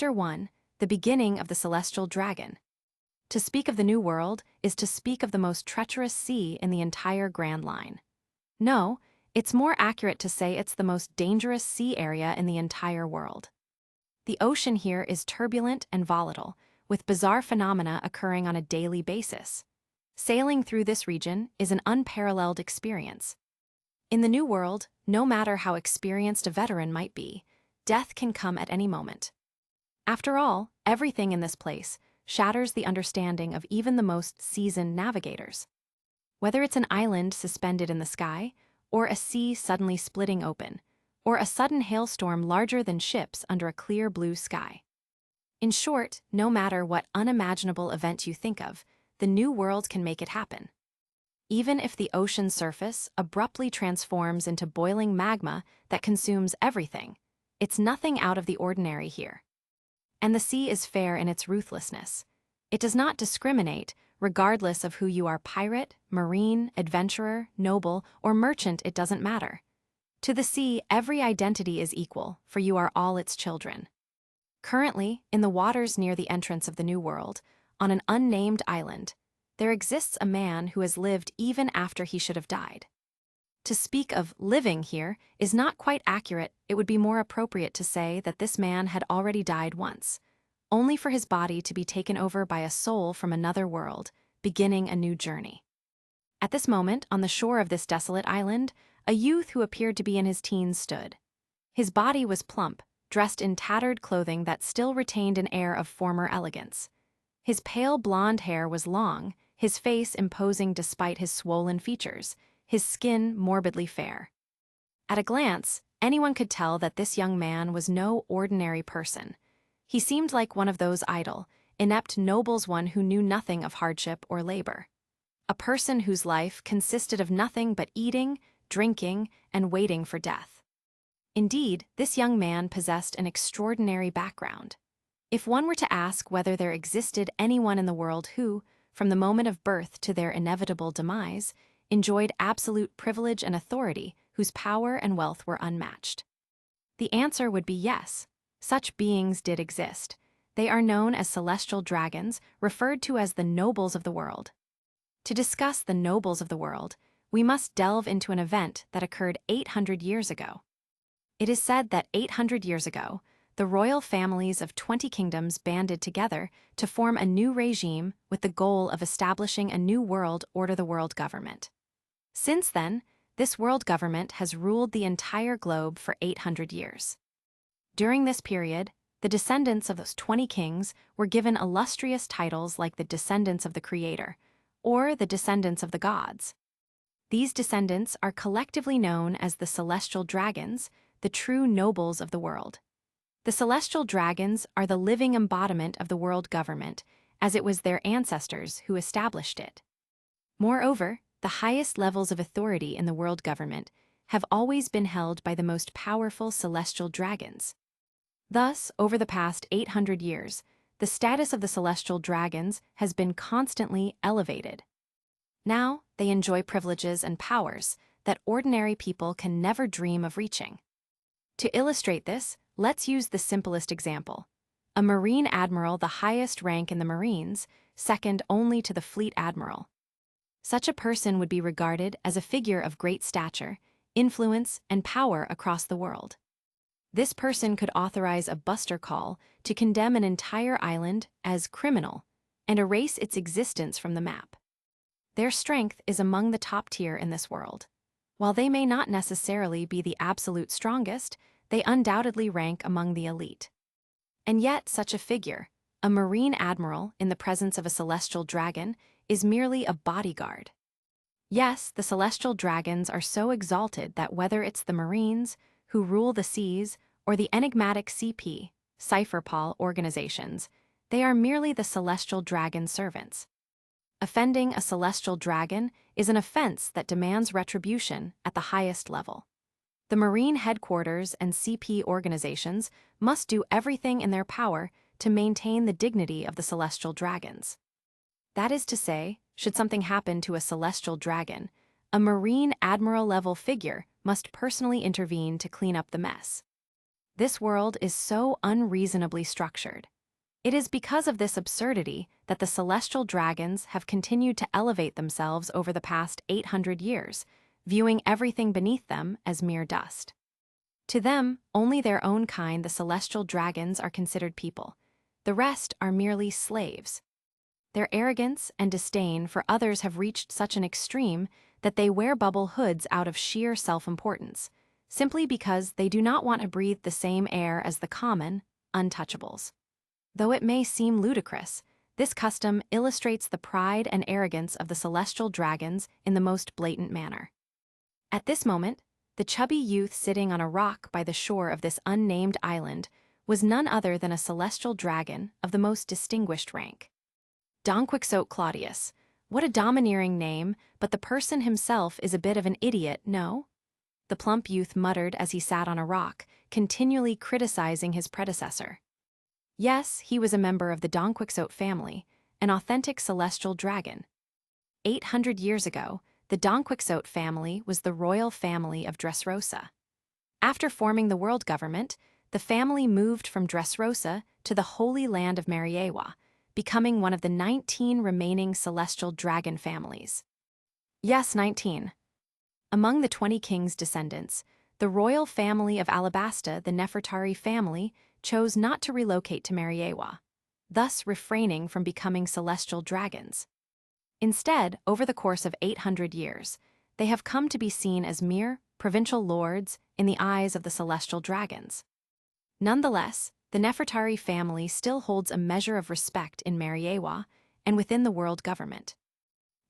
Chapter 1: The Beginning of the Celestial Dragon. To speak of the New World is to speak of the most treacherous sea in the entire Grand Line. No, it's more accurate to say it's the most dangerous sea area in the entire world. The ocean here is turbulent and volatile, with bizarre phenomena occurring on a daily basis. Sailing through this region is an unparalleled experience. In the New World, no matter how experienced a veteran might be, death can come at any moment. After all, everything in this place shatters the understanding of even the most seasoned navigators. Whether it's an island suspended in the sky, or a sea suddenly splitting open, or a sudden hailstorm larger than ships under a clear blue sky. In short, no matter what unimaginable event you think of, the New World can make it happen. Even if the ocean's surface abruptly transforms into boiling magma that consumes everything, it's nothing out of the ordinary here. And the sea is fair in its ruthlessness. It does not discriminate, regardless of who you are: pirate, marine, adventurer, noble, or merchant. It doesn't matter. To the sea, every identity is equal, for you are all its children. Currently, in the waters near the entrance of the New World, on an unnamed island, there exists a man who has lived even after he should have died. To speak of living here is not quite accurate. It would be more appropriate to say that this man had already died once, only for his body to be taken over by a soul from another world, beginning a new journey. At this moment, on the shore of this desolate island, a youth who appeared to be in his teens stood. His body was plump, dressed in tattered clothing that still retained an air of former elegance. His pale blonde hair was long, his face imposing despite his swollen features, his skin morbidly fair. At a glance, anyone could tell that this young man was no ordinary person. He seemed like one of those idle, inept nobles, one who knew nothing of hardship or labor. A person whose life consisted of nothing but eating, drinking, and waiting for death. Indeed, this young man possessed an extraordinary background. If one were to ask whether there existed anyone in the world who, from the moment of birth to their inevitable demise, enjoyed absolute privilege and authority, whose power and wealth were unmatched, the answer would be yes. Such beings did exist. They are known as celestial dragons, referred to as the nobles of the world. To discuss the nobles of the world, we must delve into an event that occurred 800 years ago. It is said that 800 years ago, the royal families of 20 kingdoms banded together to form a new regime with the goal of establishing a new world order, the world government. Since then, this world government has ruled the entire globe for 800 years. During this period, the descendants of those 20 kings were given illustrious titles like the descendants of the Creator, or the descendants of the gods. These descendants are collectively known as the celestial dragons, the true nobles of the world. The celestial dragons are the living embodiment of the world government, as it was their ancestors who established it. Moreover, the highest levels of authority in the world government have always been held by the most powerful celestial dragons. Thus, over the past 800 years, the status of the celestial dragons has been constantly elevated. Now, they enjoy privileges and powers that ordinary people can never dream of reaching. To illustrate this, let's use the simplest example. A Marine Admiral, the highest rank in the Marines, second only to the Fleet Admiral. Such a person would be regarded as a figure of great stature, influence, and power across the world. This person could authorize a buster call to condemn an entire island as criminal and erase its existence from the map. Their strength is among the top tier in this world. While they may not necessarily be the absolute strongest, they undoubtedly rank among the elite. And yet, such a figure, a Marine Admiral in the presence of a celestial dragon, is merely a bodyguard. Yes, the celestial dragons are so exalted that whether it's the Marines, who rule the seas, or the enigmatic CP, Cypherpol organizations, they are merely the celestial dragon servants. Offending a celestial dragon is an offense that demands retribution at the highest level. The Marine headquarters and CP organizations must do everything in their power to maintain the dignity of the celestial dragons. That is to say, should something happen to a celestial dragon, a Marine Admiral-level figure must personally intervene to clean up the mess. This world is so unreasonably structured. It is because of this absurdity that the celestial dragons have continued to elevate themselves over the past 800 years, viewing everything beneath them as mere dust. To them, only their own kind, the celestial dragons, are considered people. The rest are merely slaves. Their arrogance and disdain for others have reached such an extreme that they wear bubble hoods out of sheer self-importance, simply because they do not want to breathe the same air as the common, untouchables. Though it may seem ludicrous, this custom illustrates the pride and arrogance of the celestial dragons in the most blatant manner. At this moment, the chubby youth sitting on a rock by the shore of this unnamed island was none other than a celestial dragon of the most distinguished rank. Donquixote Claudius. What a domineering name, but the person himself is a bit of an idiot, no? The plump youth muttered as he sat on a rock, continually criticizing his predecessor. Yes, he was a member of the Donquixote family, an authentic celestial dragon. 800 years ago, the Donquixote family was the royal family of Dressrosa. After forming the world government, the family moved from Dressrosa to the holy land of Mariawa, becoming one of the 19 remaining celestial dragon families. Yes, 19. Among the 20 kings' descendants, the royal family of Alabasta, the Nefertari family, chose not to relocate to Mariawa, thus refraining from becoming celestial dragons. Instead, over the course of 800 years, they have come to be seen as mere provincial lords in the eyes of the celestial dragons. Nonetheless, the Nefertari family still holds a measure of respect in Mariawa and within the world government.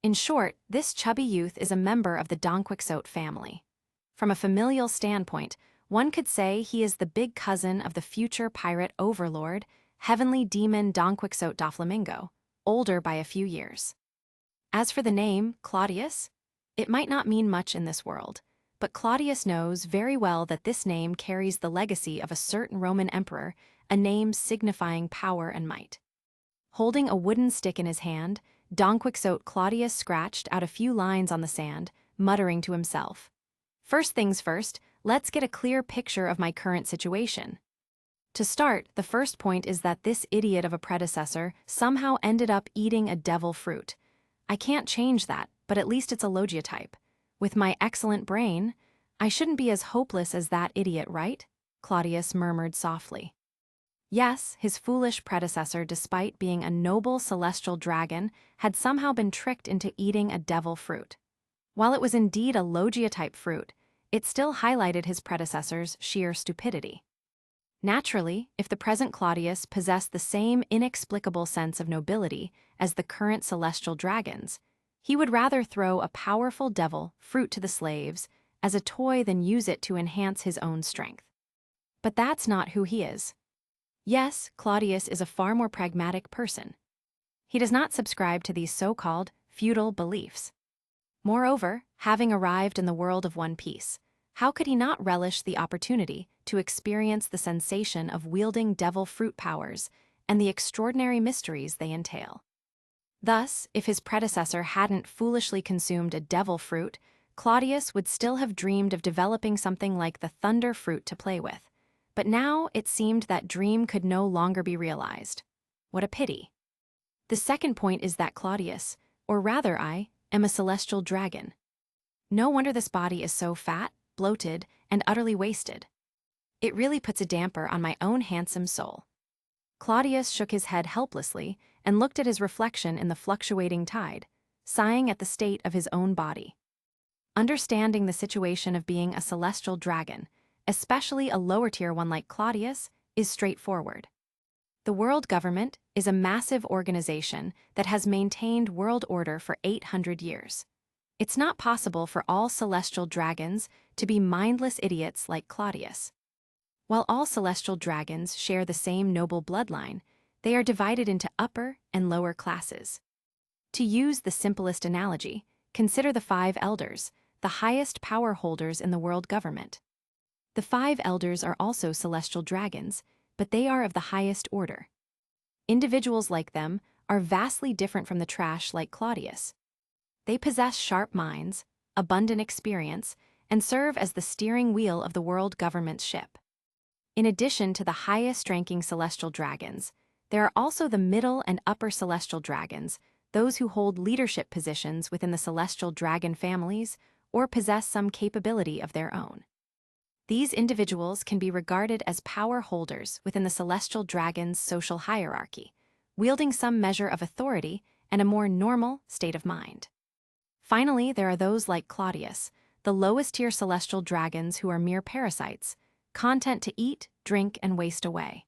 In short, this chubby youth is a member of the Donquixote family. From a familial standpoint, one could say he is the big cousin of the future pirate overlord, heavenly demon Donquixote Doflamingo, older by a few years. As for the name, Claudius, it might not mean much in this world, but Claudius knows very well that this name carries the legacy of a certain Roman emperor, a name signifying power and might. Holding a wooden stick in his hand, Donquixote Claudius scratched out a few lines on the sand, muttering to himself. First things first, let's get a clear picture of my current situation. To start, the first point is that this idiot of a predecessor somehow ended up eating a devil fruit. I can't change that, but at least it's a Logia type. With my excellent brain, I shouldn't be as hopeless as that idiot, right? Claudius murmured softly. Yes, his foolish predecessor, despite being a noble celestial dragon, had somehow been tricked into eating a devil fruit. While it was indeed a Logia-type fruit, it still highlighted his predecessor's sheer stupidity. Naturally, if the present Claudius possessed the same inexplicable sense of nobility as the current celestial dragons, he would rather throw a powerful devil fruit to the slaves as a toy than use it to enhance his own strength. But that's not who he is. Yes, Claudius is a far more pragmatic person. He does not subscribe to these so-called feudal beliefs. Moreover, having arrived in the world of One Piece, how could he not relish the opportunity to experience the sensation of wielding devil fruit powers and the extraordinary mysteries they entail? Thus, if his predecessor hadn't foolishly consumed a devil fruit, Claudius would still have dreamed of developing something like the thunder fruit to play with. But now it seemed that dream could no longer be realized. What a pity. The second point is that Claudius, or rather I, am a celestial dragon. No wonder this body is so fat, bloated, and utterly wasted. It really puts a damper on my own handsome soul. Claudius shook his head helplessly and looked at his reflection in the fluctuating tide, sighing at the state of his own body. Understanding the situation of being a celestial dragon, especially a lower-tier one like Claudius, is straightforward. The world government is a massive organization that has maintained world order for 800 years. It's not possible for all celestial dragons to be mindless idiots like Claudius. While all celestial dragons share the same noble bloodline, they are divided into upper and lower classes. To use the simplest analogy, consider the 5 elders, the highest power holders in the world government. The 5 elders are also celestial dragons, but they are of the highest order. Individuals like them are vastly different from the trash like Claudius. They possess sharp minds, abundant experience, and serve as the steering wheel of the world government's ship. In addition to the highest-ranking celestial dragons, there are also the middle and upper celestial dragons, those who hold leadership positions within the celestial dragon families or possess some capability of their own. These individuals can be regarded as power holders within the celestial dragon's social hierarchy, wielding some measure of authority and a more normal state of mind. Finally, there are those like Claudius, the lowest-tier celestial dragons who are mere parasites, content to eat, drink, and waste away.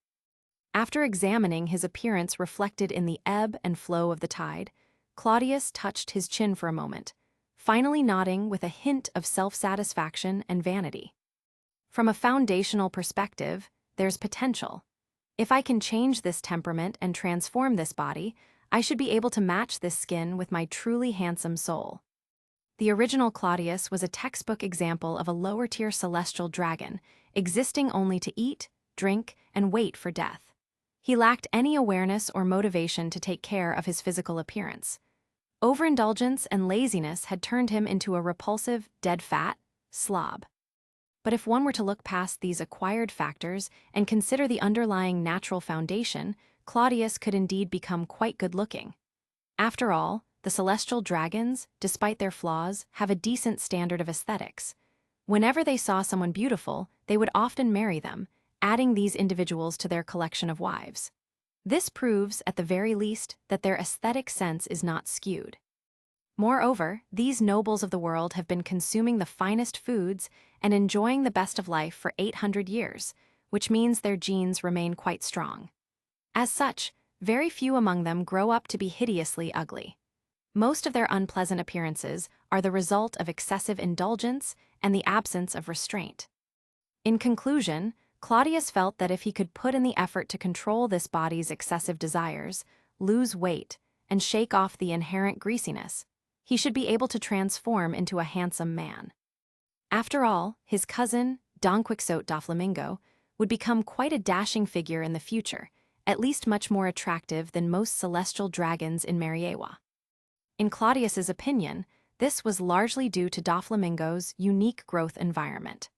After examining his appearance reflected in the ebb and flow of the tide, Claudius touched his chin for a moment, finally nodding with a hint of self-satisfaction and vanity. From a foundational perspective, there's potential. If I can change this temperament and transform this body, I should be able to match this skin with my truly handsome soul. The original Claudius was a textbook example of a lower-tier celestial dragon, existing only to eat, drink, and wait for death. He lacked any awareness or motivation to take care of his physical appearance. Overindulgence and laziness had turned him into a repulsive, dead-fat slob. But if one were to look past these acquired factors and consider the underlying natural foundation, Claudius could indeed become quite good-looking. After all, the celestial dragons, despite their flaws, have a decent standard of aesthetics. Whenever they saw someone beautiful, they would often marry them, adding these individuals to their collection of wives. This proves, at the very least, that their aesthetic sense is not skewed. Moreover, these nobles of the world have been consuming the finest foods and enjoying the best of life for 800 years, which means their genes remain quite strong. As such, very few among them grow up to be hideously ugly. Most of their unpleasant appearances are the result of excessive indulgence and the absence of restraint. In conclusion, Claudius felt that if he could put in the effort to control this body's excessive desires, lose weight, and shake off the inherent greasiness, he should be able to transform into a handsome man. After all, his cousin, Donquixote Doflamingo, would become quite a dashing figure in the future, at least much more attractive than most celestial dragons in Mariawa. In Claudius's opinion, this was largely due to Doflamingo's unique growth environment.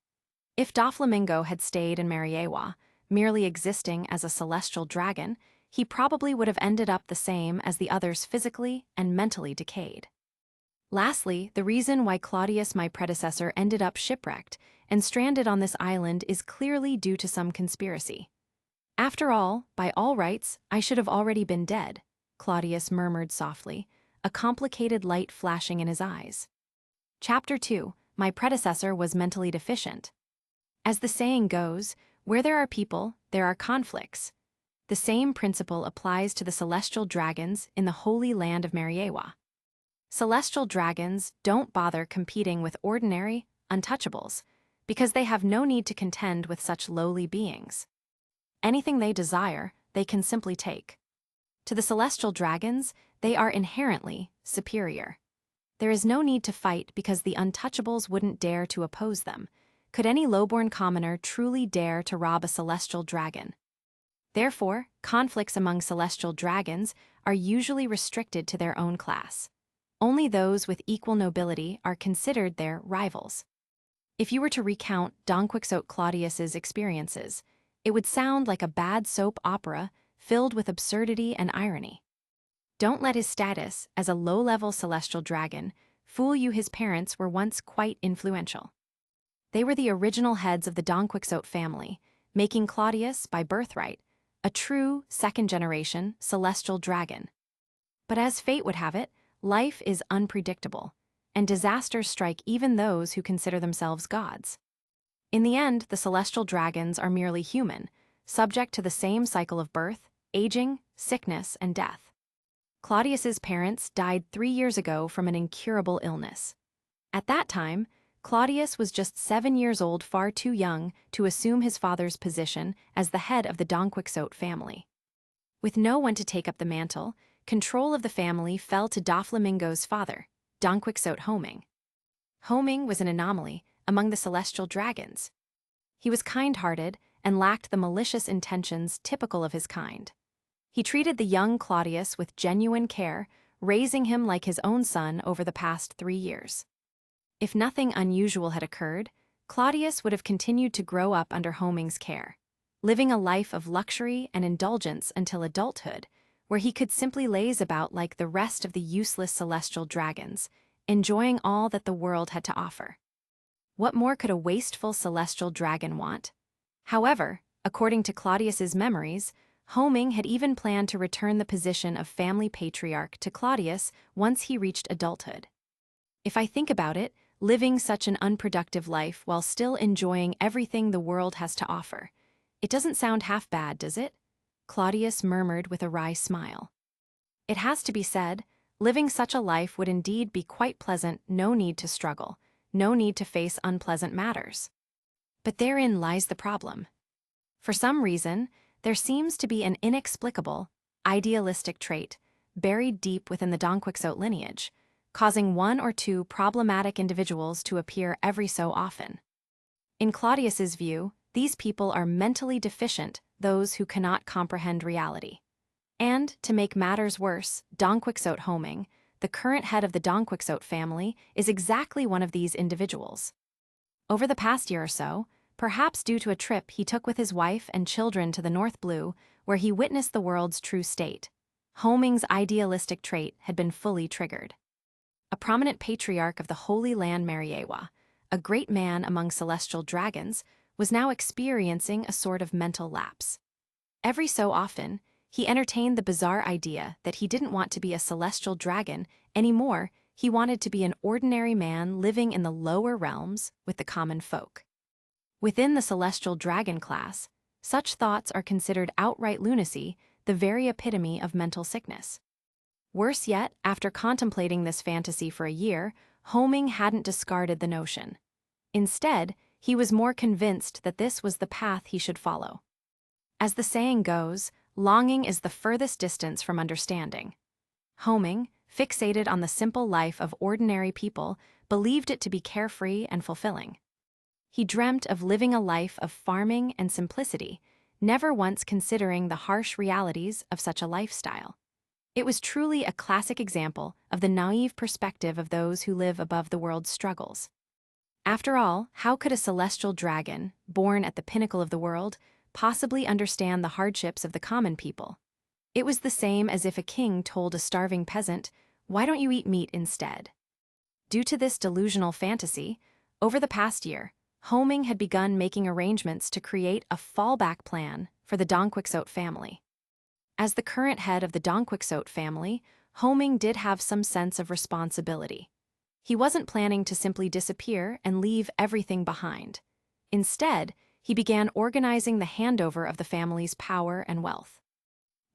If Doflamingo had stayed in Mariawa, merely existing as a celestial dragon, he probably would have ended up the same as the others physically and mentally decayed. Lastly, the reason why Claudius, my predecessor, ended up shipwrecked and stranded on this island is clearly due to some conspiracy. After all, by all rights, I should have already been dead, Claudius murmured softly, a complicated light flashing in his eyes. Chapter 2. My predecessor was mentally deficient. As the saying goes, where there are people, there are conflicts. The same principle applies to the celestial dragons in the holy land of Mariawa. Celestial dragons don't bother competing with ordinary, untouchables, because they have no need to contend with such lowly beings. Anything they desire, they can simply take. To the celestial dragons, they are inherently superior. There is no need to fight because the untouchables wouldn't dare to oppose them. Could any lowborn commoner truly dare to rob a celestial dragon? Therefore, conflicts among celestial dragons are usually restricted to their own class. Only those with equal nobility are considered their rivals. If you were to recount Donquixote Claudius's experiences, it would sound like a bad soap opera filled with absurdity and irony. Don't let his status as a low-level celestial dragon fool you. His parents were once quite influential. They were the original heads of the Donquixote family, making Claudius, by birthright, a true second-generation celestial dragon. But as fate would have it, life is unpredictable, and disasters strike even those who consider themselves gods. In the end, the celestial dragons are merely human, subject to the same cycle of birth, aging, sickness, and death. Claudius's parents died 3 years ago from an incurable illness. At that time, Claudius was just 7 years old, far too young to assume his father's position as the head of the Donquixote family. With no one to take up the mantle, control of the family fell to Doflamingo's father, Donquixote Homing. Homing was an anomaly among the celestial dragons. He was kind-hearted and lacked the malicious intentions typical of his kind. He treated the young Claudius with genuine care, raising him like his own son over the past 3 years. If nothing unusual had occurred, Claudius would have continued to grow up under Homing's care. living a life of luxury and indulgence until adulthood, where he could simply laze about like the rest of the useless celestial dragons, enjoying all that the world had to offer. What more could a wasteful celestial dragon want? However, according to Claudius's memories, Homing had even planned to return the position of family patriarch to Claudius once he reached adulthood. If I think about it, living such an unproductive life while still enjoying everything the world has to offer, it doesn't sound half bad, does it? Claudius murmured with a wry smile. It has to be said, living such a life would indeed be quite pleasant, no need to struggle, no need to face unpleasant matters. But therein lies the problem. For some reason, there seems to be an inexplicable, idealistic trait buried deep within the Donquixote lineage, causing one or two problematic individuals to appear every so often. In Claudius's view, these people are mentally deficient, those who cannot comprehend reality. And, to make matters worse, Donquixote Homing, the current head of the Donquixote family, is exactly one of these individuals. Over the past year or so, perhaps due to a trip he took with his wife and children to the North Blue, where he witnessed the world's true state, Homing's idealistic trait had been fully triggered. A prominent patriarch of the Holy Land Mariawa, a great man among celestial dragons, was now experiencing a sort of mental lapse. Every so often, he entertained the bizarre idea that he didn't want to be a celestial dragon anymore. He wanted to be an ordinary man living in the lower realms with the common folk. Within the celestial dragon class, such thoughts are considered outright lunacy, the very epitome of mental sickness. Worse yet, after contemplating this fantasy for a year, Homing hadn't discarded the notion. Instead, he was more convinced that this was the path he should follow. As the saying goes, longing is the furthest distance from understanding. Homing, fixated on the simple life of ordinary people, believed it to be carefree and fulfilling. He dreamt of living a life of farming and simplicity, never once considering the harsh realities of such a lifestyle. It was truly a classic example of the naive perspective of those who live above the world's struggles. After all, how could a celestial dragon, born at the pinnacle of the world, possibly understand the hardships of the common people? It was the same as if a king told a starving peasant, "Why don't you eat meat instead?" Due to this delusional fantasy, over the past year, Homing had begun making arrangements to create a fallback plan for the Donquixote family. As the current head of the Donquixote family, Homing did have some sense of responsibility. He wasn't planning to simply disappear and leave everything behind. Instead, he began organizing the handover of the family's power and wealth.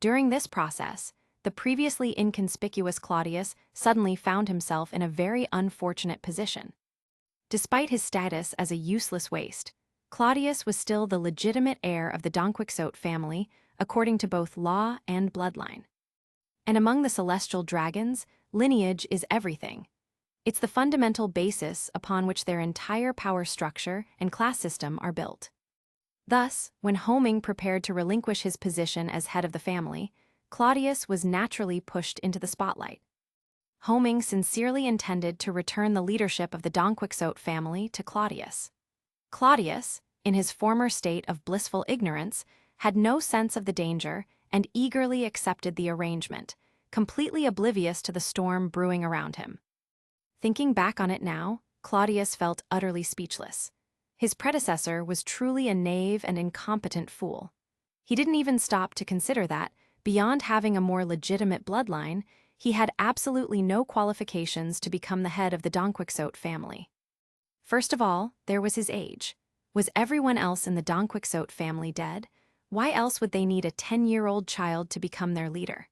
During this process, the previously inconspicuous Claudius suddenly found himself in a very unfortunate position. Despite his status as a useless waste, Claudius was still the legitimate heir of the Donquixote family, according to both law and bloodline. And among the celestial dragons, lineage is everything. It's the fundamental basis upon which their entire power structure and class system are built. Thus, when Homing prepared to relinquish his position as head of the family, Claudius was naturally pushed into the spotlight. Homing sincerely intended to return the leadership of the Donquixote family to Claudius. Claudius, in his former state of blissful ignorance, had no sense of the danger and eagerly accepted the arrangement, completely oblivious to the storm brewing around him. Thinking back on it now, Claudius felt utterly speechless. His predecessor was truly a knave and incompetent fool. He didn't even stop to consider that, beyond having a more legitimate bloodline, he had absolutely no qualifications to become the head of the Donquixote family. First of all, there was his age. Was everyone else in the Donquixote family dead? Why else would they need a 10-year-old child to become their leader?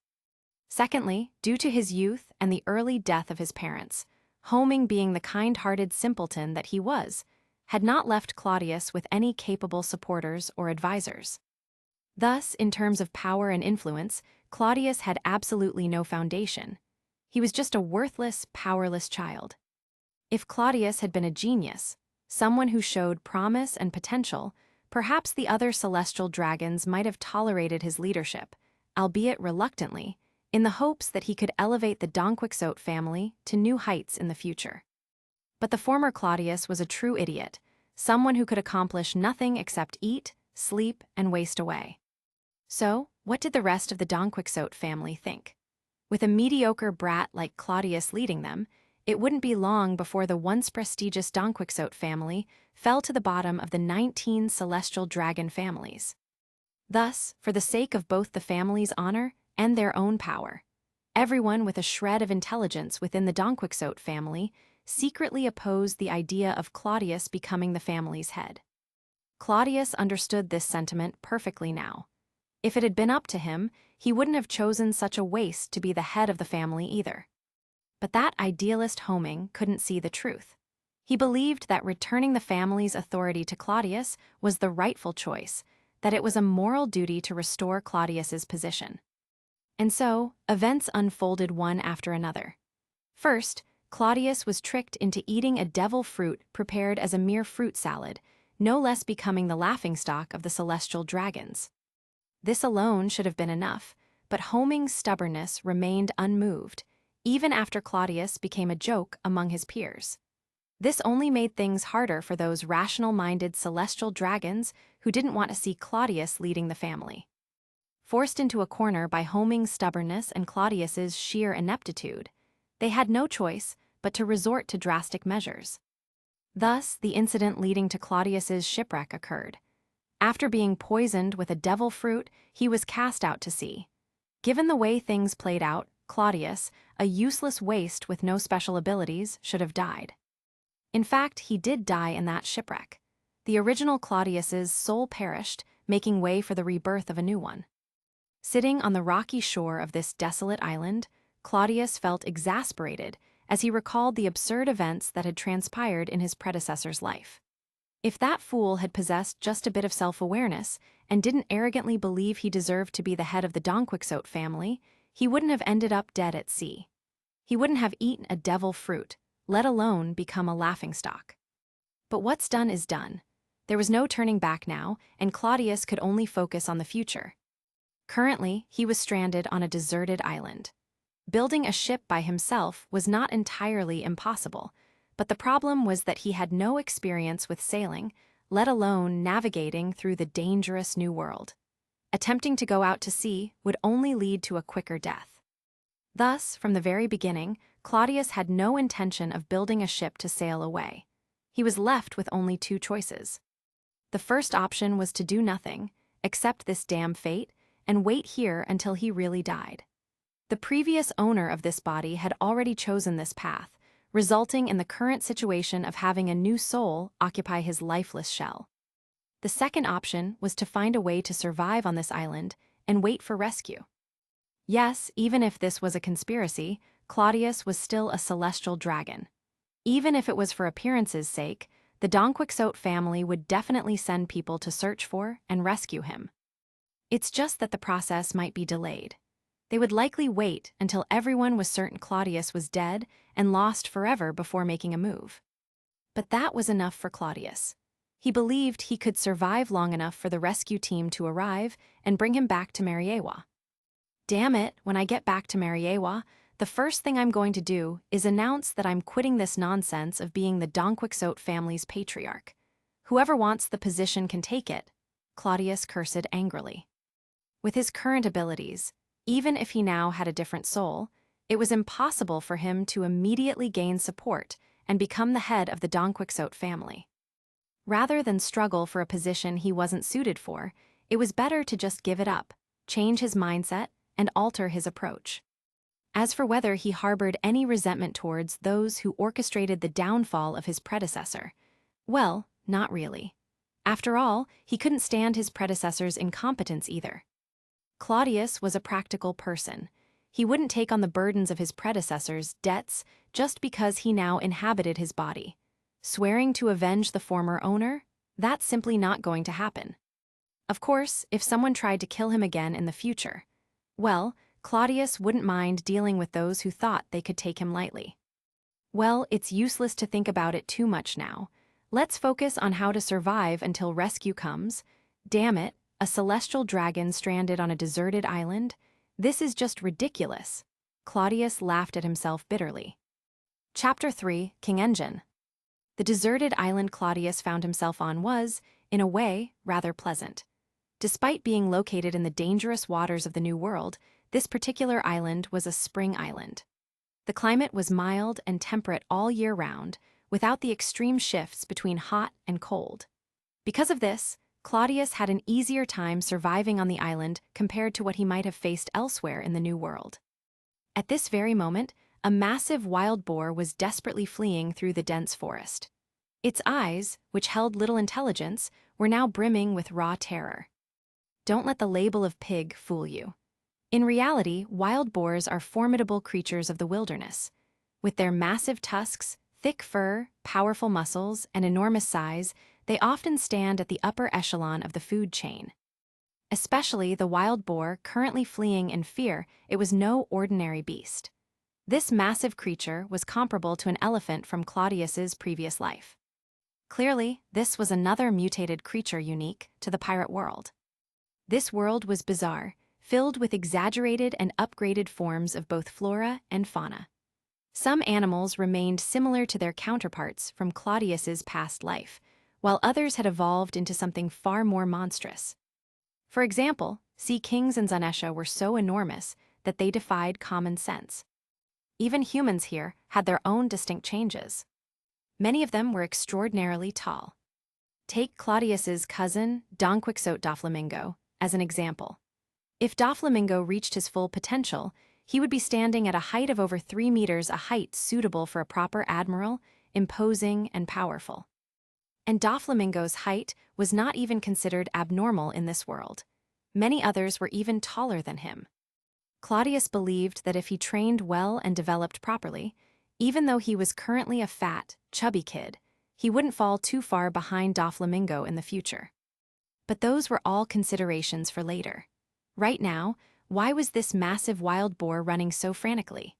Secondly, due to his youth and the early death of his parents, Homing, being the kind-hearted simpleton that he was, had not left Claudius with any capable supporters or advisors. Thus, in terms of power and influence, Claudius had absolutely no foundation. He was just a worthless, powerless child. If Claudius had been a genius, someone who showed promise and potential, perhaps the other celestial dragons might have tolerated his leadership, albeit reluctantly, in the hopes that he could elevate the Donquixote family to new heights in the future. But the former Claudius was a true idiot, someone who could accomplish nothing except eat, sleep, and waste away. So, what did the rest of the Donquixote family think? With a mediocre brat like Claudius leading them, it wouldn't be long before the once prestigious Donquixote family fell to the bottom of the 19 celestial dragon families. Thus, for the sake of both the family's honor and their own power, everyone with a shred of intelligence within the Donquixote family secretly opposed the idea of Claudius becoming the family's head. Claudius understood this sentiment perfectly now. If it had been up to him, he wouldn't have chosen such a waste to be the head of the family either. But that idealist homing couldn't see the truth. He believed that returning the family's authority to Claudius was the rightful choice, that it was a moral duty to restore Claudius's position. And so, events unfolded one after another. First, Claudius was tricked into eating a devil fruit prepared as a mere fruit salad, no less becoming the laughingstock of the celestial dragons. This alone should have been enough, but homing's stubbornness remained unmoved, even after Claudius became a joke among his peers. This only made things harder for those rational-minded celestial dragons who didn't want to see Claudius leading the family. Forced into a corner by homing's stubbornness and Claudius's sheer ineptitude, they had no choice but to resort to drastic measures. Thus, the incident leading to Claudius's shipwreck occurred. After being poisoned with a devil fruit, he was cast out to sea. Given the way things played out, Claudius, a useless waste with no special abilities, should have died. In fact, he did die in that shipwreck. The original Claudius's soul perished, making way for the rebirth of a new one. Sitting on the rocky shore of this desolate island, Claudius felt exasperated as he recalled the absurd events that had transpired in his predecessor's life. If that fool had possessed just a bit of self-awareness and didn't arrogantly believe he deserved to be the head of the Donquixote family, he wouldn't have ended up dead at sea. He wouldn't have eaten a devil fruit, let alone become a laughingstock. But what's done is done. There was no turning back now, and Claudius could only focus on the future. Currently, he was stranded on a deserted island. Building a ship by himself was not entirely impossible, but the problem was that he had no experience with sailing, let alone navigating through the dangerous new world. Attempting to go out to sea would only lead to a quicker death. Thus, from the very beginning, Claudius had no intention of building a ship to sail away. He was left with only two choices. The first option was to do nothing, accept this damn fate, and wait here until he really died. The previous owner of this body had already chosen this path, resulting in the current situation of having a new soul occupy his lifeless shell. The second option was to find a way to survive on this island and wait for rescue. Yes, even if this was a conspiracy, Claudius was still a celestial dragon. Even if it was for appearance's sake, the Donquixote family would definitely send people to search for and rescue him. It's just that the process might be delayed. They would likely wait until everyone was certain Claudius was dead and lost forever before making a move. But that was enough for Claudius. He believed he could survive long enough for the rescue team to arrive and bring him back to Mariawa. Damn it, when I get back to Mariawa, the first thing I'm going to do is announce that I'm quitting this nonsense of being the Donquixote family's patriarch. Whoever wants the position can take it, Claudius cursed angrily. With his current abilities, even if he now had a different soul, it was impossible for him to immediately gain support and become the head of the Donquixote family. Rather than struggle for a position he wasn't suited for, it was better to just give it up, change his mindset, and alter his approach. As for whether he harbored any resentment towards those who orchestrated the downfall of his predecessor, well, not really. After all, he couldn't stand his predecessor's incompetence either. Claudius was a practical person. He wouldn't take on the burdens of his predecessor's debts just because he now inhabited his body. Swearing to avenge the former owner? That's simply not going to happen. Of course, if someone tried to kill him again in the future, well, Claudius wouldn't mind dealing with those who thought they could take him lightly. Well, it's useless to think about it too much now. Let's focus on how to survive until rescue comes. Damn it, a celestial dragon stranded on a deserted island? This is just ridiculous. Claudius laughed at himself bitterly. Chapter 3, King Engine. The deserted island Claudius found himself on was, in a way, rather pleasant. Despite being located in the dangerous waters of the New World, this particular island was a spring island. The climate was mild and temperate all year round, without the extreme shifts between hot and cold. Because of this, Claudius had an easier time surviving on the island compared to what he might have faced elsewhere in the New World. At this very moment, a massive wild boar was desperately fleeing through the dense forest. Its eyes, which held little intelligence, were now brimming with raw terror. Don't let the label of pig fool you. In reality, wild boars are formidable creatures of the wilderness. With their massive tusks, thick fur, powerful muscles, and enormous size, they often stand at the upper echelon of the food chain. Especially the wild boar currently fleeing in fear, it was no ordinary beast. This massive creature was comparable to an elephant from Claudius's previous life. Clearly, this was another mutated creature unique to the pirate world. This world was bizarre, filled with exaggerated and upgraded forms of both flora and fauna. Some animals remained similar to their counterparts from Claudius's past life, while others had evolved into something far more monstrous. For example, sea kings in Zanesha were so enormous that they defied common sense. Even humans here had their own distinct changes. Many of them were extraordinarily tall. Take Claudius's cousin, Donquixote Doflamingo, as an example. If Doflamingo reached his full potential, he would be standing at a height of over 3 meters, a height suitable for a proper admiral, imposing and powerful. And Doflamingo's height was not even considered abnormal in this world. Many others were even taller than him. Claudius believed that if he trained well and developed properly, even though he was currently a fat, chubby kid, he wouldn't fall too far behind Doflamingo in the future. But those were all considerations for later. Right now, why was this massive wild boar running so frantically?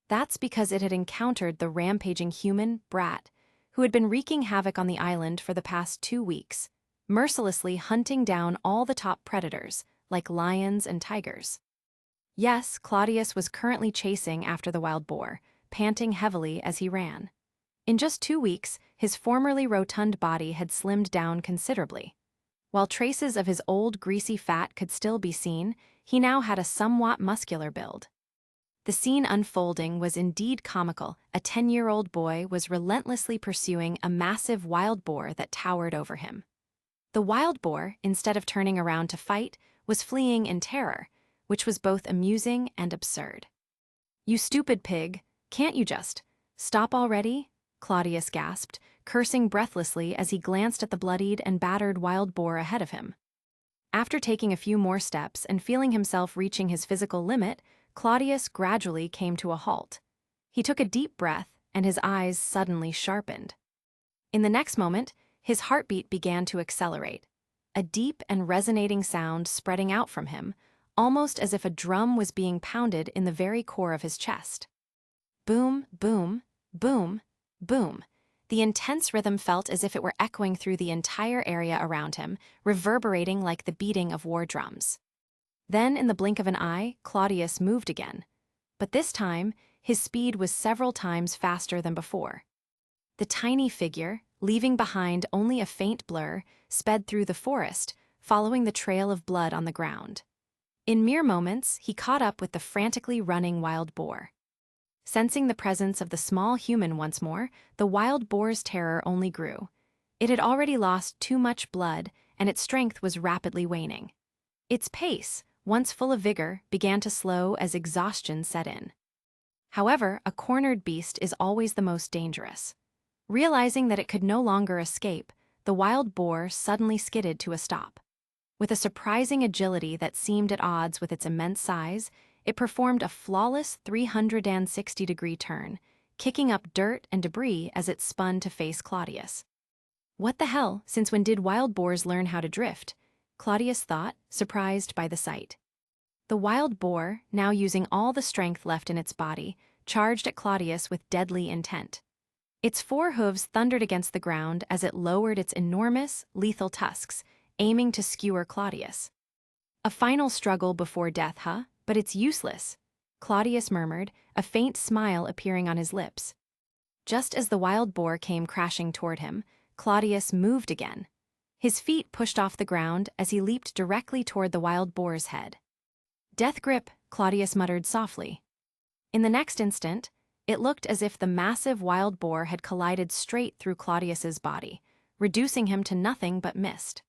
That's because it had encountered the rampaging human, Brat, who had been wreaking havoc on the island for the past 2 weeks, mercilessly hunting down all the top predators, like lions and tigers. Yes, Claudius was currently chasing after the wild boar, panting heavily as he ran. In just 2 weeks, his formerly rotund body had slimmed down considerably. While traces of his old greasy fat could still be seen, he now had a somewhat muscular build. The scene unfolding was indeed comical. A 10-year-old boy was relentlessly pursuing a massive wild boar that towered over him. The wild boar, instead of turning around to fight, was fleeing in terror, which was both amusing and absurd. "You stupid pig, can't you just stop already?" Claudius gasped, cursing breathlessly as he glanced at the bloodied and battered wild boar ahead of him. After taking a few more steps and feeling himself reaching his physical limit, Claudius gradually came to a halt. He took a deep breath, and his eyes suddenly sharpened. In the next moment, his heartbeat began to accelerate, a deep and resonating sound spreading out from him, almost as if a drum was being pounded in the very core of his chest. Boom, boom, boom, boom. The intense rhythm felt as if it were echoing through the entire area around him, reverberating like the beating of war drums. Then, in the blink of an eye, Claudius moved again. But this time, his speed was several times faster than before. The tiny figure, leaving behind only a faint blur, sped through the forest, following the trail of blood on the ground. In mere moments, he caught up with the frantically running wild boar. Sensing the presence of the small human once more, the wild boar's terror only grew. It had already lost too much blood, and its strength was rapidly waning. Its pace, once full of vigor, began to slow as exhaustion set in. However, a cornered beast is always the most dangerous. Realizing that it could no longer escape, the wild boar suddenly skidded to a stop. With a surprising agility that seemed at odds with its immense size, it performed a flawless 360-degree turn, kicking up dirt and debris as it spun to face Claudius. What the hell, since when did wild boars learn how to drift? Claudius thought, surprised by the sight. The wild boar, now using all the strength left in its body, charged at Claudius with deadly intent. Its 4 hooves thundered against the ground as it lowered its enormous, lethal tusks, aiming to skewer Claudius. "A final struggle before death, huh? But it's useless," Claudius murmured, a faint smile appearing on his lips. Just as the wild boar came crashing toward him, Claudius moved again. His feet pushed off the ground as he leaped directly toward the wild boar's head. "Death grip," Claudius muttered softly. In the next instant, it looked as if the massive wild boar had collided straight through Claudius's body, reducing him to nothing but mist.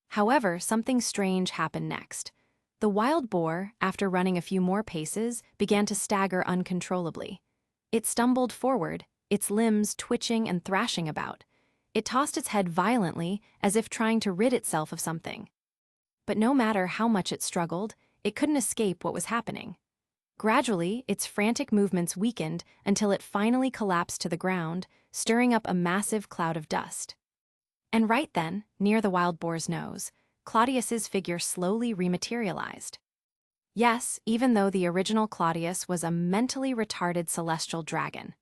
However, something strange happened next. The wild boar, after running a few more paces, began to stagger uncontrollably. It stumbled forward, its limbs twitching and thrashing about. It tossed its head violently, as if trying to rid itself of something. But no matter how much it struggled, it couldn't escape what was happening. Gradually, its frantic movements weakened until it finally collapsed to the ground, stirring up a massive cloud of dust. And right then, near the wild boar's nose, Claudius's figure slowly rematerialized. Yes, even though the original Claudius was a mentally retarded celestial dragon,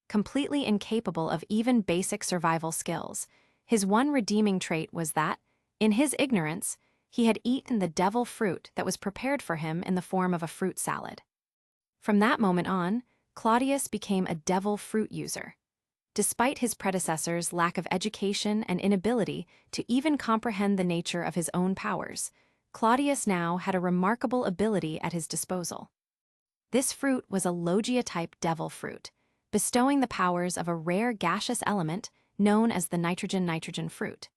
completely incapable of even basic survival skills, his one redeeming trait was that, in his ignorance, he had eaten the devil fruit that was prepared for him in the form of a fruit salad. From that moment on, Claudius became a devil fruit user. Despite his predecessor's lack of education and inability to even comprehend the nature of his own powers, Claudius now had a remarkable ability at his disposal. This fruit was a Logia-type devil fruit, bestowing the powers of a rare gaseous element known as the nitrogen fruit.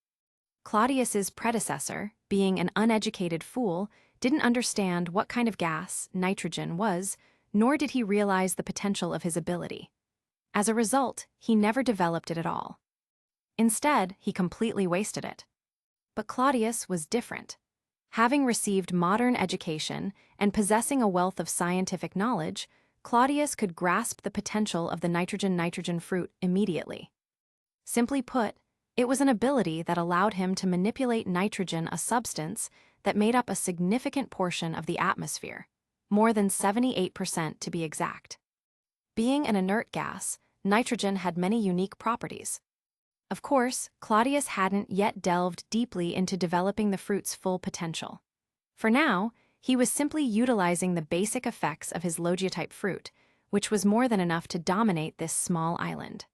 Claudius's predecessor, being an uneducated fool, didn't understand what kind of gas nitrogen was, nor did he realize the potential of his ability. As a result, he never developed it at all. Instead, he completely wasted it. But Claudius was different. Having received modern education and possessing a wealth of scientific knowledge, Claudius could grasp the potential of the nitrogen fruit immediately. Simply put, it was an ability that allowed him to manipulate nitrogen, a substance that made up a significant portion of the atmosphere, more than 78% to be exact. Being an inert gas, nitrogen had many unique properties. Of course, Claudius hadn't yet delved deeply into developing the fruit's full potential. For now, he was simply utilizing the basic effects of his Logia-type fruit, which was more than enough to dominate this small island.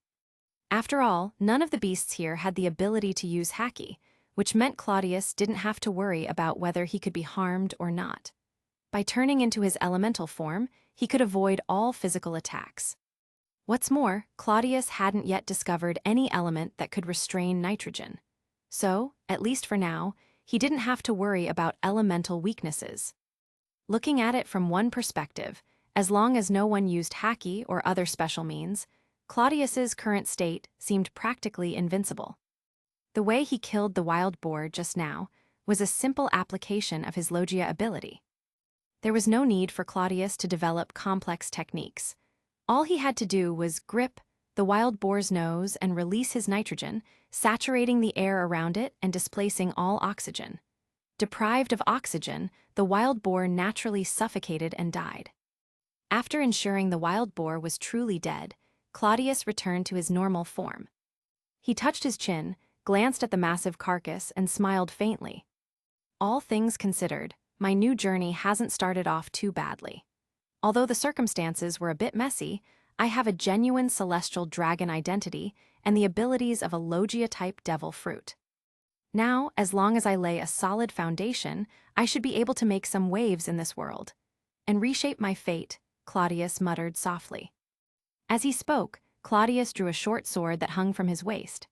After all, none of the beasts here had the ability to use Haki, which meant Claudius didn't have to worry about whether he could be harmed or not. By turning into his elemental form, he could avoid all physical attacks. What's more, Claudius hadn't yet discovered any element that could restrain nitrogen. So, at least for now, he didn't have to worry about elemental weaknesses. Looking at it from one perspective, as long as no one used Haki or other special means, Claudius's current state seemed practically invincible. The way he killed the wild boar just now was a simple application of his Logia ability. There was no need for Claudius to develop complex techniques. All he had to do was grip the wild boar's nose and release his nitrogen, saturating the air around it and displacing all oxygen. Deprived of oxygen, the wild boar naturally suffocated and died. After ensuring the wild boar was truly dead, Claudius returned to his normal form. He touched his chin, glanced at the massive carcass, and smiled faintly. All things considered, my new journey hasn't started off too badly. Although the circumstances were a bit messy, I have a genuine celestial dragon identity and the abilities of a Logia-type devil fruit. Now, as long as I lay a solid foundation, I should be able to make some waves in this world. And reshape my fate, Claudius muttered softly. As he spoke, Claudius drew a short sword that hung from his waist.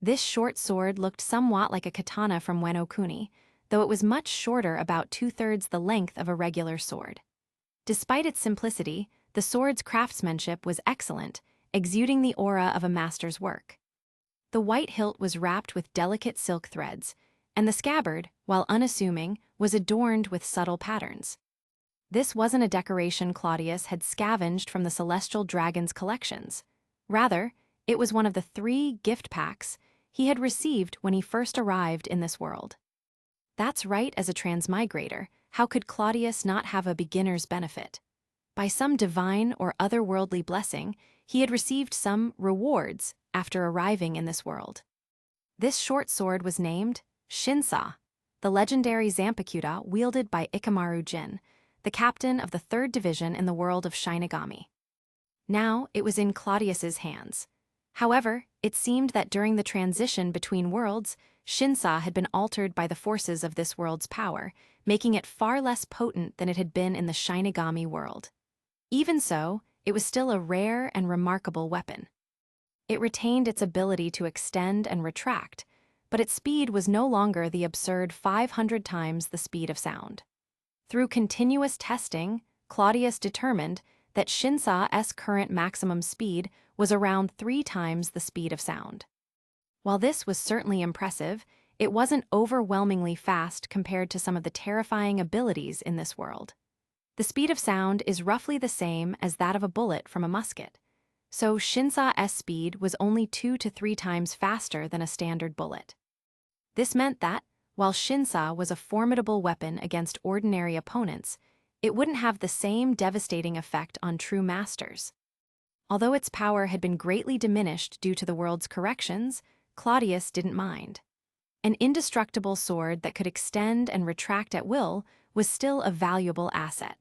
This short sword looked somewhat like a katana from Wano Kuni, though it was much shorter, about 2/3 the length of a regular sword. Despite its simplicity, the sword's craftsmanship was excellent, exuding the aura of a master's work. The white hilt was wrapped with delicate silk threads, and the scabbard, while unassuming, was adorned with subtle patterns. This wasn't a decoration Claudius had scavenged from the celestial dragon's collections. Rather, it was one of the 3 gift packs he had received when he first arrived in this world. That's right, as a transmigrator, how could Claudius not have a beginner's benefit? By some divine or otherworldly blessing, he had received some rewards after arriving in this world. This short sword was named Shinsa, the legendary Zanpakuta wielded by Ikamaru Jin, the captain of the 3rd division in the world of Shinigami. Now it was in Claudius's hands. However, it seemed that during the transition between worlds, Shinsa had been altered by the forces of this world's power, making it far less potent than it had been in the Shinigami world. Even so, it was still a rare and remarkable weapon. It retained its ability to extend and retract, but its speed was no longer the absurd 500 times the speed of sound. Through continuous testing, Claudius determined that Shinsa's current maximum speed was around 3 times the speed of sound. While this was certainly impressive, it wasn't overwhelmingly fast compared to some of the terrifying abilities in this world. The speed of sound is roughly the same as that of a bullet from a musket, so Shinsa's speed was only 2 to 3 times faster than a standard bullet. This meant that, while Shinsa was a formidable weapon against ordinary opponents, it wouldn't have the same devastating effect on true masters. Although its power had been greatly diminished due to the world's corrections, Claudius didn't mind. An indestructible sword that could extend and retract at will was still a valuable asset.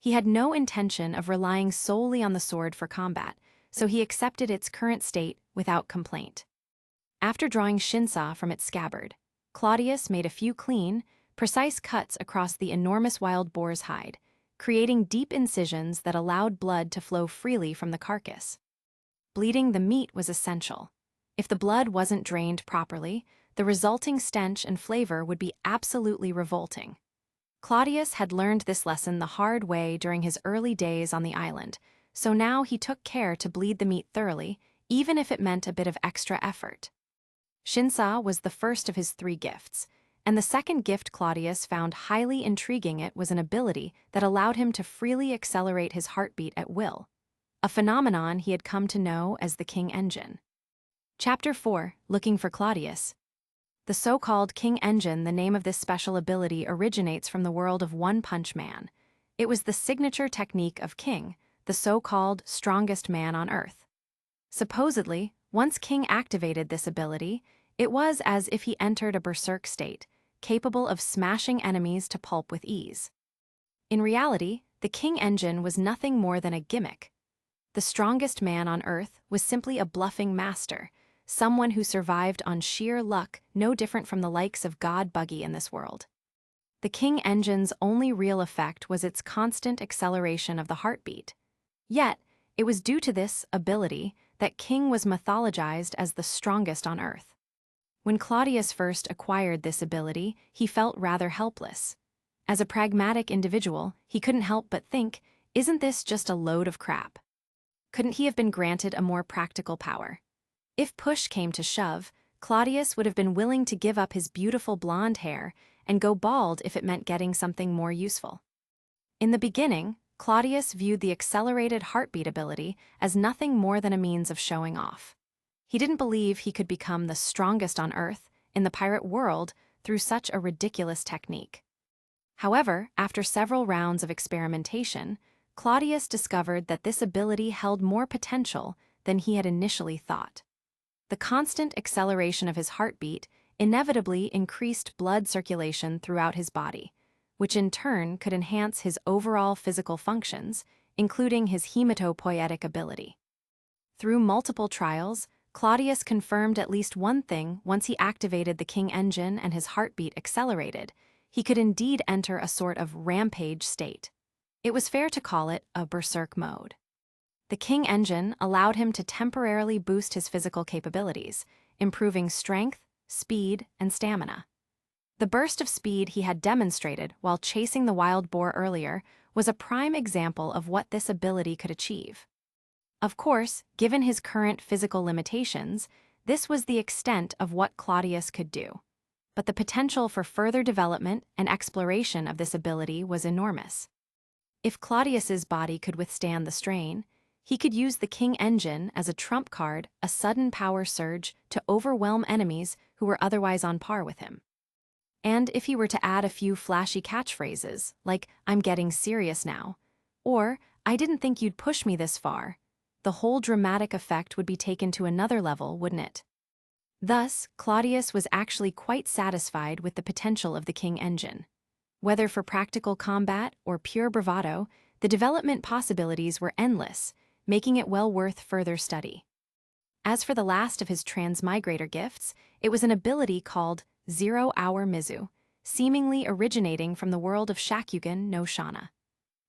He had no intention of relying solely on the sword for combat, so he accepted its current state without complaint. After drawing Shinsa from its scabbard, Claudius made a few clean, precise cuts across the enormous wild boar's hide, creating deep incisions that allowed blood to flow freely from the carcass. Bleeding the meat was essential. If the blood wasn't drained properly, the resulting stench and flavor would be absolutely revolting. Claudius had learned this lesson the hard way during his early days on the island, so now he took care to bleed the meat thoroughly, even if it meant a bit of extra effort. Shinsa was the first of his 3 gifts, and the second gift Claudius found highly intriguing. It was an ability that allowed him to freely accelerate his heartbeat at will, a phenomenon he had come to know as the King Engine. Chapter 4, Looking for Claudius. The so-called King Engine, the name of this special ability, originates from the world of One Punch Man. It was the signature technique of King, the so-called strongest man on Earth. Supposedly, once King activated this ability, it was as if he entered a berserk state, capable of smashing enemies to pulp with ease. In reality, the King Engine was nothing more than a gimmick. The strongest man on Earth was simply a bluffing master, someone who survived on sheer luck, no different from the likes of God Buggy in this world. The King Engine's only real effect was its constant acceleration of the heartbeat. Yet, it was due to this ability that King was mythologized as the strongest on Earth. When Claudius first acquired this ability, he felt rather helpless. As a pragmatic individual, he couldn't help but think, isn't this just a load of crap? Couldn't he have been granted a more practical power? If push came to shove, Claudius would have been willing to give up his beautiful blonde hair and go bald if it meant getting something more useful. In the beginning, Claudius viewed the accelerated heartbeat ability as nothing more than a means of showing off. He didn't believe he could become the strongest on Earth, in the pirate world, through such a ridiculous technique. However, after several rounds of experimentation, Claudius discovered that this ability held more potential than he had initially thought. The constant acceleration of his heartbeat inevitably increased blood circulation throughout his body, which in turn could enhance his overall physical functions, including his hematopoietic ability. Through multiple trials, Claudius confirmed at least one thing: once he activated the King Engine and his heartbeat accelerated, he could indeed enter a sort of rampage state. It was fair to call it a berserk mode. The King Engine allowed him to temporarily boost his physical capabilities, improving strength, speed, and stamina. The burst of speed he had demonstrated while chasing the wild boar earlier was a prime example of what this ability could achieve. Of course, given his current physical limitations, this was the extent of what Claudius could do. But the potential for further development and exploration of this ability was enormous. If Claudius's body could withstand the strain, he could use the King Engine as a trump card, a sudden power surge to overwhelm enemies who were otherwise on par with him. And if he were to add a few flashy catchphrases, like, "I'm getting serious now," or "I didn't think you'd push me this far," the whole dramatic effect would be taken to another level, wouldn't it? Thus, Claudius was actually quite satisfied with the potential of the King Engine. Whether for practical combat or pure bravado, the development possibilities were endless, making it well worth further study. As for the last of his transmigrator gifts, it was an ability called Zero-Hour Mizu, seemingly originating from the world of Shakugan no Shana.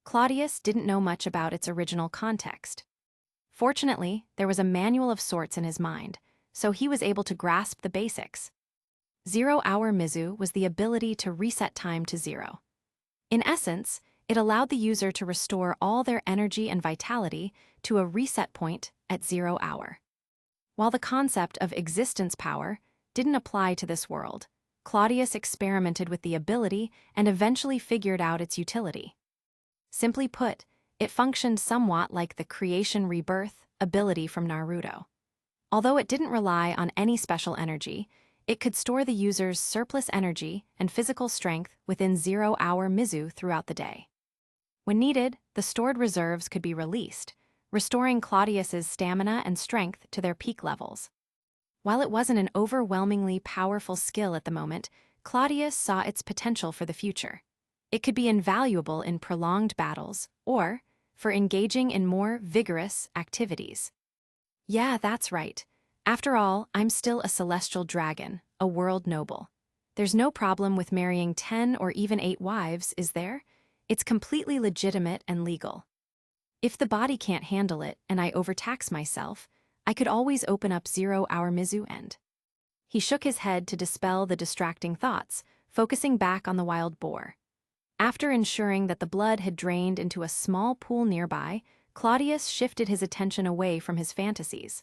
Claudius didn't know much about its original context. Fortunately, there was a manual of sorts in his mind, so he was able to grasp the basics. Zero-Hour Mizu was the ability to reset time to zero. In essence, it allowed the user to restore all their energy and vitality to a reset point at 0 hour. While the concept of existence power didn't apply to this world, Claudius experimented with the ability and eventually figured out its utility. Simply put, it functioned somewhat like the creation rebirth ability from Naruto. Although it didn't rely on any special energy, it could store the user's surplus energy and physical strength within 0 hour Mizu throughout the day. When needed, the stored reserves could be released, restoring Claudius's stamina and strength to their peak levels. While it wasn't an overwhelmingly powerful skill at the moment, Claudius saw its potential for the future. It could be invaluable in prolonged battles or for engaging in more vigorous activities. Yeah, that's right. After all, I'm still a celestial dragon, a world noble. There's no problem with marrying 10 or even 8 wives, is there? It's completely legitimate and legal. If the body can't handle it and I overtax myself, I could always open up 0 hour Mizu end. He shook his head to dispel the distracting thoughts, focusing back on the wild boar. After ensuring that the blood had drained into a small pool nearby, Claudius shifted his attention away from his fantasies.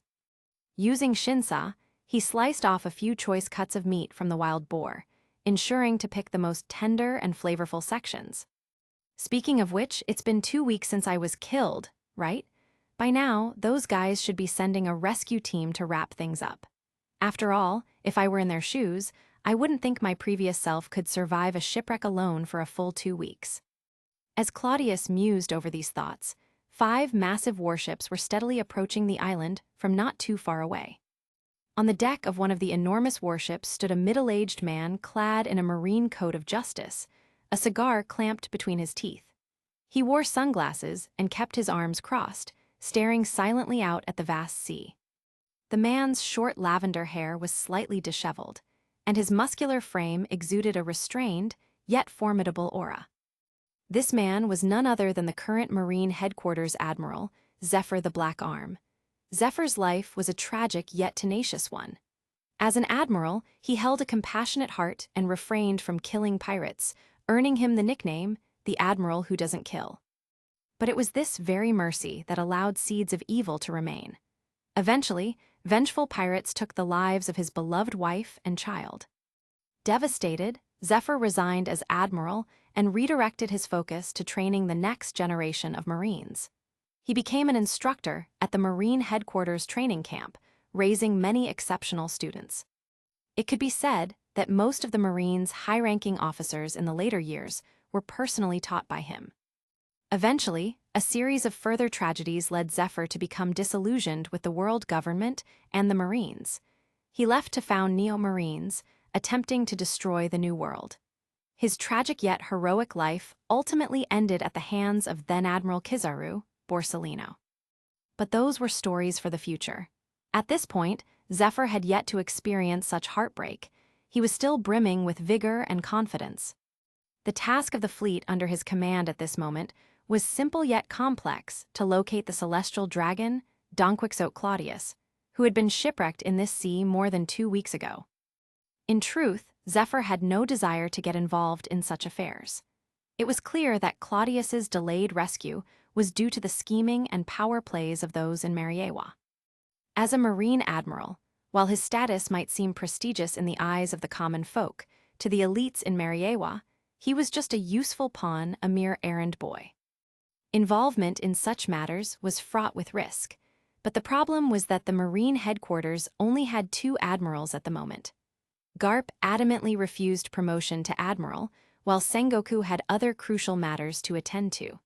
Using Shinsa, he sliced off a few choice cuts of meat from the wild boar, ensuring to pick the most tender and flavorful sections. Speaking of which, it's been 2 weeks since I was killed, right? By now, those guys should be sending a rescue team to wrap things up. After all, if I were in their shoes, I wouldn't think my previous self could survive a shipwreck alone for a full 2 weeks. As Claudius mused over these thoughts, 5 massive warships were steadily approaching the island from not too far away. On the deck of one of the enormous warships stood a middle-aged man clad in a marine coat of justice, a cigar clamped between his teeth. He wore sunglasses and kept his arms crossed, staring silently out at the vast sea. The man's short lavender hair was slightly disheveled, and his muscular frame exuded a restrained, yet formidable aura. This man was none other than the current Marine Headquarters Admiral, Zephyr the Black Arm. Zephyr's life was a tragic yet tenacious one. As an admiral, he held a compassionate heart and refrained from killing pirates, earning him the nickname, the Admiral Who Doesn't Kill. But it was this very mercy that allowed seeds of evil to remain. Eventually, vengeful pirates took the lives of his beloved wife and child. Devastated, Zephyr resigned as admiral and redirected his focus to training the next generation of Marines. He became an instructor at the Marine Headquarters training camp, raising many exceptional students. It could be said that most of the Marines' high-ranking officers in the later years were personally taught by him. Eventually, a series of further tragedies led Zephyr to become disillusioned with the world government and the Marines. He left to found Neo-Marines, attempting to destroy the New World. His tragic yet heroic life ultimately ended at the hands of then-Admiral Kizaru Borsellino. But those were stories for the future. At this point, Zephyr had yet to experience such heartbreak. He was still brimming with vigor and confidence. The task of the fleet under his command at this moment was simple yet complex: to locate the celestial dragon, Donquixote Claudius, who had been shipwrecked in this sea more than 2 weeks ago. In truth, Zephyr had no desire to get involved in such affairs. It was clear that Claudius's delayed rescue was due to the scheming and power plays of those in Mariawa. As a Marine admiral, while his status might seem prestigious in the eyes of the common folk, to the elites in Mariawa, he was just a useful pawn, a mere errand boy. Involvement in such matters was fraught with risk, but the problem was that the Marine headquarters only had 2 admirals at the moment. Garp adamantly refused promotion to admiral, while Sengoku had other crucial matters to attend to.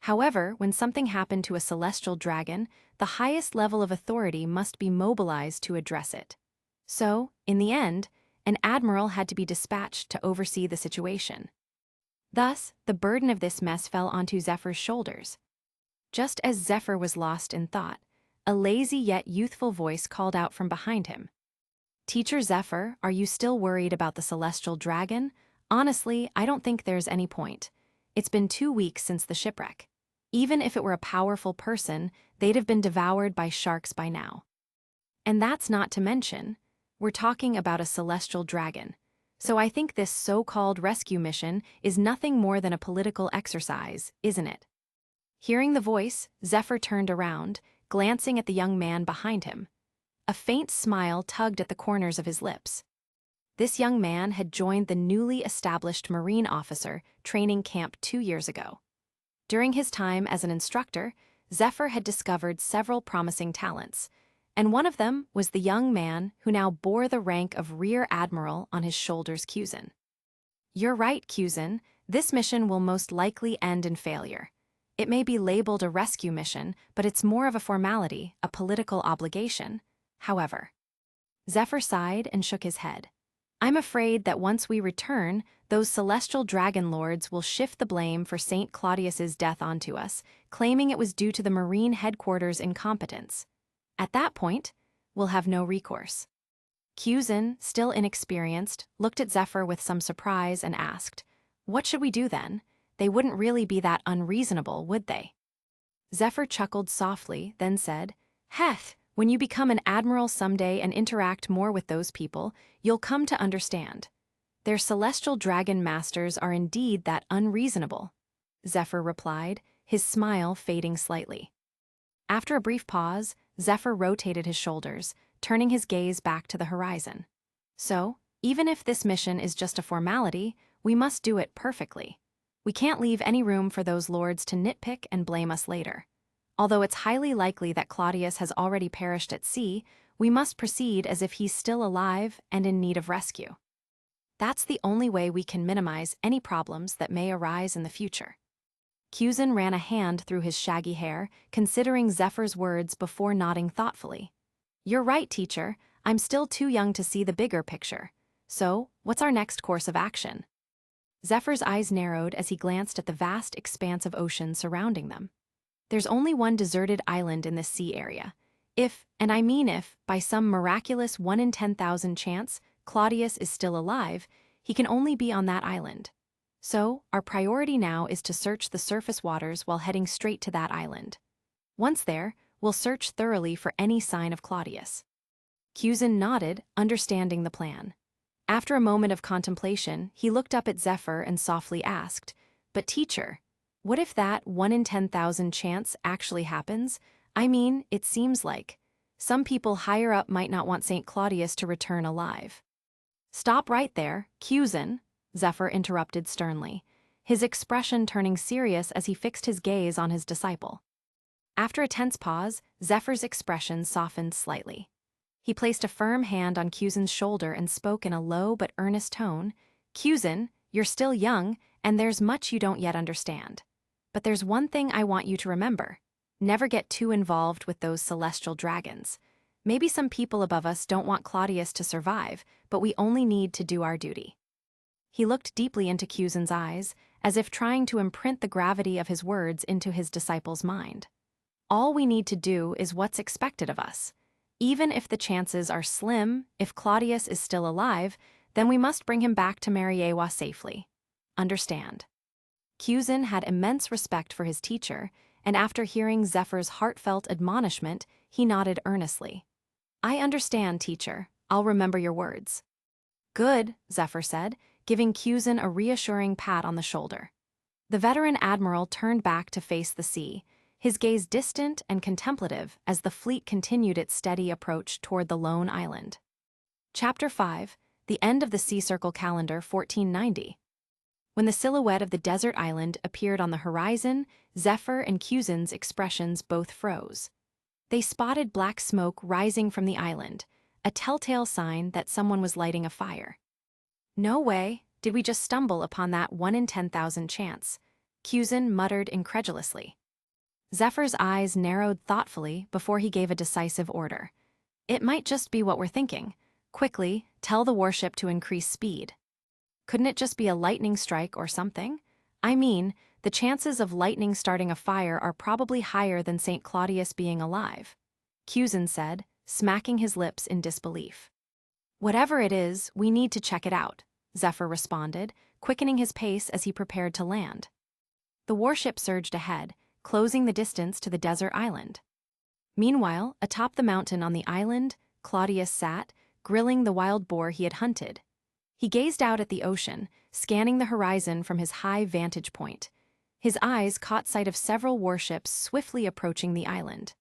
However, when something happened to a celestial dragon, the highest level of authority must be mobilized to address it. So, in the end, an admiral had to be dispatched to oversee the situation. Thus, the burden of this mess fell onto Zephyr's shoulders. Just as Zephyr was lost in thought, A lazy yet youthful voice called out from behind him. Teacher Zephyr, are you still worried about the celestial dragon? Honestly, I don't think there's any point. It's been 2 weeks since the shipwreck. Even if it were a powerful person, they'd have been devoured by sharks by now. And that's not to mention, we're talking about a celestial dragon. So I think this so-called rescue mission is nothing more than a political exercise, isn't it? Hearing the voice, Zephyr turned around, glancing at the young man behind him. A faint smile tugged at the corners of his lips. This young man had joined the newly established Marine officer training camp 2 years ago. During his time as an instructor, Zephyr had discovered several promising talents, and one of them was the young man who now bore the rank of Rear Admiral on his shoulders. Kuzin. You're right, Kuzin. This mission will most likely end in failure. It may be labeled a rescue mission, but it's more of a formality, a political obligation. However, Zephyr sighed and shook his head. I'm afraid that once we return, those celestial dragon lords will shift the blame for St. Claudius's death onto us, claiming it was due to the Marine headquarters' incompetence. At that point, we'll have no recourse. Kuzin, still inexperienced, looked at Zephyr with some surprise and asked, "What should we do then? They wouldn't really be that unreasonable, would they?" Zephyr chuckled softly, then said, "Heth, when you become an admiral someday and interact more with those people, you'll come to understand. Their celestial dragon masters are indeed that unreasonable," Zephyr replied, his smile fading slightly. After a brief pause, Zephyr rotated his shoulders, turning his gaze back to the horizon. "So, even if this mission is just a formality, we must do it perfectly. We can't leave any room for those lords to nitpick and blame us later. Although it's highly likely that Claudius has already perished at sea, we must proceed as if he's still alive and in need of rescue. That's the only way we can minimize any problems that may arise in the future." Kuzin ran a hand through his shaggy hair, considering Zephyr's words before nodding thoughtfully. "You're right, teacher. I'm still too young to see the bigger picture. So, what's our next course of action?" Zephyr's eyes narrowed as he glanced at the vast expanse of ocean surrounding them. There's only one deserted island in this sea area. If, and I mean if, by some miraculous 1 in 10,000 chance, Claudius is still alive, he can only be on that island. So, our priority now is to search the surface waters while heading straight to that island. Once there, we'll search thoroughly for any sign of Claudius. Kuzin nodded, understanding the plan. After a moment of contemplation, he looked up at Zephyr and softly asked, "But teacher, what if that 1 in 10,000 chance actually happens? I mean, it seems like some people higher up might not want St. Claudius to return alive." "Stop right there, Kuzin," Zephyr interrupted sternly, his expression turning serious as he fixed his gaze on his disciple. After a tense pause, Zephyr's expression softened slightly. He placed a firm hand on Kuzin's shoulder and spoke in a low but earnest tone. "Kuzin, you're still young, and there's much you don't yet understand. But there's one thing I want you to remember. Never get too involved with those celestial dragons. Maybe some people above us don't want Claudius to survive, but we only need to do our duty." He looked deeply into Kuzin's eyes, as if trying to imprint the gravity of his words into his disciple's mind. "All we need to do is what's expected of us. Even if the chances are slim, if Claudius is still alive, then we must bring him back to Mariawa safely. Understand?" Kuzin had immense respect for his teacher, and after hearing Zephyr's heartfelt admonishment, he nodded earnestly. "I understand, teacher. I'll remember your words." "Good," Zephyr said, giving Kuzin a reassuring pat on the shoulder. The veteran admiral turned back to face the sea, his gaze distant and contemplative as the fleet continued its steady approach toward the lone island. Chapter 5, The End of the Sea Circle Calendar 1490. When the silhouette of the desert island appeared on the horizon, Zephyr and Kuzin's expressions both froze. They spotted black smoke rising from the island, a telltale sign that someone was lighting a fire. "No way, did we just stumble upon that 1 in 10,000 chance?" Kuzin muttered incredulously. Zephyr's eyes narrowed thoughtfully before he gave a decisive order. "It might just be what we're thinking. Quickly, tell the warship to increase speed." "Couldn't it just be a lightning strike or something? I mean, the chances of lightning starting a fire are probably higher than St. Claudius being alive." Cusin said, smacking his lips in disbelief. Whatever it is, we need to check it out, Zephyr responded, quickening his pace as he prepared to land. The warship surged ahead, closing the distance to the desert island. Meanwhile, atop the mountain on the island, Claudius sat, grilling the wild boar he had hunted. He gazed out at the ocean, scanning the horizon from his high vantage point. His eyes caught sight of several warships swiftly approaching the island.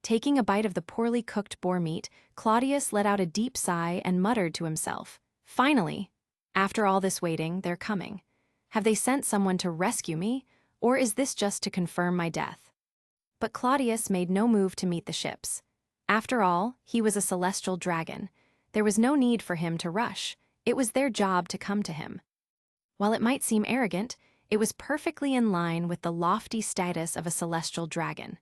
Taking a bite of the poorly cooked boar meat, Claudius let out a deep sigh and muttered to himself, "Finally! After all this waiting, they're coming. Have they sent someone to rescue me, or is this just to confirm my death?" But Claudius made no move to meet the ships. After all, he was a celestial dragon. There was no need for him to rush. It was their job to come to him. While it might seem arrogant, it was perfectly in line with the lofty status of a celestial dragon.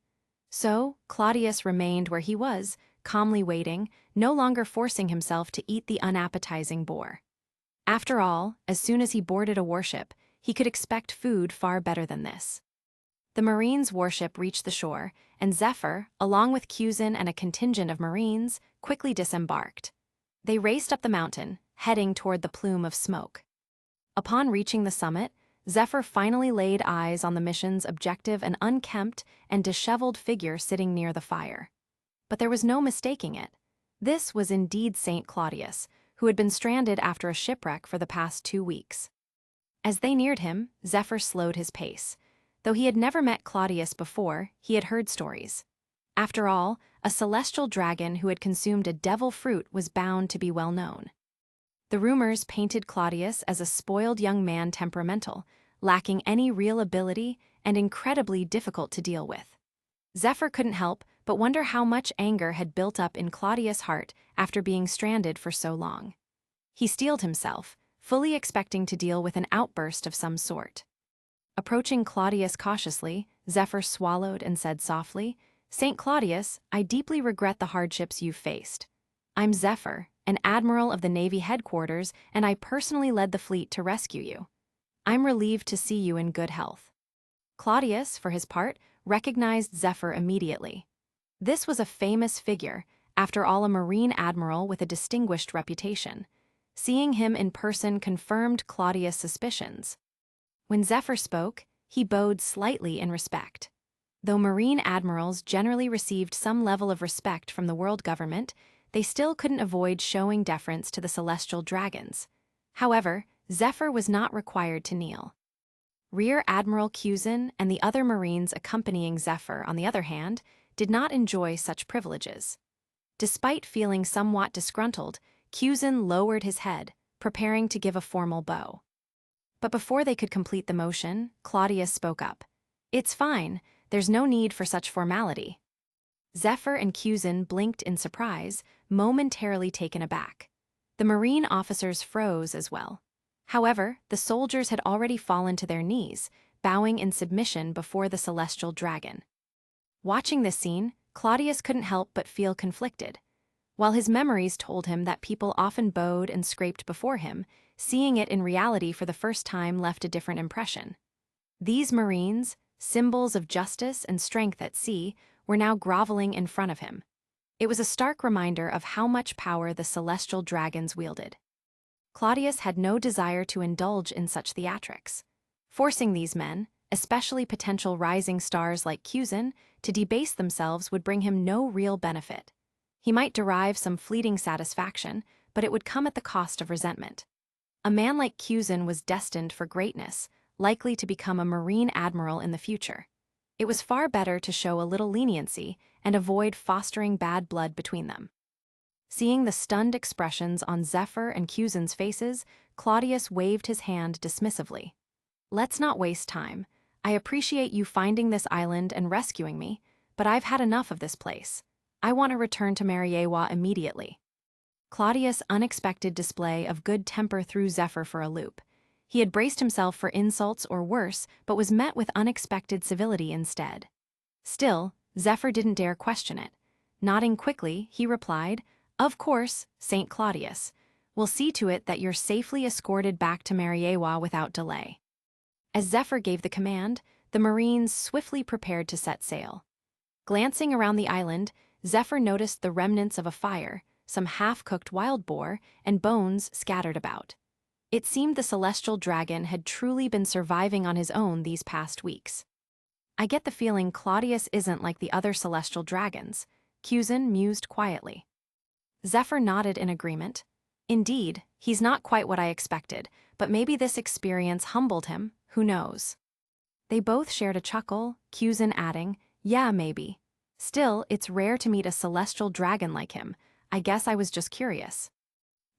So, Claudius remained where he was, calmly waiting, no longer forcing himself to eat the unappetizing boar. After all, as soon as he boarded a warship, he could expect food far better than this. The Marines' warship reached the shore, and Zephyr, along with Cusin and a contingent of Marines, quickly disembarked. They raced up the mountain, heading toward the plume of smoke. Upon reaching the summit, Zephyr finally laid eyes on the mission's objective, an unkempt and disheveled figure sitting near the fire. But there was no mistaking it. This was indeed St. Claudius, who had been stranded after a shipwreck for the past 2 weeks. As they neared him, Zephyr slowed his pace. Though he had never met Claudius before, he had heard stories. After all, a celestial dragon who had consumed a devil fruit was bound to be well known. The rumors painted Claudius as a spoiled young man, temperamental, lacking any real ability and incredibly difficult to deal with. Zephyr couldn't help but wonder how much anger had built up in Claudius' heart after being stranded for so long. He steeled himself, fully expecting to deal with an outburst of some sort. Approaching Claudius cautiously, Zephyr swallowed and said softly, "St. Claudius, I deeply regret the hardships you've faced. I'm Zephyr, an admiral of the Navy headquarters, and I personally led the fleet to rescue you. I'm relieved to see you in good health." Claudius, for his part, recognized Zephyr immediately. This was a famous figure, after all a Marine admiral with a distinguished reputation. Seeing him in person confirmed Claudius' suspicions. When Zephyr spoke, he bowed slightly in respect. Though Marine admirals generally received some level of respect from the world government, they still couldn't avoid showing deference to the celestial dragons. However, Zephyr was not required to kneel. Rear Admiral Cusin and the other Marines accompanying Zephyr, on the other hand, did not enjoy such privileges. Despite feeling somewhat disgruntled, Cusin lowered his head, preparing to give a formal bow. But before they could complete the motion, Claudius spoke up. "It's fine, there's no need for such formality." Zephyr and Cusin blinked in surprise, momentarily taken aback. The Marine officers froze as well. However, the soldiers had already fallen to their knees, bowing in submission before the celestial dragon. Watching this scene, Claudius couldn't help but feel conflicted. While his memories told him that people often bowed and scraped before him, seeing it in reality for the first time left a different impression. These Marines, symbols of justice and strength at sea, were now groveling in front of him. It was a stark reminder of how much power the celestial dragons wielded. Claudius had no desire to indulge in such theatrics. Forcing these men, especially potential rising stars like Cusin, to debase themselves would bring him no real benefit. He might derive some fleeting satisfaction, but it would come at the cost of resentment. A man like Cusin was destined for greatness, likely to become a Marine admiral in the future. It was far better to show a little leniency and avoid fostering bad blood between them. Seeing the stunned expressions on Zephyr and Cusin's faces, Claudius waved his hand dismissively. "Let's not waste time. I appreciate you finding this island and rescuing me, but I've had enough of this place. I want to return to Mariawa immediately." Claudius' unexpected display of good temper threw Zephyr for a loop. He had braced himself for insults or worse, but was met with unexpected civility instead. Still, Zephyr didn't dare question it. Nodding quickly, he replied, "Of course, St. Claudius. We'll see to it that you're safely escorted back to Mariawa without delay." As Zephyr gave the command, the Marines swiftly prepared to set sail. Glancing around the island, Zephyr noticed the remnants of a fire, some half-cooked wild boar, and bones scattered about. It seemed the celestial dragon had truly been surviving on his own these past weeks. I get the feeling Claudius isn't like the other celestial dragons, Cusin mused quietly. Zephyr nodded in agreement. Indeed, he's not quite what I expected, but maybe this experience humbled him, who knows. They both shared a chuckle, Cusin adding, yeah, maybe. Still, it's rare to meet a celestial dragon like him. I guess I was just curious.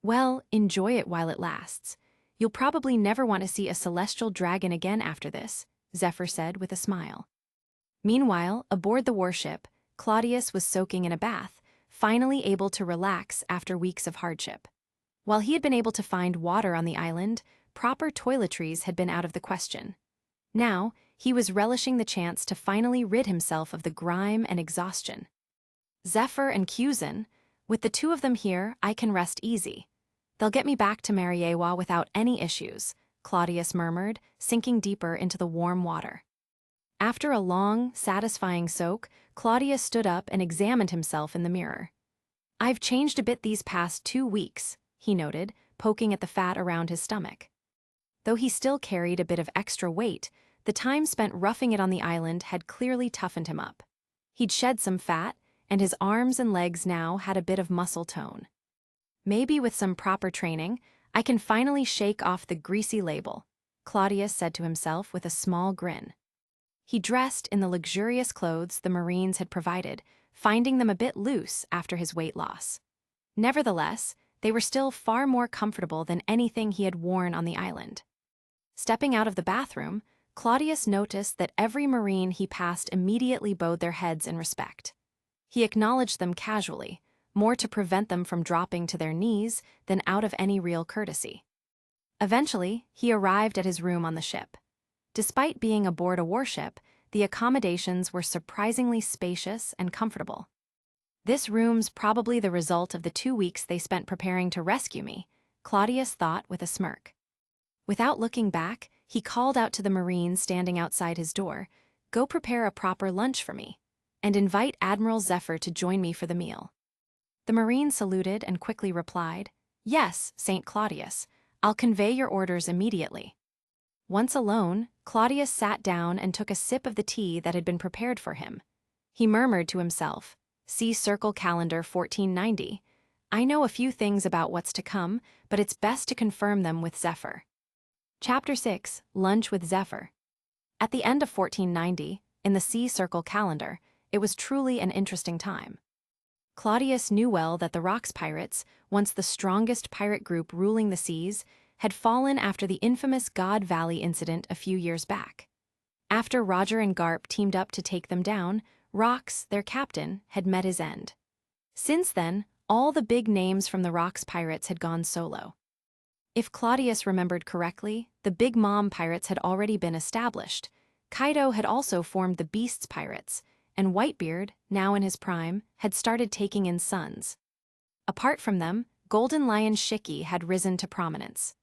Well, enjoy it while it lasts. You'll probably never want to see a celestial dragon again after this, Zephyr said with a smile. Meanwhile, aboard the warship, Claudius was soaking in a bath, finally able to relax after weeks of hardship. While he had been able to find water on the island, proper toiletries had been out of the question. Now, he was relishing the chance to finally rid himself of the grime and exhaustion. Zephyr and Cusin, with the two of them here, I can rest easy. They'll get me back to Mariawa without any issues, Claudius murmured, sinking deeper into the warm water. After a long, satisfying soak, Claudius stood up and examined himself in the mirror. I've changed a bit these past 2 weeks, he noted, poking at the fat around his stomach. Though he still carried a bit of extra weight, the time spent roughing it on the island had clearly toughened him up. He'd shed some fat, and his arms and legs now had a bit of muscle tone. Maybe with some proper training, I can finally shake off the greasy label, Claudius said to himself with a small grin. He dressed in the luxurious clothes the Marines had provided, finding them a bit loose after his weight loss. Nevertheless, they were still far more comfortable than anything he had worn on the island. Stepping out of the bathroom, Claudius noticed that every Marine he passed immediately bowed their heads in respect. He acknowledged them casually, more to prevent them from dropping to their knees than out of any real courtesy. Eventually, he arrived at his room on the ship. Despite being aboard a warship, the accommodations were surprisingly spacious and comfortable. This room's probably the result of the 2 weeks they spent preparing to rescue me, Claudius thought with a smirk. Without looking back, he called out to the Marines standing outside his door, "Go prepare a proper lunch for me, and invite Admiral Zephyr to join me for the meal." The Marine saluted and quickly replied, "Yes, St. Claudius, I'll convey your orders immediately." Once alone, Claudius sat down and took a sip of the tea that had been prepared for him. He murmured to himself, "See Circle Calendar 1490. I know a few things about what's to come, but it's best to confirm them with Zephyr." Chapter 6, Lunch with Zephyr. At the end of 1490, in the Sea Circle Calendar, it was truly an interesting time. Claudius knew well that the Rocks Pirates, once the strongest pirate group ruling the seas, had fallen after the infamous God Valley incident a few years back. After Roger and Garp teamed up to take them down, Rocks, their captain, had met his end. Since then, all the big names from the Rocks Pirates had gone solo. If Claudius remembered correctly, the Big Mom Pirates had already been established. Kaido had also formed the Beasts Pirates, and Whitebeard, now in his prime, had started taking in sons. Apart from them, Golden Lion Shiki had risen to prominence.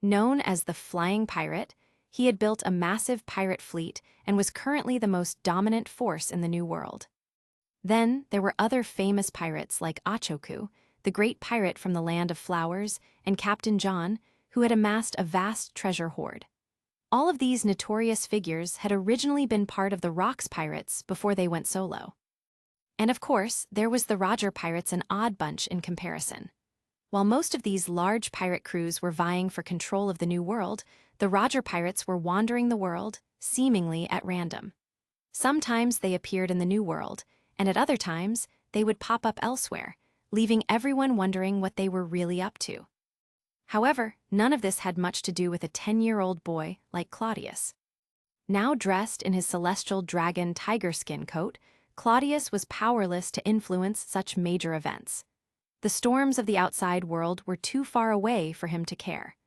Known as the Flying Pirate, he had built a massive pirate fleet and was currently the most dominant force in the New World. Then, there were other famous pirates like Achoku, the great pirate from the Land of Flowers, and Captain John, who had amassed a vast treasure hoard. All of these notorious figures had originally been part of the Rocks Pirates before they went solo. And of course, there was the Roger Pirates, an odd bunch in comparison. While most of these large pirate crews were vying for control of the New World, the Roger Pirates were wandering the world, seemingly at random. Sometimes they appeared in the New World, and at other times, they would pop up elsewhere, leaving everyone wondering what they were really up to. However, none of this had much to do with a 10-year-old boy like Claudius. Now dressed in his celestial dragon tiger skin coat, Claudius was powerless to influence such major events. The storms of the outside world were too far away for him to care.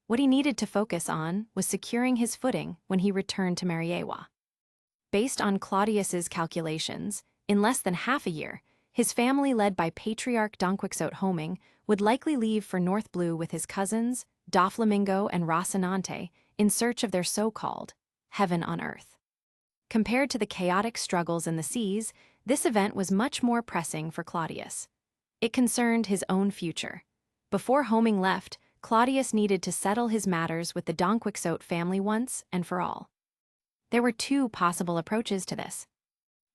What he needed to focus on was securing his footing when he returned to Mariawa. Based on Claudius's calculations, in less than half a year, his family led by Patriarch Donquixote Homing would likely leave for North Blue with his cousins, Doflamingo and Rocinante, in search of their so-called heaven on earth. Compared to the chaotic struggles in the seas, this event was much more pressing for Claudius. It concerned his own future. Before homing left, Claudius needed to settle his matters with the Donquixote family once and for all. There were two possible approaches to this.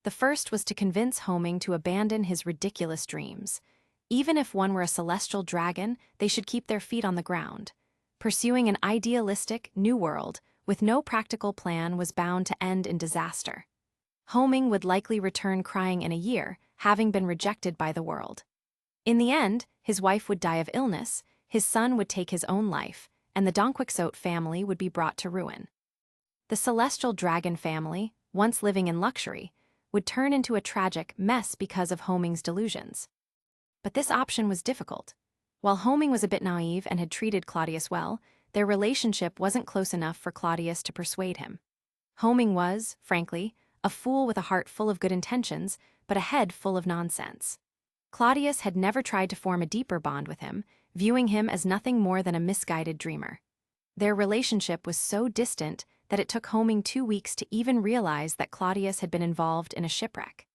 The first was to convince homing to abandon his ridiculous dreams. Even if one were a celestial dragon, they should keep their feet on the ground. Pursuing an idealistic, new world with no practical plan was bound to end in disaster. Homing would likely return crying in a year, having been rejected by the world. In the end, his wife would die of illness, his son would take his own life, and the Donquixote family would be brought to ruin. The celestial dragon family, once living in luxury, would turn into a tragic mess because of homing's delusions. But this option was difficult. While homing was a bit naive and had treated Claudius well, their relationship wasn't close enough for Claudius to persuade him. Homing was, frankly, a fool with a heart full of good intentions, but a head full of nonsense. Claudius had never tried to form a deeper bond with him, viewing him as nothing more than a misguided dreamer. Their relationship was so distant that it took homing 2 weeks to even realize that Claudius had been involved in a shipwreck.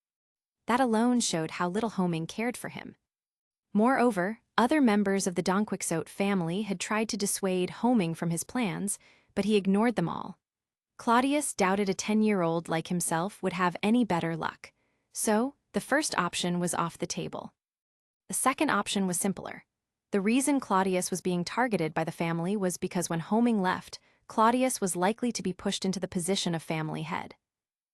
That alone showed how little homing cared for him. Moreover, other members of the Donquixote family had tried to dissuade homing from his plans, but he ignored them all. Claudius doubted a 10-year-old like himself would have any better luck. So, the first option was off the table. The second option was simpler. The reason Claudius was being targeted by the family was because when homing left, Claudius was likely to be pushed into the position of family head.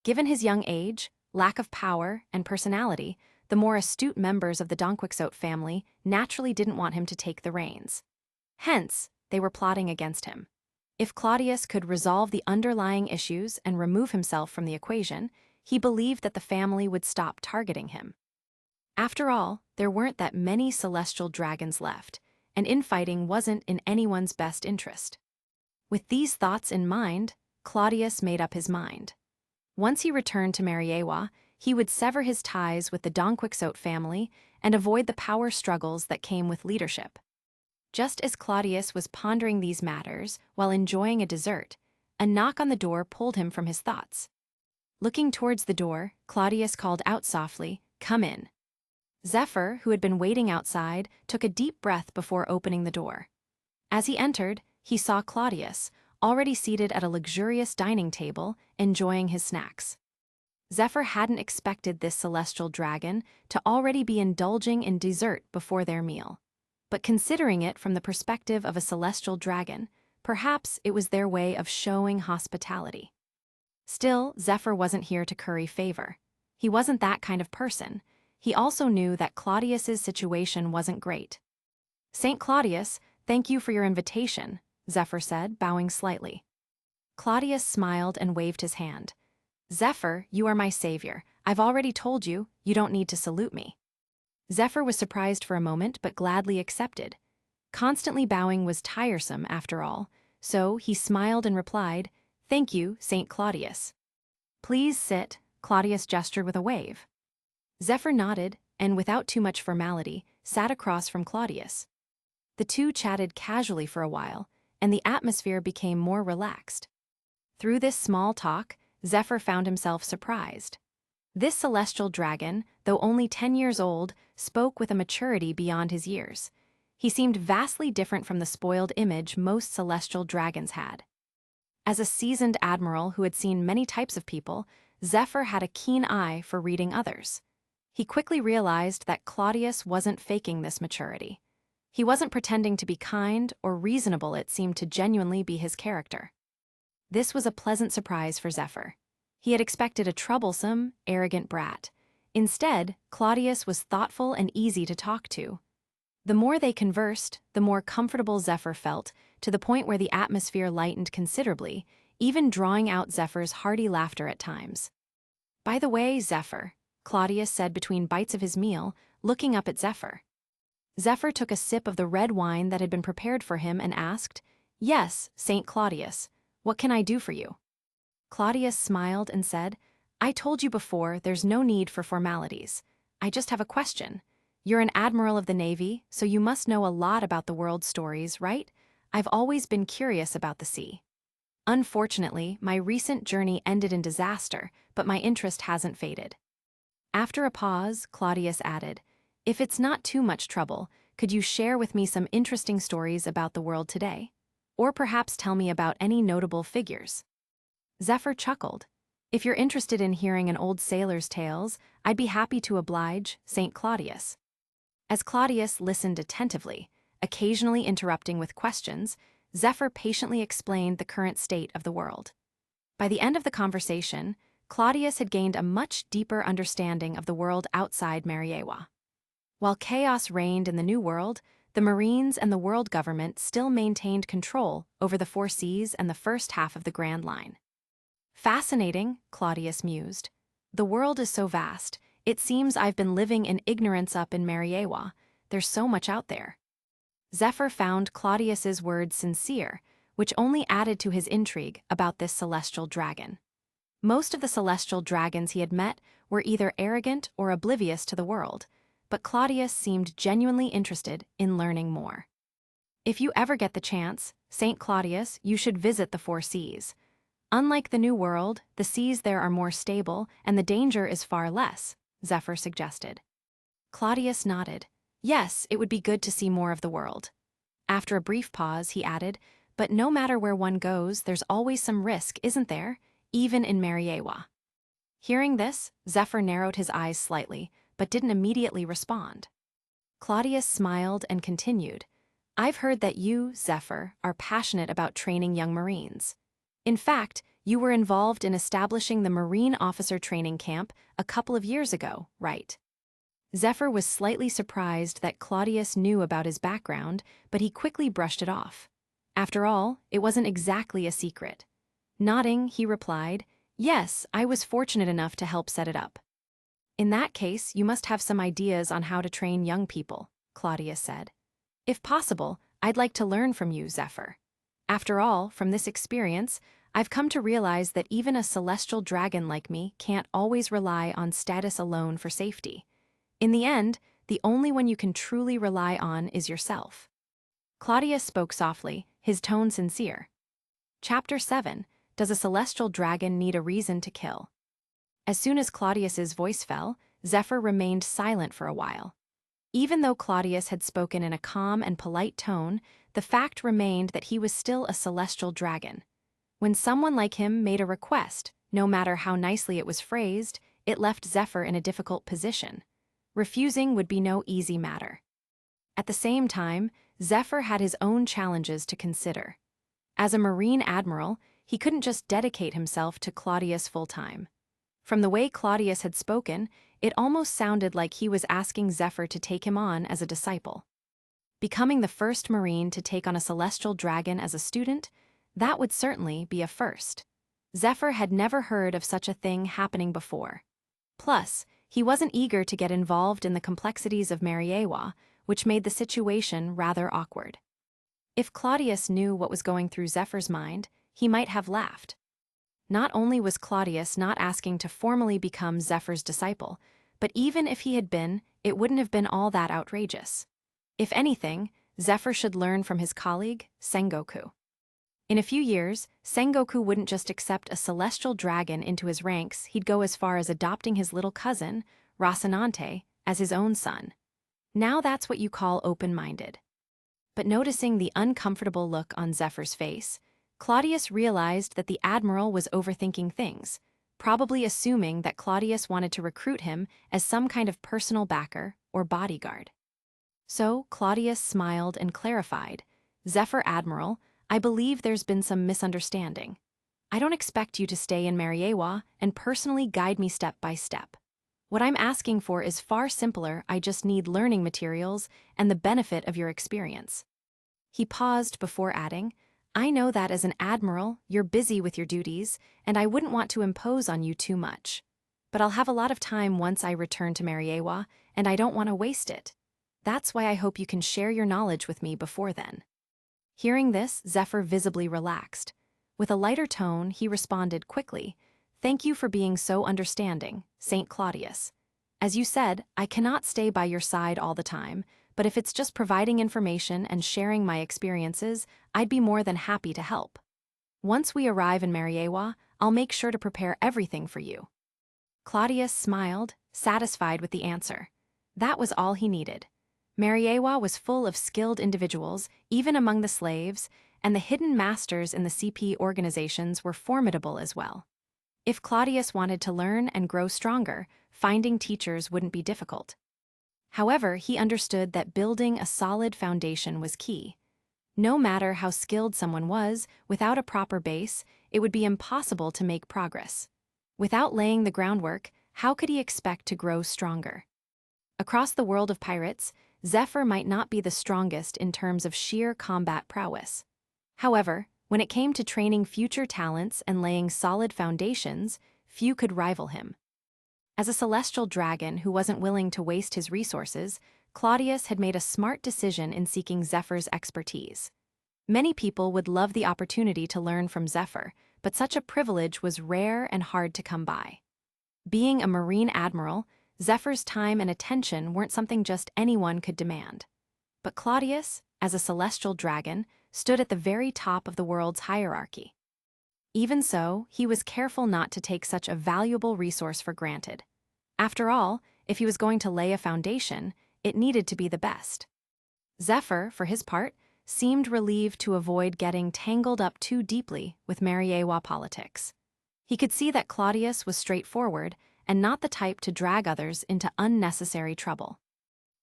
Given his young age, lack of power, and personality, the more astute members of the Donquixote family naturally didn't want him to take the reins. Hence, they were plotting against him. If Claudius could resolve the underlying issues and remove himself from the equation, he believed that the family would stop targeting him. After all, there weren't that many celestial dragons left, and infighting wasn't in anyone's best interest. With these thoughts in mind, Claudius made up his mind. Once he returned to Mariawa, he would sever his ties with the Donquixote family and avoid the power struggles that came with leadership. Just as Claudius was pondering these matters while enjoying a dessert, a knock on the door pulled him from his thoughts. Looking towards the door, Claudius called out softly, "Come in." Zephyr, who had been waiting outside, took a deep breath before opening the door. As he entered, he saw Claudius, already seated at a luxurious dining table, enjoying his snacks. Zephyr hadn't expected this celestial dragon to already be indulging in dessert before their meal. But considering it from the perspective of a celestial dragon, perhaps it was their way of showing hospitality. Still, Zephyr wasn't here to curry favor. He wasn't that kind of person. He also knew that Claudius's situation wasn't great. "St. Claudius, thank you for your invitation," Zephyr said, bowing slightly. Claudius smiled and waved his hand. "Zephyr, you are my savior. I've already told you, you don't need to salute me." Zephyr was surprised for a moment but gladly accepted. Constantly bowing was tiresome after all, so he smiled and replied, "Thank you, St. Claudius." "Please sit," Claudius gestured with a wave. Zephyr nodded, and without too much formality, sat across from Claudius. The two chatted casually for a while, and the atmosphere became more relaxed. Through this small talk, Zephyr found himself surprised. This celestial dragon, though only 10 years old, spoke with a maturity beyond his years. He seemed vastly different from the spoiled image most celestial dragons had. As a seasoned admiral who had seen many types of people, Zephyr had a keen eye for reading others. He quickly realized that Claudius wasn't faking this maturity. He wasn't pretending to be kind or reasonable. It seemed to genuinely be his character. This was a pleasant surprise for Zephyr. He had expected a troublesome, arrogant brat. Instead, Claudius was thoughtful and easy to talk to. The more they conversed, the more comfortable Zephyr felt, to the point where the atmosphere lightened considerably, even drawing out Zephyr's hearty laughter at times. "By the way, Zephyr," Claudius said between bites of his meal, looking up at Zephyr. Zephyr took a sip of the red wine that had been prepared for him and asked, "Yes, St. Claudius, what can I do for you?" Claudius smiled and said, "I told you before there's no need for formalities. I just have a question. You're an admiral of the Navy, so you must know a lot about the world's stories, right? I've always been curious about the sea. Unfortunately, my recent journey ended in disaster, but my interest hasn't faded." After a pause, Claudius added, "If it's not too much trouble, could you share with me some interesting stories about the world today? Or perhaps tell me about any notable figures?" Zephyr chuckled. "If you're interested in hearing an old sailor's tales, I'd be happy to oblige, St. Claudius." As Claudius listened attentively, occasionally interrupting with questions, Zephyr patiently explained the current state of the world. By the end of the conversation, Claudius had gained a much deeper understanding of the world outside Mariawa. While chaos reigned in the New World, the Marines and the world government still maintained control over the Four Seas and the first half of the Grand Line. "Fascinating," Claudius mused. "The world is so vast, it seems I've been living in ignorance up in Mariawa. There's so much out there." Zephyr found Claudius's words sincere, which only added to his intrigue about this celestial dragon. Most of the celestial dragons he had met were either arrogant or oblivious to the world, but Claudius seemed genuinely interested in learning more. "If you ever get the chance, St. Claudius, you should visit the Four Seas. Unlike the New World, the seas there are more stable and the danger is far less," Zephyr suggested. Claudius nodded. Yes, it would be good to see more of the world. After a brief pause, he added, "But no matter where one goes, there's always some risk, isn't there? Even in Mariawa." Hearing this, Zephyr narrowed his eyes slightly, but didn't immediately respond. Claudius smiled and continued, "I've heard that you, Zephyr, are passionate about training young Marines. In fact, you were involved in establishing the Marine Officer Training Camp a couple of years ago, right?" Zephyr was slightly surprised that Claudius knew about his background, but he quickly brushed it off. After all, it wasn't exactly a secret. Nodding, he replied, "Yes, I was fortunate enough to help set it up." "In that case, you must have some ideas on how to train young people," Claudius said. "If possible, I'd like to learn from you, Zephyr. After all, from this experience, I've come to realize that even a celestial dragon like me can't always rely on status alone for safety. In the end, the only one you can truly rely on is yourself." Claudius spoke softly, his tone sincere. Chapter 7. Does a celestial dragon need a reason to kill? As soon as Claudius's voice fell, Zephyr remained silent for a while. Even though Claudius had spoken in a calm and polite tone, the fact remained that he was still a celestial dragon. When someone like him made a request, no matter how nicely it was phrased, it left Zephyr in a difficult position. Refusing would be no easy matter. At the same time, Zephyr had his own challenges to consider. As a Marine admiral, he couldn't just dedicate himself to Claudius full-time. From the way Claudius had spoken, it almost sounded like he was asking Zephyr to take him on as a disciple. Becoming the first Marine to take on a celestial dragon as a student, that would certainly be a first. Zephyr had never heard of such a thing happening before. Plus, he wasn't eager to get involved in the complexities of Mariawa, which made the situation rather awkward. If Claudius knew what was going through Zephyr's mind, he might have laughed. Not only was Claudius not asking to formally become Zephyr's disciple, but even if he had been, it wouldn't have been all that outrageous. If anything, Zephyr should learn from his colleague, Sengoku. In a few years, Sengoku wouldn't just accept a celestial dragon into his ranks, he'd go as far as adopting his little cousin, Rocinante, as his own son. Now that's what you call open-minded. But noticing the uncomfortable look on Zephyr's face, Claudius realized that the admiral was overthinking things, probably assuming that Claudius wanted to recruit him as some kind of personal backer or bodyguard. So Claudius smiled and clarified, "Zephyr Admiral, I believe there's been some misunderstanding. I don't expect you to stay in Mariawa and personally guide me step by step. What I'm asking for is far simpler. I just need learning materials and the benefit of your experience." He paused before adding, "I know that as an admiral, you're busy with your duties, and I wouldn't want to impose on you too much. But I'll have a lot of time once I return to Mariawa, and I don't want to waste it. That's why I hope you can share your knowledge with me before then." Hearing this, Zephyr visibly relaxed. With a lighter tone, he responded quickly, "Thank you for being so understanding, St. Claudius. As you said, I cannot stay by your side all the time, but if it's just providing information and sharing my experiences, I'd be more than happy to help. Once we arrive in Mariawa, I'll make sure to prepare everything for you." Claudius smiled, satisfied with the answer. That was all he needed. Mariawa was full of skilled individuals, even among the slaves, and the hidden masters in the CP organizations were formidable as well. If Claudius wanted to learn and grow stronger, finding teachers wouldn't be difficult. However, he understood that building a solid foundation was key. No matter how skilled someone was, without a proper base, it would be impossible to make progress. Without laying the groundwork, how could he expect to grow stronger? Across the world of pirates, Zephyr might not be the strongest in terms of sheer combat prowess. However, when it came to training future talents and laying solid foundations, few could rival him. As a celestial dragon who wasn't willing to waste his resources, Claudius had made a smart decision in seeking Zephyr's expertise. Many people would love the opportunity to learn from Zephyr, but such a privilege was rare and hard to come by. Being a marine admiral, Zephyr's time and attention weren't something just anyone could demand. But Claudius, as a celestial dragon, stood at the very top of the world's hierarchy. Even so, he was careful not to take such a valuable resource for granted. After all, if he was going to lay a foundation, it needed to be the best. Zephyr, for his part, seemed relieved to avoid getting tangled up too deeply with Mariawa politics. He could see that Claudius was straightforward and not the type to drag others into unnecessary trouble.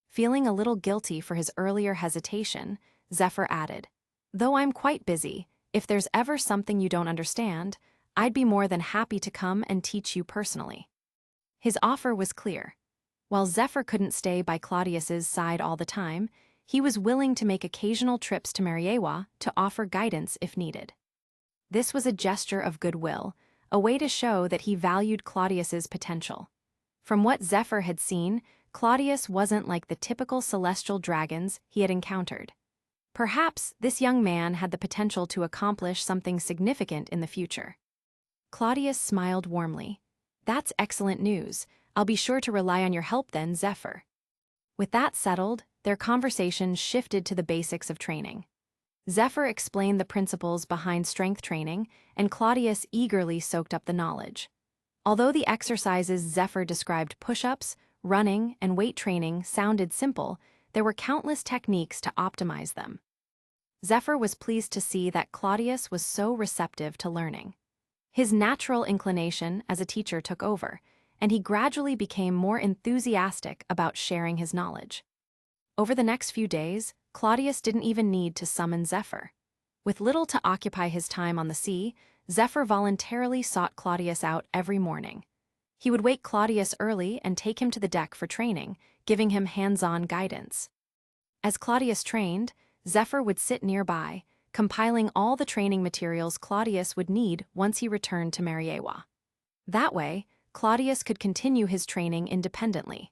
Feeling a little guilty for his earlier hesitation, Zephyr added, "Though I'm quite busy, if there's ever something you don't understand, I'd be more than happy to come and teach you personally." His offer was clear. While Zephyr couldn't stay by Claudius's side all the time, he was willing to make occasional trips to Mariawa to offer guidance if needed. This was a gesture of goodwill, a way to show that he valued Claudius's potential. From what Zephyr had seen, Claudius wasn't like the typical celestial dragons he had encountered. Perhaps this young man had the potential to accomplish something significant in the future. Claudius smiled warmly. "That's excellent news. I'll be sure to rely on your help then, Zephyr." With that settled, their conversation shifted to the basics of training. Zephyr explained the principles behind strength training, and Claudius eagerly soaked up the knowledge. Although the exercises Zephyr described push-ups, running, and weight training sounded simple, there were countless techniques to optimize them. Zephyr was pleased to see that Claudius was so receptive to learning. His natural inclination as a teacher took over, and he gradually became more enthusiastic about sharing his knowledge. Over the next few days, Claudius didn't even need to summon Zephyr. With little to occupy his time on the sea, Zephyr voluntarily sought Claudius out every morning. He would wake Claudius early and take him to the deck for training, giving him hands-on guidance. As Claudius trained, Zephyr would sit nearby, compiling all the training materials Claudius would need once he returned to Mariawa. That way, Claudius could continue his training independently.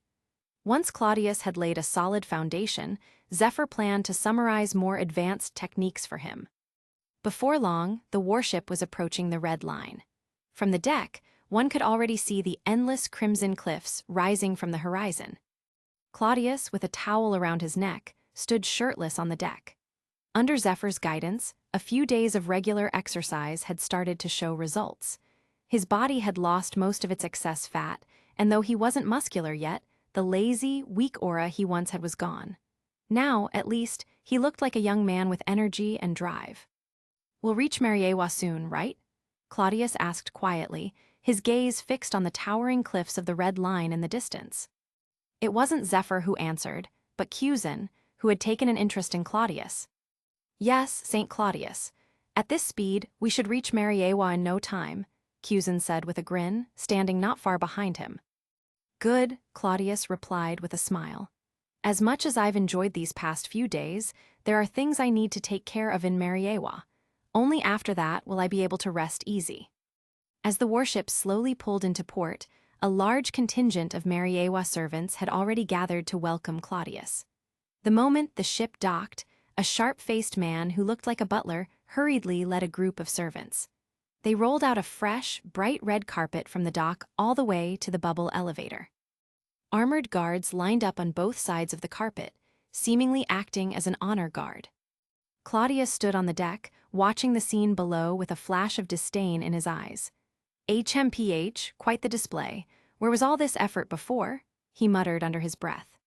Once Claudius had laid a solid foundation, Zephyr planned to summarize more advanced techniques for him. Before long, the warship was approaching the red line. From the deck, one could already see the endless crimson cliffs rising from the horizon. Claudius, with a towel around his neck, stood shirtless on the deck. Under Zephyr's guidance, a few days of regular exercise had started to show results. His body had lost most of its excess fat, and though he wasn't muscular yet, the lazy, weak aura he once had was gone. Now, at least, he looked like a young man with energy and drive. "We'll reach Mariawa soon, right?" Claudius asked quietly, his gaze fixed on the towering cliffs of the red line in the distance. It wasn't Zephyr who answered, but Cusin, who had taken an interest in Claudius. "Yes, St. Claudius. At this speed, we should reach Mariawa in no time," Cusin said with a grin, standing not far behind him. "Good," Claudius replied with a smile. "As much as I've enjoyed these past few days, there are things I need to take care of in Mariawa. Only after that will I be able to rest easy." As the warship slowly pulled into port, a large contingent of Mariawa servants had already gathered to welcome Claudius. The moment the ship docked, a sharp-faced man who looked like a butler hurriedly led a group of servants. They rolled out a fresh, bright red carpet from the dock all the way to the bubble elevator. Armored guards lined up on both sides of the carpet, seemingly acting as an honor guard. Claudius stood on the deck, watching the scene below with a flash of disdain in his eyes. HMPH, quite the display. Where was all this effort before? He muttered under his breath.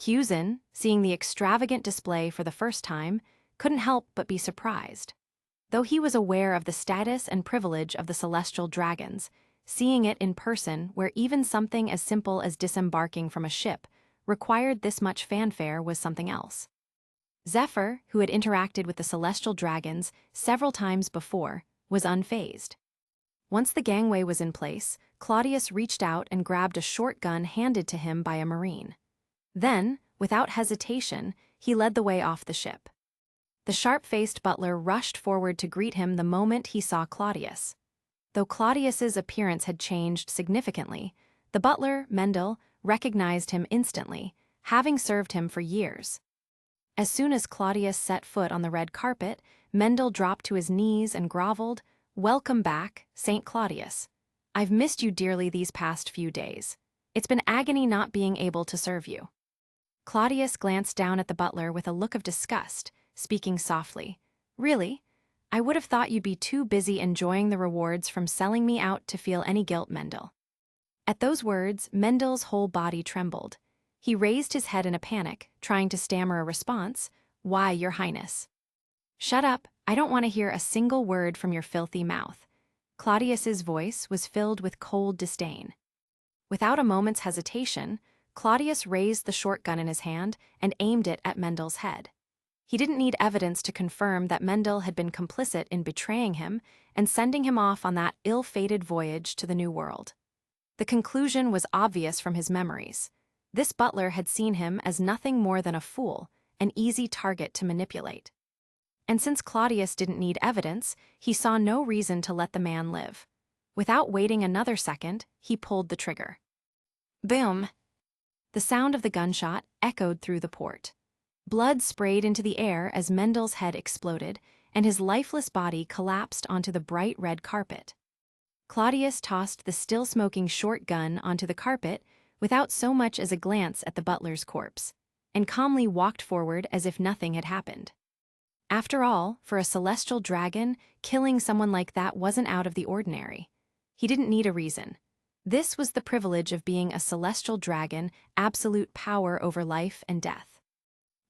Kyuzin, seeing the extravagant display for the first time, couldn't help but be surprised. Though he was aware of the status and privilege of the celestial dragons, seeing it in person where even something as simple as disembarking from a ship required this much fanfare was something else. Zephyr, who had interacted with the celestial dragons several times before, was unfazed. Once the gangway was in place, Claudius reached out and grabbed a short gun handed to him by a marine. Then, without hesitation, he led the way off the ship. The sharp-faced butler rushed forward to greet him the moment he saw Claudius. Though Claudius's appearance had changed significantly, the butler, Mendel, recognized him instantly, having served him for years. As soon as Claudius set foot on the red carpet, Mendel dropped to his knees and groveled, "Welcome back, St. Claudius. I've missed you dearly these past few days. It's been agony not being able to serve you." Claudius glanced down at the butler with a look of disgust, speaking softly. "Really? I would have thought you'd be too busy enjoying the rewards from selling me out to feel any guilt, Mendel." At those words, Mendel's whole body trembled. He raised his head in a panic, trying to stammer a response. "Why, Your Highness?" "Shut up, I don't want to hear a single word from your filthy mouth." Claudius's voice was filled with cold disdain. Without a moment's hesitation, Claudius raised the short gun in his hand and aimed it at Mendel's head. He didn't need evidence to confirm that Mendel had been complicit in betraying him and sending him off on that ill-fated voyage to the New World. The conclusion was obvious from his memories. This butler had seen him as nothing more than a fool, an easy target to manipulate. And since Claudius didn't need evidence, he saw no reason to let the man live. Without waiting another second, he pulled the trigger. Boom! The sound of the gunshot echoed through the port. Blood sprayed into the air as Mendel's head exploded, and his lifeless body collapsed onto the bright red carpet. Claudius tossed the still-smoking short gun onto the carpet without so much as a glance at the butler's corpse, and calmly walked forward as if nothing had happened. After all, for a celestial dragon, killing someone like that wasn't out of the ordinary. He didn't need a reason. This was the privilege of being a celestial dragon, absolute power over life and death.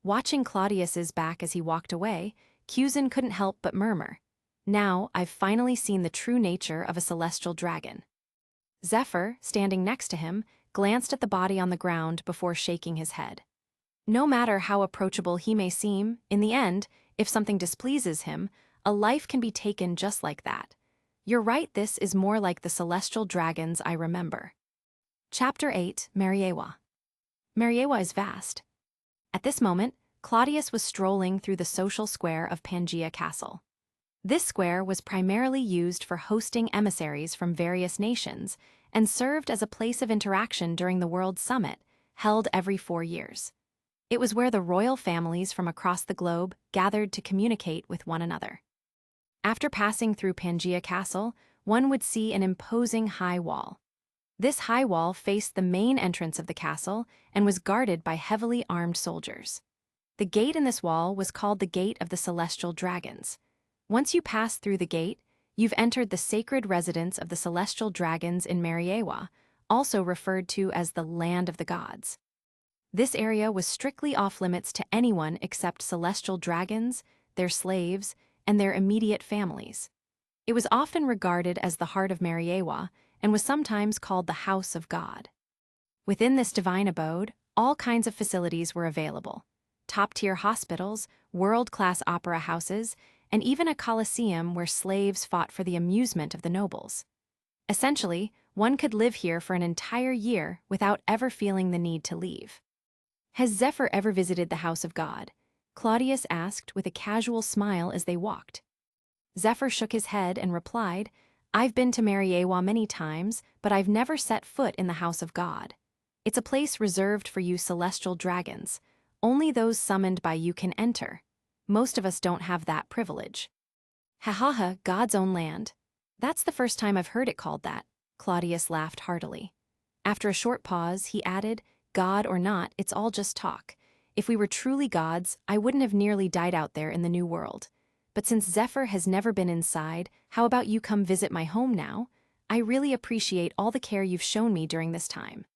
Watching Claudius's back as he walked away, Kyuzin couldn't help but murmur, "Now I've finally seen the true nature of a celestial dragon." Zephyr, standing next to him, glanced at the body on the ground before shaking his head. No matter how approachable he may seem, in the end, if something displeases him, a life can be taken just like that. You're right, this is more like the celestial dragons I remember. Chapter 8, Mariawa. Mariawa is vast. At this moment, Claudius was strolling through the social square of Pangaea Castle. This square was primarily used for hosting emissaries from various nations and served as a place of interaction during the World Summit, held every 4 years. It was where the royal families from across the globe gathered to communicate with one another. After passing through Pangaea Castle, one would see an imposing high wall. This high wall faced the main entrance of the castle and was guarded by heavily armed soldiers. The gate in this wall was called the Gate of the Celestial Dragons. Once you pass through the gate, you've entered the sacred residence of the celestial dragons in Mariawa, also referred to as the Land of the Gods. This area was strictly off-limits to anyone except celestial dragons, their slaves, and their immediate families. It was often regarded as the heart of Mariawa and was sometimes called the House of God. Within this divine abode, all kinds of facilities were available: top-tier hospitals, world-class opera houses, and even a coliseum where slaves fought for the amusement of the nobles. Essentially, one could live here for an entire year without ever feeling the need to leave. "Has Zephyr ever visited the House of God?" Claudius asked with a casual smile as they walked. Zephyr shook his head and replied, "I've been to Mariawa many times, but I've never set foot in the House of God. It's a place reserved for you celestial dragons. Only those summoned by you can enter. Most of us don't have that privilege." "Ha ha ha, God's own land. That's the first time I've heard it called that." Claudius laughed heartily. After a short pause, he added, "God or not, it's all just talk. If we were truly gods, I wouldn't have nearly died out there in the New World. But since Zephyr has never been inside, how about you come visit my home now? I really appreciate all the care you've shown me during this time.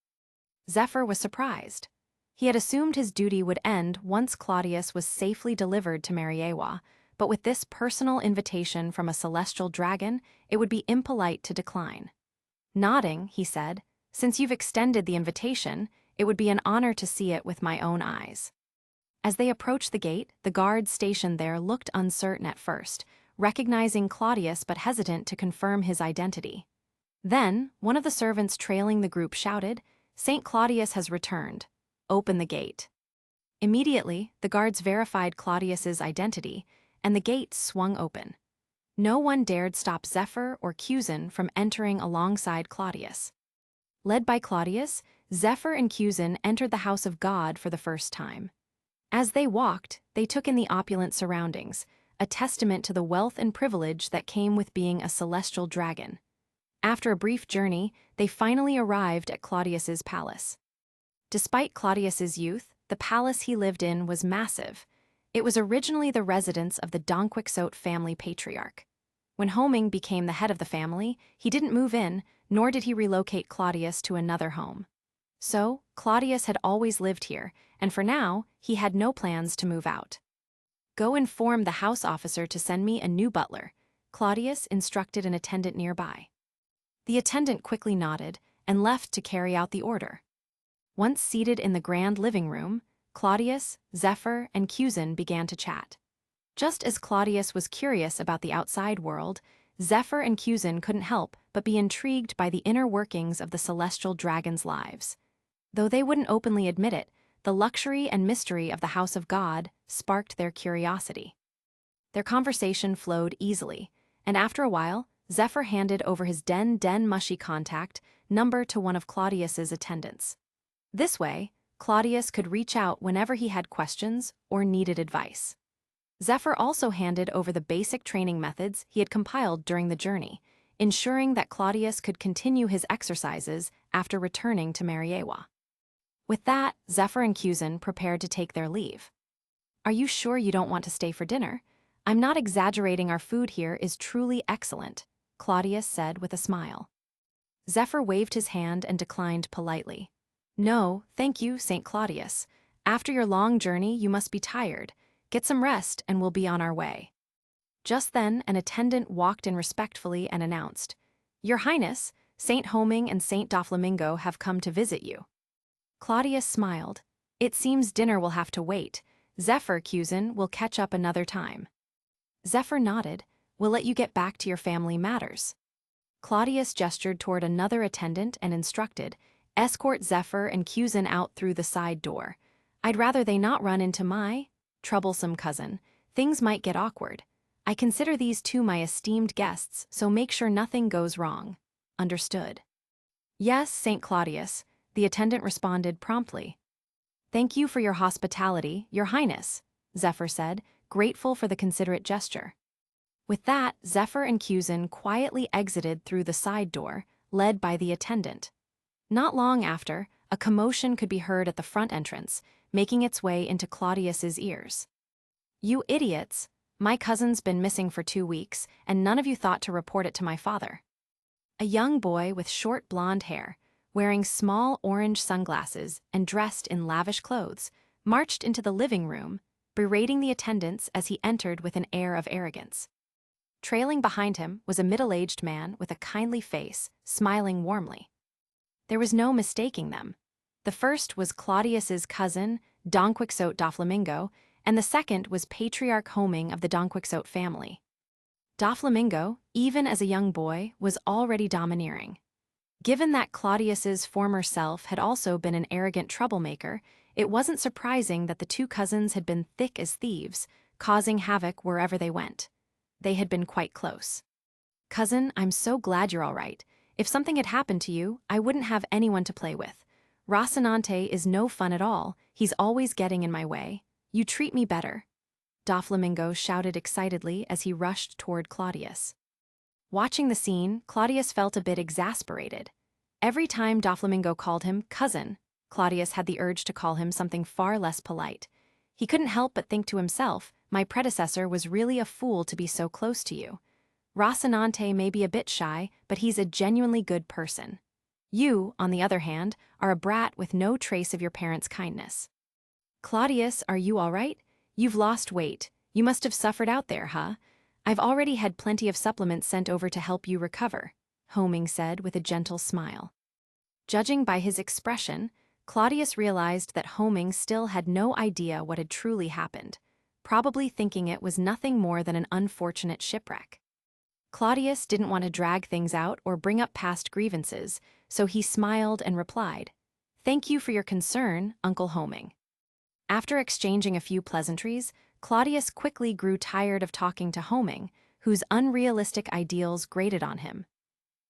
Zephyr was surprised. He had assumed his duty would end once Claudius was safely delivered to Mariawa, but with this personal invitation from a celestial dragon, it would be impolite to decline. Nodding, he said, "Since you've extended the invitation, it would be an honor to see it with my own eyes." As they approached the gate, the guards stationed there looked uncertain at first, recognizing Claudius but hesitant to confirm his identity. Then, one of the servants trailing the group shouted, "St. Claudius has returned. Open the gate." Immediately, the guards verified Claudius's identity, and the gate swung open. No one dared stop Zephyr or Cusin from entering alongside Claudius. Led by Claudius, Zephyr and Cusin entered the house of God for the first time. As they walked, they took in the opulent surroundings, a testament to the wealth and privilege that came with being a celestial dragon. After a brief journey, they finally arrived at Claudius's palace. Despite Claudius's youth, the palace he lived in was massive. It was originally the residence of the Donquixote family patriarch. When Homing became the head of the family, he didn't move in, nor did he relocate Claudius to another home. So, Claudius had always lived here, and for now, he had no plans to move out. "Go inform the house officer to send me a new butler," Claudius instructed an attendant nearby. The attendant quickly nodded and left to carry out the order. Once seated in the grand living room, Claudius, Zephyr, and Cusin began to chat. Just as Claudius was curious about the outside world, Zephyr and Cusin couldn't help but be intrigued by the inner workings of the celestial dragons' lives. Though they wouldn't openly admit it, the luxury and mystery of the House of God sparked their curiosity. Their conversation flowed easily, and after a while, Zephyr handed over his den mushy contact number to one of Claudius's attendants. This way, Claudius could reach out whenever he had questions or needed advice. Zephyr also handed over the basic training methods he had compiled during the journey, ensuring that Claudius could continue his exercises after returning to Mariawa. With that, Zephyr and Cusin prepared to take their leave. "Are you sure you don't want to stay for dinner? I'm not exaggerating, our food here is truly excellent," Claudius said with a smile. Zephyr waved his hand and declined politely. "No, thank you, St. Claudius. After your long journey, you must be tired. Get some rest and we'll be on our way." Just then, an attendant walked in respectfully and announced, "Your Highness, St. Homing and St. Doflamingo have come to visit you." Claudius smiled. "It seems dinner will have to wait. Zephyr, Cusin, will catch up another time." Zephyr nodded. "We'll let you get back to your family matters." Claudius gestured toward another attendant and instructed, "Escort Zephyr and Cusin out through the side door. I'd rather they not run into my troublesome cousin. Things might get awkward. I consider these two my esteemed guests, so make sure nothing goes wrong." "Understood." "Yes, St. Claudius," the attendant responded promptly. "Thank you for your hospitality, Your Highness," Zephyr said, grateful for the considerate gesture. With that, Zephyr and Cusin quietly exited through the side door, led by the attendant. Not long after, a commotion could be heard at the front entrance, making its way into Claudius's ears. "You idiots! My cousin's been missing for 2 weeks, and none of you thought to report it to my father." A young boy with short blonde hair, wearing small orange sunglasses and dressed in lavish clothes, marched into the living room, berating the attendants as he entered with an air of arrogance. Trailing behind him was a middle-aged man with a kindly face, smiling warmly. There was no mistaking them. The first was Claudius's cousin, Donquixote Doflamingo, and the second was Patriarch Homing of the Donquixote family. Doflamingo, even as a young boy, was already domineering. Given that Claudius's former self had also been an arrogant troublemaker, it wasn't surprising that the two cousins had been thick as thieves, causing havoc wherever they went. They had been quite close. "Cousin, I'm so glad you're all right. If something had happened to you, I wouldn't have anyone to play with. Rocinante is no fun at all. He's always getting in my way. You treat me better," Doflamingo shouted excitedly as he rushed toward Claudius. Watching the scene, Claudius felt a bit exasperated. Every time Doflamingo called him cousin, Claudius had the urge to call him something far less polite. He couldn't help but think to himself, "My predecessor was really a fool to be so close to you. Rocinante may be a bit shy, but he's a genuinely good person. You, on the other hand, are a brat with no trace of your parents' kindness. Claudius, are you all right? You've lost weight. You must have suffered out there, huh? I've already had plenty of supplements sent over to help you recover, Homing said with a gentle smile. Judging by his expression, Claudius realized that Homing still had no idea what had truly happened, probably thinking it was nothing more than an unfortunate shipwreck. Claudius didn't want to drag things out or bring up past grievances, so he smiled and replied, "Thank you for your concern, Uncle Homing." After exchanging a few pleasantries, Claudius quickly grew tired of talking to Homing, whose unrealistic ideals grated on him.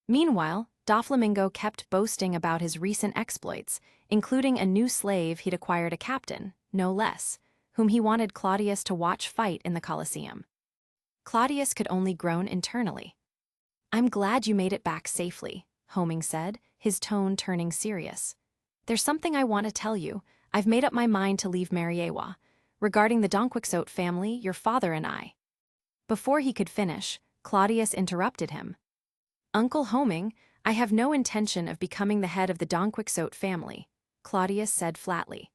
Meanwhile, Doflamingo kept boasting about his recent exploits, including a new slave he'd acquired a captain, no less, whom he wanted Claudius to watch fight in the Colosseum. Claudius could only groan internally. "I'm glad you made it back safely," Homing said, his tone turning serious. "There's something I want to tell you. I've made up my mind to leave Mariawa. Regarding the Donquixote family, your father and I." Before he could finish, Claudius interrupted him. "Uncle Homing, I have no intention of becoming the head of the Donquixote family," Claudius said flatly.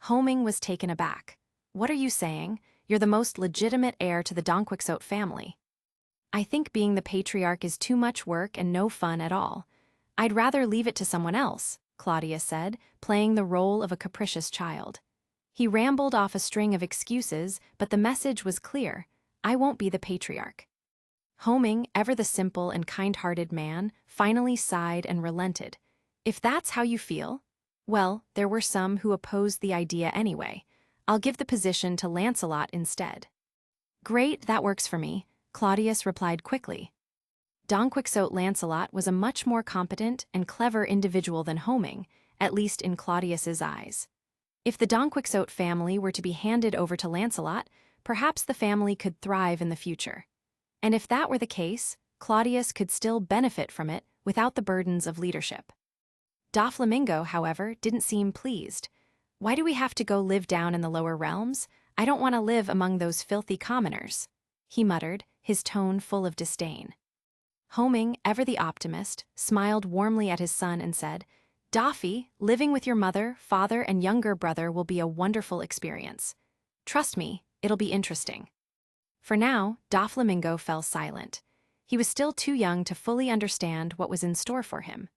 Homing was taken aback. "What are you saying? You're the most legitimate heir to the Donquixote family." "I think being the patriarch is too much work and no fun at all. I'd rather leave it to someone else," Claudius said, playing the role of a capricious child. He rambled off a string of excuses, but the message was clear: I won't be the patriarch. Homing, ever the simple and kind-hearted man, finally sighed and relented. "If that's how you feel? Well, there were some who opposed the idea anyway. I'll give the position to Lancelot instead." "Great, that works for me," Claudius replied quickly. Donquixote Lancelot was a much more competent and clever individual than Homing, at least in Claudius's eyes. If the Donquixote family were to be handed over to Lancelot, perhaps the family could thrive in the future. And if that were the case, Claudius could still benefit from it without the burdens of leadership. Doflamingo, however, didn't seem pleased. "Why do we have to go live down in the lower realms? I don't want to live among those filthy commoners," he muttered, his tone full of disdain. Homing, ever the optimist, smiled warmly at his son and said, "Doffy, living with your mother, father, and younger brother will be a wonderful experience. Trust me, it'll be interesting." For now, Doflamingo fell silent. He was still too young to fully understand what was in store for him.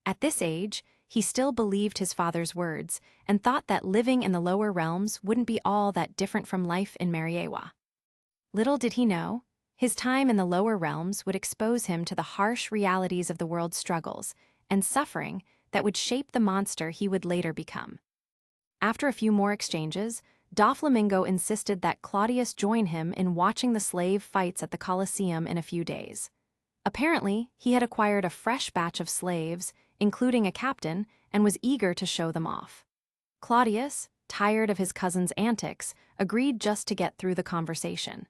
At this age, he still believed his father's words and thought that living in the lower realms wouldn't be all that different from life in Mariawa. Little did he know, his time in the lower realms would expose him to the harsh realities of the world's struggles and suffering that would shape the monster he would later become. After a few more exchanges, Doflamingo insisted that Claudius join him in watching the slave fights at the Colosseum in a few days. Apparently, he had acquired a fresh batch of slaves, including a captain, and was eager to show them off. Claudius, tired of his cousin's antics, agreed just to get through the conversation.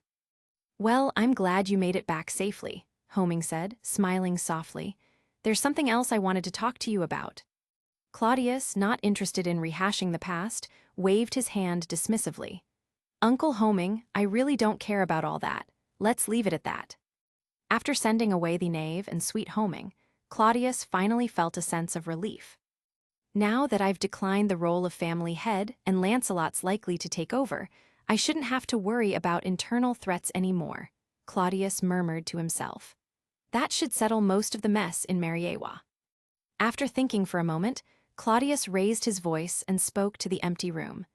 "Well, I'm glad you made it back safely," Homing said, smiling softly. "There's something else I wanted to talk to you about." Claudius, not interested in rehashing the past, waved his hand dismissively. "Uncle Homing, I really don't care about all that. Let's leave it at that." After sending away the knave and sweet Homing, Claudius finally felt a sense of relief. "Now that I've declined the role of family head and Lancelot's likely to take over, I shouldn't have to worry about internal threats anymore," Claudius murmured to himself. "That should settle most of the mess in Mariawa." After thinking for a moment, Claudius raised his voice and spoke to the empty room.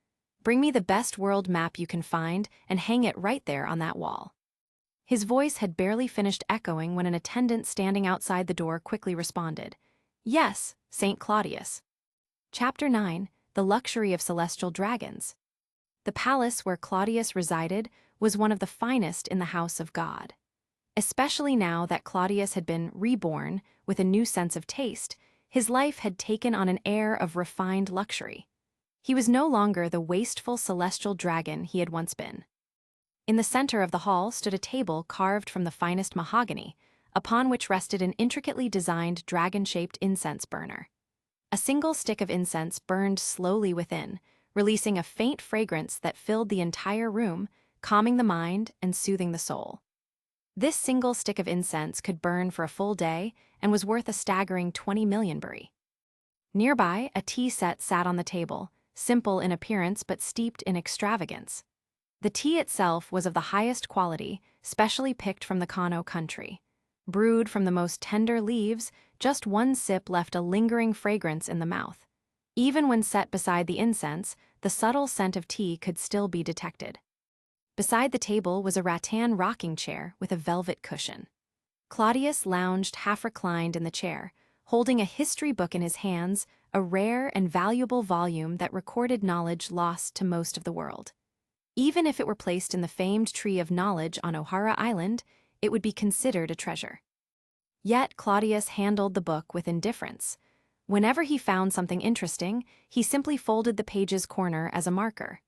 "Bring me the best world map you can find and hang it right there on that wall." His voice had barely finished echoing when an attendant standing outside the door quickly responded, "Yes, St. Claudius." Chapter 9, The Luxury of Celestial Dragons. The palace where Claudius resided was one of the finest in the house of God. Especially now that Claudius had been reborn with a new sense of taste, his life had taken on an air of refined luxury. He was no longer the wasteful celestial dragon he had once been. In the center of the hall stood a table carved from the finest mahogany, upon which rested an intricately designed dragon-shaped incense burner. A single stick of incense burned slowly within, releasing a faint fragrance that filled the entire room, calming the mind and soothing the soul. This single stick of incense could burn for a full day and was worth a staggering 20 million buri. Nearby, a tea set sat on the table, simple in appearance but steeped in extravagance. The tea itself was of the highest quality, specially picked from the Kano country. Brewed from the most tender leaves, just one sip left a lingering fragrance in the mouth. Even when set beside the incense, the subtle scent of tea could still be detected. Beside the table was a rattan rocking chair with a velvet cushion. Claudius lounged half-reclined in the chair, holding a history book in his hands, a rare and valuable volume that recorded knowledge lost to most of the world. Even if it were placed in the famed Tree of Knowledge on Ohara Island, it would be considered a treasure. Yet Claudius handled the book with indifference. Whenever he found something interesting, he simply folded the page's corner as a marker.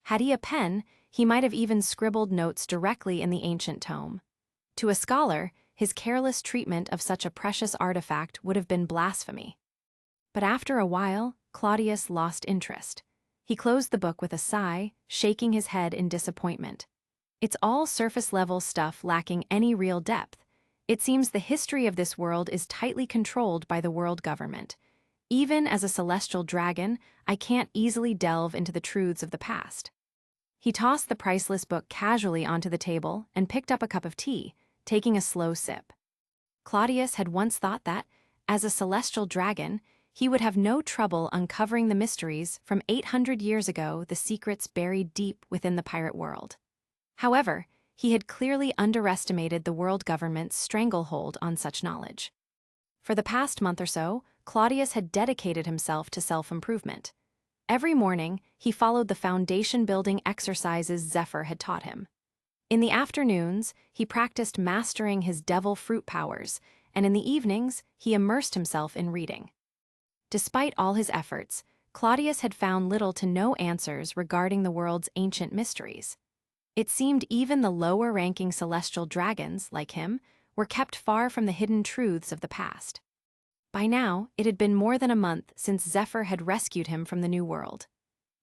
Had he a pen, he might have even scribbled notes directly in the ancient tome. To a scholar, his careless treatment of such a precious artifact would have been blasphemy. But after a while, Claudius lost interest. He closed the book with a sigh, shaking his head in disappointment. It's all surface-level stuff lacking any real depth. It seems the history of this world is tightly controlled by the world government. Even as a celestial dragon, I can't easily delve into the truths of the past. He tossed the priceless book casually onto the table and picked up a cup of tea, taking a slow sip. Claudius had once thought that, as a celestial dragon, he would have no trouble uncovering the mysteries from 800 years ago, the secrets buried deep within the pirate world. However, he had clearly underestimated the world government's stranglehold on such knowledge. For the past month or so, Claudius had dedicated himself to self-improvement. Every morning, he followed the foundation-building exercises Zephyr had taught him. In the afternoons, he practiced mastering his devil fruit powers, and in the evenings, he immersed himself in reading. Despite all his efforts, Claudius had found little to no answers regarding the world's ancient mysteries. It seemed even the lower-ranking celestial dragons, like him, were kept far from the hidden truths of the past. By now, it had been more than a month since Zephyr had rescued him from the New World.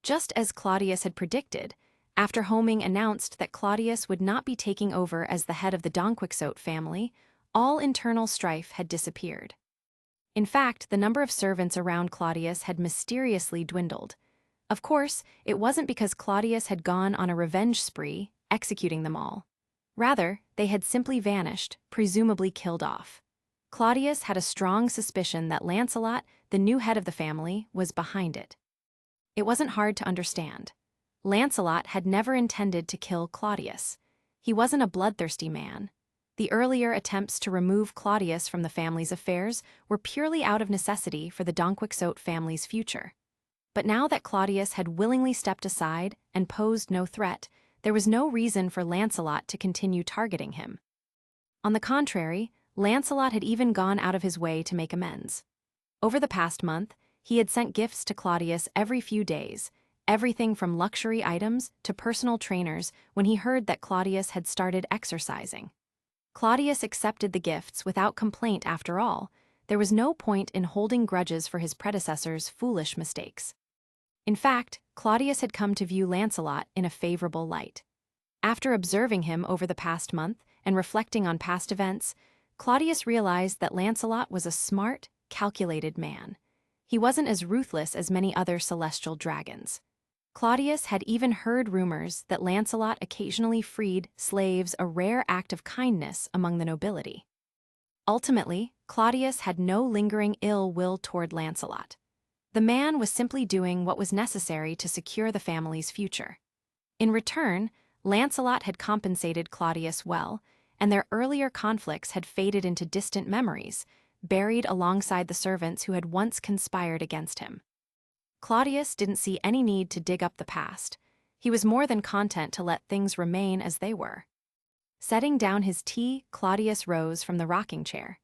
Just as Claudius had predicted, after Homing announced that Claudius would not be taking over as the head of the Donquixote family, all internal strife had disappeared. In fact, the number of servants around Claudius had mysteriously dwindled. Of course, it wasn't because Claudius had gone on a revenge spree, executing them all. Rather, they had simply vanished, presumably killed off. Claudius had a strong suspicion that Lancelot, the new head of the family, was behind it. It wasn't hard to understand. Lancelot had never intended to kill Claudius. He wasn't a bloodthirsty man. The earlier attempts to remove Claudius from the family's affairs were purely out of necessity for the Donquixote family's future. But now that Claudius had willingly stepped aside and posed no threat, there was no reason for Lancelot to continue targeting him. On the contrary, Lancelot had even gone out of his way to make amends. Over the past month, he had sent gifts to Claudius every few days, everything from luxury items to personal trainers when he heard that Claudius had started exercising. Claudius accepted the gifts without complaint after all. There was no point in holding grudges for his predecessor's foolish mistakes. In fact, Claudius had come to view Lancelot in a favorable light. After observing him over the past month and reflecting on past events, Claudius realized that Lancelot was a smart, calculated man. He wasn't as ruthless as many other celestial dragons. Claudius had even heard rumors that Lancelot occasionally freed slaves, a rare act of kindness among the nobility. Ultimately, Claudius had no lingering ill will toward Lancelot. The man was simply doing what was necessary to secure the family's future. In return, Lancelot had compensated Claudius well, and their earlier conflicts had faded into distant memories, buried alongside the servants who had once conspired against him. Claudius didn't see any need to dig up the past. He was more than content to let things remain as they were. Setting down his tea, Claudius rose from the rocking chair.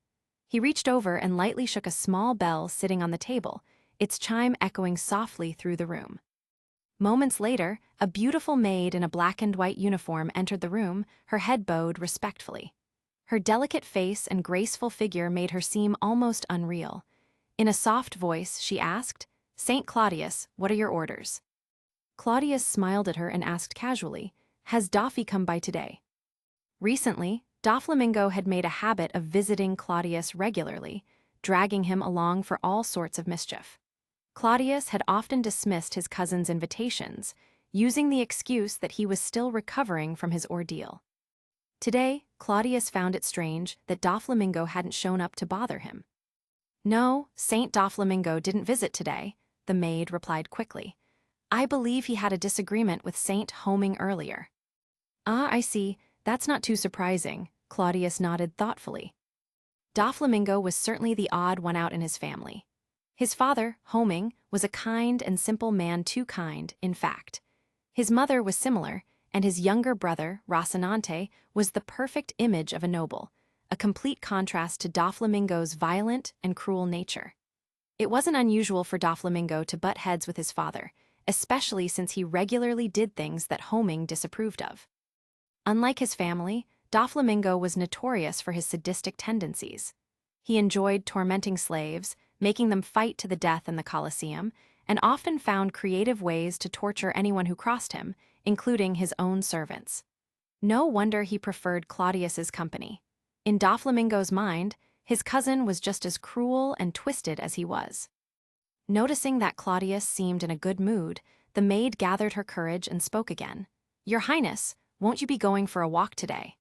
He reached over and lightly shook a small bell sitting on the table, its chime echoing softly through the room. Moments later, a beautiful maid in a black and white uniform entered the room, her head bowed respectfully. Her delicate face and graceful figure made her seem almost unreal. In a soft voice, she asked, "Saint Claudius, what are your orders?" Claudius smiled at her and asked casually, "Has Daffy come by today?" Recently, Doflamingo had made a habit of visiting Claudius regularly, dragging him along for all sorts of mischief. Claudius had often dismissed his cousin's invitations, using the excuse that he was still recovering from his ordeal. Today, Claudius found it strange that Doflamingo hadn't shown up to bother him. "No, Saint Doflamingo didn't visit today," the maid replied quickly. "I believe he had a disagreement with Saint Homing earlier." "Ah, I see. That's not too surprising," Claudius nodded thoughtfully. Doflamingo was certainly the odd one out in his family. His father, Homing, was a kind and simple man, too kind, in fact. His mother was similar, and his younger brother, Rocinante, was the perfect image of a noble, a complete contrast to Doflamingo's violent and cruel nature. It wasn't unusual for Doflamingo to butt heads with his father, especially since he regularly did things that Homing disapproved of. Unlike his family, Doflamingo was notorious for his sadistic tendencies. He enjoyed tormenting slaves, making them fight to the death in the Colosseum, and often found creative ways to torture anyone who crossed him, including his own servants. No wonder he preferred Claudius's company. In Doflamingo's mind, his cousin was just as cruel and twisted as he was. Noticing that Claudius seemed in a good mood, the maid gathered her courage and spoke again. "Your Highness, won't you be going for a walk today?"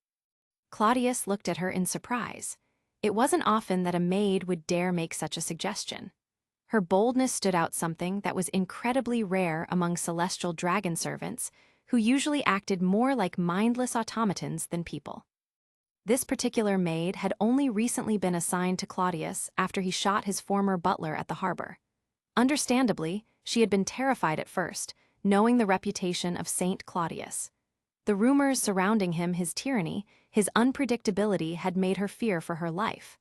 Claudius looked at her in surprise. It wasn't often that a maid would dare make such a suggestion. Her boldness stood out, something that was incredibly rare among celestial dragon servants, who usually acted more like mindless automatons than people. This particular maid had only recently been assigned to Claudius after he shot his former butler at the harbor. Understandably, she had been terrified at first, knowing the reputation of Saint Claudius. The rumors surrounding him, his tyranny, his unpredictability had made her fear for her life.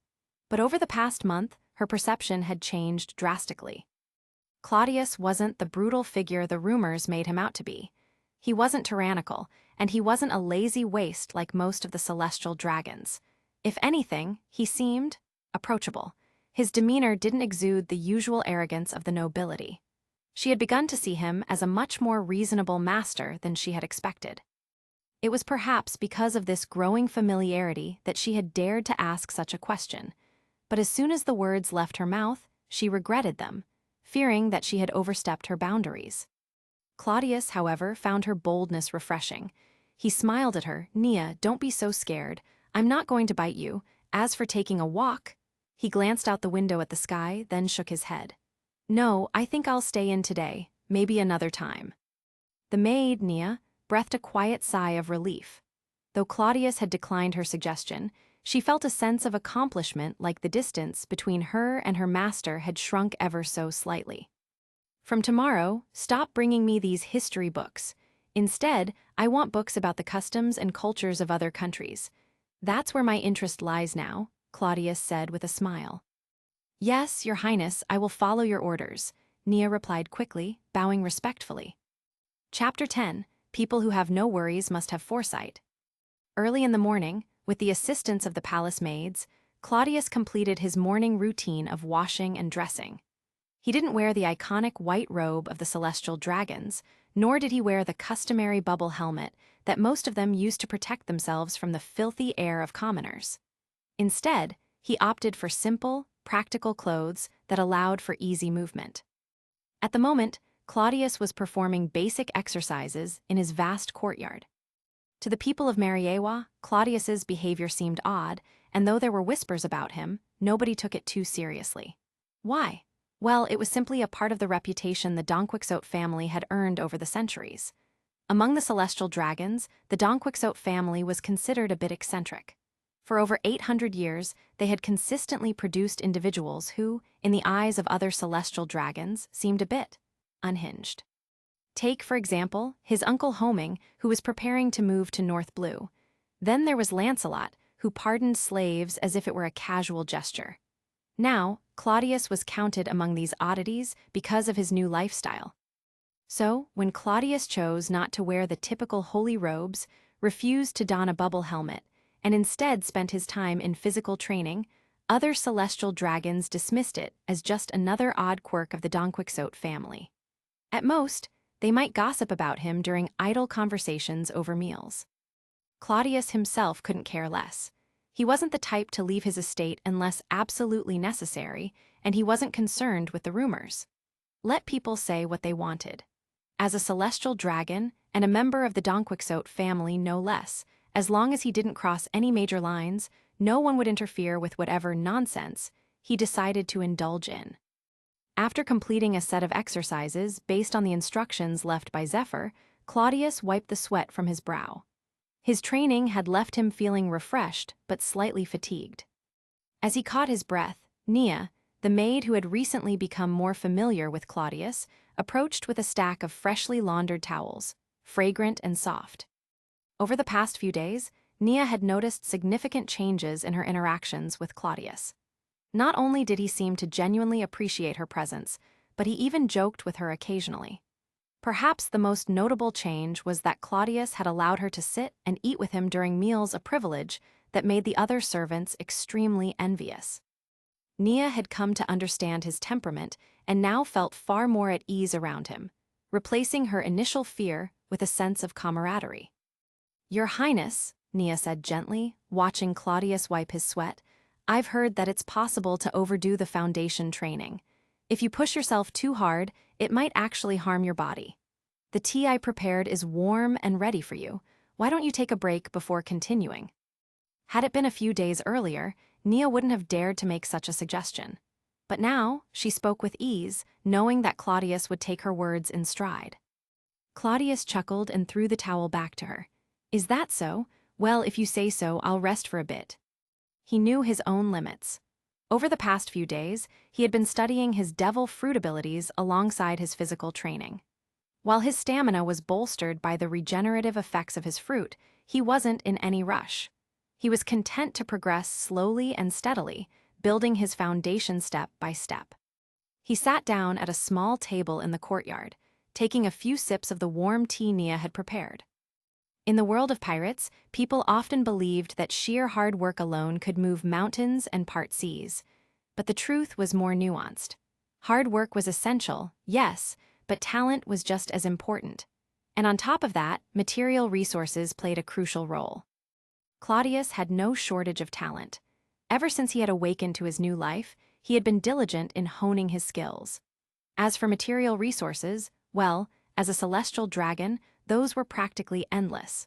But over the past month, her perception had changed drastically. Claudius wasn't the brutal figure the rumors made him out to be. He wasn't tyrannical, and he wasn't a lazy waste like most of the celestial dragons. If anything, he seemed approachable. His demeanor didn't exude the usual arrogance of the nobility. She had begun to see him as a much more reasonable master than she had expected. It was perhaps because of this growing familiarity that she had dared to ask such a question, but as soon as the words left her mouth, she regretted them, fearing that she had overstepped her boundaries. Claudius, however, found her boldness refreshing. He smiled at her. "Nia, don't be so scared. I'm not going to bite you. As for taking a walk..." He glanced out the window at the sky, then shook his head. "No, I think I'll stay in today, maybe another time." The maid, Nia, breathed a quiet sigh of relief. Though Claudius had declined her suggestion, she felt a sense of accomplishment, like the distance between her and her master had shrunk ever so slightly. "From tomorrow, stop bringing me these history books. Instead, I want books about the customs and cultures of other countries. That's where my interest lies now," Claudius said with a smile. "Yes, Your Highness, I will follow your orders," Nia replied quickly, bowing respectfully. Chapter 10. People who have no worries must have foresight. Early in the morning, with the assistance of the palace maids, Claudius completed his morning routine of washing and dressing. He didn't wear the iconic white robe of the celestial dragons, nor did he wear the customary bubble helmet that most of them used to protect themselves from the filthy air of commoners. Instead, he opted for simple, practical clothes that allowed for easy movement. At the moment, Claudius was performing basic exercises in his vast courtyard. To the people of Mariawa, Claudius's behavior seemed odd, and though there were whispers about him, nobody took it too seriously. Why? Well, it was simply a part of the reputation the Donquixote family had earned over the centuries. Among the celestial dragons, the Donquixote family was considered a bit eccentric. For over 800 years, they had consistently produced individuals who, in the eyes of other celestial dragons, seemed a bit unhinged. Take, for example, his uncle Homing, who was preparing to move to North Blue. Then there was Lancelot, who pardoned slaves as if it were a casual gesture. Now, Claudius was counted among these oddities because of his new lifestyle. So, when Claudius chose not to wear the typical holy robes, refused to don a bubble helmet, and instead spent his time in physical training, other celestial dragons dismissed it as just another odd quirk of the Donquixote family. At most, they might gossip about him during idle conversations over meals. Claudius himself couldn't care less. He wasn't the type to leave his estate unless absolutely necessary, and he wasn't concerned with the rumors. Let people say what they wanted. As a celestial dragon, and a member of the Donquixote family no less, as long as he didn't cross any major lines, no one would interfere with whatever nonsense he decided to indulge in. After completing a set of exercises based on the instructions left by Zephyr, Claudius wiped the sweat from his brow. His training had left him feeling refreshed but slightly fatigued. As he caught his breath, Nia, the maid who had recently become more familiar with Claudius, approached with a stack of freshly laundered towels, fragrant and soft. Over the past few days, Nia had noticed significant changes in her interactions with Claudius. Not only did he seem to genuinely appreciate her presence, but he even joked with her occasionally. Perhaps the most notable change was that Claudius had allowed her to sit and eat with him during meals, a privilege that made the other servants extremely envious. Nia had come to understand his temperament and now felt far more at ease around him, replacing her initial fear with a sense of camaraderie. "Your Highness," Nia said gently, watching Claudius wipe his sweat, "I've heard that it's possible to overdo the foundation training. If you push yourself too hard, it might actually harm your body. The tea I prepared is warm and ready for you. Why don't you take a break before continuing?" Had it been a few days earlier, Nia wouldn't have dared to make such a suggestion. But now, she spoke with ease, knowing that Claudius would take her words in stride. Claudius chuckled and threw the towel back to her. "Is that so? Well, if you say so, I'll rest for a bit." He knew his own limits. Over the past few days, he had been studying his devil fruit abilities alongside his physical training. While his stamina was bolstered by the regenerative effects of his fruit, he wasn't in any rush. He was content to progress slowly and steadily, building his foundation step by step. He sat down at a small table in the courtyard, taking a few sips of the warm tea Nia had prepared. In the world of pirates, people often believed that sheer hard work alone could move mountains and part seas. But the truth was more nuanced. Hard work was essential, yes, but talent was just as important. And on top of that, material resources played a crucial role. Claudius had no shortage of talent. Ever since he had awakened to his new life, he had been diligent in honing his skills. As for material resources, well, as a celestial dragon, those were practically endless.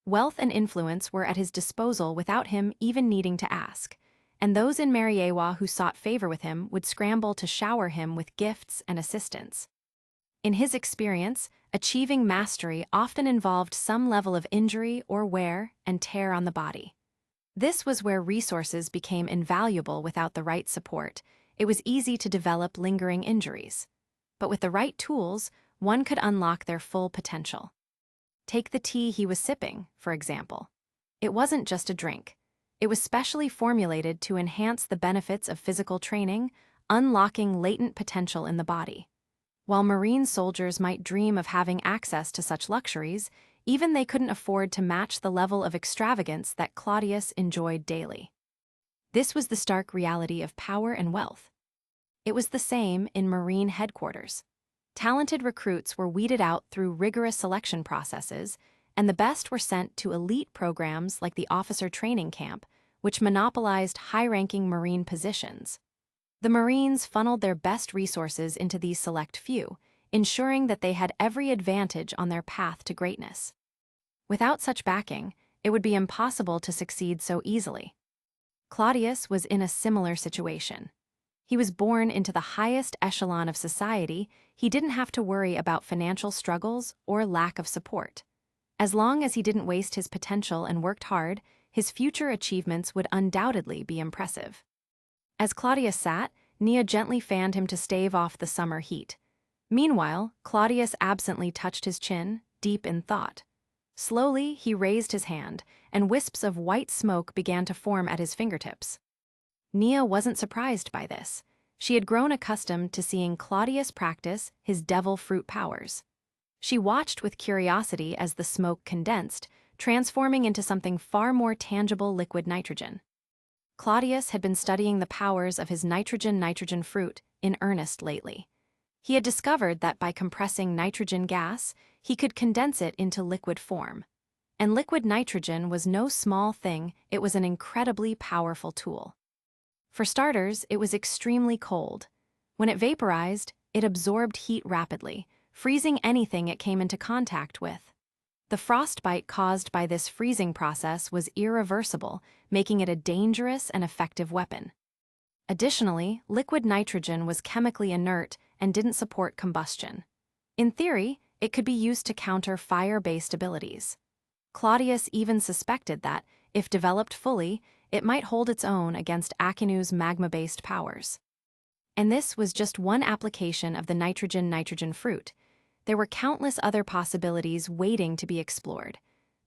Wealth and influence were at his disposal without him even needing to ask, and those in Mariawa who sought favor with him would scramble to shower him with gifts and assistance. In his experience, achieving mastery often involved some level of injury or wear and tear on the body. This was where resources became invaluable. Without the right support, it was easy to develop lingering injuries. But with the right tools, one could unlock their full potential. Take the tea he was sipping, for example. It wasn't just a drink. It was specially formulated to enhance the benefits of physical training, unlocking latent potential in the body. While Marine soldiers might dream of having access to such luxuries, even they couldn't afford to match the level of extravagance that Claudius enjoyed daily. This was the stark reality of power and wealth. It was the same in Marine headquarters. Talented recruits were weeded out through rigorous selection processes, and the best were sent to elite programs like the officer training camp, which monopolized high-ranking Marine positions. The Marines funneled their best resources into these select few, ensuring that they had every advantage on their path to greatness. Without such backing, it would be impossible to succeed so easily. Claudius was in a similar situation. He was born into the highest echelon of society. He didn't have to worry about financial struggles or lack of support. As long as he didn't waste his potential and worked hard, his future achievements would undoubtedly be impressive. As Claudius sat, Nia gently fanned him to stave off the summer heat. Meanwhile, Claudius absently touched his chin, deep in thought. Slowly, he raised his hand, and wisps of white smoke began to form at his fingertips. Nia wasn't surprised by this. She had grown accustomed to seeing Claudius practice his devil fruit powers. She watched with curiosity as the smoke condensed, transforming into something far more tangible: liquid nitrogen. Claudius had been studying the powers of his nitrogen fruit in earnest lately. He had discovered that by compressing nitrogen gas, he could condense it into liquid form. And liquid nitrogen was no small thing, it was an incredibly powerful tool. For starters, it was extremely cold. When it vaporized, it absorbed heat rapidly, freezing anything it came into contact with. The frostbite caused by this freezing process was irreversible, making it a dangerous and effective weapon. Additionally, liquid nitrogen was chemically inert and didn't support combustion. In theory, it could be used to counter fire-based abilities. Claudius even suspected that, if developed fully, it might hold its own against Akinu's magma-based powers. And this was just one application of the nitrogen fruit. There were countless other possibilities waiting to be explored.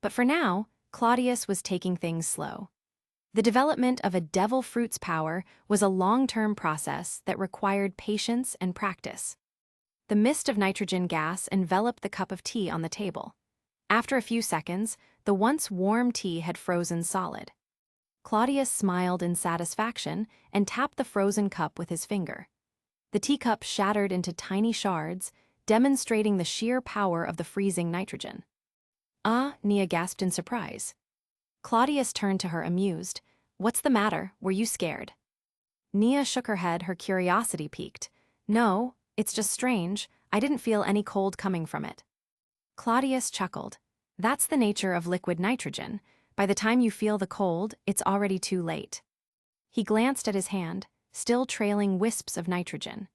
But for now, Claudius was taking things slow. The development of a devil fruit's power was a long-term process that required patience and practice. The mist of nitrogen gas enveloped the cup of tea on the table. After a few seconds, the once warm tea had frozen solid. Claudius smiled in satisfaction and tapped the frozen cup with his finger. The teacup shattered into tiny shards, demonstrating the sheer power of the freezing nitrogen. "Ah," Nia gasped in surprise. Claudius turned to her amused. "What's the matter? Were you scared?" Nia shook her head, her curiosity piqued. "No, it's just strange. I didn't feel any cold coming from it." Claudius chuckled. "That's the nature of liquid nitrogen. By the time you feel the cold, it's already too late." He glanced at his hand, still trailing wisps of nitrogen.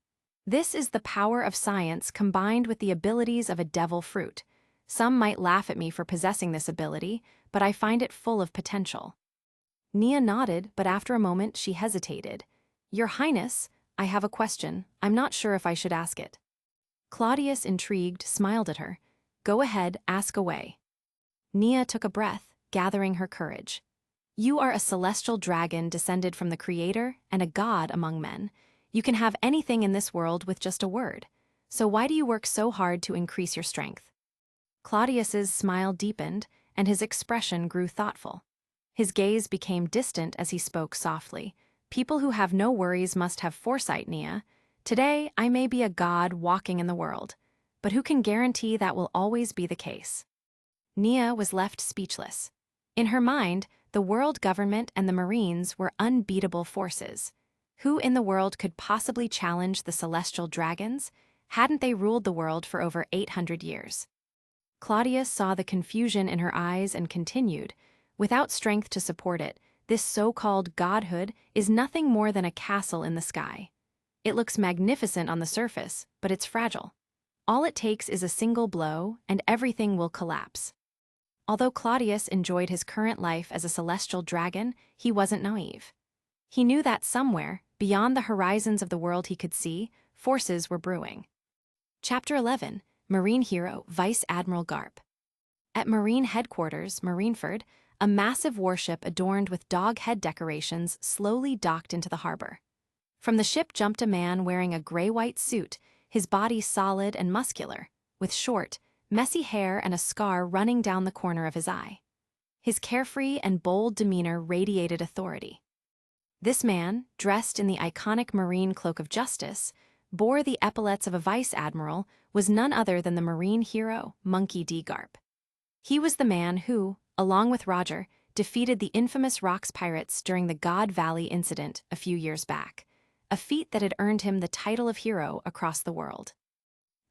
"This is the power of science combined with the abilities of a devil fruit. Some might laugh at me for possessing this ability, but I find it full of potential." Nia nodded, but after a moment she hesitated. "Your Highness, I have a question. I'm not sure if I should ask it." Claudius, intrigued, smiled at her. "Go ahead, ask away." Nia took a breath, gathering her courage. "You are a celestial dragon descended from the Creator and a god among men. You can have anything in this world with just a word. So why do you work so hard to increase your strength?" Claudius's smile deepened, and his expression grew thoughtful. His gaze became distant as he spoke softly. "People who have no worries must have foresight, Nia. Today, I may be a god walking in the world, but who can guarantee that will always be the case?" Nia was left speechless. In her mind, the world government and the Marines were unbeatable forces. Who in the world could possibly challenge the celestial dragons? Hadn't they ruled the world for over 800 years? Claudius saw the confusion in her eyes and continued, "Without strength to support it, this so-called godhood is nothing more than a castle in the sky. It looks magnificent on the surface, but it's fragile. All it takes is a single blow, and everything will collapse." Although Claudius enjoyed his current life as a celestial dragon, he wasn't naive. He knew that somewhere, beyond the horizons of the world he could see, forces were brewing. Chapter 11, Marine Hero Vice Admiral Garp. At Marine Headquarters, Marineford, a massive warship adorned with dog head decorations slowly docked into the harbor. From the ship jumped a man wearing a gray-white suit, his body solid and muscular, with short, messy hair and a scar running down the corner of his eye. His carefree and bold demeanor radiated authority. This man, dressed in the iconic Marine cloak of justice, bore the epaulets of a vice admiral, was none other than the Marine hero, Monkey D. Garp. He was the man who, along with Roger, defeated the infamous Rocks pirates during the God Valley incident a few years back, a feat that had earned him the title of hero across the world.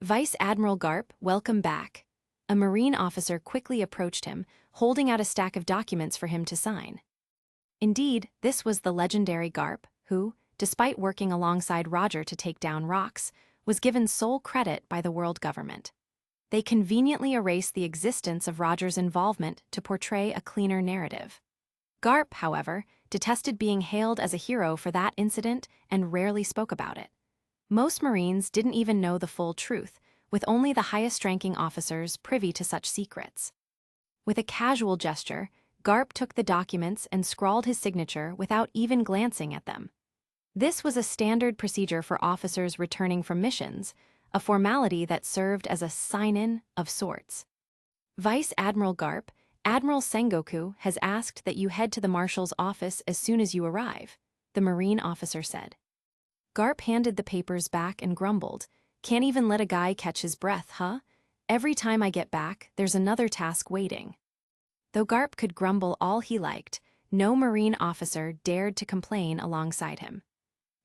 "Vice Admiral Garp, welcome back." A Marine officer quickly approached him, holding out a stack of documents for him to sign. Indeed, this was the legendary Garp, who, despite working alongside Roger to take down Rocks, was given sole credit by the world government. They conveniently erased the existence of Roger's involvement to portray a cleaner narrative. Garp, however, detested being hailed as a hero for that incident and rarely spoke about it. Most Marines didn't even know the full truth, with only the highest-ranking officers privy to such secrets. With a casual gesture, Garp took the documents and scrawled his signature without even glancing at them. This was a standard procedure for officers returning from missions, a formality that served as a sign-in of sorts. "Vice Admiral Garp, Admiral Sengoku has asked that you head to the Marshal's office as soon as you arrive," the Marine officer said. Garp handed the papers back and grumbled, "Can't even let a guy catch his breath, huh? Every time I get back, there's another task waiting." Though Garp could grumble all he liked, no Marine officer dared to complain alongside him.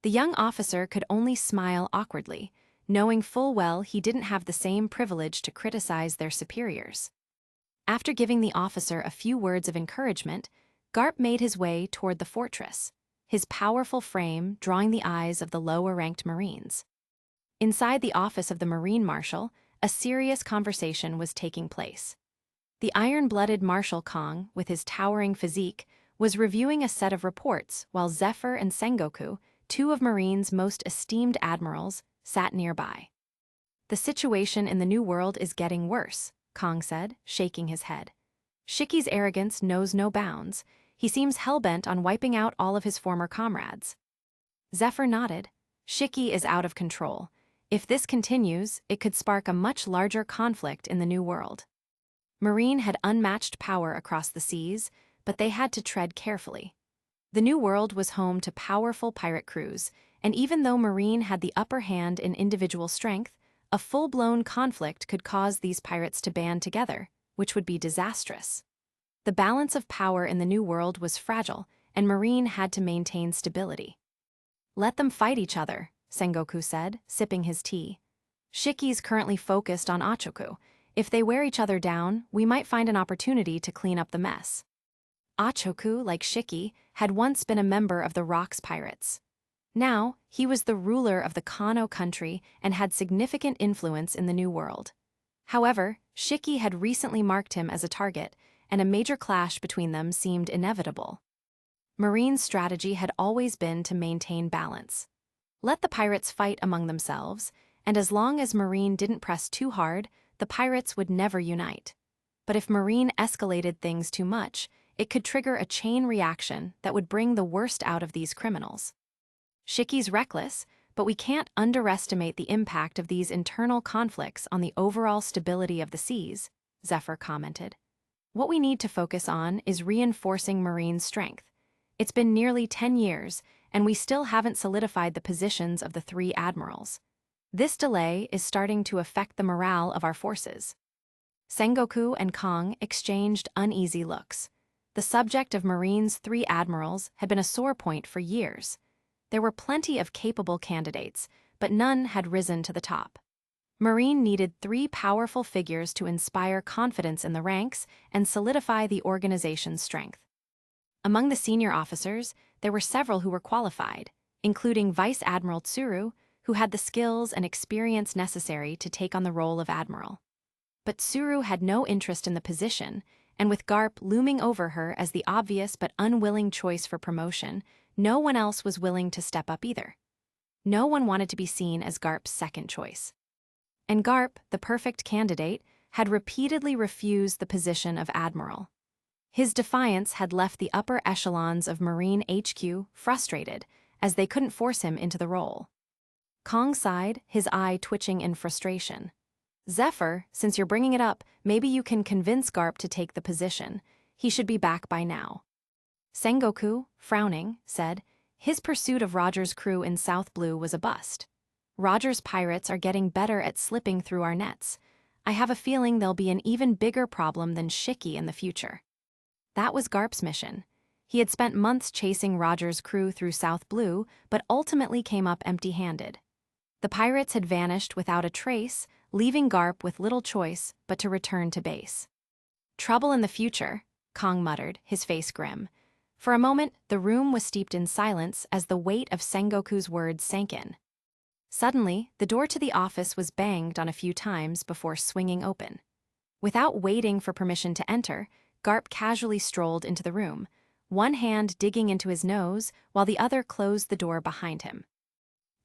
The young officer could only smile awkwardly, knowing full well he didn't have the same privilege to criticize their superiors. After giving the officer a few words of encouragement, Garp made his way toward the fortress, his powerful frame drawing the eyes of the lower-ranked Marines. Inside the office of the Marine Marshal, a serious conversation was taking place. The iron-blooded Marshal Kong, with his towering physique, was reviewing a set of reports while Zephyr and Sengoku, two of Marine's most esteemed admirals, sat nearby. "The situation in the New World is getting worse," Kong said, shaking his head. "Shiki's arrogance knows no bounds. He seems hell-bent on wiping out all of his former comrades." Zephyr nodded. "Shiki is out of control. If this continues, it could spark a much larger conflict in the New World." Marine had unmatched power across the seas, but they had to tread carefully. The New World was home to powerful pirate crews, and even though Marine had the upper hand in individual strength, a full-blown conflict could cause these pirates to band together, which would be disastrous. The balance of power in the New World was fragile, and Marine had to maintain stability. "Let them fight each other," Sengoku said, sipping his tea. "Shiki's currently focused on Achoku. If they wear each other down, we might find an opportunity to clean up the mess." Achoku, like Shiki, had once been a member of the Rocks Pirates. Now, he was the ruler of the Kano country and had significant influence in the New World. However, Shiki had recently marked him as a target, and a major clash between them seemed inevitable. Marine's strategy had always been to maintain balance. Let the pirates fight among themselves, and as long as Marine didn't press too hard, the pirates would never unite. But if Marine escalated things too much, it could trigger a chain reaction that would bring the worst out of these criminals. "Shiki's reckless, but we can't underestimate the impact of these internal conflicts on the overall stability of the seas," Zephyr commented. "What we need to focus on is reinforcing Marine's strength. It's been nearly 10 years, and we still haven't solidified the positions of the three admirals. This delay is starting to affect the morale of our forces." Sengoku and Kong exchanged uneasy looks. The subject of Marine's three admirals had been a sore point for years. There were plenty of capable candidates, but none had risen to the top. Marine needed three powerful figures to inspire confidence in the ranks and solidify the organization's strength. Among the senior officers, there were several who were qualified, including Vice Admiral Tsuru, who had the skills and experience necessary to take on the role of admiral. But Tsuru had no interest in the position, and with Garp looming over her as the obvious but unwilling choice for promotion, no one else was willing to step up either. No one wanted to be seen as Garp's second choice. And Garp, the perfect candidate, had repeatedly refused the position of admiral. His defiance had left the upper echelons of Marine HQ frustrated, as they couldn't force him into the role. Kong sighed, his eye twitching in frustration. "Zephyr, since you're bringing it up, maybe you can convince Garp to take the position. He should be back by now." Sengoku, frowning, said, "His pursuit of Roger's crew in South Blue was a bust. Roger's pirates are getting better at slipping through our nets. I have a feeling they'll be an even bigger problem than Shiki in the future." That was Garp's mission. He had spent months chasing Roger's crew through South Blue, but ultimately came up empty-handed. The pirates had vanished without a trace, leaving Garp with little choice but to return to base. "Trouble in the future," Kong muttered, his face grim. For a moment, the room was steeped in silence as the weight of Sengoku's words sank in. Suddenly, the door to the office was banged on a few times before swinging open. Without waiting for permission to enter, Garp casually strolled into the room, one hand digging into his nose while the other closed the door behind him.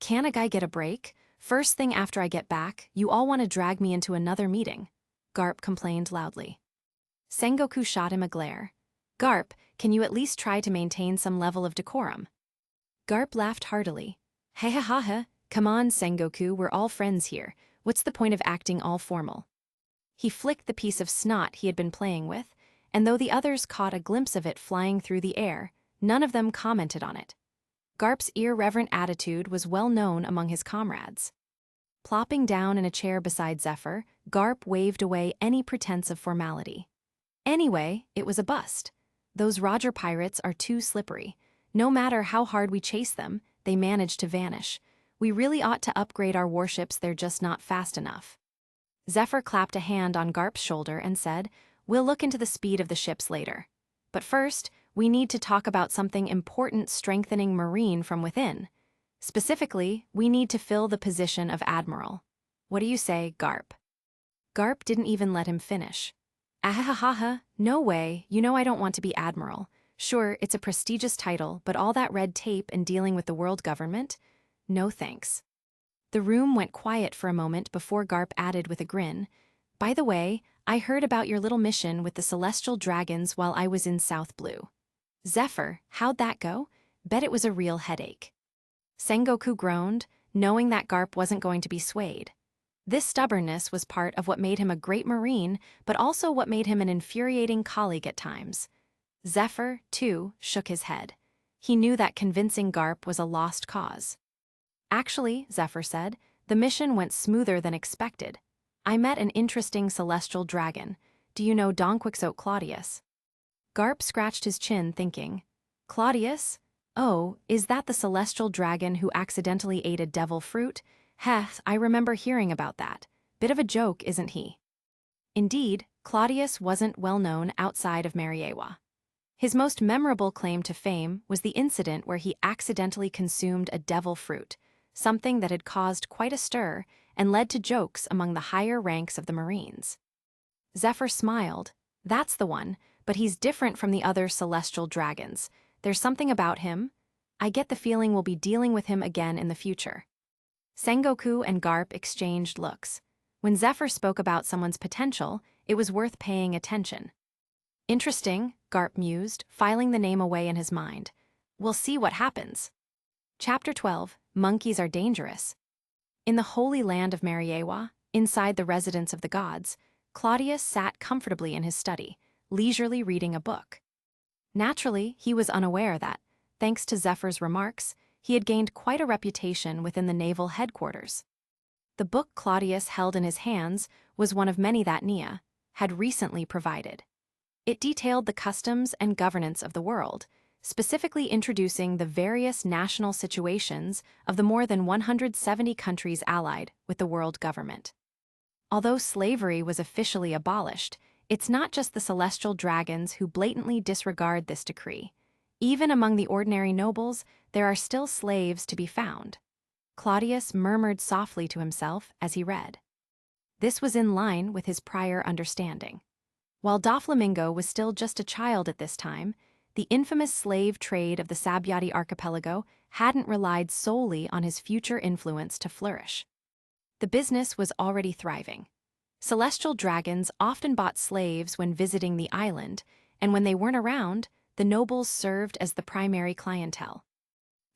"Can a guy get a break? First thing after I get back, you all want to drag me into another meeting," Garp complained loudly. Sengoku shot him a glare. "Garp, can you at least try to maintain some level of decorum?" Garp laughed heartily. "Ha ha ha ha, come on, Sengoku, we're all friends here. What's the point of acting all formal?" He flicked the piece of snot he had been playing with, and though the others caught a glimpse of it flying through the air, none of them commented on it. Garp's irreverent attitude was well known among his comrades. Plopping down in a chair beside Zephyr, Garp waved away any pretense of formality. Anyway, it was a bust. Those Roger pirates are too slippery. No matter how hard we chase them, they manage to vanish. We really ought to upgrade our warships, they're just not fast enough. Zephyr clapped a hand on Garp's shoulder and said, "We'll look into the speed of the ships later. But first, we need to talk about something important, strengthening Marine from within. Specifically, we need to fill the position of Admiral. What do you say, Garp?" Garp didn't even let him finish. "Ahahaha, no way, you know I don't want to be Admiral. Sure, it's a prestigious title, but all that red tape and dealing with the world government? No thanks." The room went quiet for a moment before Garp added with a grin, "By the way, I heard about your little mission with the celestial dragons while I was in South Blue. Zephyr, how'd that go? Bet it was a real headache." Sengoku groaned, knowing that Garp wasn't going to be swayed. This stubbornness was part of what made him a great Marine, but also what made him an infuriating colleague at times. Zephyr, too, shook his head. He knew that convincing Garp was a lost cause. "Actually," Zephyr said, "the mission went smoother than expected. I met an interesting celestial dragon. Do you know Donquixote Claudius?" Garp scratched his chin, thinking, "Claudius? Oh, is that the celestial dragon who accidentally ate a devil fruit? Heh, I remember hearing about that. Bit of a joke, isn't he?" Indeed, Claudius wasn't well known outside of Mariawa. His most memorable claim to fame was the incident where he accidentally consumed a devil fruit, something that had caused quite a stir and led to jokes among the higher ranks of the Marines. Zephyr smiled. "That's the one, but he's different from the other celestial dragons. There's something about him. I get the feeling we'll be dealing with him again in the future." Sengoku and Garp exchanged looks. When Zephyr spoke about someone's potential, it was worth paying attention. "Interesting," Garp mused, filing the name away in his mind. "We'll see what happens." Chapter 12, Monkeys Are Dangerous. In the holy land of Mariawa, inside the residence of the gods, Claudius sat comfortably in his study, leisurely reading a book. Naturally, he was unaware that, thanks to Zephyr's remarks, he had gained quite a reputation within the naval headquarters. The book Claudius held in his hands was one of many that Nia had recently provided. It detailed the customs and governance of the world, specifically introducing the various national situations of the more than 170 countries allied with the world government. Although slavery was officially abolished, it's not just the celestial dragons who blatantly disregard this decree. Even among the ordinary nobles, there are still slaves to be found. Claudius murmured softly to himself as he read. This was in line with his prior understanding. While Doflamingo was still just a child at this time, the infamous slave trade of the Sabyati archipelago hadn't relied solely on his future influence to flourish. The business was already thriving. Celestial dragons often bought slaves when visiting the island, and when they weren't around, the nobles served as the primary clientele.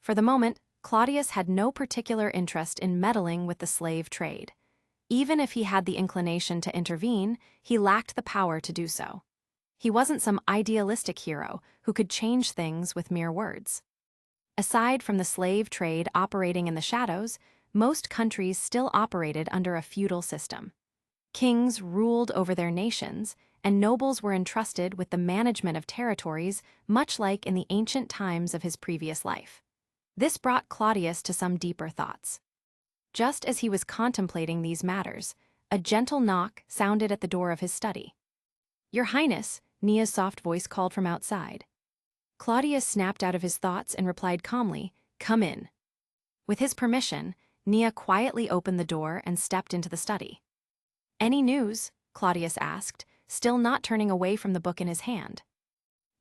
For the moment, Claudius had no particular interest in meddling with the slave trade. Even if he had the inclination to intervene, he lacked the power to do so. He wasn't some idealistic hero who could change things with mere words. Aside from the slave trade operating in the shadows, most countries still operated under a feudal system. Kings ruled over their nations, and nobles were entrusted with the management of territories, much like in the ancient times of his previous life. This brought Claudius to some deeper thoughts. Just as he was contemplating these matters, a gentle knock sounded at the door of his study. "Your Highness," Nia's soft voice called from outside. Claudius snapped out of his thoughts and replied calmly, "Come in." With his permission, Nia quietly opened the door and stepped into the study. "Any news?" Claudius asked, still not turning away from the book in his hand.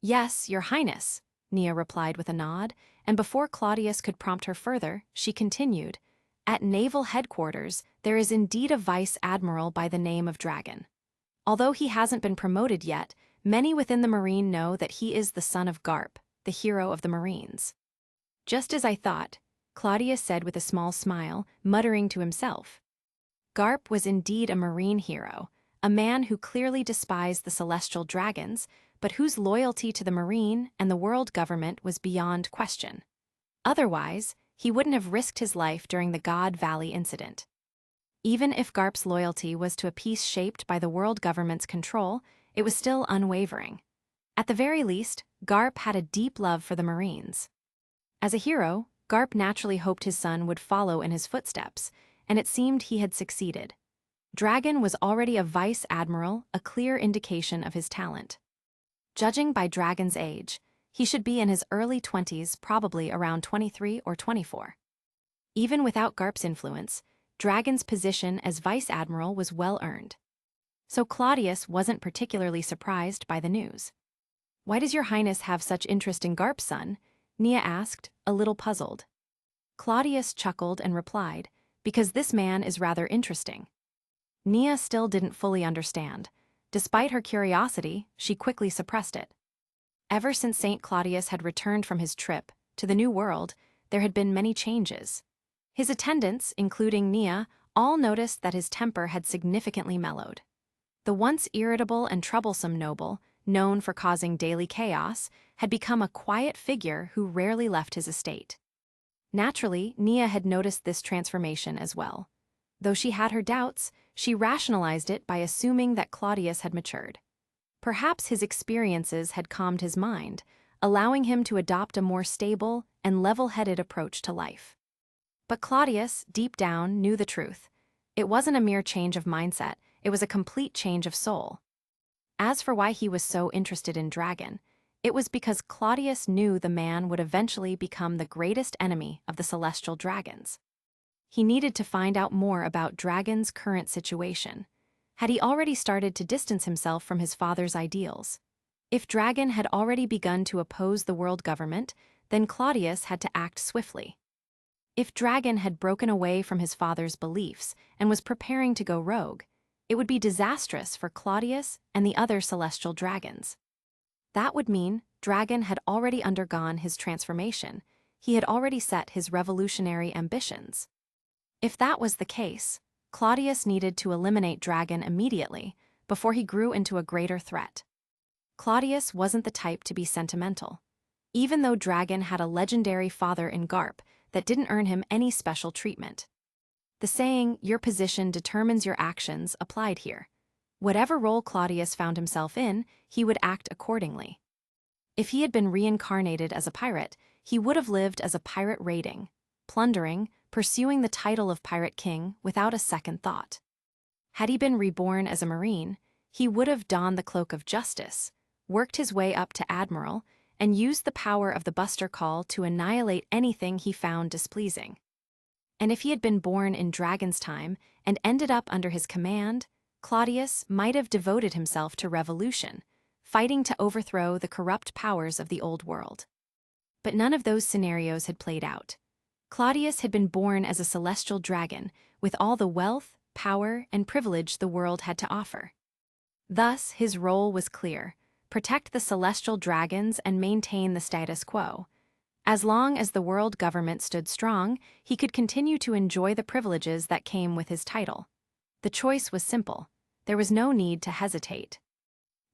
"Yes, Your Highness," Nia replied with a nod, and before Claudius could prompt her further, she continued, "At naval headquarters, there is indeed a vice admiral by the name of Dragon. Although he hasn't been promoted yet, many within the Marine know that he is the son of Garp, the hero of the Marines." "Just as I thought," Claudius said with a small smile, muttering to himself. Garp was indeed a Marine hero, a man who clearly despised the celestial dragons, but whose loyalty to the Marine and the world government was beyond question. Otherwise, he wouldn't have risked his life during the God Valley incident. Even if Garp's loyalty was to a peace shaped by the world government's control, it was still unwavering. At the very least, Garp had a deep love for the Marines. As a hero, Garp naturally hoped his son would follow in his footsteps, and it seemed he had succeeded. Dragon was already a vice admiral, a clear indication of his talent. Judging by Dragon's age, he should be in his early 20s, probably around 23 or 24. Even without Garp's influence, Dragon's position as vice admiral was well earned. So Claudius wasn't particularly surprised by the news. "Why does your highness have such interest in Garp's son?" Nia asked, a little puzzled. Claudius chuckled and replied, "Because this man is rather interesting." Nia still didn't fully understand. Despite her curiosity, she quickly suppressed it. Ever since St. Claudius had returned from his trip to the New World, there had been many changes. His attendants, including Nia, all noticed that his temper had significantly mellowed. The once irritable and troublesome noble, known for causing daily chaos, had become a quiet figure who rarely left his estate. Naturally, Nia had noticed this transformation as well. Though she had her doubts, she rationalized it by assuming that Claudius had matured. Perhaps his experiences had calmed his mind, allowing him to adopt a more stable and level-headed approach to life. But Claudius, deep down, knew the truth. It wasn't a mere change of mindset, it was a complete change of soul. As for why he was so interested in Dragon, it was because Claudius knew the man would eventually become the greatest enemy of the celestial dragons. He needed to find out more about Dragon's current situation. Had he already started to distance himself from his father's ideals? If Dragon had already begun to oppose the world government, then Claudius had to act swiftly. If Dragon had broken away from his father's beliefs and was preparing to go rogue, it would be disastrous for Claudius and the other celestial dragons. That would mean Dragon had already undergone his transformation. He had already set his revolutionary ambitions. If that was the case, Claudius needed to eliminate Dragon immediately before he grew into a greater threat. Claudius wasn't the type to be sentimental. Even though Dragon had a legendary father in Garp that didn't earn him any special treatment. The saying, "your position determines your actions," applied here. Whatever role Claudius found himself in, he would act accordingly. If he had been reincarnated as a pirate, he would have lived as a pirate raiding, plundering, pursuing the title of Pirate King without a second thought. Had he been reborn as a Marine, he would have donned the cloak of justice, worked his way up to Admiral, and used the power of the Buster Call to annihilate anything he found displeasing. And if he had been born in Dragon's time and ended up under his command, Claudius might have devoted himself to revolution, fighting to overthrow the corrupt powers of the old world. But none of those scenarios had played out. Claudius had been born as a celestial dragon, with all the wealth, power, and privilege the world had to offer. Thus, his role was clear: protect the celestial dragons and maintain the status quo. As long as the world government stood strong, he could continue to enjoy the privileges that came with his title. The choice was simple. There was no need to hesitate.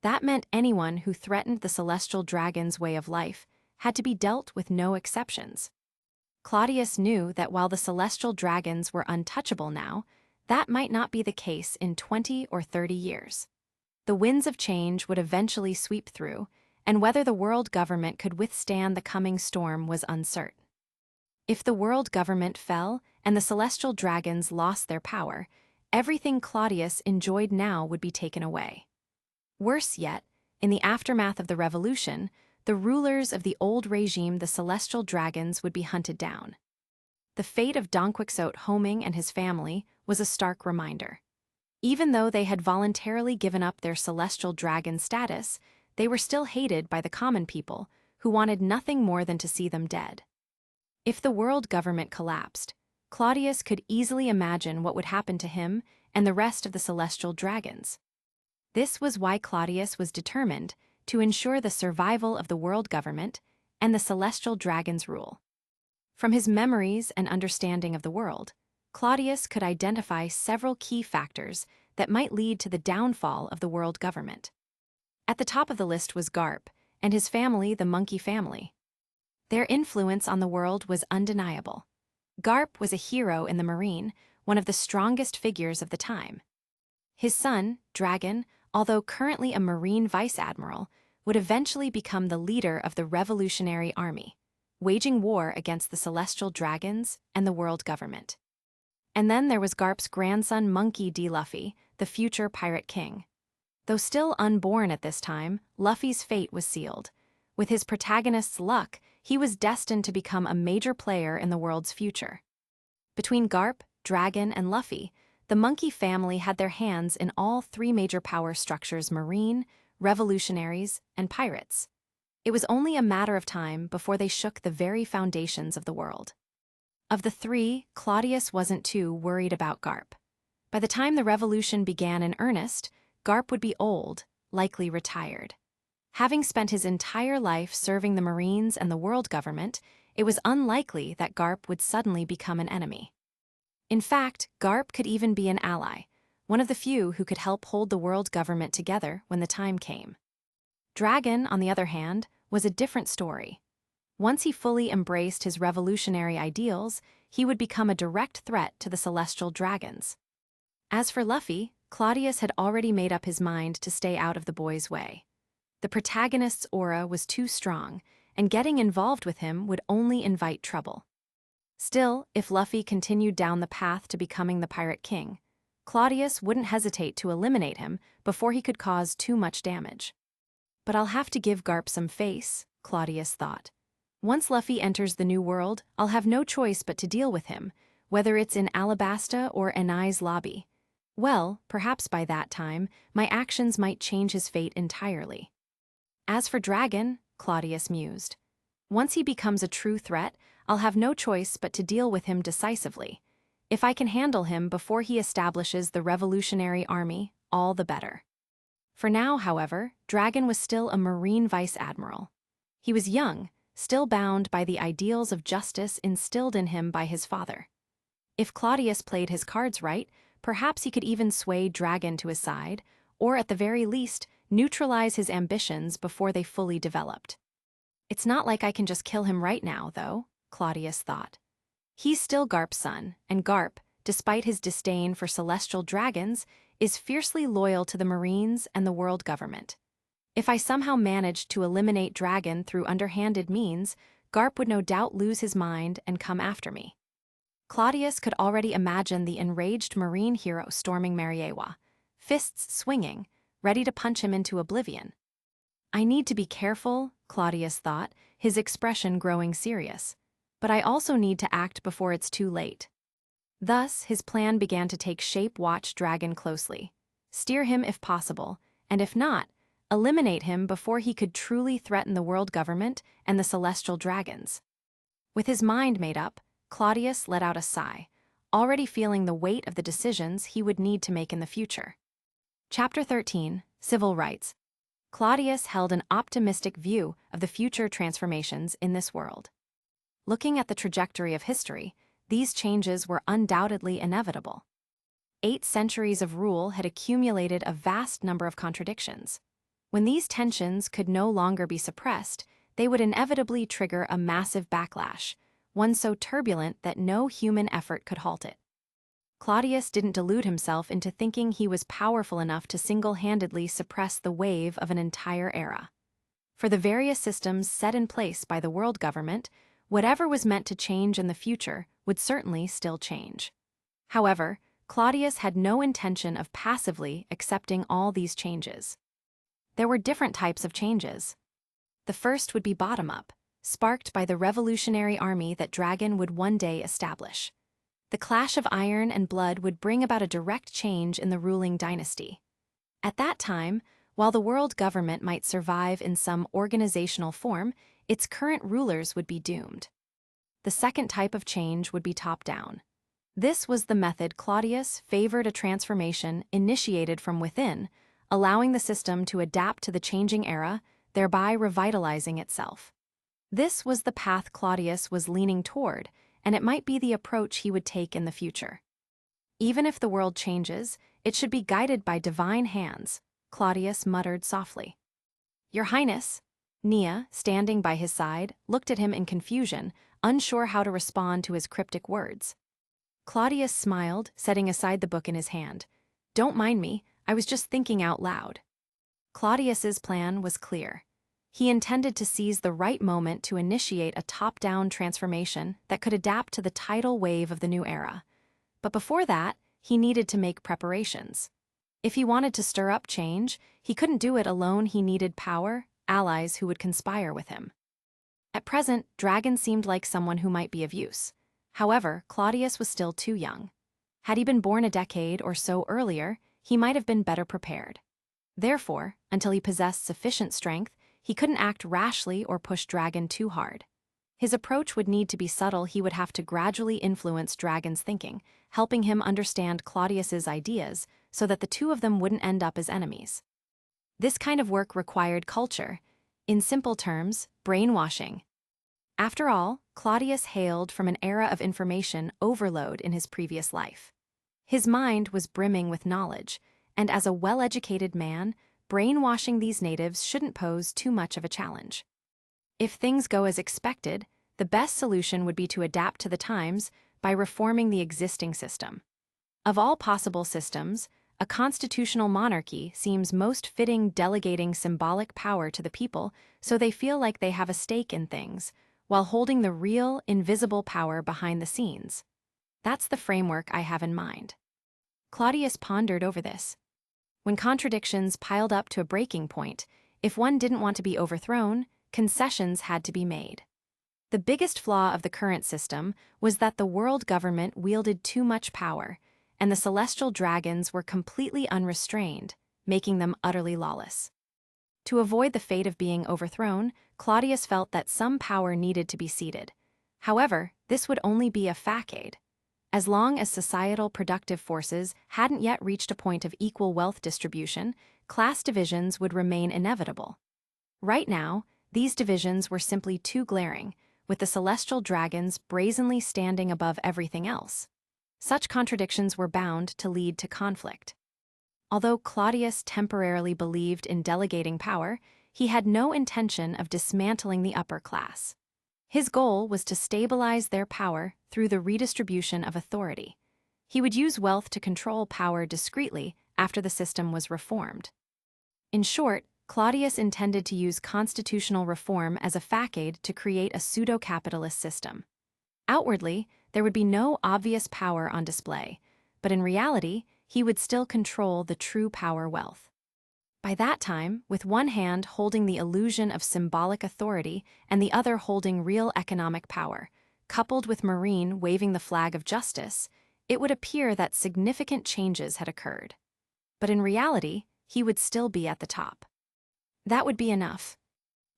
That meant anyone who threatened the celestial dragon's way of life had to be dealt with, no exceptions. Claudius knew that while the celestial dragons were untouchable now, that might not be the case in 20 or 30 years. The winds of change would eventually sweep through, and whether the world government could withstand the coming storm was uncertain. If the world government fell and the celestial dragons lost their power, everything Claudius enjoyed now would be taken away. Worse yet, in the aftermath of the revolution, the rulers of the old regime, the celestial dragons, would be hunted down. The fate of Donquixote Homing and his family was a stark reminder. Even though they had voluntarily given up their celestial dragon status, they were still hated by the common people, who wanted nothing more than to see them dead. If the world government collapsed, Claudius could easily imagine what would happen to him and the rest of the celestial dragons. This was why Claudius was determined to ensure the survival of the world government and the celestial dragon's rule. From his memories and understanding of the world, Claudius could identify several key factors that might lead to the downfall of the world government. At the top of the list was Garp, and his family, the monkey family. Their influence on the world was undeniable. Garp was a hero in the Marine, one of the strongest figures of the time. His son, Dragon, although currently a Marine vice admiral, would eventually become the leader of the Revolutionary Army, waging war against the celestial dragons and the world government. And then there was Garp's grandson Monkey D. Luffy, the future pirate king. Though still unborn at this time, Luffy's fate was sealed. With his protagonist's luck, he was destined to become a major player in the world's future. Between Garp, Dragon, and Luffy, the monkey family had their hands in all three major power structures: Marine, revolutionaries, and pirates. It was only a matter of time before they shook the very foundations of the world. Of the three, Claudius wasn't too worried about Garp. By the time the revolution began in earnest, Garp would be old, likely retired. Having spent his entire life serving the Marines and the world government, it was unlikely that Garp would suddenly become an enemy. In fact, Garp could even be an ally, one of the few who could help hold the world government together when the time came. Dragon, on the other hand, was a different story. Once he fully embraced his revolutionary ideals, he would become a direct threat to the celestial dragons. As for Luffy, Claudius had already made up his mind to stay out of the boy's way. The protagonist's aura was too strong, and getting involved with him would only invite trouble. Still, if Luffy continued down the path to becoming the Pirate King, Claudius wouldn't hesitate to eliminate him before he could cause too much damage. But I'll have to give Garp some face, Claudius thought. Once Luffy enters the new world, I'll have no choice but to deal with him, whether it's in Alabasta or Enai's lobby. Well, perhaps by that time, my actions might change his fate entirely. As for Dragon, Claudius mused, once he becomes a true threat, I'll have no choice but to deal with him decisively. If I can handle him before he establishes the Revolutionary Army, all the better. For now, however, Dragon was still a Marine vice admiral. He was young, still bound by the ideals of justice instilled in him by his father. If Claudius played his cards right, perhaps he could even sway Dragon to his side, or at the very least, neutralize his ambitions before they fully developed. It's not like I can just kill him right now, though, Claudius thought. He's still Garp's son, and Garp, despite his disdain for celestial dragons, is fiercely loyal to the Marines and the world government. If I somehow managed to eliminate Dragon through underhanded means, Garp would no doubt lose his mind and come after me. Claudius could already imagine the enraged Marine hero storming Mariawa, fists swinging, ready to punch him into oblivion. I need to be careful, Claudius thought, his expression growing serious. But I also need to act before it's too late. Thus, his plan began to take shape. Watch Dragon closely. Steer him if possible, and if not, eliminate him before he could truly threaten the world government and the celestial dragons. With his mind made up, Claudius let out a sigh, already feeling the weight of the decisions he would need to make in the future. Chapter 13, Civil Rights. Claudius held an optimistic view of the future transformations in this world. Looking at the trajectory of history, these changes were undoubtedly inevitable. 8 centuries of rule had accumulated a vast number of contradictions. When these tensions could no longer be suppressed, they would inevitably trigger a massive backlash, one so turbulent that no human effort could halt it. Claudius didn't delude himself into thinking he was powerful enough to single-handedly suppress the wave of an entire era. For the various systems set in place by the world government, whatever was meant to change in the future would certainly still change. However, Claudius had no intention of passively accepting all these changes. There were different types of changes. The first would be bottom-up, sparked by the revolutionary army that Dragon would one day establish. The clash of iron and blood would bring about a direct change in the ruling dynasty. At that time, while the world government might survive in some organizational form, its current rulers would be doomed. The second type of change would be top-down. This was the method Claudius favored: a transformation initiated from within, allowing the system to adapt to the changing era, thereby revitalizing itself. This was the path Claudius was leaning toward, and it might be the approach he would take in the future. Even if the world changes, it should be guided by divine hands, Claudius muttered softly. Your Highness, Nia, standing by his side, looked at him in confusion, unsure how to respond to his cryptic words. Claudius smiled, setting aside the book in his hand. Don't mind me, I was just thinking out loud, Claudius's plan was clear. He intended to seize the right moment to initiate a top-down transformation that could adapt to the tidal wave of the new era. But before that, he needed to make preparations. If he wanted to stir up change, he couldn't do it alone. He needed power, allies who would conspire with him. At present, Dragon seemed like someone who might be of use. However, Claudius was still too young. Had he been born a decade or so earlier, he might have been better prepared. Therefore, until he possessed sufficient strength, he couldn't act rashly or push Dragon too hard. His approach would need to be subtle. He would have to gradually influence Dragon's thinking, helping him understand Claudius's ideas so that the two of them wouldn't end up as enemies. This kind of work required culture. In simple terms, brainwashing. After all, Claudius hailed from an era of information overload in his previous life. His mind was brimming with knowledge, and as a well-educated man, brainwashing these natives shouldn't pose too much of a challenge. If things go as expected, the best solution would be to adapt to the times by reforming the existing system. Of all possible systems, a constitutional monarchy seems most fitting, delegating symbolic power to the people so they feel like they have a stake in things, while holding the real, invisible power behind the scenes. That's the framework I have in mind. Claudius pondered over this. When contradictions piled up to a breaking point, if one didn't want to be overthrown, concessions had to be made. The biggest flaw of the current system was that the world government wielded too much power, and the celestial dragons were completely unrestrained, making them utterly lawless. To avoid the fate of being overthrown, Claudius felt that some power needed to be ceded. However, this would only be a facade. As long as societal productive forces hadn't yet reached a point of equal wealth distribution, class divisions would remain inevitable. Right now, these divisions were simply too glaring, with the celestial dragons brazenly standing above everything else. Such contradictions were bound to lead to conflict. Although Claudius temporarily believed in delegating power, he had no intention of dismantling the upper class. His goal was to stabilize their power through the redistribution of authority. He would use wealth to control power discreetly after the system was reformed. In short, Claudius intended to use constitutional reform as a facade to create a pseudo-capitalist system. Outwardly, there would be no obvious power on display, but in reality, he would still control the true power wealth. By that time, with one hand holding the illusion of symbolic authority and the other holding real economic power, coupled with Marine waving the flag of justice, it would appear that significant changes had occurred. But in reality, he would still be at the top. That would be enough.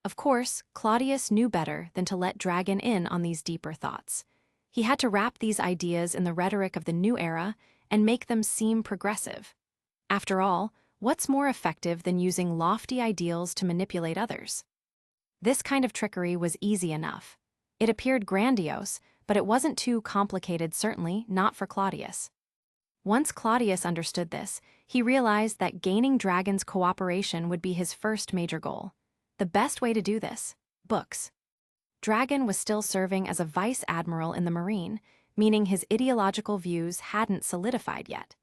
Of course, Claudius knew better than to let Dragon in on these deeper thoughts. He had to wrap these ideas in the rhetoric of the new era and make them seem progressive. After all, what's more effective than using lofty ideals to manipulate others? This kind of trickery was easy enough. It appeared grandiose, but it wasn't too complicated, certainly not for Claudius. Once Claudius understood this, he realized that gaining Dragon's cooperation would be his first major goal. The best way to do this: books. Dragon was still serving as a vice admiral in the Marine, meaning his ideological views hadn't solidified yet.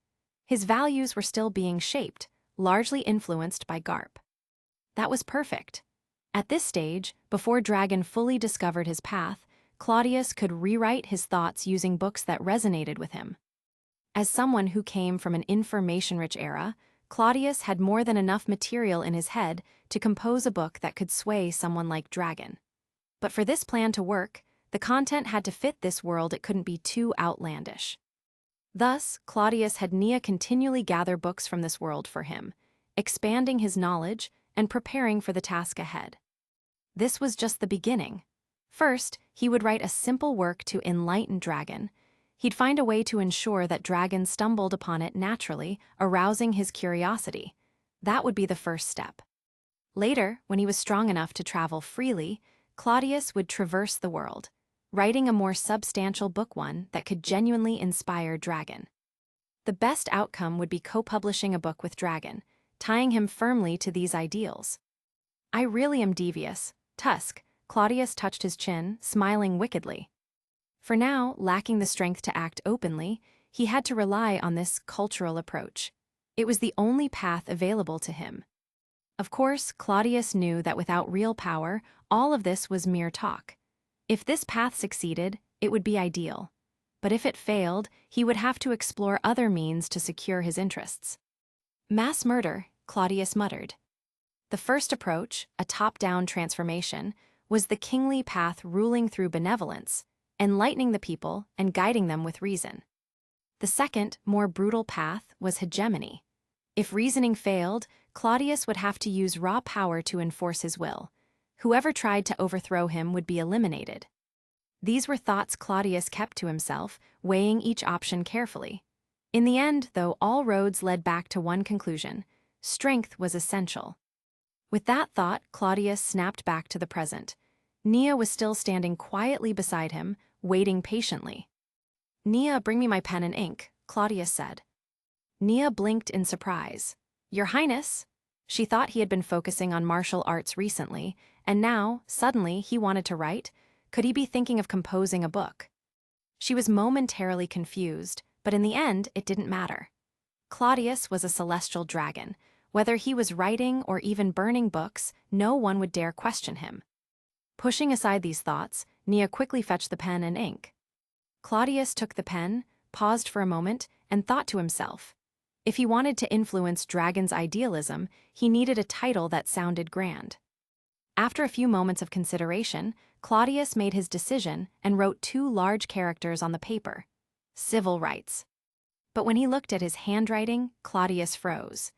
His values were still being shaped, largely influenced by Garp. That was perfect. At this stage, before Dragon fully discovered his path, Claudius could rewrite his thoughts using books that resonated with him. As someone who came from an information-rich era, Claudius had more than enough material in his head to compose a book that could sway someone like Dragon. But for this plan to work, the content had to fit this world. It couldn't be too outlandish. Thus, Claudius had Nia continually gather books from this world for him, expanding his knowledge and preparing for the task ahead. This was just the beginning. First, he would write a simple work to enlighten Dragon. He'd find a way to ensure that Dragon stumbled upon it naturally, arousing his curiosity. That would be the first step. Later, when he was strong enough to travel freely, Claudius would traverse the world, writing a more substantial book, one that could genuinely inspire Dragon. The best outcome would be co-publishing a book with Dragon, tying him firmly to these ideals. I really am devious. Tusk. Claudius touched his chin, smiling wickedly. For now, lacking the strength to act openly, he had to rely on this cultural approach. It was the only path available to him. Of course, Claudius knew that without real power, all of this was mere talk. If this path succeeded, it would be ideal. But if it failed, he would have to explore other means to secure his interests. Mass murder, Claudius muttered. The first approach, a top-down transformation, was the kingly path ruling through benevolence, enlightening the people and guiding them with reason. The second, more brutal path was hegemony. If reasoning failed, Claudius would have to use raw power to enforce his will. Whoever tried to overthrow him would be eliminated. These were thoughts Claudius kept to himself, weighing each option carefully. In the end, though, all roads led back to one conclusion: strength was essential. With that thought, Claudius snapped back to the present. Nia was still standing quietly beside him, waiting patiently. "Nia, bring me my pen and ink," Claudius said. Nia blinked in surprise. "Your Highness?" She thought he had been focusing on martial arts recently, and now, suddenly, he wanted to write. Could he be thinking of composing a book? She was momentarily confused, but in the end, it didn't matter. Claudius was a celestial dragon. Whether he was writing or even burning books, no one would dare question him. Pushing aside these thoughts, Nia quickly fetched the pen and ink. Claudius took the pen, paused for a moment, and thought to himself. If he wanted to influence Dragon's idealism, he needed a title that sounded grand. After a few moments of consideration, Claudius made his decision and wrote 2 large characters on the paper: civil rights. But when he looked at his handwriting, Claudius froze.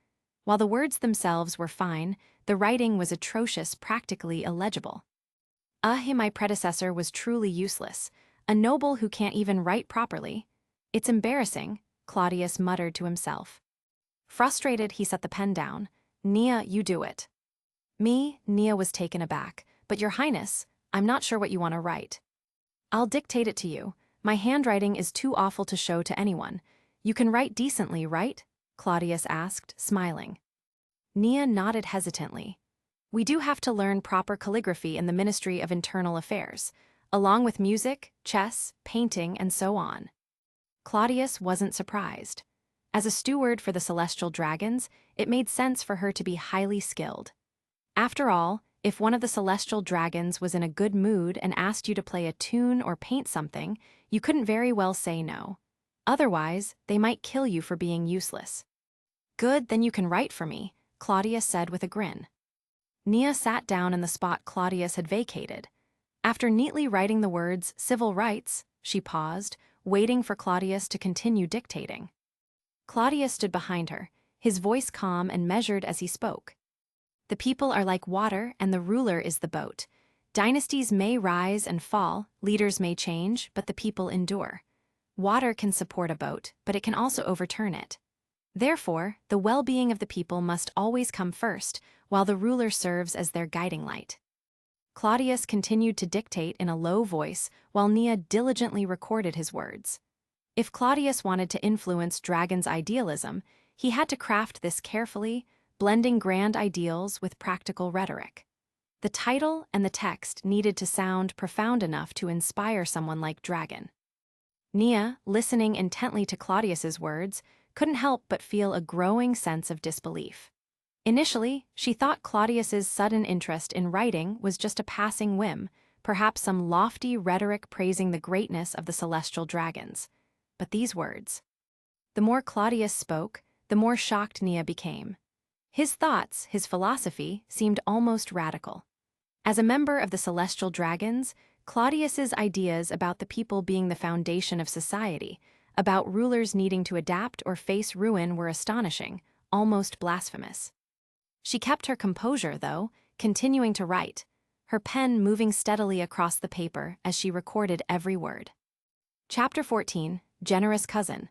While the words themselves were fine, the writing was atrocious, practically illegible. My predecessor was truly useless, a noble who can't even write properly. It's embarrassing, Claudius muttered to himself. Frustrated, he set the pen down. "Nia, you do it." "Me?" Nia was taken aback. "But Your Highness, I'm not sure what you want to write." "I'll dictate it to you. My handwriting is too awful to show to anyone. You can write decently, right?" Claudius asked, smiling. Nia nodded hesitantly. "We do have to learn proper calligraphy in the Ministry of Internal Affairs, along with music, chess, painting, and so on." Claudius wasn't surprised. As a steward for the celestial dragons, it made sense for her to be highly skilled. After all, if one of the celestial dragons was in a good mood and asked you to play a tune or paint something, you couldn't very well say no. Otherwise, they might kill you for being useless. "Good, then you can write for me," Claudius said with a grin. Nia sat down in the spot Claudius had vacated. After neatly writing the words "civil rights," she paused, waiting for Claudius to continue dictating. Claudius stood behind her, his voice calm and measured as he spoke. "The people are like water, and the ruler is the boat. Dynasties may rise and fall, leaders may change, but the people endure. Water can support a boat, but it can also overturn it. Therefore, the well-being of the people must always come first, while the ruler serves as their guiding light." Claudius continued to dictate in a low voice while Nia diligently recorded his words. If Claudius wanted to influence Dragon's idealism, he had to craft this carefully, blending grand ideals with practical rhetoric. The title and the text needed to sound profound enough to inspire someone like Dragon. Nia, listening intently to Claudius's words, couldn't help but feel a growing sense of disbelief. Initially, she thought Claudius's sudden interest in writing was just a passing whim, perhaps some lofty rhetoric praising the greatness of the celestial dragons. But these words. The more Claudius spoke, the more shocked Nia became. His thoughts, his philosophy, seemed almost radical. As a member of the celestial dragons, Claudius's ideas about the people being the foundation of society, about rulers needing to adapt or face ruin, were astonishing, almost blasphemous. She kept her composure, though, continuing to write, her pen moving steadily across the paper as she recorded every word. Chapter 14, Generous Cousin.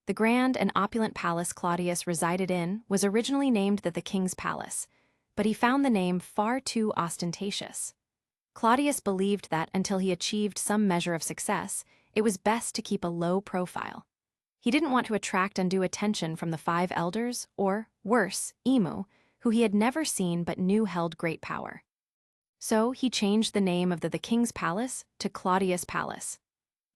The grand and opulent palace Claudius resided in was originally named the King's Palace, but he found the name far too ostentatious. Claudius believed that until he achieved some measure of success, it was best to keep a low profile. He didn't want to attract undue attention from the 5 elders, or, worse, Emu, who he had never seen but knew held great power. So he changed the name of the King's Palace to Claudius Palace.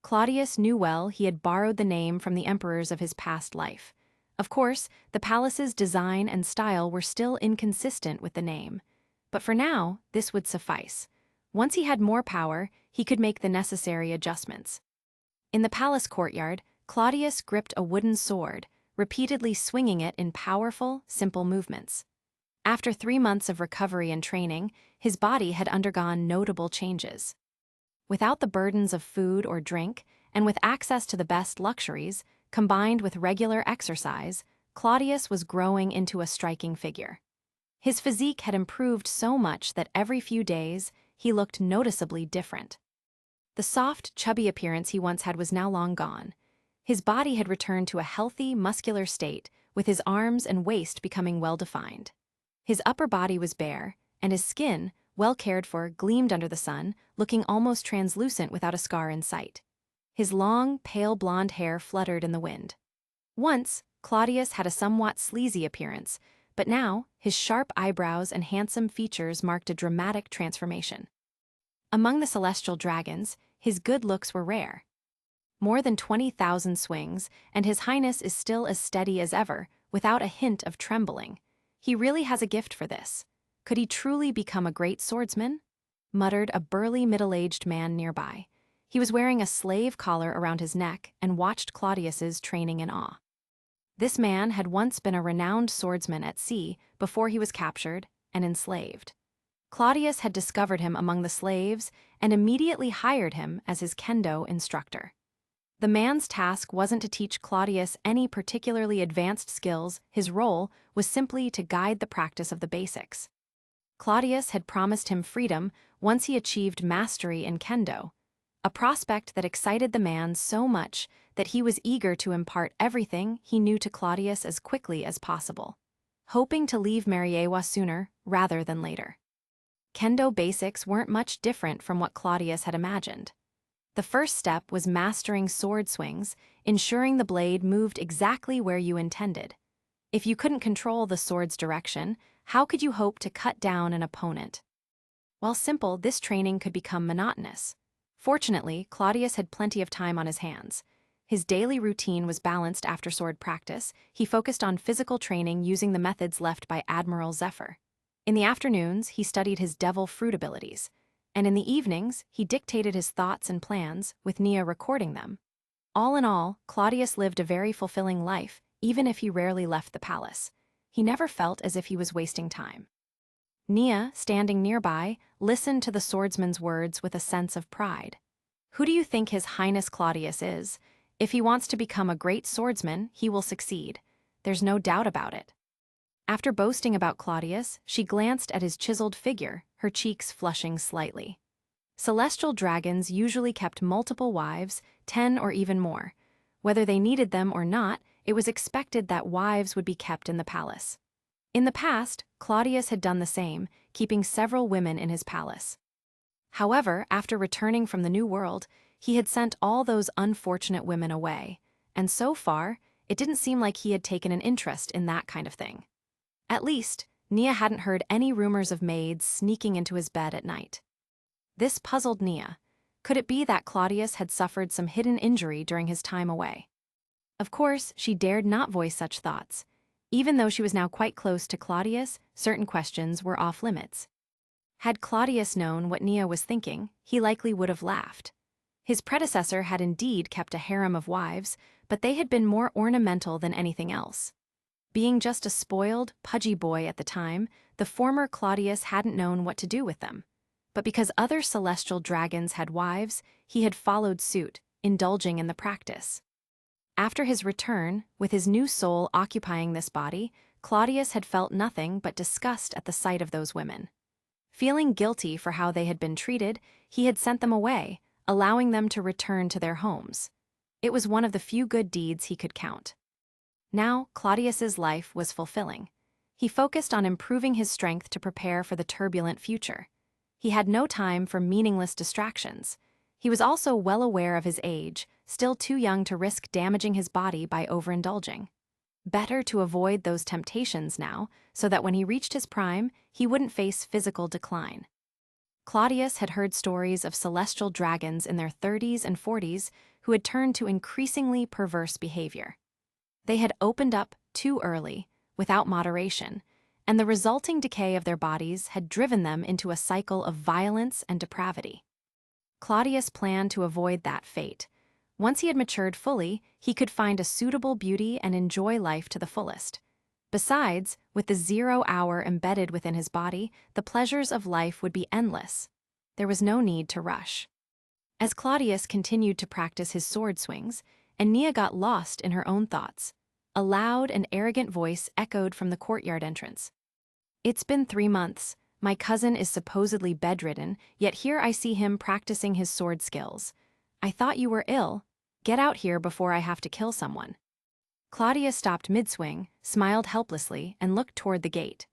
Claudius knew well he had borrowed the name from the emperors of his past life. Of course, the palace's design and style were still inconsistent with the name. But for now, this would suffice. Once he had more power, he could make the necessary adjustments. In the palace courtyard, Claudius gripped a wooden sword, repeatedly swinging it in powerful, simple movements. After 3 months of recovery and training, his body had undergone notable changes. Without the burdens of food or drink, and with access to the best luxuries, combined with regular exercise, Claudius was growing into a striking figure. His physique had improved so much that every few days, he looked noticeably different. The soft, chubby appearance he once had was now long gone. His body had returned to a healthy, muscular state, with his arms and waist becoming well-defined. His upper body was bare, and his skin, well cared for, gleamed under the sun, looking almost translucent without a scar in sight. His long, pale blonde hair fluttered in the wind. Once, Claudius had a somewhat sleazy appearance, but now, his sharp eyebrows and handsome features marked a dramatic transformation. Among the celestial dragons, his good looks were rare. More than 20,000 swings, and His Highness is still as steady as ever, without a hint of trembling. He really has a gift for this. Could he truly become a great swordsman? Muttered a burly middle-aged man nearby. He was wearing a slave collar around his neck and watched Claudius's training in awe. This man had once been a renowned swordsman at sea before he was captured and enslaved. Claudius had discovered him among the slaves and immediately hired him as his kendo instructor. The man's task wasn't to teach Claudius any particularly advanced skills. His role was simply to guide the practice of the basics. Claudius had promised him freedom once he achieved mastery in kendo, a prospect that excited the man so much that he was eager to impart everything he knew to Claudius as quickly as possible, hoping to leave Mariawa sooner rather than later. Kendo basics weren't much different from what Claudius had imagined. The first step was mastering sword swings, ensuring the blade moved exactly where you intended. If you couldn't control the sword's direction, how could you hope to cut down an opponent? While simple, this training could become monotonous. Fortunately, Claudius had plenty of time on his hands. His daily routine was balanced after sword practice. He focused on physical training using the methods left by Admiral Zephyr. In the afternoons, he studied his devil fruit abilities, and in the evenings, he dictated his thoughts and plans, with Nia recording them. All in all, Claudius lived a very fulfilling life, even if he rarely left the palace. He never felt as if he was wasting time. Nia, standing nearby, listened to the swordsman's words with a sense of pride. Who do you think His Highness Claudius is? If he wants to become a great swordsman, he will succeed. There's no doubt about it. After boasting about Claudius, she glanced at his chiseled figure, her cheeks flushing slightly. Celestial dragons usually kept multiple wives, 10 or even more. Whether they needed them or not, it was expected that wives would be kept in the palace. In the past, Claudius had done the same, keeping several women in his palace. However, after returning from the New World, he had sent all those unfortunate women away, and so far, it didn't seem like he had taken an interest in that kind of thing. At least, Nia hadn't heard any rumors of maids sneaking into his bed at night. This puzzled Nia. Could it be that Claudius had suffered some hidden injury during his time away? Of course, she dared not voice such thoughts. Even though she was now quite close to Claudius, certain questions were off limits. Had Claudius known what Nia was thinking, he likely would have laughed. His predecessor had indeed kept a harem of wives, but they had been more ornamental than anything else. Being just a spoiled, pudgy boy at the time, the former Claudius hadn't known what to do with them. But because other celestial dragons had wives, he had followed suit, indulging in the practice. After his return, with his new soul occupying this body, Claudius had felt nothing but disgust at the sight of those women. Feeling guilty for how they had been treated, he had sent them away, allowing them to return to their homes. It was one of the few good deeds he could count. Now, Claudius's life was fulfilling. He focused on improving his strength to prepare for the turbulent future. He had no time for meaningless distractions. He was also well aware of his age, still too young to risk damaging his body by overindulging. Better to avoid those temptations now, so that when he reached his prime, he wouldn't face physical decline. Claudius had heard stories of celestial dragons in their 30s and 40s who had turned to increasingly perverse behavior. They had opened up too early, without moderation, and the resulting decay of their bodies had driven them into a cycle of violence and depravity. Claudius planned to avoid that fate. Once he had matured fully, he could find a suitable beauty and enjoy life to the fullest. Besides, with the 0 hour embedded within his body, the pleasures of life would be endless. There was no need to rush. As Claudius continued to practice his sword swings, Nia got lost in her own thoughts. A loud and arrogant voice echoed from the courtyard entrance. "It's been 3 months. My cousin is supposedly bedridden, yet here I see him practicing his sword skills. I thought you were ill. Get out here before I have to kill someone." Claudius stopped mid-swing, smiled helplessly, and looked toward the gate.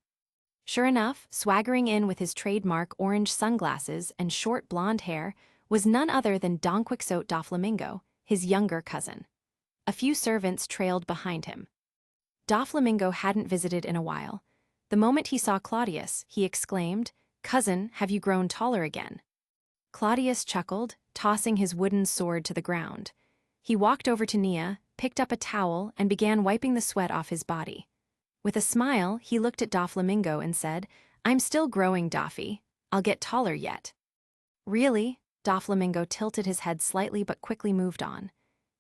Sure enough, swaggering in with his trademark orange sunglasses and short blonde hair was none other than Donquixote Doflamingo, his younger cousin. A few servants trailed behind him. Doflamingo hadn't visited in a while. The moment he saw Claudius, he exclaimed, "Cousin, have you grown taller again?" Claudius chuckled, tossing his wooden sword to the ground. He walked over to Nia, picked up a towel, and began wiping the sweat off his body. With a smile, he looked at Doflamingo and said, "I'm still growing, Doffy. I'll get taller yet." "Really?" Doflamingo tilted his head slightly but quickly moved on.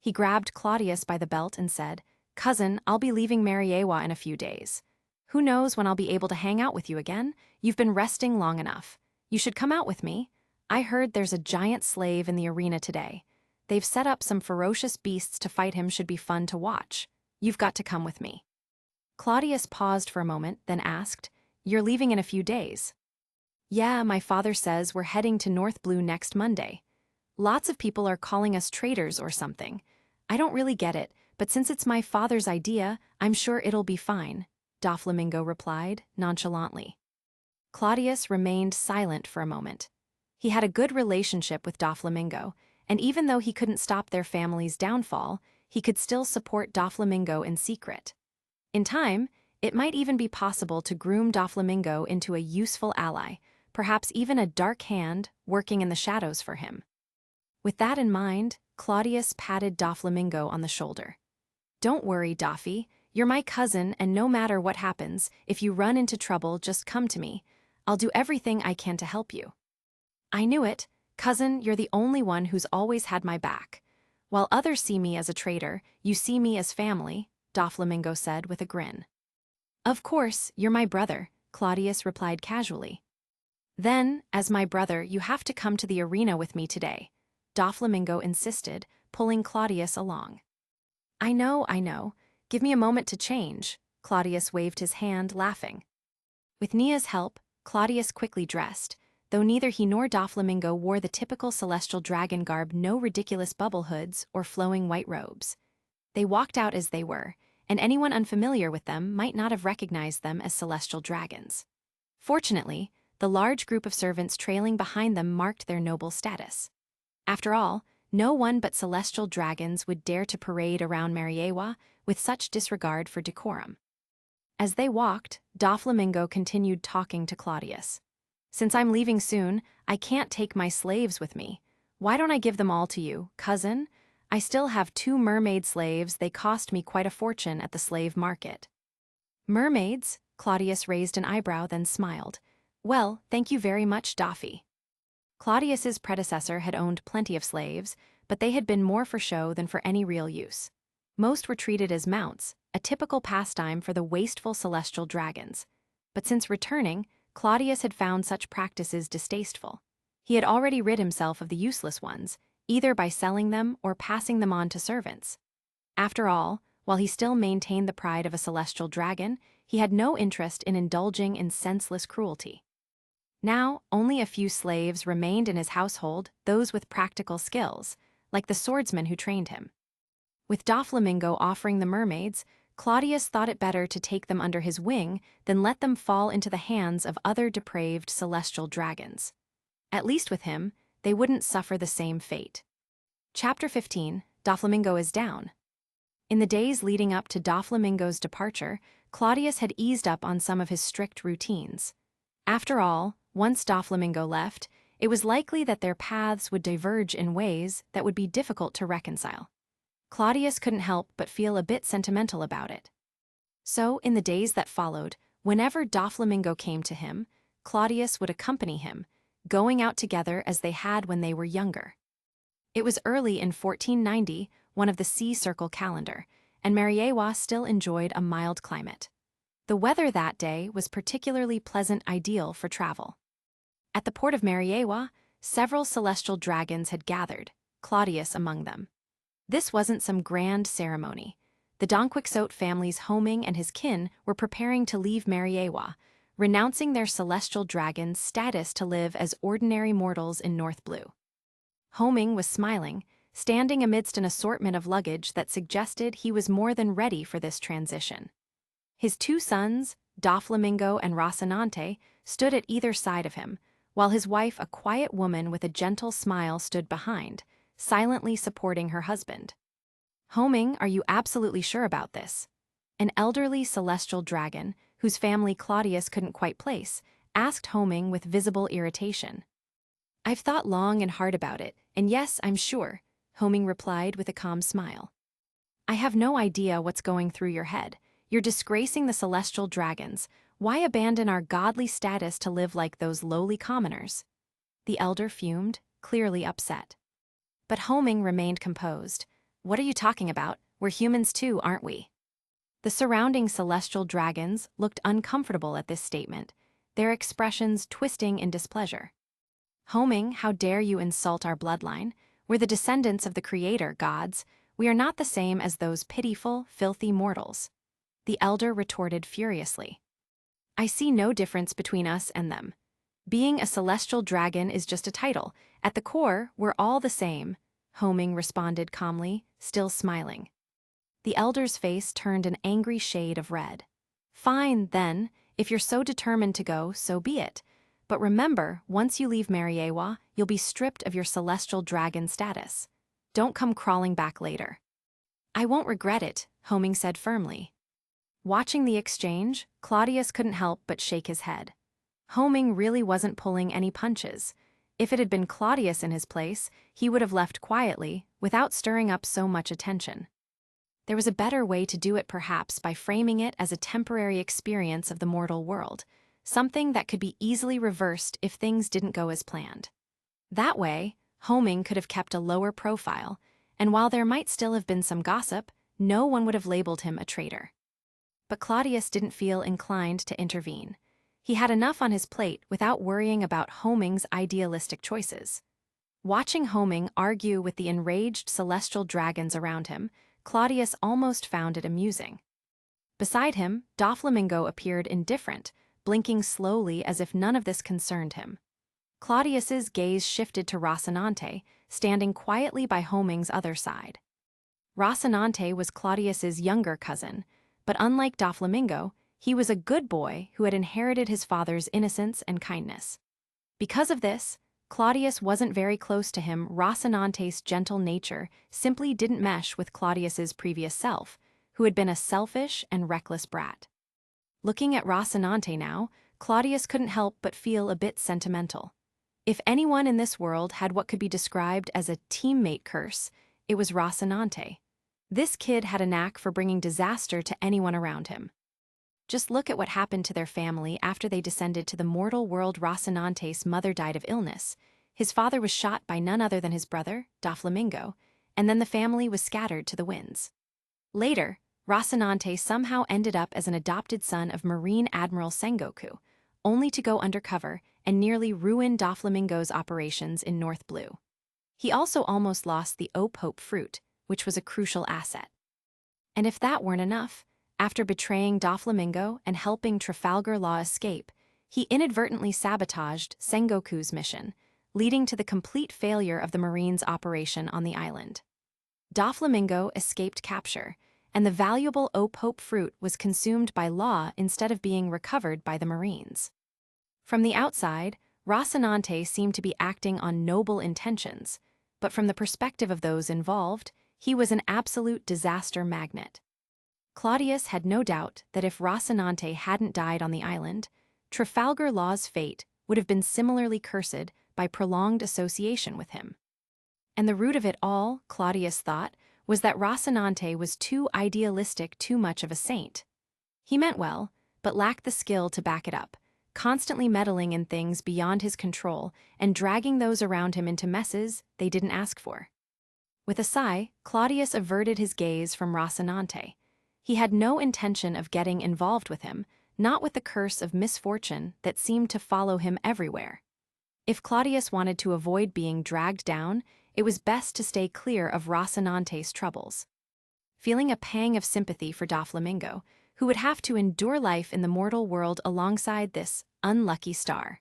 He grabbed Claudius by the belt and said, "Cousin, I'll be leaving Mariawa in a few days. Who knows when I'll be able to hang out with you again? You've been resting long enough. You should come out with me. I heard there's a giant slave in the arena today. They've set up some ferocious beasts to fight him. Should be fun to watch. You've got to come with me." Claudius paused for a moment, then asked, "You're leaving in a few days?" "Yeah, my father says we're heading to North Blue next Monday. Lots of people are calling us traitors or something. I don't really get it, but since it's my father's idea, I'm sure it'll be fine," Doflamingo replied, nonchalantly. Claudius remained silent for a moment. He had a good relationship with Doflamingo, and even though he couldn't stop their family's downfall, he could still support Doflamingo in secret. In time, it might even be possible to groom Doflamingo into a useful ally, perhaps even a dark hand working in the shadows for him. With that in mind, Claudius patted Doflamingo on the shoulder. "Don't worry, Doffy. You're my cousin, and no matter what happens, if you run into trouble, just come to me. I'll do everything I can to help you." "I knew it. Cousin, you're the only one who's always had my back. While others see me as a traitor, you see me as family," Doflamingo said with a grin. "Of course, you're my brother," Claudius replied casually. "Then, as my brother, you have to come to the arena with me today," Doflamingo insisted, pulling Claudius along. I know. Give me a moment to change," Claudius waved his hand, laughing. With Nia's help, Claudius quickly dressed, though neither he nor Doflamingo wore the typical celestial dragon garb, no ridiculous bubble hoods or flowing white robes. They walked out as they were, and anyone unfamiliar with them might not have recognized them as celestial dragons. Fortunately, the large group of servants trailing behind them marked their noble status. After all, no one but celestial dragons would dare to parade around Mariawa with such disregard for decorum. As they walked, Doflamingo continued talking to Claudius. "Since I'm leaving soon, I can't take my slaves with me. Why don't I give them all to you, cousin? I still have 2 mermaid slaves. They cost me quite a fortune at the slave market." "Mermaids?" Claudius raised an eyebrow, then smiled. "Well, thank you very much, Doffy." Claudius's predecessor had owned plenty of slaves, but they had been more for show than for any real use. Most were treated as mounts, a typical pastime for the wasteful celestial dragons. But since returning, Claudius had found such practices distasteful. He had already rid himself of the useless ones, either by selling them or passing them on to servants. After all, while he still maintained the pride of a celestial dragon, he had no interest in indulging in senseless cruelty. Now, only a few slaves remained in his household, those with practical skills, like the swordsman who trained him. With Doflamingo offering the mermaids, Claudius thought it better to take them under his wing than let them fall into the hands of other depraved celestial dragons. At least with him, they wouldn't suffer the same fate. Chapter 15, Doflamingo is down. In the days leading up to Doflamingo's departure, Claudius had eased up on some of his strict routines. After all, once Doflamingo left, it was likely that their paths would diverge in ways that would be difficult to reconcile. Claudius couldn't help but feel a bit sentimental about it. So, in the days that followed, whenever Doflamingo came to him, Claudius would accompany him, going out together as they had when they were younger. It was early in 1490, one of the sea circle calendar, and Mariawa still enjoyed a mild climate. The weather that day was particularly pleasant, ideal for travel. At the port of Mariawa, several celestial dragons had gathered, Claudius among them. This wasn't some grand ceremony. The Donquixote family's homing and his kin were preparing to leave Mariawa, renouncing their celestial dragon's status to live as ordinary mortals in North Blue. Homing was smiling, standing amidst an assortment of luggage that suggested he was more than ready for this transition. His two sons, Doflamingo and Rocinante, stood at either side of him, while his wife, a quiet woman with a gentle smile, stood behind, silently supporting her husband. "Homing, are you absolutely sure about this?" An elderly celestial dragon, whose family Claudius couldn't quite place, asked Homing with visible irritation. "I've thought long and hard about it, and yes, I'm sure," Homing replied with a calm smile. "I have no idea what's going through your head. You're disgracing the celestial dragons. Why abandon our godly status to live like those lowly commoners?" The elder fumed, clearly upset. But Homing remained composed. "What are you talking about? We're humans too, aren't we?" The surrounding celestial dragons looked uncomfortable at this statement, their expressions twisting in displeasure. "Homing, how dare you insult our bloodline? We're the descendants of the Creator, gods. We are not the same as those pitiful, filthy mortals." The elder retorted furiously. "I see no difference between us and them. Being a celestial dragon is just a title. At the core, we're all the same," Homing responded calmly, still smiling. The elder's face turned an angry shade of red. "Fine, then, if you're so determined to go, so be it. But remember, once you leave Mariawa, you'll be stripped of your celestial dragon status. Don't come crawling back later." "I won't regret it," Homing said firmly. Watching the exchange, Claudius couldn't help but shake his head. Homing really wasn't pulling any punches. If it had been Claudius in his place, he would have left quietly, without stirring up so much attention. There was a better way to do it, perhaps by framing it as a temporary experience of the mortal world, something that could be easily reversed if things didn't go as planned. That way, Homing could have kept a lower profile, and while there might still have been some gossip, no one would have labeled him a traitor. But Claudius didn't feel inclined to intervene. He had enough on his plate without worrying about Homing's idealistic choices. Watching Homing argue with the enraged celestial dragons around him, Claudius almost found it amusing. Beside him, Doflamingo appeared indifferent, blinking slowly as if none of this concerned him. Claudius's gaze shifted to Rocinante, standing quietly by Homing's other side. Rocinante was Claudius's younger cousin, but unlike Doflamingo, he was a good boy who had inherited his father's innocence and kindness. Because of this, Claudius wasn't very close to him. Rocinante's gentle nature simply didn't mesh with Claudius's previous self, who had been a selfish and reckless brat. Looking at Rocinante now, Claudius couldn't help but feel a bit sentimental. If anyone in this world had what could be described as a teammate curse, it was Rocinante. This kid had a knack for bringing disaster to anyone around him. Just look at what happened to their family after they descended to the mortal world. Rocinante's mother died of illness. His father was shot by none other than his brother, Doflamingo, and then the family was scattered to the winds. Later, Rocinante somehow ended up as an adopted son of Marine Admiral Sengoku, only to go undercover and nearly ruin Doflamingo's operations in North Blue. He also almost lost the Hope fruit, which was a crucial asset. And if that weren't enough, after betraying Doflamingo and helping Trafalgar Law escape, he inadvertently sabotaged Sengoku's mission, leading to the complete failure of the Marines' operation on the island. Doflamingo escaped capture, and the valuable Hope fruit was consumed by Law instead of being recovered by the Marines. From the outside, Rocinante seemed to be acting on noble intentions, but from the perspective of those involved, he was an absolute disaster magnet. Claudius had no doubt that if Rocinante hadn't died on the island, Trafalgar Law's fate would have been similarly cursed by prolonged association with him. And the root of it all, Claudius thought, was that Rocinante was too idealistic, too much of a saint. He meant well, but lacked the skill to back it up, constantly meddling in things beyond his control and dragging those around him into messes they didn't ask for. With a sigh, Claudius averted his gaze from Rocinante. He had no intention of getting involved with him, not with the curse of misfortune that seemed to follow him everywhere. If Claudius wanted to avoid being dragged down, it was best to stay clear of Rocinante's troubles. Feeling a pang of sympathy for Doflamingo, who would have to endure life in the mortal world alongside this unlucky star,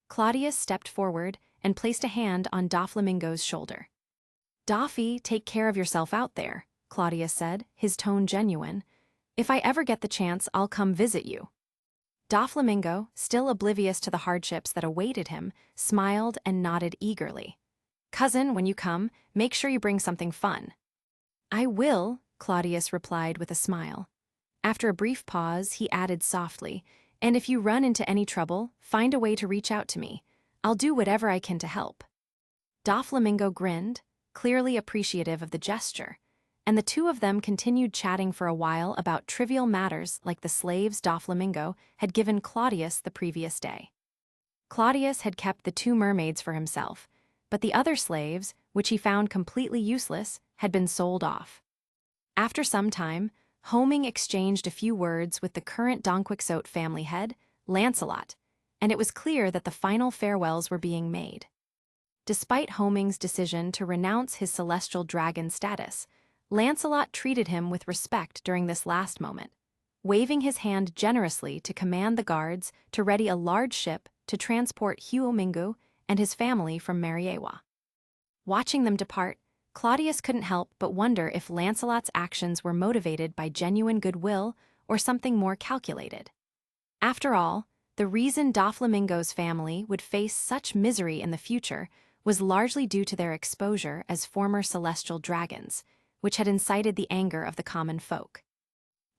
Claudius stepped forward and placed a hand on Doflamingo's shoulder. "Doffy, take care of yourself out there," Claudius said, his tone genuine. "If I ever get the chance, I'll come visit you." Doflamingo, still oblivious to the hardships that awaited him, smiled and nodded eagerly. "Cousin, when you come, make sure you bring something fun." "I will," Claudius replied with a smile. After a brief pause, he added softly, "And if you run into any trouble, find a way to reach out to me. I'll do whatever I can to help." Doflamingo grinned, clearly appreciative of the gesture, and the two of them continued chatting for a while about trivial matters like the slaves Doflamingo had given Claudius the previous day. Claudius had kept the two mermaids for himself, but the other slaves, which he found completely useless, had been sold off. After some time, Homing exchanged a few words with the current Donquixote family head, Lancelot, and it was clear that the final farewells were being made. Despite Homing's decision to renounce his celestial dragon status, Lancelot treated him with respect during this last moment, waving his hand generously to command the guards to ready a large ship to transport Doflamingo and his family from Mariawa. Watching them depart, Claudius couldn't help but wonder if Lancelot's actions were motivated by genuine goodwill or something more calculated. After all, the reason Doflamingo's family would face such misery in the future was largely due to their exposure as former celestial dragons, which had incited the anger of the common folk.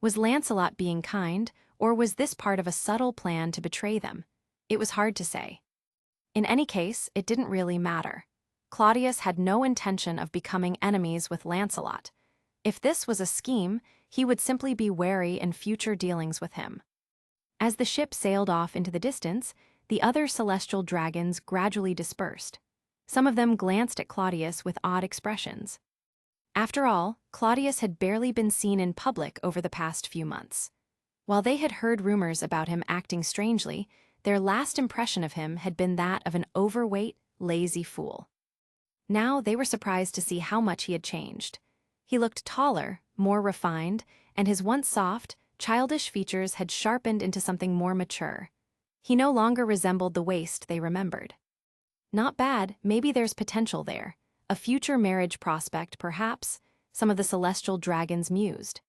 Was Lancelot being kind, or was this part of a subtle plan to betray them? It was hard to say. In any case, it didn't really matter. Claudius had no intention of becoming enemies with Lancelot. If this was a scheme, he would simply be wary in future dealings with him. As the ship sailed off into the distance, the other celestial dragons gradually dispersed. Some of them glanced at Claudius with odd expressions. After all, Claudius had barely been seen in public over the past few months. While they had heard rumors about him acting strangely, their last impression of him had been that of an overweight, lazy fool. Now they were surprised to see how much he had changed. He looked taller, more refined, and his once soft, childish features had sharpened into something more mature. He no longer resembled the waste they remembered. Not bad, maybe there's potential there. A future marriage prospect, perhaps, some of the celestial dragons mused.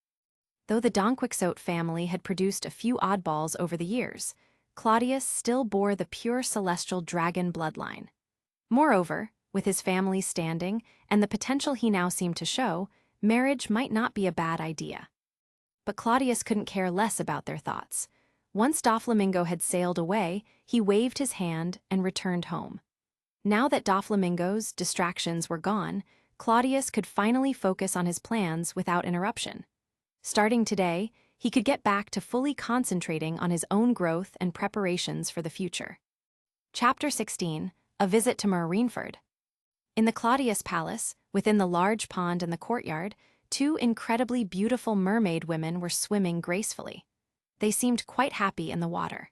Though the Donquixote family had produced a few oddballs over the years, Claudius still bore the pure celestial dragon bloodline. Moreover, with his family's standing and the potential he now seemed to show, marriage might not be a bad idea. But Claudius couldn't care less about their thoughts. Once Doflamingo had sailed away, he waved his hand and returned home. Now that Doflamingo's distractions were gone, Claudius could finally focus on his plans without interruption. Starting today, he could get back to fully concentrating on his own growth and preparations for the future. Chapter 16, A Visit to Marienford. In the Claudius Palace, within the large pond in the courtyard, two incredibly beautiful mermaid women were swimming gracefully. They seemed quite happy in the water.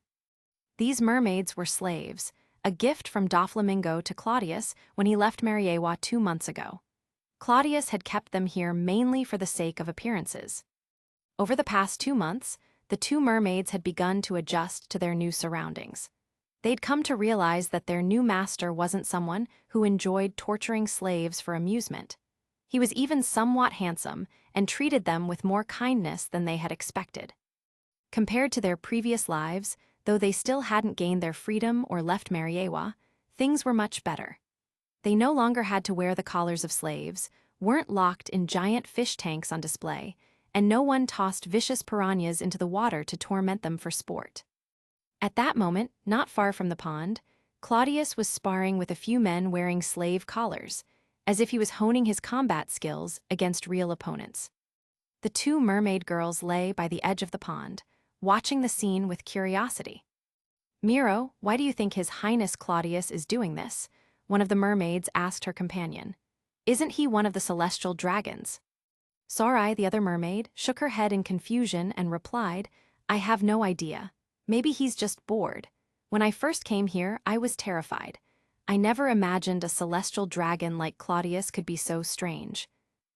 These mermaids were slaves, a gift from Doflamingo to Claudius when he left Mariawa 2 months ago. Claudius had kept them here mainly for the sake of appearances. Over the past 2 months, the two mermaids had begun to adjust to their new surroundings. They'd come to realize that their new master wasn't someone who enjoyed torturing slaves for amusement. He was even somewhat handsome and treated them with more kindness than they had expected. Compared to their previous lives, though they still hadn't gained their freedom or left Mariawa, things were much better. They no longer had to wear the collars of slaves, weren't locked in giant fish tanks on display, and no one tossed vicious piranhas into the water to torment them for sport. At that moment, not far from the pond, Claudius was sparring with a few men wearing slave collars, as if he was honing his combat skills against real opponents. The two mermaid girls lay by the edge of the pond, watching the scene with curiosity. "Miro, why do you think His Highness Claudius is doing this?" one of the mermaids asked her companion. "Isn't he one of the celestial dragons?" Sarai, the other mermaid, shook her head in confusion and replied, "I have no idea. Maybe he's just bored. When I first came here, I was terrified. I never imagined a celestial dragon like Claudius could be so strange.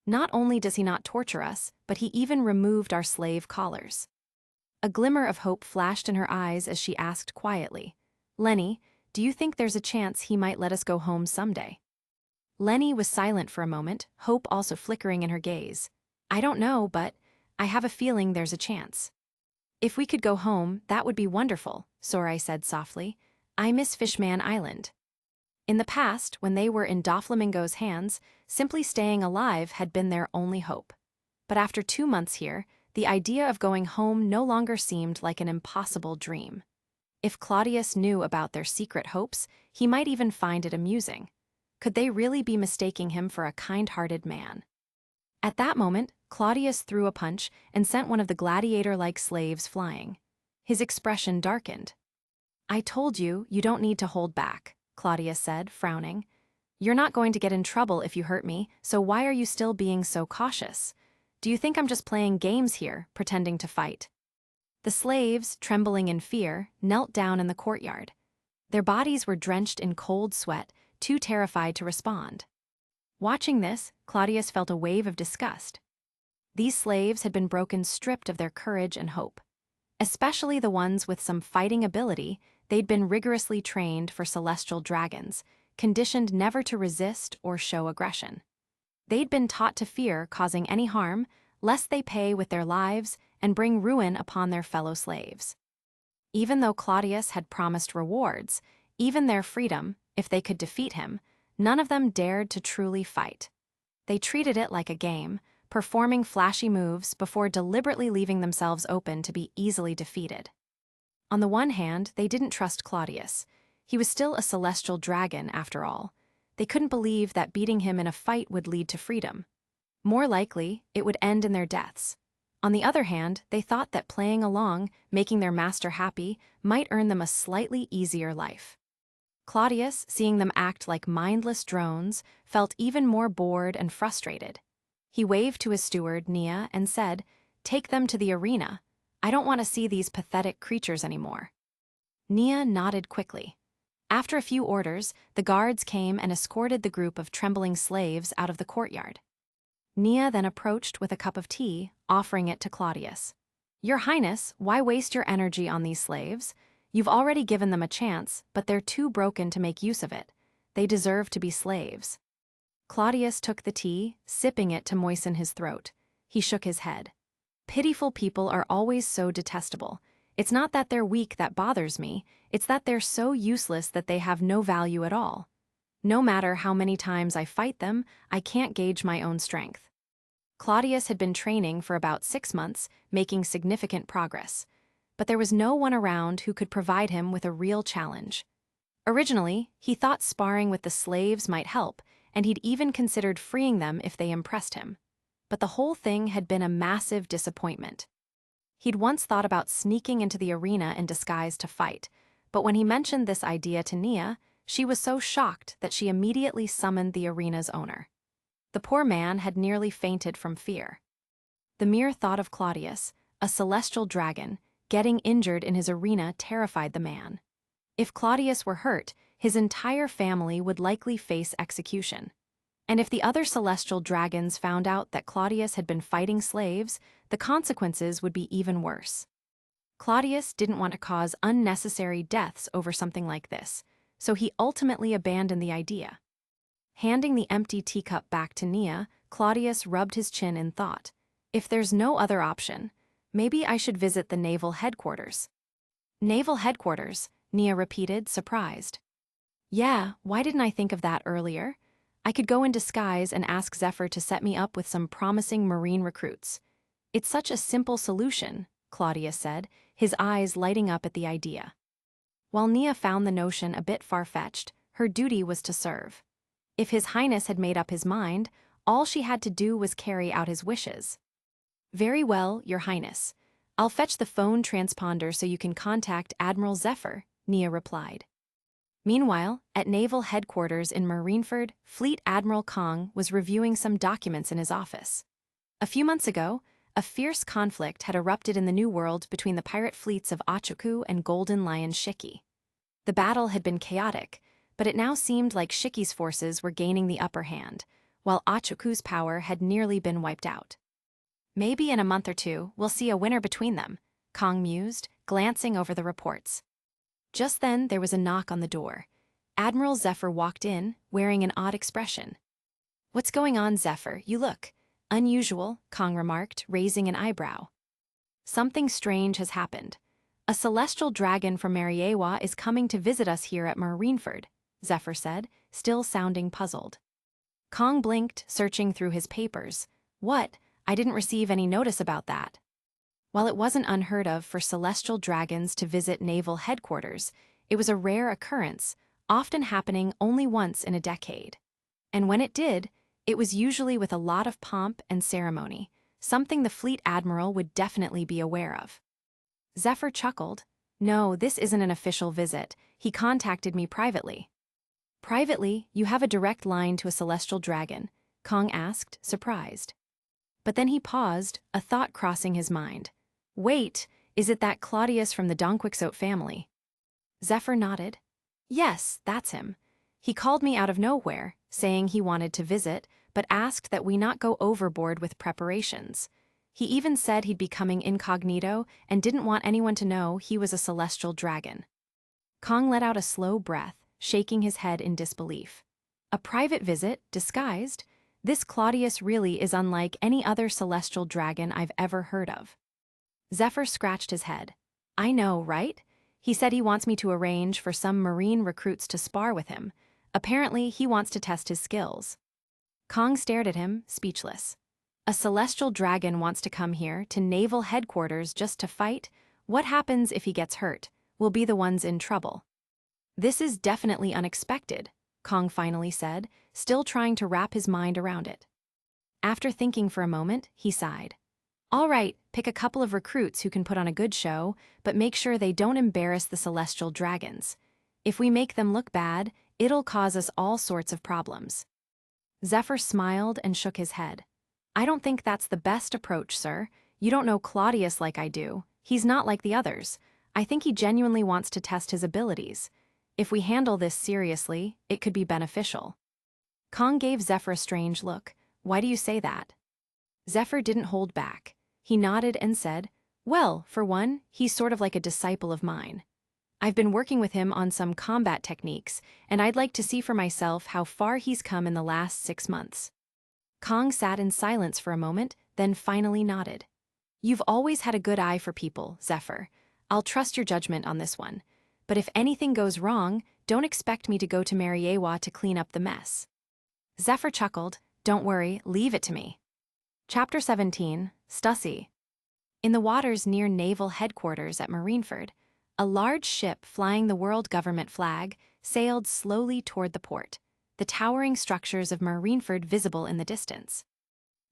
Not only does he not torture us, but he even removed our slave collars." A glimmer of hope flashed in her eyes as she asked quietly, "Lenny, do you think there's a chance he might let us go home someday?" Lenny was silent for a moment, hope also flickering in her gaze. "I don't know, but I have a feeling there's a chance." "If we could go home, that would be wonderful," Sarai said softly. "I miss Fishman Island." In the past, when they were in Doflamingo's hands, simply staying alive had been their only hope. But after 2 months here, the idea of going home no longer seemed like an impossible dream. If Claudius knew about their secret hopes, he might even find it amusing. Could they really be mistaking him for a kind-hearted man? At that moment, Claudius threw a punch and sent one of the gladiator-like slaves flying. His expression darkened. "I told you, you don't need to hold back," Claudius said, frowning. "You're not going to get in trouble if you hurt me, so why are you still being so cautious? Do you think I'm just playing games here, pretending to fight?" The slaves, trembling in fear, knelt down in the courtyard. Their bodies were drenched in cold sweat, too terrified to respond. Watching this, Claudius felt a wave of disgust. These slaves had been stripped of their courage and hope. Especially the ones with some fighting ability, they'd been rigorously trained for celestial dragons, conditioned never to resist or show aggression. They'd been taught to fear causing any harm, lest they pay with their lives and bring ruin upon their fellow slaves. Even though Claudius had promised rewards, even their freedom, if they could defeat him, none of them dared to truly fight. They treated it like a game, performing flashy moves before deliberately leaving themselves open to be easily defeated. On the one hand, they didn't trust Claudius. He was still a celestial dragon, after all. They couldn't believe that beating him in a fight would lead to freedom. More likely, it would end in their deaths. On the other hand, they thought that playing along, making their master happy, might earn them a slightly easier life. Claudius, seeing them act like mindless drones, felt even more bored and frustrated. He waved to his steward, Nia, and said, "Take them to the arena. I don't want to see these pathetic creatures anymore." Nia nodded quickly. After a few orders, the guards came and escorted the group of trembling slaves out of the courtyard. Nia then approached with a cup of tea, offering it to Claudius. "Your Highness, why waste your energy on these slaves? You've already given them a chance, but they're too broken to make use of it. They deserve to be slaves." Claudius took the tea, sipping it to moisten his throat. He shook his head. "Pitiful people are always so detestable. It's not that they're weak that bothers me, it's that they're so useless that they have no value at all. No matter how many times I fight them, I can't gauge my own strength." Claudius had been training for about 6 months, making significant progress. But there was no one around who could provide him with a real challenge. Originally, he thought sparring with the slaves might help, and he'd even considered freeing them if they impressed him. But the whole thing had been a massive disappointment. He'd once thought about sneaking into the arena in disguise to fight, but when he mentioned this idea to Nia, she was so shocked that she immediately summoned the arena's owner. The poor man had nearly fainted from fear. The mere thought of Claudius, a celestial dragon, getting injured in his arena terrified the man. If Claudius were hurt, his entire family would likely face execution. And if the other celestial dragons found out that Claudius had been fighting slaves, the consequences would be even worse. Claudius didn't want to cause unnecessary deaths over something like this, so he ultimately abandoned the idea. Handing the empty teacup back to Nia, Claudius rubbed his chin in thought. "If there's no other option, maybe I should visit the naval headquarters." "Naval headquarters?" Nia repeated, surprised. "Yeah, why didn't I think of that earlier? I could go in disguise and ask Zephyr to set me up with some promising marine recruits." "It's such a simple solution," Claudius said, his eyes lighting up at the idea. While Nia found the notion a bit far-fetched, her duty was to serve. If His Highness had made up his mind, all she had to do was carry out his wishes. "Very well, Your Highness. I'll fetch the phone transponder so you can contact Admiral Zephyr, Nia replied. Meanwhile, at Naval Headquarters in Marineford, Fleet Admiral Kong was reviewing some documents in his office. A few months ago, a fierce conflict had erupted in the New World between the pirate fleets of Achoku and Golden Lion Shiki. The battle had been chaotic, but it now seemed like Shiki's forces were gaining the upper hand, while Achoku's power had nearly been wiped out. Maybe in a month or two, we'll see a winner between them, Kong mused, glancing over the reports. Just then, there was a knock on the door. Admiral Zephyr walked in, wearing an odd expression. "What's going on, Zephyr? You look unusual," Kong remarked, raising an eyebrow. "Something strange has happened. A celestial dragon from Mariawa is coming to visit us here at Marineford," Zephyr said, still sounding puzzled. Kong blinked, searching through his papers. "What? I didn't receive any notice about that." While it wasn't unheard of for celestial dragons to visit naval headquarters, it was a rare occurrence, often happening only once in a decade. And when it did, it was usually with a lot of pomp and ceremony, something the fleet admiral would definitely be aware of. Zephyr chuckled. "No, this isn't an official visit. He contacted me privately." "Privately, you have a direct line to a celestial dragon?" Kong asked, surprised. But then he paused, a thought crossing his mind. "Wait, is it that Claudius from the Donquixote family?" Zephyr nodded. "Yes, that's him. He called me out of nowhere, saying he wanted to visit, but asked that we not go overboard with preparations. He even said he'd be coming incognito and didn't want anyone to know he was a celestial dragon." Kong let out a slow breath, shaking his head in disbelief. "A private visit, disguised? This Claudius really is unlike any other celestial dragon I've ever heard of." Zephyr scratched his head. "I know, right? He said he wants me to arrange for some marine recruits to spar with him. Apparently, he wants to test his skills." Kong stared at him, speechless. "A celestial dragon wants to come here to naval headquarters just to fight? What happens if he gets hurt? We'll be the ones in trouble." "This is definitely unexpected," Kong finally said, still trying to wrap his mind around it. After thinking for a moment, he sighed. "All right, pick a couple of recruits who can put on a good show, but make sure they don't embarrass the celestial dragons. If we make them look bad, it'll cause us all sorts of problems." Zephyr smiled and shook his head. "I don't think that's the best approach, sir. You don't know Claudius like I do. He's not like the others. I think he genuinely wants to test his abilities. If we handle this seriously, it could be beneficial." Kong gave Zephyr a strange look. "Why do you say that?" Zephyr didn't hold back. He nodded and said, "Well, for one, he's sort of like a disciple of mine. I've been working with him on some combat techniques, and I'd like to see for myself how far he's come in the last 6 months." Kong sat in silence for a moment, then finally nodded. "You've always had a good eye for people, Zephyr. I'll trust your judgment on this one. But if anything goes wrong, don't expect me to go to Mariawa to clean up the mess." Zephyr chuckled. "Don't worry, leave it to me." Chapter 17, Stussy. In the waters near naval headquarters at Marineford, a large ship flying the world government flag sailed slowly toward the port, the towering structures of Marineford visible in the distance.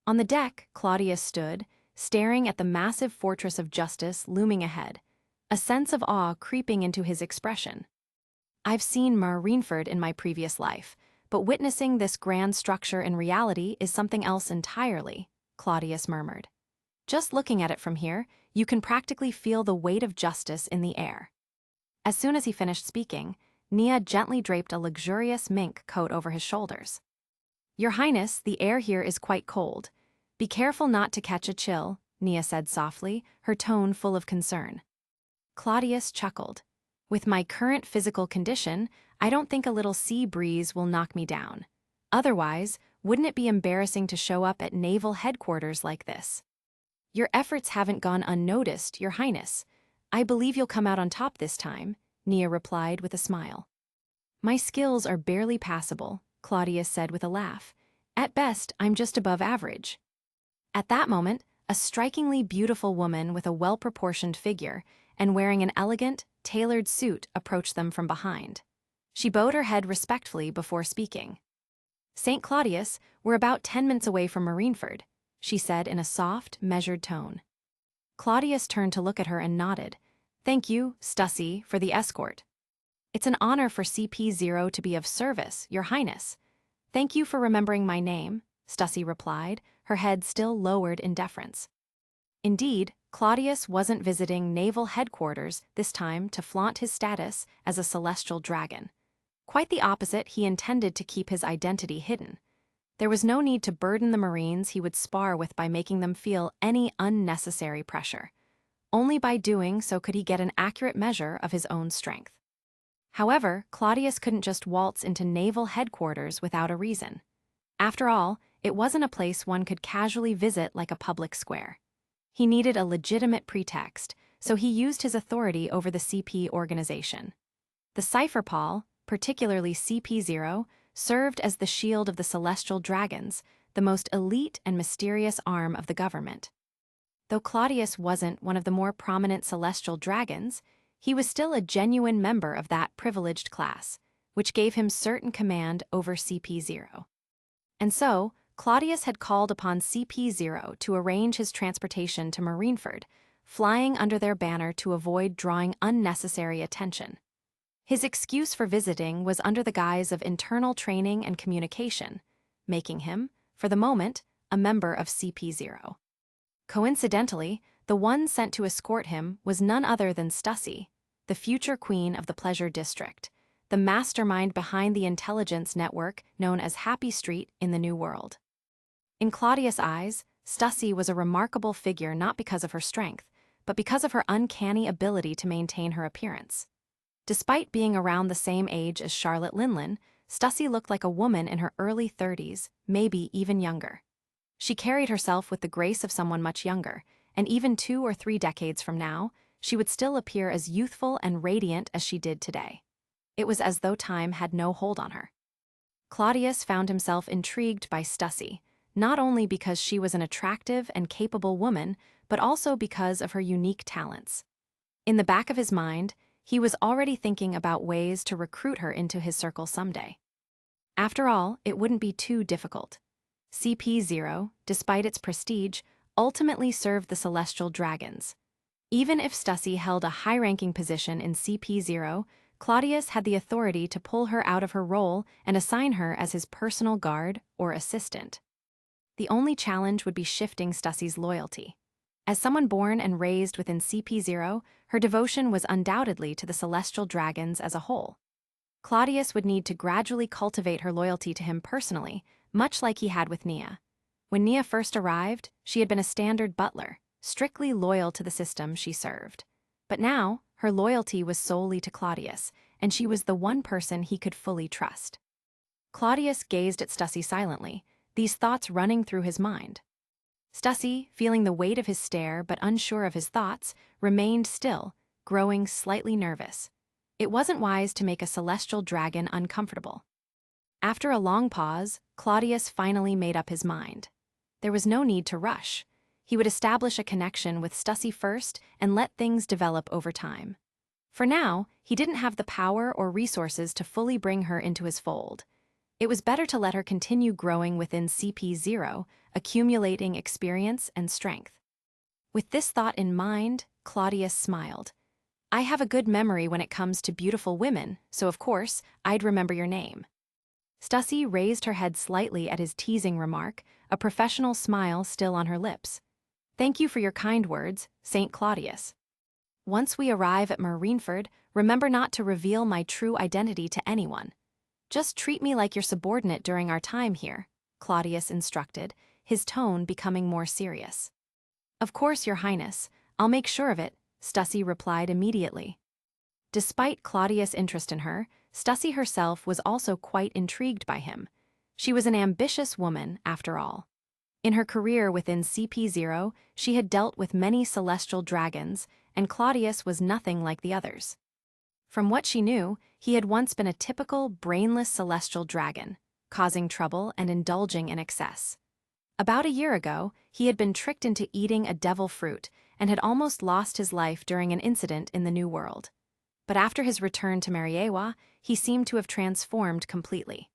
On the deck, Claudius stood, staring at the massive fortress of justice looming ahead, a sense of awe creeping into his expression. "I've seen Marineford in my previous life, but witnessing this grand structure in reality is something else entirely," Claudius murmured. "Just looking at it from here, you can practically feel the weight of justice in the air." As soon as he finished speaking, Nia gently draped a luxurious mink coat over his shoulders. "Your Highness, the air here is quite cold. Be careful not to catch a chill," Nia said softly, her tone full of concern. Claudius chuckled. "With my current physical condition, I don't think a little sea breeze will knock me down. Otherwise, wouldn't it be embarrassing to show up at naval headquarters like this?" "Your efforts haven't gone unnoticed, Your Highness. I believe you'll come out on top this time," Nia replied with a smile. "My skills are barely passable," Claudius said with a laugh. "At best, I'm just above average." At that moment, a strikingly beautiful woman with a well-proportioned figure and wearing an elegant, tailored suit approached them from behind. She bowed her head respectfully before speaking. "St. Claudius, we're about 10 minutes away from Marineford," she said in a soft, measured tone. Claudius turned to look at her and nodded. "Thank you, Stussy, for the escort." "It's an honor for CP0 to be of service, Your Highness." "Thank you for remembering my name," Stussy replied, her head still lowered in deference. Indeed, Claudius wasn't visiting naval headquarters this time to flaunt his status as a celestial dragon. Quite the opposite, he intended to keep his identity hidden. There was no need to burden the Marines he would spar with by making them feel any unnecessary pressure. Only by doing so could he get an accurate measure of his own strength. However, Claudius couldn't just waltz into naval headquarters without a reason. After all, it wasn't a place one could casually visit like a public square. He needed a legitimate pretext, so he used his authority over the CP organization. The Cypherpol, particularly CP0, served as the shield of the celestial dragons, the most elite and mysterious arm of the government. Though Claudius wasn't one of the more prominent celestial dragons, he was still a genuine member of that privileged class, which gave him certain command over CP0. And so, Claudius had called upon CP0 to arrange his transportation to Marineford, flying under their banner to avoid drawing unnecessary attention. His excuse for visiting was under the guise of internal training and communication, making him, for the moment, a member of CP0. Coincidentally, the one sent to escort him was none other than Stussy, the future queen of the Pleasure District, the mastermind behind the intelligence network known as Happy Street in the New World. In Claudius' eyes, Stussy was a remarkable figure not because of her strength, but because of her uncanny ability to maintain her appearance. Despite being around the same age as Charlotte Linlin, Stussy looked like a woman in her early 30s, maybe even younger. She carried herself with the grace of someone much younger, and even 2 or 3 decades from now, she would still appear as youthful and radiant as she did today. It was as though time had no hold on her. Claudius found himself intrigued by Stussy, not only because she was an attractive and capable woman, but also because of her unique talents. In the back of his mind, he was already thinking about ways to recruit her into his circle someday. After all, it wouldn't be too difficult. CP0, despite its prestige, ultimately served the celestial dragons. Even if Stussy held a high-ranking position in CP0, Claudius had the authority to pull her out of her role and assign her as his personal guard or assistant. The only challenge would be shifting Stussy's loyalty. As someone born and raised within CP0, her devotion was undoubtedly to the celestial dragons as a whole. Claudius would need to gradually cultivate her loyalty to him personally, much like he had with Nia. When Nia first arrived, she had been a standard butler, strictly loyal to the system she served. But now, her loyalty was solely to Claudius, and she was the one person he could fully trust. Claudius gazed at Stussy silently, these thoughts running through his mind. Stussy, feeling the weight of his stare but unsure of his thoughts, remained still, growing slightly nervous. It wasn't wise to make a celestial dragon uncomfortable. After a long pause, Claudius finally made up his mind. There was no need to rush. He would establish a connection with Stussy first and let things develop over time. For now, he didn't have the power or resources to fully bring her into his fold. It was better to let her continue growing within CP0, accumulating experience and strength. With this thought in mind, Claudius smiled. "I have a good memory when it comes to beautiful women, so of course, I'd remember your name." Stussy raised her head slightly at his teasing remark, a professional smile still on her lips. "Thank you for your kind words, St. Claudius. Once we arrive at Marineford, remember not to reveal my true identity to anyone. Just treat me like your subordinate during our time here," Claudius instructed, his tone becoming more serious. "Of course, Your Highness, I'll make sure of it," Stussy replied immediately. Despite Claudius' interest in her, Stussy herself was also quite intrigued by him. She was an ambitious woman, after all. In her career within CP0, she had dealt with many celestial dragons, and Claudius was nothing like the others. From what she knew, he had once been a typical, brainless celestial dragon, causing trouble and indulging in excess. About a year ago, he had been tricked into eating a devil fruit and had almost lost his life during an incident in the New World. But after his return to Mariawa, he seemed to have transformed completely.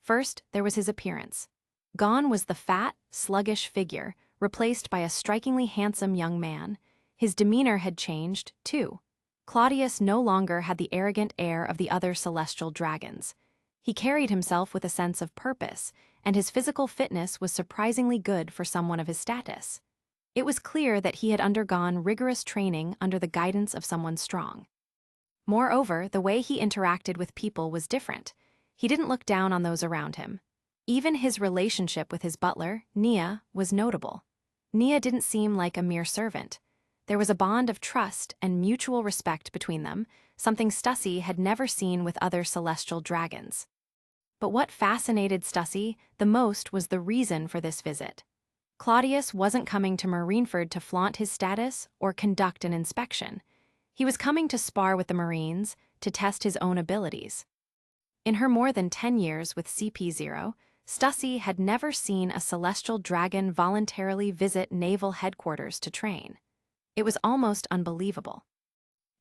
First, there was his appearance. Gone was the fat, sluggish figure, replaced by a strikingly handsome young man. His demeanor had changed, too. Claudius no longer had the arrogant air of the other celestial dragons. He carried himself with a sense of purpose, and his physical fitness was surprisingly good for someone of his status. It was clear that he had undergone rigorous training under the guidance of someone strong. Moreover, the way he interacted with people was different. He didn't look down on those around him. Even his relationship with his butler, Nia, was notable. Nia didn't seem like a mere servant. There was a bond of trust and mutual respect between them, something Stussy had never seen with other celestial dragons. But what fascinated Stussy the most was the reason for this visit. Claudius wasn't coming to Marineford to flaunt his status or conduct an inspection. He was coming to spar with the Marines, to test his own abilities. In her more than 10 years with CP0, Stussy had never seen a celestial dragon voluntarily visit naval headquarters to train. It was almost unbelievable.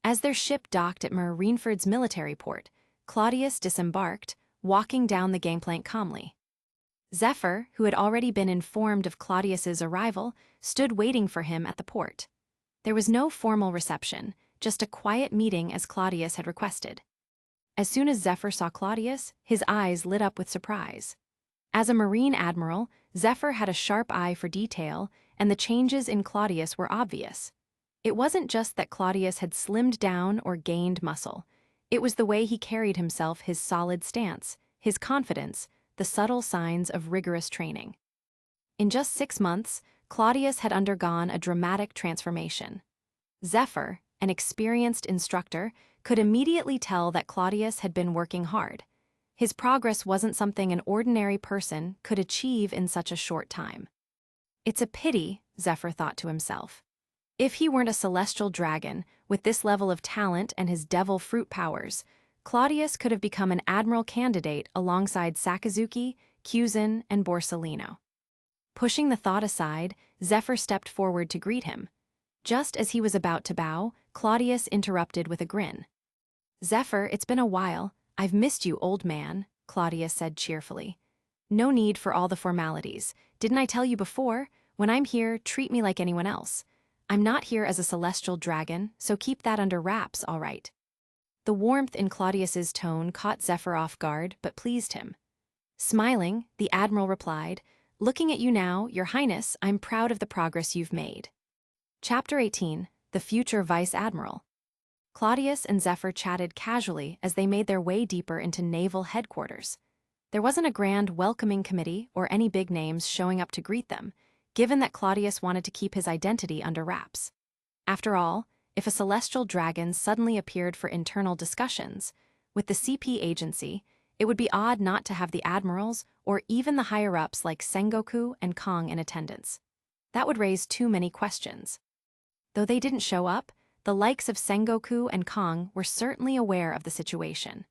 As their ship docked at Marineford's military port, Claudius disembarked, walking down the gangplank calmly. Zephyr, who had already been informed of Claudius's arrival, stood waiting for him at the port. There was no formal reception, just a quiet meeting as Claudius had requested. As soon as Zephyr saw Claudius, his eyes lit up with surprise. As a Marine admiral, Zephyr had a sharp eye for detail, and the changes in Claudius were obvious. It wasn't just that Claudius had slimmed down or gained muscle. It was the way he carried himself, his solid stance, his confidence, the subtle signs of rigorous training. In just 6 months, Claudius had undergone a dramatic transformation. Zephyr, an experienced instructor, could immediately tell that Claudius had been working hard. His progress wasn't something an ordinary person could achieve in such a short time. It's a pity, Zephyr thought to himself. If he weren't a celestial dragon, with this level of talent and his devil fruit powers, Claudius could have become an admiral candidate alongside Sakazuki, Kyuzin, and Borsellino. Pushing the thought aside, Zephyr stepped forward to greet him. Just as he was about to bow, Claudius interrupted with a grin. "Zephyr, it's been a while. I've missed you, old man," Claudius said cheerfully. "No need for all the formalities. Didn't I tell you before? When I'm here, treat me like anyone else. I'm not here as a celestial dragon, so keep that under wraps, all right." The warmth in Claudius's tone caught Zephyr off guard, but pleased him. Smiling, the admiral replied, "Looking at you now, Your Highness, I'm proud of the progress you've made." Chapter 18, The Future Vice Admiral. Claudius and Zephyr chatted casually as they made their way deeper into naval headquarters. There wasn't a grand welcoming committee or any big names showing up to greet them, given that Claudius wanted to keep his identity under wraps. After all, if a celestial dragon suddenly appeared for internal discussions, with the CP agency, it would be odd not to have the admirals or even the higher-ups like Sengoku and Kong in attendance. That would raise too many questions. Though they didn't show up, the likes of Sengoku and Kong were certainly aware of the situation.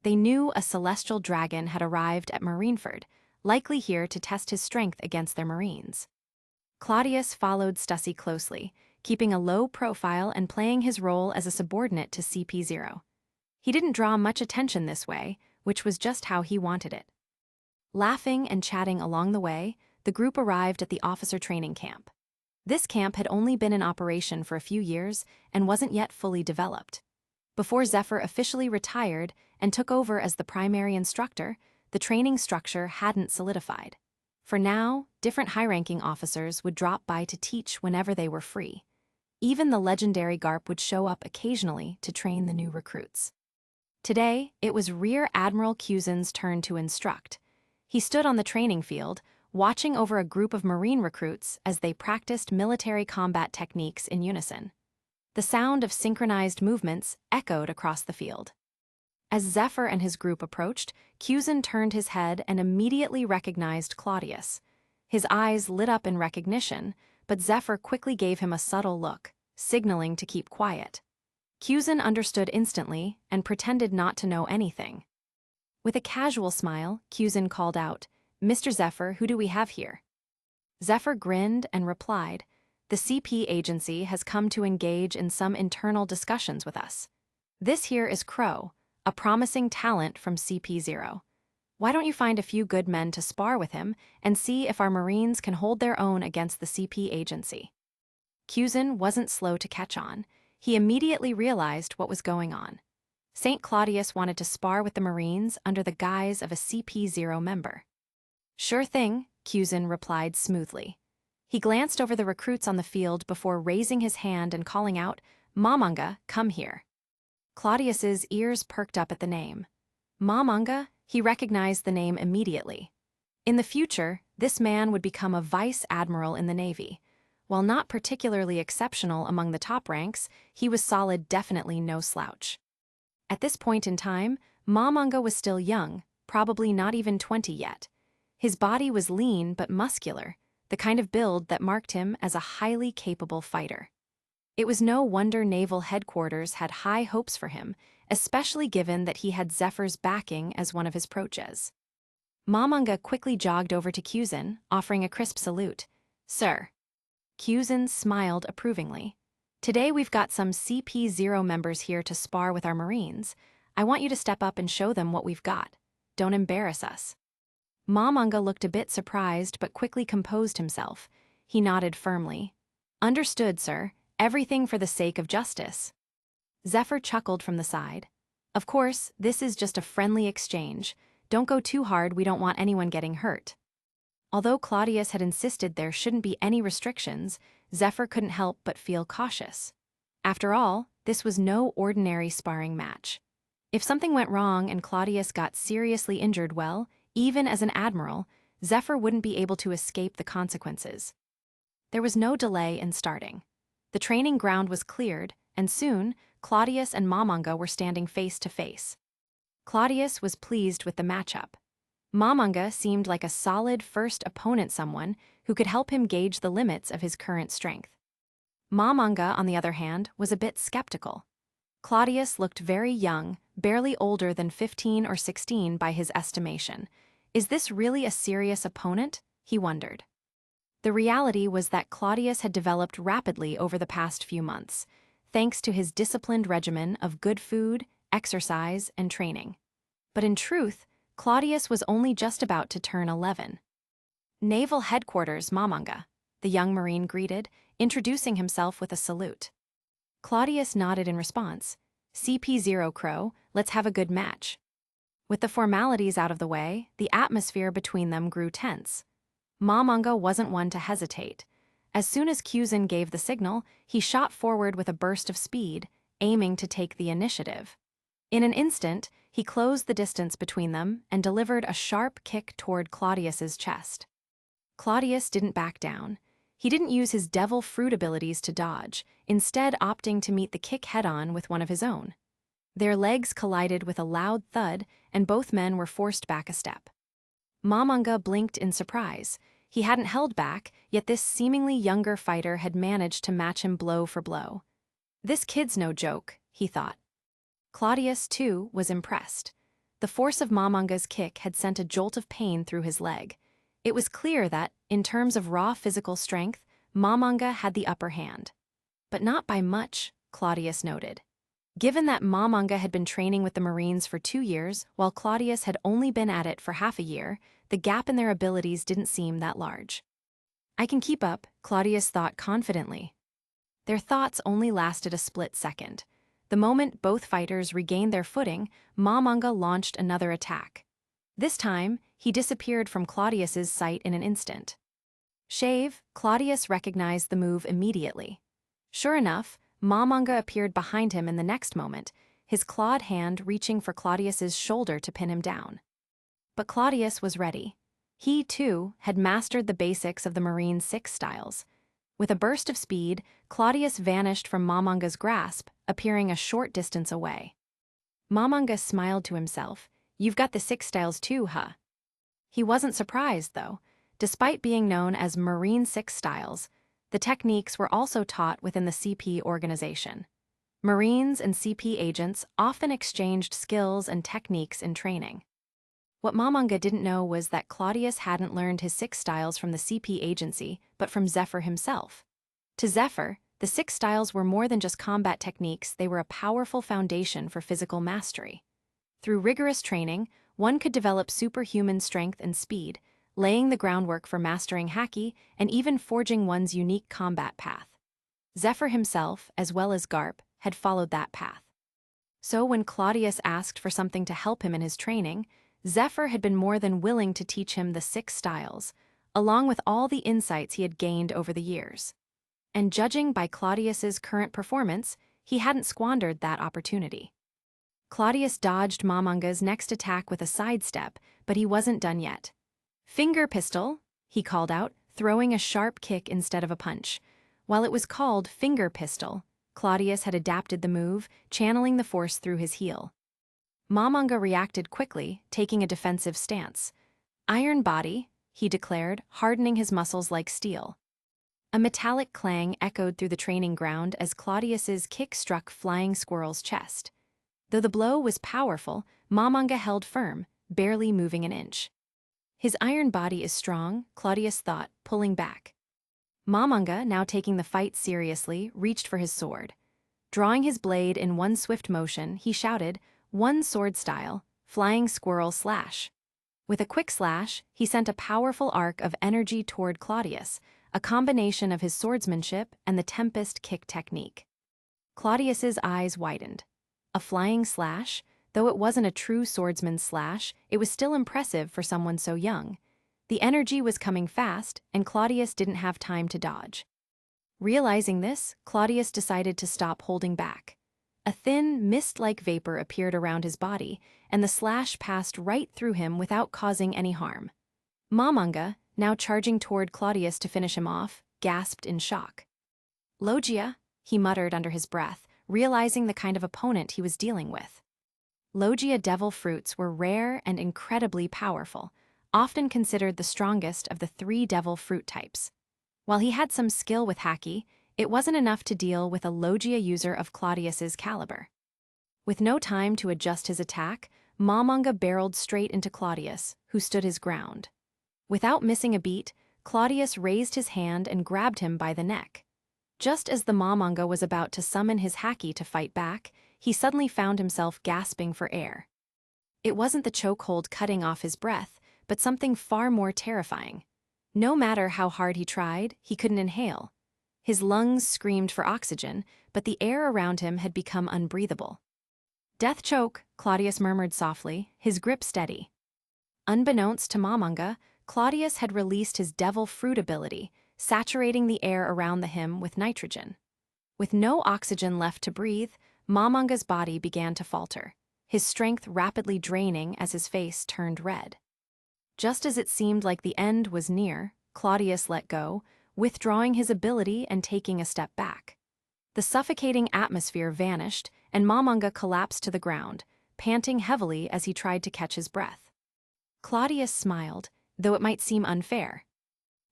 They knew a celestial dragon had arrived at Marineford, likely here to test his strength against their Marines. Claudius followed Stussy closely, keeping a low profile and playing his role as a subordinate to CP0. He didn't draw much attention this way, which was just how he wanted it. Laughing and chatting along the way, the group arrived at the officer training camp. This camp had only been in operation for a few years and wasn't yet fully developed. Before Zephyr officially retired and took over as the primary instructor, the training structure hadn't solidified. For now, different high-ranking officers would drop by to teach whenever they were free. Even the legendary Garp would show up occasionally to train the new recruits. Today, it was Rear Admiral Kyuzin's turn to instruct. He stood on the training field, watching over a group of Marine recruits as they practiced military combat techniques in unison. The sound of synchronized movements echoed across the field. As Zephyr and his group approached, Kyuzin turned his head and immediately recognized Claudius. His eyes lit up in recognition, but Zephyr quickly gave him a subtle look, signaling to keep quiet. Kyuzin understood instantly and pretended not to know anything. With a casual smile, Kyuzin called out, "Mr. Zephyr, who do we have here?" Zephyr grinned and replied, "The CP agency has come to engage in some internal discussions with us. This here is Crow, a promising talent from CP0. Why don't you find a few good men to spar with him and see if our Marines can hold their own against the CP agency?" Cusin wasn't slow to catch on. He immediately realized what was going on. St. Claudius wanted to spar with the Marines under the guise of a CP0 member. "Sure thing," Cusin replied smoothly. He glanced over the recruits on the field before raising his hand and calling out, "Mamanga, come here." Claudius's ears perked up at the name. Mamanga, he recognized the name immediately. In the future, this man would become a vice admiral in the Navy. While not particularly exceptional among the top ranks, he was solid, definitely no slouch. At this point in time, Mamanga was still young, probably not even 20 yet. His body was lean but muscular, the kind of build that marked him as a highly capable fighter. It was no wonder naval headquarters had high hopes for him, especially given that he had Zephyr's backing as one of his proches. Mamanga quickly jogged over to Cusin, offering a crisp salute. "Sir." Cusin smiled approvingly. "Today we've got some CP0 members here to spar with our Marines. I want you to step up and show them what we've got. Don't embarrass us." Mamanga looked a bit surprised but quickly composed himself. He nodded firmly. "Understood, sir. Everything for the sake of justice." Zephyr chuckled from the side. "Of course, this is just a friendly exchange. Don't go too hard, we don't want anyone getting hurt." Although Claudius had insisted there shouldn't be any restrictions, Zephyr couldn't help but feel cautious. After all, this was no ordinary sparring match. If something went wrong and Claudius got seriously injured, well, even as an admiral, Zephyr wouldn't be able to escape the consequences. There was no delay in starting. The training ground was cleared, and soon, Claudius and Mamanga were standing face to face. Claudius was pleased with the matchup. Mamanga seemed like a solid first opponent, someone who could help him gauge the limits of his current strength. Mamanga, on the other hand, was a bit skeptical. Claudius looked very young, barely older than 15 or 16 by his estimation. Is this really a serious opponent? He wondered. The reality was that Claudius had developed rapidly over the past few months, thanks to his disciplined regimen of good food, exercise, and training. But in truth, Claudius was only just about to turn 11. "Naval Headquarters, Mamanga," the young Marine greeted, introducing himself with a salute. Claudius nodded in response. "CP0 Crow, let's have a good match." With the formalities out of the way, the atmosphere between them grew tense. Mamanga wasn't one to hesitate. As soon as Cusin gave the signal, he shot forward with a burst of speed, aiming to take the initiative. In an instant, he closed the distance between them and delivered a sharp kick toward Claudius's chest. Claudius didn't back down. He didn't use his devil fruit abilities to dodge, instead opting to meet the kick head-on with one of his own. Their legs collided with a loud thud, and both men were forced back a step. Mamanga blinked in surprise. He hadn't held back, yet this seemingly younger fighter had managed to match him blow for blow. "This kid's no joke," he thought. Claudius, too, was impressed. The force of Mamanga's kick had sent a jolt of pain through his leg. It was clear that, in terms of raw physical strength, Mamanga had the upper hand. But not by much, Claudius noted. Given that Mamanga had been training with the Marines for 2 years, while Claudius had only been at it for half a year, the gap in their abilities didn't seem that large. "I can keep up," Claudius thought confidently. Their thoughts only lasted a split second. The moment both fighters regained their footing, Mamanga launched another attack. This time, he disappeared from Claudius's sight in an instant. Shave, Claudius recognized the move immediately. Sure enough, Mamanga appeared behind him in the next moment, his clawed hand reaching for Claudius's shoulder to pin him down. But Claudius was ready. He, too, had mastered the basics of the Marine 6 styles. With a burst of speed, Claudius vanished from Mamanga's grasp, appearing a short distance away. Mamanga smiled to himself. "You've got the 6 styles too, huh?" He wasn't surprised, though. Despite being known as Marine 6 styles, the techniques were also taught within the CP organization. Marines and CP agents often exchanged skills and techniques in training. What Mamanga didn't know was that Claudius hadn't learned his 6 styles from the CP agency, but from Zephyr himself. To Zephyr, the 6 styles were more than just combat techniques, they were a powerful foundation for physical mastery. Through rigorous training, one could develop superhuman strength and speed, laying the groundwork for mastering Haki and even forging one's unique combat path. Zephyr himself, as well as Garp, had followed that path. So when Claudius asked for something to help him in his training, Zephyr had been more than willing to teach him the 6 styles, along with all the insights he had gained over the years. And judging by Claudius's current performance, he hadn't squandered that opportunity. Claudius dodged Mamanga's next attack with a sidestep, but he wasn't done yet. "Finger pistol," he called out, throwing a sharp kick instead of a punch. While it was called finger pistol, Claudius had adapted the move, channeling the force through his heel. Mamanga reacted quickly, taking a defensive stance. "Iron body," he declared, hardening his muscles like steel. A metallic clang echoed through the training ground as Claudius's kick struck Flying Squirrel's chest. Though the blow was powerful, Mamanga held firm, barely moving an inch. His iron body is strong, Claudius thought, pulling back. Mamanga, now taking the fight seriously, reached for his sword. Drawing his blade in one swift motion, he shouted, "One sword style, Flying Squirrel slash." With a quick slash, he sent a powerful arc of energy toward Claudius, a combination of his swordsmanship and the Tempest kick technique. Claudius's eyes widened. A flying slash? Though it wasn't a true swordsman's slash, it was still impressive for someone so young. The energy was coming fast, and Claudius didn't have time to dodge. Realizing this, Claudius decided to stop holding back. A thin, mist-like vapor appeared around his body, and the slash passed right through him without causing any harm. Mamanga, now charging toward Claudius to finish him off, gasped in shock. "Logia," he muttered under his breath, realizing the kind of opponent he was dealing with. Logia Devil Fruits were rare and incredibly powerful, often considered the strongest of the 3 devil fruit types. While he had some skill with Haki, it wasn't enough to deal with a Logia user of Claudius's caliber. With no time to adjust his attack, Mamanga barreled straight into Claudius, who stood his ground. Without missing a beat, Claudius raised his hand and grabbed him by the neck. Just as the Mamanga was about to summon his Haki to fight back, he suddenly found himself gasping for air. It wasn't the chokehold cutting off his breath, but something far more terrifying. No matter how hard he tried, he couldn't inhale. His lungs screamed for oxygen, but the air around him had become unbreathable. "Death choke," Claudius murmured softly, his grip steady. Unbeknownst to Mamanga, Claudius had released his devil fruit ability, saturating the air around him with nitrogen. With no oxygen left to breathe, Mamanga's body began to falter, his strength rapidly draining as his face turned red. Just as it seemed like the end was near, Claudius let go, withdrawing his ability and taking a step back. The suffocating atmosphere vanished, and Mamanga collapsed to the ground, panting heavily as he tried to catch his breath. Claudius smiled, though it might seem unfair.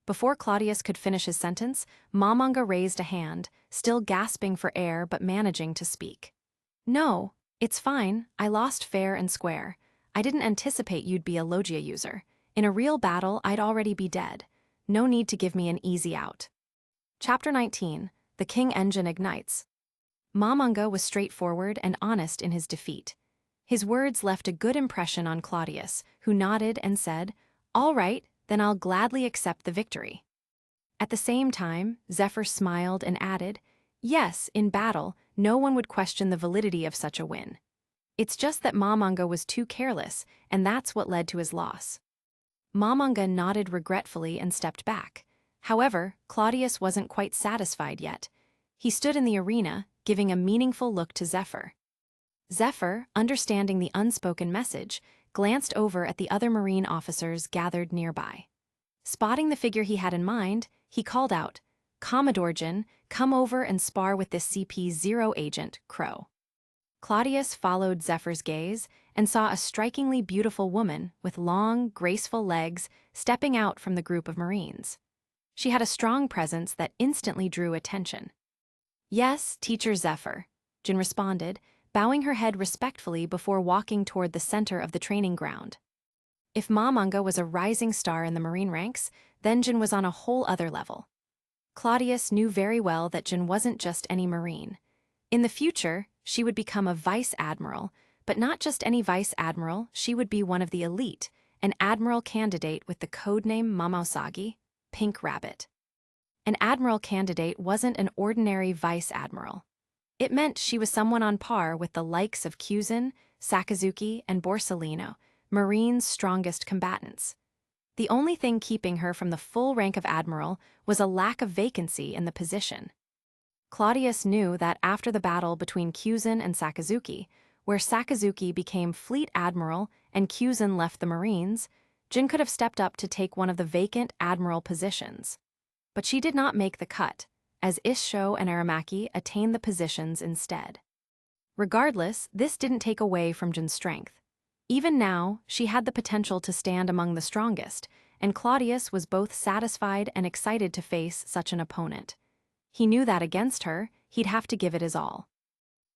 Before Claudius could finish his sentence, Mamanga raised a hand, still gasping for air but managing to speak. "No, it's fine, I lost fair and square. I didn't anticipate you'd be a Logia user. In a real battle, I'd already be dead. No need to give me an easy out." Chapter 19, The King Engine Ignites. Mamanga was straightforward and honest in his defeat. His words left a good impression on Claudius, who nodded and said, "All right, then I'll gladly accept the victory." At the same time, Zephyr smiled and added, "Yes, in battle, no one would question the validity of such a win. It's just that Mamanga was too careless, and that's what led to his loss." Mamanga nodded regretfully and stepped back. However, Claudius wasn't quite satisfied yet. He stood in the arena, giving a meaningful look to Zephyr. Zephyr, understanding the unspoken message, glanced over at the other Marine officers gathered nearby. Spotting the figure he had in mind, he called out, "Commodore Jin, come over and spar with this CP0 agent, Crow." Claudius followed Zephyr's gaze and saw a strikingly beautiful woman with long, graceful legs stepping out from the group of Marines. She had a strong presence that instantly drew attention. "Yes, Teacher Zephyr," Jin responded, bowing her head respectfully before walking toward the center of the training ground. If Mamanga was a rising star in the Marine ranks, then Jin was on a whole other level. Claudius knew very well that Jin wasn't just any Marine. In the future, she would become a vice admiral, but not just any vice admiral, she would be one of the elite, an admiral candidate with the codename Mamausagi, Pink Rabbit. An admiral candidate wasn't an ordinary vice admiral. It meant she was someone on par with the likes of Kyuzin, Sakazuki, and Borsellino, Marine's strongest combatants. The only thing keeping her from the full rank of admiral was a lack of vacancy in the position. Claudius knew that after the battle between Kyuzin and Sakazuki, where Sakazuki became fleet admiral and Kyuzin left the Marines, Jin could have stepped up to take one of the vacant admiral positions. But she did not make the cut, as Issho and Aramaki attained the positions instead. Regardless, this didn't take away from Jin's strength. Even now, she had the potential to stand among the strongest, and Claudius was both satisfied and excited to face such an opponent. He knew that against her, he'd have to give it his all.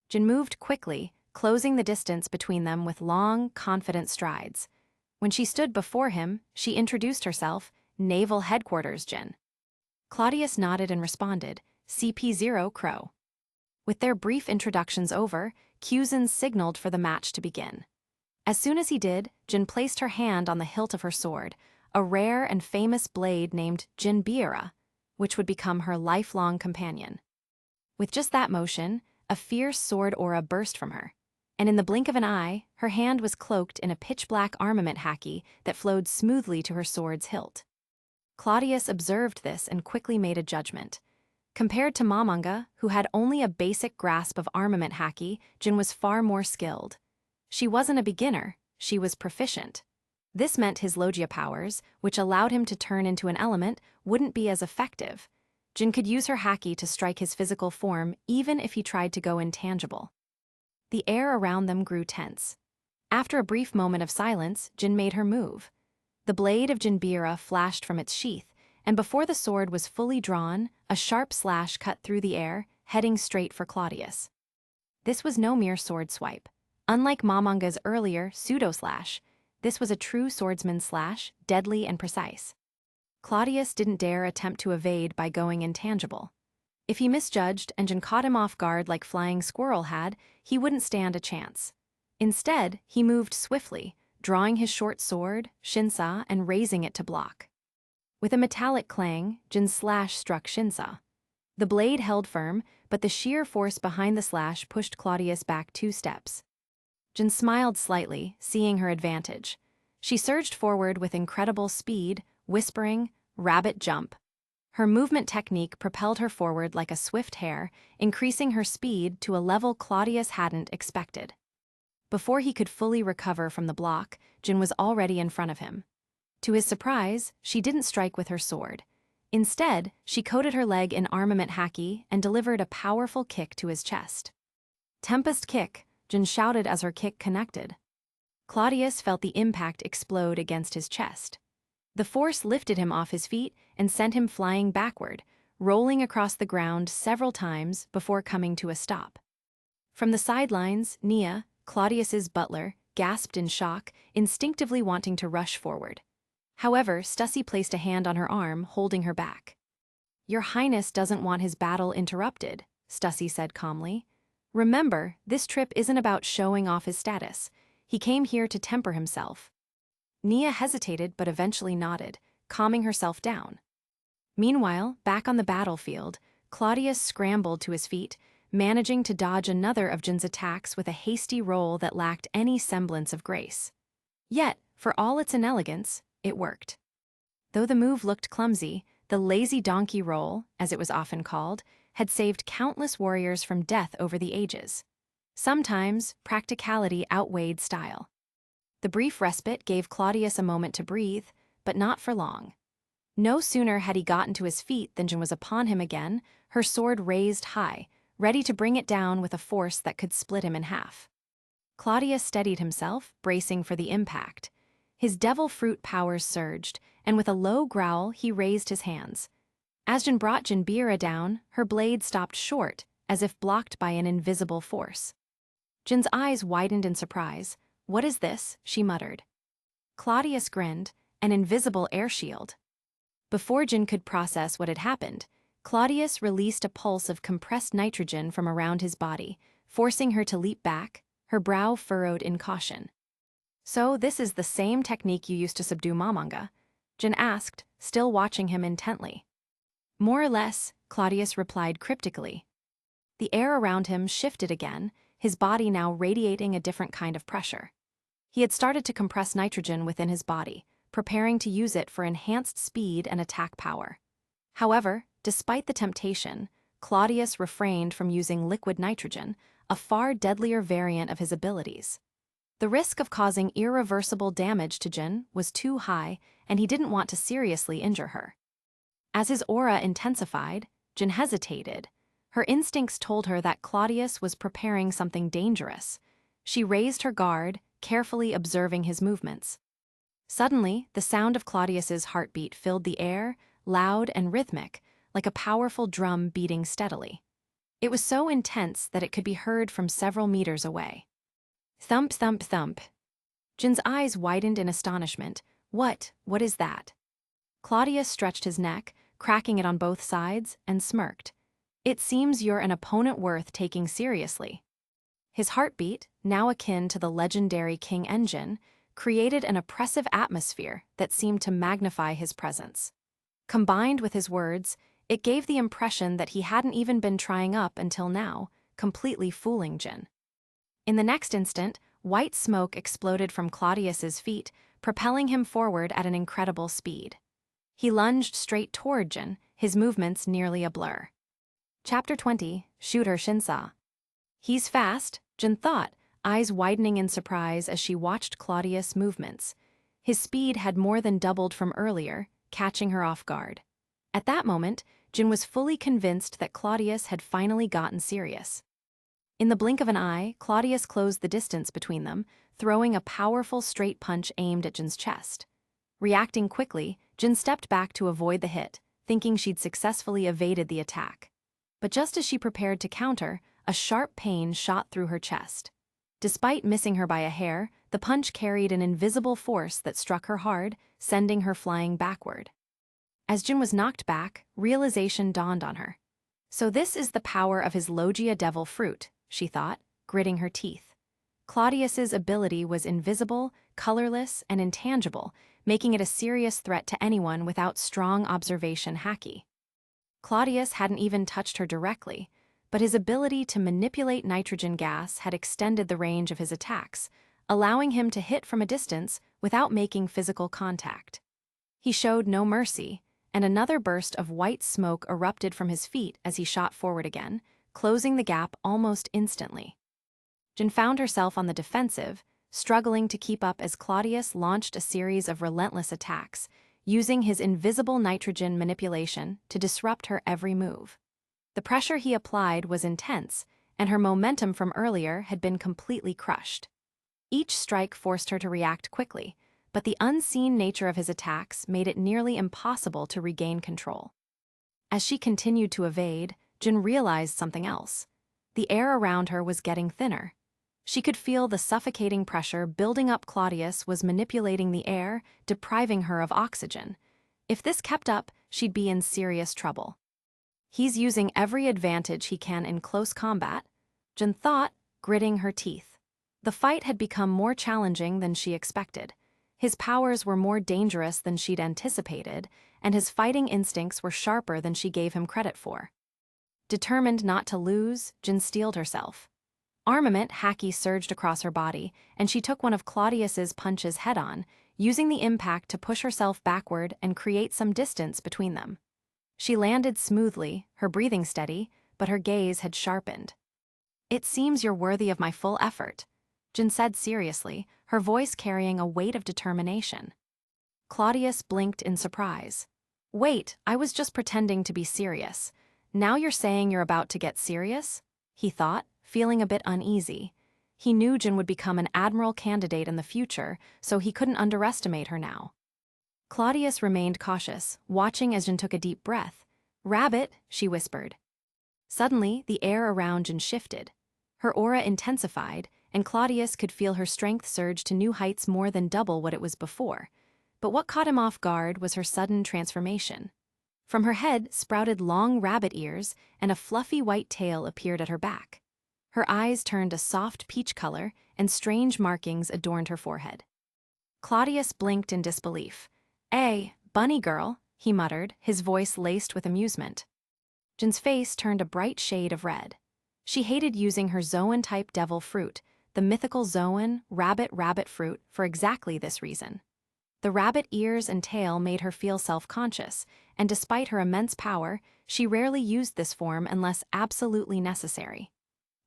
Jin moved quickly, closing the distance between them with long, confident strides. When she stood before him, she introduced herself, Naval Headquarters Jin. Claudius nodded and responded, CP0 Crow. With their brief introductions over, Kyuzin signaled for the match to begin. As soon as he did, Jin placed her hand on the hilt of her sword, a rare and famous blade named Jinbeira, which would become her lifelong companion. With just that motion, a fierce sword aura burst from her, and in the blink of an eye, her hand was cloaked in a pitch-black armament haki that flowed smoothly to her sword's hilt. Claudius observed this and quickly made a judgment. Compared to Mamanga, who had only a basic grasp of armament haki, Jin was far more skilled. She wasn't a beginner, she was proficient. This meant his Logia powers, which allowed him to turn into an element, wouldn't be as effective. Jin could use her haki to strike his physical form even if he tried to go intangible. The air around them grew tense. After a brief moment of silence, Jin made her move. The blade of Jinbeira flashed from its sheath, and before the sword was fully drawn, a sharp slash cut through the air, heading straight for Claudius. This was no mere sword swipe. Unlike Mamanga's earlier pseudo-slash, this was a true swordsman's slash, deadly and precise. Claudius didn't dare attempt to evade by going intangible. If he misjudged and Jin caught him off guard like Flying Squirrel had, he wouldn't stand a chance. Instead, he moved swiftly, drawing his short sword, Shinsa, and raising it to block. With a metallic clang, Jin's slash struck Shinsa. The blade held firm, but the sheer force behind the slash pushed Claudius back 2 steps. Jin smiled slightly, seeing her advantage. She surged forward with incredible speed, whispering, "Rabbit jump." Her movement technique propelled her forward like a swift hare, increasing her speed to a level Claudius hadn't expected. Before he could fully recover from the block, Jin was already in front of him. To his surprise, she didn't strike with her sword. Instead, she coated her leg in armament haki and delivered a powerful kick to his chest. "Tempest kick," Jin shouted as her kick connected. Claudius felt the impact explode against his chest. The force lifted him off his feet and sent him flying backward, rolling across the ground several times before coming to a stop. From the sidelines, Nia, Claudius's butler, gasped in shock, instinctively wanting to rush forward. However, Stussy placed a hand on her arm, holding her back. "Your Highness doesn't want his battle interrupted," Stussy said calmly. "Remember, this trip isn't about showing off his status. He came here to temper himself." Nia hesitated but eventually nodded, calming herself down. Meanwhile, back on the battlefield, Claudius scrambled to his feet, managing to dodge another of Jin's attacks with a hasty roll that lacked any semblance of grace. Yet, for all its inelegance, it worked. Though the move looked clumsy, the lazy donkey roll, as it was often called, had saved countless warriors from death over the ages. Sometimes, practicality outweighed style. The brief respite gave Claudius a moment to breathe, but not for long. No sooner had he gotten to his feet than Jin was upon him again, her sword raised high, ready to bring it down with a force that could split him in half. Claudius steadied himself, bracing for the impact. His devil fruit powers surged, and with a low growl he raised his hands. As Jin brought Jinbeira down, her blade stopped short, as if blocked by an invisible force. Jin's eyes widened in surprise. "What is this?" she muttered. Claudius grinned, "An invisible air shield." Before Jin could process what had happened, Claudius released a pulse of compressed nitrogen from around his body, forcing her to leap back, her brow furrowed in caution. "So this is the same technique you used to subdue Mamanga?" Jin asked, still watching him intently. More or less, Claudius replied cryptically. The air around him shifted again, his body now radiating a different kind of pressure. He had started to compress nitrogen within his body, preparing to use it for enhanced speed and attack power. However, despite the temptation, Claudius refrained from using liquid nitrogen, a far deadlier variant of his abilities. The risk of causing irreversible damage to Jin was too high, and he didn't want to seriously injure her. As his aura intensified, Jin hesitated. Her instincts told her that Claudius was preparing something dangerous. She raised her guard, carefully observing his movements. Suddenly, the sound of Claudius's heartbeat filled the air, loud and rhythmic, like a powerful drum beating steadily. It was so intense that it could be heard from several meters away. Thump, thump, thump. Jin's eyes widened in astonishment. What is that? Claudius stretched his neck, cracking it on both sides, and smirked. It seems you're an opponent worth taking seriously. His heartbeat, now akin to the legendary King Engine, created an oppressive atmosphere that seemed to magnify his presence. Combined with his words, it gave the impression that he hadn't even been trying up until now, completely fooling Jin. In the next instant, white smoke exploded from Claudius's feet, propelling him forward at an incredible speed. He lunged straight toward Jin, his movements nearly a blur. Chapter 20, Shooter Shinsa. He's fast, Jin thought, eyes widening in surprise as she watched Claudius' movements. His speed had more than doubled from earlier, catching her off guard. At that moment, Jin was fully convinced that Claudius had finally gotten serious. In the blink of an eye, Claudius closed the distance between them, throwing a powerful straight punch aimed at Jin's chest. Reacting quickly, Jin stepped back to avoid the hit, thinking she'd successfully evaded the attack. But just as she prepared to counter, a sharp pain shot through her chest. Despite missing her by a hair, the punch carried an invisible force that struck her hard, sending her flying backward. As Jin was knocked back, realization dawned on her. So this is the power of his Logia Devil Fruit, she thought, gritting her teeth. Claudius's ability was invisible, colorless, and intangible, making it a serious threat to anyone without strong observation Haki. Claudius hadn't even touched her directly, but his ability to manipulate nitrogen gas had extended the range of his attacks, allowing him to hit from a distance without making physical contact. He showed no mercy, and another burst of white smoke erupted from his feet as he shot forward again, closing the gap almost instantly. Jin found herself on the defensive, struggling to keep up as Claudius launched a series of relentless attacks, using his invisible nitrogen manipulation to disrupt her every move. The pressure he applied was intense, and her momentum from earlier had been completely crushed. Each strike forced her to react quickly, but the unseen nature of his attacks made it nearly impossible to regain control. As she continued to evade, Jin realized something else. The air around her was getting thinner. She could feel the suffocating pressure building up. Claudius was manipulating the air, depriving her of oxygen. If this kept up, she'd be in serious trouble. He's using every advantage he can in close combat, Jin thought, gritting her teeth. The fight had become more challenging than she expected. His powers were more dangerous than she'd anticipated, and his fighting instincts were sharper than she gave him credit for. Determined not to lose, Jin steeled herself. Armament Haki surged across her body, and she took one of Claudius's punches head-on, using the impact to push herself backward and create some distance between them. She landed smoothly, her breathing steady, but her gaze had sharpened. "It seems you're worthy of my full effort," Jin said seriously, her voice carrying a weight of determination. Claudius blinked in surprise. "Wait, I was just pretending to be serious. Now you're saying you're about to get serious?" he thought, feeling a bit uneasy. He knew Jin would become an admiral candidate in the future, so he couldn't underestimate her now. Claudius remained cautious, watching as Jin took a deep breath. "Rabbit," she whispered. Suddenly, the air around Jin shifted. Her aura intensified, and Claudius could feel her strength surge to new heights more than double what it was before. But what caught him off guard was her sudden transformation. From her head sprouted long rabbit ears, and a fluffy white tail appeared at her back. Her eyes turned a soft peach color, and strange markings adorned her forehead. Claudius blinked in disbelief. "Bunny girl," he muttered, his voice laced with amusement. Jin's face turned a bright shade of red. She hated using her Zoan-type devil fruit, the mythical Zoan rabbit fruit, for exactly this reason. The rabbit ears and tail made her feel self-conscious, and despite her immense power, she rarely used this form unless absolutely necessary.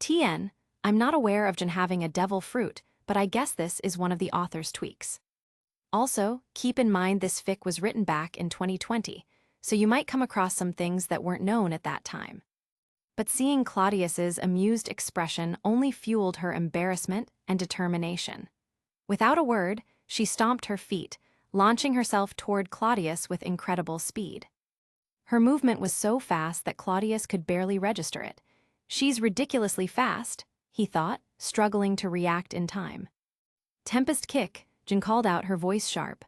TN, I'm not aware of Jin having a devil fruit, but I guess this is one of the author's tweaks. Also, keep in mind this fic was written back in 2020, so you might come across some things that weren't known at that time. But seeing Claudius's amused expression only fueled her embarrassment and determination. Without a word, she stomped her feet, launching herself toward Claudius with incredible speed. Her movement was so fast that Claudius could barely register it. She's ridiculously fast, he thought, struggling to react in time. Tempest kick, Jin called out, her voice sharp.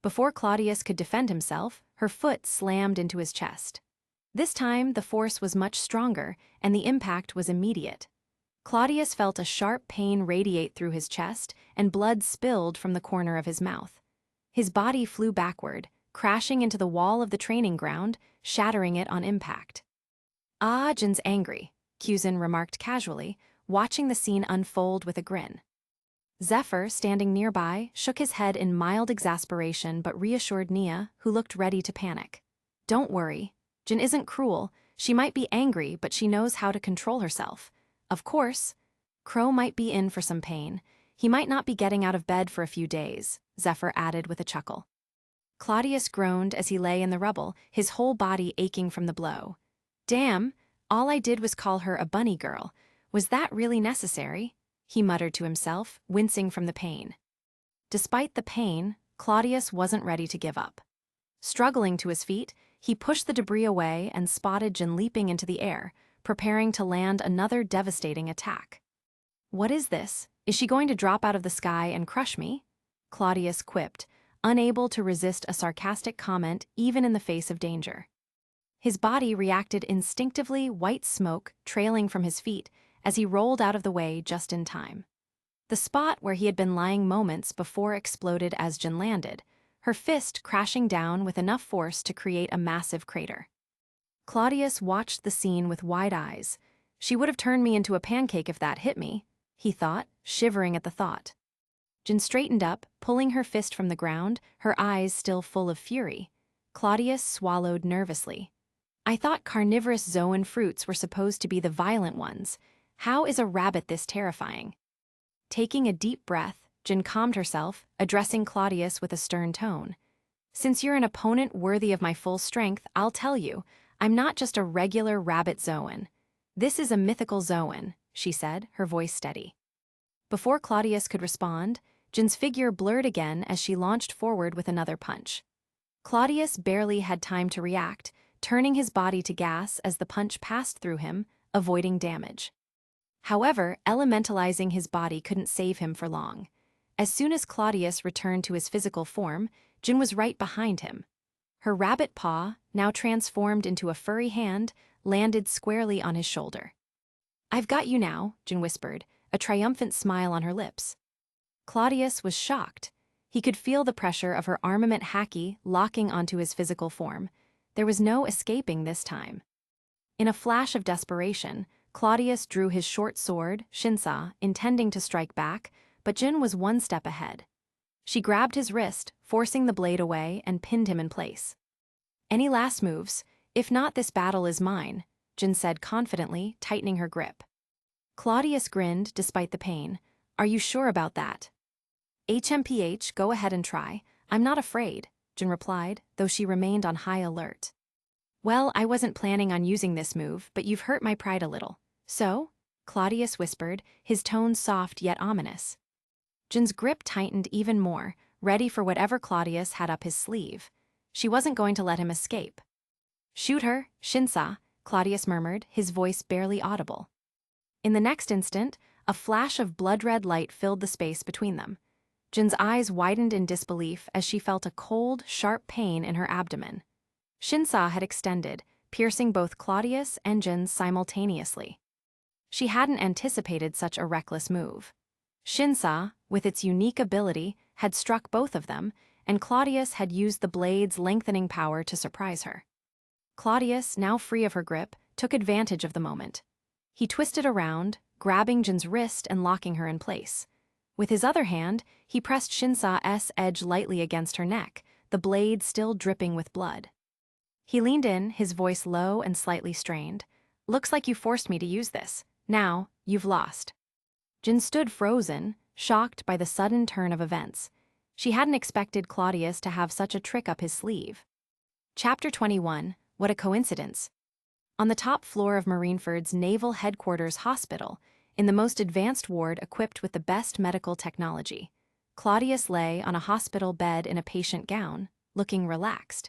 Before Claudius could defend himself, her foot slammed into his chest. This time, the force was much stronger, and the impact was immediate. Claudius felt a sharp pain radiate through his chest, and blood spilled from the corner of his mouth. His body flew backward, crashing into the wall of the training ground, shattering it on impact. Ah, Jin's angry, Kuzin remarked casually, watching the scene unfold with a grin. Zephyr, standing nearby, shook his head in mild exasperation but reassured Nia, who looked ready to panic. Don't worry. Jin isn't cruel. She might be angry, but she knows how to control herself. Of course, Crow might be in for some pain. He might not be getting out of bed for a few days, Zephyr added with a chuckle. Claudius groaned as he lay in the rubble, his whole body aching from the blow. Damn, all I did was call her a bunny girl. Was that really necessary? He muttered to himself, wincing from the pain. Despite the pain, Claudius wasn't ready to give up. Struggling to his feet, he pushed the debris away and spotted Jin leaping into the air, preparing to land another devastating attack. What is this? Is she going to drop out of the sky and crush me? Claudius quipped, unable to resist a sarcastic comment even in the face of danger. His body reacted instinctively, white smoke trailing from his feet as he rolled out of the way just in time. The spot where he had been lying moments before exploded as Jin landed, her fist crashing down with enough force to create a massive crater. Claudius watched the scene with wide eyes. She would have turned me into a pancake if that hit me, he thought, shivering at the thought. Jin straightened up, pulling her fist from the ground, her eyes still full of fury. Claudius swallowed nervously. I thought carnivorous Zoan fruits were supposed to be the violent ones. How is a rabbit this terrifying? Taking a deep breath, Jin calmed herself, addressing Claudius with a stern tone. Since you're an opponent worthy of my full strength, I'll tell you, I'm not just a regular rabbit Zoan. This is a mythical Zoan, she said, her voice steady. Before Claudius could respond, Jin's figure blurred again as she launched forward with another punch. Claudius barely had time to react, turning his body to gas as the punch passed through him, avoiding damage. However, elementalizing his body couldn't save him for long. As soon as Claudius returned to his physical form, Jin was right behind him. Her rabbit paw, now transformed into a furry hand, landed squarely on his shoulder. I've got you now, Jin whispered, a triumphant smile on her lips. Claudius was shocked. He could feel the pressure of her armament Haki locking onto his physical form. There was no escaping this time. In a flash of desperation, Claudius drew his short sword, Shinsa, intending to strike back, but Jin was one step ahead. She grabbed his wrist, forcing the blade away, and pinned him in place. Any last moves? If not, this battle is mine, Jin said confidently, tightening her grip. Claudius grinned despite the pain. Are you sure about that? HMPH, go ahead and try. I'm not afraid, Jin replied, though she remained on high alert. Well, I wasn't planning on using this move, but you've hurt my pride a little. So? Claudius whispered, his tone soft yet ominous. Jin's grip tightened even more, ready for whatever Claudius had up his sleeve. She wasn't going to let him escape. Shoot her, Shinsa, Claudius murmured, his voice barely audible. In the next instant, a flash of blood-red light filled the space between them. Jin's eyes widened in disbelief as she felt a cold, sharp pain in her abdomen. Shinsa had extended, piercing both Claudius and Jin simultaneously. She hadn't anticipated such a reckless move. Shinsa, with its unique ability, had struck both of them, and Claudius had used the blade's lengthening power to surprise her. Claudius, now free of her grip, took advantage of the moment. He twisted around, grabbing Jin's wrist and locking her in place. With his other hand, he pressed Shinsa's edge lightly against her neck, the blade still dripping with blood. He leaned in, his voice low and slightly strained. "Looks like you forced me to use this. Now, you've lost." Jin stood frozen, shocked by the sudden turn of events. She hadn't expected Claudius to have such a trick up his sleeve. Chapter 21. What a coincidence. On the top floor of Marineford's Naval Headquarters Hospital, in the most advanced ward equipped with the best medical technology, Claudius lay on a hospital bed in a patient gown, looking relaxed.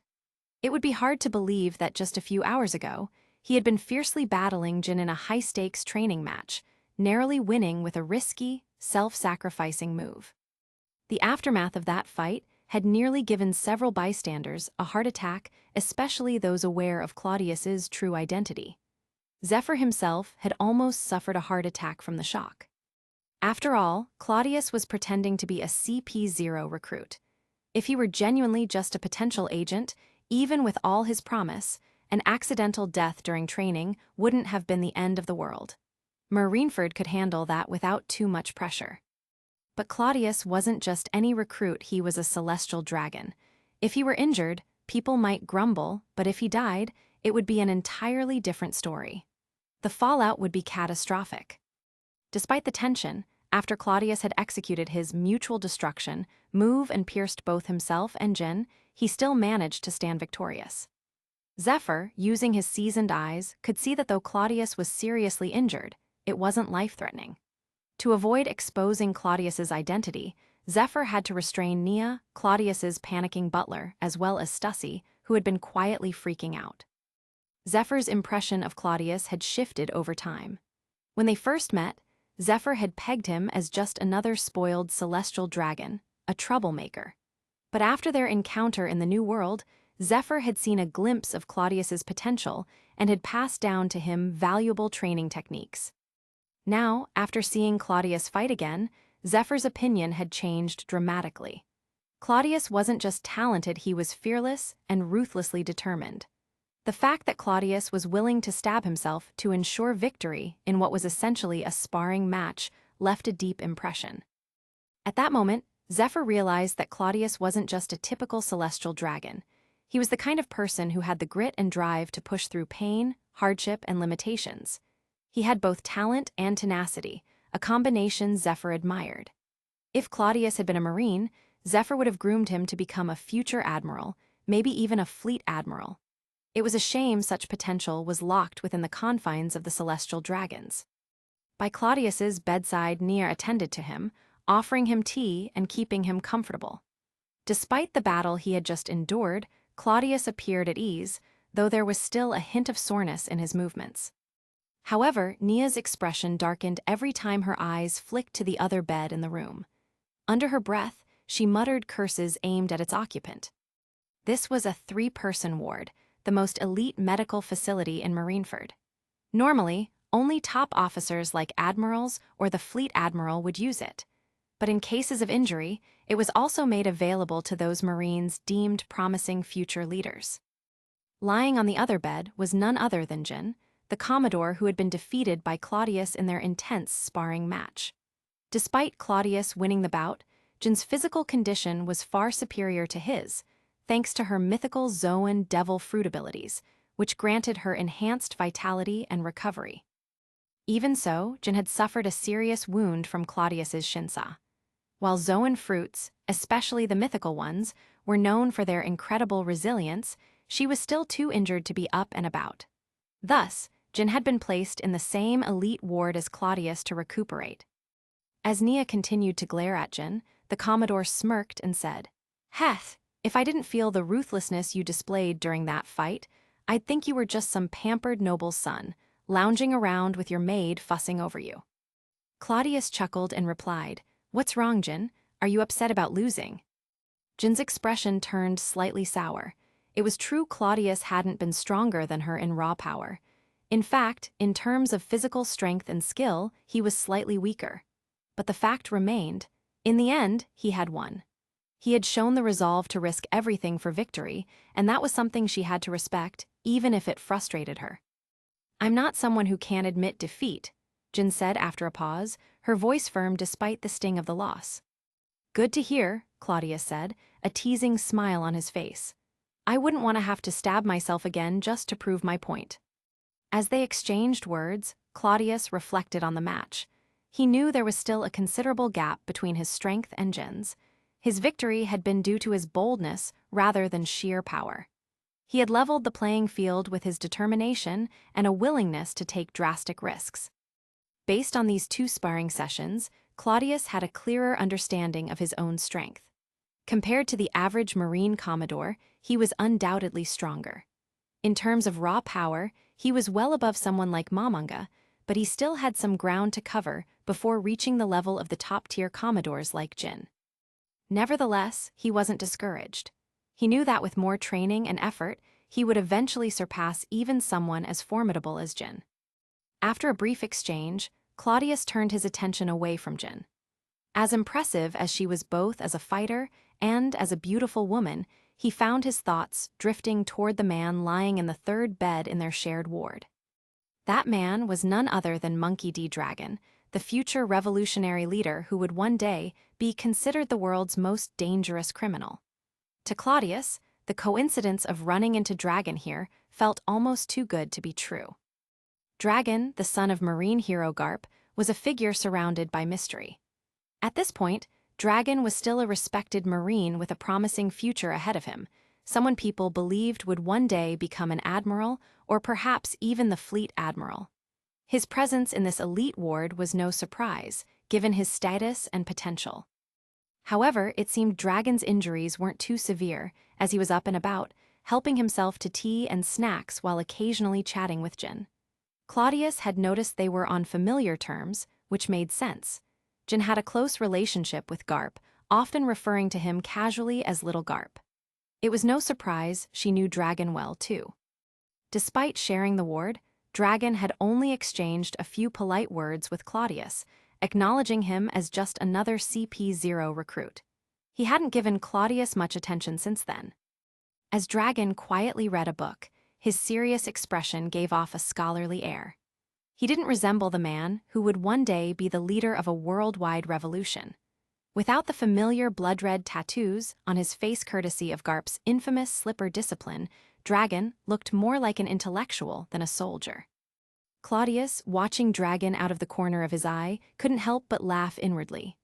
It would be hard to believe that just a few hours ago, he had been fiercely battling Jin in a high-stakes training match, narrowly winning with a risky, self-sacrificing move. The aftermath of that fight had nearly given several bystanders a heart attack, especially those aware of Claudius's true identity. Zephyr himself had almost suffered a heart attack from the shock. After all, Claudius was pretending to be a CP0 recruit. If he were genuinely just a potential agent, even with all his promise, an accidental death during training wouldn't have been the end of the world. Marineford could handle that without too much pressure. But Claudius wasn't just any recruit, he was a celestial dragon. If he were injured, people might grumble, but if he died, it would be an entirely different story. The fallout would be catastrophic. Despite the tension, after Claudius had executed his mutual destruction move and pierced both himself and Jin, he still managed to stand victorious. Zephyr, using his seasoned eyes, could see that though Claudius was seriously injured, it wasn't life-threatening. To avoid exposing Claudius's identity, Zephyr had to restrain Nia, Claudius's panicking butler, as well as Stussy, who had been quietly freaking out. Zephyr's impression of Claudius had shifted over time. When they first met, Zephyr had pegged him as just another spoiled celestial dragon, a troublemaker. But after their encounter in the New World, Zephyr had seen a glimpse of Claudius's potential and had passed down to him valuable training techniques. Now, after seeing Claudius fight again, Zephyr's opinion had changed dramatically. Claudius wasn't just talented, he was fearless and ruthlessly determined. The fact that Claudius was willing to stab himself to ensure victory in what was essentially a sparring match left a deep impression. At that moment, Zephyr realized that Claudius wasn't just a typical celestial dragon. He was the kind of person who had the grit and drive to push through pain, hardship, and limitations. He had both talent and tenacity, a combination Zephyr admired. If Claudius had been a Marine, Zephyr would have groomed him to become a future admiral, maybe even a fleet admiral. It was a shame such potential was locked within the confines of the celestial dragons. By Claudius's bedside, Nia attended to him, offering him tea and keeping him comfortable. Despite the battle he had just endured, Claudius appeared at ease, though there was still a hint of soreness in his movements. However, Nia's expression darkened every time her eyes flicked to the other bed in the room. Under her breath, she muttered curses aimed at its occupant. This was a 3-person ward, the most elite medical facility in Marineford. Normally, only top officers like admirals or the fleet admiral would use it. But in cases of injury, it was also made available to those Marines deemed promising future leaders. Lying on the other bed was none other than Jin, the Commodore who had been defeated by Claudius in their intense sparring match. Despite Claudius winning the bout, Jin's physical condition was far superior to his, thanks to her mythical Logia Devil Fruit abilities, which granted her enhanced vitality and recovery. Even so, Jin had suffered a serious wound from Claudius's Shinsa. While Logia fruits, especially the mythical ones, were known for their incredible resilience, she was still too injured to be up and about. Thus, Jin had been placed in the same elite ward as Claudius to recuperate. As Nia continued to glare at Jin, the Commodore smirked and said, "Heth, if I didn't feel the ruthlessness you displayed during that fight, I'd think you were just some pampered noble's son, lounging around with your maid fussing over you." Claudius chuckled and replied, "What's wrong, Jin? Are you upset about losing?" Jin's expression turned slightly sour. It was true Claudius hadn't been stronger than her in raw power. In fact, in terms of physical strength and skill, he was slightly weaker. But the fact remained, in the end, he had won. He had shown the resolve to risk everything for victory, and that was something she had to respect, even if it frustrated her. "I'm not someone who can't admit defeat," Jin said after a pause, her voice firm despite the sting of the loss. "Good to hear," Claudius said, a teasing smile on his face. "I wouldn't want to have to stab myself again just to prove my point." As they exchanged words, Claudius reflected on the match. He knew there was still a considerable gap between his strength and Jin's. His victory had been due to his boldness rather than sheer power. He had leveled the playing field with his determination and a willingness to take drastic risks. Based on these two sparring sessions, Claudius had a clearer understanding of his own strength. Compared to the average Marine Commodore, he was undoubtedly stronger. In terms of raw power, he was well above someone like Mamanga, but he still had some ground to cover before reaching the level of the top-tier Commodores like Jin. Nevertheless, he wasn't discouraged. He knew that with more training and effort, he would eventually surpass even someone as formidable as Jin. After a brief exchange, Claudius turned his attention away from Jin. As impressive as she was both as a fighter and as a beautiful woman, he found his thoughts drifting toward the man lying in the third bed in their shared ward. That man was none other than Monkey D. Dragon, the future revolutionary leader who would one day be considered the world's most dangerous criminal. To Claudius, the coincidence of running into Dragon here felt almost too good to be true. Dragon, the son of marine hero Garp, was a figure surrounded by mystery. At this point, Dragon was still a respected marine with a promising future ahead of him, someone people believed would one day become an admiral or perhaps even the fleet admiral. His presence in this elite ward was no surprise, given his status and potential. However, it seemed Dragon's injuries weren't too severe, as he was up and about, helping himself to tea and snacks while occasionally chatting with Jin. Claudius had noticed they were on familiar terms, which made sense. Jin had a close relationship with Garp, often referring to him casually as Little Garp. It was no surprise she knew Dragon well, too. Despite sharing the ward, Dragon had only exchanged a few polite words with Claudius, acknowledging him as just another CP0 recruit. He hadn't given Claudius much attention since then. As Dragon quietly read a book, his serious expression gave off a scholarly air. He didn't resemble the man who would one day be the leader of a worldwide revolution. Without the familiar blood-red tattoos on his face courtesy of Garp's infamous slipper discipline, Dragon looked more like an intellectual than a soldier. Claudius, watching Dragon out of the corner of his eye, couldn't help but laugh inwardly.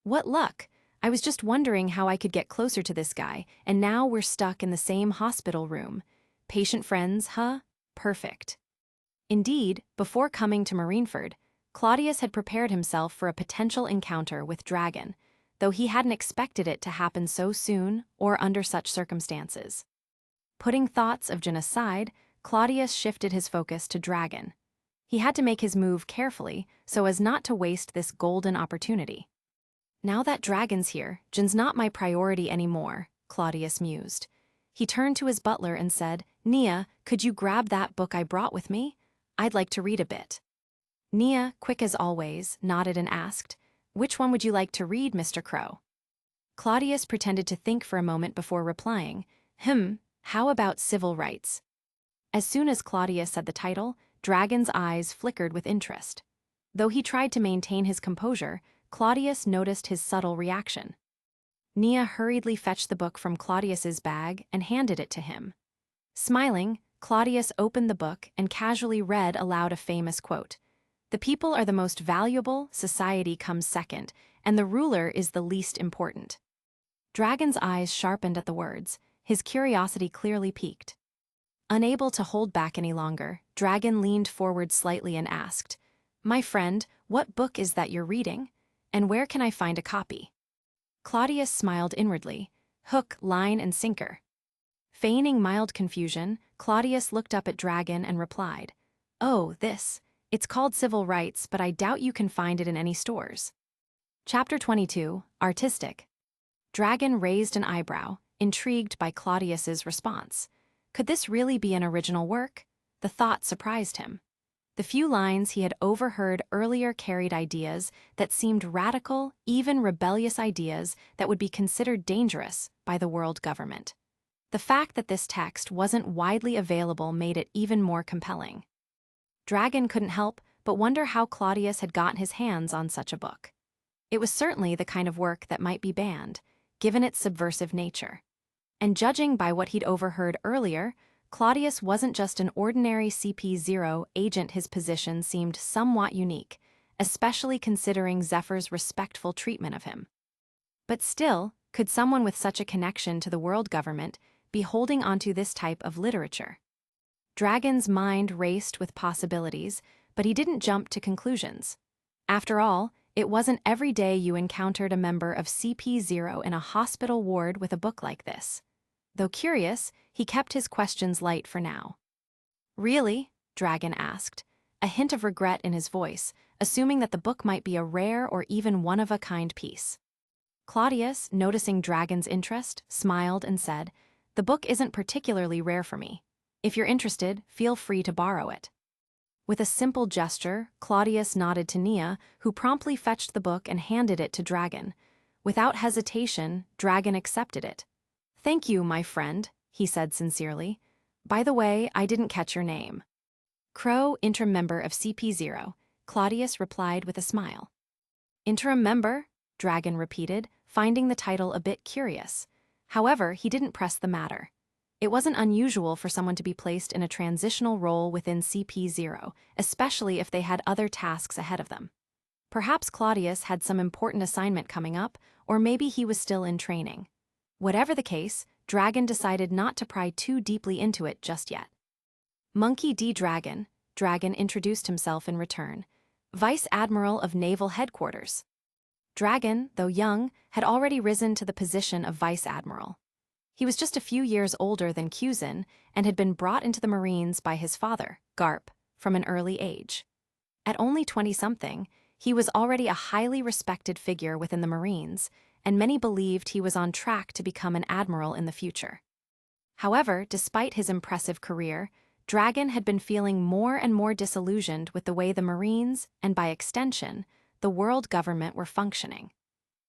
"What luck! I was just wondering how I could get closer to this guy, and now we're stuck in the same hospital room. Patient friends, huh? Perfect." Indeed, before coming to Marineford, Claudius had prepared himself for a potential encounter with Dragon, though he hadn't expected it to happen so soon or under such circumstances. Putting thoughts of Jin aside, Claudius shifted his focus to Dragon. He had to make his move carefully so as not to waste this golden opportunity. "Now that Dragon's here, Jin's not my priority anymore," Claudius mused. He turned to his butler and said, "Nia, could you grab that book I brought with me? I'd like to read a bit." Nia, quick as always, nodded and asked, "Which one would you like to read, Mr. Crow?" Claudius pretended to think for a moment before replying, "How about civil rights?" As soon as Claudius said the title, Dragon's eyes flickered with interest. Though he tried to maintain his composure, Claudius noticed his subtle reaction. Nia hurriedly fetched the book from Claudius's bag and handed it to him. Smiling, Claudius opened the book and casually read aloud a famous quote. "The people are the most valuable, society comes second, and the ruler is the least important." Dragon's eyes sharpened at the words, his curiosity clearly piqued. Unable to hold back any longer, Dragon leaned forward slightly and asked, "My friend, what book is that you're reading? And where can I find a copy?" Claudius smiled inwardly, hook, line, and sinker. Feigning mild confusion, Claudius looked up at Dragon and replied, "Oh, this. It's called Civil Rights, but I doubt you can find it in any stores." Chapter 22, Artistic. Dragon raised an eyebrow, intrigued by Claudius's response. Could this really be an original work? The thought surprised him. The few lines he had overheard earlier carried ideas that seemed radical, even rebellious ideas that would be considered dangerous by the world government. The fact that this text wasn't widely available made it even more compelling. Dragon couldn't help but wonder how Claudius had gotten his hands on such a book. It was certainly the kind of work that might be banned, given its subversive nature. And judging by what he'd overheard earlier, Claudius wasn't just an ordinary CP0 agent. His position seemed somewhat unique, especially considering Zephyr's respectful treatment of him. But still, could someone with such a connection to the world government be holding onto this type of literature? Dragon's mind raced with possibilities, but he didn't jump to conclusions. After all, it wasn't every day you encountered a member of CP0 in a hospital ward with a book like this. Though curious, he kept his questions light for now. "Really?" Dragon asked, a hint of regret in his voice, assuming that the book might be a rare or even one-of-a-kind piece. Claudius, noticing Dragon's interest, smiled and said, "The book isn't particularly rare for me. If you're interested, feel free to borrow it." With a simple gesture, Claudius nodded to Nia, who promptly fetched the book and handed it to Dragon. Without hesitation, Dragon accepted it. "Thank you, my friend," he said sincerely. "By the way, I didn't catch your name." "Crow, interim member of CP0, Claudius replied with a smile. "Interim member?" Dragon repeated, finding the title a bit curious. However, he didn't press the matter. It wasn't unusual for someone to be placed in a transitional role within CP0, especially if they had other tasks ahead of them. Perhaps Claudius had some important assignment coming up, or maybe he was still in training. Whatever the case, Dragon decided not to pry too deeply into it just yet. "Monkey D. Dragon," Dragon introduced himself in return, Vice Admiral of Naval Headquarters. Dragon, though young, had already risen to the position of Vice Admiral. He was just a few years older than Kuzin and had been brought into the Marines by his father, Garp, from an early age. At only 20-something, he was already a highly respected figure within the Marines, and many believed he was on track to become an admiral in the future. However, despite his impressive career, Dragon had been feeling more and more disillusioned with the way the Marines, and by extension, the world government were functioning.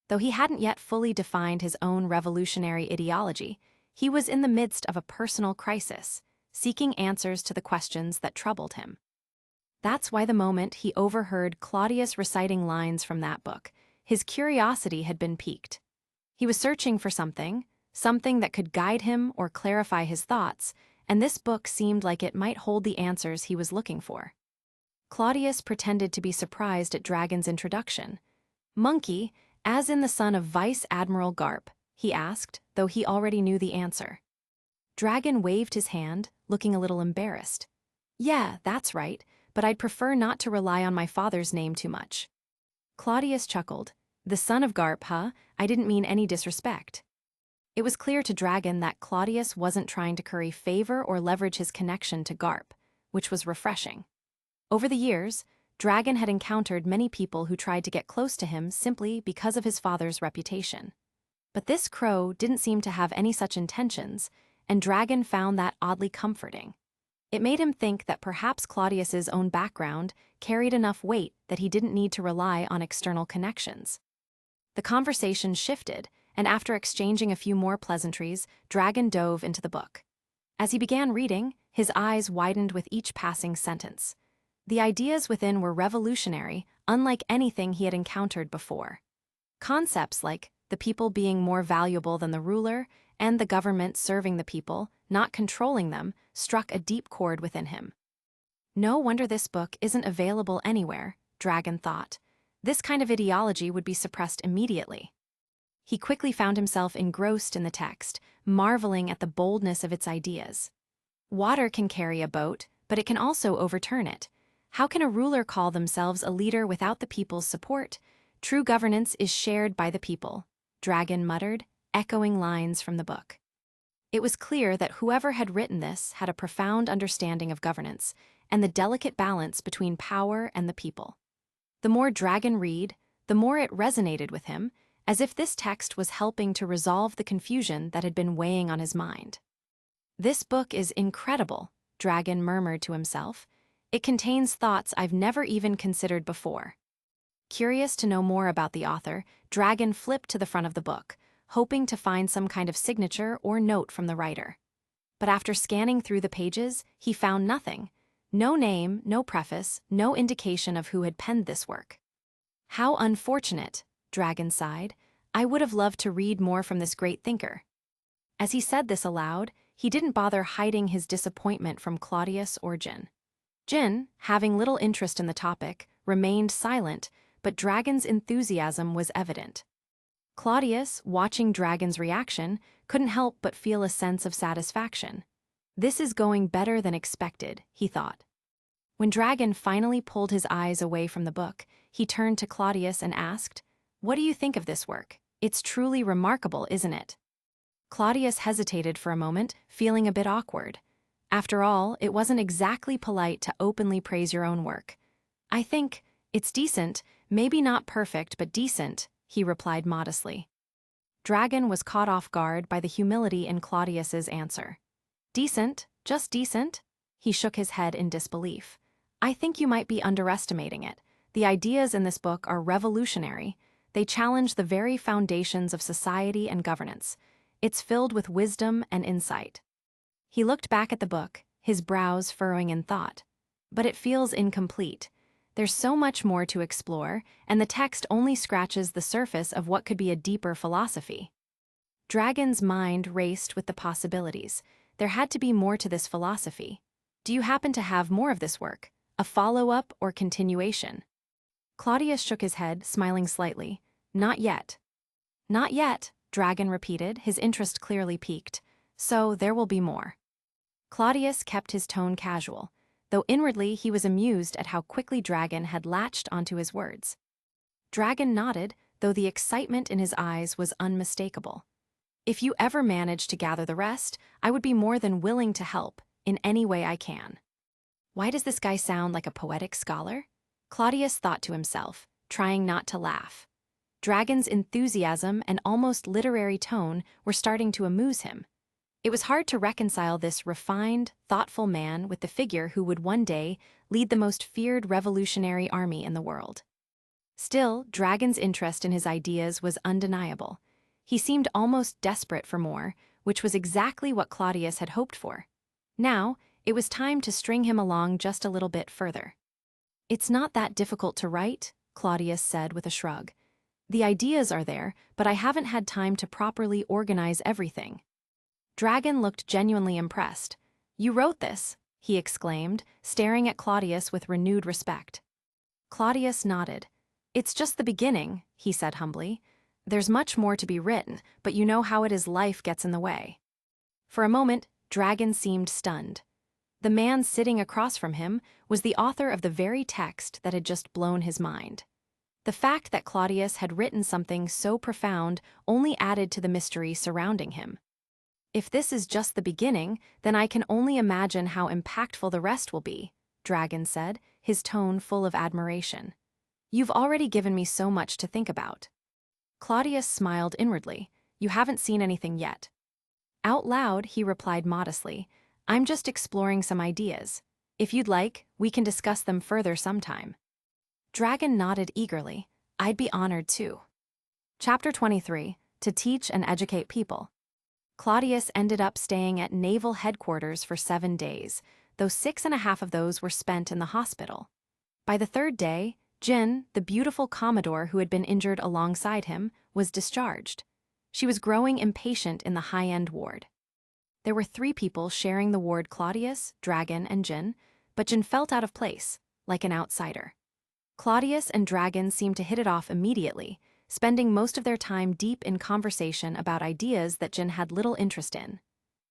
Though he hadn't yet fully defined his own revolutionary ideology, he was in the midst of a personal crisis, seeking answers to the questions that troubled him. That's why the moment he overheard Claudius reciting lines from that book, his curiosity had been piqued. He was searching for something that could guide him or clarify his thoughts, and this book seemed like it might hold the answers he was looking for. Claudius pretended to be surprised at Dragon's introduction. "Monkey, as in the son of Vice Admiral Garp?" he asked, though he already knew the answer. Dragon waved his hand, looking a little embarrassed. "Yeah, that's right, but I'd prefer not to rely on my father's name too much." Claudius chuckled. "The son of Garp, huh? I didn't mean any disrespect." It was clear to Dragon that Claudius wasn't trying to curry favor or leverage his connection to Garp, which was refreshing. Over the years, Dragon had encountered many people who tried to get close to him simply because of his father's reputation. But this crow didn't seem to have any such intentions, and Dragon found that oddly comforting. It made him think that perhaps Claudius's own background carried enough weight that he didn't need to rely on external connections. The conversation shifted, and after exchanging a few more pleasantries, Dragon dove into the book. As he began reading, his eyes widened with each passing sentence. The ideas within were revolutionary, unlike anything he had encountered before. Concepts like the people being more valuable than the ruler and the government serving the people, not controlling them, struck a deep chord within him. No wonder this book isn't available anywhere, Dragon thought. This kind of ideology would be suppressed immediately. He quickly found himself engrossed in the text, marveling at the boldness of its ideas. Water can carry a boat, but it can also overturn it. How can a ruler call themselves a leader without the people's support? True governance is shared by the people, Dragon muttered, echoing lines from the book. It was clear that whoever had written this had a profound understanding of governance and the delicate balance between power and the people. The more Dragon read, the more it resonated with him, as if this text was helping to resolve the confusion that had been weighing on his mind. "This book is incredible," Dragon murmured to himself. It contains thoughts I've never even considered before. Curious to know more about the author, Dragon flipped to the front of the book, hoping to find some kind of signature or note from the writer. But after scanning through the pages, he found nothing. No name, no preface, no indication of who had penned this work. How unfortunate, Dragon sighed. I would have loved to read more from this great thinker. As he said this aloud, he didn't bother hiding his disappointment from Claudius or Jin. Jin, having little interest in the topic, remained silent, but Dragon's enthusiasm was evident. Claudius, watching Dragon's reaction, couldn't help but feel a sense of satisfaction. This is going better than expected, he thought. When Dragon finally pulled his eyes away from the book, he turned to Claudius and asked, "What do you think of this work? It's truly remarkable, isn't it?" Claudius hesitated for a moment, feeling a bit awkward. After all, it wasn't exactly polite to openly praise your own work. "I think it's decent, maybe not perfect, but decent," he replied modestly. Dragon was caught off guard by the humility in Claudius's answer. "Decent? Just decent?" He shook his head in disbelief. "I think you might be underestimating it. The ideas in this book are revolutionary. They challenge the very foundations of society and governance. It's filled with wisdom and insight." He looked back at the book, his brows furrowing in thought. "But it feels incomplete. There's so much more to explore, and the text only scratches the surface of what could be a deeper philosophy." Dragon's mind raced with the possibilities. There had to be more to this philosophy. "Do you happen to have more of this work? A follow-up or continuation?" Claudius shook his head, smiling slightly. "Not yet." "Not yet," Dragon repeated, his interest clearly piqued. "So there will be more." Claudius kept his tone casual, though inwardly he was amused at how quickly Dragon had latched onto his words. Dragon nodded, though the excitement in his eyes was unmistakable. "If you ever manage to gather the rest, I would be more than willing to help, in any way I can." Why does this guy sound like a poetic scholar? Claudius thought to himself, trying not to laugh. Dragon's enthusiasm and almost literary tone were starting to amuse him. It was hard to reconcile this refined, thoughtful man with the figure who would one day lead the most feared revolutionary army in the world. Still, Dragon's interest in his ideas was undeniable. He seemed almost desperate for more, which was exactly what Claudius had hoped for. Now, it was time to string him along just a little bit further. "It's not that difficult to write," Claudius said with a shrug. "The ideas are there, but I haven't had time to properly organize everything." Dragon looked genuinely impressed. "You wrote this?" he exclaimed, staring at Claudius with renewed respect. Claudius nodded. "It's just the beginning," he said humbly. "There's much more to be written, but you know how it is, life gets in the way." For a moment, Dragon seemed stunned. The man sitting across from him was the author of the very text that had just blown his mind. The fact that Claudius had written something so profound only added to the mystery surrounding him. "If this is just the beginning, then I can only imagine how impactful the rest will be," Dragon said, his tone full of admiration. "You've already given me so much to think about." Claudius smiled inwardly. "You haven't seen anything yet." Out loud, he replied modestly, "I'm just exploring some ideas. If you'd like, we can discuss them further sometime." Dragon nodded eagerly. "I'd be honored too." Chapter 23, To Teach and Educate People. Claudius ended up staying at naval headquarters for 7 days, though 6.5 of those were spent in the hospital. By the third day, Jin, the beautiful Commodore who had been injured alongside him, was discharged. She was growing impatient in the high-end ward. There were 3 people sharing the ward: Claudius, Dragon, and Jin, but Jin felt out of place, like an outsider. Claudius and Dragon seemed to hit it off immediately, spending most of their time deep in conversation about ideas that Jin had little interest in.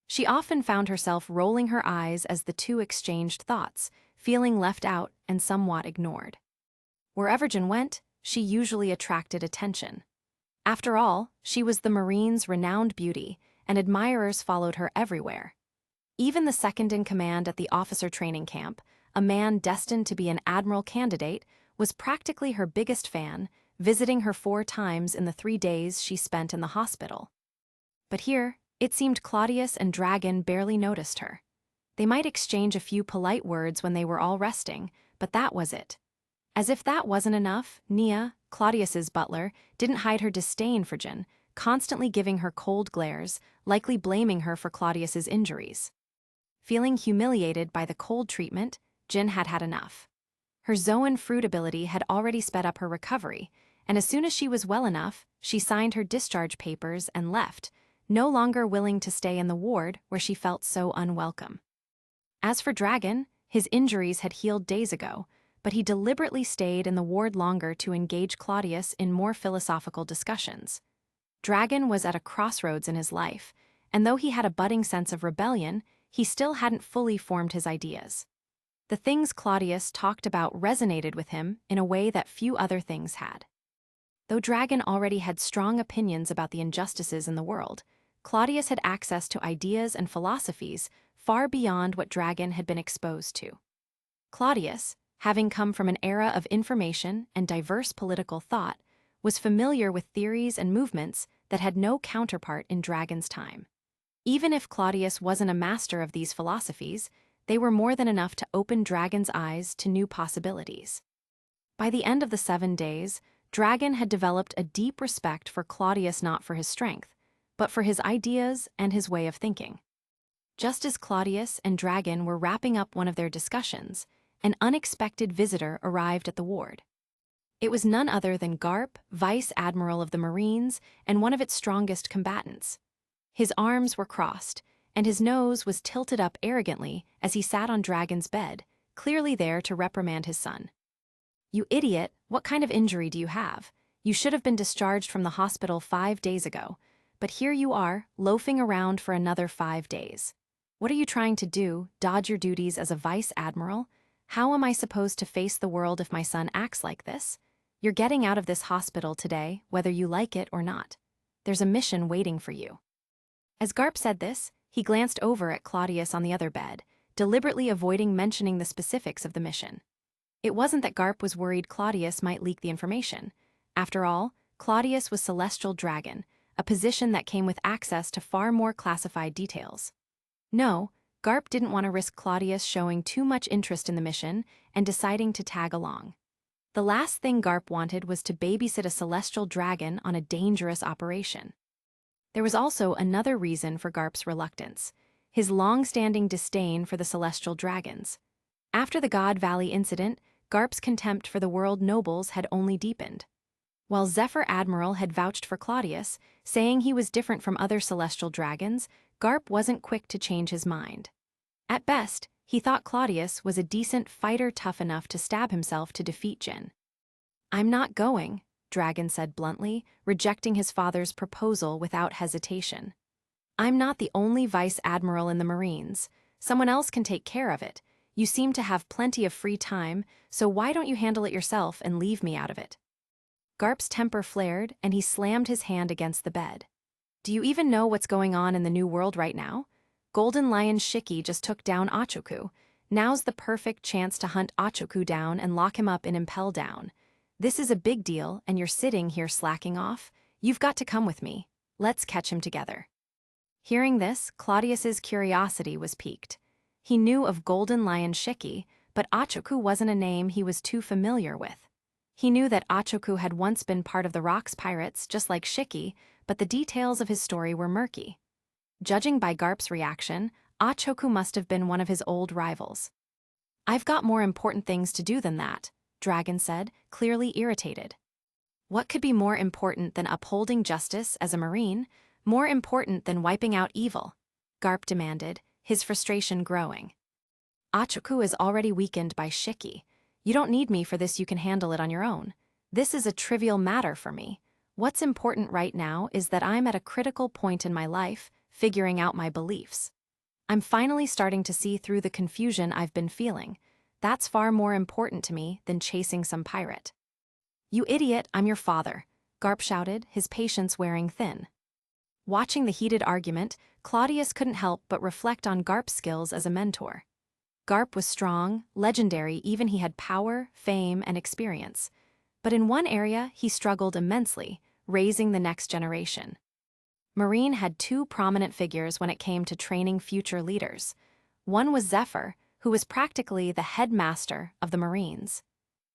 She often found herself rolling her eyes as the two exchanged thoughts, feeling left out and somewhat ignored. Wherever Jin went, she usually attracted attention. After all, she was the Marine's renowned beauty, and admirers followed her everywhere. Even the second-in-command at the officer training camp, a man destined to be an admiral candidate, was practically her biggest fan, visiting her 4 times in the 3 days she spent in the hospital. But here, it seemed Claudius and Dragon barely noticed her. They might exchange a few polite words when they were all resting, but that was it. As if that wasn't enough, Nia, Claudius's butler, didn't hide her disdain for Jin, constantly giving her cold glares, likely blaming her for Claudius's injuries. Feeling humiliated by the cold treatment, Jin had had enough. Her Zoan fruit ability had already sped up her recovery, and as soon as she was well enough, she signed her discharge papers and left, no longer willing to stay in the ward where she felt so unwelcome. As for Dragon, his injuries had healed days ago, but he deliberately stayed in the ward longer to engage Claudius in more philosophical discussions. Dragon was at a crossroads in his life, and though he had a budding sense of rebellion, he still hadn't fully formed his ideas. The things Claudius talked about resonated with him in a way that few other things had. Though Dragon already had strong opinions about the injustices in the world, Claudius had access to ideas and philosophies far beyond what Dragon had been exposed to. Claudius, having come from an era of information and diverse political thought, was familiar with theories and movements that had no counterpart in Dragon's time. Even if Claudius wasn't a master of these philosophies, they were more than enough to open Dragon's eyes to new possibilities. By the end of the 7 days, Dragon had developed a deep respect for Claudius, not for his strength, but for his ideas and his way of thinking. Just as Claudius and Dragon were wrapping up one of their discussions, an unexpected visitor arrived at the ward. It was none other than Garp, Vice Admiral of the Marines and one of its strongest combatants. His arms were crossed, and his nose was tilted up arrogantly as he sat on Dragon's bed, clearly there to reprimand his son. "You idiot, what kind of injury do you have? You should have been discharged from the hospital 5 days ago, but here you are, loafing around for another 5 days. What are you trying to do, dodge your duties as a vice admiral? How am I supposed to face the world if my son acts like this? You're getting out of this hospital today, whether you like it or not. There's a mission waiting for you." As Garp said this, he glanced over at Claudius on the other bed, deliberately avoiding mentioning the specifics of the mission. It wasn't that Garp was worried Claudius might leak the information. After all, Claudius was Celestial Dragon, a position that came with access to far more classified details. No, Garp didn't want to risk Claudius showing too much interest in the mission and deciding to tag along. The last thing Garp wanted was to babysit a Celestial Dragon on a dangerous operation. There was also another reason for Garp's reluctance: his long-standing disdain for the Celestial Dragons. After the God Valley incident, Garp's contempt for the world nobles had only deepened. While Zephyr Admiral had vouched for Claudius, saying he was different from other Celestial Dragons, Garp wasn't quick to change his mind. At best, he thought Claudius was a decent fighter tough enough to stab himself to defeat Jin. "I'm not going," Dragon said bluntly, rejecting his father's proposal without hesitation. "I'm not the only vice admiral in the Marines. Someone else can take care of it. You seem to have plenty of free time, so why don't you handle it yourself and leave me out of it?" Garp's temper flared, and he slammed his hand against the bed. "Do you even know what's going on in the New World right now? Golden Lion Shiki just took down Achoku. Now's the perfect chance to hunt Achoku down and lock him up in Impel Down. This is a big deal, and you're sitting here slacking off. You've got to come with me. Let's catch him together." Hearing this, Claudius's curiosity was piqued. He knew of Golden Lion Shiki, but Achoku wasn't a name he was too familiar with. He knew that Achoku had once been part of the Rocks Pirates, just like Shiki, but the details of his story were murky. Judging by Garp's reaction, Achoku must have been one of his old rivals. "I've got more important things to do than that," Dragon said, clearly irritated. "What could be more important than upholding justice as a Marine? More important than wiping out evil?" Garp demanded, his frustration growing. "Achoku is already weakened by Shiki. You don't need me for this, you can handle it on your own. This is a trivial matter for me. What's important right now is that I'm at a critical point in my life, figuring out my beliefs. I'm finally starting to see through the confusion I've been feeling. That's far more important to me than chasing some pirate." "You idiot, I'm your father," Garp shouted, his patience wearing thin. Watching the heated argument, Claudius couldn't help but reflect on Garp's skills as a mentor. Garp was strong, legendary, even he had power, fame, and experience. But in one area, he struggled immensely, raising the next generation. Marine had two prominent figures when it came to training future leaders. One was Zephyr, who was practically the headmaster of the Marines.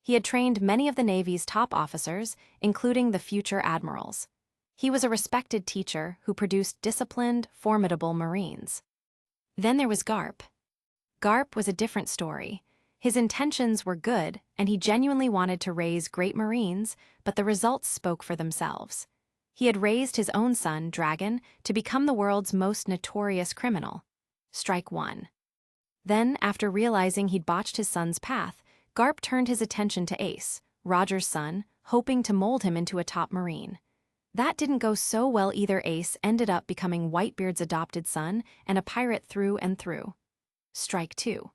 He had trained many of the Navy's top officers, including the future admirals. He was a respected teacher who produced disciplined, formidable Marines. Then there was Garp. Garp was a different story. His intentions were good, and he genuinely wanted to raise great Marines, but the results spoke for themselves. He had raised his own son, Dragon, to become the world's most notorious criminal. Strike one. Then, after realizing he'd botched his son's path, Garp turned his attention to Ace, Roger's son, hoping to mold him into a top Marine. That didn't go so well either. Ace ended up becoming Whitebeard's adopted son and a pirate through and through. Strike two.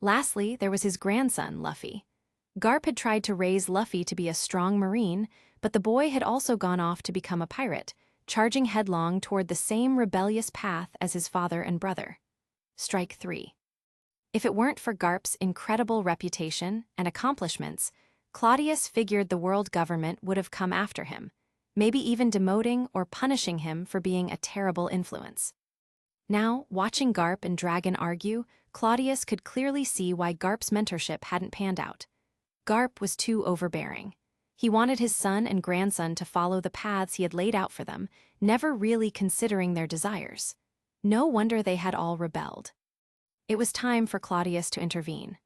Lastly, there was his grandson, Luffy. Garp had tried to raise Luffy to be a strong Marine, but the boy had also gone off to become a pirate, charging headlong toward the same rebellious path as his father and brother. Strike three. If it weren't for Garp's incredible reputation and accomplishments, Claudius figured the world government would have come after him, maybe even demoting or punishing him for being a terrible influence. Now, watching Garp and Dragon argue, Claudius could clearly see why Garp's mentorship hadn't panned out. Garp was too overbearing. He wanted his son and grandson to follow the paths he had laid out for them, never really considering their desires. No wonder they had all rebelled. It was time for Claudius to intervene.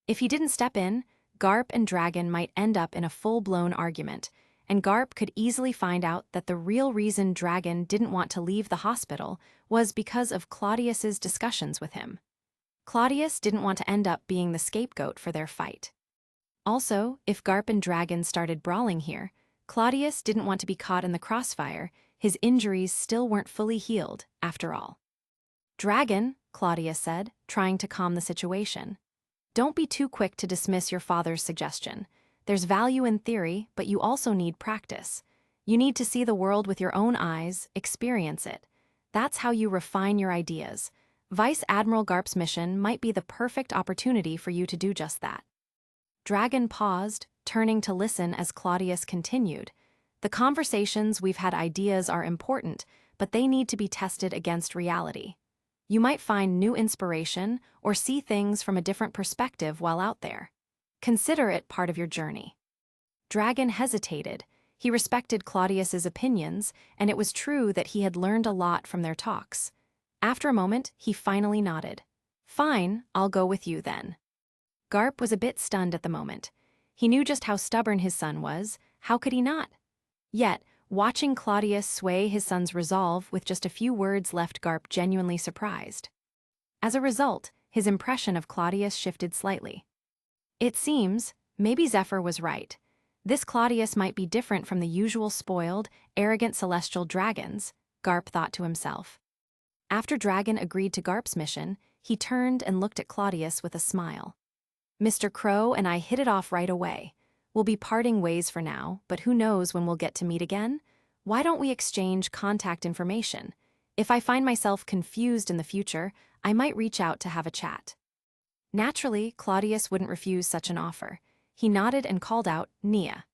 If he didn't step in, Garp and Dragon might end up in a full-blown argument, and Garp could easily find out that the real reason Dragon didn't want to leave the hospital was because of Claudius's discussions with him. Claudius didn't want to end up being the scapegoat for their fight. Also, if Garp and Dragon started brawling here, Claudius didn't want to be caught in the crossfire. His injuries still weren't fully healed, after all. "Dragon," Claudius said, trying to calm the situation. "Don't be too quick to dismiss your father's suggestion. There's value in theory, but you also need practice. You need to see the world with your own eyes, experience it. That's how you refine your ideas. Vice Admiral Garp's mission might be the perfect opportunity for you to do just that." Dragon paused, turning to listen as Claudius continued. "The conversations we've had ideas are important, but they need to be tested against reality. You might find new inspiration or see things from a different perspective while out there. Consider it part of your journey." Dragon hesitated. He respected Claudius's opinions, and it was true that he had learned a lot from their talks. After a moment, he finally nodded. "Fine, I'll go with you then." Garp was a bit stunned at the moment. He knew just how stubborn his son was. How could he not? Yet, watching Claudius sway his son's resolve with just a few words left Garp genuinely surprised. As a result, his impression of Claudius shifted slightly. It seems, maybe Zephyr was right. This Claudius might be different from the usual spoiled, arrogant celestial dragons, Garp thought to himself. After Dragon agreed to Garp's mission, he turned and looked at Claudius with a smile. "Mr. Crow and I hit it off right away. We'll be parting ways for now, but who knows when we'll get to meet again? Why don't we exchange contact information? If I find myself confused in the future, I might reach out to have a chat." Naturally, Claudius wouldn't refuse such an offer. He nodded and called out, "Nia."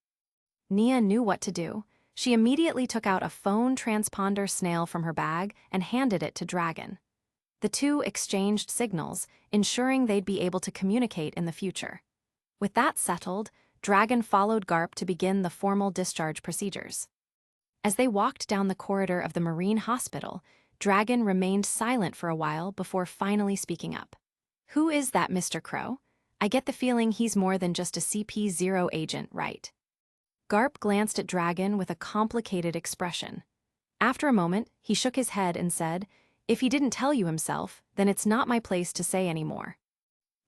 Nia knew what to do. She immediately took out a phone transponder snail from her bag and handed it to Dragon. The two exchanged signals, ensuring they'd be able to communicate in the future. With that settled, Dragon followed Garp to begin the formal discharge procedures. As they walked down the corridor of the Marine Hospital, Dragon remained silent for a while before finally speaking up. "Who is that Mr. Crow? I get the feeling he's more than just a CP0 agent, right?" Garp glanced at Dragon with a complicated expression. After a moment, he shook his head and said, "If he didn't tell you himself, then it's not my place to say anymore."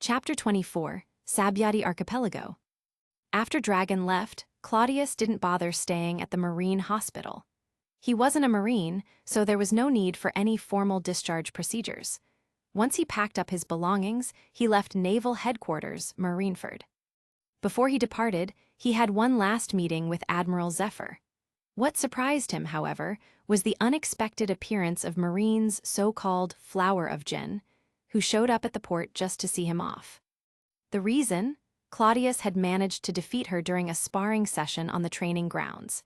Chapter 24, Sabyati Archipelago. After Dragon left, Claudius didn't bother staying at the Marine Hospital. He wasn't a Marine, so there was no need for any formal discharge procedures. Once he packed up his belongings, he left Naval Headquarters, Marineford. Before he departed, he had one last meeting with Admiral Zephyr. What surprised him, however, was the unexpected appearance of Marine's so-called Flower of Jinn, who showed up at the port just to see him off. The reason? Claudius had managed to defeat her during a sparring session on the training grounds.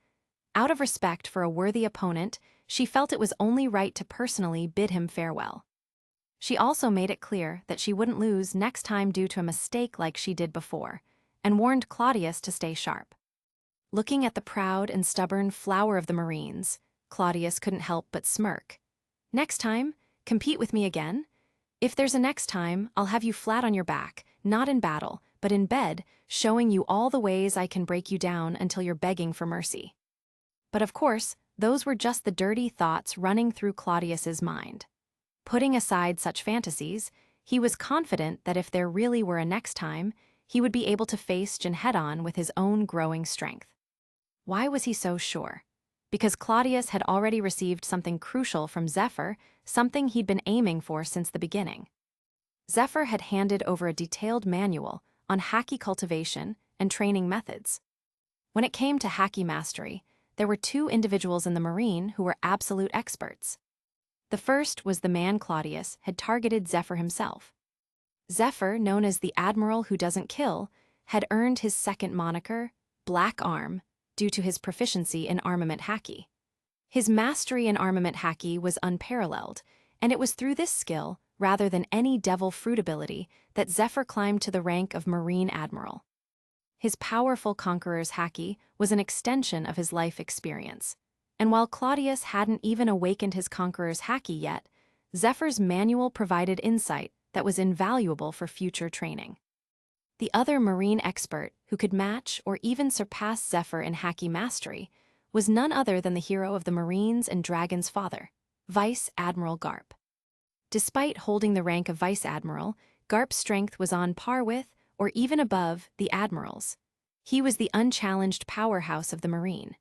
Out of respect for a worthy opponent, she felt it was only right to personally bid him farewell. She also made it clear that she wouldn't lose next time due to a mistake like she did before, and warned Claudius to stay sharp. Looking at the proud and stubborn flower of the Marines, Claudius couldn't help but smirk. Next time, compete with me again? If there's a next time, I'll have you flat on your back, not in battle, but in bed, showing you all the ways I can break you down until you're begging for mercy. But of course, those were just the dirty thoughts running through Claudius's mind. Putting aside such fantasies, he was confident that if there really were a next time, he would be able to face Jin head-on with his own growing strength. Why was he so sure? Because Claudius had already received something crucial from Zephyr, something he'd been aiming for since the beginning. Zephyr had handed over a detailed manual on Haki cultivation and training methods. When it came to Haki mastery, there were two individuals in the Marine who were absolute experts. The first was the man Claudius had targeted Zephyr himself. Zephyr, known as the Admiral Who Doesn't Kill, had earned his second moniker, Black Arm, due to his proficiency in armament Haki. His mastery in armament Haki was unparalleled, and it was through this skill, rather than any devil fruit ability, that Zephyr climbed to the rank of Marine Admiral. His powerful Conqueror's Haki was an extension of his life experience, and while Claudius hadn't even awakened his Conqueror's Haki yet, Zephyr's manual provided insight that was invaluable for future training. The other Marine expert who could match or even surpass Zephyr in Haki mastery was none other than the hero of the Marines and Dragon's father, Vice Admiral Garp. Despite holding the rank of Vice Admiral, Garp's strength was on par with, or even above, the Admiral's. He was the unchallenged powerhouse of the Marine.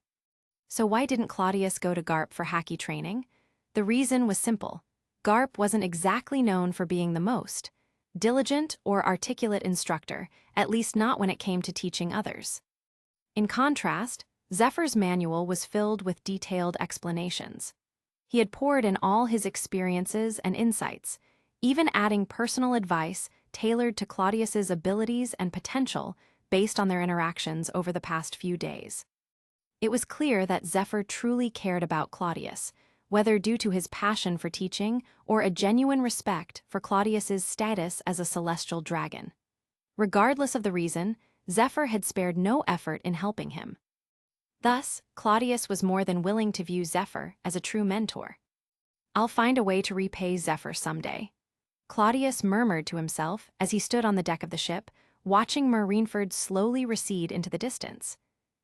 So why didn't Claudius go to Garp for Haki training? The reason was simple. Garp wasn't exactly known for being the most diligent or articulate instructor, at least not when it came to teaching others. In contrast, Zephyr's manual was filled with detailed explanations. He had poured in all his experiences and insights, even adding personal advice tailored to Claudius's abilities and potential based on their interactions over the past few days. It was clear that Zephyr truly cared about Claudius, whether due to his passion for teaching or a genuine respect for Claudius's status as a celestial dragon. Regardless of the reason, Zephyr had spared no effort in helping him. Thus, Claudius was more than willing to view Zephyr as a true mentor. "I'll find a way to repay Zephyr someday," Claudius murmured to himself as he stood on the deck of the ship, watching Marineford slowly recede into the distance.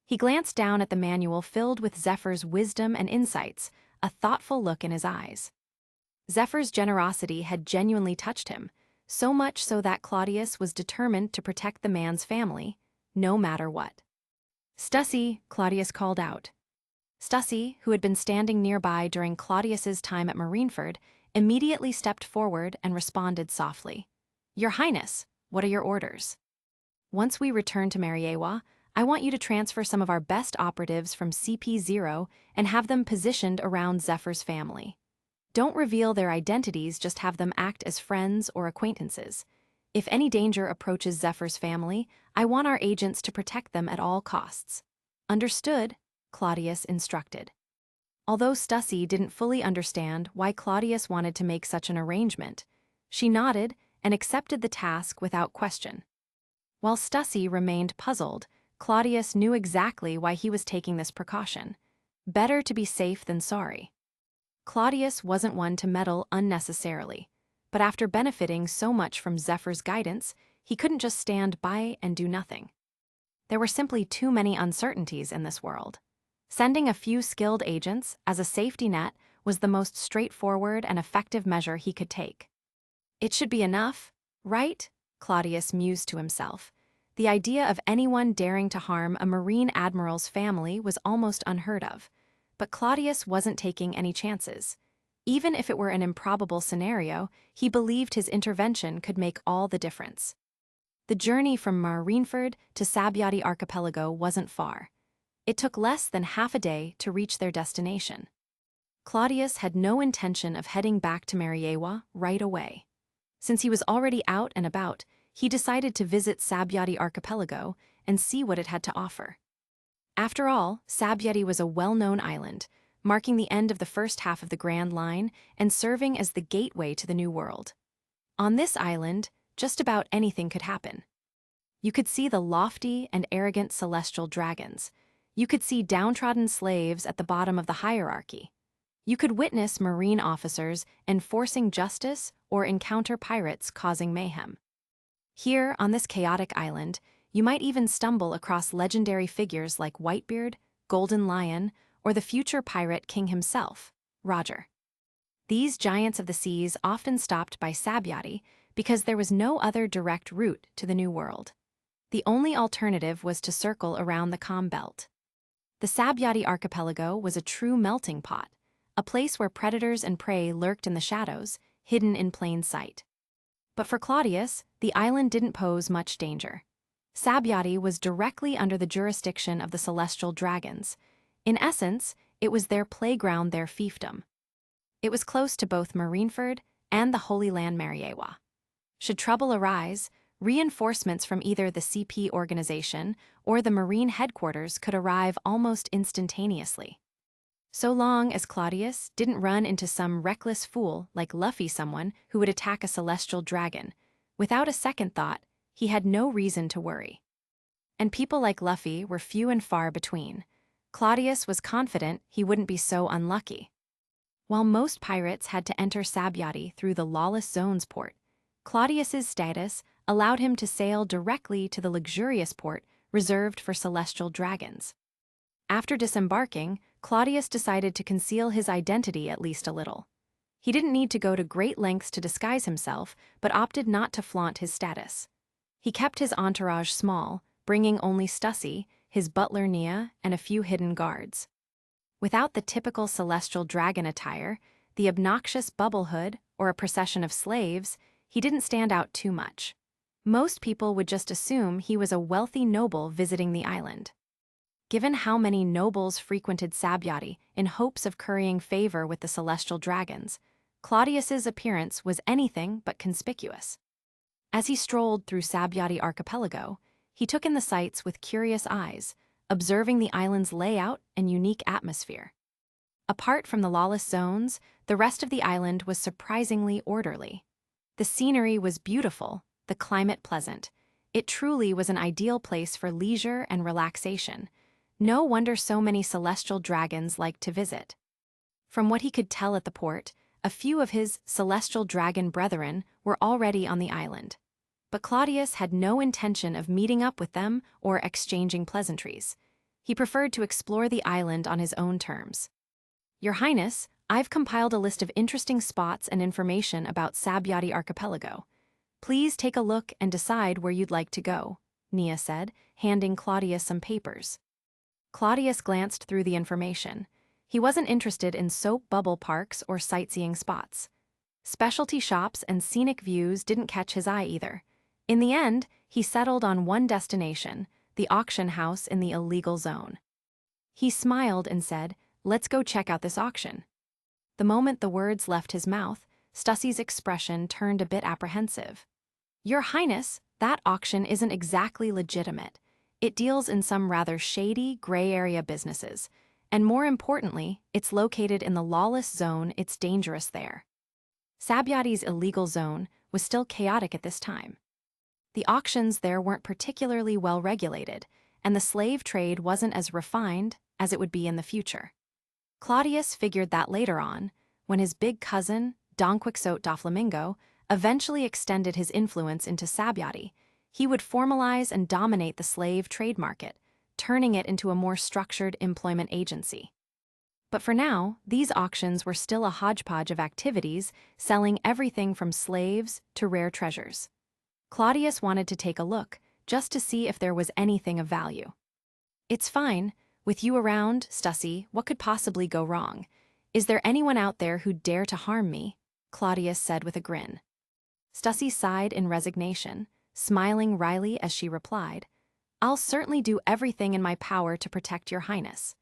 He glanced down at the manual filled with Zephyr's wisdom and insights, a thoughtful look in his eyes. Zephyr's generosity had genuinely touched him, so much so that Claudius was determined to protect the man's family, no matter what. "Stussy," Claudius called out. Stussy, who had been standing nearby during Claudius's time at Marineford, immediately stepped forward and responded softly. "Your Highness, what are your orders?" "Once we return to Mariawa, I want you to transfer some of our best operatives from CP0 and have them positioned around Zephyr's family. Don't reveal their identities, just have them act as friends or acquaintances. If any danger approaches Zephyr's family, I want our agents to protect them at all costs." "Understood," Claudius instructed. Although Stussy didn't fully understand why Claudius wanted to make such an arrangement, she nodded and accepted the task without question. While Stussy remained puzzled, Claudius knew exactly why he was taking this precaution. Better to be safe than sorry. Claudius wasn't one to meddle unnecessarily, but after benefiting so much from Zephyr's guidance, he couldn't just stand by and do nothing. There were simply too many uncertainties in this world. Sending a few skilled agents as a safety net was the most straightforward and effective measure he could take. "It should be enough, right?" Claudius mused to himself. The idea of anyone daring to harm a Marine Admiral's family was almost unheard of, but Claudius wasn't taking any chances. Even if it were an improbable scenario, he believed his intervention could make all the difference. The journey from Marineford to Sabyati Archipelago wasn't far. It took less than half a day to reach their destination. Claudius had no intention of heading back to Mariawa right away. Since he was already out and about, he decided to visit Sabyati Archipelago and see what it had to offer. After all, Sabyati was a well-known island, marking the end of the first half of the Grand Line and serving as the gateway to the New World. On this island, just about anything could happen. You could see the lofty and arrogant celestial dragons. You could see downtrodden slaves at the bottom of the hierarchy. You could witness marine officers enforcing justice or encounter pirates causing mayhem. Here, on this chaotic island, you might even stumble across legendary figures like Whitebeard, Golden Lion, or the future pirate king himself, Roger. These giants of the seas often stopped by Sabyati because there was no other direct route to the New World. The only alternative was to circle around the calm belt. The Sabyati archipelago was a true melting pot, a place where predators and prey lurked in the shadows, hidden in plain sight. But for Claudius, the island didn't pose much danger. Sabyati was directly under the jurisdiction of the celestial dragons. In essence, it was their playground, their fiefdom. It was close to both Marineford and the Holy Land Mariawa. Should trouble arise, reinforcements from either the CP organization or the Marine headquarters could arrive almost instantaneously. So long as Claudius didn't run into some reckless fool like Luffy, someone who would attack a celestial dragon, without a second thought, he had no reason to worry. And people like Luffy were few and far between. Claudius was confident he wouldn't be so unlucky. While most pirates had to enter Sabyati through the Lawless Zones port, Claudius's status allowed him to sail directly to the luxurious port reserved for celestial dragons. After disembarking, Claudius decided to conceal his identity at least a little. He didn't need to go to great lengths to disguise himself, but opted not to flaunt his status. He kept his entourage small, bringing only Stussy, his butler Nia, and a few hidden guards. Without the typical celestial dragon attire, the obnoxious bubble hood, or a procession of slaves, he didn't stand out too much. Most people would just assume he was a wealthy noble visiting the island. Given how many nobles frequented Sabyati in hopes of currying favor with the celestial dragons, Claudius's appearance was anything but conspicuous. As he strolled through Sabyati archipelago, he took in the sights with curious eyes, observing the island's layout and unique atmosphere. Apart from the lawless zones, the rest of the island was surprisingly orderly. The scenery was beautiful, the climate pleasant. It truly was an ideal place for leisure and relaxation. No wonder so many celestial dragons liked to visit. From what he could tell at the port, a few of his celestial dragon brethren were already on the island. But Claudius had no intention of meeting up with them or exchanging pleasantries. He preferred to explore the island on his own terms. "Your Highness, I've compiled a list of interesting spots and information about Sabyati archipelago. Please take a look and decide where you'd like to go," Nia said, handing Claudius some papers. Claudius glanced through the information. He wasn't interested in soap bubble parks or sightseeing spots. Specialty shops and scenic views didn't catch his eye either. In the end, he settled on one destination, the auction house in the illegal zone. He smiled and said, "Let's go check out this auction." The moment the words left his mouth, Stussy's expression turned a bit apprehensive. "Your Highness, that auction isn't exactly legitimate. It deals in some rather shady, gray area businesses. And more importantly, it's located in the lawless zone. It's dangerous there." Sabyati's illegal zone was still chaotic at this time. The auctions there weren't particularly well regulated, and the slave trade wasn't as refined as it would be in the future. Claudius figured that later on, when his big cousin, Donquixote Doflamingo, eventually extended his influence into Sabyati, he would formalize and dominate the slave trade market, turning it into a more structured employment agency. But for now, these auctions were still a hodgepodge of activities, selling everything from slaves to rare treasures. Claudius wanted to take a look, just to see if there was anything of value. "It's fine. With you around, Stussy, what could possibly go wrong? Is there anyone out there who'd dare to harm me?" Claudius said with a grin. Stussy sighed in resignation, smiling wryly as she replied, "I'll certainly do everything in my power to protect your Highness.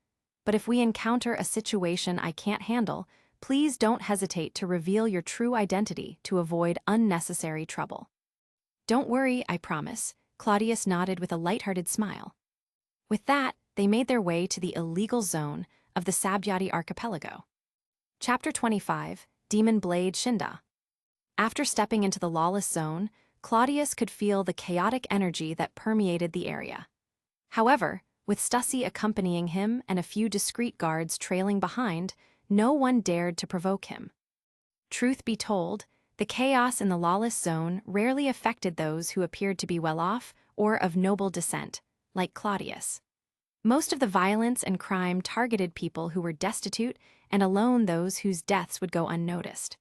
But if we encounter a situation I can't handle, please don't hesitate to reveal your true identity to avoid unnecessary trouble." "Don't worry, I promise," Claudius nodded with a lighthearted smile. With that, they made their way to the illegal zone of the Sabyati archipelago. Chapter 25, Demon Blade Shinda. After stepping into the lawless zone, Claudius could feel the chaotic energy that permeated the area. However, with Stussy accompanying him and a few discreet guards trailing behind, no one dared to provoke him. Truth be told, the chaos in the lawless zone rarely affected those who appeared to be well off or of noble descent, like Claudius. Most of the violence and crime targeted people who were destitute and alone those whose deaths would go unnoticed.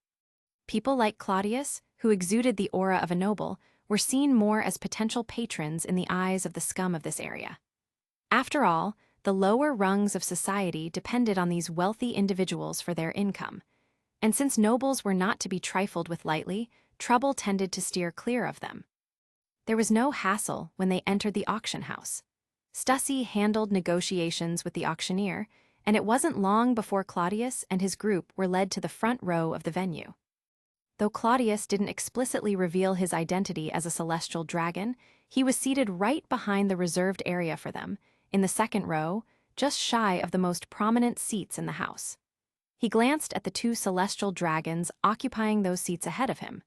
People like Claudius, who exuded the aura of a noble, were seen more as potential patrons in the eyes of the scum of this area. After all, the lower rungs of society depended on these wealthy individuals for their income, and since nobles were not to be trifled with lightly, trouble tended to steer clear of them. There was no hassle when they entered the auction house. Stussy handled negotiations with the auctioneer, and it wasn't long before Claudius and his group were led to the front row of the venue. Though Claudius didn't explicitly reveal his identity as a celestial dragon, he was seated right behind the reserved area for them, in the second row, just shy of the most prominent seats in the house. He glanced at the two celestial dragons occupying those seats ahead of him.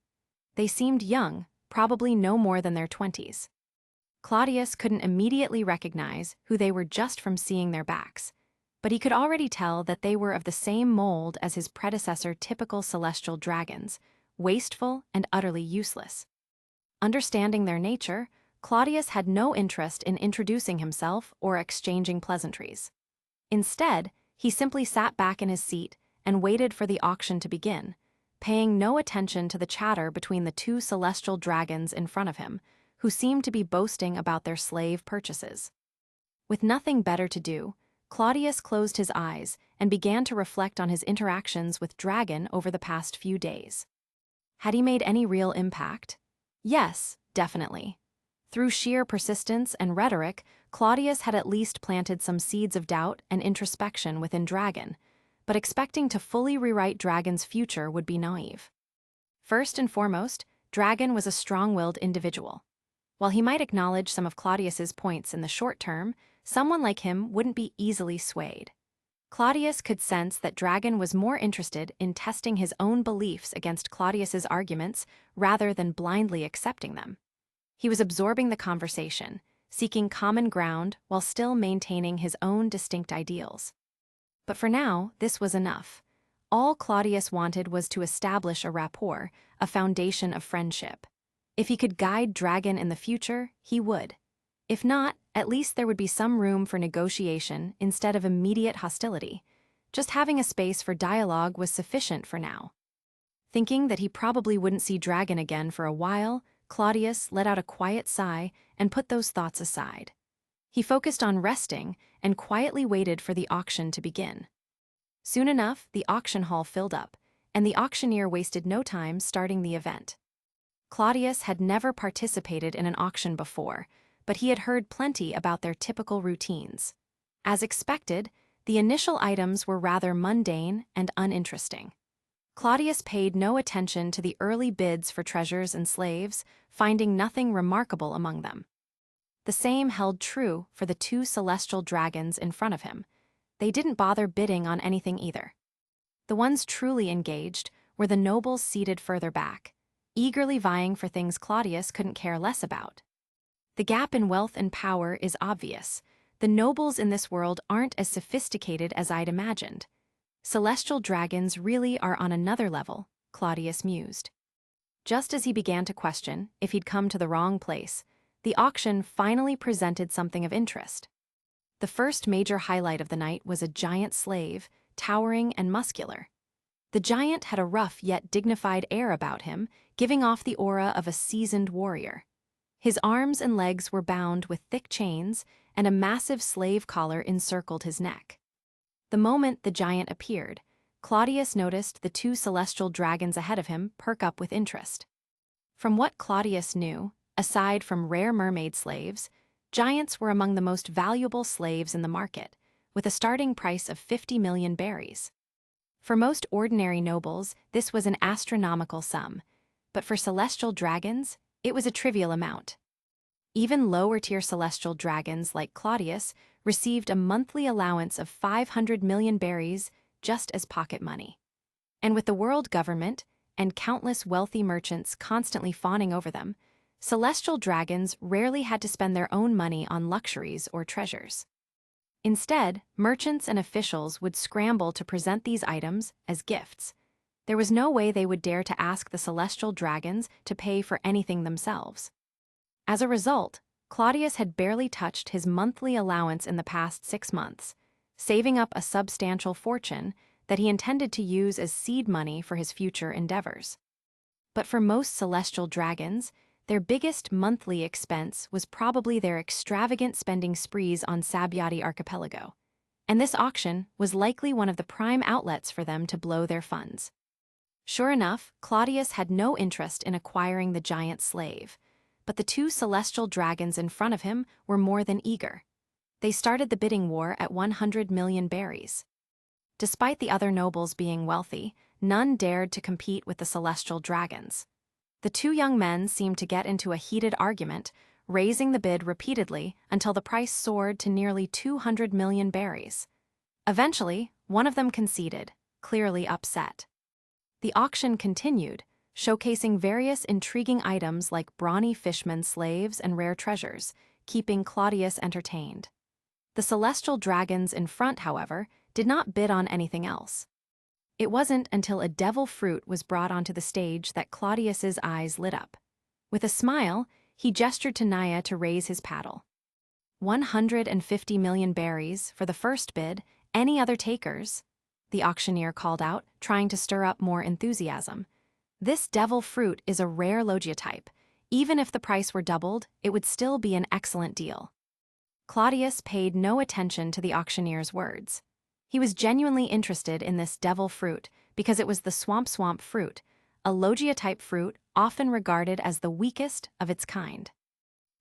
They seemed young, probably no more than their 20s. Claudius couldn't immediately recognize who they were just from seeing their backs, but he could already tell that they were of the same mold as his predecessor typical celestial dragons, wasteful and utterly useless. Understanding their nature, Claudius had no interest in introducing himself or exchanging pleasantries. Instead, he simply sat back in his seat and waited for the auction to begin, paying no attention to the chatter between the two celestial dragons in front of him, who seemed to be boasting about their slave purchases. With nothing better to do, Claudius closed his eyes and began to reflect on his interactions with Dragon over the past few days. Had he made any real impact? Yes, definitely. Through sheer persistence and rhetoric, Claudius had at least planted some seeds of doubt and introspection within Dragon, but expecting to fully rewrite Dragon's future would be naive. First and foremost, Dragon was a strong-willed individual. While he might acknowledge some of Claudius's points in the short term, someone like him wouldn't be easily swayed. Claudius could sense that Dragon was more interested in testing his own beliefs against Claudius's arguments rather than blindly accepting them. He was absorbing the conversation, seeking common ground while still maintaining his own distinct ideals. But for now, this was enough. All Claudius wanted was to establish a rapport, a foundation of friendship. If he could guide Dragon in the future, he would. If not, at least there would be some room for negotiation instead of immediate hostility. Just having a space for dialogue was sufficient for now. Thinking that he probably wouldn't see Dragon again for a while, Claudius let out a quiet sigh and put those thoughts aside. He focused on resting and quietly waited for the auction to begin. Soon enough, the auction hall filled up, and the auctioneer wasted no time starting the event. Claudius had never participated in an auction before, but he had heard plenty about their typical routines. As expected, the initial items were rather mundane and uninteresting. Claudius paid no attention to the early bids for treasures and slaves, finding nothing remarkable among them. The same held true for the two celestial dragons in front of him. They didn't bother bidding on anything either. The ones truly engaged were the nobles seated further back, eagerly vying for things Claudius couldn't care less about. The gap in wealth and power is obvious. The nobles in this world aren't as sophisticated as I'd imagined. Celestial dragons really are on another level, Claudius mused. Just as he began to question if he'd come to the wrong place, the auction finally presented something of interest. The first major highlight of the night was a giant slave, towering and muscular. The giant had a rough yet dignified air about him, giving off the aura of a seasoned warrior. His arms and legs were bound with thick chains, and a massive slave collar encircled his neck. The moment the giant appeared, Claudius noticed the two celestial dragons ahead of him perk up with interest. From what Claudius knew, aside from rare mermaid slaves, giants were among the most valuable slaves in the market, with a starting price of 50 million berries. For most ordinary nobles, this was an astronomical sum, but for celestial dragons, it was a trivial amount. Even lower-tier celestial dragons like Claudius received a monthly allowance of 500 million berries just as pocket money. And with the world government, and countless wealthy merchants constantly fawning over them, celestial dragons rarely had to spend their own money on luxuries or treasures. Instead, merchants and officials would scramble to present these items as gifts. There was no way they would dare to ask the celestial dragons to pay for anything themselves. As a result, Claudius had barely touched his monthly allowance in the past 6 months, saving up a substantial fortune that he intended to use as seed money for his future endeavors. But for most celestial dragons, their biggest monthly expense was probably their extravagant spending sprees on Sabyati Archipelago, and this auction was likely one of the prime outlets for them to blow their funds. Sure enough, Claudius had no interest in acquiring the giant slave, but the 2 celestial dragons in front of him were more than eager. They started the bidding war at 100 million berries. Despite the other nobles being wealthy, none dared to compete with the celestial dragons. The 2 young men seemed to get into a heated argument, raising the bid repeatedly until the price soared to nearly 200 million berries. Eventually, one of them conceded, clearly upset. The auction continued, showcasing various intriguing items like brawny fishermen slaves and rare treasures, keeping Claudius entertained. The celestial dragons in front, however, did not bid on anything else. It wasn't until a devil fruit was brought onto the stage that Claudius's eyes lit up. With a smile, he gestured to Naya to raise his paddle. 150 million berries for the first bid. Any other takers? The auctioneer called out, trying to stir up more enthusiasm. This devil fruit is a rare Logia type. Even if the price were doubled, it would still be an excellent deal. Claudius paid no attention to the auctioneer's words. He was genuinely interested in this devil fruit because it was the swamp fruit, a Logia-type fruit often regarded as the weakest of its kind.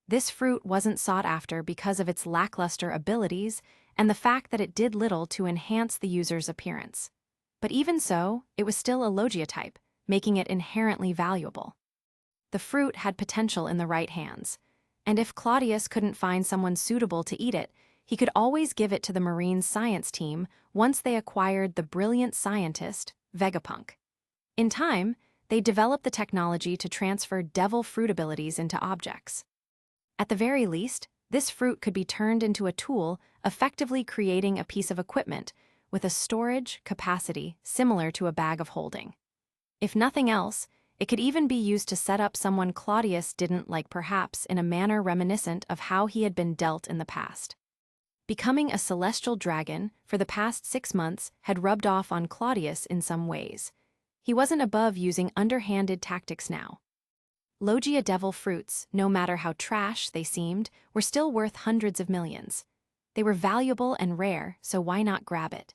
This fruit wasn't sought after because of its lackluster abilities and the fact that it did little to enhance the user's appearance. But even so, it was still a Logia type, making it inherently valuable. The fruit had potential in the right hands, and if Claudius couldn't find someone suitable to eat it, he could always give it to the Marine science team once they acquired the brilliant scientist, Vegapunk. In time, they developed the technology to transfer devil fruit abilities into objects. At the very least, this fruit could be turned into a tool, effectively creating a piece of equipment with a storage capacity similar to a bag of holding. If nothing else, it could even be used to set up someone Claudius didn't like, perhaps in a manner reminiscent of how he had been dealt in the past. Becoming a celestial dragon for the past 6 months had rubbed off on Claudius in some ways. He wasn't above using underhanded tactics now. Logia Devil Fruits, no matter how trash they seemed, were still worth hundreds of millions. They were valuable and rare, so why not grab it?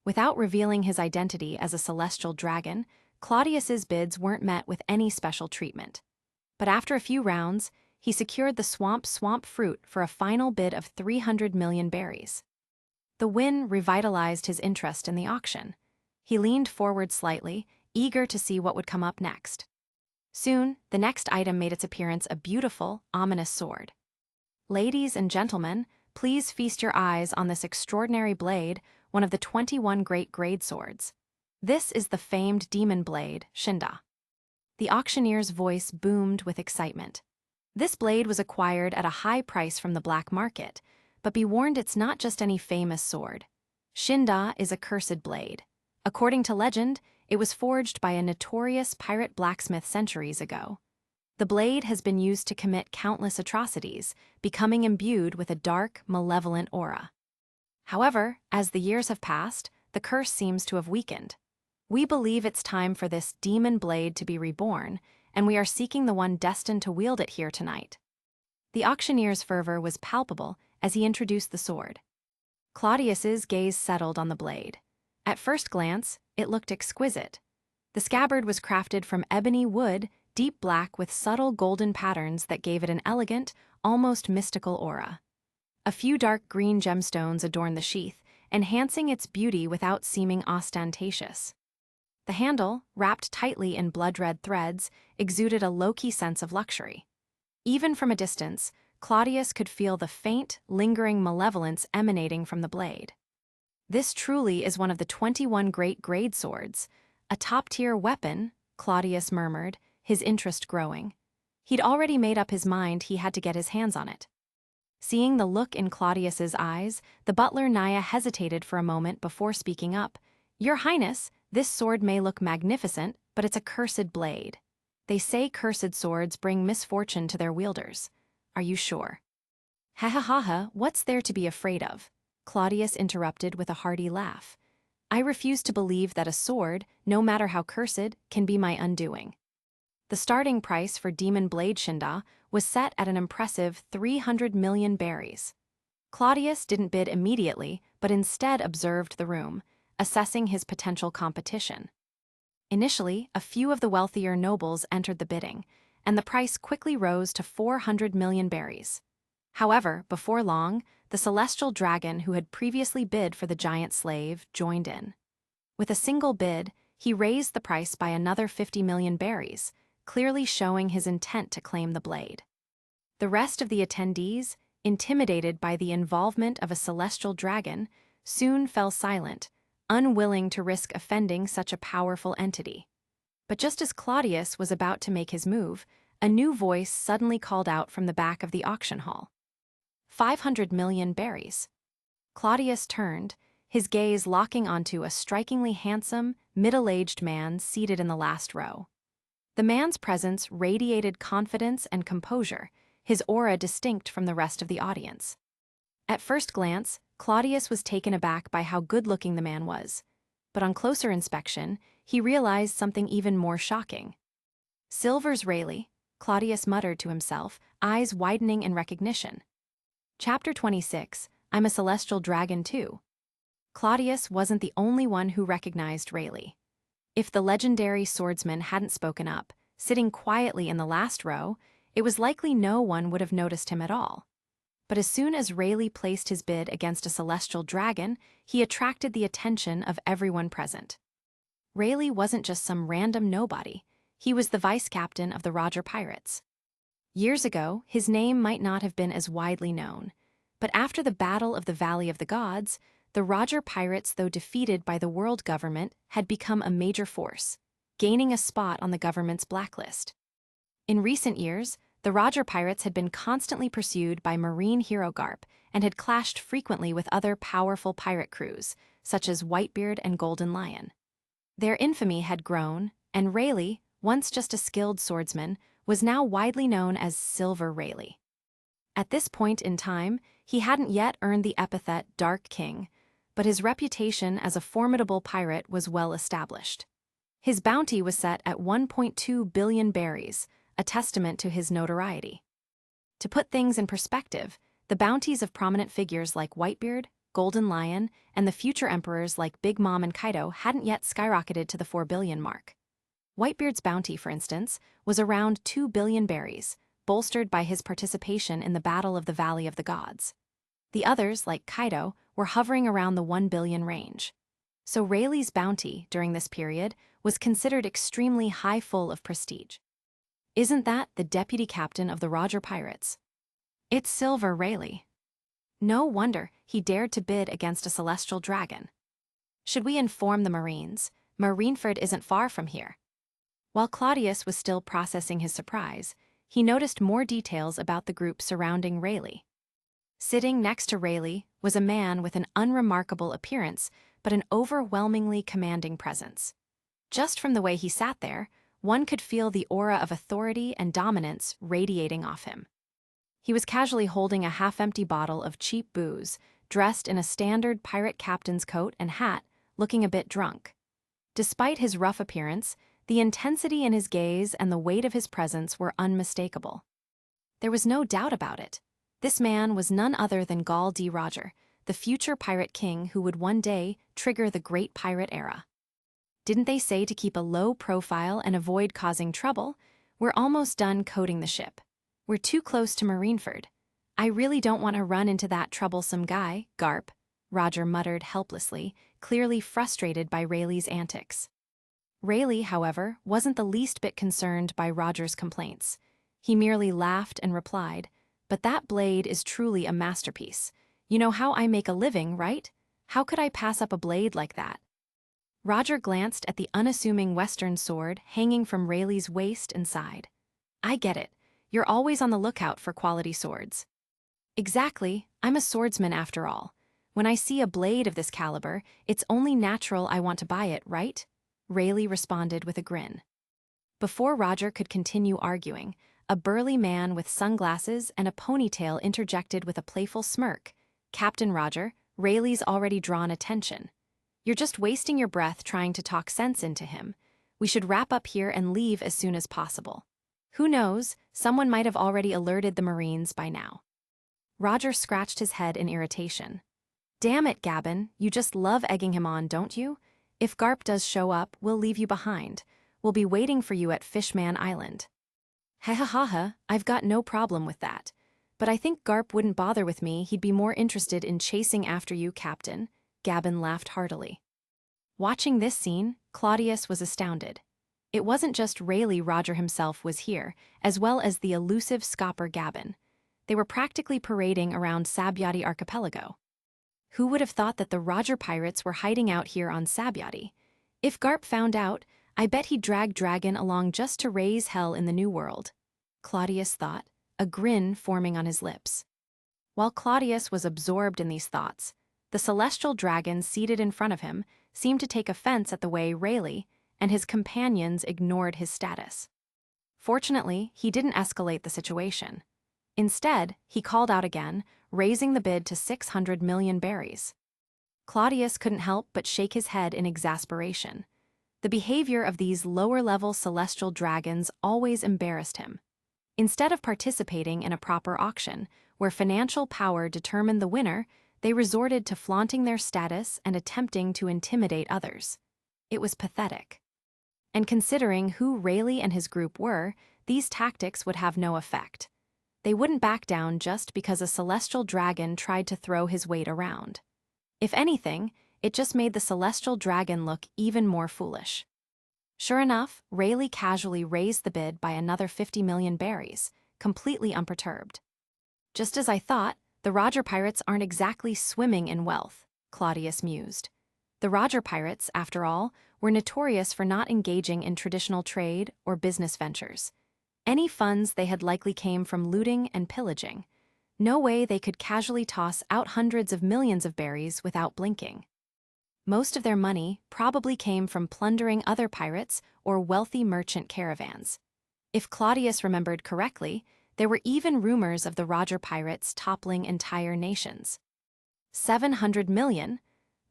Without revealing his identity as a celestial dragon, Claudius's bids weren't met with any special treatment. But after a few rounds, he secured the swamp fruit for a final bid of 300 million berries. The win revitalized his interest in the auction. He leaned forward slightly, eager to see what would come up next. Soon, the next item made its appearance, a beautiful, ominous sword. Ladies and gentlemen, please feast your eyes on this extraordinary blade, one of the 21 great grade swords. This is the famed demon blade, Shinda. The auctioneer's voice boomed with excitement. This blade was acquired at a high price from the black market, but be warned, it's not just any famous sword. Shinda is a cursed blade. According to legend, it was forged by a notorious pirate blacksmith centuries ago. The blade has been used to commit countless atrocities, becoming imbued with a dark, malevolent aura. However, as the years have passed, the curse seems to have weakened. We believe it's time for this demon blade to be reborn, and we are seeking the one destined to wield it here tonight. The auctioneer's fervor was palpable as he introduced the sword. Claudius's gaze settled on the blade. At first glance, it looked exquisite. The scabbard was crafted from ebony wood, deep black with subtle golden patterns that gave it an elegant, almost mystical aura. A few dark green gemstones adorned the sheath, enhancing its beauty without seeming ostentatious. The handle, wrapped tightly in blood-red threads, exuded a low-key sense of luxury. Even from a distance, Claudius could feel the faint, lingering malevolence emanating from the blade. This truly is one of the 21 great grade swords, a top-tier weapon, Claudius murmured, his interest growing. He'd already made up his mind he had to get his hands on it. Seeing the look in Claudius's eyes, the butler Naya hesitated for a moment before speaking up. "Your Highness, this sword may look magnificent, but it's a cursed blade. They say cursed swords bring misfortune to their wielders. Are you sure?" "Ha ha ha ha, what's there to be afraid of?" Claudius interrupted with a hearty laugh. "I refuse to believe that a sword, no matter how cursed, can be my undoing." The starting price for Demon Blade Shinda was set at an impressive 300 million berries. Claudius didn't bid immediately, but instead observed the room, assessing his potential competition. Initially, a few of the wealthier nobles entered the bidding, and the price quickly rose to 400 million berries. However, before long, the celestial dragon who had previously bid for the giant slave joined in. With a single bid, he raised the price by another 50 million berries, clearly showing his intent to claim the blade. The rest of the attendees, intimidated by the involvement of a celestial dragon, soon fell silent, unwilling to risk offending such a powerful entity. But just as Claudius was about to make his move, a new voice suddenly called out from the back of the auction hall. 500 million berries. Claudius turned, his gaze locking onto a strikingly handsome, middle-aged man seated in the last row. The man's presence radiated confidence and composure, his aura distinct from the rest of the audience. At first glance, Claudius was taken aback by how good-looking the man was, but on closer inspection, he realized something even more shocking. "Silver's Rayleigh," Claudius muttered to himself, eyes widening in recognition. Chapter 26, I'm a Celestial Dragon too. Claudius wasn't the only one who recognized Rayleigh. If the legendary swordsman hadn't spoken up, sitting quietly in the last row, it was likely no one would have noticed him at all. But as soon as Rayleigh placed his bid against a celestial dragon, he attracted the attention of everyone present. Rayleigh wasn't just some random nobody. He was the vice-captain of the Roger Pirates. Years ago, his name might not have been as widely known, but after the Battle of the Valley of the Gods, the Roger Pirates, though defeated by the world government, had become a major force, gaining a spot on the government's blacklist. In recent years, the Roger Pirates had been constantly pursued by marine hero Garp and had clashed frequently with other powerful pirate crews, such as Whitebeard and Golden Lion. Their infamy had grown, and Rayleigh, once just a skilled swordsman, was now widely known as Silver Rayleigh. At this point in time, he hadn't yet earned the epithet Dark King, but his reputation as a formidable pirate was well established. His bounty was set at 1.2 billion berries, a testament to his notoriety. To put things in perspective, the bounties of prominent figures like Whitebeard, Golden Lion, and the future emperors like Big Mom and Kaido hadn't yet skyrocketed to the 4 billion mark. Whitebeard's bounty, for instance, was around 2 billion berries, bolstered by his participation in the Battle of the Valley of the Gods. The others, like Kaido, were hovering around the 1 billion range. So Rayleigh's bounty, during this period, was considered extremely high, full of prestige. Isn't that the deputy captain of the Roger Pirates? It's Silver Rayleigh. No wonder he dared to bid against a celestial dragon. Should we inform the Marines? Marineford isn't far from here. While Claudius was still processing his surprise, he noticed more details about the group surrounding Rayleigh. Sitting next to Rayleigh was a man with an unremarkable appearance but an overwhelmingly commanding presence. Just from the way he sat there, one could feel the aura of authority and dominance radiating off him. He was casually holding a half-empty bottle of cheap booze, dressed in a standard pirate captain's coat and hat, looking a bit drunk. Despite his rough appearance, the intensity in his gaze and the weight of his presence were unmistakable. There was no doubt about it. This man was none other than Gall D. Roger, the future pirate king who would one day trigger the Great Pirate Era. Didn't they say to keep a low profile and avoid causing trouble? We're almost done coating the ship. We're too close to Marineford. I really don't want to run into that troublesome guy, Garp, Roger muttered helplessly, clearly frustrated by Rayleigh's antics. Rayleigh, however, wasn't the least bit concerned by Roger's complaints. He merely laughed and replied, "But that blade is truly a masterpiece. You know how I make a living, right? How could I pass up a blade like that?" Roger glanced at the unassuming Western sword hanging from Rayleigh's waist and sighed. I get it. You're always on the lookout for quality swords. Exactly, I'm a swordsman after all. When I see a blade of this caliber, it's only natural I want to buy it, right? Rayleigh responded with a grin. Before Roger could continue arguing, a burly man with sunglasses and a ponytail interjected with a playful smirk. Captain Roger, Rayleigh's already drawn attention. You're just wasting your breath trying to talk sense into him. We should wrap up here and leave as soon as possible. Who knows, someone might have already alerted the Marines by now. Roger scratched his head in irritation. Damn it, Gabin, you just love egging him on, don't you? If Garp does show up, we'll leave you behind. We'll be waiting for you at Fishman Island. Ha ha ha ha, I've got no problem with that. But I think Garp wouldn't bother with me, he'd be more interested in chasing after you, Captain. Gabin laughed heartily. Watching this scene, Claudius was astounded. It wasn't just Rayleigh, Roger himself was here, as well as the elusive scopper Gabin. They were practically parading around Sabyati Archipelago. Who would have thought that the Roger pirates were hiding out here on Sabyati? If Garp found out, I bet he'd drag Dragon along just to raise hell in the New World. Claudius thought, a grin forming on his lips. While Claudius was absorbed in these thoughts, the celestial dragon seated in front of him seemed to take offense at the way Rayleigh and his companions ignored his status. Fortunately, he didn't escalate the situation. Instead, he called out again, raising the bid to 600 million berries. Claudius couldn't help but shake his head in exasperation. The behavior of these lower-level celestial dragons always embarrassed him. Instead of participating in a proper auction, where financial power determined the winner, they resorted to flaunting their status and attempting to intimidate others. It was pathetic. And considering who Rayleigh and his group were, these tactics would have no effect. They wouldn't back down just because a celestial dragon tried to throw his weight around. If anything, it just made the celestial dragon look even more foolish. Sure enough, Rayleigh casually raised the bid by another 50 million berries, completely unperturbed. Just as I thought, the Roger pirates aren't exactly swimming in wealth, Claudius mused. The Roger pirates, after all, were notorious for not engaging in traditional trade or business ventures. Any funds they had likely came from looting and pillaging. No way they could casually toss out hundreds of millions of berries without blinking. Most of their money probably came from plundering other pirates or wealthy merchant caravans. If Claudius remembered correctly, there were even rumors of the Roger pirates toppling entire nations. 700 million?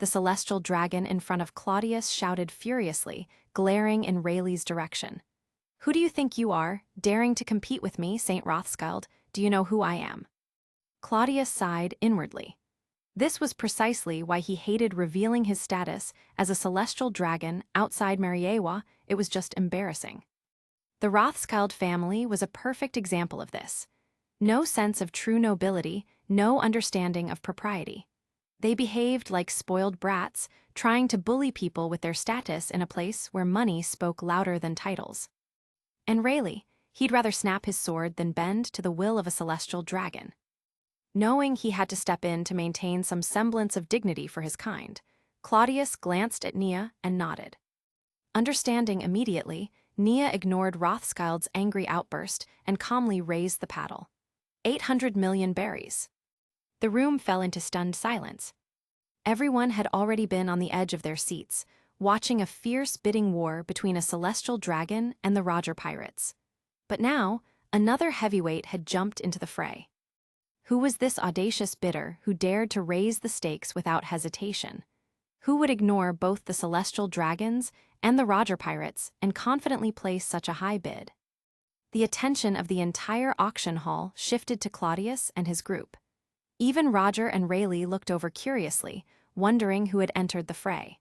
The celestial dragon in front of Claudius shouted furiously, glaring in Rayleigh's direction. Who do you think you are, daring to compete with me, Saint Rothschild? Do you know who I am? Claudius sighed inwardly. This was precisely why he hated revealing his status as a celestial dragon outside Mariawa. It was just embarrassing. The Rothschild family was a perfect example of this. No sense of true nobility, no understanding of propriety. They behaved like spoiled brats, trying to bully people with their status in a place where money spoke louder than titles. And Rayleigh, he'd rather snap his sword than bend to the will of a celestial dragon. Knowing he had to step in to maintain some semblance of dignity for his kind, Claudius glanced at Nia and nodded. Understanding immediately, Nia ignored Rothschild's angry outburst and calmly raised the paddle. 800 million berries. The room fell into stunned silence. Everyone had already been on the edge of their seats, watching a fierce bidding war between a celestial dragon and the Roger pirates. But now, another heavyweight had jumped into the fray. Who was this audacious bidder who dared to raise the stakes without hesitation? Who would ignore both the celestial dragons and the Roger pirates and confidently place such a high bid? The attention of the entire auction hall shifted to Claudius and his group. Even Roger and Rayleigh looked over curiously, wondering who had entered the fray.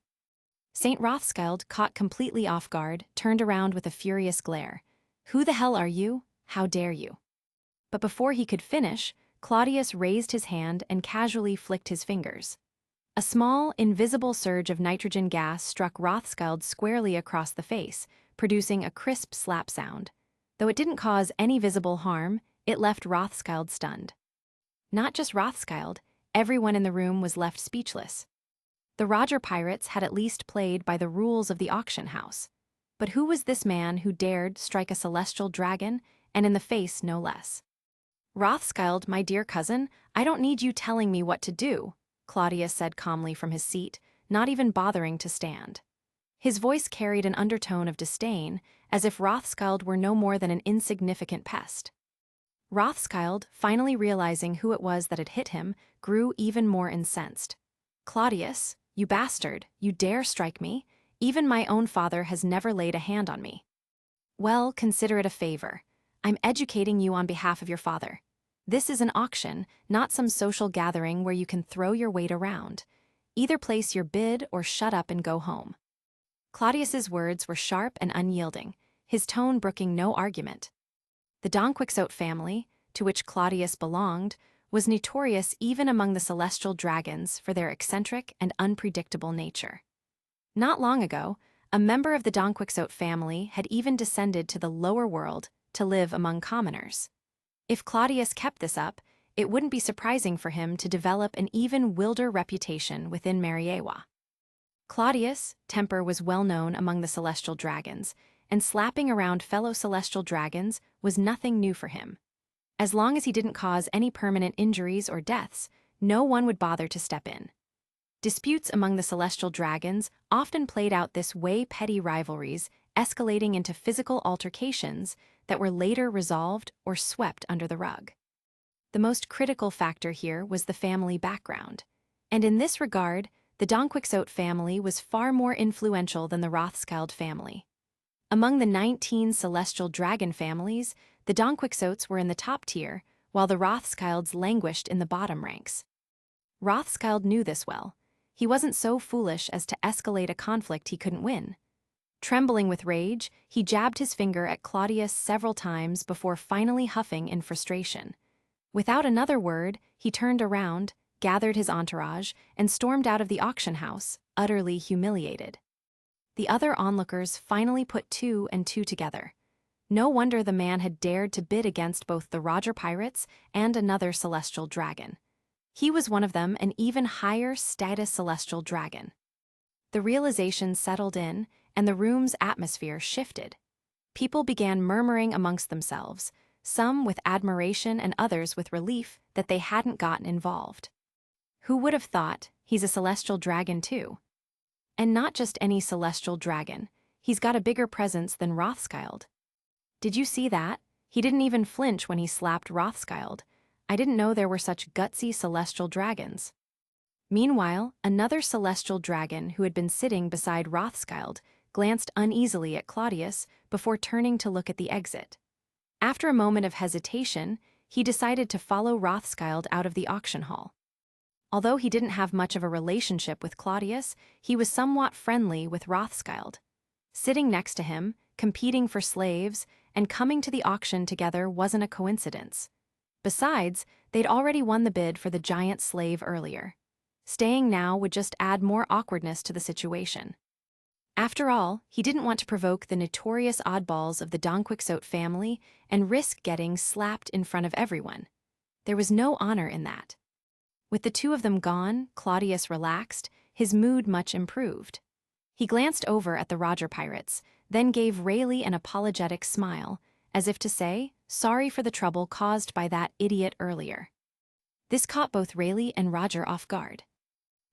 Saint Rothschild, caught completely off guard, turned around with a furious glare. Who the hell are you? How dare you? But before he could finish, Claudius raised his hand and casually flicked his fingers. A small, invisible surge of nitrogen gas struck Rothschild squarely across the face, producing a crisp slap sound. Though it didn't cause any visible harm, it left Rothschild stunned. Not just Rothschild, everyone in the room was left speechless. The Roger pirates had at least played by the rules of the auction house. But who was this man who dared strike a celestial dragon, and in the face no less? "Rothschild, my dear cousin, I don't need you telling me what to do," Claudius said calmly from his seat, not even bothering to stand. His voice carried an undertone of disdain, as if Rothschild were no more than an insignificant pest. Rothschild, finally realizing who it was that had hit him, grew even more incensed. "Claudius, you bastard, you dare strike me? Even my own father has never laid a hand on me." "Well, consider it a favor. I'm educating you on behalf of your father. This is an auction, not some social gathering where you can throw your weight around. Either place your bid or shut up and go home." Claudius's words were sharp and unyielding, his tone brooking no argument. The Donquixote family, to which Claudius belonged, was notorious even among the celestial dragons for their eccentric and unpredictable nature. Not long ago, a member of the Donquixote family had even descended to the lower world to live among commoners. If Claudius kept this up, it wouldn't be surprising for him to develop an even wilder reputation within Mariawa. Claudius' temper was well known among the celestial dragons, and slapping around fellow celestial dragons was nothing new for him. As long as he didn't cause any permanent injuries or deaths, no one would bother to step in. Disputes among the celestial dragons often played out this way, petty rivalries escalating into physical altercations that were later resolved or swept under the rug. The most critical factor here was the family background, and in this regard, the Donquixote family was far more influential than the Rothschild family. Among the 19 celestial dragon families, the Donquixotes were in the top tier, while the Rothschilds languished in the bottom ranks. Rothschild knew this well. He wasn't so foolish as to escalate a conflict he couldn't win. Trembling with rage, he jabbed his finger at Claudius several times before finally huffing in frustration. Without another word, he turned around, gathered his entourage, and stormed out of the auction house, utterly humiliated. The other onlookers finally put two and two together. No wonder the man had dared to bid against both the Roger pirates and another celestial dragon. He was one of them, an even higher status celestial dragon. The realization settled in, and the room's atmosphere shifted. People began murmuring amongst themselves, some with admiration and others with relief that they hadn't gotten involved. Who would have thought he's a celestial dragon too? And not just any celestial dragon, he's got a bigger presence than Rothschild. Did you see that? He didn't even flinch when he slapped Rothschild. I didn't know there were such gutsy celestial dragons. Meanwhile, another celestial dragon who had been sitting beside Rothschild glanced uneasily at Claudius before turning to look at the exit. After a moment of hesitation, he decided to follow Rothschild out of the auction hall. Although he didn't have much of a relationship with Claudius, he was somewhat friendly with Rothschild. Sitting next to him, competing for slaves, and coming to the auction together wasn't a coincidence. Besides, they'd already won the bid for the giant slave earlier. Staying now would just add more awkwardness to the situation. After all, he didn't want to provoke the notorious oddballs of the Donquixote family and risk getting slapped in front of everyone. There was no honor in that. With the two of them gone, Claudius relaxed, his mood much improved. He glanced over at the Roger pirates, then gave Rayleigh an apologetic smile, as if to say, sorry for the trouble caused by that idiot earlier. This caught both Rayleigh and Roger off guard.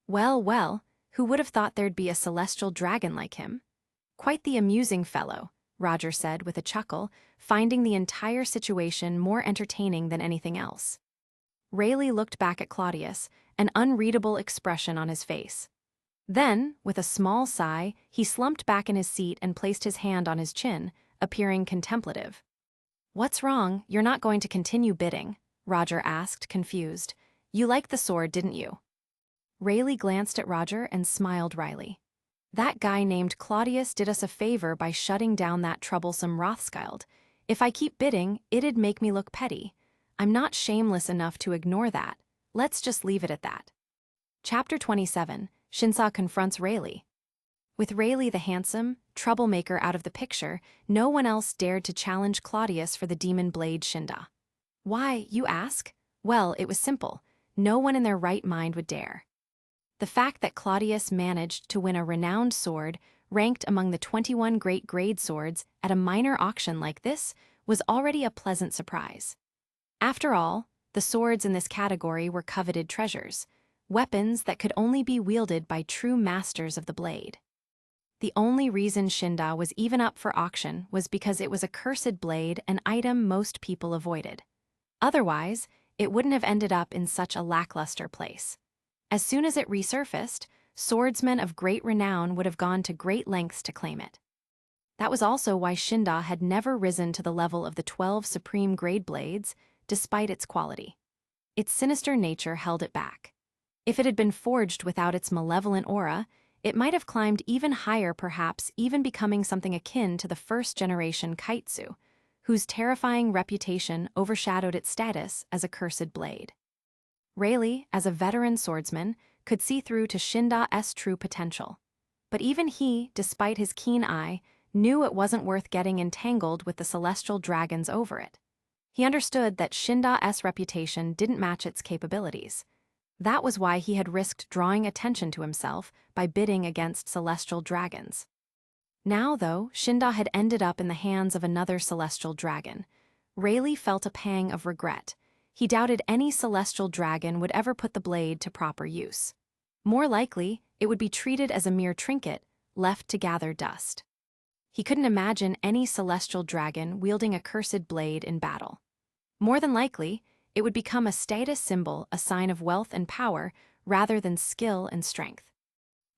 Well, well, who would have thought there'd be a celestial dragon like him? Quite the amusing fellow, Roger said with a chuckle, finding the entire situation more entertaining than anything else. Rayleigh looked back at Claudius, an unreadable expression on his face. Then, with a small sigh, he slumped back in his seat and placed his hand on his chin, appearing contemplative. "What's wrong? You're not going to continue bidding?" Roger asked, confused. "You liked the sword, didn't you?" Rayleigh glanced at Roger and smiled wryly. "That guy named Claudius did us a favor by shutting down that troublesome Rothschild. If I keep bidding, it'd make me look petty. I'm not shameless enough to ignore that. Let's just leave it at that." Chapter 27, Shinsa confronts Rayleigh. With Rayleigh the handsome, troublemaker out of the picture, no one else dared to challenge Claudius for the demon blade Shinda. Why, you ask? Well, it was simple. No one in their right mind would dare. The fact that Claudius managed to win a renowned sword ranked among the 21 great grade swords at a minor auction like this was already a pleasant surprise. After all, the swords in this category were coveted treasures, weapons that could only be wielded by true masters of the blade. The only reason Shinda was even up for auction was because it was a cursed blade, an item most people avoided. Otherwise, it wouldn't have ended up in such a lackluster place. As soon as it resurfaced, swordsmen of great renown would have gone to great lengths to claim it. That was also why Shinda had never risen to the level of the 12 supreme grade blades, despite its quality. Its sinister nature held it back. If it had been forged without its malevolent aura, it might have climbed even higher, perhaps even becoming something akin to the first-generation kaitsu, whose terrifying reputation overshadowed its status as a cursed blade. Rayleigh, as a veteran swordsman, could see through to Shinda's true potential. But even he, despite his keen eye, knew it wasn't worth getting entangled with the celestial dragons over it. He understood that Shinda's reputation didn't match its capabilities. That was why he had risked drawing attention to himself by bidding against celestial dragons. Now, though, Shinda had ended up in the hands of another celestial dragon. Rayleigh felt a pang of regret. He doubted any celestial dragon would ever put the blade to proper use. More likely, it would be treated as a mere trinket, left to gather dust. He couldn't imagine any celestial dragon wielding a cursed blade in battle. More than likely, it would become a status symbol, a sign of wealth and power, rather than skill and strength.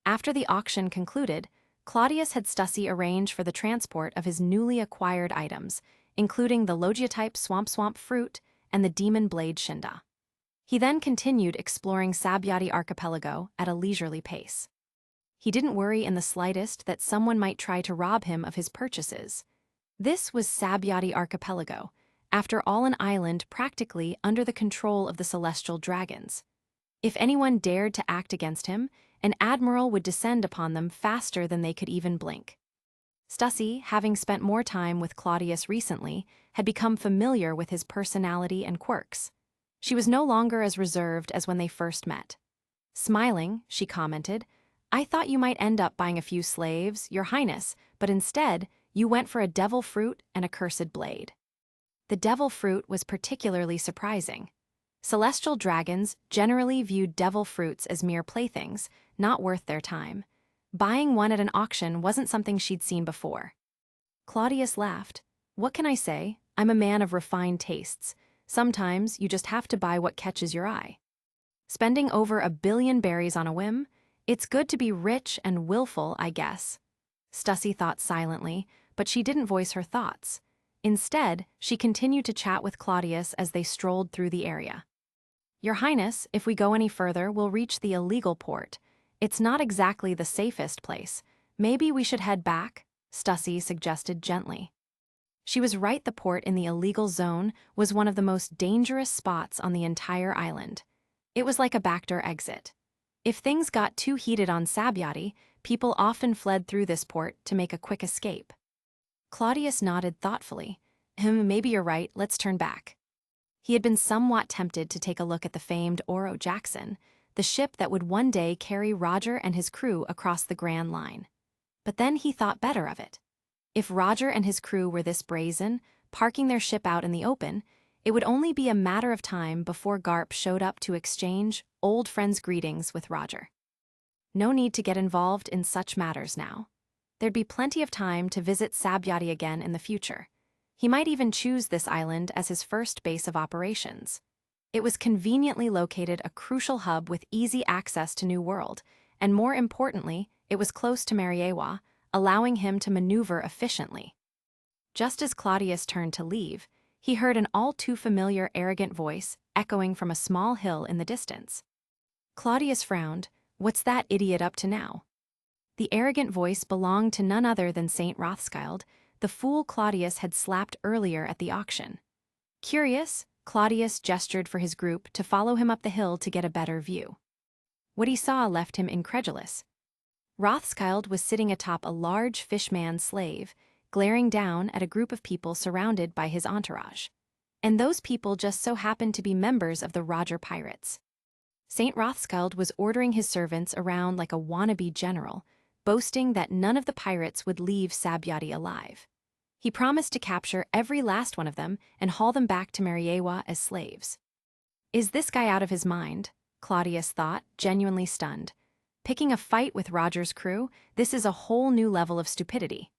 After the auction concluded, Claudius had Stussy arrange for the transport of his newly acquired items, including the Logia-type swamp fruit and the demon blade Shinda. He then continued exploring Sabyati Archipelago at a leisurely pace. He didn't worry in the slightest that someone might try to rob him of his purchases. This was Sabyati Archipelago, after all an island practically under the control of the celestial dragons. If anyone dared to act against him, an admiral would descend upon them faster than they could even blink. Stussy, having spent more time with Claudius recently, had become familiar with his personality and quirks. She was no longer as reserved as when they first met. Smiling, she commented, "I thought you might end up buying a few slaves, Your Highness, but instead, you went for a devil fruit and a cursed blade." The devil fruit was particularly surprising. Celestial dragons generally viewed devil fruits as mere playthings, not worth their time. Buying one at an auction wasn't something she'd seen before. Claudius laughed. "What can I say? I'm a man of refined tastes. Sometimes you just have to buy what catches your eye. Spending over 1 billion berries on a whim? It's good to be rich and willful, I guess." Stussy thought silently, but she didn't voice her thoughts. Instead, she continued to chat with Claudius as they strolled through the area. "Your Highness, if we go any further, we'll reach the illegal port. It's not exactly the safest place. Maybe we should head back," Stussy suggested gently. She was right. The port in the illegal zone was one of the most dangerous spots on the entire island. It was like a backdoor exit. If things got too heated on Sabyati, people often fled through this port to make a quick escape. Claudius nodded thoughtfully. Maybe you're right, let's turn back." He had been somewhat tempted to take a look at the famed Oro Jackson, the ship that would one day carry Roger and his crew across the Grand Line. But then he thought better of it. If Roger and his crew were this brazen, parking their ship out in the open, it would only be a matter of time before Garp showed up to exchange old friends' greetings with Roger. No need to get involved in such matters now. There'd be plenty of time to visit Sabyati again in the future. He might even choose this island as his first base of operations. It was conveniently located, a crucial hub with easy access to New World, and more importantly, it was close to Mariawa, allowing him to maneuver efficiently. Just as Claudius turned to leave, he heard an all-too-familiar arrogant voice echoing from a small hill in the distance. Claudius frowned. What's that idiot up to now? The arrogant voice belonged to none other than Saint Rothschild, the fool Claudius had slapped earlier at the auction. Curious, Claudius gestured for his group to follow him up the hill to get a better view. What he saw left him incredulous. Rothschild was sitting atop a large fishman slave, glaring down at a group of people surrounded by his entourage. And those people just so happened to be members of the Roger Pirates. Saint Rothschild was ordering his servants around like a wannabe general, boasting that none of the pirates would leave Sabyati alive. He promised to capture every last one of them and haul them back to Mariawa as slaves. Is this guy out of his mind? Claudius thought, genuinely stunned. Picking a fight with Roger's crew, this is a whole new level of stupidity.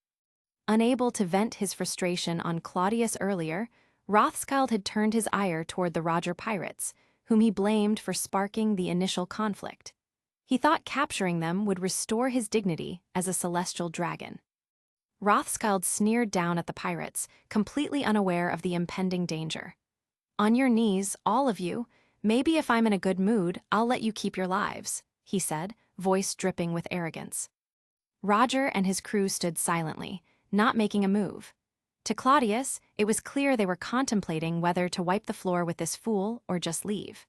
Unable to vent his frustration on Claudius earlier, Rothschild had turned his ire toward the Roger pirates, whom he blamed for sparking the initial conflict. He thought capturing them would restore his dignity as a celestial dragon. Rothschild sneered down at the pirates, completely unaware of the impending danger. "On your knees, all of you. Maybe if I'm in a good mood, I'll let you keep your lives," he said, voice dripping with arrogance. Roger and his crew stood silently, not making a move. To Claudius, it was clear they were contemplating whether to wipe the floor with this fool or just leave.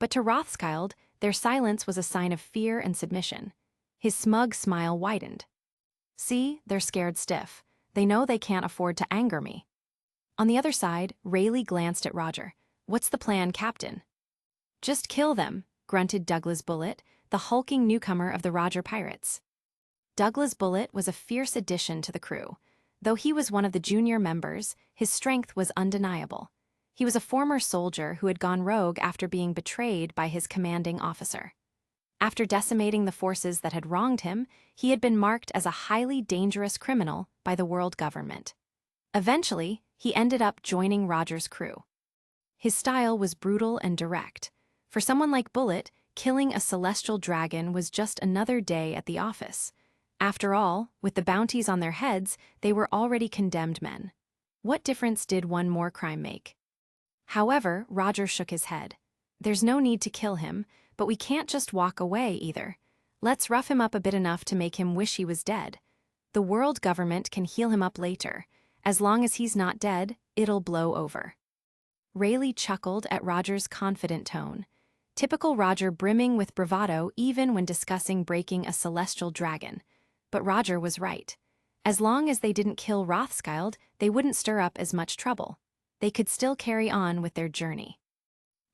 But to Rothschild, their silence was a sign of fear and submission. His smug smile widened. "See, they're scared stiff. They know they can't afford to anger me." On the other side, Rayleigh glanced at Roger. "What's the plan, Captain?" "Just kill them," grunted Douglas Bullet, the hulking newcomer of the Roger pirates. Douglas Bullet was a fierce addition to the crew. Though he was one of the junior members, his strength was undeniable. He was a former soldier who had gone rogue after being betrayed by his commanding officer. After decimating the forces that had wronged him, he had been marked as a highly dangerous criminal by the world government. Eventually, he ended up joining Roger's crew. His style was brutal and direct. For someone like Bullet, killing a celestial dragon was just another day at the office. After all, with the bounties on their heads, they were already condemned men. What difference did one more crime make? However, Roger shook his head. "There's no need to kill him, but we can't just walk away either. Let's rough him up a bit enough to make him wish he was dead. The world government can heal him up later. As long as he's not dead, it'll blow over." Rayleigh chuckled at Roger's confident tone. Typical Roger, brimming with bravado even when discussing breaking a celestial dragon. But Roger was right. As long as they didn't kill Rothschild, they wouldn't stir up as much trouble. They could still carry on with their journey.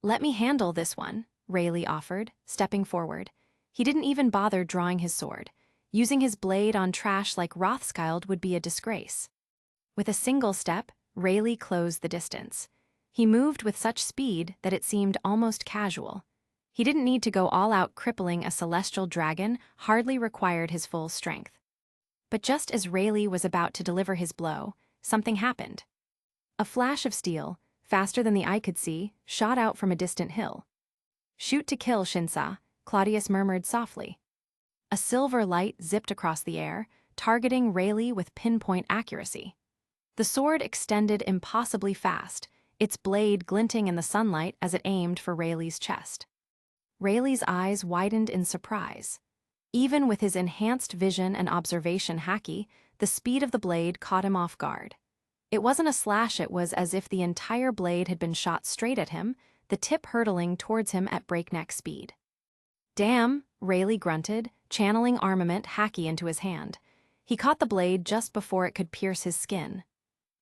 "Let me handle this one," Rayleigh offered, stepping forward. He didn't even bother drawing his sword. Using his blade on trash like Rothschild would be a disgrace. With a single step, Rayleigh closed the distance. He moved with such speed that it seemed almost casual. He didn't need to go all out. Crippling a celestial dragon hardly required his full strength. But just as Rayleigh was about to deliver his blow, something happened. A flash of steel, faster than the eye could see, shot out from a distant hill. "Shoot to kill, Shinsa," Claudius murmured softly. A silver light zipped across the air, targeting Rayleigh with pinpoint accuracy. The sword extended impossibly fast, its blade glinting in the sunlight as it aimed for Rayleigh's chest. Rayleigh's eyes widened in surprise. Even with his enhanced vision and observation Haki, the speed of the blade caught him off guard. It wasn't a slash, it was as if the entire blade had been shot straight at him, the tip hurtling towards him at breakneck speed. "Damn," Rayleigh grunted, channeling armament Haki into his hand. He caught the blade just before it could pierce his skin.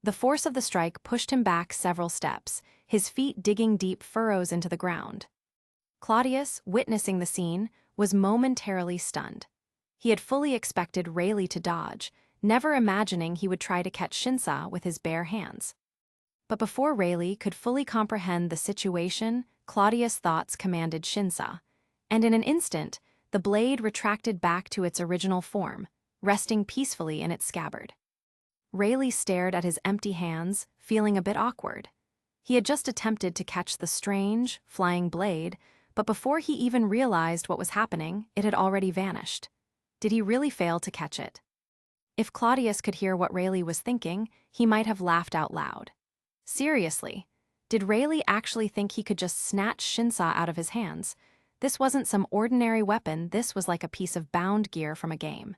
The force of the strike pushed him back several steps, his feet digging deep furrows into the ground. Claudius, witnessing the scene, was momentarily stunned. He had fully expected Rayleigh to dodge, never imagining he would try to catch Shinsa with his bare hands. But before Rayleigh could fully comprehend the situation, Claudius' thoughts commanded Shinsa, and in an instant, the blade retracted back to its original form, resting peacefully in its scabbard. Rayleigh stared at his empty hands, feeling a bit awkward. He had just attempted to catch the strange, flying blade, but before he even realized what was happening, it had already vanished. Did he really fail to catch it? If Claudius could hear what Rayleigh was thinking, he might have laughed out loud. Seriously, did Rayleigh actually think he could just snatch Shinsa out of his hands? This wasn't some ordinary weapon, this was like a piece of bound gear from a game.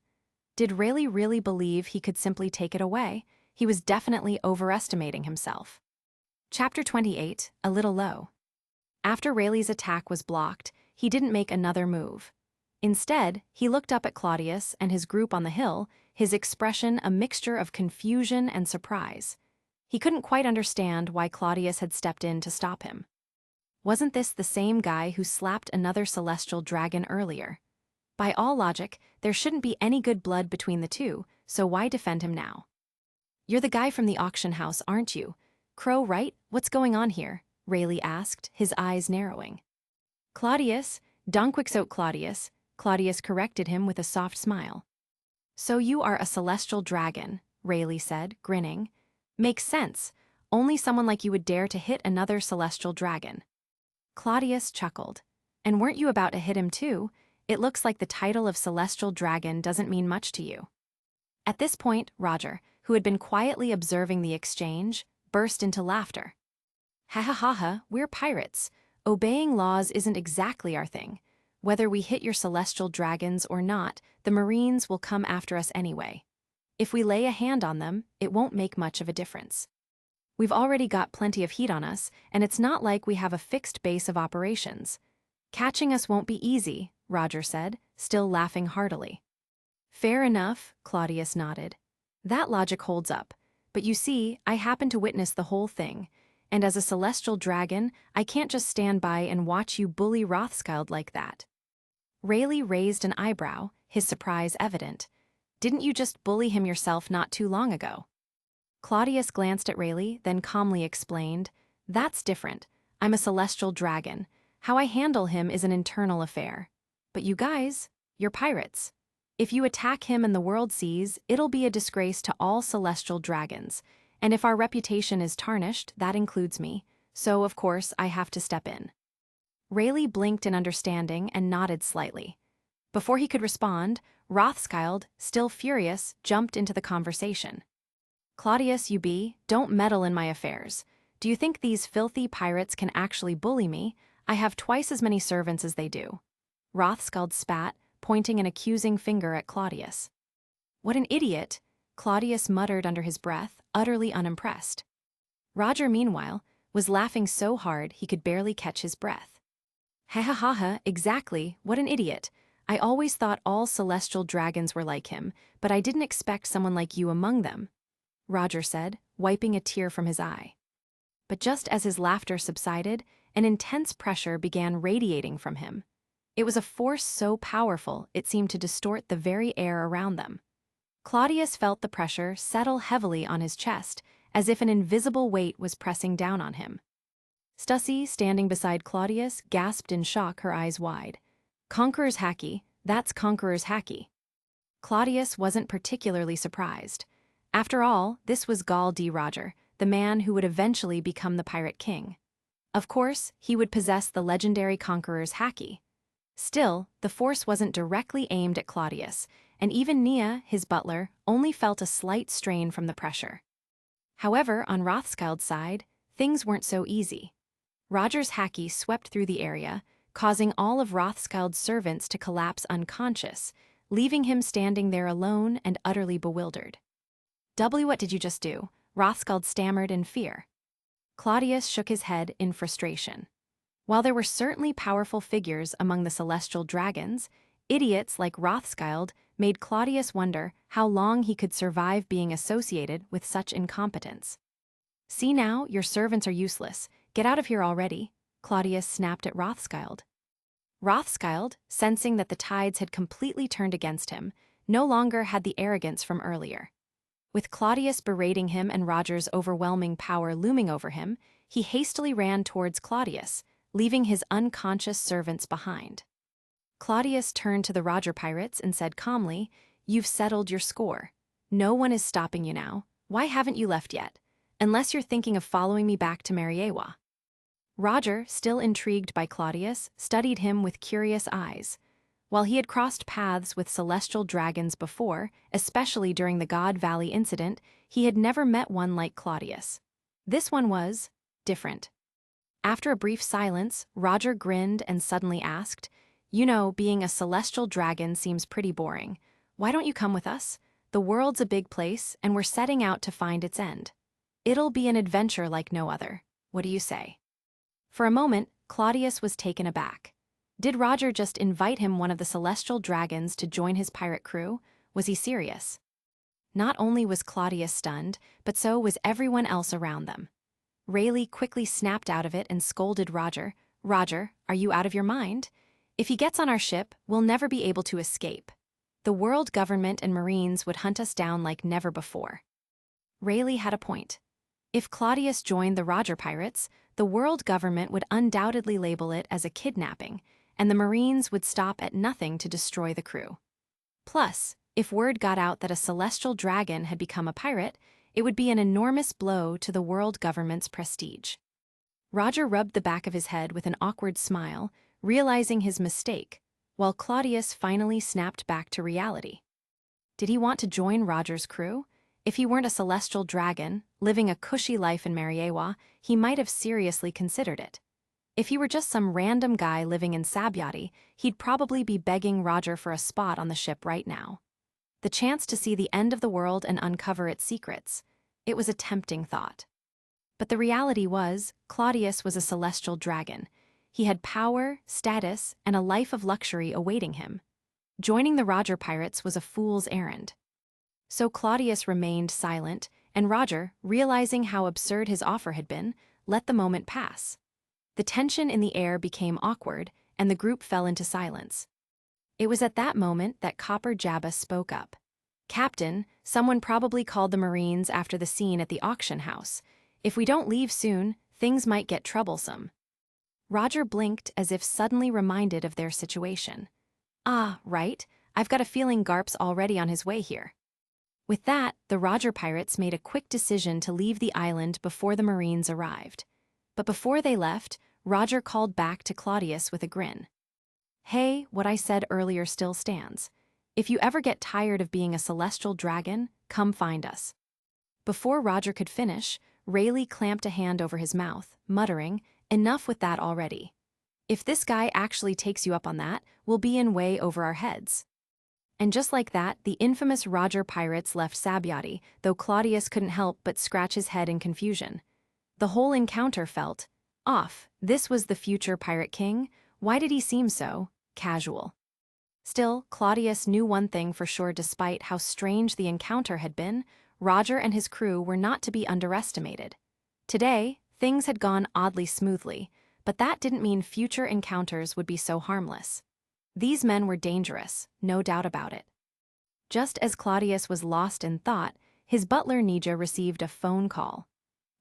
Did Rayleigh really believe he could simply take it away? He was definitely overestimating himself. Chapter 28, A Little Low. After Rayleigh's attack was blocked, he didn't make another move. Instead, he looked up at Claudius and his group on the hill, his expression a mixture of confusion and surprise. He couldn't quite understand why Claudius had stepped in to stop him. Wasn't this the same guy who slapped another celestial dragon earlier? By all logic, there shouldn't be any good blood between the two, so why defend him now? You're the guy from the auction house, aren't you? Crow, right? What's going on here? Rayleigh asked, his eyes narrowing. Claudius, Donquixote Claudius, Claudius corrected him with a soft smile. So you are a celestial dragon, Rayleigh said, grinning. Makes sense. Only someone like you would dare to hit another celestial dragon. Claudius chuckled. And weren't you about to hit him too? It looks like the title of celestial dragon doesn't mean much to you. At this point, Roger, who had been quietly observing the exchange, burst into laughter. Ha ha ha ha, we're pirates. Obeying laws isn't exactly our thing. Whether we hit your celestial dragons or not, the Marines will come after us anyway. If we lay a hand on them, it won't make much of a difference. We've already got plenty of heat on us, and it's not like we have a fixed base of operations. Catching us won't be easy, Roger said, still laughing heartily. Fair enough, Claudius nodded. That logic holds up. But you see, I happen to witness the whole thing, and as a celestial dragon, I can't just stand by and watch you bully Rothschild like that. Rayleigh raised an eyebrow, his surprise evident. Didn't you just bully him yourself not too long ago? Claudius glanced at Rayleigh, then calmly explained, That's different. I'm a celestial dragon. How I handle him is an internal affair. But you guys, you're pirates. If you attack him and the world sees, it'll be a disgrace to all celestial dragons. And if our reputation is tarnished, that includes me. So, of course, I have to step in. Rayleigh blinked in understanding and nodded slightly. Before he could respond, Rothschild, still furious, jumped into the conversation. Claudius, don't meddle in my affairs. Do you think these filthy pirates can actually bully me? I have twice as many servants as they do. Rothschild spat, pointing an accusing finger at Claudius. What an idiot, Claudius muttered under his breath, utterly unimpressed. Roger, meanwhile, was laughing so hard he could barely catch his breath. Ha ha ha ha, exactly, what an idiot. I always thought all celestial dragons were like him, but I didn't expect someone like you among them, Roger said, wiping a tear from his eye. But just as his laughter subsided, an intense pressure began radiating from him. It was a force so powerful it seemed to distort the very air around them. Claudius felt the pressure settle heavily on his chest, as if an invisible weight was pressing down on him. Stussy, standing beside Claudius, gasped in shock, her eyes wide. Conqueror's Haki, that's Conqueror's Haki. Claudius wasn't particularly surprised. After all, this was Gall D. Roger, the man who would eventually become the Pirate King. Of course, he would possess the legendary Conqueror's Haki. Still, the force wasn't directly aimed at Claudius, and even Nia, his butler, only felt a slight strain from the pressure. However, on Rothschild's side, things weren't so easy. Roger's Haki swept through the area, causing all of Rothschild's servants to collapse unconscious, leaving him standing there alone and utterly bewildered. What did you just do? Rothschild stammered in fear. Claudius shook his head in frustration. While there were certainly powerful figures among the celestial dragons, idiots like Rothschild made Claudius wonder how long he could survive being associated with such incompetence. See now, your servants are useless. Get out of here already, Claudius snapped at Rothschild. Rothschild, sensing that the tides had completely turned against him, no longer had the arrogance from earlier. With Claudius berating him and Roger's overwhelming power looming over him, he hastily ran towards Claudius, leaving his unconscious servants behind. Claudius turned to the Roger pirates and said calmly, You've settled your score. No one is stopping you now. Why haven't you left yet? Unless you're thinking of following me back to Mariawa. Roger, still intrigued by Claudius, studied him with curious eyes. While he had crossed paths with celestial dragons before, especially during the God Valley incident, he had never met one like Claudius. This one was different. After a brief silence, Roger grinned and suddenly asked, You know, being a celestial dragon seems pretty boring. Why don't you come with us? The world's a big place, and we're setting out to find its end. It'll be an adventure like no other. What do you say? For a moment, Claudius was taken aback. Did Roger just invite him one of the celestial dragons to join his pirate crew? Was he serious? Not only was Claudius stunned, but so was everyone else around them. Rayleigh quickly snapped out of it and scolded Roger, "Roger, are you out of your mind? If he gets on our ship, we'll never be able to escape. The world government and Marines would hunt us down like never before." Rayleigh had a point. If Claudius joined the Roger pirates, the world government would undoubtedly label it as a kidnapping, and the Marines would stop at nothing to destroy the crew. Plus, if word got out that a celestial dragon had become a pirate, it would be an enormous blow to the world government's prestige. Roger rubbed the back of his head with an awkward smile, realizing his mistake, while Claudius finally snapped back to reality. Did he want to join Roger's crew? If he weren't a celestial dragon, living a cushy life in Mariawa, he might have seriously considered it. If he were just some random guy living in Sabyati, he'd probably be begging Roger for a spot on the ship right now. The chance to see the end of the world and uncover its secrets. It was a tempting thought. But the reality was, Claudius was a celestial dragon. He had power, status, and a life of luxury awaiting him. Joining the Roger pirates was a fool's errand. So Claudius remained silent, and Roger, realizing how absurd his offer had been, let the moment pass. The tension in the air became awkward, and the group fell into silence. It was at that moment that Copper Jabba spoke up. "Captain, someone probably called the Marines after the scene at the auction house. If we don't leave soon, things might get troublesome." Roger blinked as if suddenly reminded of their situation. "Ah, right, I've got a feeling Garp's already on his way here." With that, the Roger pirates made a quick decision to leave the island before the Marines arrived. But before they left, Roger called back to Claudius with a grin. "Hey, what I said earlier still stands. If you ever get tired of being a celestial dragon, come find us." Before Roger could finish, Rayleigh clamped a hand over his mouth, muttering, "Enough with that already. If this guy actually takes you up on that, we'll be in way over our heads." And just like that, the infamous Roger pirates left Sabyati, though Claudius couldn't help but scratch his head in confusion. The whole encounter felt off. This was the future pirate king. Why did he seem so casual? Still, Claudius knew one thing for sure. Despite how strange the encounter had been, Roger and his crew were not to be underestimated. Today, things had gone oddly smoothly, but that didn't mean future encounters would be so harmless. These men were dangerous, no doubt about it. Just as Claudius was lost in thought, his butler Nija received a phone call.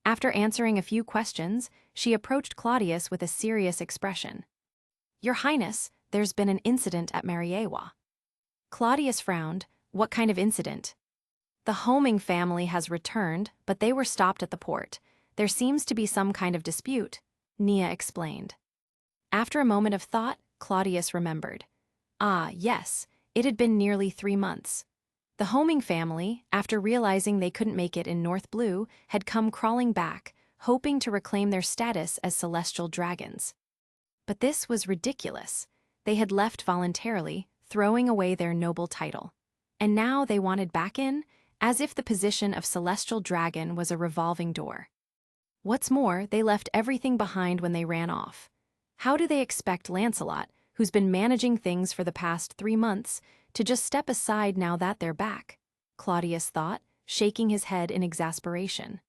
After answering a few questions, she approached Claudius with a serious expression. "Your Highness, there's been an incident at Mariawa." Claudius frowned. "What kind of incident?" "The Homing family has returned, but they were stopped at the port. There seems to be some kind of dispute," Nia explained. After a moment of thought, Claudius remembered. Ah, yes, it had been nearly 3 months. The Homing family, after realizing they couldn't make it in North Blue, had come crawling back, hoping to reclaim their status as celestial dragons. But this was ridiculous. They had left voluntarily, throwing away their noble title. And now they wanted back in, as if the position of celestial dragon was a revolving door. What's more, they left everything behind when they ran off. How do they expect Lancelot, who's been managing things for the past 3 months, to just step aside now that they're back? Claudius thought, shaking his head in exasperation.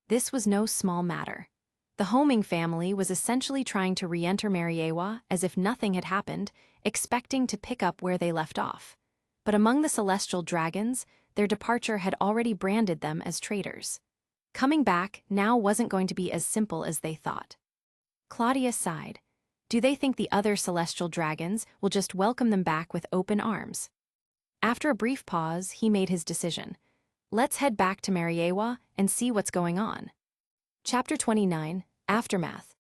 This was no small matter. The Homing family was essentially trying to re-enter Mariawa as if nothing had happened, expecting to pick up where they left off. But among the celestial dragons, their departure had already branded them as traitors. Coming back now wasn't going to be as simple as they thought. Claudius sighed. Do they think the other celestial dragons will just welcome them back with open arms? After a brief pause, he made his decision. Let's head back to Mariawa and see what's going on. Chapter 29, Aftermath.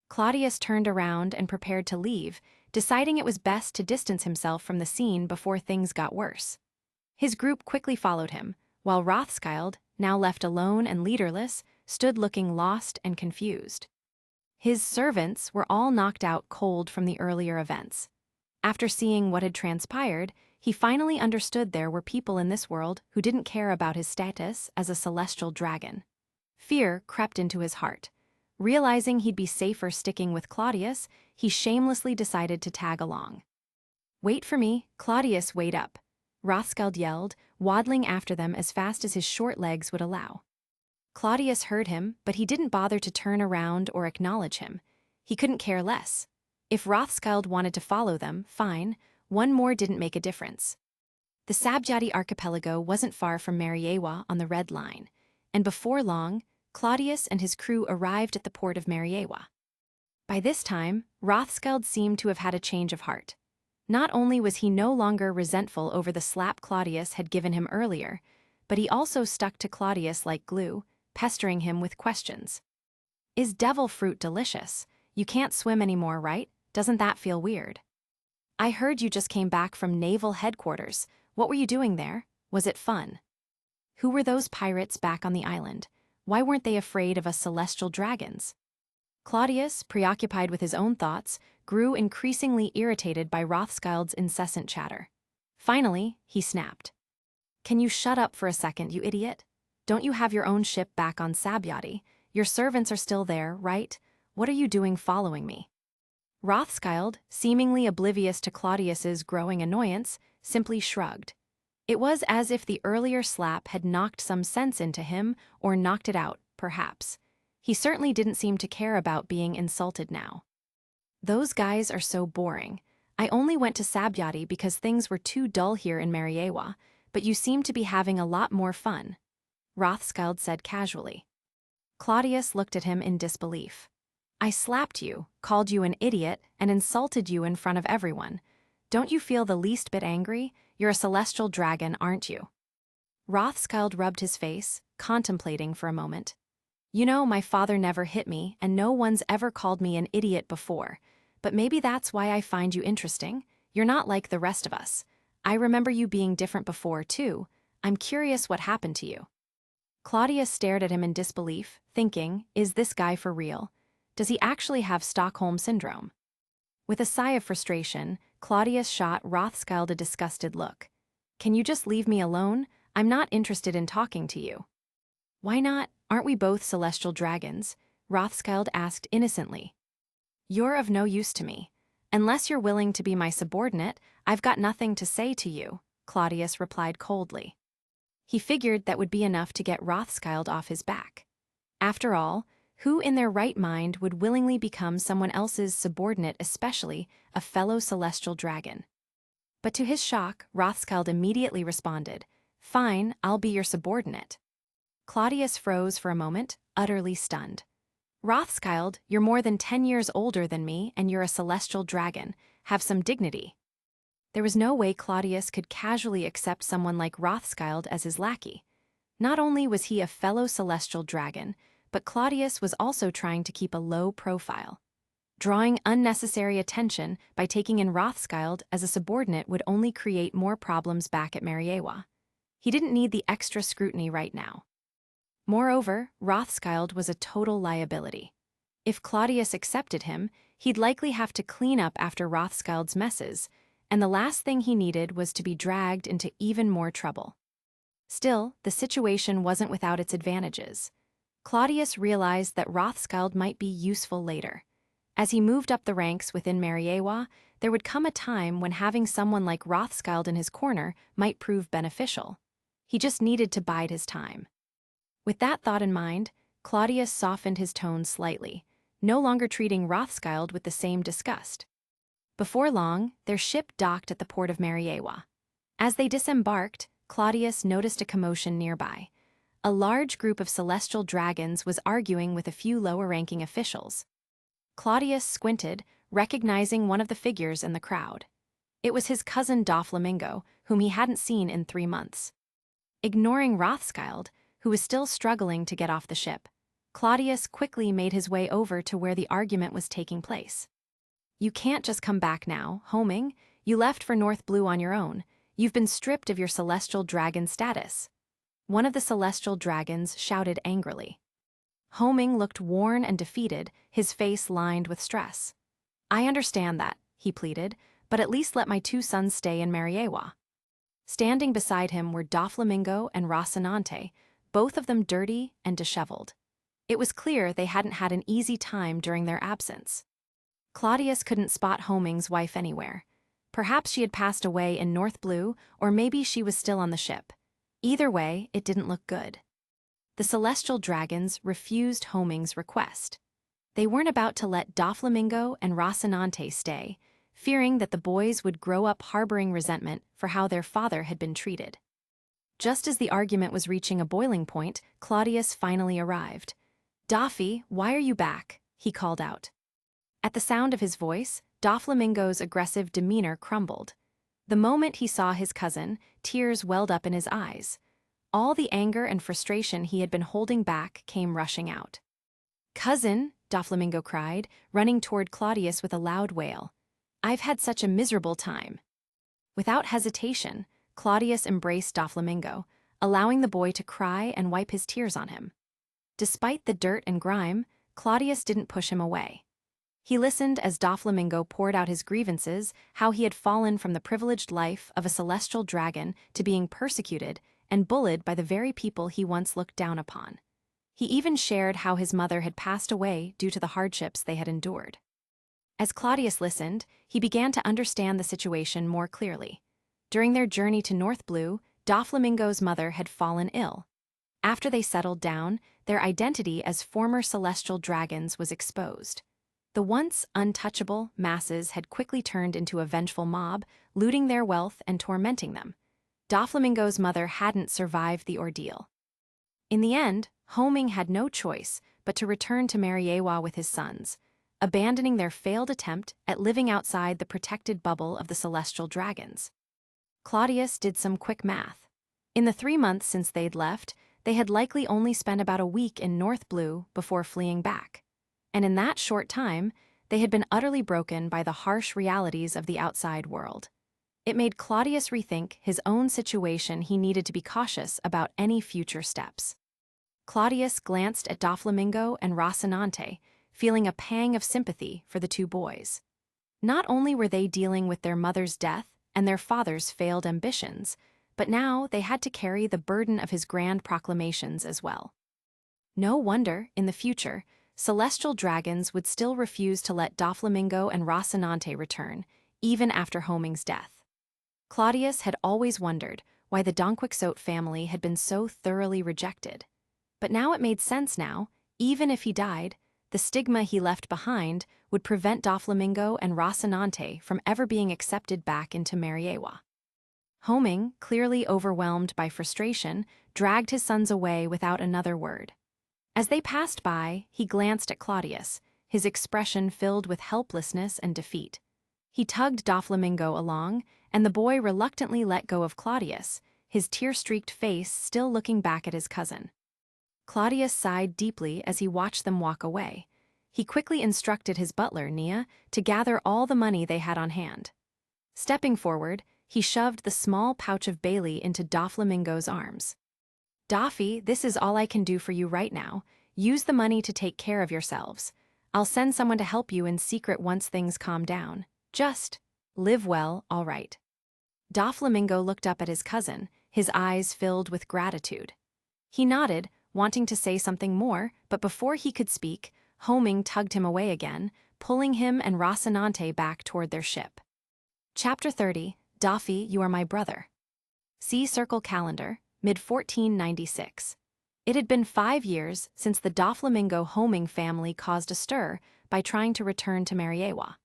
Claudius turned around and prepared to leave, deciding it was best to distance himself from the scene before things got worse. His group quickly followed him, while Rothschild, now left alone and leaderless, stood looking lost and confused. His servants were all knocked out cold from the earlier events. After seeing what had transpired, he finally understood there were people in this world who didn't care about his status as a celestial dragon. Fear crept into his heart. Realizing he'd be safer sticking with Claudius, he shamelessly decided to tag along. Wait for me, Claudius, wait up, Rothschild yelled, waddling after them as fast as his short legs would allow. Claudius heard him, but he didn't bother to turn around or acknowledge him. He couldn't care less. If Rothschild wanted to follow them, fine, one more didn't make a difference. The Sabjati archipelago wasn't far from Mariawa on the Red Line, and before long, Claudius and his crew arrived at the port of Mariawa. By this time, Rothschild seemed to have had a change of heart. Not only was he no longer resentful over the slap Claudius had given him earlier, but he also stuck to Claudius like glue, pestering him with questions. "Is devil fruit delicious? You can't swim anymore, right? Doesn't that feel weird? I heard you just came back from naval headquarters. What were you doing there? Was it fun? Who were those pirates back on the island? Why weren't they afraid of us celestial dragons?" Claudius, preoccupied with his own thoughts, grew increasingly irritated by Rothschild's incessant chatter. Finally, he snapped. "Can you shut up for a second, you idiot? Don't you have your own ship back on Sabjati? Your servants are still there, right? What are you doing following me?" Rothschild, seemingly oblivious to Claudius's growing annoyance, simply shrugged. It was as if the earlier slap had knocked some sense into him or knocked it out, perhaps. He certainly didn't seem to care about being insulted now. "Those guys are so boring. I only went to Sabjati because things were too dull here in Mariawa, but you seem to be having a lot more fun," Rothschild said casually. Claudius looked at him in disbelief. "I slapped you, called you an idiot, and insulted you in front of everyone. Don't you feel the least bit angry? You're a celestial dragon, aren't you?" Rothschild rubbed his face, contemplating for a moment. "You know, my father never hit me, and no one's ever called me an idiot before. But maybe that's why I find you interesting. You're not like the rest of us. I remember you being different before, too. I'm curious what happened to you." Claudius stared at him in disbelief, thinking, is this guy for real? Does he actually have Stockholm Syndrome? With a sigh of frustration, Claudius shot Rothschild a disgusted look. "Can you just leave me alone? I'm not interested in talking to you." "Why not? Aren't we both celestial dragons?" Rothschild asked innocently. "You're of no use to me. Unless you're willing to be my subordinate, I've got nothing to say to you," Claudius replied coldly. He figured that would be enough to get Rothschild off his back. After all, who in their right mind would willingly become someone else's subordinate, especially a fellow celestial dragon? But to his shock, Rothschild immediately responded, "Fine, I'll be your subordinate." Claudius froze for a moment, utterly stunned. "Rothschild, you're more than 10 years older than me, and you're a celestial dragon. Have some dignity." There was no way Claudius could casually accept someone like Rothschild as his lackey. Not only was he a fellow celestial dragon, but Claudius was also trying to keep a low profile. Drawing unnecessary attention by taking in Rothschild as a subordinate would only create more problems back at Mariawa. He didn't need the extra scrutiny right now. Moreover, Rothschild was a total liability. If Claudius accepted him, he'd likely have to clean up after Rothschild's messes, and the last thing he needed was to be dragged into even more trouble. Still, the situation wasn't without its advantages. Claudius realized that Rothschild might be useful later. As he moved up the ranks within Mariawa, there would come a time when having someone like Rothschild in his corner might prove beneficial. He just needed to bide his time. With that thought in mind, Claudius softened his tone slightly, no longer treating Rothschild with the same disgust. Before long, their ship docked at the port of Mariawa. As they disembarked, Claudius noticed a commotion nearby. A large group of celestial dragons was arguing with a few lower-ranking officials. Claudius squinted, recognizing one of the figures in the crowd. It was his cousin Doflamingo, whom he hadn't seen in 3 months. Ignoring Rothschild, who was still struggling to get off the ship, Claudius quickly made his way over to where the argument was taking place. "You can't just come back now, homing. You left for North Blue on your own. You've been stripped of your celestial dragon status." One of the celestial dragons shouted angrily. Homing looked worn and defeated, his face lined with stress. "I understand that," he pleaded, "but at least let my 2 sons stay in Mariawa." Standing beside him were Doflamingo and Rocinante, both of them dirty and disheveled. It was clear they hadn't had an easy time during their absence. Claudius couldn't spot Homing's wife anywhere. Perhaps she had passed away in North Blue, or maybe she was still on the ship. Either way, it didn't look good. The celestial dragons refused Homing's request. They weren't about to let Doflamingo and Rocinante stay, fearing that the boys would grow up harboring resentment for how their father had been treated. Just as the argument was reaching a boiling point, Claudius finally arrived. "Doffy, why are you back?" he called out. At the sound of his voice, Doflamingo's aggressive demeanor crumbled. The moment he saw his cousin, tears welled up in his eyes. All the anger and frustration he had been holding back came rushing out. "Cousin," Doflamingo cried, running toward Claudius with a loud wail. "I've had such a miserable time." Without hesitation, Claudius embraced Doflamingo, allowing the boy to cry and wipe his tears on him. Despite the dirt and grime, Claudius didn't push him away. He listened as Doflamingo poured out his grievances, how he had fallen from the privileged life of a celestial dragon to being persecuted and bullied by the very people he once looked down upon. He even shared how his mother had passed away due to the hardships they had endured. As Claudius listened, he began to understand the situation more clearly. During their journey to North Blue, Doflamingo's mother had fallen ill. After they settled down, their identity as former celestial dragons was exposed. The once untouchable masses had quickly turned into a vengeful mob, looting their wealth and tormenting them. Doflamingo's mother hadn't survived the ordeal. In the end, Homing had no choice but to return to Mariawa with his sons, abandoning their failed attempt at living outside the protected bubble of the celestial dragons. Claudius did some quick math. In the 3 months since they'd left, they had likely only spent about a week in North Blue before fleeing back. And in that short time, they had been utterly broken by the harsh realities of the outside world. It made Claudius rethink his own situation. He needed to be cautious about any future steps. Claudius glanced at Doflamingo and Rocinante, feeling a pang of sympathy for the two boys. Not only were they dealing with their mother's death and their father's failed ambitions, but now they had to carry the burden of his grand proclamations as well. No wonder, in the future, celestial dragons would still refuse to let Doflamingo and Rocinante return, even after Homing's death. Claudius had always wondered why the Donquixote family had been so thoroughly rejected. But now it made sense now. Even if he died, the stigma he left behind would prevent Doflamingo and Rocinante from ever being accepted back into Mariawa. Homing, clearly overwhelmed by frustration, dragged his sons away without another word. As they passed by, he glanced at Claudius, his expression filled with helplessness and defeat. He tugged Doflamingo along, and the boy reluctantly let go of Claudius, his tear-streaked face still looking back at his cousin. Claudius sighed deeply as he watched them walk away. He quickly instructed his butler, Nia, to gather all the money they had on hand. Stepping forward, he shoved the small pouch of Bailey into Doflamingo's arms. "Doffy, this is all I can do for you right now. Use the money to take care of yourselves. I'll send someone to help you in secret once things calm down. Just live well, all right." Doflamingo looked up at his cousin, his eyes filled with gratitude. He nodded, wanting to say something more, but before he could speak, Homing tugged him away again, pulling him and Rocinante back toward their ship. Chapter 30, Doffy, You Are My Brother. See Circle Calendar, mid-1496. It had been 5 years since the Doflamingo Homing family caused a stir by trying to return to Mariawa.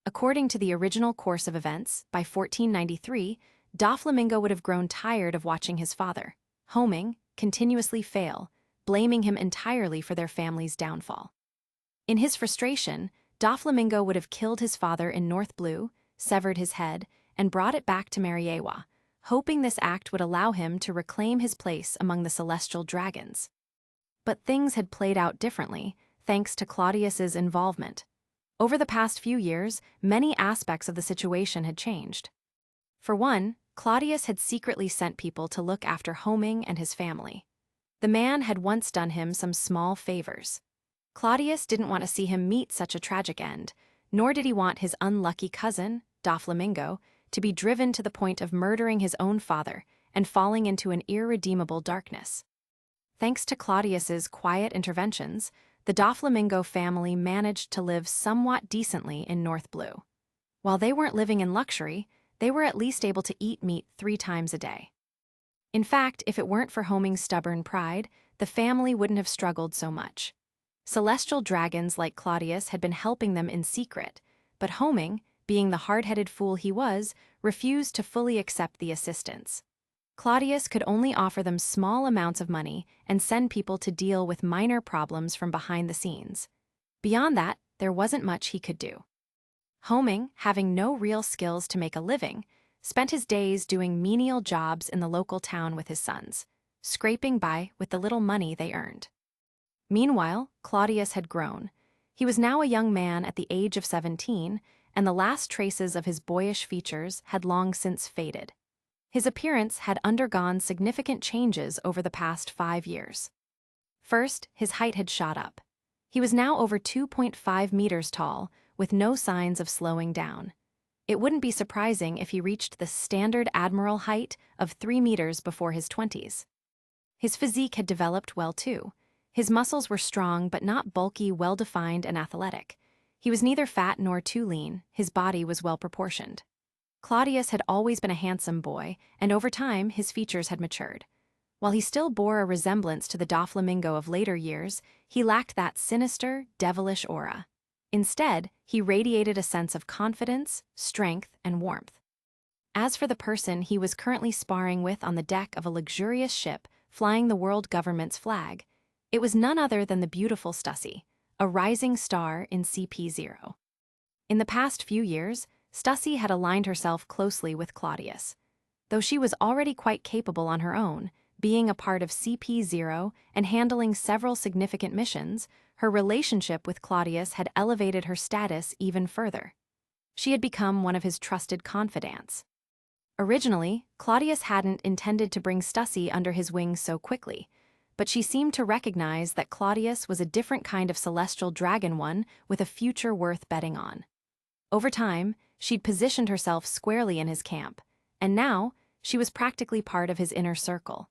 According to the original course of events, by 1493, Doflamingo would have grown tired of watching his father, Homing, continuously fail, blaming him entirely for their family's downfall. In his frustration, Doflamingo would have killed his father in North Blue, severed his head, and brought it back to Mariawa, hoping this act would allow him to reclaim his place among the celestial dragons. But things had played out differently, thanks to Claudius's involvement. Over the past few years, many aspects of the situation had changed. For one, Claudius had secretly sent people to look after Homing and his family. The man had once done him some small favors. Claudius didn't want to see him meet such a tragic end, nor did he want his unlucky cousin, Doflamingo, to be driven to the point of murdering his own father and falling into an irredeemable darkness. Thanks to Claudius's quiet interventions, the Doflamingo family managed to live somewhat decently in North Blue. While they weren't living in luxury, they were at least able to eat meat 3 times a day. In fact, if it weren't for Homing's stubborn pride, the family wouldn't have struggled so much. Celestial dragons like Claudius had been helping them in secret, but Homing, being the hard-headed fool he was, refused to fully accept the assistance. Claudius could only offer them small amounts of money and send people to deal with minor problems from behind the scenes. Beyond that, there wasn't much he could do. Homing, having no real skills to make a living, spent his days doing menial jobs in the local town with his sons, scraping by with the little money they earned. Meanwhile, Claudius had grown. He was now a young man at the age of 17, and the last traces of his boyish features had long since faded. His appearance had undergone significant changes over the past 5 years. First, his height had shot up. He was now over 2.5 meters tall, with no signs of slowing down. It wouldn't be surprising if he reached the standard admiral height of 3 meters before his 20s. His physique had developed well too. His muscles were strong but not bulky, well-defined and athletic. He was neither fat nor too lean, his body was well-proportioned. Claudius had always been a handsome boy, and over time his features had matured. While he still bore a resemblance to the Doflamingo of later years, he lacked that sinister, devilish aura. Instead, he radiated a sense of confidence, strength, and warmth. As for the person he was currently sparring with on the deck of a luxurious ship flying the world government's flag, it was none other than the beautiful Stussy, a rising star in CP0. In the past few years, Stussy had aligned herself closely with Claudius. Though she was already quite capable on her own, being a part of CP0 and handling several significant missions, her relationship with Claudius had elevated her status even further. She had become one of his trusted confidants. Originally, Claudius hadn't intended to bring Stussy under his wing so quickly, but she seemed to recognize that Claudius was a different kind of celestial dragon, one with a future worth betting on. Over time, she'd positioned herself squarely in his camp, and now she was practically part of his inner circle.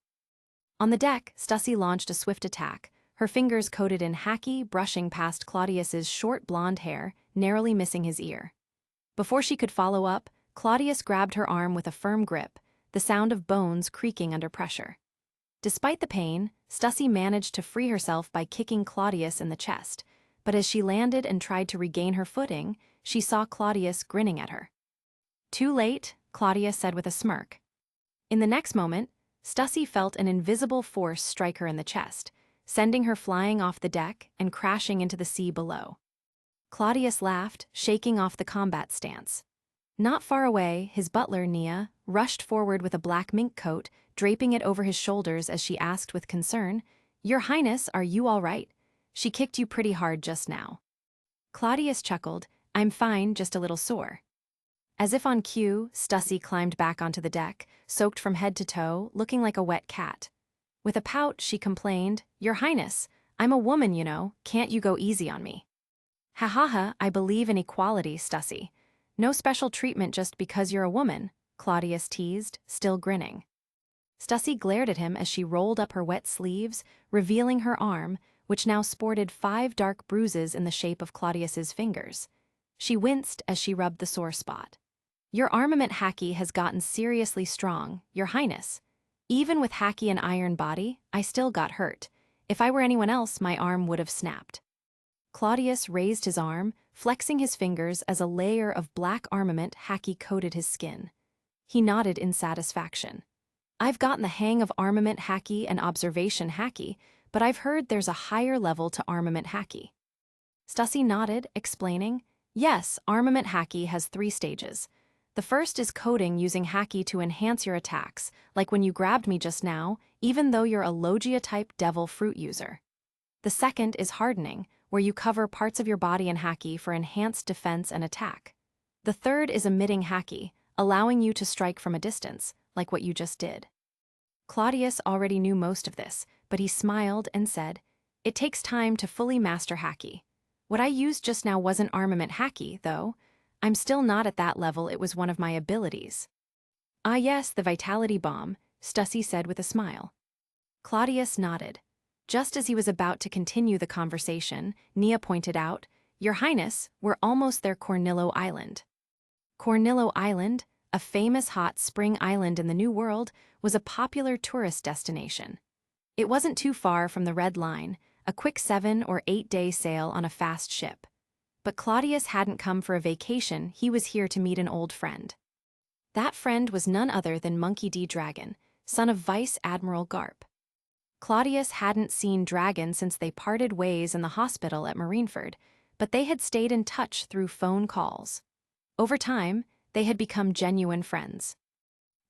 On the deck, Stussy launched a swift attack, her fingers coated in Haki brushing past Claudius's short blonde hair, narrowly missing his ear. Before she could follow up, Claudius grabbed her arm with a firm grip, the sound of bones creaking under pressure. Despite the pain, Stussy managed to free herself by kicking Claudius in the chest, but as she landed and tried to regain her footing, she saw Claudius grinning at her. "Too late," Claudius said with a smirk. In the next moment, Stussy felt an invisible force strike her in the chest, sending her flying off the deck and crashing into the sea below. Claudius laughed, shaking off the combat stance. Not far away, his butler, Nia, rushed forward with a black mink coat, draping it over his shoulders as she asked with concern, "Your Highness, are you all right? She kicked you pretty hard just now." Claudius chuckled, "I'm fine, just a little sore." As if on cue, Stussy climbed back onto the deck, soaked from head to toe, looking like a wet cat. With a pout, she complained, "Your Highness, I'm a woman, you know, can't you go easy on me?" "Ha ha ha, I believe in equality, Stussy. No special treatment just because you're a woman," Claudius teased, still grinning. Stussy glared at him as she rolled up her wet sleeves, revealing her arm, which now sported 5 dark bruises in the shape of Claudius's fingers. She winced as she rubbed the sore spot. "Your armament Haki has gotten seriously strong, Your Highness. Even with Haki and iron body, I still got hurt. If I were anyone else, my arm would have snapped." Claudius raised his arm, flexing his fingers as a layer of black armament Haki coated his skin. He nodded in satisfaction. "I've gotten the hang of armament Haki and observation Haki, but I've heard there's a higher level to armament Haki." Stussy nodded, explaining, "Yes, armament Haki has 3 stages. The first is coding using Haki to enhance your attacks, like when you grabbed me just now, even though you're a Logia-type Devil Fruit user. The second is hardening, where you cover parts of your body in Haki for enhanced defense and attack. The third is emitting Haki, allowing you to strike from a distance, like what you just did." Claudius already knew most of this, but he smiled and said, "It takes time to fully master Haki. What I used just now wasn't armament Haki, though. I'm still not at that level, it was one of my abilities." "Ah yes, the vitality bomb," Stussy said with a smile. Claudius nodded. Just as he was about to continue the conversation, Nia pointed out, "Your Highness, we're almost there, Cornillo Island." Cornillo Island, a famous hot spring island in the New World, was a popular tourist destination. It wasn't too far from the Red Line, a quick 7 or 8 day sail on a fast ship. But Claudius hadn't come for a vacation, he was here to meet an old friend. That friend was none other than Monkey D. Dragon, son of Vice Admiral Garp. Claudius hadn't seen Dragon since they parted ways in the hospital at Marineford, but they had stayed in touch through phone calls. Over time, they had become genuine friends.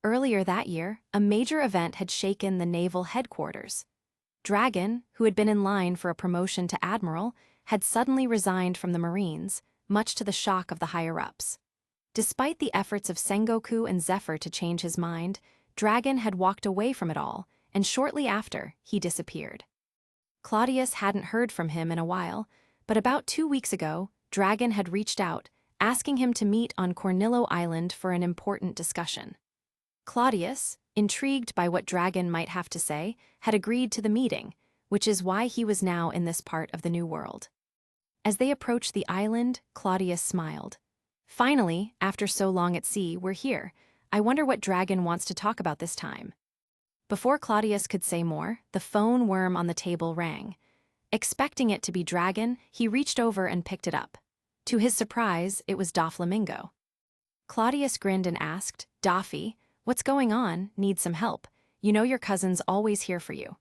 Earlier that year, a major event had shaken the naval headquarters. Dragon, who had been in line for a promotion to admiral, had suddenly resigned from the Marines, much to the shock of the higher-ups. Despite the efforts of Sengoku and Zephyr to change his mind, Dragon had walked away from it all, and shortly after, he disappeared. Claudius hadn't heard from him in a while, but about 2 weeks ago, Dragon had reached out, asking him to meet on Cornillo Island for an important discussion. Claudius, intrigued by what Dragon might have to say, had agreed to the meeting, which is why he was now in this part of the New World. As they approached the island, Claudius smiled. Finally, after so long at sea, we're here. I wonder what Dragon wants to talk about this time. Before Claudius could say more, the phone worm on the table rang. Expecting it to be Dragon, he reached over and picked it up. To his surprise, it was Doflamingo. Claudius grinned and asked, "Doffy, what's going on? Need some help? You know your cousin's always here for you."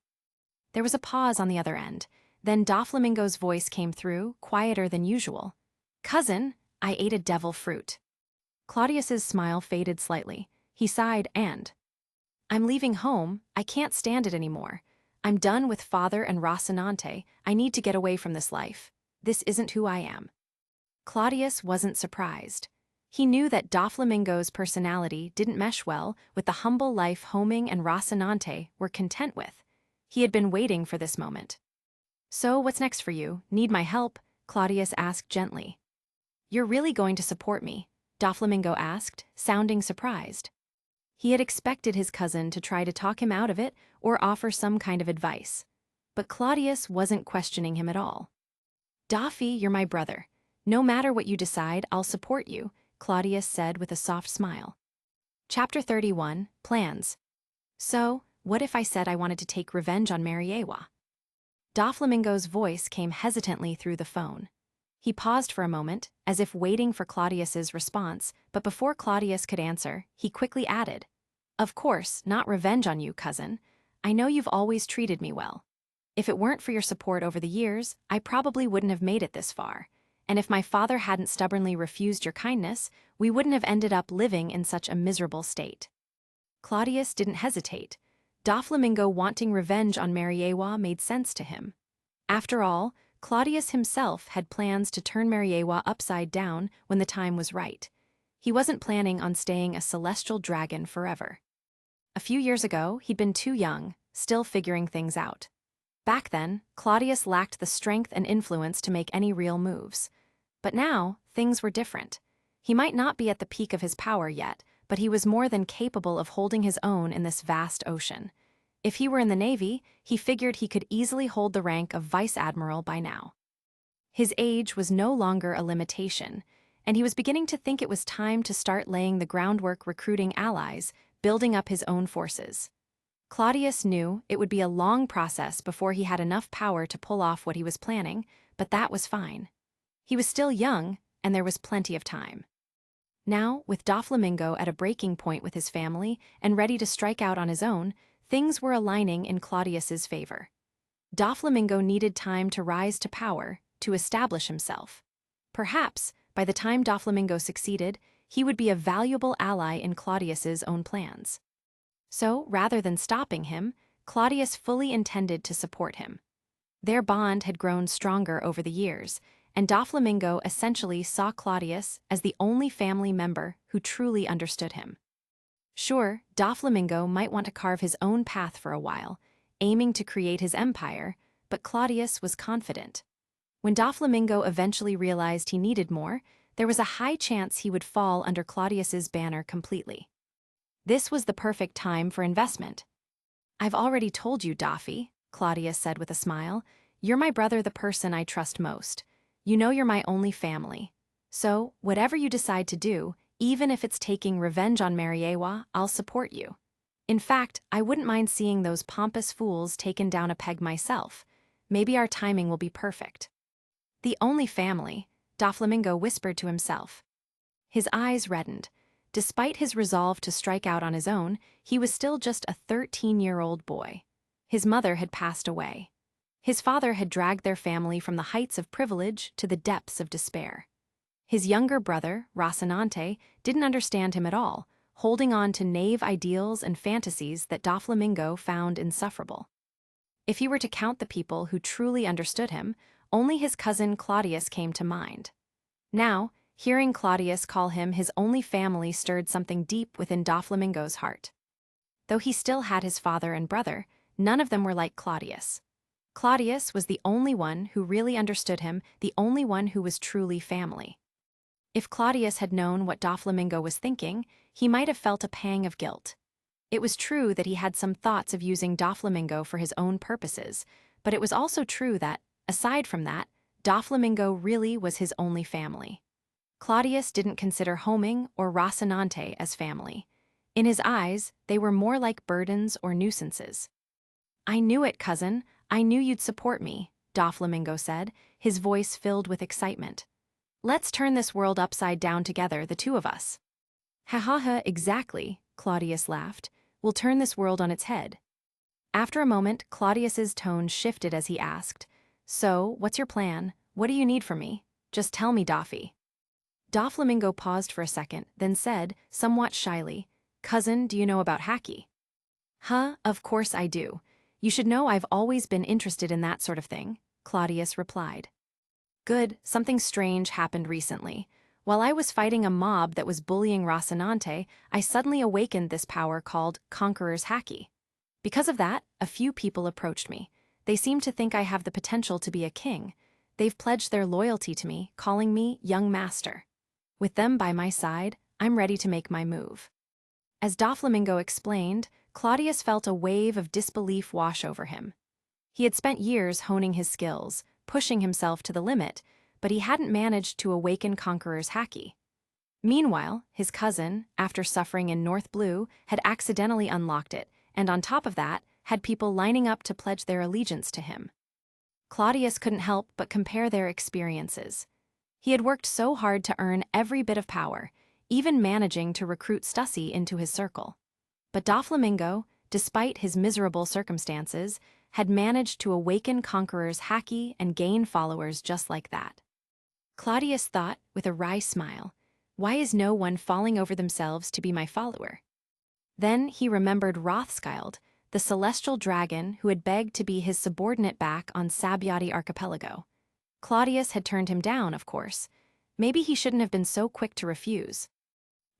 There was a pause on the other end. Then Doflamingo's voice came through, quieter than usual. "Cousin, I ate a devil fruit." Claudius's smile faded slightly. He sighed and, "I'm leaving home. I can't stand it anymore. I'm done with father and Rocinante. I need to get away from this life. This isn't who I am." Claudius wasn't surprised. He knew that Doflamingo's personality didn't mesh well with the humble life Homing and Rocinante were content with. He had been waiting for this moment. "So what's next for you? Need my help?" Claudius asked gently. "You're really going to support me?" Doflamingo asked, sounding surprised. He had expected his cousin to try to talk him out of it or offer some kind of advice. But Claudius wasn't questioning him at all. "Doffy, you're my brother. No matter what you decide, I'll support you," Claudius said with a soft smile. Chapter 31, Plans. "So, what if I said I wanted to take revenge on Mariawa?" Doflamingo's voice came hesitantly through the phone. He paused for a moment, as if waiting for Claudius's response, but before Claudius could answer, he quickly added, "Of course, not revenge on you, cousin. I know you've always treated me well. If it weren't for your support over the years, I probably wouldn't have made it this far. And if my father hadn't stubbornly refused your kindness, we wouldn't have ended up living in such a miserable state." Claudius didn't hesitate. Doflamingo wanting revenge on Mariawa made sense to him. After all, Claudius himself had plans to turn Mariawa upside down when the time was right. He wasn't planning on staying a celestial dragon forever. A few years ago, he'd been too young, still figuring things out. Back then, Claudius lacked the strength and influence to make any real moves. But now, things were different. He might not be at the peak of his power yet, but he was more than capable of holding his own in this vast ocean. If he were in the Navy, he figured he could easily hold the rank of Vice Admiral by now. His age was no longer a limitation, and he was beginning to think it was time to start laying the groundwork recruiting allies, building up his own forces. Claudius knew it would be a long process before he had enough power to pull off what he was planning, but that was fine. He was still young, and there was plenty of time. Now, with Doflamingo at a breaking point with his family and ready to strike out on his own, things were aligning in Claudius's favor. Doflamingo needed time to rise to power, to establish himself. Perhaps, by the time Doflamingo succeeded, he would be a valuable ally in Claudius's own plans. So, rather than stopping him, Claudius fully intended to support him. Their bond had grown stronger over the years, and Doflamingo essentially saw Claudius as the only family member who truly understood him. Sure, Doflamingo might want to carve his own path for a while, aiming to create his empire, but Claudius was confident. When Doflamingo eventually realized he needed more, there was a high chance he would fall under Claudius's banner completely. This was the perfect time for investment. "I've already told you, Doffy," Claudius said with a smile. "You're my brother, the person I trust most. You know you're my only family. So, whatever you decide to do, even if it's taking revenge on Mariawa, I'll support you. In fact, I wouldn't mind seeing those pompous fools taken down a peg myself. Maybe our timing will be perfect. The only family, Doflamingo whispered to himself. His eyes reddened. Despite his resolve to strike out on his own, he was still just a 13-year-old boy. His mother had passed away. His father had dragged their family from the heights of privilege to the depths of despair. His younger brother, Rocinante, didn't understand him at all, holding on to naive ideals and fantasies that Doflamingo found insufferable. If he were to count the people who truly understood him, only his cousin Claudius came to mind. Now, hearing Claudius call him his only family stirred something deep within Doflamingo's heart. Though he still had his father and brother, none of them were like Claudius. Claudius was the only one who really understood him, the only one who was truly family. If Claudius had known what Doflamingo was thinking, he might have felt a pang of guilt. It was true that he had some thoughts of using Doflamingo for his own purposes, but it was also true that, aside from that, Doflamingo really was his only family. Claudius didn't consider Homing or Rocinante as family. In his eyes, they were more like burdens or nuisances. "I knew it, cousin. I knew you'd support me," Doflamingo said, his voice filled with excitement. "Let's turn this world upside down together, the two of us." "Ha ha ha, exactly," Claudius laughed. "We'll turn this world on its head." After a moment, Claudius's tone shifted as he asked, "So, what's your plan? What do you need from me? Just tell me, Doffy." Doflamingo paused for a second, then said, somewhat shyly, "Cousin, do you know about Haki?" "Huh, of course I do. You should know I've always been interested in that sort of thing," Claudius replied. "Good, something strange happened recently. While I was fighting a mob that was bullying Rocinante, I suddenly awakened this power called Conqueror's Haki. Because of that, a few people approached me. They seem to think I have the potential to be a king. They've pledged their loyalty to me, calling me young master. With them by my side, I'm ready to make my move." As Doflamingo explained, Claudius felt a wave of disbelief wash over him. He had spent years honing his skills, pushing himself to the limit, but he hadn't managed to awaken Conqueror's Haki. Meanwhile, his cousin, after suffering in North Blue, had accidentally unlocked it, and on top of that, had people lining up to pledge their allegiance to him. Claudius couldn't help but compare their experiences. He had worked so hard to earn every bit of power, even managing to recruit Stussy into his circle. But Doflamingo, despite his miserable circumstances, had managed to awaken Conqueror's Haki and gain followers just like that. Claudius thought, with a wry smile, "Why is no one falling over themselves to be my follower?" Then he remembered Rothschild, the celestial dragon who had begged to be his subordinate back on Sabyati Archipelago. Claudius had turned him down, of course. Maybe he shouldn't have been so quick to refuse.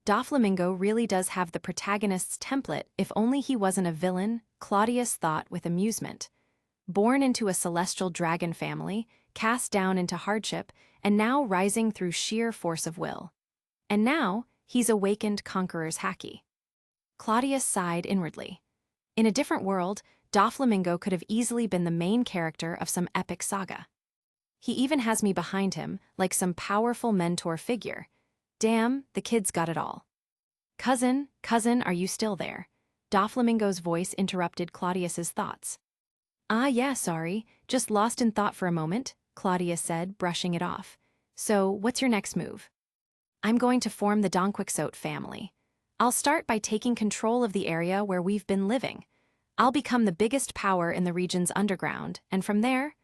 Doflamingo really does have the protagonist's template if only he wasn't a villain, Claudius thought with amusement. Born into a celestial dragon family, cast down into hardship, and now rising through sheer force of will. And now, he's awakened Conqueror's Haki. Claudius sighed inwardly. In a different world, Doflamingo could have easily been the main character of some epic saga. He even has me behind him, like some powerful mentor figure. Damn, the kid's got it all. Cousin, are you still there?" Doflamingo's voice interrupted Claudius's thoughts. "Ah yeah, sorry, just lost in thought for a moment," Claudius said, brushing it off. "So, what's your next move?" "I'm going to form the Donquixote family. I'll start by taking control of the area where we've been living. I'll become the biggest power in the region's underground, and from there,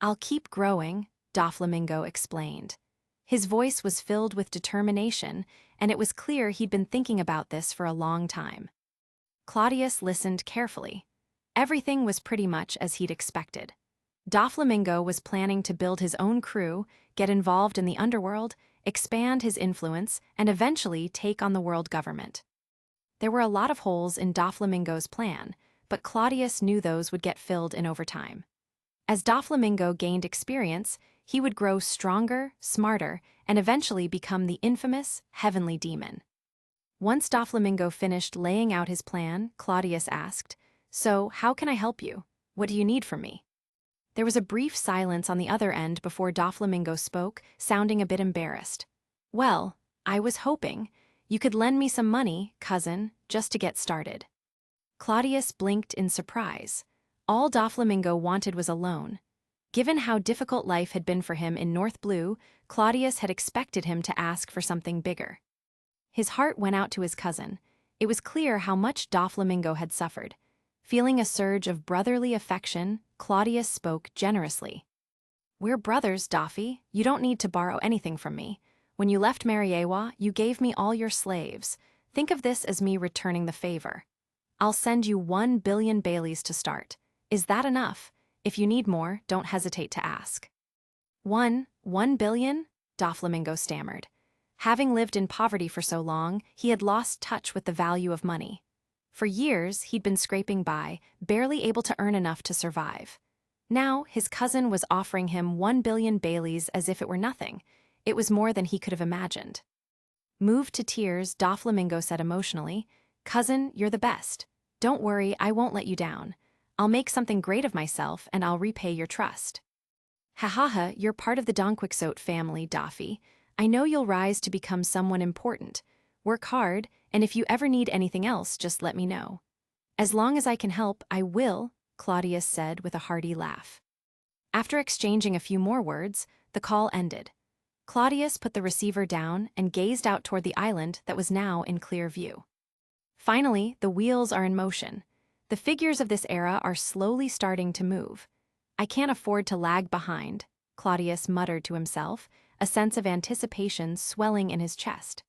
I'll keep growing," Doflamingo explained. His voice was filled with determination, and it was clear he'd been thinking about this for a long time. Claudius listened carefully. Everything was pretty much as he'd expected. Doflamingo was planning to build his own crew, get involved in the underworld, expand his influence, and eventually take on the world government. There were a lot of holes in Doflamingo's plan, but Claudius knew those would get filled in over time. As Doflamingo gained experience, he would grow stronger, smarter, and eventually become the infamous Heavenly Demon. Once Doflamingo finished laying out his plan, Claudius asked, "So, how can I help you? What do you need from me?" There was a brief silence on the other end before Doflamingo spoke, sounding a bit embarrassed. "Well, I was hoping you could lend me some money, cousin, just to get started." Claudius blinked in surprise. All Doflamingo wanted was a loan. Given how difficult life had been for him in North Blue, Claudius had expected him to ask for something bigger. His heart went out to his cousin. It was clear how much Doflamingo had suffered. Feeling a surge of brotherly affection, Claudius spoke generously. "We're brothers, Doffy. You don't need to borrow anything from me. When you left Mariawa, you gave me all your slaves. Think of this as me returning the favor. I'll send you 1 billion Baileys to start. Is that enough? If you need more, don't hesitate to ask." One billion? Doflamingo stammered. Having lived in poverty for so long, he had lost touch with the value of money. For years, he'd been scraping by, barely able to earn enough to survive. Now, his cousin was offering him 1 billion Baileys as if it were nothing. It was more than he could have imagined. Moved to tears, Doflamingo said emotionally, "Cousin, you're the best. Don't worry, I won't let you down. I'll make something great of myself and I'll repay your trust." "Ha, you're part of the Donquixote family, Doffy. I know you'll rise to become someone important. Work hard, and if you ever need anything else, just let me know." "As long as I can help, I will," Claudius said with a hearty laugh. After exchanging a few more words, the call ended. Claudius put the receiver down and gazed out toward the island that was now in clear view. Finally, the wheels are in motion. The figures of this era are slowly starting to move. "I can't afford to lag behind," Claudius muttered to himself, a sense of anticipation swelling in his chest.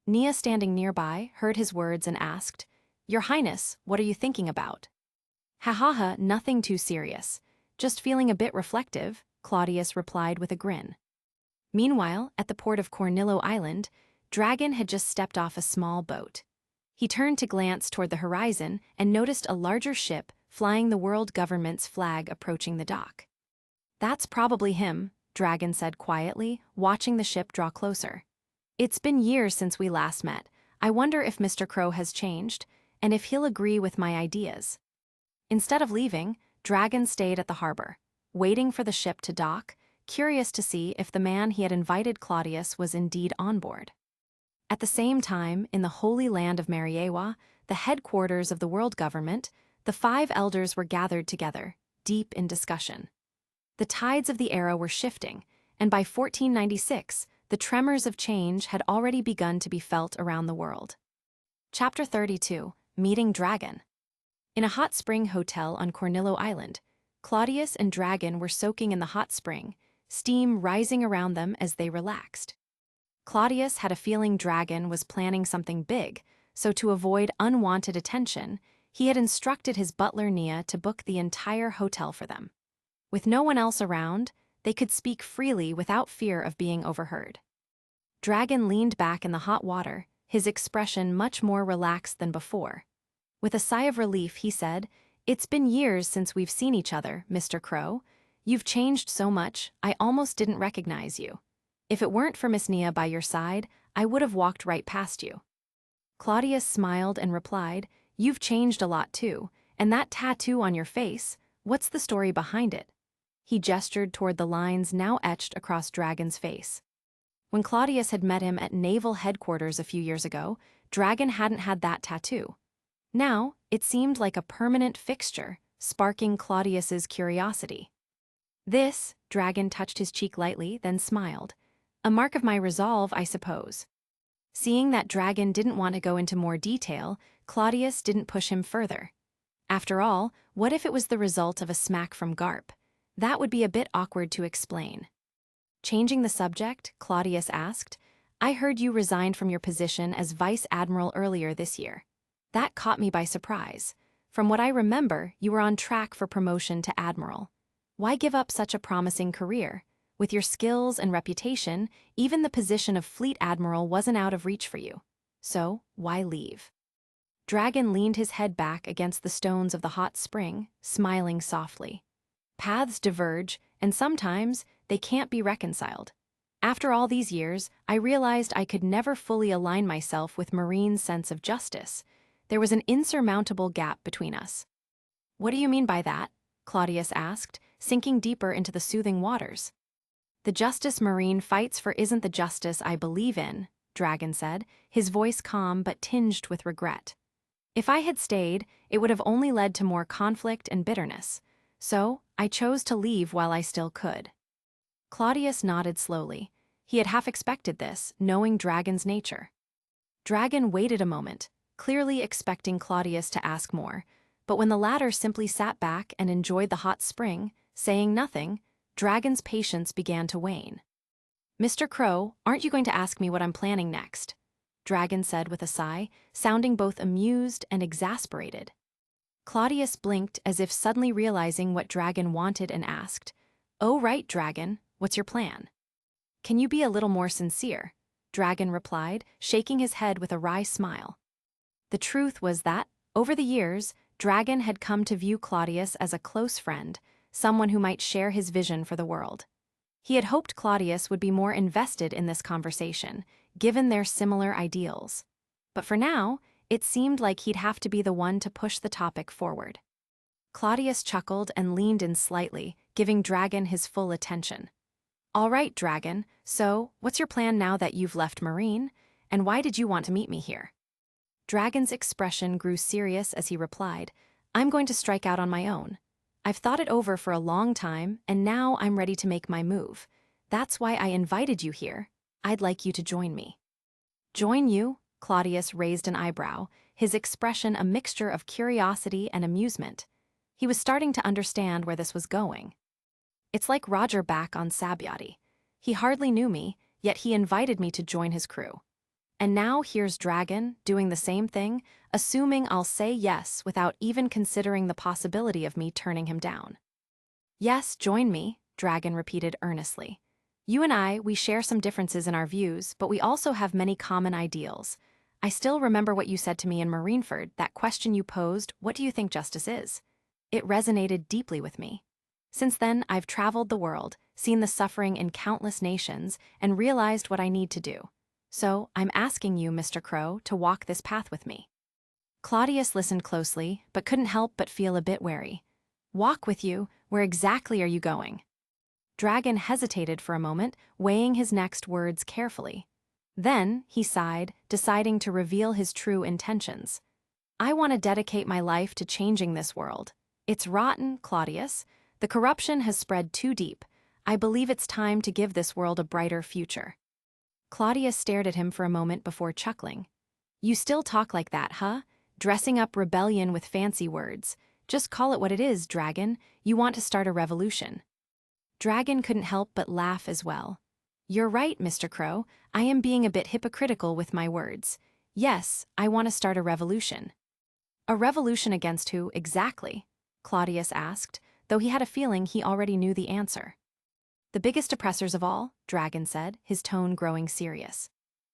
Nia, standing nearby, heard his words and asked, "Your Highness, what are you thinking about?" Ha, nothing too serious. Just feeling a bit reflective," Claudius replied with a grin. Meanwhile, at the port of Cornillo Island, Dragon had just stepped off a small boat. He turned to glance toward the horizon and noticed a larger ship flying the world government's flag approaching the dock. "That's probably him," Dragon said quietly, watching the ship draw closer. "It's been years since we last met. I wonder if Mr. Crow has changed, and if he'll agree with my ideas." Instead of leaving, Dragon stayed at the harbor, waiting for the ship to dock, curious to see if the man he had invited Claudius was indeed on board. At the same time, in the holy land of Mariawa, the headquarters of the world government, the 5 elders were gathered together, deep in discussion. The tides of the era were shifting, and by 1496, the tremors of change had already begun to be felt around the world. Chapter 32, Meeting Dragon. In a hot spring hotel on Cornillo Island, Claudius and Dragon were soaking in the hot spring, steam rising around them as they relaxed. Claudius had a feeling Dragon was planning something big, so to avoid unwanted attention, he had instructed his butler Nia to book the entire hotel for them. With no one else around, they could speak freely without fear of being overheard. Dragon leaned back in the hot water, his expression much more relaxed than before. With a sigh of relief, he said, "It's been years since we've seen each other, Mr. Crow. You've changed so much, I almost didn't recognize you. If it weren't for Miss Nia by your side, I would have walked right past you." Claudius smiled and replied, "You've changed a lot too, and that tattoo on your face, what's the story behind it?" He gestured toward the lines now etched across Dragon's face. When Claudius had met him at naval headquarters a few years ago, Dragon hadn't had that tattoo. Now, it seemed like a permanent fixture, sparking Claudius's curiosity. "This," Dragon touched his cheek lightly, then smiled. "A mark of my resolve, I suppose." Seeing that Dragon didn't want to go into more detail, Claudius didn't push him further. After all, what if it was the result of a smack from Garp? That would be a bit awkward to explain. Changing the subject, Claudius asked, "I heard you resigned from your position as Vice Admiral earlier this year. That caught me by surprise. From what I remember, you were on track for promotion to Admiral. Why give up such a promising career? With your skills and reputation, even the position of Fleet Admiral wasn't out of reach for you. So, why leave?" Dragon leaned his head back against the stones of the hot spring, smiling softly. "Paths diverge, and sometimes they can't be reconciled. After all these years, I realized I could never fully align myself with Marine's sense of justice. There was an insurmountable gap between us." "What do you mean by that?" Claudius asked, sinking deeper into the soothing waters. "The justice Marine fights for isn't the justice I believe in," Dragon said, his voice calm but tinged with regret. "If I had stayed, it would have only led to more conflict and bitterness. So, I chose to leave while I still could. Claudius nodded slowly. He had half expected this, knowing Dragon's nature. Dragon waited a moment, clearly expecting Claudius to ask more, but when the latter simply sat back and enjoyed the hot spring, saying nothing, Dragon's patience began to wane. "Mr. Crow, aren't you going to ask me what I'm planning next?" Dragon said with a sigh, sounding both amused and exasperated. Claudius blinked as if suddenly realizing what Dragon wanted and asked, "Oh right, Dragon, what's your plan?" "Can you be a little more sincere?" Dragon replied, shaking his head with a wry smile. The truth was that, over the years, Dragon had come to view Claudius as a close friend, someone who might share his vision for the world. He had hoped Claudius would be more invested in this conversation, given their similar ideals. But for now, it seemed like he'd have to be the one to push the topic forward. Claudius chuckled and leaned in slightly, giving Dragon his full attention. "All right, Dragon, so what's your plan now that you've left Marine, and why did you want to meet me here?" Dragon's expression grew serious as he replied, "I'm going to strike out on my own. I've thought it over for a long time, and now I'm ready to make my move. That's why I invited you here. I'd like you to join me." "Join you?" Claudius raised an eyebrow, his expression a mixture of curiosity and amusement. He was starting to understand where this was going. "It's like Roger back on Sabyati. He hardly knew me, yet he invited me to join his crew. And now here's Dragon doing the same thing, assuming I'll say yes without even considering the possibility of me turning him down." "Yes, join me," Dragon repeated earnestly. "You and we share some differences in our views, but we also have many common ideals. I still remember what you said to me in Marineford, that question you posed, 'What do you think justice is?' It resonated deeply with me. Since then, I've traveled the world, seen the suffering in countless nations, and realized what I need to do. So, I'm asking you, Mr. Crow, to walk this path with me." Claudius listened closely, but couldn't help but feel a bit wary. "Walk with you? Where exactly are you going?" Dragon hesitated for a moment, weighing his next words carefully. Then, he sighed, deciding to reveal his true intentions. "I want to dedicate my life to changing this world. It's rotten, Claudius. The corruption has spread too deep. I believe it's time to give this world a brighter future." Claudius stared at him for a moment before chuckling. "You still talk like that, huh? Dressing up rebellion with fancy words. Just call it what it is, Dragon. You want to start a revolution." Dragon couldn't help but laugh as well. "You're right, Mr. Crow. I am being a bit hypocritical with my words. Yes, I want to start a revolution." "A revolution against who, exactly?" Claudius asked, though he had a feeling he already knew the answer. "The biggest oppressors of all," Dragon said, his tone growing serious.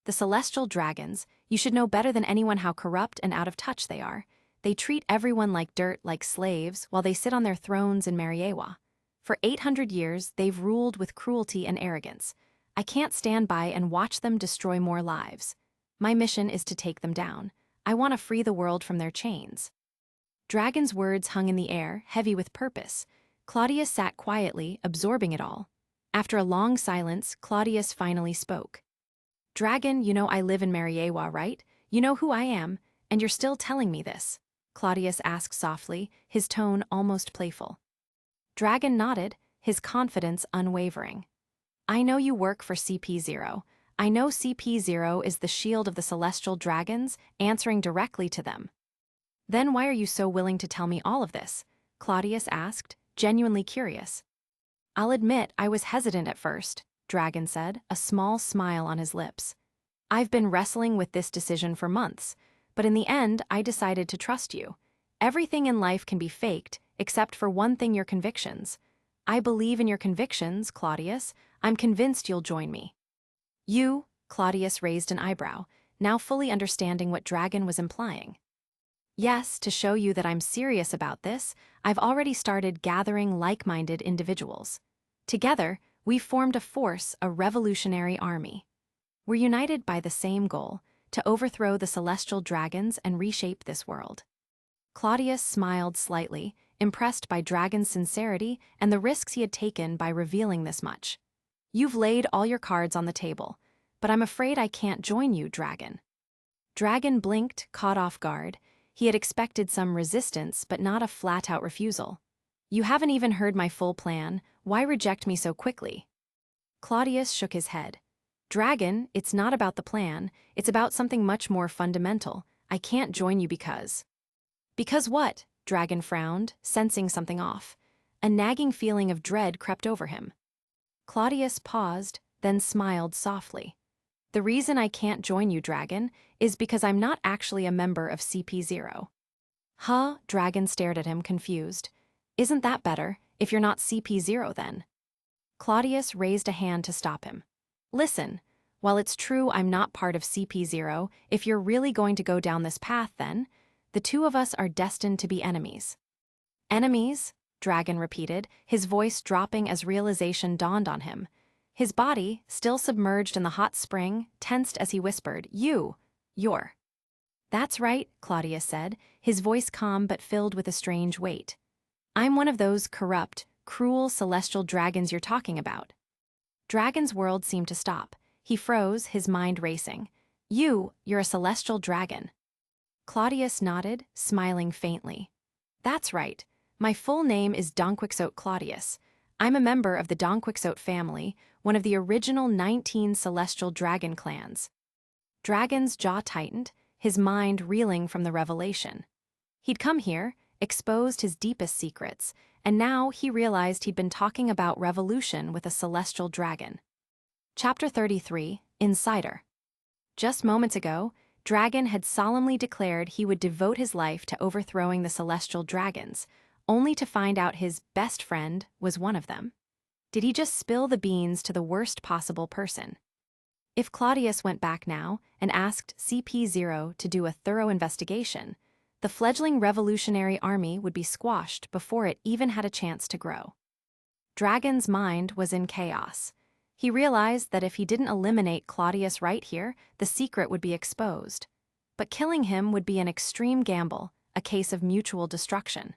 "The celestial dragons. You should know better than anyone how corrupt and out of touch they are. They treat everyone like dirt, like slaves, while they sit on their thrones in Mariawa. For 800 years, they've ruled with cruelty and arrogance. I can't stand by and watch them destroy more lives. My mission is to take them down. I want to free the world from their chains." Dragon's words hung in the air, heavy with purpose. Claudius sat quietly, absorbing it all. After a long silence, Claudius finally spoke. "Dragon, you know I live in Mariawa, right? You know who I am, and you're still telling me this?" Claudius asked softly, his tone almost playful. Dragon nodded, his confidence unwavering. "I know you work for CP0. I know CP0 is the shield of the celestial dragons, answering directly to them." "Then why are you so willing to tell me all of this?" Claudius asked, genuinely curious. "I'll admit I was hesitant at first," Dragon said, a small smile on his lips. "I've been wrestling with this decision for months, but in the end I decided to trust you. Everything in life can be faked, except for one thing: your convictions. I believe in your convictions, Claudius. I'm convinced you'll join me." "You?" Claudius raised an eyebrow, now fully understanding what Dragon was implying. "Yes, to show you that I'm serious about this, I've already started gathering like-minded individuals. Together, we've formed a force, a revolutionary army. We're united by the same goal, to overthrow the celestial dragons and reshape this world." Claudius smiled slightly, impressed by Dragon's sincerity and the risks he had taken by revealing this much. "You've laid all your cards on the table, but I'm afraid I can't join you, Dragon." Dragon blinked, caught off guard. He had expected some resistance, but not a flat-out refusal. You haven't even heard my full plan. Why reject me so quickly? Claudius shook his head. Dragon, it's not about the plan, it's about something much more fundamental. I can't join you because. Because what? Dragon frowned, sensing something off. A nagging feeling of dread crept over him. Claudius paused, then smiled softly. The reason I can't join you, Dragon, is because I'm not actually a member of CP0. Huh? Dragon stared at him, confused. Isn't that better, if you're not CP0 then? Claudius raised a hand to stop him. Listen, while it's true I'm not part of CP0, if you're really going to go down this path then, the two of us are destined to be enemies. Enemies? Dragon repeated, his voice dropping as realization dawned on him. His body, still submerged in the hot spring, tensed as he whispered, You're. That's right, Claudius said, his voice calm but filled with a strange weight. I'm one of those corrupt, cruel celestial dragons you're talking about. Dragon's world seemed to stop. He froze, his mind racing. You're a celestial dragon. Claudius nodded, smiling faintly. That's right. My full name is Donquixote Claudius. I'm a member of the Donquixote family, one of the original 19 celestial dragon clans. Dragon's jaw tightened, his mind reeling from the revelation. He'd come here, exposed his deepest secrets, and now he realized he'd been talking about revolution with a celestial dragon. Chapter 33, Insider. Just moments ago, Dragon had solemnly declared he would devote his life to overthrowing the celestial dragons, only to find out his best friend was one of them. Did he just spill the beans to the worst possible person? If Claudius went back now and asked CP0 to do a thorough investigation, the fledgling revolutionary army would be squashed before it even had a chance to grow. Dragon's mind was in chaos. He realized that if he didn't eliminate Claudius right here, the secret would be exposed. But killing him would be an extreme gamble, a case of mutual destruction.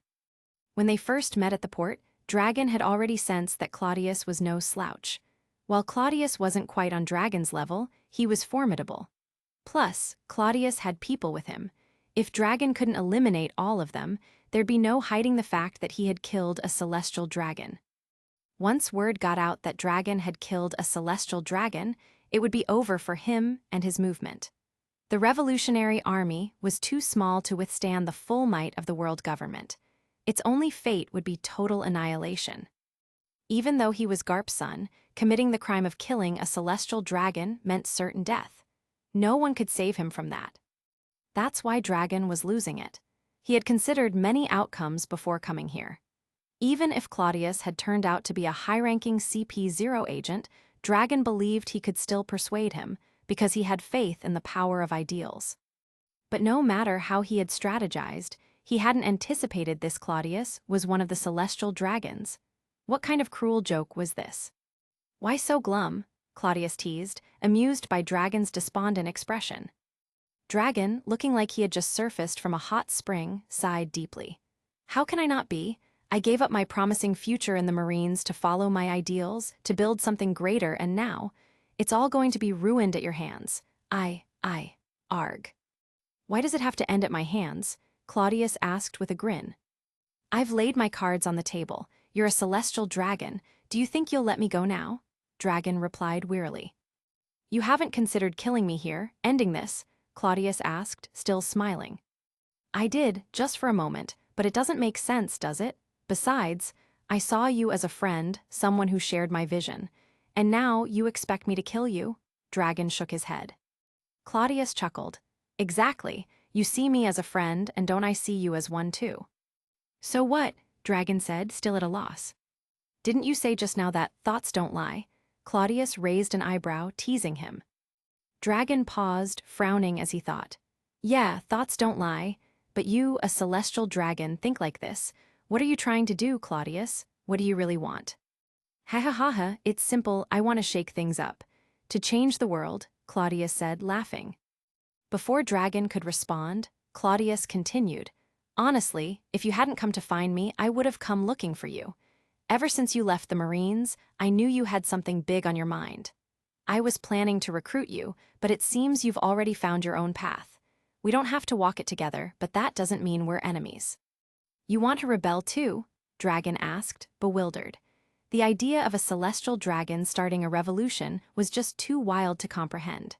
When they first met at the port, Dragon had already sensed that Claudius was no slouch. While Claudius wasn't quite on Dragon's level, he was formidable. Plus, Claudius had people with him. If Dragon couldn't eliminate all of them, there'd be no hiding the fact that he had killed a celestial dragon. Once word got out that Dragon had killed a celestial dragon, it would be over for him and his movement. The revolutionary army was too small to withstand the full might of the world government. Its only fate would be total annihilation. Even though he was Garp's son, committing the crime of killing a celestial dragon meant certain death. No one could save him from that. That's why Dragon was losing it. He had considered many outcomes before coming here. Even if Claudius had turned out to be a high-ranking CP0 agent, Dragon believed he could still persuade him, because he had faith in the power of ideals. But no matter how he had strategized, he hadn't anticipated this Claudius was one of the celestial dragons. What kind of cruel joke was this? Why so glum? Claudius teased, amused by Dragon's despondent expression. Dragon, looking like he had just surfaced from a hot spring, sighed deeply. How can I not be? I gave up my promising future in the Marines to follow my ideals, to build something greater, and now, it's all going to be ruined at your hands. Arg. Why does it have to end at my hands? Claudius asked with a grin. I've laid my cards on the table. You're a celestial dragon. Do you think you'll let me go now? Dragon replied wearily. You haven't considered killing me here, ending this? Claudius asked, still smiling. I did, just for a moment, but it doesn't make sense, does it? Besides, I saw you as a friend, someone who shared my vision. And now you expect me to kill you? Dragon shook his head. Claudius chuckled. Exactly. You see me as a friend, and don't I see you as one too? So what? Dragon said, still at a loss. Didn't you say just now that thoughts don't lie? Claudius raised an eyebrow, teasing him. Dragon paused, frowning as he thought. Yeah, thoughts don't lie. But you, a celestial dragon, think like this. What are you trying to do, Claudius? What do you really want? Ha, it's simple, I want to shake things up. To change the world, Claudius said, laughing. Before Dragon could respond, Claudius continued. Honestly, if you hadn't come to find me, I would have come looking for you. Ever since you left the Marines, I knew you had something big on your mind. I was planning to recruit you, but it seems you've already found your own path. We don't have to walk it together, but that doesn't mean we're enemies. You want to rebel too? Dragon asked, bewildered. The idea of a celestial dragon starting a revolution was just too wild to comprehend.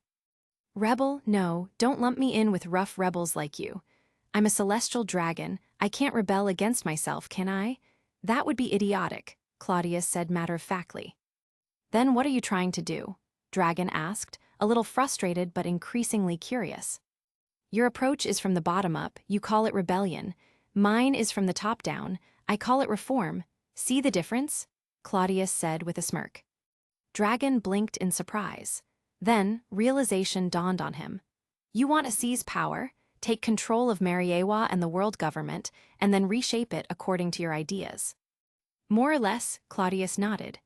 Rebel? No, don't lump me in with rough rebels like you. I'm a celestial dragon, I can't rebel against myself, can I? That would be idiotic, Claudius said matter-of-factly. Then what are you trying to do? Dragon asked, a little frustrated but increasingly curious. Your approach is from the bottom up, you call it rebellion. Mine is from the top down, I call it reform. See the difference? Claudius said with a smirk. Dragon blinked in surprise. Then, realization dawned on him. You want to seize power, take control of Mariawa and the world government, and then reshape it according to your ideas. More or less, Claudius nodded.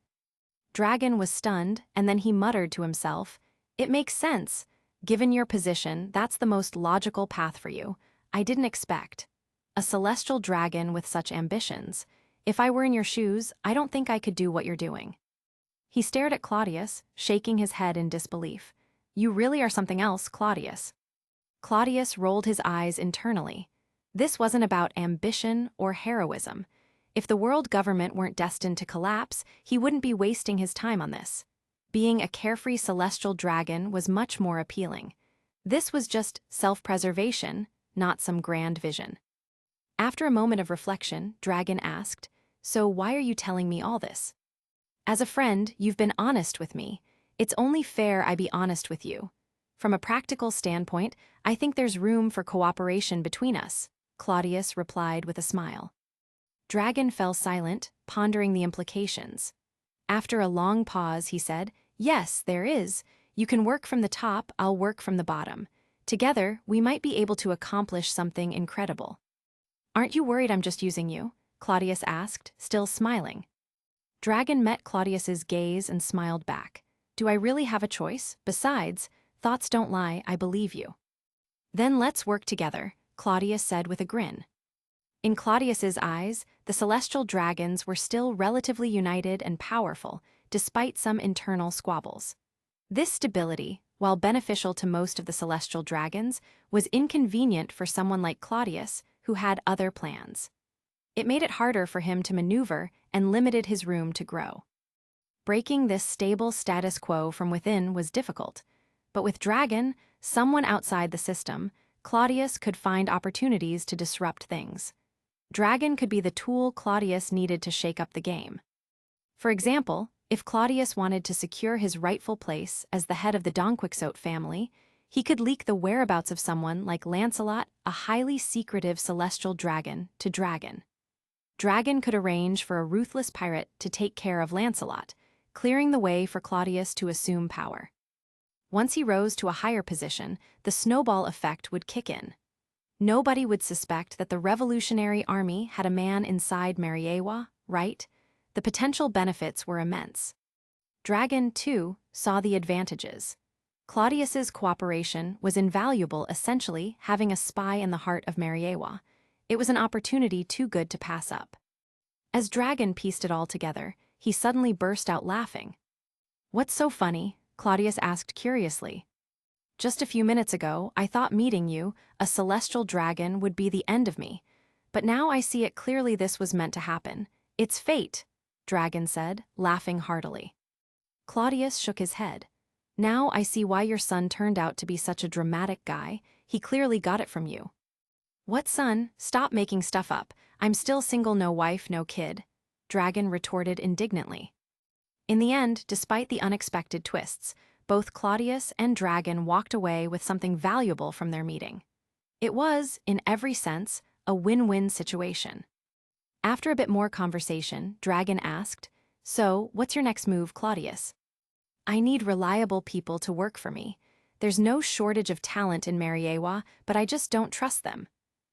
Dragon was stunned, and then he muttered to himself, It makes sense. Given your position, that's the most logical path for you. I didn't expect. A celestial dragon with such ambitions. If I were in your shoes, I don't think I could do what you're doing. He stared at Claudius, shaking his head in disbelief. You really are something else, Claudius. Claudius rolled his eyes internally. This wasn't about ambition or heroism. If the world government weren't destined to collapse, he wouldn't be wasting his time on this. Being a carefree celestial dragon was much more appealing. This was just self-preservation, not some grand vision. After a moment of reflection, Dragon asked, So why are you telling me all this? As a friend, you've been honest with me. It's only fair I be honest with you. From a practical standpoint, I think there's room for cooperation between us, Claudius replied with a smile. Dragon fell silent, pondering the implications. After a long pause, he said, Yes, there is. You can work from the top, I'll work from the bottom. Together, we might be able to accomplish something incredible. Aren't you worried I'm just using you? Claudius asked, still smiling. Dragon met Claudius's gaze and smiled back. Do I really have a choice? Besides, thoughts don't lie, I believe you. Then let's work together, Claudius said with a grin. In Claudius's eyes, the celestial dragons were still relatively united and powerful, despite some internal squabbles. This stability, while beneficial to most of the celestial dragons, was inconvenient for someone like Claudius, who had other plans. It made it harder for him to maneuver and limited his room to grow. Breaking this stable status quo from within was difficult, but with Dragon, someone outside the system, Claudius could find opportunities to disrupt things. Dragon could be the tool Claudius needed to shake up the game. For example, if Claudius wanted to secure his rightful place as the head of the Donquixote family, he could leak the whereabouts of someone like Lancelot, a highly secretive celestial dragon, to Dragon. Dragon could arrange for a ruthless pirate to take care of Lancelot, clearing the way for Claudius to assume power. Once he rose to a higher position, the snowball effect would kick in. Nobody would suspect that the revolutionary army had a man inside Mariawa, right? The potential benefits were immense. Dragon, too, saw the advantages. Claudius's cooperation was invaluable, essentially having a spy in the heart of Mariawa. It was an opportunity too good to pass up. As Dragon pieced it all together, he suddenly burst out laughing. What's so funny? Claudius asked curiously. Just a few minutes ago, I thought meeting you, a celestial dragon, would be the end of me. But now I see it clearly this was meant to happen. It's fate, Dragon said, laughing heartily. Claudius shook his head. Now I see why your son turned out to be such a dramatic guy. He clearly got it from you. What son? Stop making stuff up. I'm still single, no wife, no kid, Dragon retorted indignantly. In the end, despite the unexpected twists, both Claudius and Dragon walked away with something valuable from their meeting. It was, in every sense, a win-win situation. After a bit more conversation, Dragon asked, So, what's your next move, Claudius? I need reliable people to work for me. There's no shortage of talent in Mariawa, but I just don't trust them.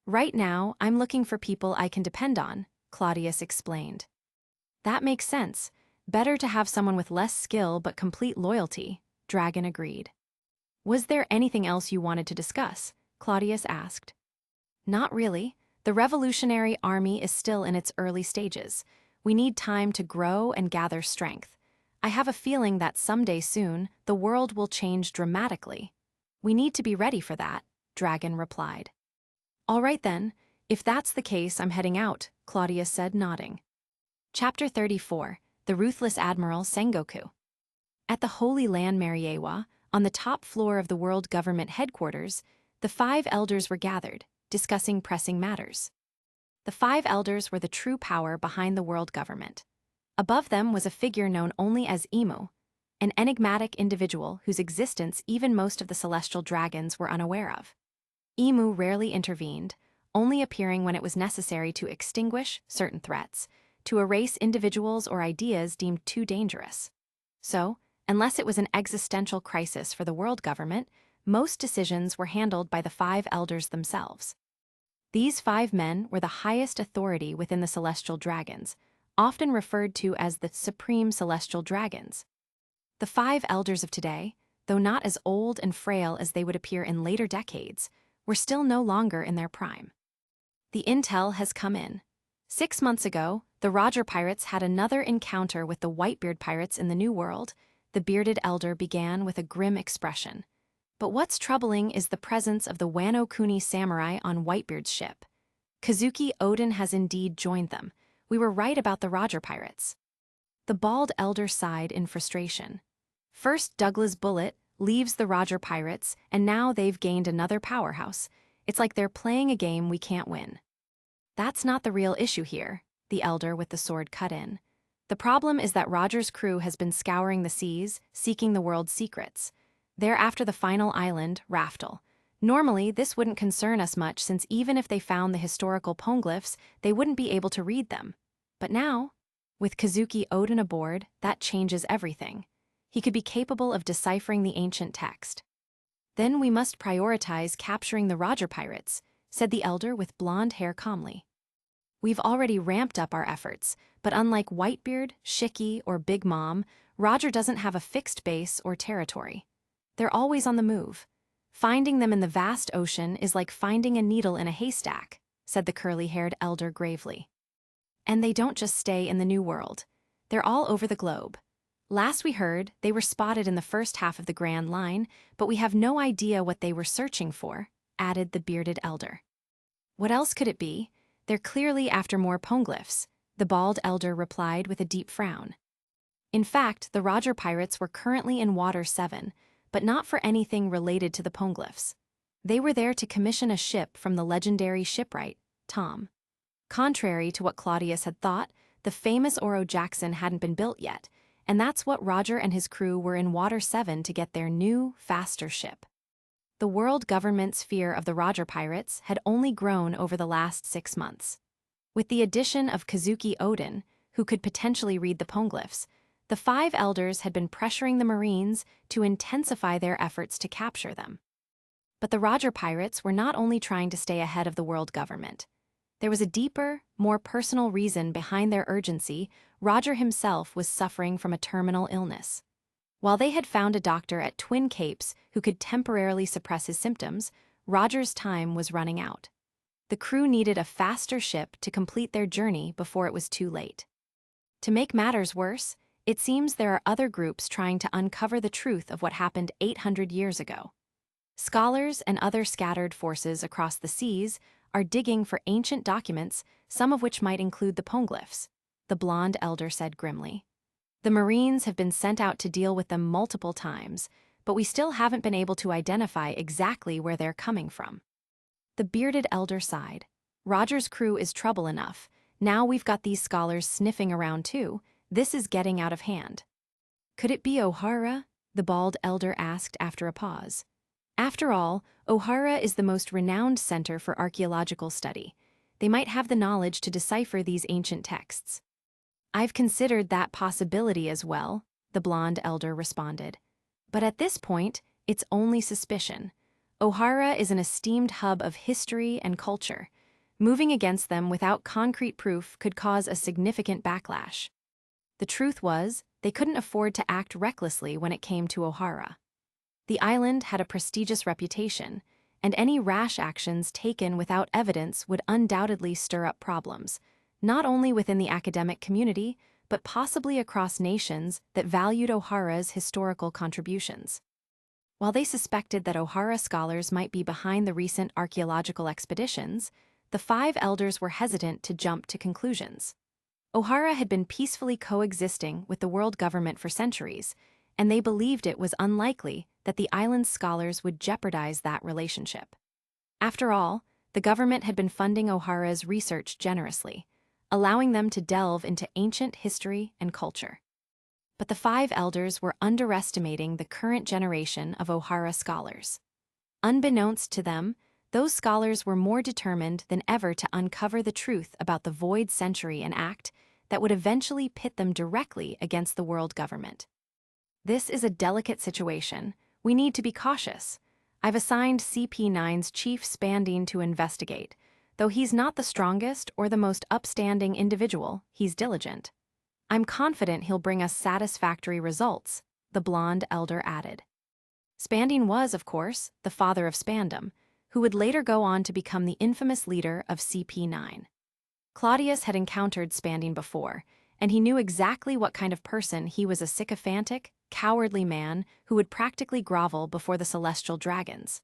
Right now, I'm looking for people I can depend on, Claudius explained. That makes sense. Better to have someone with less skill but complete loyalty, Dragon agreed. Was there anything else you wanted to discuss? Claudius asked. Not really. The revolutionary army is still in its early stages. We need time to grow and gather strength. I have a feeling that someday soon, the world will change dramatically. We need to be ready for that, Dragon replied. All right then, if that's the case, I'm heading out, Claudius said, nodding. Chapter 34, The Ruthless Admiral Sengoku. At the Holy Land Mariawa, on the top floor of the World Government Headquarters, the 5 elders were gathered, discussing pressing matters. The 5 elders were the true power behind the world government. Above them was a figure known only as Imu, an enigmatic individual whose existence even most of the celestial dragons were unaware of. Imu rarely intervened, only appearing when it was necessary to extinguish certain threats, to erase individuals or ideas deemed too dangerous. So, unless it was an existential crisis for the world government, most decisions were handled by the 5 elders themselves. These 5 men were the highest authority within the celestial dragons, often referred to as the supreme celestial dragons. The 5 elders of today, though not as old and frail as they would appear in later decades, were still no longer in their prime. The intel has come in. 6 months ago, the Roger pirates had another encounter with the Whitebeard pirates in the New World. The bearded elder began with a grim expression. But what's troubling is the presence of the Wano Kuni samurai on Whitebeard's ship. Kazuki Odin has indeed joined them. We were right about the Roger pirates. The bald elder sighed in frustration. First Douglas Bullet leaves the Roger pirates, and now they've gained another powerhouse. It's like they're playing a game we can't win. That's not the real issue here, the elder with the sword cut in. The problem is that Roger's crew has been scouring the seas, seeking the world's secrets. They're after the final island, Raftel. Normally, this wouldn't concern us much since even if they found the historical poneglyphs, they wouldn't be able to read them. But now, with Kazuki Odin aboard, that changes everything. He could be capable of deciphering the ancient text. Then we must prioritize capturing the Roger pirates, said the elder with blonde hair calmly. We've already ramped up our efforts, but unlike Whitebeard, Shiki, or Big Mom, Roger doesn't have a fixed base or territory. They're always on the move. Finding them in the vast ocean is like finding a needle in a haystack, said the curly-haired elder gravely. And they don't just stay in the New World. They're all over the globe. Last we heard, they were spotted in the first half of the Grand Line, but we have no idea what they were searching for, added the bearded elder. What else could it be? They're clearly after more poneglyphs, the bald elder replied with a deep frown. In fact, the Roger pirates were currently in Water 7, but not for anything related to the poneglyphs. They were there to commission a ship from the legendary shipwright, Tom. Contrary to what Claudius had thought, the famous Oro Jackson hadn't been built yet, and that's what Roger and his crew were in Water 7 to get their new, faster ship. The world government's fear of the Roger pirates had only grown over the last 6 months. With the addition of Kazuki Odin, who could potentially read the poneglyphs, the 5 elders had been pressuring the Marines to intensify their efforts to capture them. But the Roger pirates were not only trying to stay ahead of the world government. There was a deeper, more personal reason behind their urgency. Roger himself was suffering from a terminal illness. While they had found a doctor at Twin Capes who could temporarily suppress his symptoms, Roger's time was running out. The crew needed a faster ship to complete their journey before it was too late. To make matters worse, it seems there are other groups trying to uncover the truth of what happened 800 years ago. Scholars and other scattered forces across the seas are digging for ancient documents, some of which might include the poneglyphs, the blonde elder said grimly. The Marines have been sent out to deal with them multiple times, but we still haven't been able to identify exactly where they're coming from. The bearded elder sighed. Roger's crew is trouble enough. Now we've got these scholars sniffing around too. This is getting out of hand. Could it be O'Hara? The bald elder asked after a pause. After all, O'Hara is the most renowned center for archaeological study. They might have the knowledge to decipher these ancient texts. I've considered that possibility as well, the blonde elder responded. But at this point, it's only suspicion. O'Hara is an esteemed hub of history and culture. Moving against them without concrete proof could cause a significant backlash. The truth was, they couldn't afford to act recklessly when it came to O'Hara. The island had a prestigious reputation, and any rash actions taken without evidence would undoubtedly stir up problems, not only within the academic community, but possibly across nations that valued O'Hara's historical contributions. While they suspected that O'Hara scholars might be behind the recent archaeological expeditions, the 5 elders were hesitant to jump to conclusions. Ohara had been peacefully coexisting with the world government for centuries, and they believed it was unlikely that the island's scholars would jeopardize that relationship. After all, the government had been funding Ohara's research generously, allowing them to delve into ancient history and culture. But the five elders were underestimating the current generation of Ohara scholars. Unbeknownst to them, those scholars were more determined than ever to uncover the truth about the Void Century and Act that would eventually pit them directly against the world government. This is a delicate situation. We need to be cautious. I've assigned CP9's Chief Spanding to investigate. Though he's not the strongest or the most upstanding individual, he's diligent. I'm confident he'll bring us satisfactory results, the blonde elder added. Spanding was, of course, the father of Spandam, who would later go on to become the infamous leader of CP9. Claudius had encountered Spanding before, and he knew exactly what kind of person he was: a sycophantic, cowardly man who would practically grovel before the celestial dragons.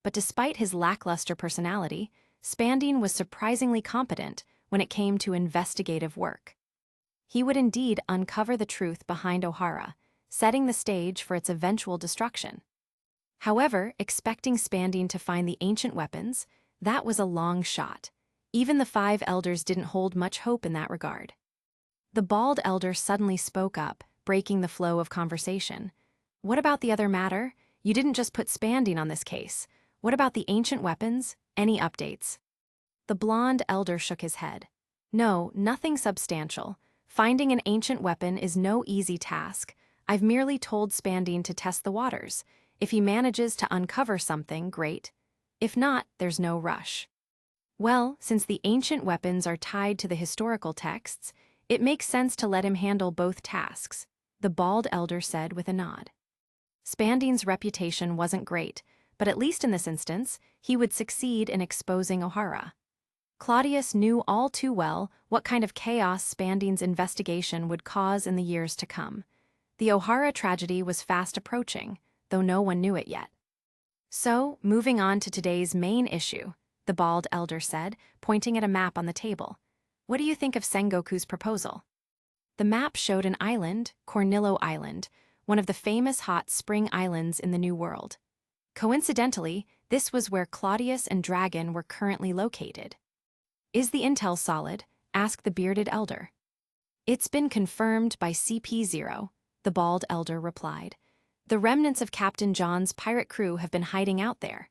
But despite his lackluster personality, Spanding was surprisingly competent when it came to investigative work. He would indeed uncover the truth behind Ohara, setting the stage for its eventual destruction. However, expecting Spanding to find the ancient weapons, that was a long shot. Even the five elders didn't hold much hope in that regard. The bald elder suddenly spoke up, breaking the flow of conversation. What about the other matter? You didn't just put Spanding on this case. What about the ancient weapons? Any updates? The blonde elder shook his head. No, nothing substantial. Finding an ancient weapon is no easy task. I've merely told Spanding to test the waters. If he manages to uncover something, great. If not, there's no rush. Well, since the ancient weapons are tied to the historical texts, it makes sense to let him handle both tasks, the bald elder said with a nod. Spanding's reputation wasn't great, but at least in this instance, he would succeed in exposing Ohara. Claudius knew all too well what kind of chaos Spanding's investigation would cause in the years to come. The Ohara tragedy was fast approaching, though no one knew it yet. So, moving on to today's main issue, the bald elder said, pointing at a map on the table. What do you think of Sengoku's proposal? The map showed an island, Cornillo Island, one of the famous hot spring islands in the New World. Coincidentally, this was where Claudius and Dragon were currently located. Is the intel solid? Asked the bearded elder. It's been confirmed by CP0, the bald elder replied. The remnants of Captain John's pirate crew have been hiding out there.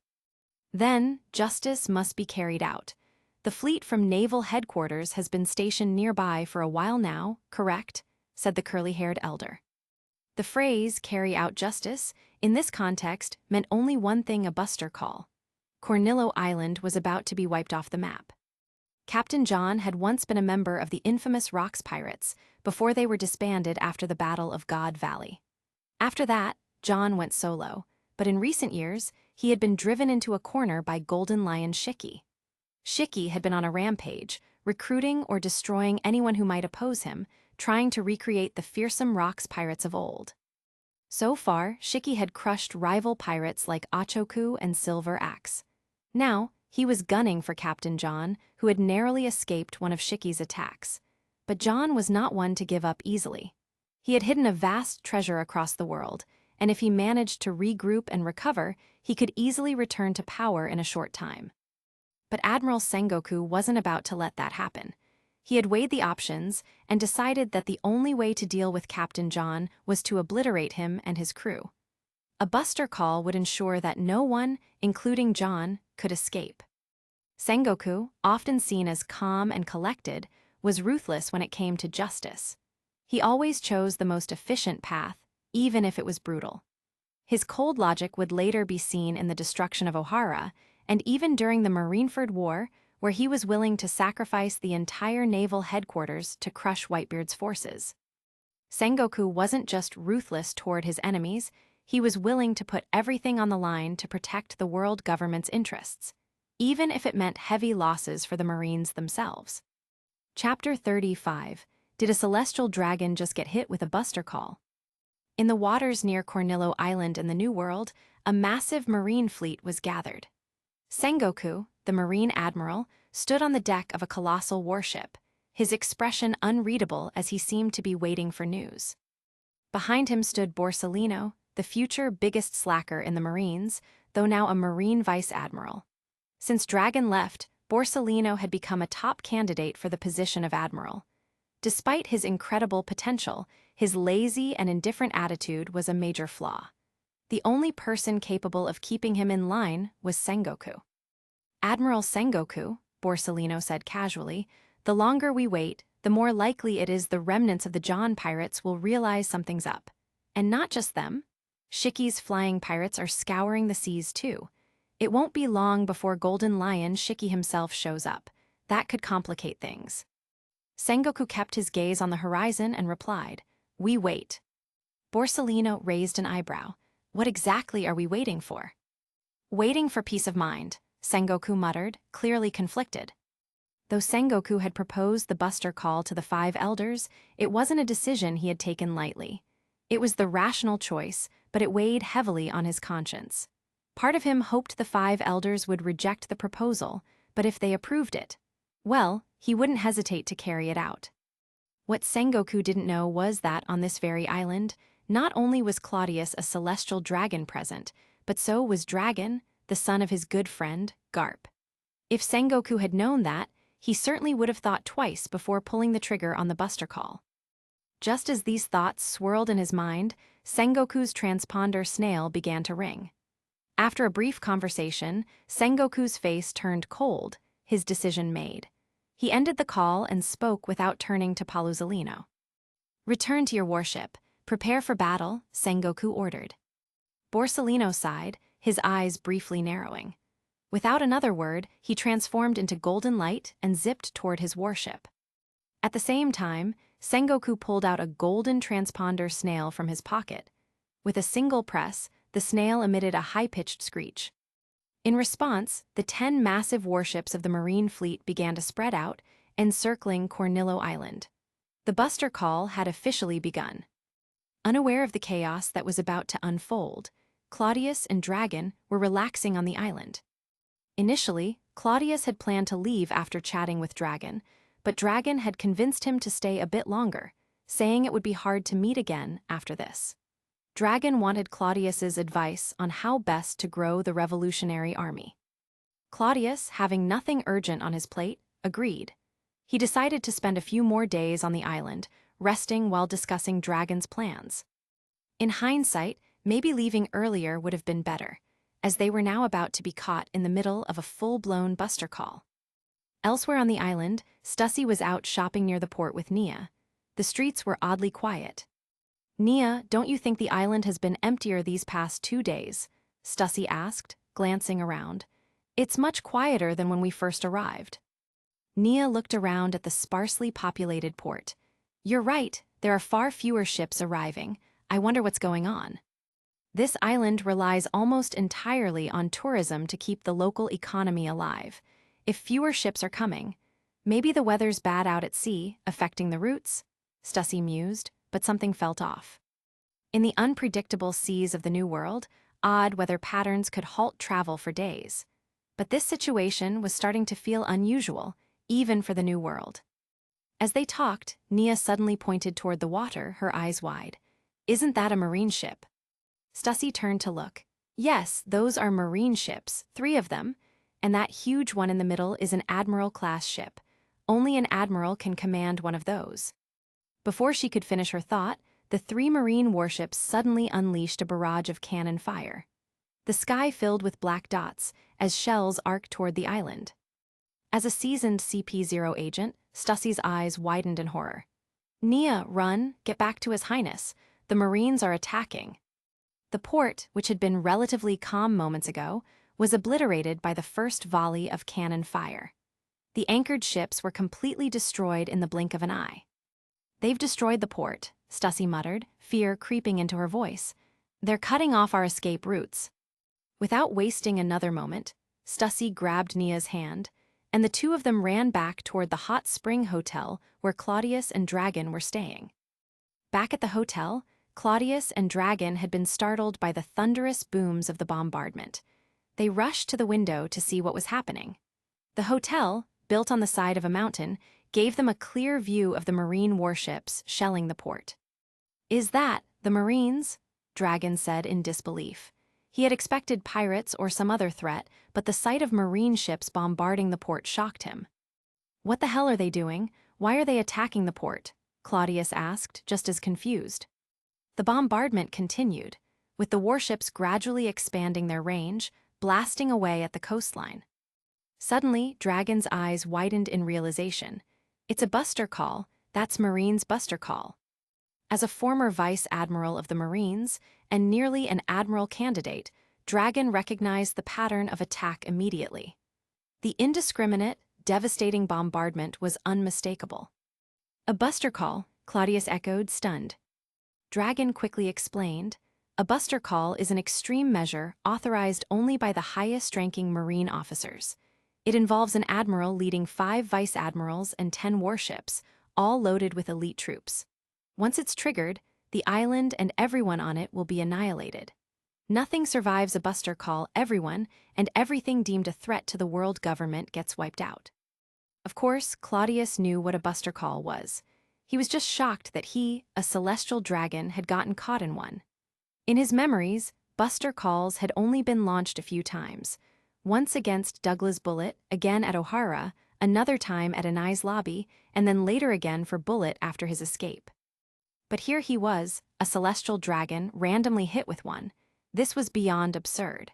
Then, justice must be carried out. The fleet from naval headquarters has been stationed nearby for a while now, correct? Said the curly-haired elder. The phrase, carry out justice, in this context meant only one thing: a buster call. Cornillo Island was about to be wiped off the map. Captain John had once been a member of the infamous Rocks Pirates before they were disbanded after the Battle of God Valley. After that, John went solo, but in recent years, he had been driven into a corner by Golden Lion Shiki. Shiki had been on a rampage, recruiting or destroying anyone who might oppose him, trying to recreate the fearsome Rocks pirates of old. So far, Shiki had crushed rival pirates like Achoku and Silver Axe. Now, he was gunning for Captain John, who had narrowly escaped one of Shiki's attacks. But John was not one to give up easily. He had hidden a vast treasure across the world, and if he managed to regroup and recover, he could easily return to power in a short time. But Admiral Sengoku wasn't about to let that happen. He had weighed the options and decided that the only way to deal with Captain John was to obliterate him and his crew. A buster call would ensure that no one, including John, could escape. Sengoku, often seen as calm and collected, was ruthless when it came to justice. He always chose the most efficient path, even if it was brutal. His cold logic would later be seen in the destruction of Ohara, and even during the Marineford War, where he was willing to sacrifice the entire naval headquarters to crush Whitebeard's forces. Sengoku wasn't just ruthless toward his enemies, he was willing to put everything on the line to protect the world government's interests, even if it meant heavy losses for the Marines themselves. Chapter 35. Did a celestial dragon just get hit with a buster call? In the waters near Cornillo Island in the New World, a massive marine fleet was gathered. Sengoku, the marine admiral, stood on the deck of a colossal warship, his expression unreadable as he seemed to be waiting for news. Behind him stood Borsellino, the future biggest slacker in the Marines, though now a Marine vice admiral. Since Dragon left, Borsellino had become a top candidate for the position of admiral. Despite his incredible potential, his lazy and indifferent attitude was a major flaw. The only person capable of keeping him in line was Sengoku. "Admiral Sengoku," Borsellino said casually, "the longer we wait, the more likely it is the remnants of the John pirates will realize something's up. And not just them. Shiki's flying pirates are scouring the seas too. It won't be long before Golden Lion Shiki himself shows up. That could complicate things." Sengoku kept his gaze on the horizon and replied, "We wait." Borsellino raised an eyebrow. "What exactly are we waiting for?" "Waiting for peace of mind," Sengoku muttered, clearly conflicted. Though Sengoku had proposed the buster call to the 5 elders, it wasn't a decision he had taken lightly. It was the rational choice, but it weighed heavily on his conscience. Part of him hoped the 5 elders would reject the proposal, but if they approved it, well, he wouldn't hesitate to carry it out. What Sengoku didn't know was that on this very island, not only was Claudius a celestial dragon present, but so was Dragon, the son of his good friend, Garp. If Sengoku had known that, he certainly would have thought twice before pulling the trigger on the buster call. Just as these thoughts swirled in his mind, Sengoku's transponder snail began to ring. After a brief conversation, Sengoku's face turned cold, his decision made. He ended the call and spoke without turning to Paluzolino. "Return to your warship. Prepare for battle," Sengoku ordered. Borsellino sighed, his eyes briefly narrowing. Without another word, he transformed into golden light and zipped toward his warship. At the same time, Sengoku pulled out a golden transponder snail from his pocket. With a single press, the snail emitted a high-pitched screech. In response, the 10 massive warships of the Marine fleet began to spread out, encircling Cornillo Island. The buster call had officially begun. Unaware of the chaos that was about to unfold, Claudius and Dragon were relaxing on the island. Initially, Claudius had planned to leave after chatting with Dragon, but Dragon had convinced him to stay a bit longer, saying it would be hard to meet again after this. Dragon wanted Claudius's advice on how best to grow the revolutionary army. Claudius, having nothing urgent on his plate, agreed. He decided to spend a few more days on the island, resting while discussing Dragon's plans. In hindsight, maybe leaving earlier would have been better, as they were now about to be caught in the middle of a full-blown buster call. Elsewhere on the island, Stussy was out shopping near the port with Nia. The streets were oddly quiet. "Nia, don't you think the island has been emptier these past 2 days?" Stussy asked, glancing around. "It's much quieter than when we first arrived." Nia looked around at the sparsely populated port. "You're right, there are far fewer ships arriving. I wonder what's going on." This island relies almost entirely on tourism to keep the local economy alive. If fewer ships are coming, maybe the weather's bad out at sea, affecting the routes, Stussy mused, but something felt off. In the unpredictable seas of the New World, odd weather patterns could halt travel for days. But this situation was starting to feel unusual, even for the New World. As they talked, Nia suddenly pointed toward the water, her eyes wide. "Isn't that a Marine ship?" Stussy turned to look. "Yes, those are Marine ships, 3 of them, and that huge one in the middle is an Admiral-class ship. Only an Admiral can command one of those." Before she could finish her thought, the 3 Marine warships suddenly unleashed a barrage of cannon fire. The sky filled with black dots as shells arced toward the island. As a seasoned CP0 agent, Stussy's eyes widened in horror. "Nia, run, get back to His Highness. The Marines are attacking." The port, which had been relatively calm moments ago, was obliterated by the first volley of cannon fire. The anchored ships were completely destroyed in the blink of an eye. "They've destroyed the port," Stussy muttered, fear creeping into her voice. "They're cutting off our escape routes." Without wasting another moment, Stussy grabbed Nia's hand, and the 2 of them ran back toward the hot spring hotel where Claudius and Dragon were staying. Back at the hotel, Claudius and Dragon had been startled by the thunderous booms of the bombardment. They rushed to the window to see what was happening. The hotel, built on the side of a mountain, gave them a clear view of the marine warships shelling the port. "Is that the Marines?" Dragon said in disbelief. He had expected pirates or some other threat, but the sight of marine ships bombarding the port shocked him. "What the hell are they doing? Why are they attacking the port?" Claudius asked, just as confused. The bombardment continued, with the warships gradually expanding their range, blasting away at the coastline. Suddenly, Dragon's eyes widened in realization. "It's a buster call. That's Marine's buster call." As a former vice admiral of the Marines, and nearly an admiral candidate, Dragon recognized the pattern of attack immediately. The indiscriminate, devastating bombardment was unmistakable. "A buster call," Claudius echoed, stunned. Dragon quickly explained, "A buster call is an extreme measure authorized only by the highest-ranking Marine officers. It involves an admiral leading 5 vice admirals and 10 warships, all loaded with elite troops. Once it's triggered, the island and everyone on it will be annihilated. Nothing survives a buster call, everyone, and everything deemed a threat to the world government gets wiped out." Of course, Claudius knew what a buster call was. He was just shocked that he, a celestial dragon, had gotten caught in one. In his memories, buster calls had only been launched a few times. Once against Douglas Bullet, again at O'Hara, another time at Anai's lobby, and then later again for Bullet after his escape. But here he was, a celestial dragon, randomly hit with one. This was beyond absurd.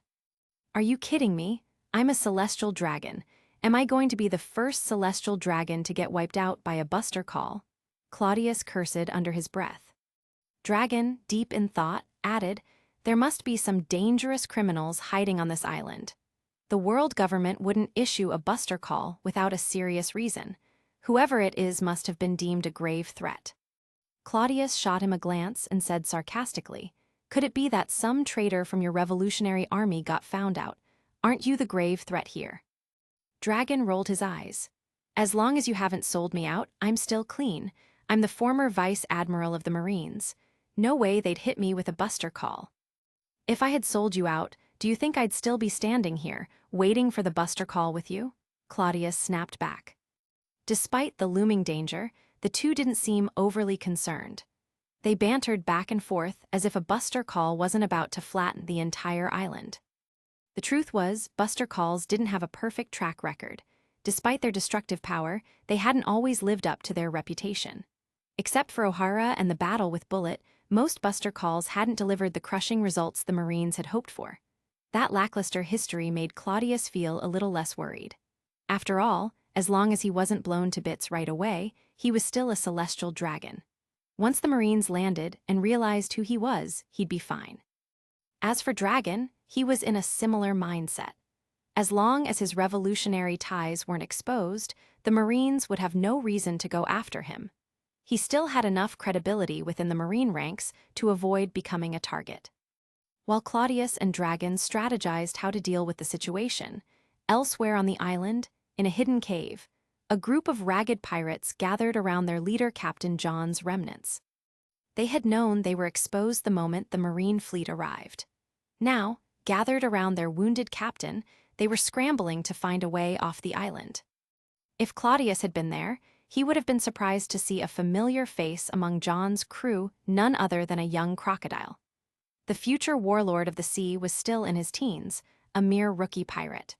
"Are you kidding me? I'm a celestial dragon. Am I going to be the first celestial dragon to get wiped out by a buster call?" Claudius cursed under his breath. Dragon, deep in thought, added, "There must be some dangerous criminals hiding on this island. The world government wouldn't issue a buster call without a serious reason. Whoever it is must have been deemed a grave threat." Claudius shot him a glance and said sarcastically, "Could it be that some traitor from your revolutionary army got found out? Aren't you the grave threat here?" Dragon rolled his eyes. "As long as you haven't sold me out, I'm still clean. I'm the former vice admiral of the Marines. No way they'd hit me with a buster call." "If I had sold you out, do you think I'd still be standing here, waiting for the buster call with you?" Claudius snapped back. Despite the looming danger, the two didn't seem overly concerned. They bantered back and forth as if a buster call wasn't about to flatten the entire island. The truth was, buster calls didn't have a perfect track record. Despite their destructive power, they hadn't always lived up to their reputation. Except for O'Hara and the battle with Bullet, most buster calls hadn't delivered the crushing results the Marines had hoped for. That lackluster history made Claudius feel a little less worried. After all, as long as he wasn't blown to bits right away, he was still a celestial dragon. Once the Marines landed and realized who he was, he'd be fine. As for Dragon, he was in a similar mindset. As long as his revolutionary ties weren't exposed, the Marines would have no reason to go after him. He still had enough credibility within the Marine ranks to avoid becoming a target. While Claudius and Dragon strategized how to deal with the situation, elsewhere on the island, in a hidden cave, a group of ragged pirates gathered around their leader Captain John's remnants. They had known they were exposed the moment the Marine fleet arrived. Now, gathered around their wounded captain, they were scrambling to find a way off the island. If Claudius had been there, he would have been surprised to see a familiar face among John's crew, none other than a young crocodile. The future warlord of the sea was still in his teens, a mere rookie pirate.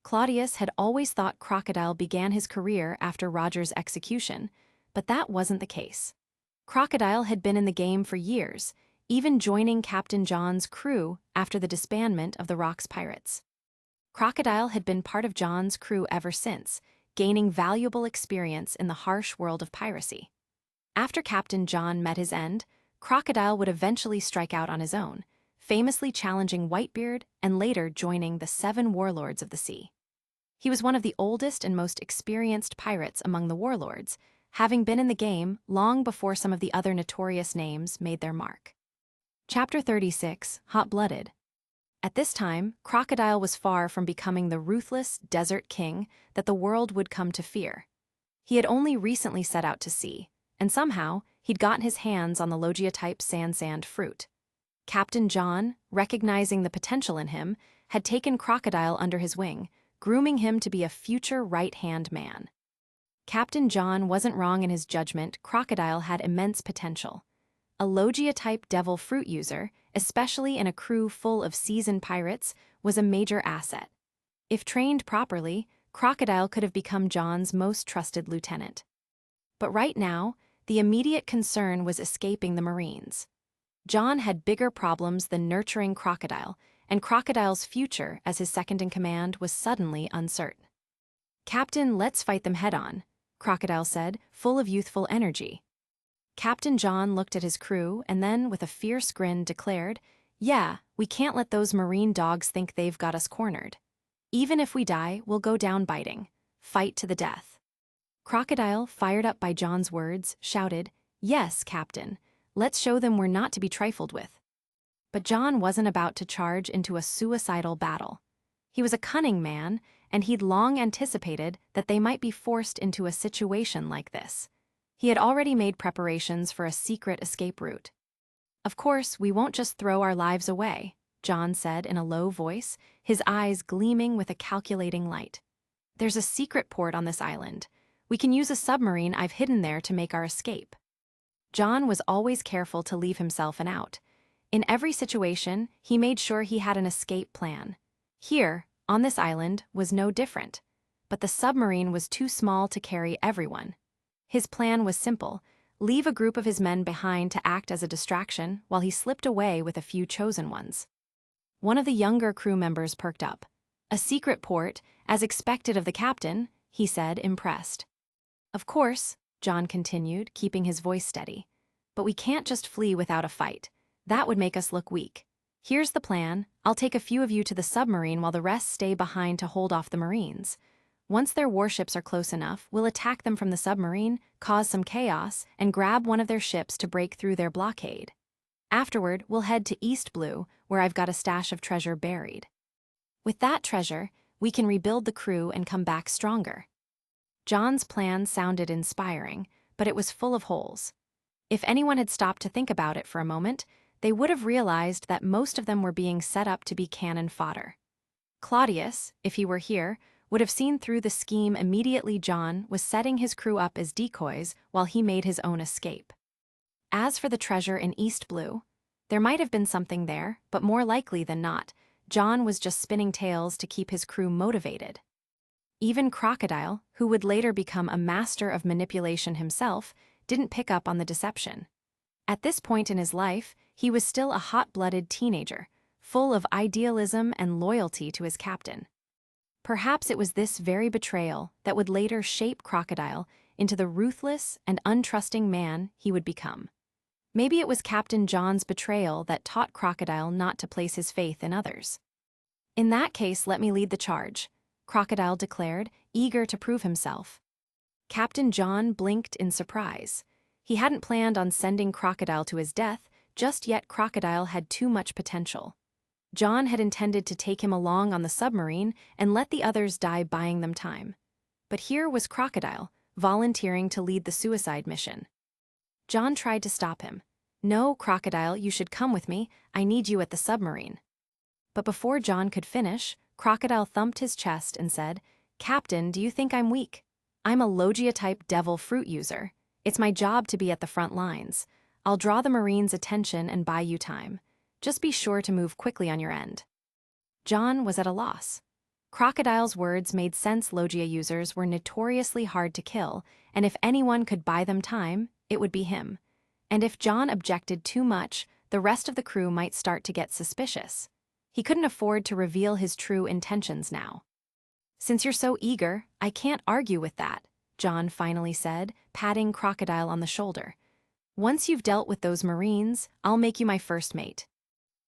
Claudius had always thought Crocodile began his career after Roger's execution, but that wasn't the case. Crocodile had been in the game for years, even joining Captain John's crew after the disbandment of the Rocks Pirates. Crocodile had been part of John's crew ever since, gaining valuable experience in the harsh world of piracy. After Captain John met his end, Crocodile would eventually strike out on his own, famously challenging Whitebeard and later joining the 7 warlords of the sea. He was one of the oldest and most experienced pirates among the warlords, having been in the game long before some of the other notorious names made their mark. Chapter 36, Hot-Blooded. At this time, Crocodile was far from becoming the ruthless desert king that the world would come to fear. He had only recently set out to sea, and somehow he'd gotten his hands on the Logia-type sand fruit. Captain John, recognizing the potential in him, had taken Crocodile under his wing, grooming him to be a future right-hand man. Captain John wasn't wrong in his judgment. Crocodile had immense potential. A Logia-type Devil Fruit user, especially in a crew full of seasoned pirates, was a major asset. If trained properly, Crocodile could have become John's most trusted lieutenant. But right now, the immediate concern was escaping the Marines. John had bigger problems than nurturing Crocodile, and Crocodile's future as his second-in-command was suddenly uncertain. "Captain, let's fight them head-on," Crocodile said, full of youthful energy. Captain John looked at his crew and then, with a fierce grin, declared, "Yeah, we can't let those marine dogs think they've got us cornered. Even if we die, we'll go down biting. Fight to the death." Crocodile, fired up by John's words, shouted, "Yes, Captain. Let's show them we're not to be trifled with." But John wasn't about to charge into a suicidal battle. He was a cunning man, and he'd long anticipated that they might be forced into a situation like this. He had already made preparations for a secret escape route. "Of course, we won't just throw our lives away," John said in a low voice, his eyes gleaming with a calculating light. "There's a secret port on this island. We can use a submarine I've hidden there to make our escape." John was always careful to leave himself an out. In every situation, he made sure he had an escape plan. Here, on this island, was no different. But the submarine was too small to carry everyone. His plan was simple: leave a group of his men behind to act as a distraction while he slipped away with a few chosen ones. One of the younger crew members perked up. "A secret port, as expected of the captain," he said, impressed. "Of course," John continued, keeping his voice steady. "But we can't just flee without a fight. That would make us look weak. Here's the plan: I'll take a few of you to the submarine while the rest stay behind to hold off the Marines. Once their warships are close enough, we'll attack them from the submarine, cause some chaos, and grab one of their ships to break through their blockade. Afterward, we'll head to East Blue, where I've got a stash of treasure buried. With that treasure, we can rebuild the crew and come back stronger." John's plan sounded inspiring, but it was full of holes. If anyone had stopped to think about it for a moment, they would have realized that most of them were being set up to be cannon fodder. Claudius, if he were here, would have seen through the scheme immediately. John was setting his crew up as decoys while he made his own escape. As for the treasure in East Blue, there might have been something there, but more likely than not, John was just spinning tales to keep his crew motivated. Even Crocodile, who would later become a master of manipulation himself, didn't pick up on the deception. At this point in his life, he was still a hot-blooded teenager, full of idealism and loyalty to his captain. Perhaps it was this very betrayal that would later shape Crocodile into the ruthless and untrusting man he would become. Maybe it was Captain John's betrayal that taught Crocodile not to place his faith in others. "In that case, let me lead the charge," Crocodile declared, eager to prove himself. Captain John blinked in surprise. He hadn't planned on sending Crocodile to his death, just yet Crocodile had too much potential. John had intended to take him along on the submarine and let the others die buying them time. But here was Crocodile, volunteering to lead the suicide mission. John tried to stop him. "No, Crocodile, you should come with me. I need you at the submarine." But before John could finish, Crocodile thumped his chest and said, "Captain, do you think I'm weak? I'm a Logia-type Devil Fruit user. It's my job to be at the front lines. I'll draw the Marines' attention and buy you time. Just be sure to move quickly on your end." John was at a loss. Crocodile's words made sense. Logia users were notoriously hard to kill, and if anyone could buy them time, it would be him. And if John objected too much, the rest of the crew might start to get suspicious. He couldn't afford to reveal his true intentions now. "Since you're so eager, I can't argue with that," John finally said, patting Crocodile on the shoulder. "Once you've dealt with those Marines, I'll make you my first mate."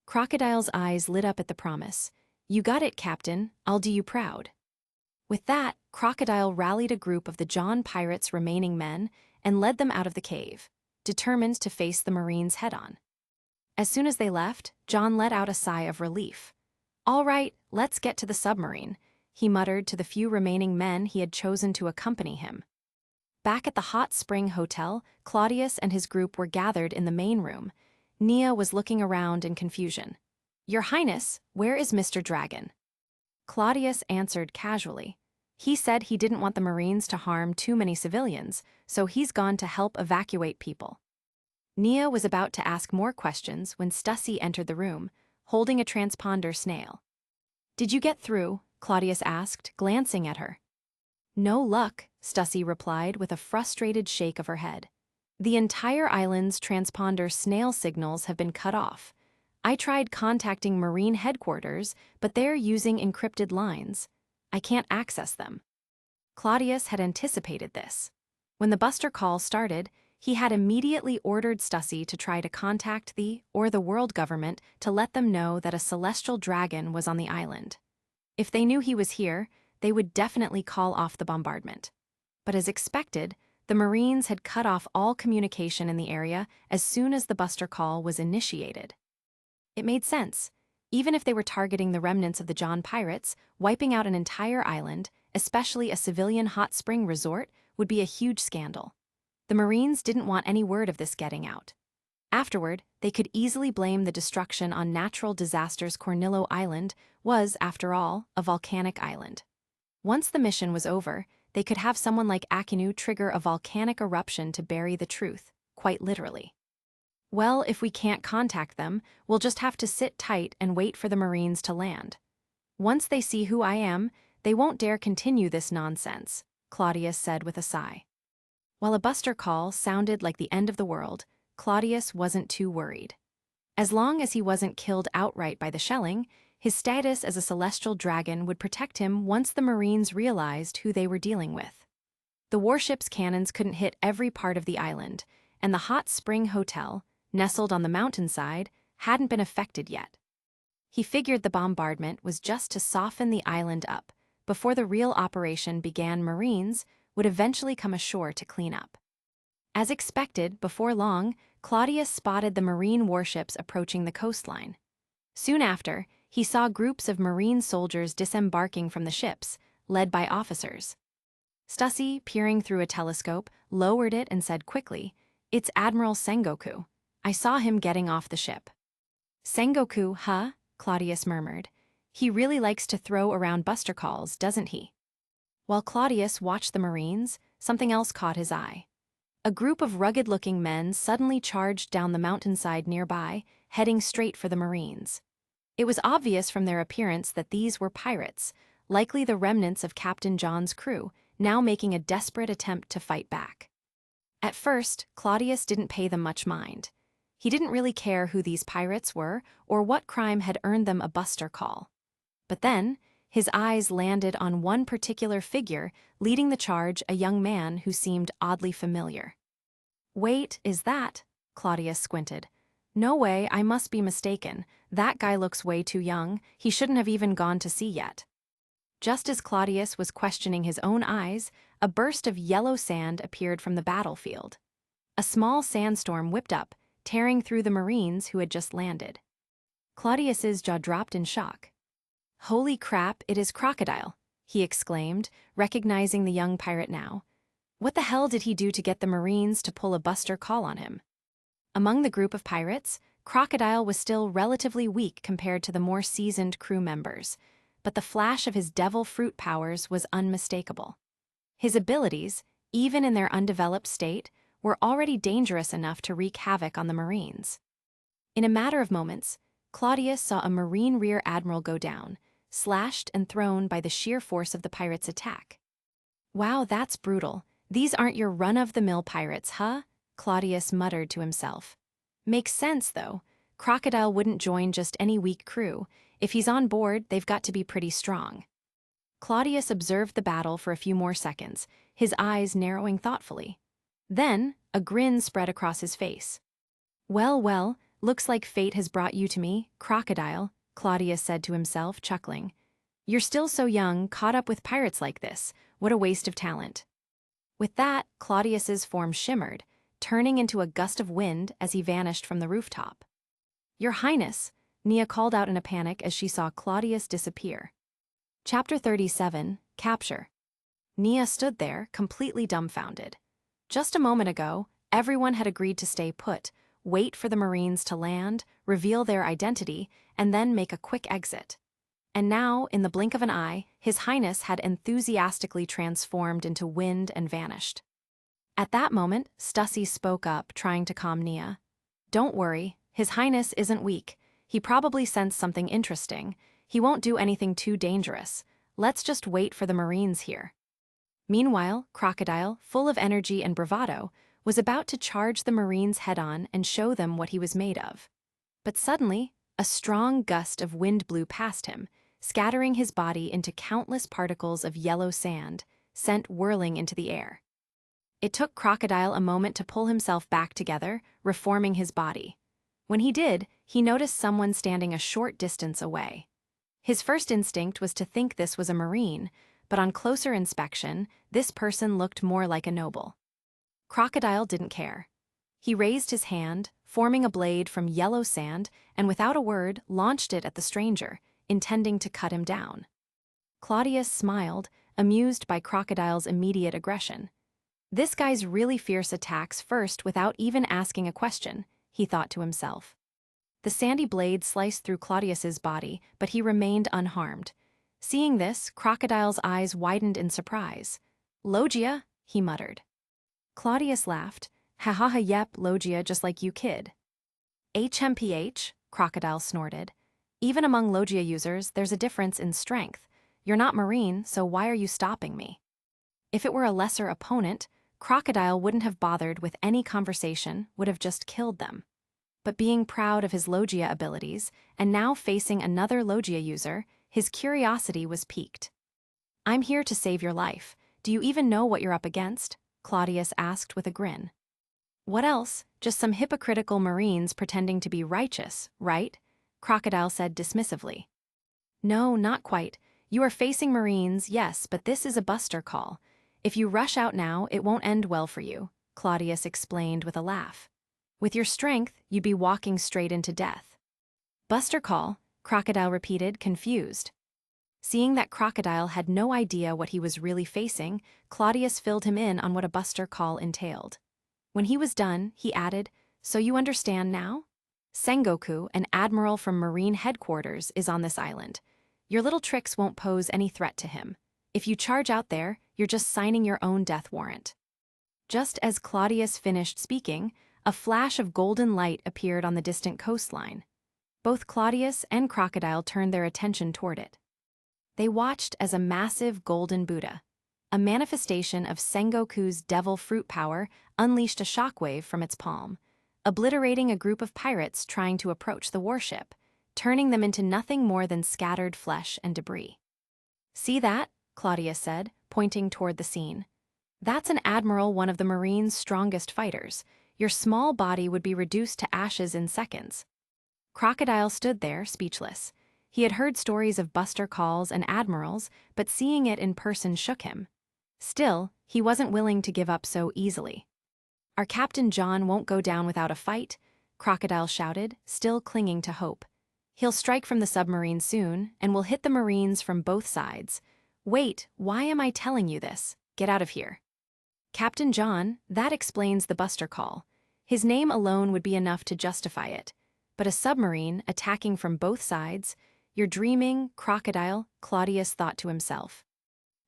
Crocodile's eyes lit up at the promise. "You got it, Captain. I'll do you proud." With that, Crocodile rallied a group of the John pirates' remaining men and led them out of the cave, determined to face the Marines head-on. As soon as they left, John let out a sigh of relief. "All right, let's get to the submarine," he muttered to the few remaining men he had chosen to accompany him. Back at the Hot Spring Hotel, Claudius and his group were gathered in the main room. Nia was looking around in confusion. "Your Highness, where is Mr. Dragon?" Claudius answered casually. He said he didn't want the Marines to harm too many civilians, so he's gone to help evacuate people. Nia was about to ask more questions when Stussy entered the room, holding a transponder snail. "Did you get through?" Claudius asked, glancing at her. "No luck," Stussy replied with a frustrated shake of her head. "The entire island's transponder snail signals have been cut off. I tried contacting Marine headquarters, but they're using encrypted lines. I can't access them." Claudius had anticipated this. When the Buster call started, he had immediately ordered Stussy to try to contact the world government to let them know that a celestial dragon was on the island. If they knew he was here, they would definitely call off the bombardment. But as expected, the Marines had cut off all communication in the area as soon as the Buster call was initiated. It made sense. Even if they were targeting the remnants of the John pirates, wiping out an entire island, especially a civilian hot spring resort, would be a huge scandal. The Marines didn't want any word of this getting out. Afterward, they could easily blame the destruction on natural disasters. Cornillo Island was, after all, a volcanic island. Once the mission was over, they could have someone like Akinu trigger a volcanic eruption to bury the truth, quite literally. "Well, if we can't contact them, we'll just have to sit tight and wait for the Marines to land. Once they see who I am, they won't dare continue this nonsense," Claudius said with a sigh. While a Buster call sounded like the end of the world, Claudius wasn't too worried. As long as he wasn't killed outright by the shelling, his status as a celestial dragon would protect him once the Marines realized who they were dealing with. The warship's cannons couldn't hit every part of the island, and the Hot Spring Hotel, nestled on the mountainside, hadn't been affected yet. He figured the bombardment was just to soften the island up. Before the real operation began, Marines would eventually come ashore to clean up. As expected, before long, Claudius spotted the Marine warships approaching the coastline. Soon after, he saw groups of Marine soldiers disembarking from the ships, led by officers. Stussy, peering through a telescope, lowered it and said quickly, "It's Admiral Sengoku. I saw him getting off the ship." "Sengoku, huh?" Claudius murmured. "He really likes to throw around Buster calls, doesn't he?" While Claudius watched the Marines, something else caught his eye. A group of rugged-looking men suddenly charged down the mountainside nearby, heading straight for the Marines. It was obvious from their appearance that these were pirates, likely the remnants of Captain John's crew, now making a desperate attempt to fight back. At first, Claudius didn't pay them much mind. He didn't really care who these pirates were or what crime had earned them a Buster call. But then, his eyes landed on one particular figure leading the charge, a young man who seemed oddly familiar. "Wait, is that?" Claudius squinted. "No way, I must be mistaken. That guy looks way too young. He shouldn't have even gone to sea yet." Just as Claudius was questioning his own eyes, a burst of yellow sand appeared from the battlefield. A small sandstorm whipped up, tearing through the Marines who had just landed. Claudius's jaw dropped in shock. "Holy crap, it is Crocodile," he exclaimed, recognizing the young pirate now. What the hell did he do to get the Marines to pull a Buster call on him? Among the group of pirates, Crocodile was still relatively weak compared to the more seasoned crew members, but the flash of his devil fruit powers was unmistakable. His abilities, even in their undeveloped state, were already dangerous enough to wreak havoc on the Marines. In a matter of moments, Claudius saw a Marine rear admiral go down, slashed and thrown by the sheer force of the pirates' attack. "Wow, that's brutal. These aren't your run-of-the-mill pirates, huh?" Claudius muttered to himself. "Makes sense, though. Crocodile wouldn't join just any weak crew. If he's on board, they've got to be pretty strong." Claudius observed the battle for a few more seconds, his eyes narrowing thoughtfully. Then, a grin spread across his face. "Well, well, looks like fate has brought you to me, Crocodile," Claudius said to himself, chuckling. "You're still so young, caught up with pirates like this. What a waste of talent." With that, Claudius's form shimmered, turning into a gust of wind as he vanished from the rooftop. "Your Highness," Nia called out in a panic as she saw Claudius disappear. Chapter 37, Capture. Nia stood there, completely dumbfounded. Just a moment ago, everyone had agreed to stay put, wait for the Marines to land, reveal their identity, and then make a quick exit. And now, in the blink of an eye, His Highness had enthusiastically transformed into wind and vanished. At that moment, Stussy spoke up, trying to calm Nia. "Don't worry, His Highness isn't weak. He probably sensed something interesting. He won't do anything too dangerous. Let's just wait for the Marines here." Meanwhile, Crocodile, full of energy and bravado, was about to charge the Marines head-on and show them what he was made of. But suddenly, a strong gust of wind blew past him, scattering his body into countless particles of yellow sand, sent whirling into the air. It took Crocodile a moment to pull himself back together, reforming his body. When he did, he noticed someone standing a short distance away. His first instinct was to think this was a Marine, but on closer inspection, this person looked more like a noble. Crocodile didn't care. He raised his hand, forming a blade from yellow sand, and without a word, launched it at the stranger, intending to cut him down. Claudius smiled, amused by Crocodile's immediate aggression. "This guy's really fierce attacks first without even asking a question," he thought to himself. The sandy blade sliced through Claudius's body, but he remained unharmed. Seeing this, Crocodile's eyes widened in surprise. "Logia," he muttered. Claudius laughed. "Ha ha ha, yep, Logia, just like you, kid." "HMPH," Crocodile snorted. "Even among Logia users, there's a difference in strength. You're not Marine, so why are you stopping me?" If it were a lesser opponent, Crocodile wouldn't have bothered with any conversation, would have just killed them. But being proud of his Logia abilities, and now facing another Logia user, his curiosity was piqued. "I'm here to save your life. Do you even know what you're up against?" Claudius asked with a grin. "What else? Just some hypocritical Marines pretending to be righteous, right?" Crocodile said dismissively. "No, not quite. You are facing Marines, yes, but this is a buster call. If you rush out now, it won't end well for you," Claudius explained with a laugh. "With your strength, you'd be walking straight into death." "Buster call," Crocodile repeated, confused. Seeing that Crocodile had no idea what he was really facing, Claudius filled him in on what a buster call entailed. When he was done, he added, "So you understand now? Sengoku, an admiral from Marine headquarters, is on this island. Your little tricks won't pose any threat to him. If you charge out there, you're just signing your own death warrant." Just as Claudius finished speaking, a flash of golden light appeared on the distant coastline. Both Claudius and Crocodile turned their attention toward it. They watched as a massive golden Buddha, a manifestation of Sengoku's devil fruit power, unleashed a shockwave from its palm, obliterating a group of pirates trying to approach the warship, turning them into nothing more than scattered flesh and debris. "See that?" Claudius said, pointing toward the scene. "That's an admiral, one of the Marines' strongest fighters. Your small body would be reduced to ashes in seconds." Crocodile stood there, speechless. He had heard stories of buster calls and admirals, but seeing it in person shook him. Still, he wasn't willing to give up so easily. "Our Captain John won't go down without a fight," Crocodile shouted, still clinging to hope. "He'll strike from the submarine soon, and we'll hit the Marines from both sides. Wait, why am I telling you this? Get out of here." "Captain John, that explains the buster call. His name alone would be enough to justify it. But a submarine attacking from both sides? You're dreaming, Crocodile," Claudius thought to himself.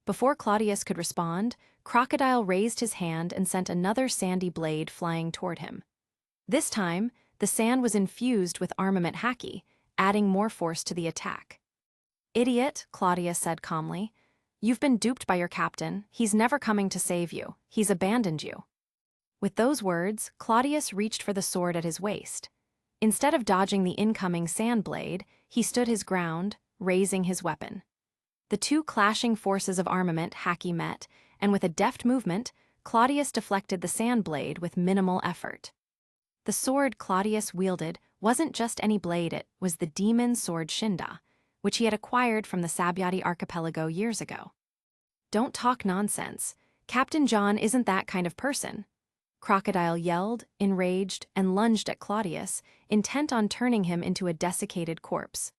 Before Claudius could respond, Crocodile raised his hand and sent another sandy blade flying toward him. This time, the sand was infused with armament Haki, adding more force to the attack. "Idiot," Claudius said calmly. "You've been duped by your captain. He's never coming to save you. He's abandoned you." With those words, Claudius reached for the sword at his waist. Instead of dodging the incoming sand blade, he stood his ground, raising his weapon. The two clashing forces of armament Haki met, and with a deft movement, Claudius deflected the sand blade with minimal effort. The sword Claudius wielded wasn't just any blade, it was the demon sword Shinda, which he had acquired from the Sabyati archipelago years ago. "Don't talk nonsense. Captain John isn't that kind of person." Crocodile yelled, enraged, and lunged at Claudius, intent on turning him into a desiccated corpse.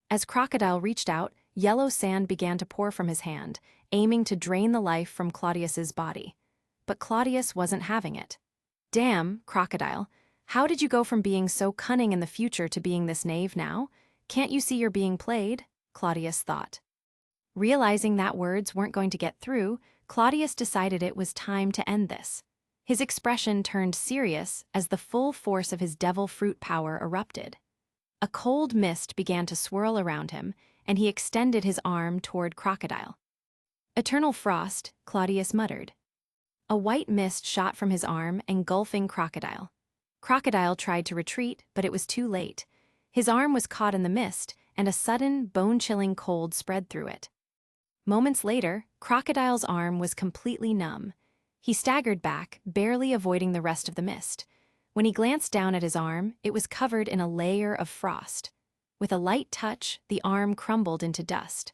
As Crocodile reached out, yellow sand began to pour from his hand, aiming to drain the life from Claudius's body. But Claudius wasn't having it. "Damn, Crocodile, how did you go from being so cunning in the future to being this knave now? Can't you see you're being played?" Claudius thought. Realizing that words weren't going to get through, Claudius decided it was time to end this. His expression turned serious as the full force of his devil fruit power erupted. A cold mist began to swirl around him, and he extended his arm toward Crocodile. "Eternal frost," Claudius muttered. A white mist shot from his arm, engulfing Crocodile. Crocodile tried to retreat, but it was too late. His arm was caught in the mist, and a sudden, bone-chilling cold spread through it. Moments later, Crocodile's arm was completely numb. He staggered back, barely avoiding the rest of the mist. When he glanced down at his arm, it was covered in a layer of frost. With a light touch, the arm crumbled into dust.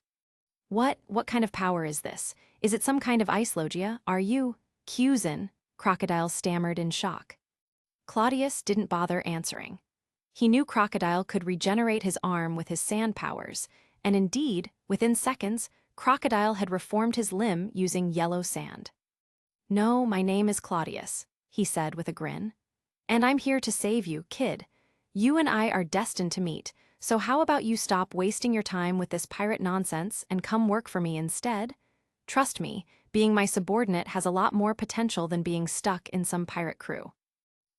What kind of power is this? Is it some kind of ice logia? Are you Cusin?" Crocodile stammered in shock. Claudius didn't bother answering. He knew Crocodile could regenerate his arm with his sand powers, and indeed, within seconds, Crocodile had reformed his limb using yellow sand. "No, my name is Claudius," he said with a grin. "And I'm here to save you, kid. You and I are destined to meet, so how about you stop wasting your time with this pirate nonsense and come work for me instead? Trust me, being my subordinate has a lot more potential than being stuck in some pirate crew."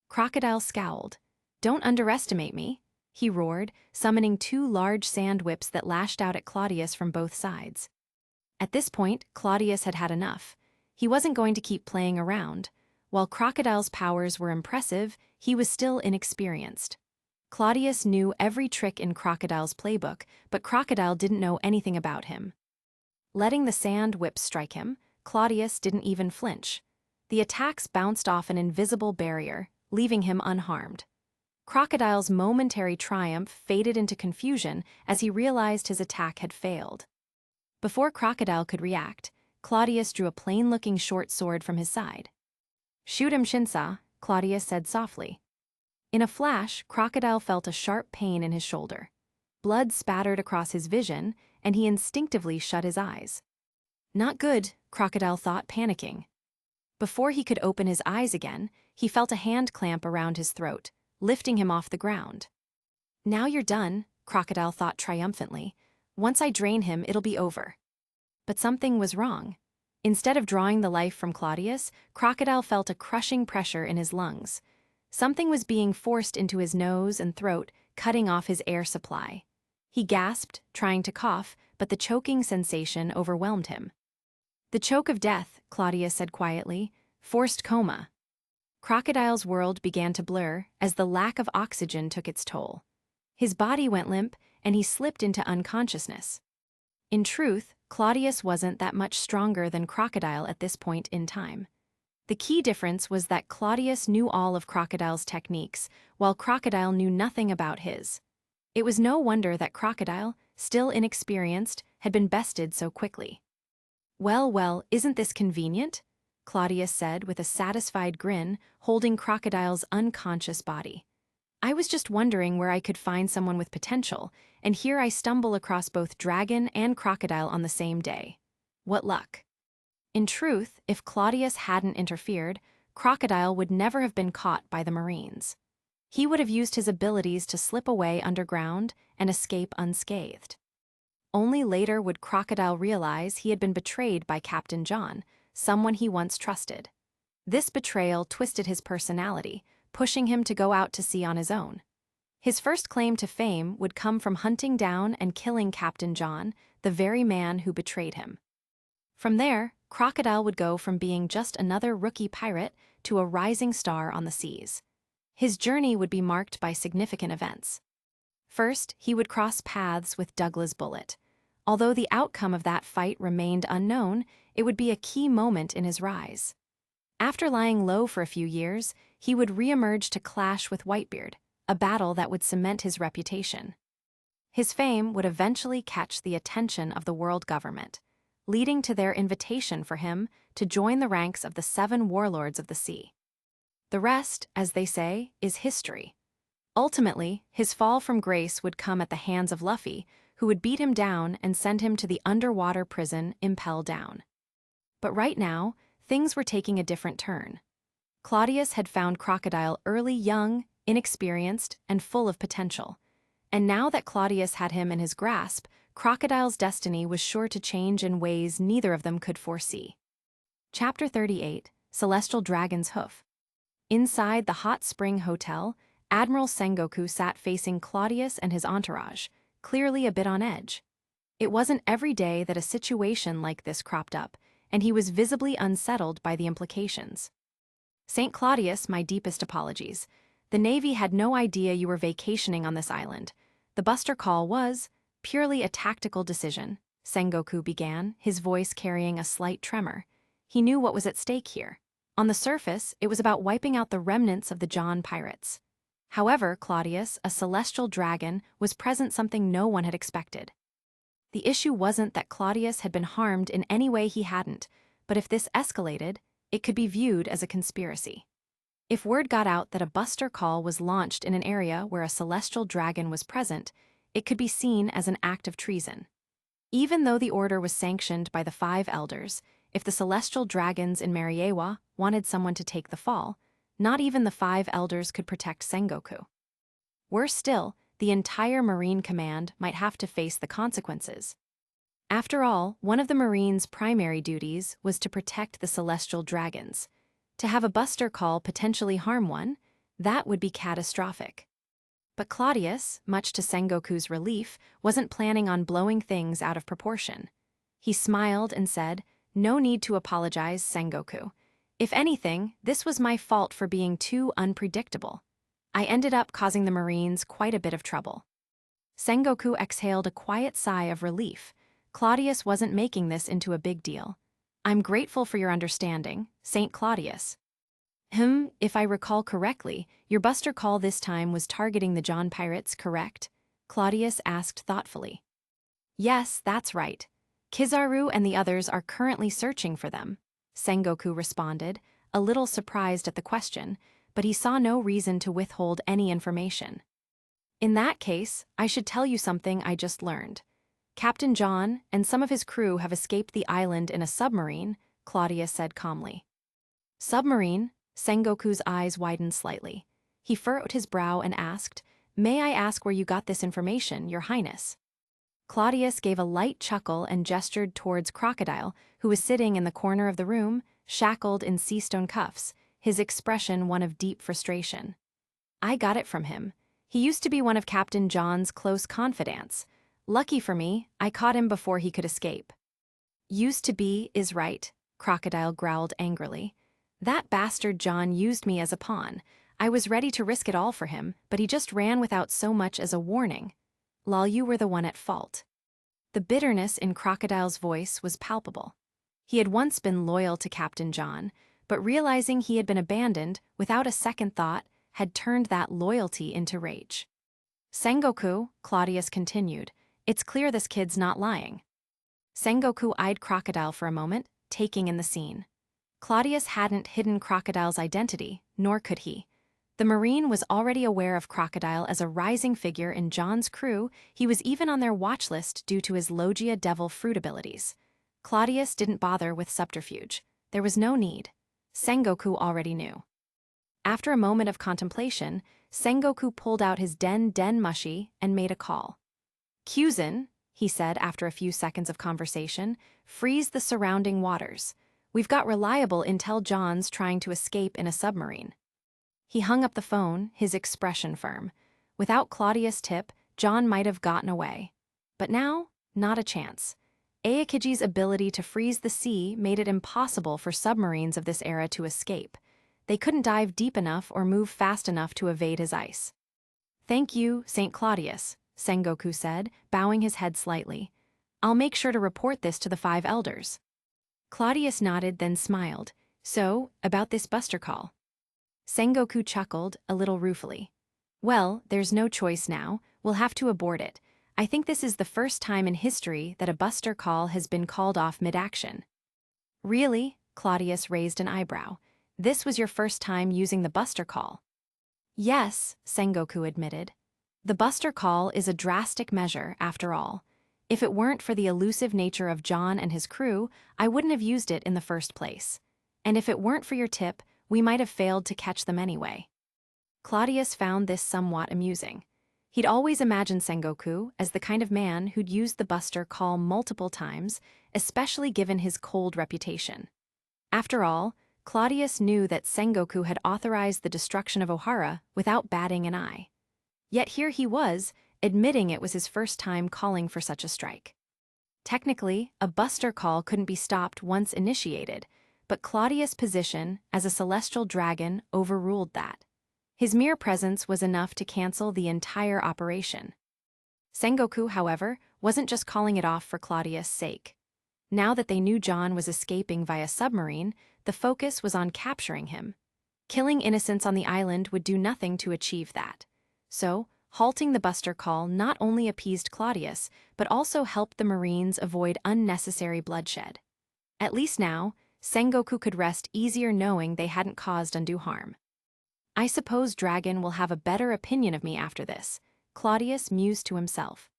Crocodile scowled. "Don't underestimate me," he roared, summoning 2 large sand whips that lashed out at Claudius from both sides. At this point, Claudius had had enough. He wasn't going to keep playing around. While Crocodile's powers were impressive, he was still inexperienced. Claudius knew every trick in Crocodile's playbook, but Crocodile didn't know anything about him. Letting the sand whips strike him, Claudius didn't even flinch. The attacks bounced off an invisible barrier, leaving him unharmed. Crocodile's momentary triumph faded into confusion as he realized his attack had failed. Before Crocodile could react, Claudius drew a plain-looking short sword from his side. "Shoot him, Shinsa," Claudius said softly. In a flash, Crocodile felt a sharp pain in his shoulder. Blood spattered across his vision, and he instinctively shut his eyes. "Not good," Crocodile thought, panicking. Before he could open his eyes again, he felt a hand clamp around his throat, lifting him off the ground. "Now you're done," Crocodile thought triumphantly. "Once I drain him, it'll be over." But something was wrong. Instead of drawing the life from Claudius, Crocodile felt a crushing pressure in his lungs. Something was being forced into his nose and throat, cutting off his air supply. He gasped, trying to cough, but the choking sensation overwhelmed him. "The choke of death," Claudius said quietly. "Forced coma." Crocodile's world began to blur as the lack of oxygen took its toll. His body went limp, and he slipped into unconsciousness. In truth, Claudius wasn't that much stronger than Crocodile at this point in time. The key difference was that Claudius knew all of Crocodile's techniques, while Crocodile knew nothing about his. It was no wonder that Crocodile, still inexperienced, had been bested so quickly. Well, isn't this convenient?" Claudius said with a satisfied grin, holding Crocodile's unconscious body. "I was just wondering where I could find someone with potential, and here I stumble across both dragon and crocodile on the same day. What luck." In truth, if Claudius hadn't interfered, Crocodile would never have been caught by the Marines. He would have used his abilities to slip away underground and escape unscathed. Only later would Crocodile realize he had been betrayed by Captain John, someone he once trusted. This betrayal twisted his personality, pushing him to go out to sea on his own. His first claim to fame would come from hunting down and killing Captain John, the very man who betrayed him. From there, Crocodile would go from being just another rookie pirate to a rising star on the seas. His journey would be marked by significant events. First, he would cross paths with Douglas Bullet. Although the outcome of that fight remained unknown, it would be a key moment in his rise. After lying low for a few years, he would reemerge to clash with Whitebeard, a battle that would cement his reputation. His fame would eventually catch the attention of the world government, leading to their invitation for him to join the ranks of the 7 warlords of the sea. The rest, as they say, is history. Ultimately, his fall from grace would come at the hands of Luffy, who would beat him down and send him to the underwater prison Impel Down. But right now, things were taking a different turn. Claudius had found Crocodile early, young, inexperienced, and full of potential. And now that Claudius had him in his grasp, Crocodile's destiny was sure to change in ways neither of them could foresee. Chapter 38, Celestial Dragon's Hoof. Inside the Hot Spring Hotel, Admiral Sengoku sat facing Claudius and his entourage, clearly a bit on edge. It wasn't every day that a situation like this cropped up, and he was visibly unsettled by the implications. St. Claudius, my deepest apologies. The Navy had no idea you were vacationing on this island. The buster call was purely a tactical decision, Sengoku began, his voice carrying a slight tremor. He knew what was at stake here. On the surface, it was about wiping out the remnants of the John pirates. However, Claudius, a celestial dragon, was present something no one had expected. The issue wasn't that Claudius had been harmed in any way he hadn't, but if this escalated, it could be viewed as a conspiracy. If word got out that a buster call was launched in an area where a celestial dragon was present, it could be seen as an act of treason. Even though the order was sanctioned by the 5 elders, if the celestial dragons in Mariawa wanted someone to take the fall, not even the 5 elders could protect Sengoku. Worse still, the entire Marine Command might have to face the consequences. After all, one of the Marines' primary duties was to protect the celestial dragons. To have a buster call potentially harm one, that would be catastrophic. But Claudius, much to Sengoku's relief, wasn't planning on blowing things out of proportion. He smiled and said, "No need to apologize, Sengoku. If anything, this was my fault for being too unpredictable. I ended up causing the Marines quite a bit of trouble." Sengoku exhaled a quiet sigh of relief. Claudius wasn't making this into a big deal. "I'm grateful for your understanding, St. Claudius." If I recall correctly, your buster call this time was targeting the John pirates, correct?" Claudius asked thoughtfully. "Yes, that's right. Kizaru and the others are currently searching for them," Sengoku responded, a little surprised at the question, but he saw no reason to withhold any information. "In that case, I should tell you something I just learned. Captain John and some of his crew have escaped the island in a submarine," Claudius said calmly. "Submarine?" Sengoku's eyes widened slightly. He furrowed his brow and asked, "May I ask where you got this information, Your Highness?" Claudius gave a light chuckle and gestured towards Crocodile, who was sitting in the corner of the room, shackled in sea-stone cuffs, his expression one of deep frustration. "I got it from him. He used to be one of Captain John's close confidants. Lucky for me, I caught him before he could escape." "Used to be is right," Crocodile growled angrily. "That bastard John used me as a pawn. I was ready to risk it all for him, but he just ran without so much as a warning. Lol, you were the one at fault." The bitterness in Crocodile's voice was palpable. He had once been loyal to Captain John, but realizing he had been abandoned without a second thought had turned that loyalty into rage. "Sengoku," Claudius continued, "it's clear this kid's not lying." Sengoku eyed Crocodile for a moment, taking in the scene. Claudius hadn't hidden Crocodile's identity, nor could he. The Marine was already aware of Crocodile as a rising figure in John's crew. He was even on their watch list due to his Logia Devil Fruit abilities. Claudius didn't bother with subterfuge. There was no need. Sengoku already knew. After a moment of contemplation, Sengoku pulled out his den mushi and made a call. "Kyuzin," he said after a few seconds of conversation, "freeze the surrounding waters. We've got reliable intel John's trying to escape in a submarine." He hung up the phone, his expression firm. Without Claudius' tip, John might have gotten away. But now, not a chance. Ayakiji's ability to freeze the sea made it impossible for submarines of this era to escape. They couldn't dive deep enough or move fast enough to evade his ice. "Thank you, St. Claudius," Sengoku said, bowing his head slightly. "I'll make sure to report this to the 5 elders." Claudius nodded, then smiled. "So, about this buster call?" Sengoku chuckled, a little ruefully. "Well, there's no choice now. We'll have to abort it. I think this is the first time in history that a buster call has been called off mid-action." "Really?" Claudius raised an eyebrow. "This was your first time using the buster call?" "Yes," Sengoku admitted. "The buster call is a drastic measure, after all. If it weren't for the elusive nature of John and his crew, I wouldn't have used it in the first place. And if it weren't for your tip, we might have failed to catch them anyway." Claudius found this somewhat amusing. He'd always imagined Sengoku as the kind of man who'd used the Buster Call multiple times, especially given his cold reputation. After all, Claudius knew that Sengoku had authorized the destruction of Ohara without batting an eye. Yet here he was, admitting it was his first time calling for such a strike. Technically, a Buster Call couldn't be stopped once initiated, but Claudius' position as a celestial dragon overruled that. His mere presence was enough to cancel the entire operation. Sengoku, however, wasn't just calling it off for Claudius' sake. Now that they knew John was escaping via submarine, the focus was on capturing him. Killing innocents on the island would do nothing to achieve that. So, halting the Buster Call not only appeased Claudius, but also helped the Marines avoid unnecessary bloodshed. At least now, Sengoku could rest easier knowing they hadn't caused undue harm. I suppose Dragon will have a better opinion of me after this, Claudius mused to himself.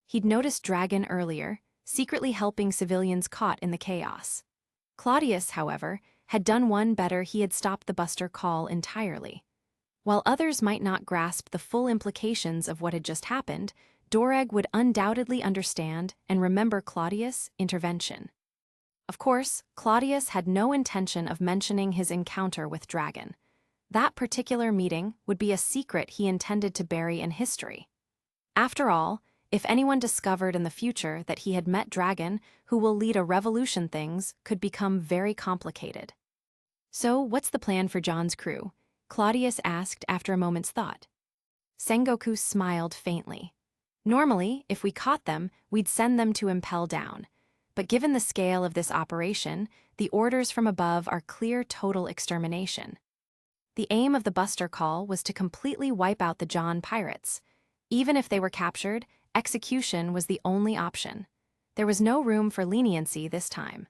He'd noticed Dragon earlier, secretly helping civilians caught in the chaos. Claudius, however, had done one better. He had stopped the Buster Call entirely. While others might not grasp the full implications of what had just happened, Doreg would undoubtedly understand and remember Claudius' intervention. Of course, Claudius had no intention of mentioning his encounter with Dragon. That particular meeting would be a secret he intended to bury in history. After all, if anyone discovered in the future that he had met Dragon, who will lead a revolution, things could become very complicated. So, what's the plan for John's crew? Claudius asked after a moment's thought. Sengoku smiled faintly. Normally, if we caught them, we'd send them to impel down. But given the scale of this operation, the orders from above are clear: total extermination. The aim of the Buster Call was to completely wipe out the John pirates. Even if they were captured, execution was the only option. There was no room for leniency this time.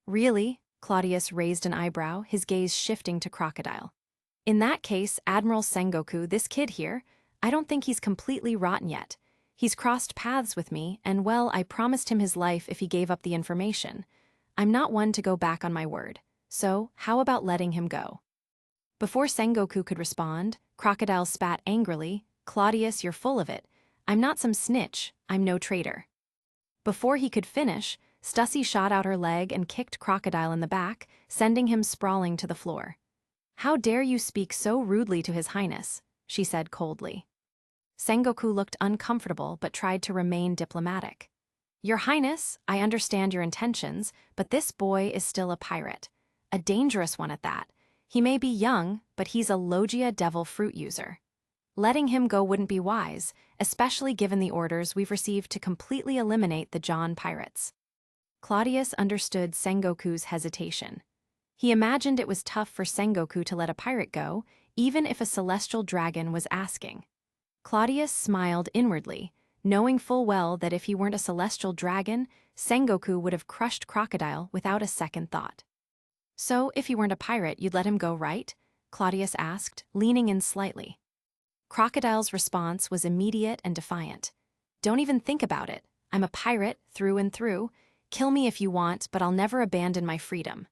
Really? Claudius raised an eyebrow, his gaze shifting to Crocodile. In that case, Admiral Sengoku, this kid here, I don't think he's completely rotten yet. He's crossed paths with me, and well, I promised him his life if he gave up the information. I'm not one to go back on my word, so how about letting him go? Before Sengoku could respond, Crocodile spat angrily. Claudius, you're full of it. I'm not some snitch, I'm no traitor. Before he could finish, Stussy shot out her leg and kicked Crocodile in the back, sending him sprawling to the floor. How dare you speak so rudely to His Highness, she said coldly. Sengoku looked uncomfortable but tried to remain diplomatic. Your Highness, I understand your intentions, but this boy is still a pirate. A dangerous one at that. He may be young, but he's a Logia Devil Fruit user. Letting him go wouldn't be wise, especially given the orders we've received to completely eliminate the John pirates. Claudius understood Sengoku's hesitation. He imagined it was tough for Sengoku to let a pirate go, even if a celestial dragon was asking. Claudius smiled inwardly, knowing full well that if he weren't a celestial dragon, Sengoku would have crushed Crocodile without a second thought. So, if he weren't a pirate, you'd let him go, right? Claudius asked, leaning in slightly. Crocodile's response was immediate and defiant. Don't even think about it. I'm a pirate, through and through. Kill me if you want, but I'll never abandon my freedom.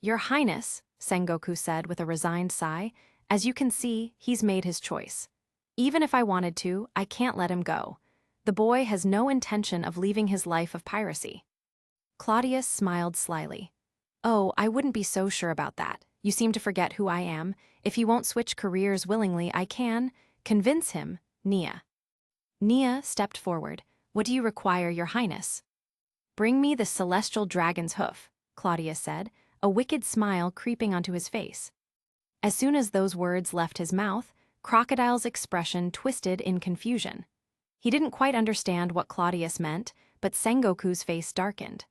Your Highness, Sengoku said with a resigned sigh, as you can see, he's made his choice. Even if I wanted to, I can't let him go. The boy has no intention of leaving his life of piracy. Claudius smiled slyly. Oh, I wouldn't be so sure about that. You seem to forget who I am. If he won't switch careers willingly, I can convince him, Nia. Nia stepped forward. What do you require, Your Highness? Bring me the celestial dragon's hoof, Claudius said, a wicked smile creeping onto his face. As soon as those words left his mouth, Crocodile's expression twisted in confusion. He didn't quite understand what Claudius meant, but Sengoku's face darkened.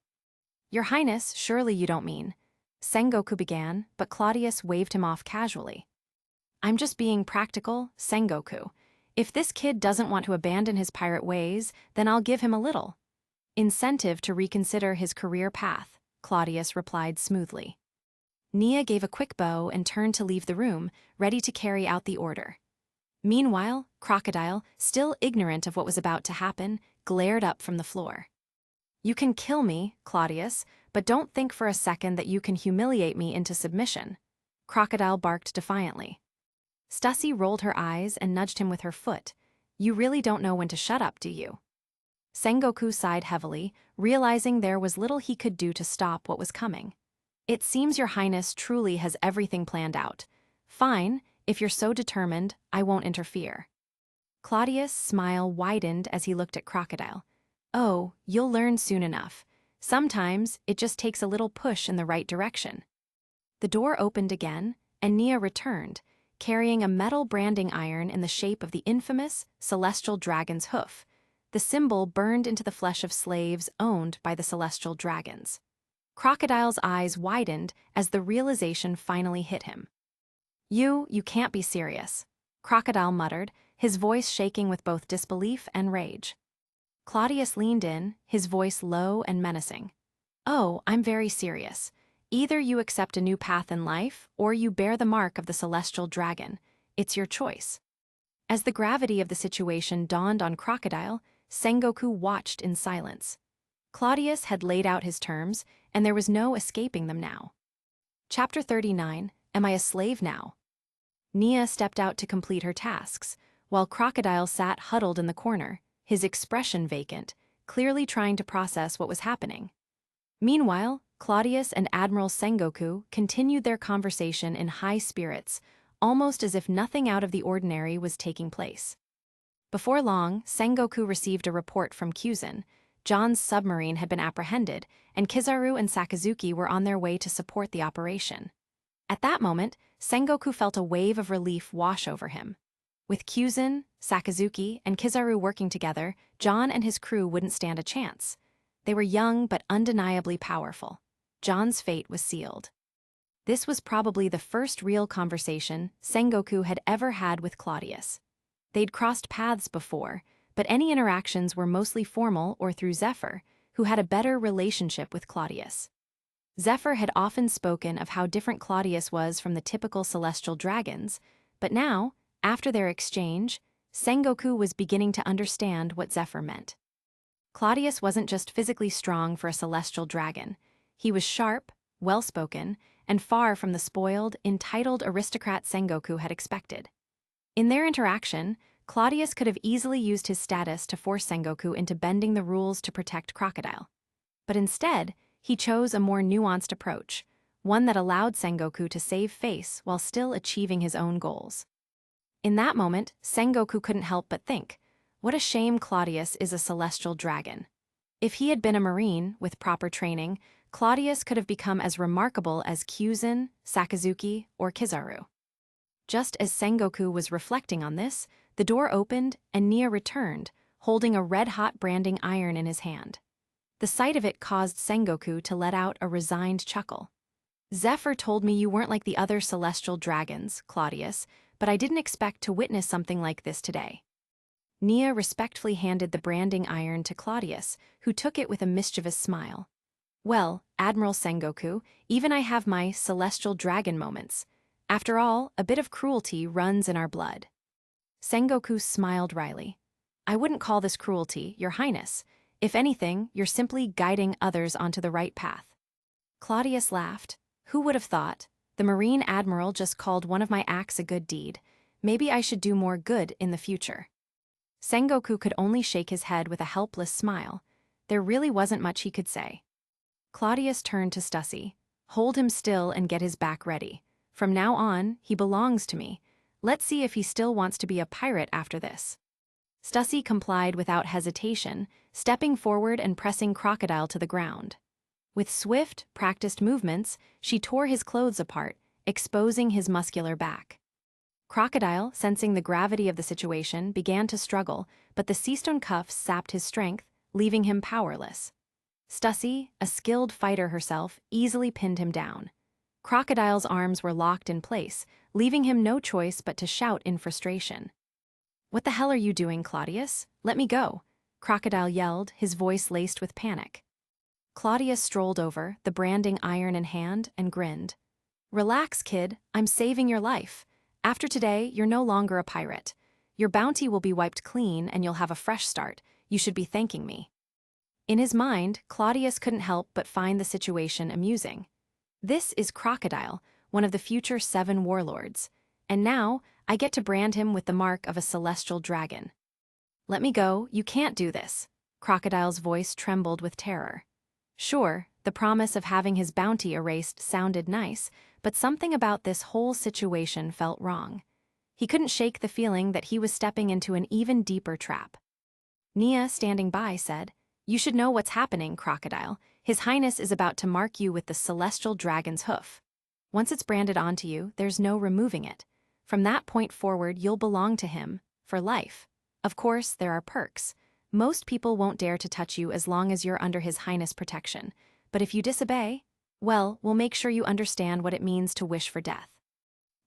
Your Highness, surely you don't mean. Sengoku began, but Claudius waved him off casually. I'm just being practical, Sengoku. If this kid doesn't want to abandon his pirate ways, then I'll give him a little incentive to reconsider his career path, Claudius replied smoothly. Nia gave a quick bow and turned to leave the room, ready to carry out the order. Meanwhile, Crocodile, still ignorant of what was about to happen, glared up from the floor. You can kill me, Claudius, but don't think for a second that you can humiliate me into submission. Crocodile barked defiantly. Stussy rolled her eyes and nudged him with her foot. You really don't know when to shut up, do you? Sengoku sighed heavily, realizing there was little he could do to stop what was coming. It seems your highness truly has everything planned out. Fine, if you're so determined, I won't interfere. Claudius' smile widened as he looked at Crocodile. Oh, you'll learn soon enough. Sometimes, it just takes a little push in the right direction. The door opened again, and Nia returned, carrying a metal branding iron in the shape of the infamous, celestial dragon's hoof, the symbol burned into the flesh of slaves owned by the celestial dragons. Crocodile's eyes widened as the realization finally hit him. You can't be serious," Crocodile muttered, his voice shaking with both disbelief and rage. Claudius leaned in, his voice low and menacing. "Oh, I'm very serious. Either you accept a new path in life, or you bear the mark of the celestial dragon. It's your choice." As the gravity of the situation dawned on Crocodile, Sengoku watched in silence. Claudius had laid out his terms, and there was no escaping them now. Chapter 39, Am I a Slave Now? Nia stepped out to complete her tasks, while Crocodile sat huddled in the corner, his expression vacant, clearly trying to process what was happening. Meanwhile, Claudius and Admiral Sengoku continued their conversation in high spirits, almost as if nothing out of the ordinary was taking place. Before long, Sengoku received a report from Kyuzin. John's submarine had been apprehended, and Kizaru and Sakazuki were on their way to support the operation. At that moment, Sengoku felt a wave of relief wash over him. With Kyuzin, Sakazuki, and Kizaru working together, John and his crew wouldn't stand a chance. They were young but undeniably powerful. John's fate was sealed. This was probably the first real conversation Sengoku had ever had with Claudius. They'd crossed paths before, but any interactions were mostly formal or through Zephyr, who had a better relationship with Claudius. Zephyr had often spoken of how different Claudius was from the typical celestial dragons, but now, after their exchange, Sengoku was beginning to understand what Zephyr meant. Claudius wasn't just physically strong for a celestial dragon. He was sharp, well-spoken, and far from the spoiled, entitled aristocrat Sengoku had expected. In their interaction, Claudius could have easily used his status to force Sengoku into bending the rules to protect Crocodile. But instead, he chose a more nuanced approach, one that allowed Sengoku to save face while still achieving his own goals. In that moment, Sengoku couldn't help but think, what a shame Claudius is a celestial dragon. If he had been a marine, with proper training, Claudius could have become as remarkable as Kyuzin, Sakazuki, or Kizaru. Just as Sengoku was reflecting on this, the door opened and Nia returned, holding a red-hot branding iron in his hand. The sight of it caused Sengoku to let out a resigned chuckle. "Zephyr told me you weren't like the other celestial dragons, Claudius, but I didn't expect to witness something like this today." Nia respectfully handed the branding iron to Claudius, who took it with a mischievous smile. "Well, Admiral Sengoku, even I have my celestial dragon moments. After all, a bit of cruelty runs in our blood." Sengoku smiled wryly. "I wouldn't call this cruelty, Your Highness. If anything, you're simply guiding others onto the right path." Claudius laughed. "Who would have thought? The Marine Admiral just called one of my acts a good deed. Maybe I should do more good in the future." Sengoku could only shake his head with a helpless smile. There really wasn't much he could say. Claudius turned to Stussy. "Hold him still and get his back ready. From now on, he belongs to me. Let's see if he still wants to be a pirate after this." Stussy complied without hesitation, stepping forward and pressing Crocodile to the ground. With swift, practiced movements, she tore his clothes apart, exposing his muscular back. Crocodile, sensing the gravity of the situation, began to struggle, but the sea-stone cuffs sapped his strength, leaving him powerless. Stussy, a skilled fighter herself, easily pinned him down. Crocodile's arms were locked in place, leaving him no choice but to shout in frustration. "What the hell are you doing, Claudius? Let me go," Crocodile yelled, his voice laced with panic. Claudius strolled over, the branding iron in hand, and grinned. "Relax, kid, I'm saving your life. After today, you're no longer a pirate. Your bounty will be wiped clean and you'll have a fresh start. You should be thanking me." In his mind, Claudius couldn't help but find the situation amusing. This is Crocodile, one of the future 7 warlords, and now I get to brand him with the mark of a celestial dragon. "Let me go, you can't do this." Crocodile's voice trembled with terror. Sure, the promise of having his bounty erased sounded nice, but something about this whole situation felt wrong. He couldn't shake the feeling that he was stepping into an even deeper trap. Nia, standing by, said, "You should know what's happening, Crocodile. His Highness is about to mark you with the celestial dragon's hoof. Once it's branded onto you, there's no removing it. From that point forward, you'll belong to him, for life. Of course, there are perks. Most people won't dare to touch you as long as you're under His Highness protection. But if you disobey, well, we'll make sure you understand what it means to wish for death."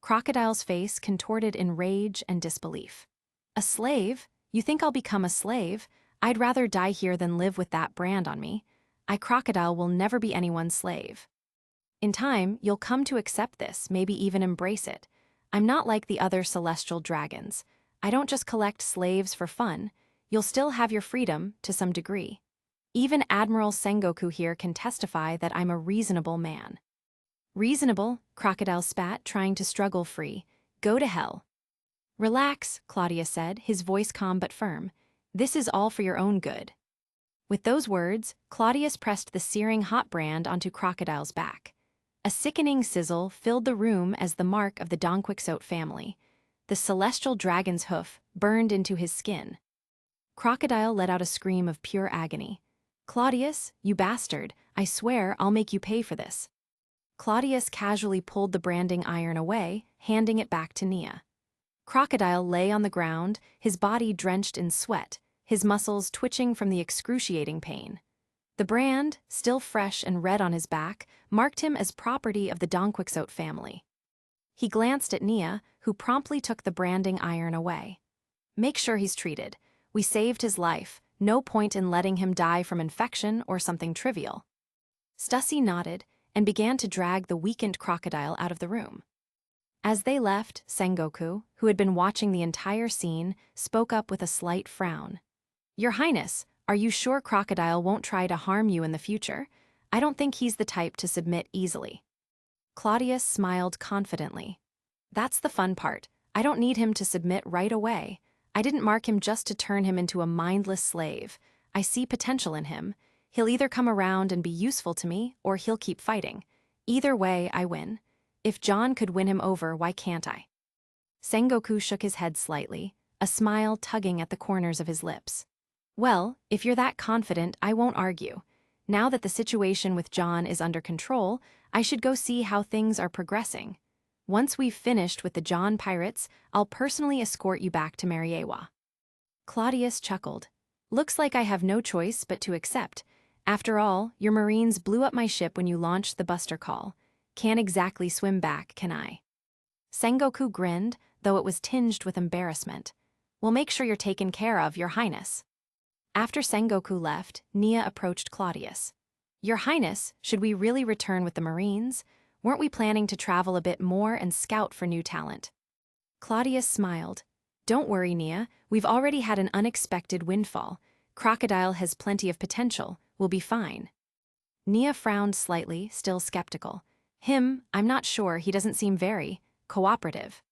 Crocodile's face contorted in rage and disbelief. "A slave? You think I'll become a slave? I'd rather die here than live with that brand on me. Crocodile will never be anyone's slave. In time, you'll come to accept this, maybe even embrace it. I'm not like the other celestial dragons. I don't just collect slaves for fun. You'll still have your freedom, to some degree. Even Admiral Sengoku here can testify that I'm a reasonable man." "Reasonable?" Crocodile spat, trying to struggle free. "Go to hell." "Relax," Claudius said, his voice calm but firm. "This is all for your own good." With those words, Claudius pressed the searing hot brand onto Crocodile's back. A sickening sizzle filled the room as the mark of the Donquixote family. The celestial dragon's hoof burned into his skin. Crocodile let out a scream of pure agony. "Claudius, you bastard, I swear I'll make you pay for this." Claudius casually pulled the branding iron away, handing it back to Nia. Crocodile lay on the ground, his body drenched in sweat, his muscles twitching from the excruciating pain. The brand, still fresh and red on his back, marked him as property of the Donquixote family. He glanced at Nia, who promptly took the branding iron away. "Make sure he's treated. We saved his life. No point in letting him die from infection or something trivial." Stussy nodded and began to drag the weakened crocodile out of the room. As they left, Sengoku, who had been watching the entire scene, spoke up with a slight frown. "Your Highness, are you sure Crocodile won't try to harm you in the future? I don't think he's the type to submit easily." Claudius smiled confidently. "That's the fun part. I don't need him to submit right away. I didn't mark him just to turn him into a mindless slave. I see potential in him. He'll either come around and be useful to me, or he'll keep fighting. Either way, I win. If John could win him over, why can't I?" Sengoku shook his head slightly, a smile tugging at the corners of his lips. "Well, if you're that confident, I won't argue. Now that the situation with John is under control, I should go see how things are progressing. Once we've finished with the John pirates, I'll personally escort you back to Mariawa." Claudius chuckled. "Looks like I have no choice but to accept. After all, your Marines blew up my ship when you launched the buster call. Can't exactly swim back, can I?" Sengoku grinned, though it was tinged with embarrassment. "We'll make sure you're taken care of, Your Highness." After Sengoku left, Nia approached Claudius. "Your Highness, should we really return with the Marines? Weren't we planning to travel a bit more and scout for new talent?" Claudius smiled. "Don't worry, Nia. We've already had an unexpected windfall. Crocodile has plenty of potential. We'll be fine." Nia frowned slightly, still skeptical. I'm not sure. He doesn't seem very cooperative."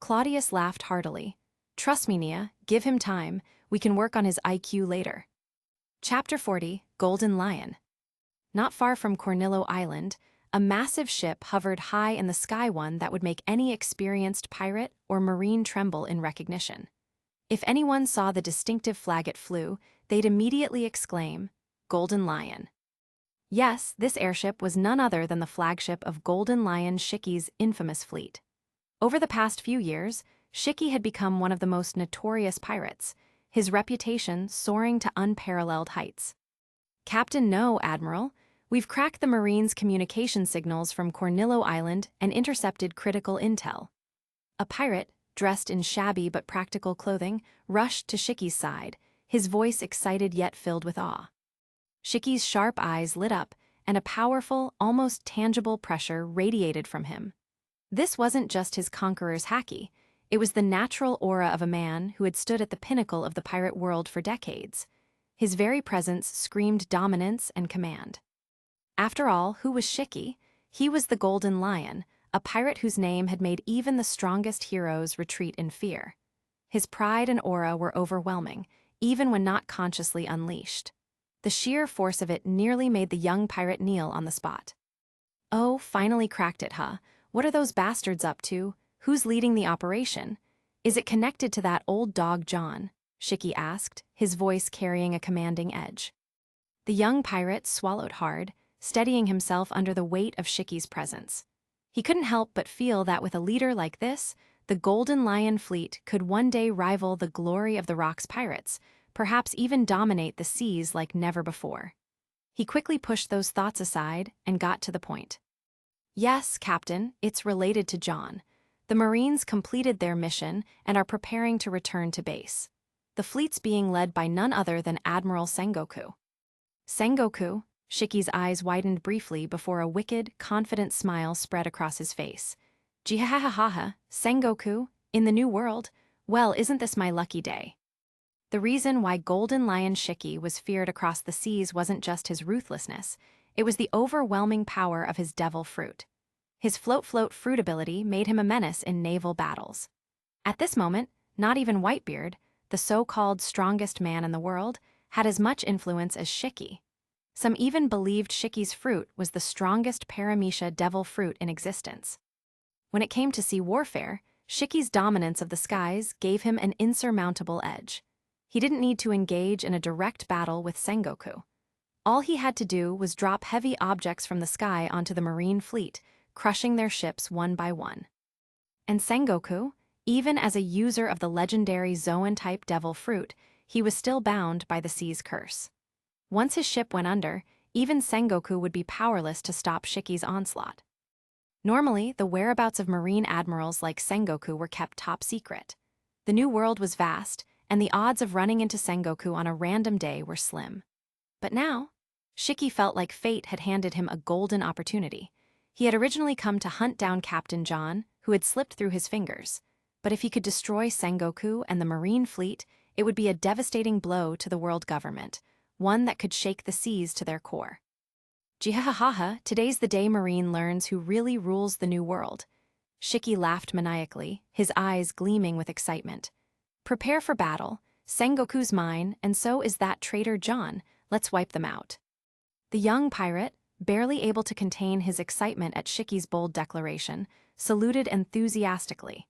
Claudius laughed heartily. "Trust me, Nia. Give him time. We can work on his IQ later." Chapter 40, Golden Lion. Not far from Cornillo Island, a massive ship hovered high in the sky, one that would make any experienced pirate or marine tremble in recognition. If anyone saw the distinctive flag it flew, they'd immediately exclaim, "Golden Lion." Yes, this airship was none other than the flagship of Golden Lion Shiki's infamous fleet. Over the past few years, Shiki had become one of the most notorious pirates, his reputation soaring to unparalleled heights. "Captain, no, Admiral. We've cracked the Marines' communication signals from Cornillo Island and intercepted critical intel." A pirate, dressed in shabby but practical clothing, rushed to Shiki's side, his voice excited yet filled with awe. Shiki's sharp eyes lit up, and a powerful, almost tangible pressure radiated from him. This wasn't just his Conqueror's Haki. It was the natural aura of a man who had stood at the pinnacle of the pirate world for decades. His very presence screamed dominance and command. After all, who was Shiki? He was the Golden Lion, a pirate whose name had made even the strongest heroes retreat in fear. His pride and aura were overwhelming, even when not consciously unleashed. The sheer force of it nearly made the young pirate kneel on the spot. "Oh, finally cracked it, huh? What are those bastards up to? Who's leading the operation? Is it connected to that old dog John?" Shiki asked, his voice carrying a commanding edge. The young pirate swallowed hard, steadying himself under the weight of Shiki's presence. He couldn't help but feel that with a leader like this, the Golden Lion fleet could one day rival the glory of the Rock's pirates, perhaps even dominate the seas like never before. He quickly pushed those thoughts aside and got to the point. "Yes, Captain, it's related to John. The Marines completed their mission and are preparing to return to base. The fleet's being led by none other than Admiral Sengoku." "Sengoku?" Shiki's eyes widened briefly before a wicked, confident smile spread across his face. "Jihahahaha, Sengoku, in the New World? Well, isn't this my lucky day?" The reason why Golden Lion Shiki was feared across the seas wasn't just his ruthlessness, it was the overwhelming power of his devil fruit. His float fruit ability made him a menace in naval battles. At this moment, not even Whitebeard, the so-called strongest man in the world, had as much influence as Shiki. Some even believed Shiki's fruit was the strongest paramecia devil fruit in existence. When it came to sea warfare, Shiki's dominance of the skies gave him an insurmountable edge. He didn't need to engage in a direct battle with Sengoku. All he had to do was drop heavy objects from the sky onto the Marine fleet, crushing their ships one by one. And Sengoku, even as a user of the legendary Zoan-type devil fruit, he was still bound by the sea's curse. Once his ship went under, even Sengoku would be powerless to stop Shiki's onslaught. Normally, the whereabouts of Marine admirals like Sengoku were kept top secret. The New World was vast, and the odds of running into Sengoku on a random day were slim. But now, Shiki felt like fate had handed him a golden opportunity. He had originally come to hunt down Captain John, who had slipped through his fingers. But if he could destroy Sengoku and the Marine fleet, it would be a devastating blow to the world government, one that could shake the seas to their core. "Jihahaha, today's the day Marine learns who really rules the New World." Shiki laughed maniacally, his eyes gleaming with excitement. "Prepare for battle. Sengoku's mine, and so is that traitor John. Let's wipe them out." The young pirate, barely able to contain his excitement at Shiki's bold declaration, saluted enthusiastically.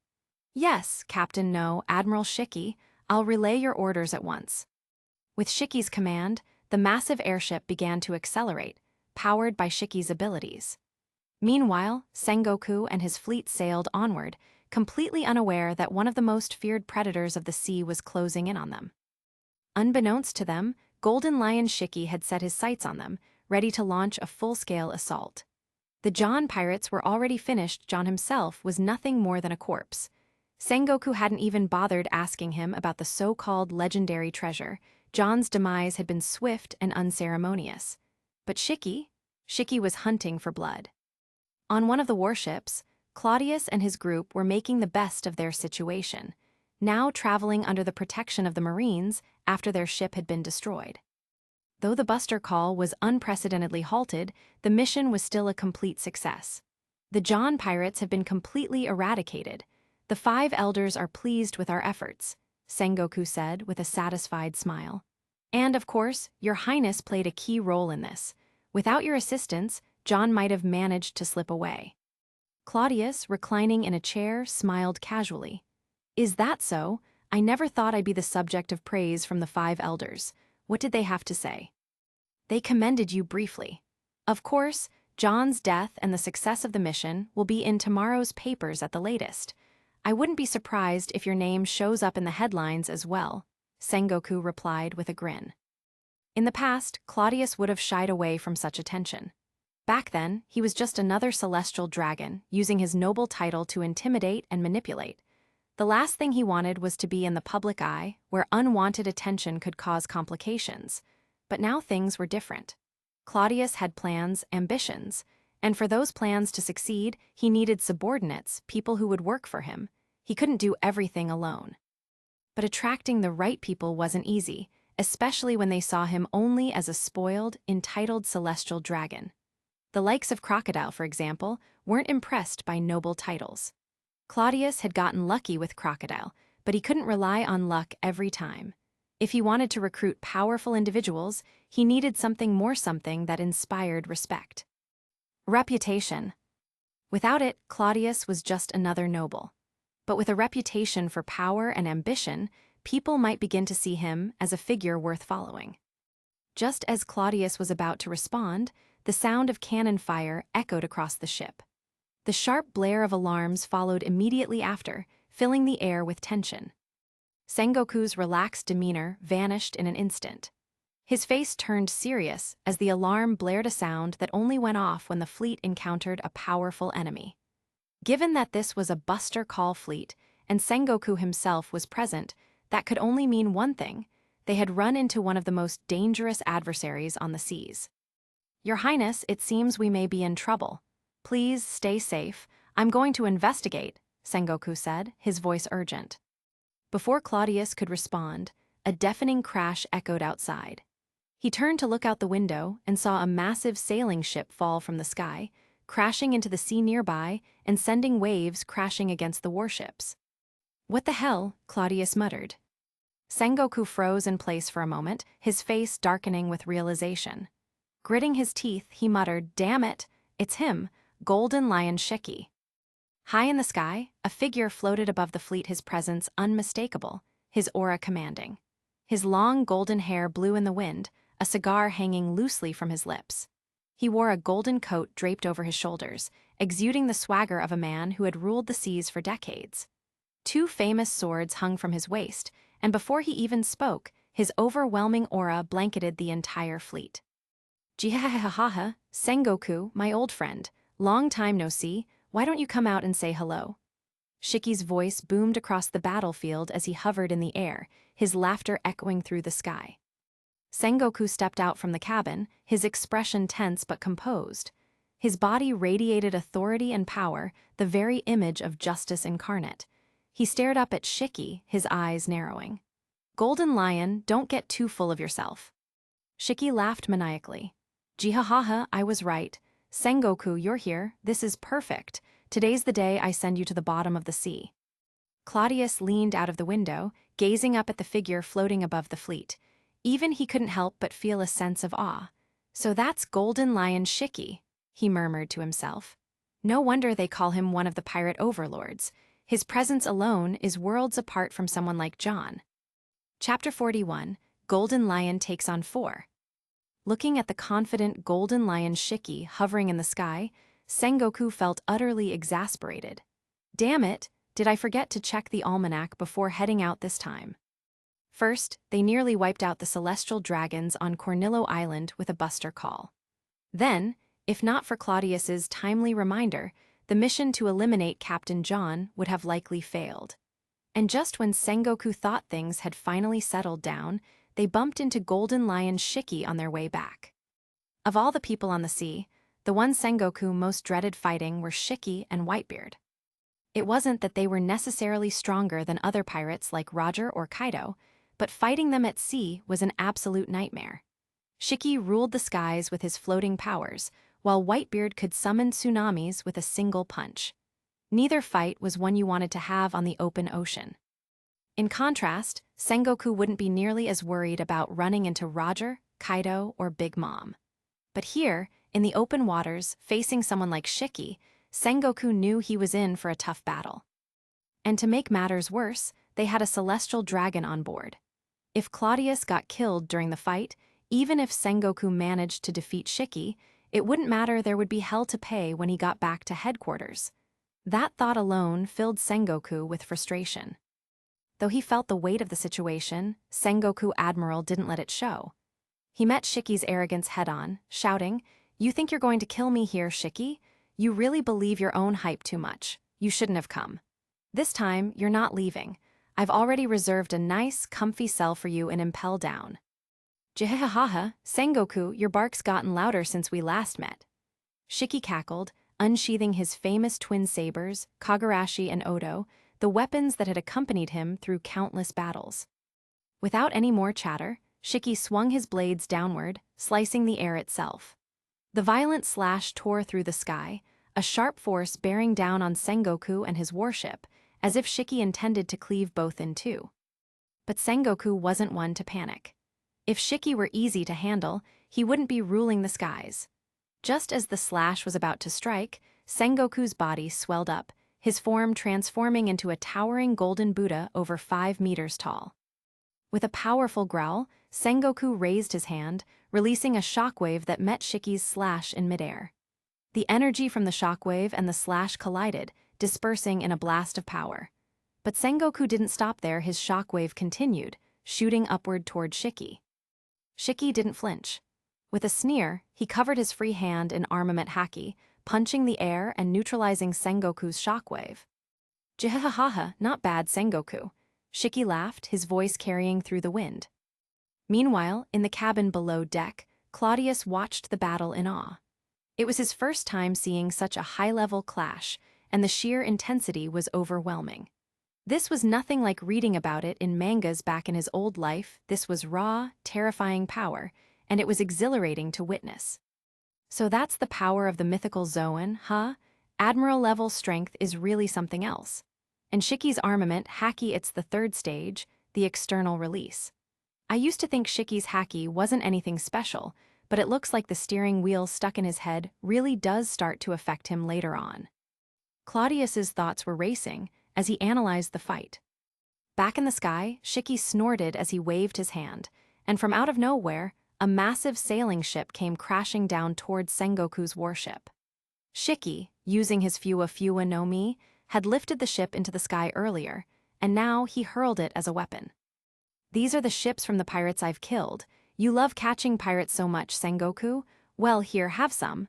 "Yes, Captain No, Admiral Shiki, I'll relay your orders at once." With Shiki's command, the massive airship began to accelerate, powered by Shiki's abilities. Meanwhile, Sengoku and his fleet sailed onward, completely unaware that one of the most feared predators of the sea was closing in on them. Unbeknownst to them, Golden Lion Shiki had set his sights on them, ready to launch a full-scale assault. The John pirates were already finished. John himself was nothing more than a corpse. Sengoku hadn't even bothered asking him about the so-called legendary treasure. John's demise had been swift and unceremonious. But Shiki was hunting for blood. On one of the warships, Claudius and his group were making the best of their situation, now traveling under the protection of the Marines after their ship had been destroyed. Though the buster call was unprecedentedly halted, the mission was still a complete success. The John pirates have been completely eradicated. "The 5 elders are pleased with our efforts," Sengoku said with a satisfied smile. "And, of course, your Highness played a key role in this. Without your assistance, John might have managed to slip away." Claudius, reclining in a chair, smiled casually. "Is that so? I never thought I'd be the subject of praise from the 5 elders. What did they have to say?" "They commended you briefly. Of course, John's death and the success of the mission will be in tomorrow's papers at the latest. I wouldn't be surprised if your name shows up in the headlines as well," Sengoku replied with a grin. In the past, Claudius would have shied away from such attention. Back then, he was just another celestial dragon, using his noble title to intimidate and manipulate. The last thing he wanted was to be in the public eye, where unwanted attention could cause complications. But now things were different. Claudius had plans, ambitions, and for those plans to succeed, he needed subordinates, people who would work for him. He couldn't do everything alone. But attracting the right people wasn't easy, especially when they saw him only as a spoiled, entitled celestial dragon. The likes of Crocodile, for example, weren't impressed by noble titles. Claudius had gotten lucky with Crocodile, but he couldn't rely on luck every time. If he wanted to recruit powerful individuals, he needed something that inspired respect. Reputation. Without it, Claudius was just another noble. But with a reputation for power and ambition, people might begin to see him as a figure worth following. Just as Claudius was about to respond, the sound of cannon fire echoed across the ship. The sharp blare of alarms followed immediately after, filling the air with tension. Sengoku's relaxed demeanor vanished in an instant. His face turned serious as the alarm blared a sound that only went off when the fleet encountered a powerful enemy. Given that this was a Buster Call fleet, and Sengoku himself was present, that could only mean one thing: they had run into one of the most dangerous adversaries on the seas. "Your Highness, it seems we may be in trouble. Please stay safe. I'm going to investigate," Sengoku said, his voice urgent. Before Claudius could respond, a deafening crash echoed outside. He turned to look out the window and saw a massive sailing ship fall from the sky, crashing into the sea nearby and sending waves crashing against the warships. "What the hell?" Claudius muttered. Sengoku froze in place for a moment, his face darkening with realization. Gritting his teeth, he muttered, "Damn it, it's him, Golden Lion Shiki." High in the sky, a figure floated above the fleet, his presence unmistakable, his aura commanding. His long golden hair blew in the wind, a cigar hanging loosely from his lips. He wore a golden coat draped over his shoulders, exuding the swagger of a man who had ruled the seas for decades. Two famous swords hung from his waist, and before he even spoke, his overwhelming aura blanketed the entire fleet. "Jihahahaha, Sengoku, my old friend. Long time no see, why don't you come out and say hello?" Shiki's voice boomed across the battlefield as he hovered in the air, his laughter echoing through the sky. Sengoku stepped out from the cabin, his expression tense but composed. His body radiated authority and power, the very image of justice incarnate. He stared up at Shiki, his eyes narrowing. "Golden Lion, don't get too full of yourself." Shiki laughed maniacally. "Jihahaha, I was right. Sengoku, you're here. This is perfect. Today's the day I send you to the bottom of the sea." Claudius leaned out of the window, gazing up at the figure floating above the fleet. Even he couldn't help but feel a sense of awe. "So that's Golden Lion Shiki," he murmured to himself. "No wonder they call him one of the pirate overlords. His presence alone is worlds apart from someone like John." Chapter 41, Golden Lion Takes on 4. Looking at the confident Golden Lion Shiki hovering in the sky, Sengoku felt utterly exasperated. "Damn it, did I forget to check the almanac before heading out this time?" First, they nearly wiped out the celestial dragons on Cornillo Island with a buster call. Then, if not for Claudius's timely reminder, the mission to eliminate Captain John would have likely failed. And just when Sengoku thought things had finally settled down, they bumped into Golden Lion Shiki on their way back. Of all the people on the sea, the ones Sengoku most dreaded fighting were Shiki and Whitebeard. It wasn't that they were necessarily stronger than other pirates like Roger or Kaido, but fighting them at sea was an absolute nightmare. Shiki ruled the skies with his floating powers, while Whitebeard could summon tsunamis with a single punch. Neither fight was one you wanted to have on the open ocean. In contrast, Sengoku wouldn't be nearly as worried about running into Roger, Kaido, or Big Mom. But here, in the open waters, facing someone like Shiki, Sengoku knew he was in for a tough battle. And to make matters worse, they had a celestial dragon on board. If Claudius got killed during the fight, even if Sengoku managed to defeat Shiki, it wouldn't matter, there would be hell to pay when he got back to headquarters. That thought alone filled Sengoku with frustration. Though he felt the weight of the situation, Sengoku Admiral didn't let it show. He met Shiki's arrogance head-on, shouting, "You think you're going to kill me here, Shiki? You really believe your own hype too much. You shouldn't have come. This time, you're not leaving. I've already reserved a nice, comfy cell for you in Impel Down." "Jihahaha, Sengoku, your bark's gotten louder since we last met." Shiki cackled, unsheathing his famous twin sabers, Kagurashi and Odo, the weapons that had accompanied him through countless battles. Without any more chatter, Shiki swung his blades downward, slicing the air itself. The violent slash tore through the sky, a sharp force bearing down on Sengoku and his warship, as if Shiki intended to cleave both in two. But Sengoku wasn't one to panic. If Shiki were easy to handle, he wouldn't be ruling the skies. Just as the slash was about to strike, Sengoku's body swelled up, his form transforming into a towering golden Buddha over 5 meters tall. With a powerful growl, Sengoku raised his hand, releasing a shockwave that met Shiki's slash in midair. The energy from the shockwave and the slash collided, dispersing in a blast of power. But Sengoku didn't stop there. His shockwave continued, shooting upward toward Shiki. Shiki didn't flinch. With a sneer, he covered his free hand in armament Haki, punching the air and neutralizing Sengoku's shockwave. Jihahaha, not bad, Sengoku. Shiki laughed, his voice carrying through the wind. Meanwhile, in the cabin below deck, Claudius watched the battle in awe. It was his first time seeing such a high-level clash, and the sheer intensity was overwhelming. This was nothing like reading about it in mangas back in his old life. This was raw, terrifying power, and it was exhilarating to witness. So that's the power of the mythical Zoan, huh? Admiral-level strength is really something else. And Shiki's armament, Haki, it's the third stage, the external release. I used to think Shiki's Haki wasn't anything special, but it looks like the steering wheel stuck in his head really does start to affect him later on. Claudius's thoughts were racing as he analyzed the fight. Back in the sky, Shiki snorted as he waved his hand, and from out of nowhere, a massive sailing ship came crashing down towards Sengoku's warship. Shiki, using his Fuwa no Mi, had lifted the ship into the sky earlier, and now he hurled it as a weapon. These are the ships from the pirates I've killed. You love catching pirates so much, Sengoku? Well, here, have some.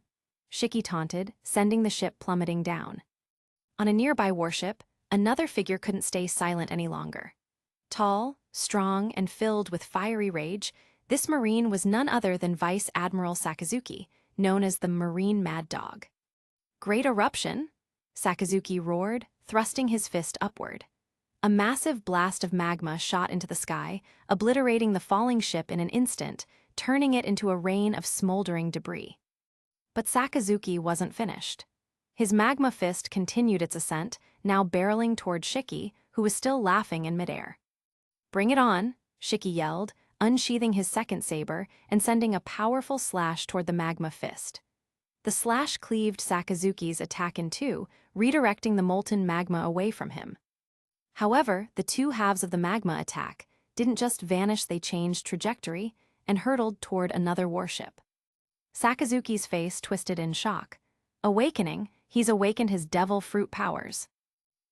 Shiki taunted, sending the ship plummeting down. On a nearby warship, another figure couldn't stay silent any longer. Tall, strong, and filled with fiery rage, this Marine was none other than Vice Admiral Sakazuki, known as the Marine Mad Dog. Great eruption? Sakazuki roared, thrusting his fist upward. A massive blast of magma shot into the sky, obliterating the falling ship in an instant, turning it into a rain of smoldering debris. But Sakazuki wasn't finished. His magma fist continued its ascent, now barreling toward Shiki, who was still laughing in midair. "Bring it on," Shiki yelled, unsheathing his second saber and sending a powerful slash toward the magma fist. The slash cleaved Sakazuki's attack in two, redirecting the molten magma away from him. However, the two halves of the magma attack didn't just vanish, they changed trajectory and hurtled toward another warship. Sakazuki's face twisted in shock. Awakening, he's awakened his devil fruit powers.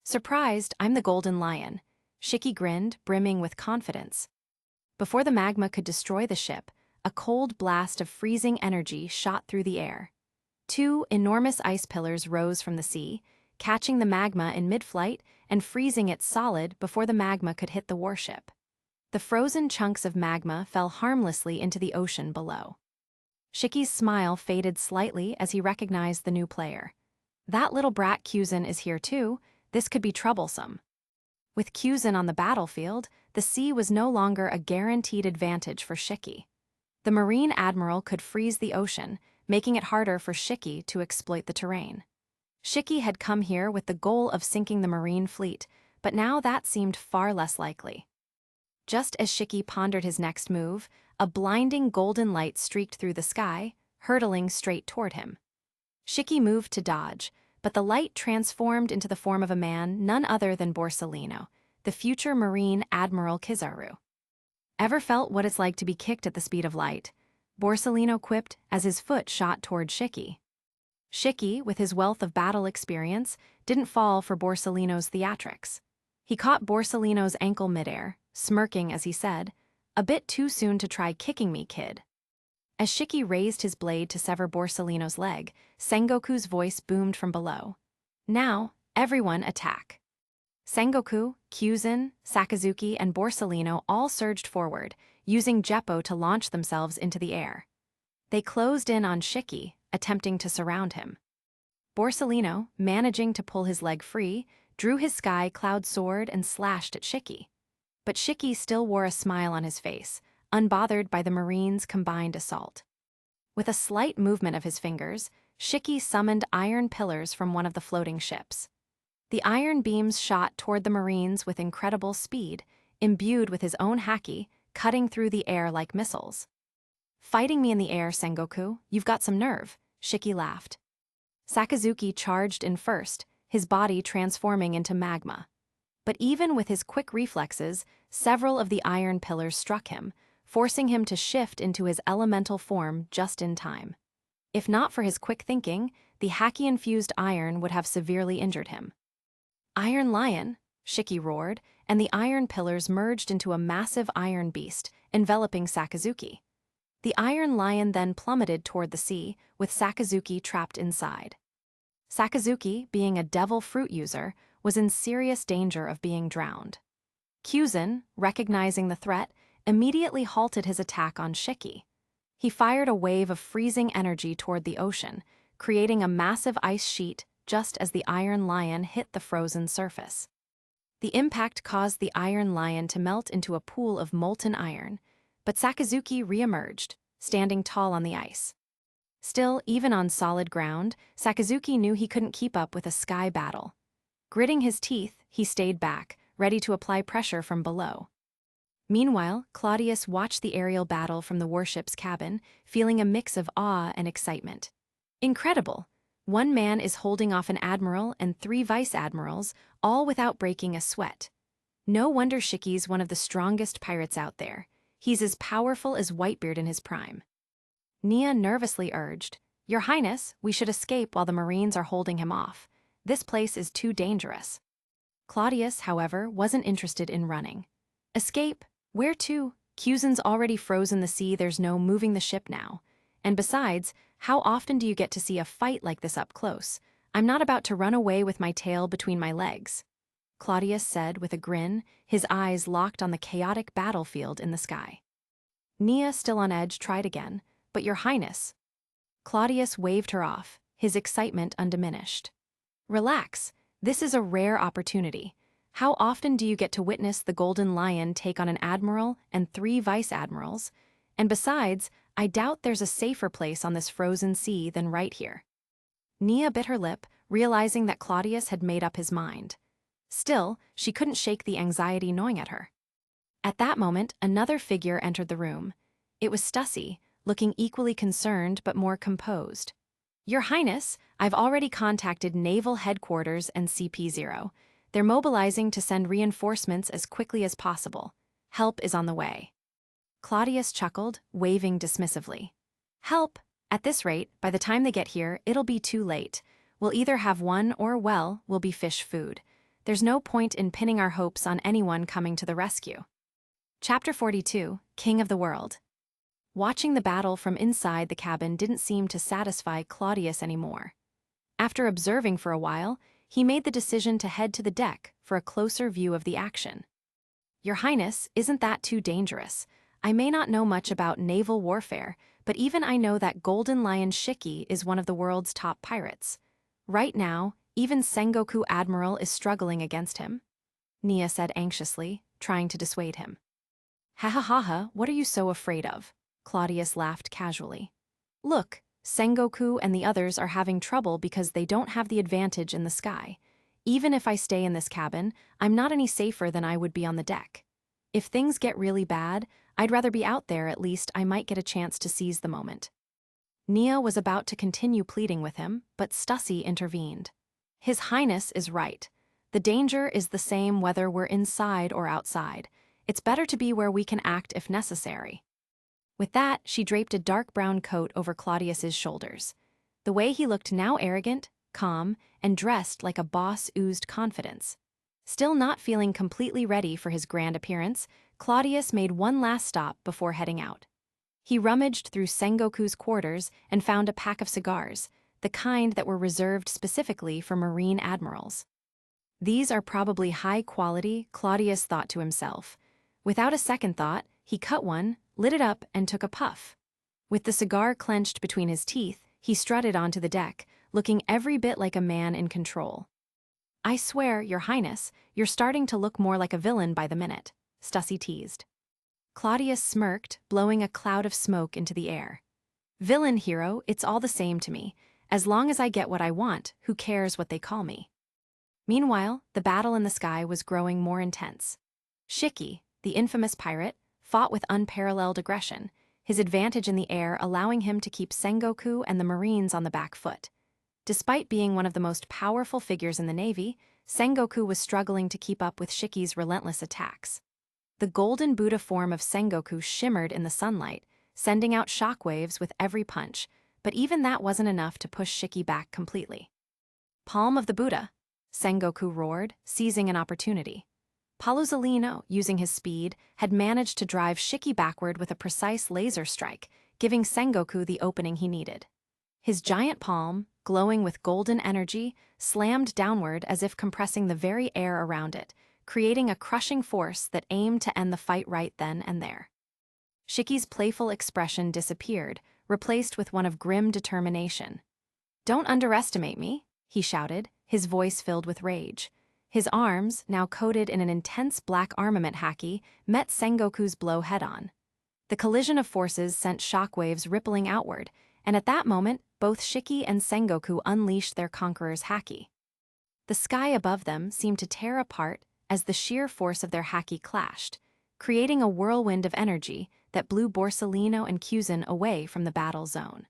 Surprised, I'm the golden lion. Shiki grinned, brimming with confidence. Before the magma could destroy the ship, a cold blast of freezing energy shot through the air. Two enormous ice pillars rose from the sea, catching the magma in mid-flight and freezing it solid before the magma could hit the warship. The frozen chunks of magma fell harmlessly into the ocean below. Shiki's smile faded slightly as he recognized the new player. That little brat Kyuzin is here too. This could be troublesome. With Kyuzin on the battlefield, the sea was no longer a guaranteed advantage for Shiki. The Marine Admiral could freeze the ocean, making it harder for Shiki to exploit the terrain. Shiki had come here with the goal of sinking the Marine fleet, but now that seemed far less likely. Just as Shiki pondered his next move, a blinding golden light streaked through the sky, hurtling straight toward him. Shiki moved to dodge, but the light transformed into the form of a man none other than Borsalino, the future Marine Admiral Kizaru. "Ever felt what it's like to be kicked at the speed of light?" Borsalino quipped as his foot shot toward Shiki. Shiki, with his wealth of battle experience, didn't fall for Borsalino's theatrics. He caught Borsalino's ankle midair, smirking as he said, "A bit too soon to try kicking me, kid." As Shiki raised his blade to sever Borsalino's leg, Sengoku's voice boomed from below. "Now, everyone attack." Sengoku, Kyuzin, Sakazuki, and Borsalino all surged forward, using Jeppo to launch themselves into the air. They closed in on Shiki, attempting to surround him. Borsalino, managing to pull his leg free, drew his sky cloud sword and slashed at Shiki. But Shiki still wore a smile on his face, unbothered by the Marines' combined assault. With a slight movement of his fingers, Shiki summoned iron pillars from one of the floating ships. The iron beams shot toward the Marines with incredible speed, imbued with his own haki, cutting through the air like missiles. "Fighting me in the air, Sengoku, you've got some nerve," Shiki laughed. Sakazuki charged in first, his body transforming into magma. But even with his quick reflexes, several of the iron pillars struck him, forcing him to shift into his elemental form just in time. If not for his quick thinking, the haki-infused iron would have severely injured him. "Iron Lion," Shiki roared, and the iron pillars merged into a massive iron beast, enveloping Sakazuki. The Iron Lion then plummeted toward the sea, with Sakazuki trapped inside. Sakazuki, being a devil fruit user, was in serious danger of being drowned. Kyuzan, recognizing the threat, immediately halted his attack on Shiki. He fired a wave of freezing energy toward the ocean, creating a massive ice sheet just as the Iron Lion hit the frozen surface. The impact caused the Iron Lion to melt into a pool of molten iron, but Sakazuki re-emerged, standing tall on the ice. Still, even on solid ground, Sakazuki knew he couldn't keep up with a sky battle. Gritting his teeth, he stayed back, ready to apply pressure from below. Meanwhile, Claudius watched the aerial battle from the warship's cabin, feeling a mix of awe and excitement. Incredible! One man is holding off an admiral and 3 vice-admirals, all without breaking a sweat. No wonder Shiki's one of the strongest pirates out there. He's as powerful as Whitebeard in his prime. Nia nervously urged, "Your Highness, we should escape while the Marines are holding him off. This place is too dangerous." Claudius, however, wasn't interested in running. "Escape? Where to? Kyuzan's already frozen the sea, there's no moving the ship now. And besides, how often do you get to see a fight like this up close? I'm not about to run away with my tail between my legs," Claudius said with a grin, his eyes locked on the chaotic battlefield in the sky. Nia, still on edge, tried again, "But Your Highness." Claudius waved her off, his excitement undiminished. "Relax, this is a rare opportunity. How often do you get to witness the Golden Lion take on an admiral and 3 vice-admirals? And besides, I doubt there's a safer place on this frozen sea than right here." Nia bit her lip, realizing that Claudius had made up his mind. Still, she couldn't shake the anxiety gnawing at her. At that moment, another figure entered the room. It was Stussy, looking equally concerned but more composed. "Your Highness, I've already contacted Naval Headquarters and CP0. They're mobilizing to send reinforcements as quickly as possible. Help is on the way." Claudius chuckled, waving dismissively. "Help? At this rate, by the time they get here, it'll be too late. We'll either have one or, well, we'll be fish food. There's no point in pinning our hopes on anyone coming to the rescue." Chapter 42, King of the World. Watching the battle from inside the cabin didn't seem to satisfy Claudius anymore. After observing for a while, he made the decision to head to the deck for a closer view of the action. "Your Highness, isn't that too dangerous? I may not know much about naval warfare, but even I know that Golden Lion Shiki is one of the world's top pirates. Right now, even Sengoku Admiral is struggling against him," Nia said anxiously, trying to dissuade him. "Ha ha ha ha, what are you so afraid of?" Claudius laughed casually. "Look, Sengoku and the others are having trouble because they don't have the advantage in the sky. Even if I stay in this cabin, I'm not any safer than I would be on the deck. If things get really bad, I'd rather be out there, at least I might get a chance to seize the moment." Nia was about to continue pleading with him, but Stussy intervened. "His Highness is right. The danger is the same whether we're inside or outside. It's better to be where we can act if necessary." With that, she draped a dark brown coat over Claudius's shoulders. The way he looked now arrogant, calm, and dressed like a boss oozed confidence. Still not feeling completely ready for his grand appearance, Claudius made one last stop before heading out. He rummaged through Sengoku's quarters and found a pack of cigars, the kind that were reserved specifically for Marine admirals. These are probably high quality, Claudius thought to himself. Without a second thought, he cut one, lit it up, and took a puff. With the cigar clenched between his teeth, he strutted onto the deck, looking every bit like a man in control. "I swear, Your Highness, you're starting to look more like a villain by the minute," Stussy teased. Claudius smirked, blowing a cloud of smoke into the air. "Villain, hero, it's all the same to me. As long as I get what I want, who cares what they call me?" Meanwhile, the battle in the sky was growing more intense. Shiki, the infamous pirate, fought with unparalleled aggression, his advantage in the air allowing him to keep Sengoku and the Marines on the back foot. Despite being one of the most powerful figures in the Navy, Sengoku was struggling to keep up with Shiki's relentless attacks. The golden Buddha form of Sengoku shimmered in the sunlight, sending out shockwaves with every punch, but even that wasn't enough to push Shiki back completely. Palm of the Buddha, Sengoku roared, seizing an opportunity. Paluzolino, using his speed, had managed to drive Shiki backward with a precise laser strike, giving Sengoku the opening he needed. His giant palm, glowing with golden energy, slammed downward as if compressing the very air around it, creating a crushing force that aimed to end the fight right then and there. Shiki's playful expression disappeared, replaced with one of grim determination. "Don't underestimate me," he shouted, his voice filled with rage. His arms, now coated in an intense black armament haki, met Sengoku's blow head-on. The collision of forces sent shockwaves rippling outward, and at that moment, both Shiki and Sengoku unleashed their Conqueror's haki. The sky above them seemed to tear apart as the sheer force of their haki clashed, creating a whirlwind of energy that blew Borsalino and Kuzan away from the battle zone.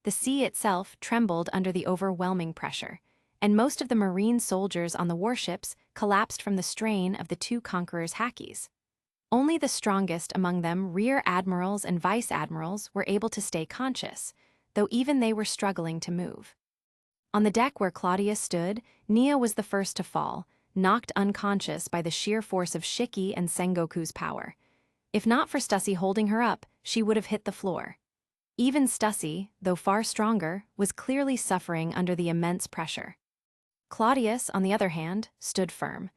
The sea itself trembled under the overwhelming pressure, and most of the Marine soldiers on the warships collapsed from the strain of the two Conquerors' hakis. Only the strongest among them, rear admirals and vice admirals, were able to stay conscious, though even they were struggling to move. On the deck where Claudius stood, Nia was the first to fall, knocked unconscious by the sheer force of Shiki and Sengoku's power. If not for Stussy holding her up, she would have hit the floor. Even Stussy, though far stronger, was clearly suffering under the immense pressure. Claudius, on the other hand, stood firm.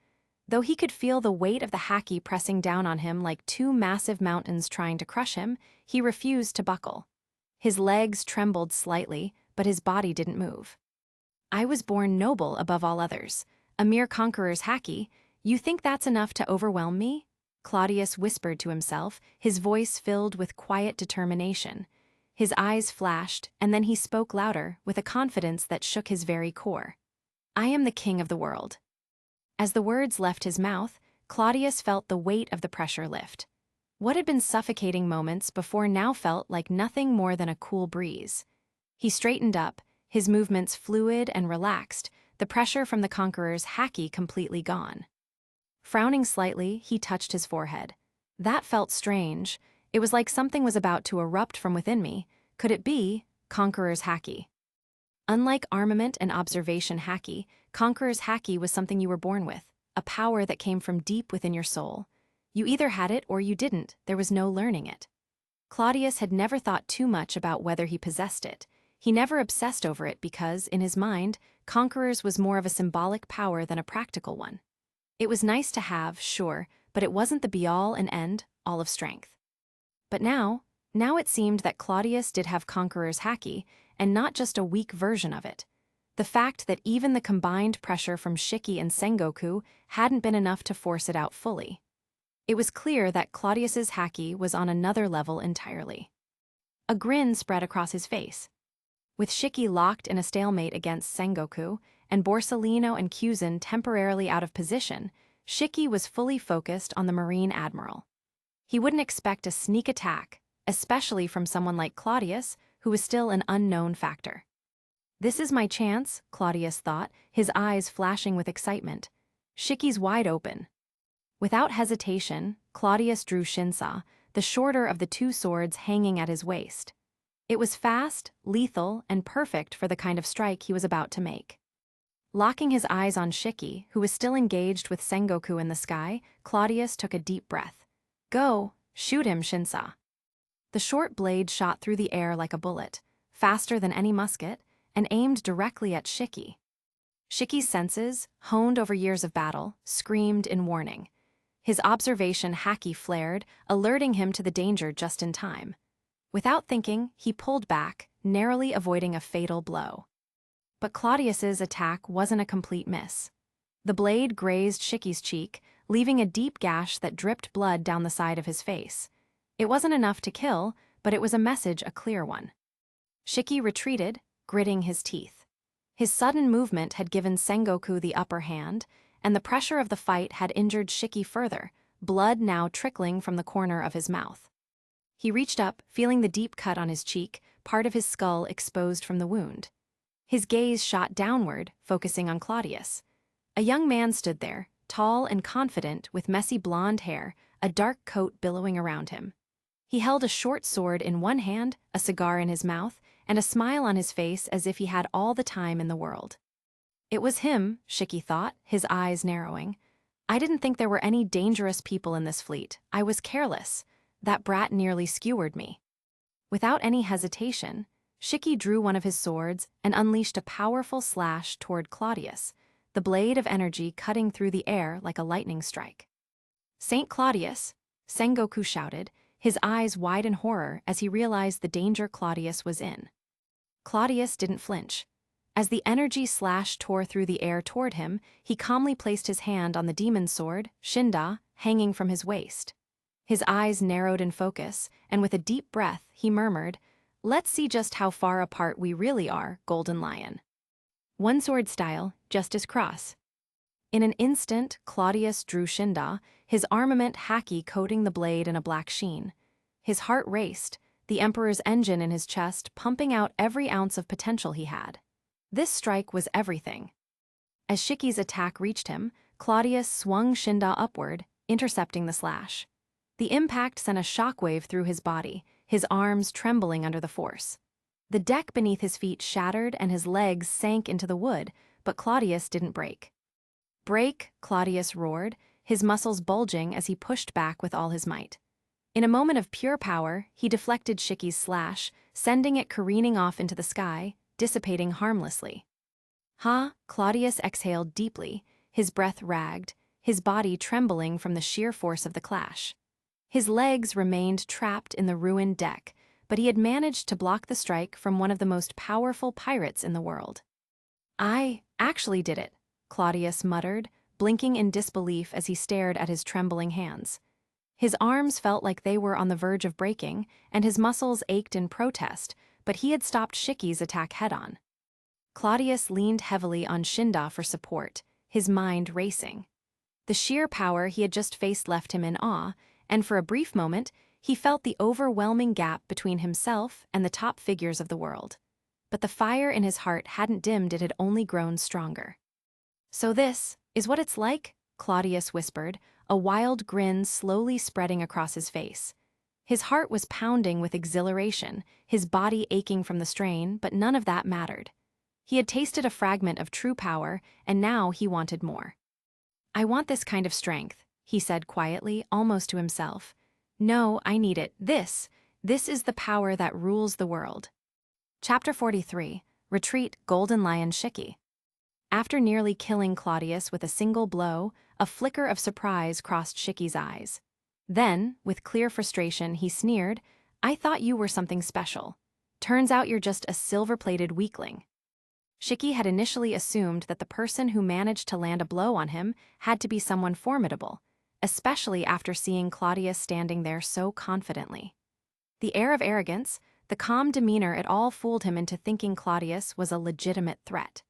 Though he could feel the weight of the haki pressing down on him like two massive mountains trying to crush him, he refused to buckle. His legs trembled slightly, but his body didn't move. "I was born noble above all others. A mere conqueror's haki, you think that's enough to overwhelm me?" Claudius whispered to himself, his voice filled with quiet determination. His eyes flashed, and then he spoke louder, with a confidence that shook his very core. "I am the king of the world." As the words left his mouth, Claudius felt the weight of the pressure lift. What had been suffocating moments before now felt like nothing more than a cool breeze. He straightened up, his movements fluid and relaxed, the pressure from the Conqueror's haki completely gone. Frowning slightly, he touched his forehead. That felt strange. It was like something was about to erupt from within me. Could it be Conqueror's haki? Unlike armament and observation haki, Conqueror's haki was something you were born with, a power that came from deep within your soul. You either had it or you didn't, there was no learning it. Claudius had never thought too much about whether he possessed it. He never obsessed over it because, in his mind, Conqueror's was more of a symbolic power than a practical one. It was nice to have, sure, but it wasn't the be-all and end-all of strength. But now it seemed that Claudius did have Conqueror's haki, and not just a weak version of it. The fact that even the combined pressure from Shiki and Sengoku hadn't been enough to force it out fully. It was clear that Claudius's haki was on another level entirely. A grin spread across his face. With Shiki locked in a stalemate against Sengoku, and Borsalino and Kuzan temporarily out of position, Shiki was fully focused on the Marine Admiral. He wouldn't expect a sneak attack, especially from someone like Claudius, who was still an unknown factor. "This is my chance," Claudius thought, his eyes flashing with excitement. Shiki's wide open. Without hesitation, Claudius drew Shinsa, the shorter of the two swords hanging at his waist. It was fast, lethal, and perfect for the kind of strike he was about to make. Locking his eyes on Shiki, who was still engaged with Sengoku in the sky, Claudius took a deep breath. "Go, shoot him, Shinsa." The short blade shot through the air like a bullet, faster than any musket, and aimed directly at Shiki. Shiki's senses, honed over years of battle, screamed in warning. His observation haki flared, alerting him to the danger just in time. Without thinking, he pulled back, narrowly avoiding a fatal blow. But Claudius's attack wasn't a complete miss. The blade grazed Shiki's cheek, leaving a deep gash that dripped blood down the side of his face. It wasn't enough to kill, but it was a message, a clear one. Shiki retreated, gritting his teeth. His sudden movement had given Sengoku the upper hand, and the pressure of the fight had injured Shiki further, blood now trickling from the corner of his mouth. He reached up, feeling the deep cut on his cheek, part of his skull exposed from the wound. His gaze shot downward, focusing on Claudius. A young man stood there, tall and confident, with messy blonde hair, a dark coat billowing around him. He held a short sword in one hand, a cigar in his mouth, and a smile on his face as if he had all the time in the world. It was him, Shiki thought, his eyes narrowing. I didn't think there were any dangerous people in this fleet. I was careless. That brat nearly skewered me. Without any hesitation, Shiki drew one of his swords and unleashed a powerful slash toward Claudius, the blade of energy cutting through the air like a lightning strike. "Saint Claudius!" Sengoku shouted, his eyes wide in horror as he realized the danger Claudius was in. Claudius didn't flinch. As the energy slash tore through the air toward him, he calmly placed his hand on the demon's sword, Shinda, hanging from his waist. His eyes narrowed in focus, and with a deep breath, he murmured, "Let's see just how far apart we really are, Golden Lion." One sword style, just as cross. In an instant, Claudius drew Shinda, his armament Haki coating the blade in a black sheen. His heart raced, the Emperor's engine in his chest pumping out every ounce of potential he had. This strike was everything. As Shiki's attack reached him, Claudius swung Shinda upward, intercepting the slash. The impact sent a shockwave through his body, his arms trembling under the force. The deck beneath his feet shattered and his legs sank into the wood, but Claudius didn't break. "Break!" Claudius roared, his muscles bulging as he pushed back with all his might. In a moment of pure power, he deflected Shiki's slash, sending it careening off into the sky, dissipating harmlessly. Claudius exhaled deeply, his breath ragged, his body trembling from the sheer force of the clash. His legs remained trapped in the ruined deck, but he had managed to block the strike from one of the most powerful pirates in the world. "I actually did it," Claudius muttered, blinking in disbelief as he stared at his trembling hands. His arms felt like they were on the verge of breaking, and his muscles ached in protest, but he had stopped Shiki's attack head-on. Claudius leaned heavily on Shinda for support, his mind racing. The sheer power he had just faced left him in awe, and for a brief moment, he felt the overwhelming gap between himself and the top figures of the world. But the fire in his heart hadn't dimmed, it had only grown stronger. "So this is what it's like?" Claudius whispered, a wild grin slowly spreading across his face. His heart was pounding with exhilaration, his body aching from the strain, but none of that mattered. He had tasted a fragment of true power, and now he wanted more. "I want this kind of strength," he said quietly, almost to himself. "No, I need it. This is the power that rules the world." Chapter 43, Retreat, Golden Lion Shiki. After nearly killing Claudius with a single blow, a flicker of surprise crossed Shiki's eyes. Then, with clear frustration, he sneered, "I thought you were something special. Turns out you're just a silver-plated weakling." Shiki had initially assumed that the person who managed to land a blow on him had to be someone formidable, especially after seeing Claudius standing there so confidently. The air of arrogance, the calm demeanor, it all fooled him into thinking Claudius was a legitimate threat.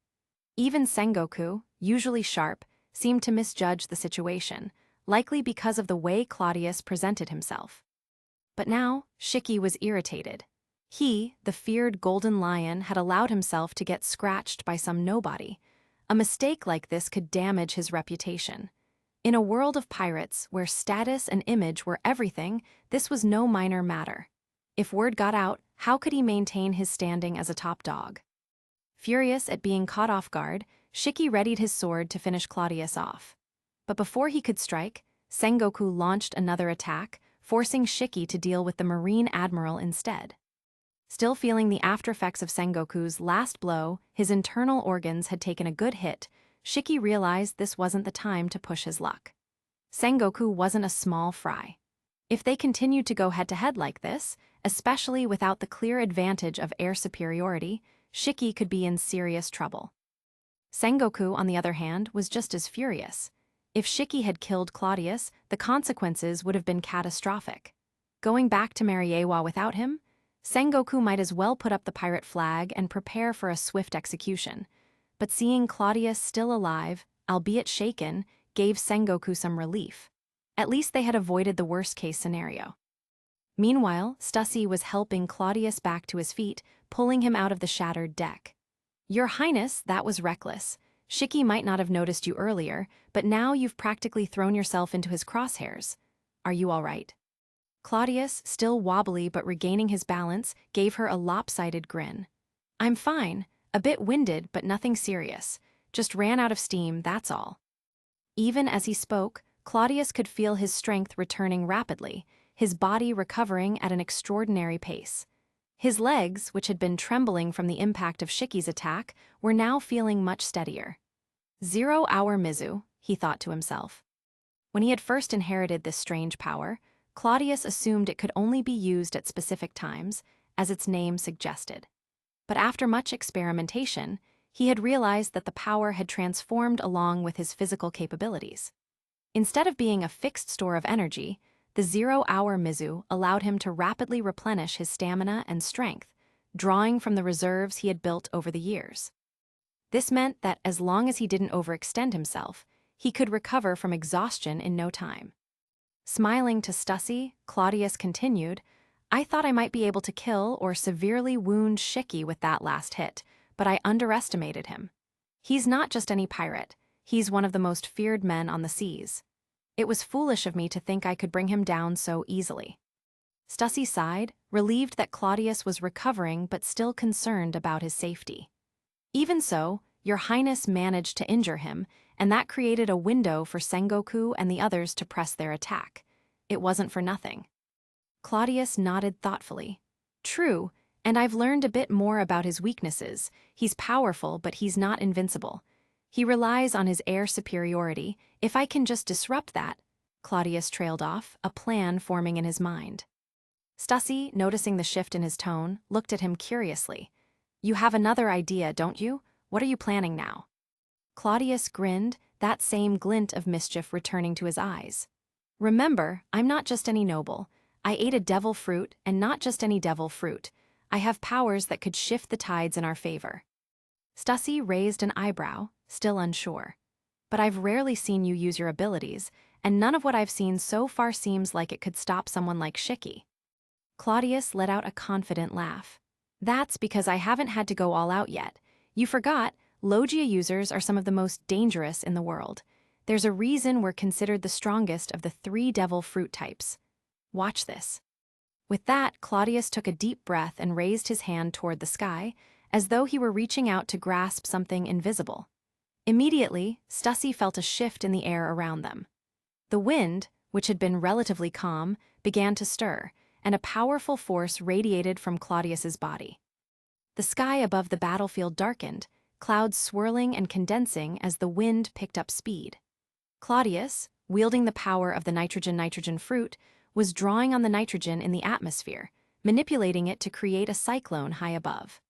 Even Sengoku, usually sharp, seemed to misjudge the situation, likely because of the way Claudius presented himself. But now, Shiki was irritated. He, the feared Golden Lion, had allowed himself to get scratched by some nobody. A mistake like this could damage his reputation. In a world of pirates, where status and image were everything, this was no minor matter. If word got out, how could he maintain his standing as a top dog? Furious at being caught off guard, Shiki readied his sword to finish Claudius off. But before he could strike, Sengoku launched another attack, forcing Shiki to deal with the Marine Admiral instead. Still feeling the aftereffects of Sengoku's last blow, his internal organs had taken a good hit. Shiki realized this wasn't the time to push his luck. Sengoku wasn't a small fry. If they continued to go head-to-head like this, especially without the clear advantage of air superiority, Shiki could be in serious trouble. Sengoku, on the other hand, was just as furious. If Shiki had killed Claudius, the consequences would have been catastrophic. Going back to Mariawa without him? Sengoku might as well put up the pirate flag and prepare for a swift execution. But seeing Claudius still alive, albeit shaken, gave Sengoku some relief. At least they had avoided the worst-case scenario. Meanwhile, Stussy was helping Claudius back to his feet, pulling him out of the shattered deck. "Your Highness, that was reckless. Shiki might not have noticed you earlier, but now you've practically thrown yourself into his crosshairs. Are you all right?" Claudius, still wobbly but regaining his balance, gave her a lopsided grin. "I'm fine, a bit winded but nothing serious. Just ran out of steam, that's all." Even as he spoke, Claudius could feel his strength returning rapidly, his body recovering at an extraordinary pace. His legs, which had been trembling from the impact of Shiki's attack, were now feeling much steadier. 0-hour Mizu, he thought to himself. When he had first inherited this strange power, Claudius assumed it could only be used at specific times, as its name suggested. But after much experimentation, he had realized that the power had transformed along with his physical capabilities. Instead of being a fixed store of energy, the 0-hour Mizu allowed him to rapidly replenish his stamina and strength, drawing from the reserves he had built over the years. This meant that as long as he didn't overextend himself, he could recover from exhaustion in no time. Smiling to Stussy, Claudius continued, "I thought I might be able to kill or severely wound Shiki with that last hit, but I underestimated him. He's not just any pirate, he's one of the most feared men on the seas. It was foolish of me to think I could bring him down so easily." Stussy sighed, relieved that Claudius was recovering but still concerned about his safety. "Even so, your Highness managed to injure him, and that created a window for Sengoku and the others to press their attack. It wasn't for nothing." Claudius nodded thoughtfully. "True, and I've learned a bit more about his weaknesses. He's powerful, but he's not invincible. He relies on his air superiority. If I can just disrupt that..." Claudius trailed off, a plan forming in his mind. Stussy, noticing the shift in his tone, looked at him curiously. "You have another idea, don't you? What are you planning now?" Claudius grinned, that same glint of mischief returning to his eyes. "Remember, I'm not just any noble. I ate a devil fruit, and not just any devil fruit. I have powers that could shift the tides in our favor." Stussy raised an eyebrow, still unsure. "But I've rarely seen you use your abilities, and none of what I've seen so far seems like it could stop someone like Shiki." Claudius let out a confident laugh. "That's because I haven't had to go all out yet. You forgot, Logia users are some of the most dangerous in the world. There's a reason we're considered the strongest of the 3 devil fruit types. Watch this." With that, Claudius took a deep breath and raised his hand toward the sky, as though he were reaching out to grasp something invisible. Immediately, Stussy felt a shift in the air around them. The wind, which had been relatively calm, began to stir, and a powerful force radiated from Claudius's body. The sky above the battlefield darkened, clouds swirling and condensing as the wind picked up speed. Claudius, wielding the power of the nitrogen fruit, was drawing on the nitrogen in the atmosphere, manipulating it to create a cyclone high above.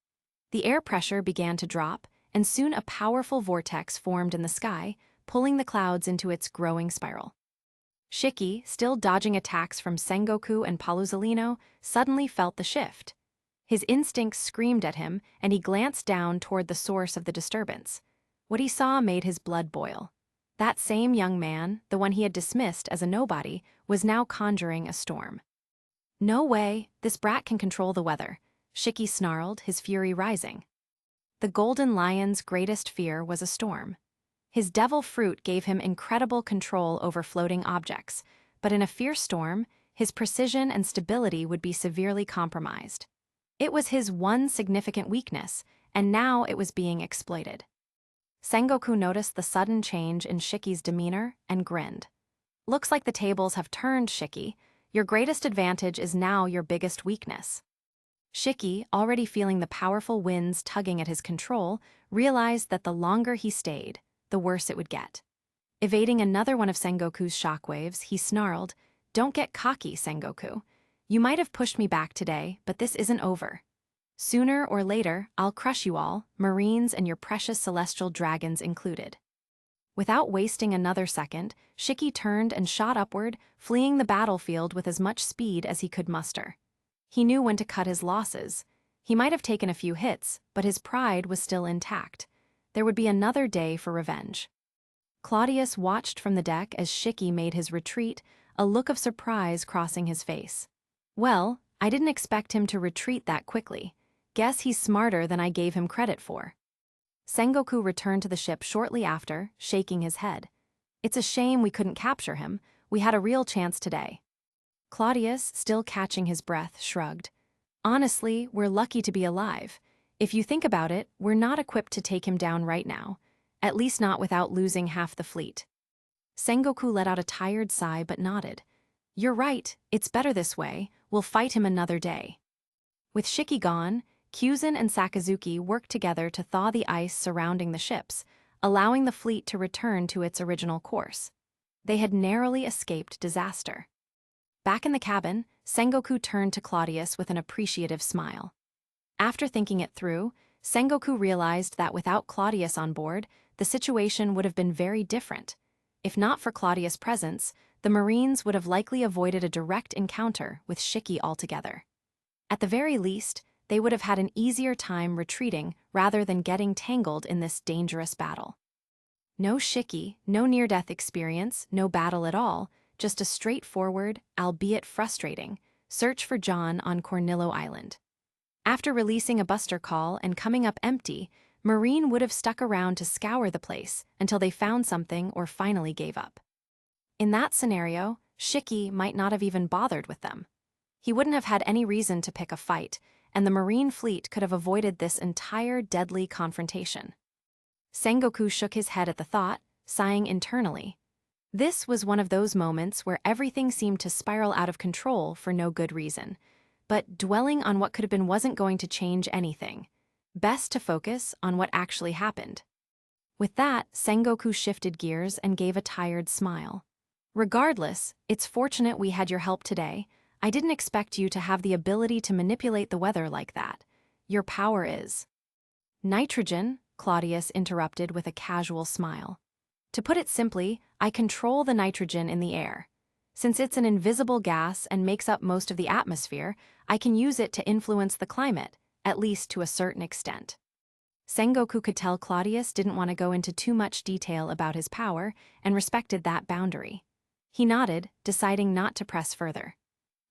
The air pressure began to drop, and soon a powerful vortex formed in the sky, pulling the clouds into its growing spiral. Shiki, still dodging attacks from Sengoku and Paluzolino, suddenly felt the shift. His instincts screamed at him, and he glanced down toward the source of the disturbance. What he saw made his blood boil. That same young man, the one he had dismissed as a nobody, was now conjuring a storm. "No way, this brat can control the weather," Shiki snarled, his fury rising. The Golden Lion's greatest fear was a storm. His devil fruit gave him incredible control over floating objects, but in a fierce storm, his precision and stability would be severely compromised. It was his one significant weakness, and now it was being exploited. Sengoku noticed the sudden change in Shiki's demeanor and grinned. "Looks like the tables have turned, Shiki. Your greatest advantage is now your biggest weakness." Shiki, already feeling the powerful winds tugging at his control, realized that the longer he stayed, the worse it would get. Evading another one of Sengoku's shockwaves, he snarled, "Don't get cocky, Sengoku. You might have pushed me back today, but this isn't over. Sooner or later, I'll crush you all, Marines and your precious celestial dragons included." Without wasting another second, Shiki turned and shot upward, fleeing the battlefield with as much speed as he could muster. He knew when to cut his losses. He might have taken a few hits, but his pride was still intact. There would be another day for revenge. Claudius watched from the deck as Shiki made his retreat, a look of surprise crossing his face. Well, I didn't expect him to retreat that quickly. Guess he's smarter than I gave him credit for. Sengoku returned to the ship shortly after, shaking his head. It's a shame we couldn't capture him. We had a real chance today. Claudius, still catching his breath, shrugged. Honestly, we're lucky to be alive. If you think about it, we're not equipped to take him down right now. At least not without losing half the fleet. Sengoku let out a tired sigh but nodded. You're right, it's better this way. We'll fight him another day. With Shiki gone, Kyuzen and Sakazuki worked together to thaw the ice surrounding the ships, allowing the fleet to return to its original course. They had narrowly escaped disaster. Back in the cabin, Sengoku turned to Claudius with an appreciative smile. After thinking it through, Sengoku realized that without Claudius on board, the situation would have been very different. If not for Claudius' presence, the Marines would have likely avoided a direct encounter with Shiki altogether. At the very least, they would have had an easier time retreating rather than getting tangled in this dangerous battle. No Shiki, no near-death experience, no battle at all, just a straightforward, albeit frustrating, search for John on Cornillo Island. After releasing a buster call and coming up empty, Marine would have stuck around to scour the place until they found something or finally gave up. In that scenario, Shiki might not have even bothered with them. He wouldn't have had any reason to pick a fight, and the Marine fleet could have avoided this entire deadly confrontation. Sengoku shook his head at the thought, sighing internally. This was one of those moments where everything seemed to spiral out of control for no good reason. But dwelling on what could have been wasn't going to change anything. Best to focus on what actually happened. With that, Sengoku shifted gears and gave a tired smile. Regardless, it's fortunate we had your help today. I didn't expect you to have the ability to manipulate the weather like that. Your power is nitrogen, Claudius interrupted with a casual smile. To put it simply, I control the nitrogen in the air. Since it's an invisible gas and makes up most of the atmosphere, I can use it to influence the climate, at least to a certain extent. Sengoku could tell Claudius didn't want to go into too much detail about his power and respected that boundary. He nodded, deciding not to press further.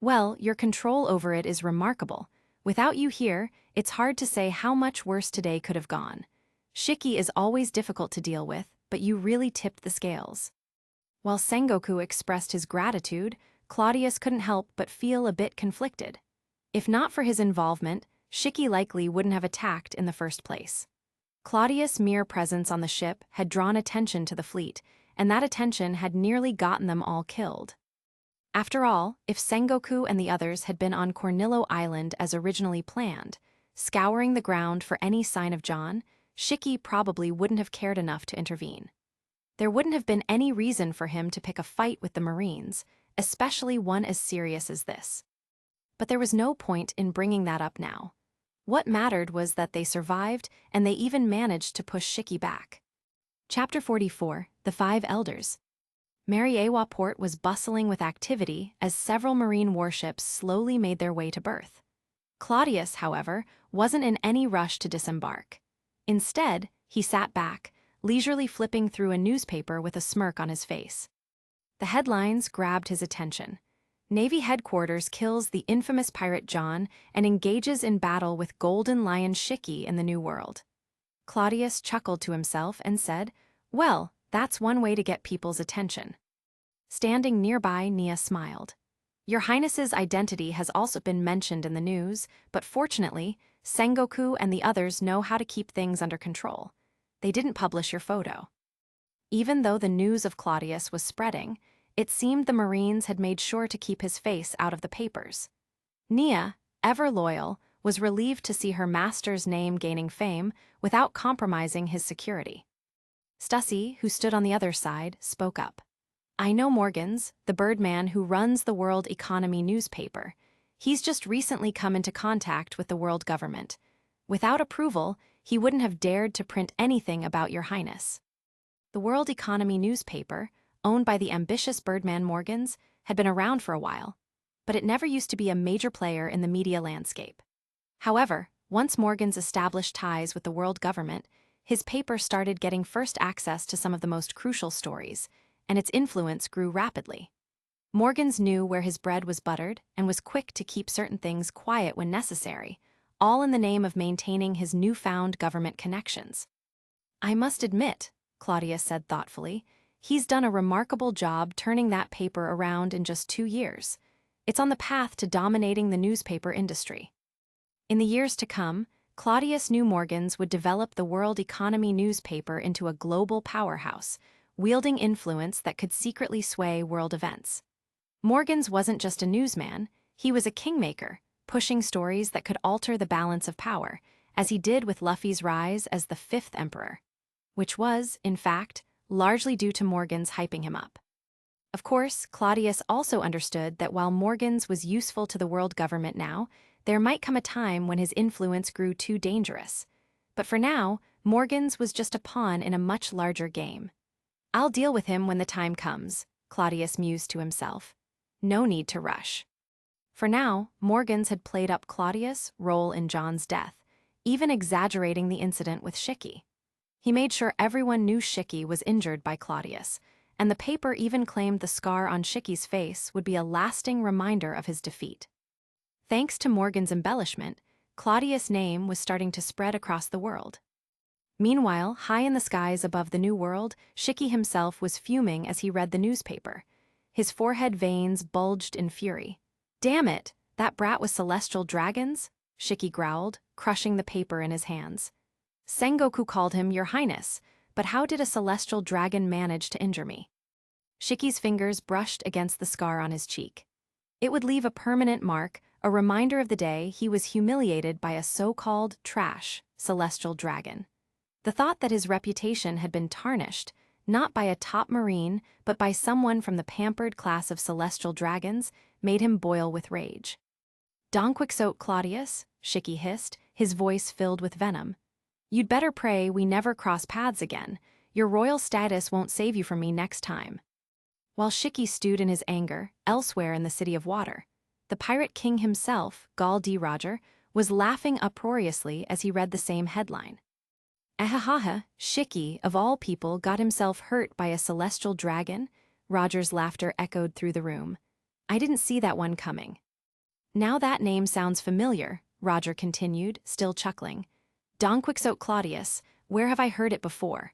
Well, your control over it is remarkable. Without you here, it's hard to say how much worse today could have gone. Shiki is always difficult to deal with, but you really tipped the scales. While Sengoku expressed his gratitude, Claudius couldn't help but feel a bit conflicted. If not for his involvement, Shiki likely wouldn't have attacked in the first place. Claudius' mere presence on the ship had drawn attention to the fleet, and that attention had nearly gotten them all killed. After all, if Sengoku and the others had been on Cornillo Island as originally planned, scouring the ground for any sign of John, Shiki probably wouldn't have cared enough to intervene. There wouldn't have been any reason for him to pick a fight with the Marines, especially one as serious as this. But there was no point in bringing that up now. What mattered was that they survived, and they even managed to push Shiki back. Chapter 44, The Five Elders. Mariawa port was bustling with activity as several Marine warships slowly made their way to berth. Claudius, however, wasn't in any rush to disembark. Instead, he sat back, leisurely flipping through a newspaper with a smirk on his face. The headlines grabbed his attention. Navy headquarters kills the infamous pirate John and engages in battle with Golden Lion Shiki in the New World. Claudius chuckled to himself and said, "Well, that's one way to get people's attention." Standing nearby, Nia smiled. "Your Highness's identity has also been mentioned in the news, but fortunately, Sengoku and the others know how to keep things under control. They didn't publish your photo." Even though the news of Claudius was spreading, it seemed the Marines had made sure to keep his face out of the papers. Nia, ever loyal, was relieved to see her master's name gaining fame without compromising his security. Stussy, who stood on the other side, spoke up. "I know Morgans, the Birdman who runs the World Economy newspaper. He's just recently come into contact with the world government. Without approval, he wouldn't have dared to print anything about your Highness." The World Economy newspaper, owned by the ambitious Birdman Morgans, had been around for a while, but it never used to be a major player in the media landscape. However, once Morgans established ties with the world government, his paper started getting first access to some of the most crucial stories, and its influence grew rapidly. Morgans knew where his bread was buttered and was quick to keep certain things quiet when necessary, all in the name of maintaining his newfound government connections. I must admit, Claudius said thoughtfully, he's done a remarkable job turning that paper around in just 2 years. It's on the path to dominating the newspaper industry. In the years to come, Claudius knew Morgans would develop the World Economy newspaper into a global powerhouse, wielding influence that could secretly sway world events. Morgans wasn't just a newsman, he was a kingmaker, pushing stories that could alter the balance of power, as he did with Luffy's rise as the 5th emperor, which was, in fact, largely due to Morgans hyping him up. Of course, Claudius also understood that while Morgans was useful to the world government now, there might come a time when his influence grew too dangerous. But for now, Morgans was just a pawn in a much larger game. I'll deal with him when the time comes, Claudius mused to himself. No need to rush. For now, Morgans had played up Claudius' role in John's death, even exaggerating the incident with Shiki. He made sure everyone knew Shiki was injured by Claudius, and the paper even claimed the scar on Shiki's face would be a lasting reminder of his defeat. Thanks to Morgan's embellishment, Claudius' name was starting to spread across the world. Meanwhile, high in the skies above the New World, Shiki himself was fuming as he read the newspaper. His forehead veins bulged in fury. "Damn it, that brat with celestial dragons?" Shiki growled, crushing the paper in his hands. "Sengoku called him Your Highness, but how did a celestial dragon manage to injure me?" Shiki's fingers brushed against the scar on his cheek. It would leave a permanent mark, a reminder of the day he was humiliated by a so-called trash celestial dragon. The thought that his reputation had been tarnished, not by a top marine, but by someone from the pampered class of celestial dragons, made him boil with rage. "Donquixote Claudius," Shiki hissed, his voice filled with venom. "You'd better pray we never cross paths again. Your royal status won't save you from me next time." While Shiki stewed in his anger, elsewhere in the City of Water, the pirate king himself, Gall D. Roger, was laughing uproariously as he read the same headline. "Ahahaha, Shiki, of all people, got himself hurt by a celestial dragon?" Roger's laughter echoed through the room. "I didn't see that one coming." "Now that name sounds familiar," Roger continued, still chuckling. "Donquixote Claudius, where have I heard it before?"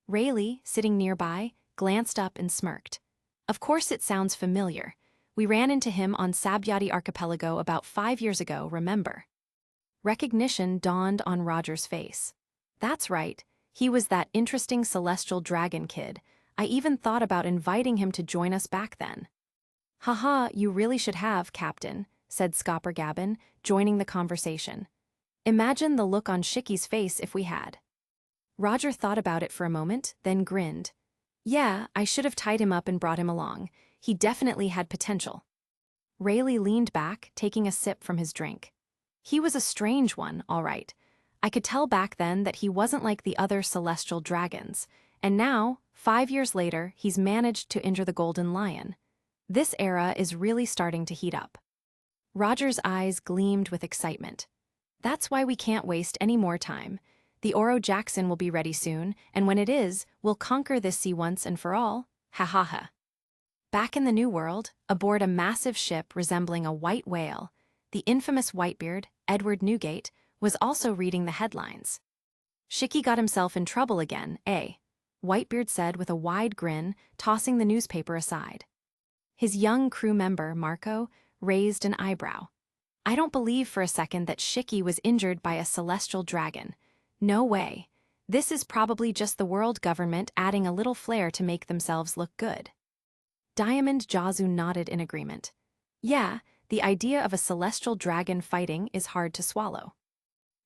Rayleigh, sitting nearby, glanced up and smirked. "Of course it sounds familiar. We ran into him on Sabyati Archipelago about 5 years ago, remember?" Recognition dawned on Roger's face. "That's right, he was that interesting celestial dragon kid. I even thought about inviting him to join us back then." "Haha, you really should have, Captain," said Scoppergabbin, joining the conversation. "Imagine the look on Shiki's face if we had." Roger thought about it for a moment, then grinned. "Yeah, I should have tied him up and brought him along. He definitely had potential." Rayleigh leaned back, taking a sip from his drink. "He was a strange one, all right. I could tell back then that he wasn't like the other celestial dragons, and now, 5 years later, he's managed to injure the Golden Lion. This era is really starting to heat up." Roger's eyes gleamed with excitement. "That's why we can't waste any more time. The Oro Jackson will be ready soon, and when it is, we'll conquer this sea once and for all. Ha ha ha." Back in the New World, aboard a massive ship resembling a white whale, the infamous Whitebeard, Edward Newgate, was also reading the headlines. "Shiki got himself in trouble again, eh?" Whitebeard said with a wide grin, tossing the newspaper aside. His young crew member, Marco, raised an eyebrow. "I don't believe for a second that Shiki was injured by a celestial dragon. No way. This is probably just the world government adding a little flair to make themselves look good." Diamond Jazu nodded in agreement. "Yeah, the idea of a celestial dragon fighting is hard to swallow."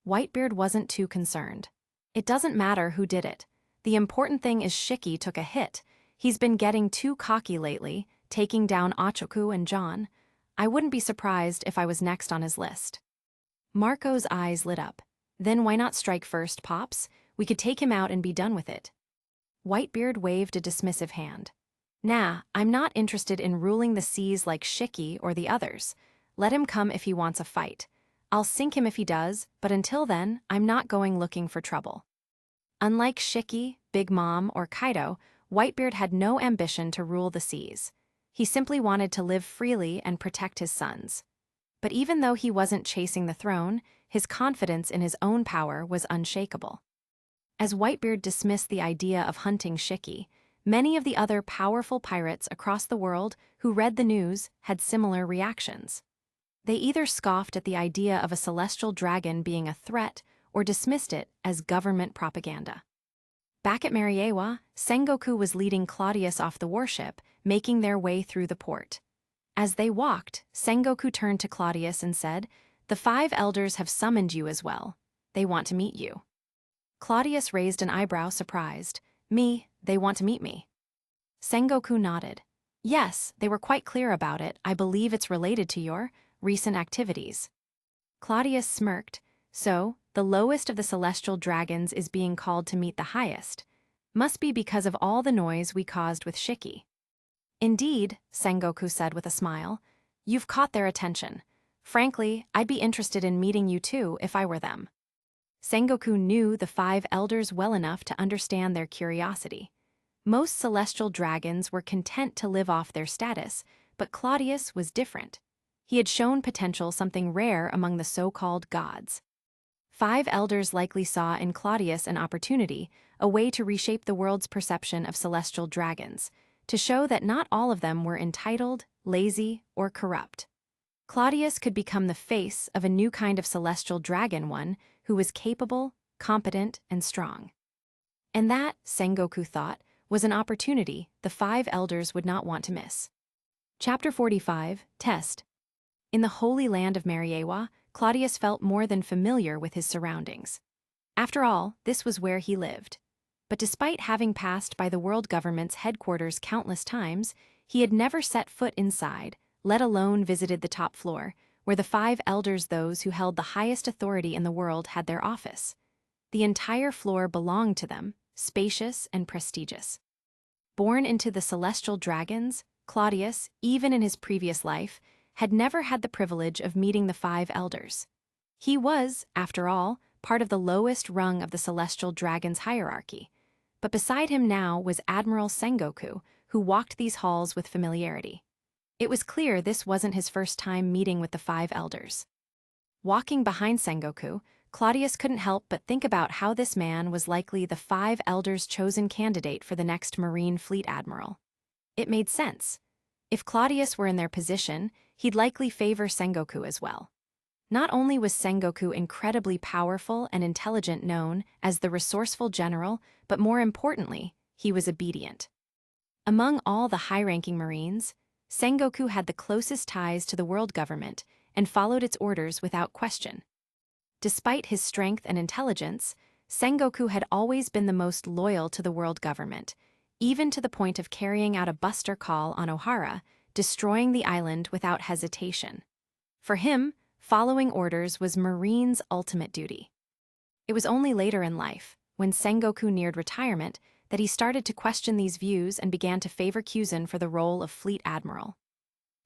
Whitebeard wasn't too concerned. "It doesn't matter who did it. The important thing is Shiki took a hit. He's been getting too cocky lately, taking down Achoku and John. I wouldn't be surprised if I was next on his list." Marco's eyes lit up. "Then why not strike first, Pops? We could take him out and be done with it." Whitebeard waved a dismissive hand. "Nah, I'm not interested in ruling the seas like Shiki or the others. Let him come if he wants a fight. I'll sink him if he does, but until then, I'm not going looking for trouble." Unlike Shiki, Big Mom, or Kaido, Whitebeard had no ambition to rule the seas. He simply wanted to live freely and protect his sons. But even though he wasn't chasing the throne, his confidence in his own power was unshakable. As Whitebeard dismissed the idea of hunting Shiki, many of the other powerful pirates across the world who read the news had similar reactions. They either scoffed at the idea of a celestial dragon being a threat or dismissed it as government propaganda. Back at Mariawa, Sengoku was leading Claudius off the warship, making their way through the port. As they walked, Sengoku turned to Claudius and said, "The 5 elders have summoned you as well. They want to meet you." Claudius raised an eyebrow, surprised. "Me, they want to meet me." Sengoku nodded. "Yes, they were quite clear about it. I believe it's related to your recent activities." Claudius smirked. "So, the lowest of the celestial dragons is being called to meet the highest. Must be because of all the noise we caused with Shiki." "Indeed," Sengoku said with a smile. "You've caught their attention. Frankly, I'd be interested in meeting you too if I were them." Sengoku knew the 5 elders well enough to understand their curiosity. Most celestial dragons were content to live off their status, but Claudius was different. He had shown potential, something rare among the so-called gods. 5 elders likely saw in Claudius an opportunity, a way to reshape the world's perception of celestial dragons, to show that not all of them were entitled, lazy, or corrupt. Claudius could become the face of a new kind of celestial dragon, one who was capable, competent, and strong. And that, Sengoku thought, was an opportunity the 5 elders would not want to miss. Chapter 45, Test. In the holy land of Mariawa, Claudius felt more than familiar with his surroundings. After all, this was where he lived. But despite having passed by the world government's headquarters countless times, he had never set foot inside, let alone visited the top floor, where the 5 elders, those who held the highest authority in the world, had their office. The entire floor belonged to them, spacious and prestigious. Born into the celestial dragons, Claudius, even in his previous life, had never had the privilege of meeting the 5 elders. He was, after all, part of the lowest rung of the celestial dragon's hierarchy. But beside him now was Admiral Sengoku, who walked these halls with familiarity. It was clear this wasn't his first time meeting with the 5 elders. Walking behind Sengoku, Claudius couldn't help but think about how this man was likely the 5 elders' chosen candidate for the next Marine Fleet Admiral. It made sense. If Claudius were in their position, he'd likely favor Sengoku as well. Not only was Sengoku incredibly powerful and intelligent, known as the resourceful general, but more importantly, he was obedient. Among all the high-ranking Marines, Sengoku had the closest ties to the world government and followed its orders without question. Despite his strength and intelligence, Sengoku had always been the most loyal to the world government, even to the point of carrying out a buster call on Ohara, destroying the island without hesitation. For him, following orders was Marine's ultimate duty. It was only later in life, when Sengoku neared retirement, that he started to question these views and began to favor Kyuzen for the role of Fleet Admiral.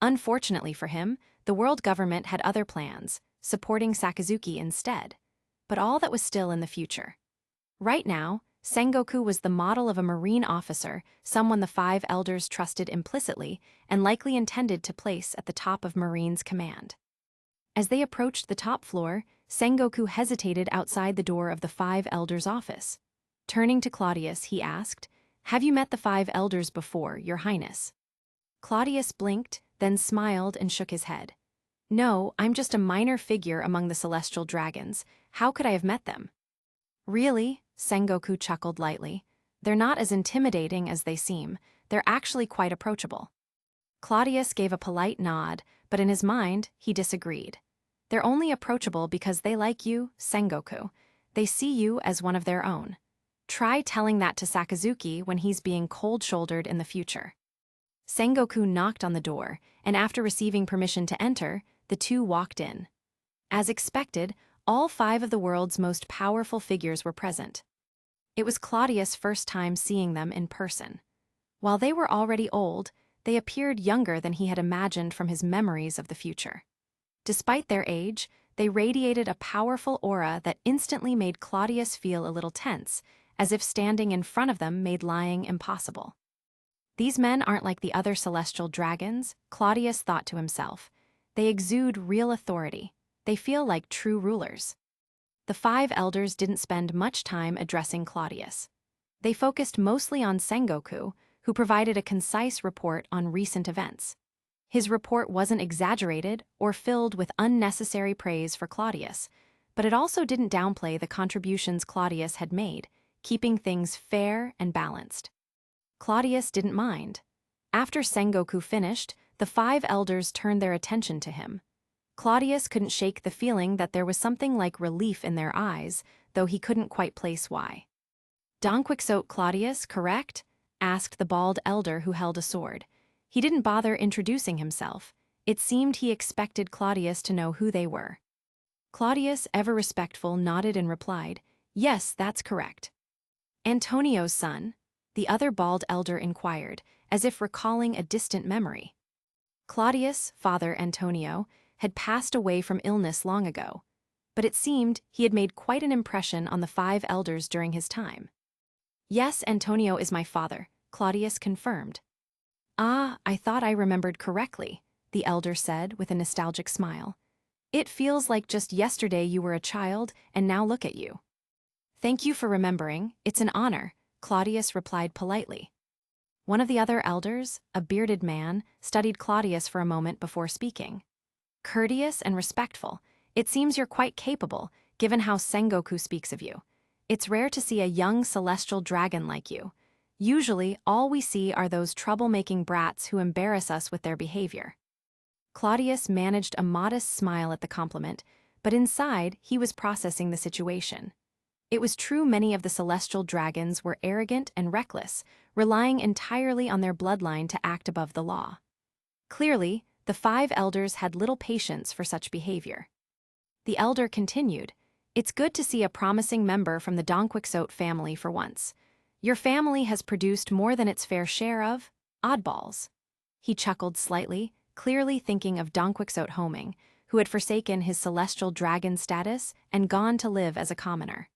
Unfortunately for him, the world government had other plans, supporting Sakazuki instead. But all that was still in the future. Right now, Sengoku was the model of a Marine officer, someone the 5 elders trusted implicitly and likely intended to place at the top of Marine's command. As they approached the top floor, Sengoku hesitated outside the door of the 5 elders' office. Turning to Claudius, he asked, "Have you met the 5 elders before, Your Highness?" Claudius blinked, then smiled and shook his head. "No, I'm just a minor figure among the celestial dragons. How could I have met them?" "Really?" Sengoku chuckled lightly. "They're not as intimidating as they seem. They're actually quite approachable." Claudius gave a polite nod, but in his mind, he disagreed. "They're only approachable because they like you, Sengoku. They see you as one of their own. Try telling that to Sakazuki when he's being cold-shouldered in the future." Sengoku knocked on the door, and after receiving permission to enter, the two walked in. As expected, all 5 of the world's most powerful figures were present. It was Claudius' first time seeing them in person. While they were already old, they appeared younger than he had imagined from his memories of the future. Despite their age, they radiated a powerful aura that instantly made Claudius feel a little tense, as if standing in front of them made lying impossible. These men aren't like the other celestial dragons, Claudius thought to himself. They exude real authority. They feel like true rulers. The 5 elders didn't spend much time addressing Claudius. They focused mostly on Sengoku, who provided a concise report on recent events. His report wasn't exaggerated or filled with unnecessary praise for Claudius, but it also didn't downplay the contributions Claudius had made, keeping things fair and balanced. Claudius didn't mind. After Sengoku finished, the 5 elders turned their attention to him. Claudius couldn't shake the feeling that there was something like relief in their eyes, though he couldn't quite place why. "Donquixote Claudius, correct?" asked the bald elder who held a sword. He didn't bother introducing himself. It seemed he expected Claudius to know who they were. Claudius, ever respectful, nodded and replied, "Yes, that's correct." "Antonio's son?" the other bald elder inquired, as if recalling a distant memory. Claudius, Father Antonio, had passed away from illness long ago, but it seemed he had made quite an impression on the 5 elders during his time. "Yes, Antonio is my father," Claudius confirmed. "Ah, I thought I remembered correctly," the elder said with a nostalgic smile. "It feels like just yesterday you were a child, and now look at you." "Thank you for remembering, it's an honor," Claudius replied politely. One of the other elders, a bearded man, studied Claudius for a moment before speaking. "Courteous and respectful, it seems you're quite capable, given how Sengoku speaks of you. It's rare to see a young celestial dragon like you. Usually, all we see are those troublemaking brats who embarrass us with their behavior." Claudius managed a modest smile at the compliment, but inside he was processing the situation. It was true many of the celestial dragons were arrogant and reckless, relying entirely on their bloodline to act above the law. Clearly, the 5 elders had little patience for such behavior. The elder continued, "It's good to see a promising member from the Donquixote family for once. Your family has produced more than its fair share of oddballs." He chuckled slightly, clearly thinking of Donquixote Homing, who had forsaken his celestial dragon status and gone to live as a commoner.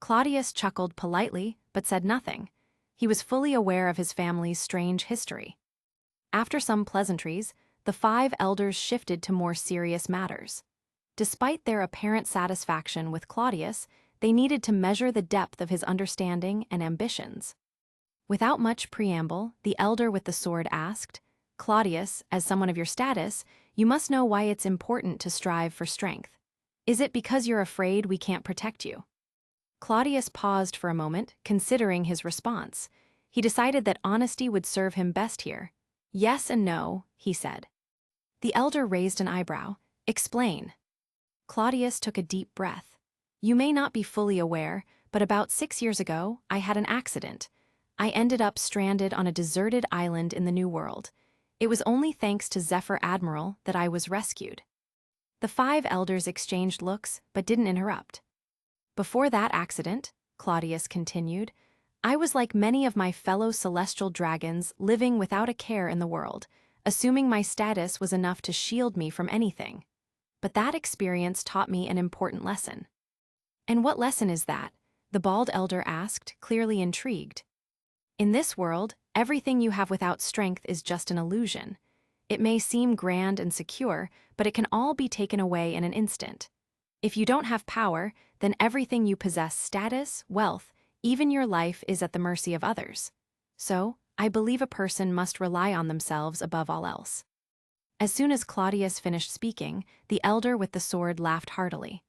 Claudius chuckled politely, but said nothing. He was fully aware of his family's strange history. After some pleasantries, the 5 elders shifted to more serious matters. Despite their apparent satisfaction with Claudius, they needed to measure the depth of his understanding and ambitions. Without much preamble, the elder with the sword asked, "Claudius, as someone of your status, you must know why it's important to strive for strength. Is it because you're afraid we can't protect you?" Claudius paused for a moment, considering his response. He decided that honesty would serve him best here. "Yes and no," he said. The elder raised an eyebrow. "Explain." Claudius took a deep breath. "You may not be fully aware, but about 6 years ago, I had an accident. I ended up stranded on a deserted island in the New World. It was only thanks to Zephyr Admiral that I was rescued." The 5 elders exchanged looks, but didn't interrupt. "Before that accident," Claudius continued, "I was like many of my fellow celestial dragons living without a care in the world, assuming my status was enough to shield me from anything. But that experience taught me an important lesson." "And what lesson is that?" the bald elder asked, clearly intrigued. "In this world, everything you have without strength is just an illusion. It may seem grand and secure, but it can all be taken away in an instant. If you don't have power, then everything you possess, status, wealth, even your life, is at the mercy of others. So, I believe a person must rely on themselves above all else." As soon as Claudius finished speaking, the elder with the sword laughed heartily.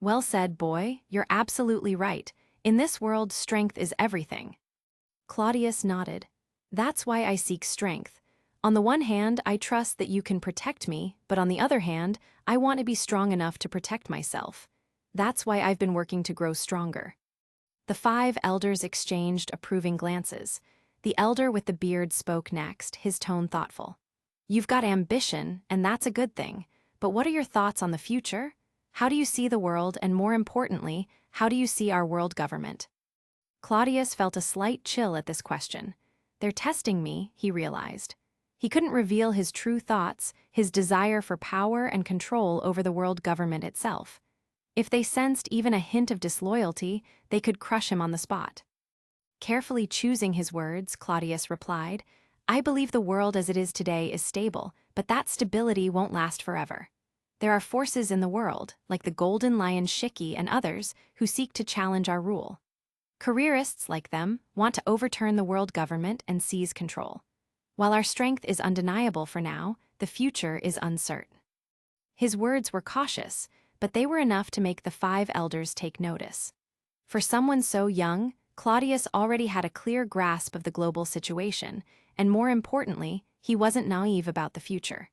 "Well said, boy, you're absolutely right. In this world, strength is everything." Claudius nodded. "That's why I seek strength. On the one hand, I trust that you can protect me, but on the other hand, I want to be strong enough to protect myself. That's why I've been working to grow stronger." The 5 elders exchanged approving glances. The elder with the beard spoke next, his tone thoughtful. "You've got ambition, and that's a good thing. But what are your thoughts on the future? How do you see the world, and more importantly, how do you see our world government?" Claudius felt a slight chill at this question. They're testing me, he realized. He couldn't reveal his true thoughts, his desire for power and control over the world government itself. If they sensed even a hint of disloyalty, they could crush him on the spot. Carefully choosing his words, Claudius replied, I believe the world as it is today is stable, but that stability won't last forever. There are forces in the world, like the Golden Lion Shiki and others, who seek to challenge our rule. Careerists like them want to overturn the world government and seize control. While our strength is undeniable for now, the future is uncertain. His words were cautious, but they were enough to make the 5 elders take notice. For someone so young, Claudius already had a clear grasp of the global situation, and more importantly, he wasn't naive about the future.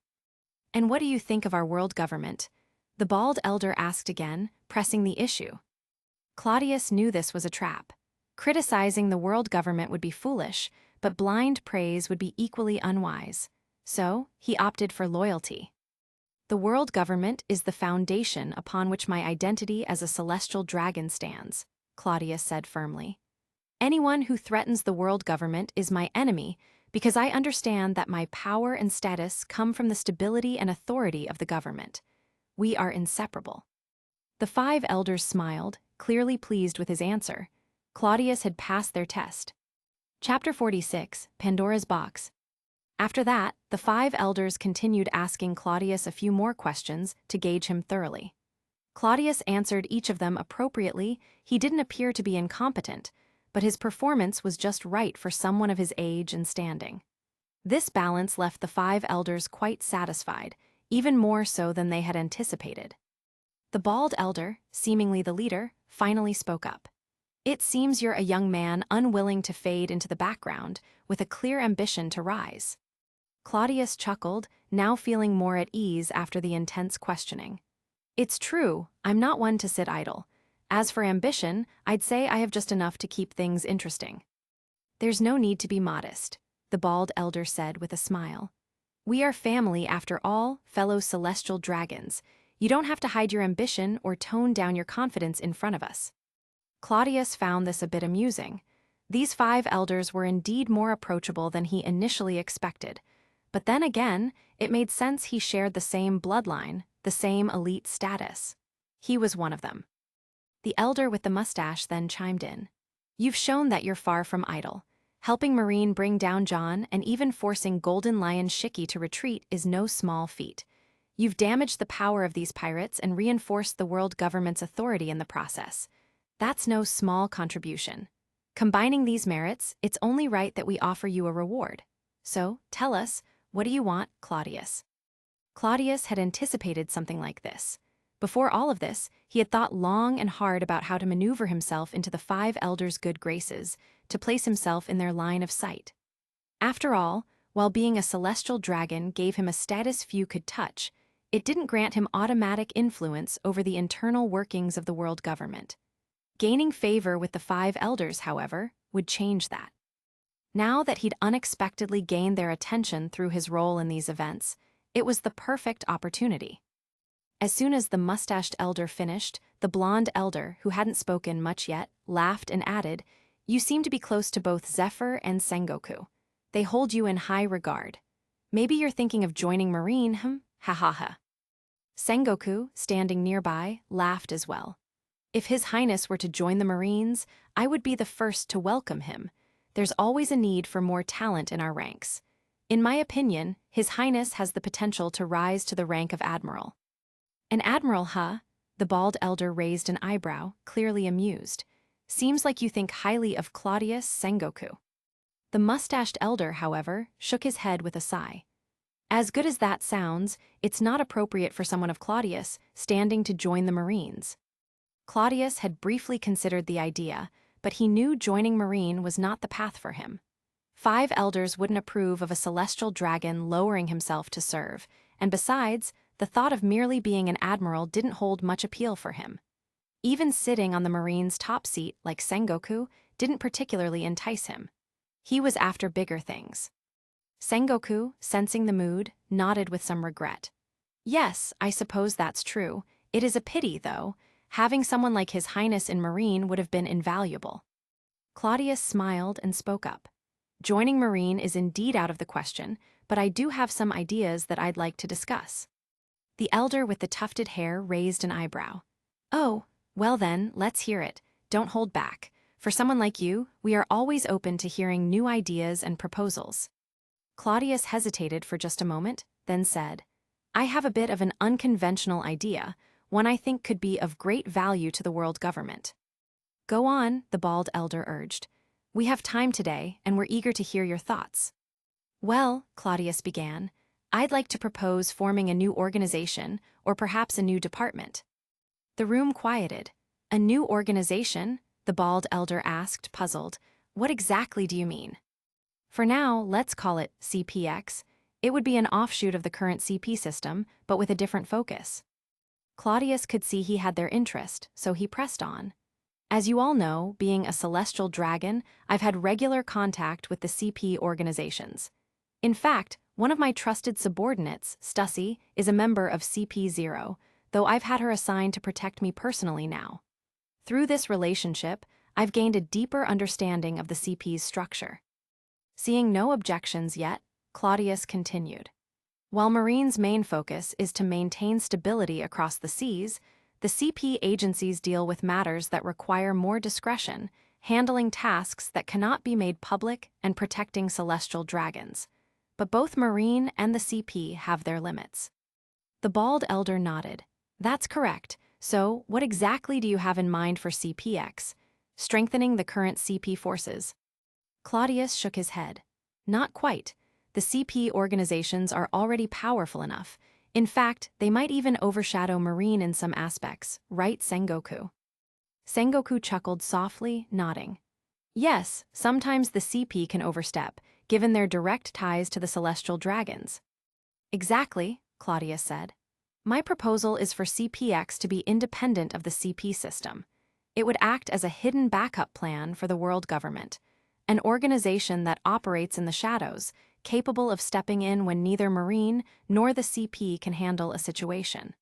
And what do you think of our world government? The bald elder asked again, pressing the issue. Claudius knew this was a trap. Criticizing the world government would be foolish, but blind praise would be equally unwise. So, he opted for loyalty. The world government is the foundation upon which my identity as a celestial dragon stands, Claudius said firmly. Anyone who threatens the world government is my enemy because I understand that my power and status come from the stability and authority of the government. We are inseparable. The 5 elders smiled, clearly pleased with his answer. Claudius had passed their test. Chapter 46, Pandora's Box. After that, the 5 elders continued asking Claudius a few more questions to gauge him thoroughly. Claudius answered each of them appropriately. He didn't appear to be incompetent, but his performance was just right for someone of his age and standing. This balance left the 5 elders quite satisfied, even more so than they had anticipated. The bald elder, seemingly the leader, finally spoke up. It seems you're a young man unwilling to fade into the background, with a clear ambition to rise. Claudius chuckled, now feeling more at ease after the intense questioning. It's true, I'm not one to sit idle. As for ambition, I'd say I have just enough to keep things interesting. There's no need to be modest, the bald elder said with a smile. We are family after all, fellow celestial dragons. You don't have to hide your ambition or tone down your confidence in front of us. Claudius found this a bit amusing. These 5 elders were indeed more approachable than he initially expected. But then again, it made sense he shared the same bloodline, the same elite status. He was one of them. The elder with the mustache then chimed in. You've shown that you're far from idle. Helping Marine bring down John and even forcing Golden Lion Shiki to retreat is no small feat. You've damaged the power of these pirates and reinforced the world government's authority in the process. That's no small contribution. Combining these merits, it's only right that we offer you a reward. So, tell us, what do you want, Claudius? Claudius had anticipated something like this. Before all of this, he had thought long and hard about how to maneuver himself into the 5 elders' good graces, to place himself in their line of sight. After all, while being a celestial dragon gave him a status few could touch, it didn't grant him automatic influence over the internal workings of the world government. Gaining favor with the 5 elders, however, would change that. Now that he'd unexpectedly gained their attention through his role in these events, it was the perfect opportunity. As soon as the mustached elder finished, the blonde elder, who hadn't spoken much yet, laughed and added, You seem to be close to both Zephyr and Sengoku. They hold you in high regard. Maybe you're thinking of joining Marine, Ha ha ha. Sengoku, standing nearby, laughed as well. If His Highness were to join the Marines, I would be the first to welcome him. There's always a need for more talent in our ranks. In my opinion, His Highness has the potential to rise to the rank of Admiral. An admiral, huh? The bald elder raised an eyebrow, clearly amused. Seems like you think highly of Claudius Sengoku. The mustached elder, however, shook his head with a sigh. As good as that sounds, it's not appropriate for someone of Claudius standing to join the Marines. Claudius had briefly considered the idea, but he knew joining Marine was not the path for him. 5 elders wouldn't approve of a celestial dragon lowering himself to serve, and besides, the thought of merely being an admiral didn't hold much appeal for him. Even sitting on the Marine's top seat like Sengoku didn't particularly entice him. He was after bigger things. Sengoku, sensing the mood, nodded with some regret. Yes, I suppose that's true. It is a pity, though. Having someone like His Highness in Marine would have been invaluable. Claudius smiled and spoke up. Joining Marine is indeed out of the question, but I do have some ideas that I'd like to discuss. The elder with the tufted hair raised an eyebrow. Oh, well then, let's hear it. Don't hold back. For someone like you, we are always open to hearing new ideas and proposals. Claudius hesitated for just a moment, then said, I have a bit of an unconventional idea, one I think could be of great value to the world government. Go on, the bald elder urged. We have time today, and we're eager to hear your thoughts. Well, Claudius began, I'd like to propose forming a new organization, or perhaps a new department. The room quieted. A new organization? The bald elder asked, puzzled. What exactly do you mean? For now, let's call it CPX. It would be an offshoot of the current CP system, but with a different focus. Claudius could see he had their interest, so he pressed on. As you all know, being a celestial dragon, I've had regular contact with the CP organizations. In fact, one of my trusted subordinates, Stussy, is a member of CP0, though I've had her assigned to protect me personally now. Through this relationship, I've gained a deeper understanding of the CP's structure. Seeing no objections yet, Claudius continued. While Marine's main focus is to maintain stability across the seas, the CP agencies deal with matters that require more discretion, handling tasks that cannot be made public and protecting celestial dragons. But both Marine and the CP have their limits. The bald elder nodded. That's correct. So, what exactly do you have in mind for CPX? Strengthening the current CP forces? Claudius shook his head. Not quite. The CP organizations are already powerful enough. In fact, they might even overshadow Marine in some aspects, right, Sengoku? Sengoku chuckled softly, nodding. Yes, sometimes the CP can overstep, given their direct ties to the celestial dragons. Exactly, Claudius said. My proposal is for CPX to be independent of the CP system. It would act as a hidden backup plan for the world government, an organization that operates in the shadows, capable of stepping in when neither Marine nor the CP can handle a situation.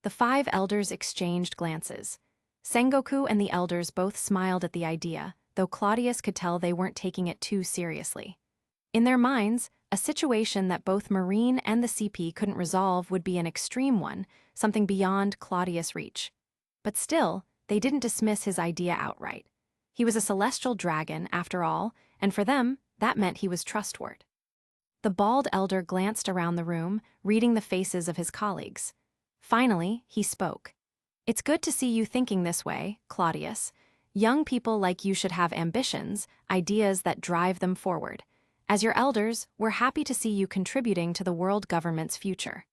The 5 elders exchanged glances. Sengoku and the elders both smiled at the idea, though Claudius could tell they weren't taking it too seriously. In their minds, a situation that both Marine and the CP couldn't resolve would be an extreme one, something beyond Claudius' reach. But still, they didn't dismiss his idea outright. He was a celestial dragon, after all, and for them, that meant he was trustworthy. The bald elder glanced around the room, reading the faces of his colleagues. Finally, he spoke. It's good to see you thinking this way, Claudius. Young people like you should have ambitions, ideas that drive them forward. As your elders, we're happy to see you contributing to the world government's future.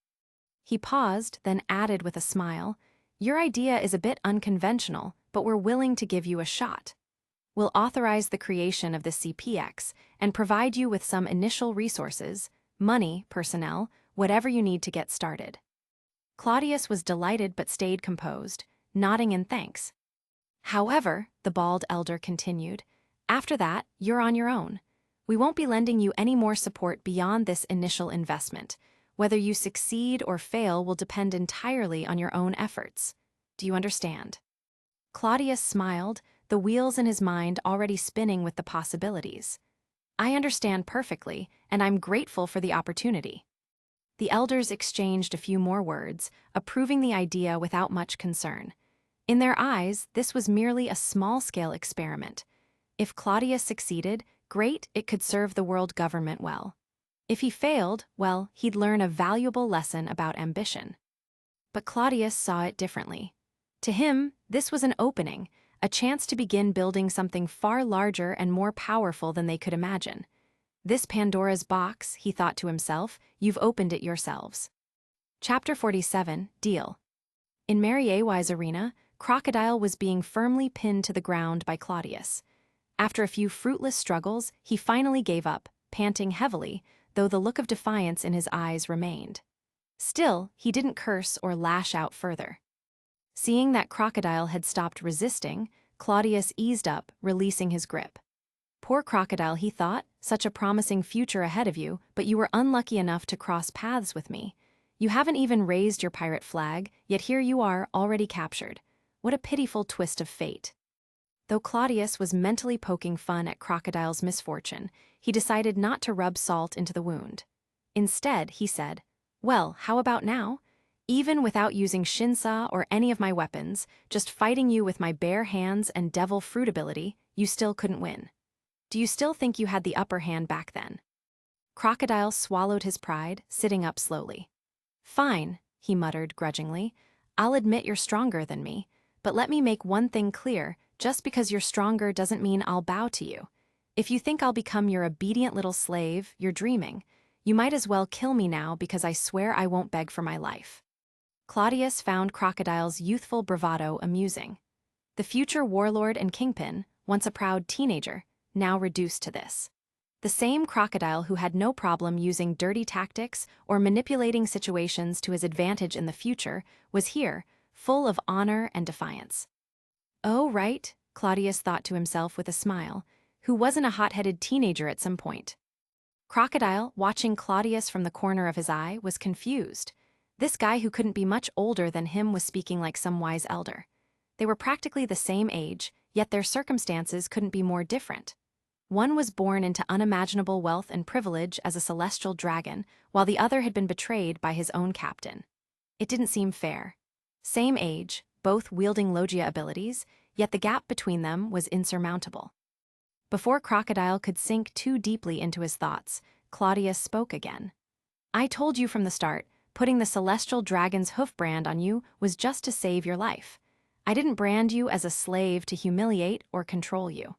He paused, then added with a smile, Your idea is a bit unconventional, but we're willing to give you a shot. We'll authorize the creation of the CPX and provide you with some initial resources, money, personnel, whatever you need to get started. Claudius was delighted but stayed composed, nodding in thanks. However, the bald elder continued, after that, you're on your own. We won't be lending you any more support beyond this initial investment. Whether you succeed or fail will depend entirely on your own efforts. Do you understand? Claudius smiled, the wheels in his mind already spinning with the possibilities. I understand perfectly, and I'm grateful for the opportunity. The elders exchanged a few more words, approving the idea without much concern. In their eyes, this was merely a small-scale experiment. If Claudius succeeded, great, it could serve the world government well. If he failed, well, he'd learn a valuable lesson about ambition. But Claudius saw it differently. To him, this was an opening, a chance to begin building something far larger and more powerful than they could imagine. This Pandora's box, he thought to himself, you've opened it yourselves. Chapter 47, Deal. In Mariawa's arena, Crocodile was being firmly pinned to the ground by Claudius. After a few fruitless struggles, he finally gave up, panting heavily, though the look of defiance in his eyes remained. Still, he didn't curse or lash out further. Seeing that Crocodile had stopped resisting, Claudius eased up, releasing his grip. Poor Crocodile, he thought, such a promising future ahead of you, but you were unlucky enough to cross paths with me. You haven't even raised your pirate flag, yet here you are, already captured. What a pitiful twist of fate. Though Claudius was mentally poking fun at Crocodile's misfortune, he decided not to rub salt into the wound. Instead, he said, Well, how about now? Even without using Shinsa or any of my weapons, just fighting you with my bare hands and devil fruit ability, you still couldn't win. Do you still think you had the upper hand back then? Crocodile swallowed his pride, sitting up slowly. Fine, he muttered grudgingly. I'll admit you're stronger than me, but let me make one thing clear, just because you're stronger doesn't mean I'll bow to you. If you think I'll become your obedient little slave, you're dreaming. You might as well kill me now because I swear I won't beg for my life. Claudius found Crocodile's youthful bravado amusing. The future warlord and kingpin, once a proud teenager, now reduced to this. The same Crocodile who had no problem using dirty tactics or manipulating situations to his advantage in the future was here, full of honor and defiance. Oh, right, Claudius thought to himself with a smile, who wasn't a hot-headed teenager at some point. Crocodile, watching Claudius from the corner of his eye, was confused. This guy who couldn't be much older than him was speaking like some wise elder. They were practically the same age, yet their circumstances couldn't be more different. One was born into unimaginable wealth and privilege as a celestial dragon, while the other had been betrayed by his own captain. It didn't seem fair. Same age, both wielding Logia abilities, yet the gap between them was insurmountable. Before Crocodile could sink too deeply into his thoughts, Claudius spoke again. I told you from the start, putting the celestial dragon's hoof brand on you was just to save your life. I didn't brand you as a slave to humiliate or control you.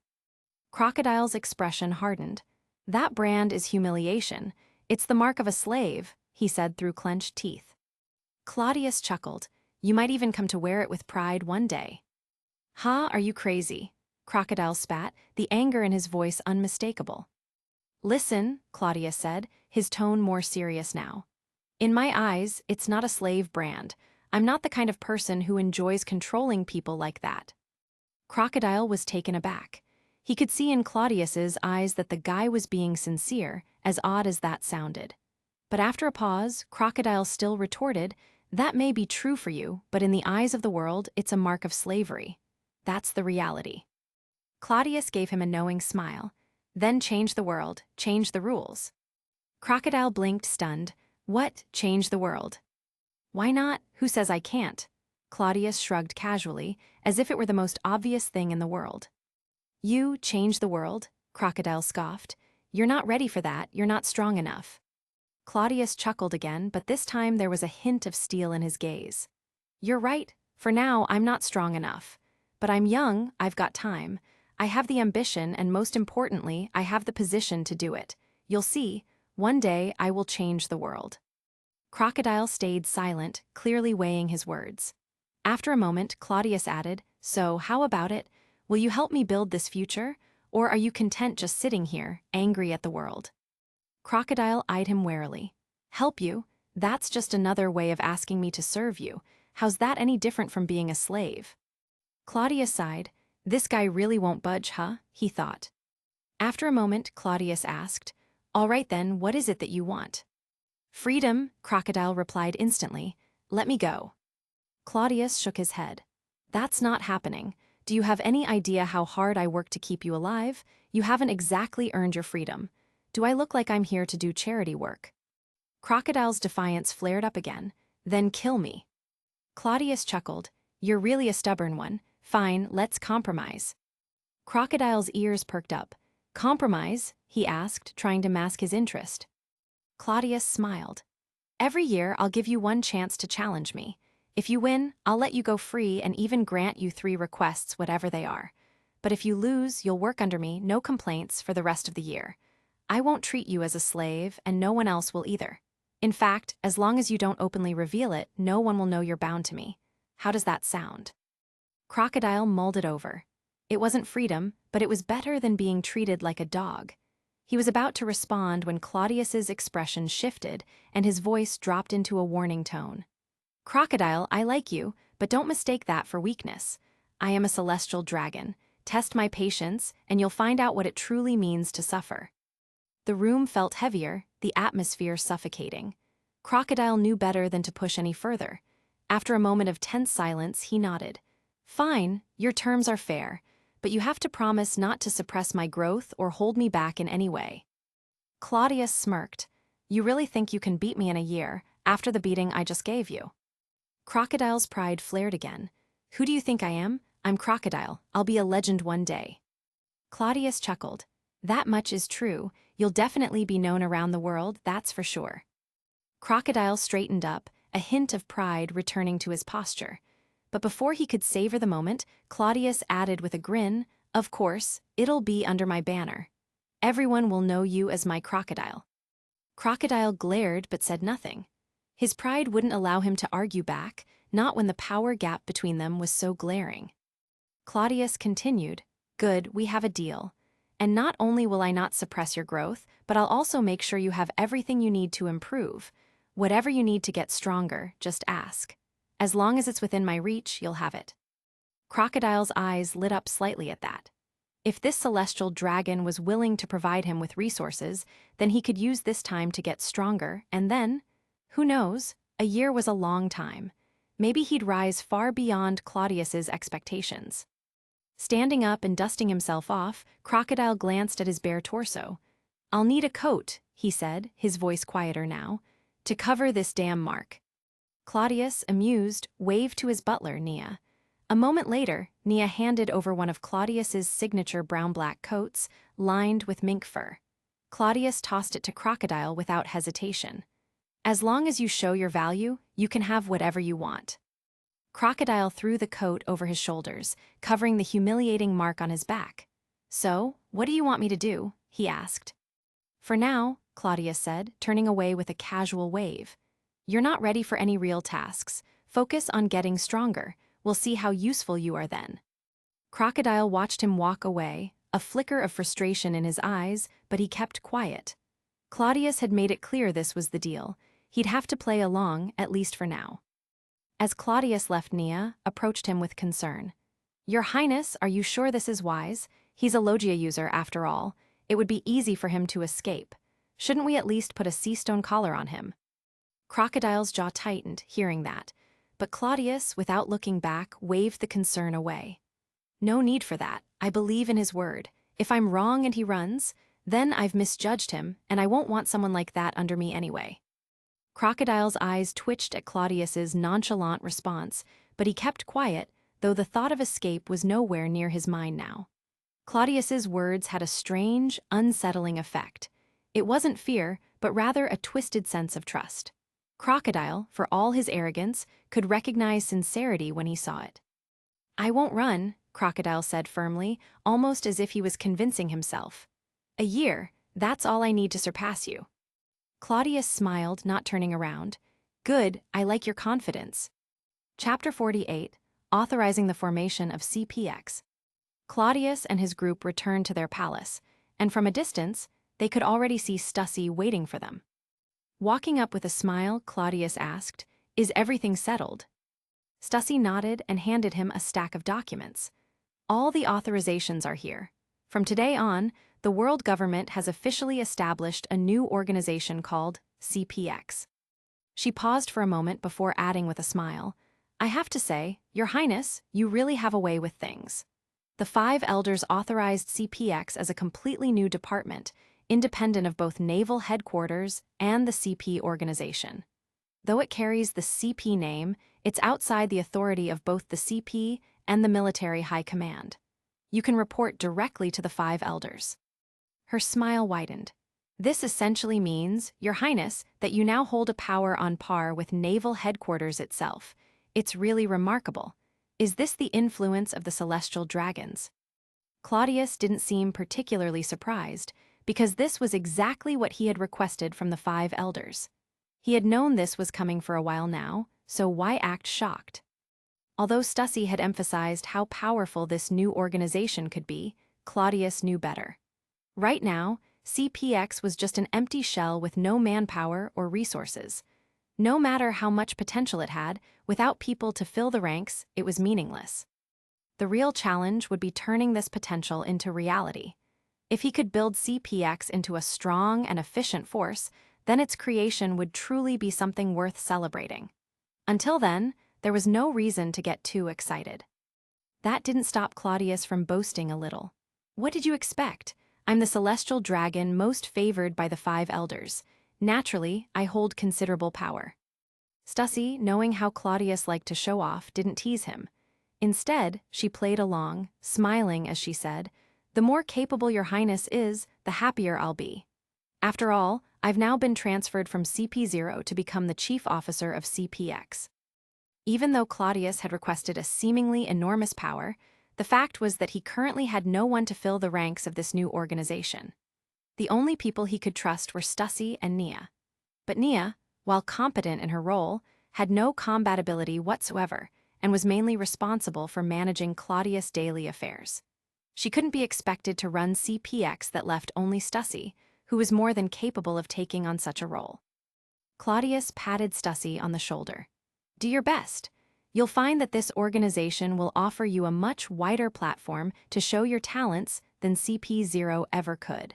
Crocodile's expression hardened. That brand is humiliation. It's the mark of a slave, he said through clenched teeth. Claudius chuckled. You might even come to wear it with pride one day. Ha, are you crazy? Crocodile spat, the anger in his voice unmistakable. Listen, Claudius said, his tone more serious now. In my eyes, it's not a slave brand. I'm not the kind of person who enjoys controlling people like that. Crocodile was taken aback. He could see in Claudius's eyes that the guy was being sincere, as odd as that sounded. But after a pause, Crocodile still retorted, that may be true for you, but in the eyes of the world, it's a mark of slavery. That's the reality. Claudius gave him a knowing smile. Then change the world, change the rules. Crocodile blinked, stunned. What, change the world? Why not? Who says I can't? Claudius shrugged casually, as if it were the most obvious thing in the world. You change the world? Crocodile scoffed. You're not ready for that, you're not strong enough. Claudius chuckled again, but this time there was a hint of steel in his gaze. You're right, for now I'm not strong enough. But I'm young, I've got time. I have the ambition, and most importantly, I have the position to do it. You'll see, one day I will change the world. Crocodile stayed silent, clearly weighing his words. After a moment, Claudius added, so how about it? Will you help me build this future? Or are you content just sitting here, angry at the world? Crocodile eyed him warily. Help you? That's just another way of asking me to serve you. How's that any different from being a slave? Claudius sighed. This guy really won't budge, huh? He thought. After a moment, Claudius asked, all right then, what is it that you want? Freedom, Crocodile replied instantly. Let me go. Claudius shook his head. That's not happening. Do you have any idea how hard I work to keep you alive? You haven't exactly earned your freedom. Do I look like I'm here to do charity work? Crocodile's defiance flared up again. Then kill me. Claudius chuckled. You're really a stubborn one. Fine, let's compromise. Crocodile's ears perked up. Compromise? He asked, trying to mask his interest. Claudius smiled. Every year I'll give you one chance to challenge me. If you win, I'll let you go free and even grant you 3 requests, whatever they are. But if you lose, you'll work under me, no complaints, for the rest of the year. I won't treat you as a slave, and no one else will either. In fact, as long as you don't openly reveal it, no one will know you're bound to me. How does that sound? Crocodile mulled it over. It wasn't freedom, but it was better than being treated like a dog. He was about to respond when Claudius's expression shifted and his voice dropped into a warning tone. Crocodile, I like you, but don't mistake that for weakness. I am a celestial dragon. Test my patience, and you'll find out what it truly means to suffer. The room felt heavier, the atmosphere suffocating. Crocodile knew better than to push any further. After a moment of tense silence, he nodded. Fine, your terms are fair, but you have to promise not to suppress my growth or hold me back in any way. Claudius smirked. You really think you can beat me in a year, after the beating I just gave you? Crocodile's pride flared again. Who do you think I am? I'm Crocodile. I'll be a legend one day. Claudius chuckled. That much is true. You'll definitely be known around the world, that's for sure. Crocodile straightened up, a hint of pride returning to his posture. But before he could savor the moment, Claudius added with a grin, "Of course, it'll be under my banner. Everyone will know you as my crocodile." Crocodile glared but said nothing. His pride wouldn't allow him to argue back, not when the power gap between them was so glaring. Claudius continued, "Good, we have a deal. And not only will I not suppress your growth, but I'll also make sure you have everything you need to improve. Whatever you need to get stronger, just ask. As long as it's within my reach, you'll have it." Crocodile's eyes lit up slightly at that. If this celestial dragon was willing to provide him with resources, then he could use this time to get stronger, and then, who knows, a year was a long time. Maybe he'd rise far beyond Claudius's expectations. Standing up and dusting himself off, Crocodile glanced at his bare torso. "I'll need a coat," he said, his voice quieter now, "to cover this damn mark." Claudius, amused, waved to his butler, Nia. A moment later, Nia handed over one of Claudius's signature brown-black coats, lined with mink fur. Claudius tossed it to Crocodile without hesitation. "As long as you show your value, you can have whatever you want." Crocodile threw the coat over his shoulders, covering the humiliating mark on his back. "So, what do you want me to do?" he asked. "For now," Claudius said, turning away with a casual wave. "You're not ready for any real tasks. Focus on getting stronger. We'll see how useful you are then." Crocodile watched him walk away, a flicker of frustration in his eyes, but he kept quiet. Claudius had made it clear this was the deal. He'd have to play along, at least for now. As Claudius left, Nia approached him with concern. "Your Highness, are you sure this is wise? He's a Logia user, after all. It would be easy for him to escape. Shouldn't we at least put a sea stone collar on him?" Crocodile's jaw tightened, hearing that. But Claudius, without looking back, waved the concern away. "No need for that. I believe in his word. If I'm wrong and he runs, then I've misjudged him, and I won't want someone like that under me anyway." Crocodile's eyes twitched at Claudius's nonchalant response, but he kept quiet, though the thought of escape was nowhere near his mind now. Claudius's words had a strange, unsettling effect. It wasn't fear, but rather a twisted sense of trust. Crocodile, for all his arrogance, could recognize sincerity when he saw it. "I won't run," Crocodile said firmly, almost as if he was convincing himself. "A year, that's all I need to surpass you." Claudius smiled, not turning around. "Good, I like your confidence." Chapter 48, Authorizing the Formation of CPX. Claudius and his group returned to their palace, and from a distance, they could already see Stussy waiting for them. Walking up with a smile, Claudius asked, "Is everything settled?" Stussy nodded and handed him a stack of documents. "All the authorizations are here. From today on, the world government has officially established a new organization called CPX." She paused for a moment before adding with a smile, "I have to say, Your Highness, you really have a way with things." The 5 elders authorized CPX as a completely new department, independent of both naval headquarters and the CP organization. Though it carries the CP name, it's outside the authority of both the CP and the military high command. You can report directly to the 5 elders. Her smile widened. "This essentially means, Your Highness, that you now hold a power on par with naval headquarters itself. It's really remarkable. Is this the influence of the celestial dragons?" Claudius didn't seem particularly surprised, because this was exactly what he had requested from the 5 elders. He had known this was coming for a while now, so why act shocked? Although Stussy had emphasized how powerful this new organization could be, Claudius knew better. Right now, CPX was just an empty shell with no manpower or resources. No matter how much potential it had, without people to fill the ranks, it was meaningless. The real challenge would be turning this potential into reality. If he could build CPX into a strong and efficient force, then its creation would truly be something worth celebrating. Until then, there was no reason to get too excited. That didn't stop Claudius from boasting a little. "What did you expect? I'm the celestial dragon most favored by the 5 elders. Naturally, I hold considerable power." Stussy, knowing how Claudius liked to show off, didn't tease him. Instead, she played along, smiling as she said, The more capable your highness is, the happier I'll be. After all, I've now been transferred from CP0 to become the chief officer of CPX. Even though Claudius had requested a seemingly enormous power, the fact was that he currently had no one to fill the ranks of this new organization. The only people he could trust were Stussy and Nia. But Nia, while competent in her role, had no combat ability whatsoever and was mainly responsible for managing Claudius' daily affairs. She couldn't be expected to run CPX that left only Stussy, who was more than capable of taking on such a role. Claudius patted Stussy on the shoulder. Do your best. You'll find that this organization will offer you a much wider platform to show your talents than CP0 ever could.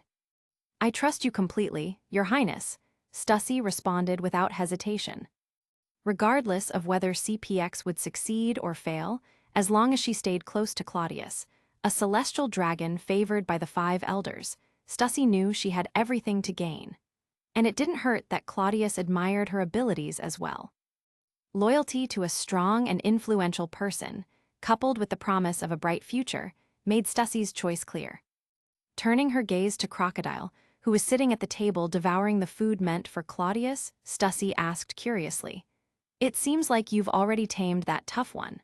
I trust you completely, Your Highness, Stussy responded without hesitation. Regardless of whether CPX would succeed or fail, as long as she stayed close to Claudius, a celestial dragon favored by the 5 elders, Stussy knew she had everything to gain. And it didn't hurt that Claudius admired her abilities as well. Loyalty to a strong and influential person, coupled with the promise of a bright future, made Stussy's choice clear. Turning her gaze to Crocodile, who was sitting at the table devouring the food meant for Claudius, Stussy asked curiously, "It seems like you've already tamed that tough one."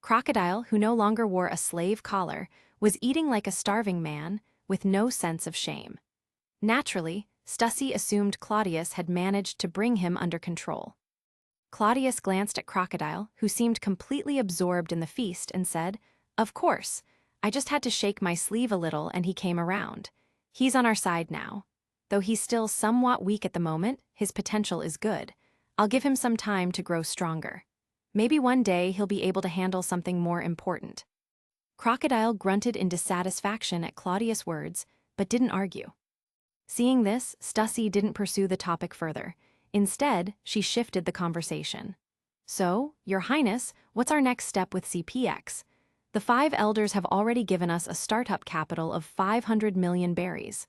Crocodile, who no longer wore a slave collar, was eating like a starving man, with no sense of shame. Naturally, Stussy assumed Claudius had managed to bring him under control. Claudius glanced at Crocodile, who seemed completely absorbed in the feast, and said, "Of course, I just had to shake my sleeve a little and he came around. He's on our side now. Though he's still somewhat weak at the moment, his potential is good. I'll give him some time to grow stronger. Maybe one day he'll be able to handle something more important." Crocodile grunted in dissatisfaction at Claudius' words, but didn't argue. Seeing this, Stussy didn't pursue the topic further. Instead, she shifted the conversation. "So, Your Highness, what's our next step with CPX? The 5 elders have already given us a startup capital of 500 million berries."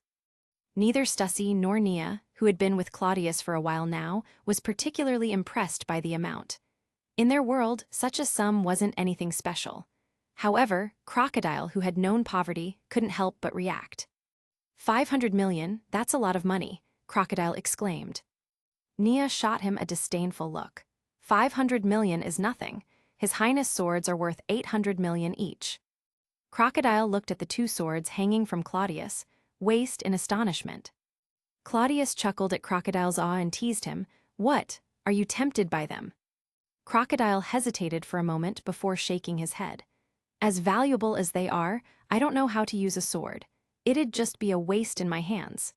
Neither Stussy nor Nia, who had been with Claudius for a while now, was particularly impressed by the amount. In their world, such a sum wasn't anything special. However, Crocodile, who had known poverty, couldn't help but react. 500 million, that's a lot of money, Crocodile exclaimed. Nia shot him a disdainful look. 500 million is nothing. His Highness' swords are worth 800 million each. Crocodile looked at the 2 swords hanging from Claudius, waist in astonishment. Claudius chuckled at Crocodile's awe and teased him, "What, are you tempted by them?" Crocodile hesitated for a moment before shaking his head. "As valuable as they are, I don't know how to use a sword. It'd just be a waste in my hands."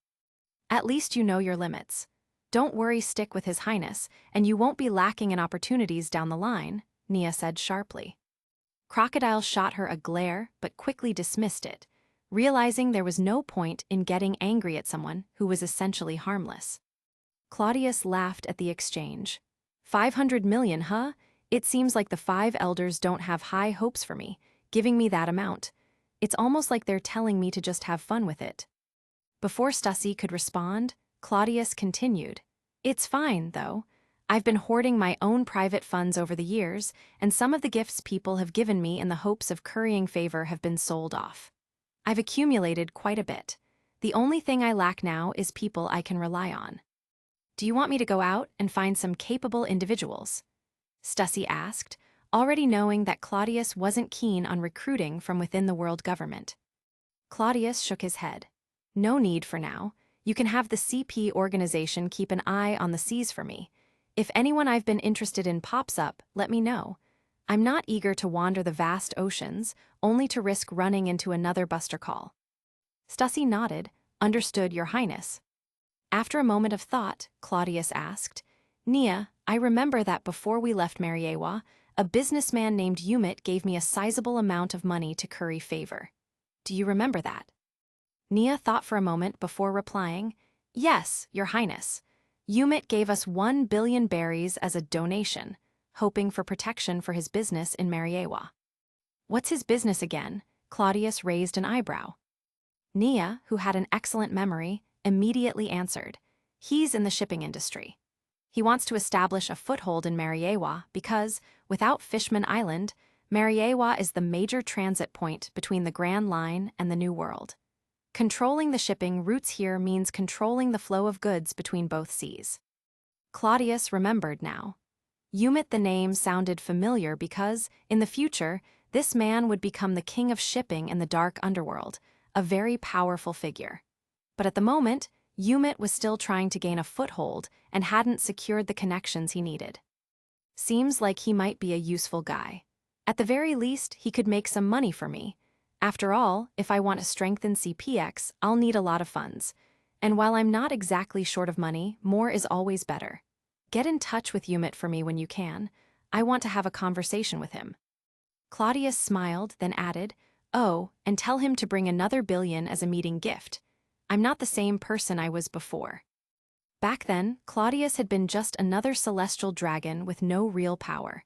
"At least you know your limits. Don't worry, stick with His Highness, and you won't be lacking in opportunities down the line," Nia said sharply. Crocodile shot her a glare but quickly dismissed it, realizing there was no point in getting angry at someone who was essentially harmless. Claudius laughed at the exchange. 500 million, huh? It seems like the 5 elders don't have high hopes for me, giving me that amount. It's almost like they're telling me to just have fun with it." Before Stussy could respond, Claudius continued, "It's fine, though. I've been hoarding my own private funds over the years, and some of the gifts people have given me in the hopes of currying favor have been sold off. I've accumulated quite a bit. The only thing I lack now is people I can rely on." "Do you want me to go out and find some capable individuals?" Stussy asked, already knowing that Claudius wasn't keen on recruiting from within the world government. Claudius shook his head. "No need for now. You can have the CP organization keep an eye on the seas for me. If anyone I've been interested in pops up, let me know. I'm not eager to wander the vast oceans, only to risk running into another buster call." Stussy nodded, "Understood, Your Highness." After a moment of thought, Claudius asked, "Nia, I remember that before we left Mariawa, a businessman named Umit gave me a sizable amount of money to curry favor. Do you remember that?" Nia thought for a moment before replying, "Yes, Your Highness. Umit gave us 1 billion berries as a donation, hoping for protection for his business in Mariawa." "What's his business again?" Claudius raised an eyebrow. Nia, who had an excellent memory, immediately answered, "He's in the shipping industry. He wants to establish a foothold in Mariawa because, without Fishman Island, Mariawa is the major transit point between the Grand Line and the New World. Controlling the shipping routes here means controlling the flow of goods between both seas. Claudius remembered now. Umit, the name sounded familiar because, in the future, this man would become the king of shipping in the dark underworld, a very powerful figure. But at the moment, Umit was still trying to gain a foothold and hadn't secured the connections he needed. Seems like he might be a useful guy. At the very least, he could make some money for me. After all, if I want to strengthen CPX, I'll need a lot of funds. And while I'm not exactly short of money, more is always better. Get in touch with Umit for me when you can. I want to have a conversation with him. Claudius smiled, then added, "Oh, and tell him to bring another billion as a meeting gift. I'm not the same person I was before." Back then, Claudius had been just another celestial dragon with no real power.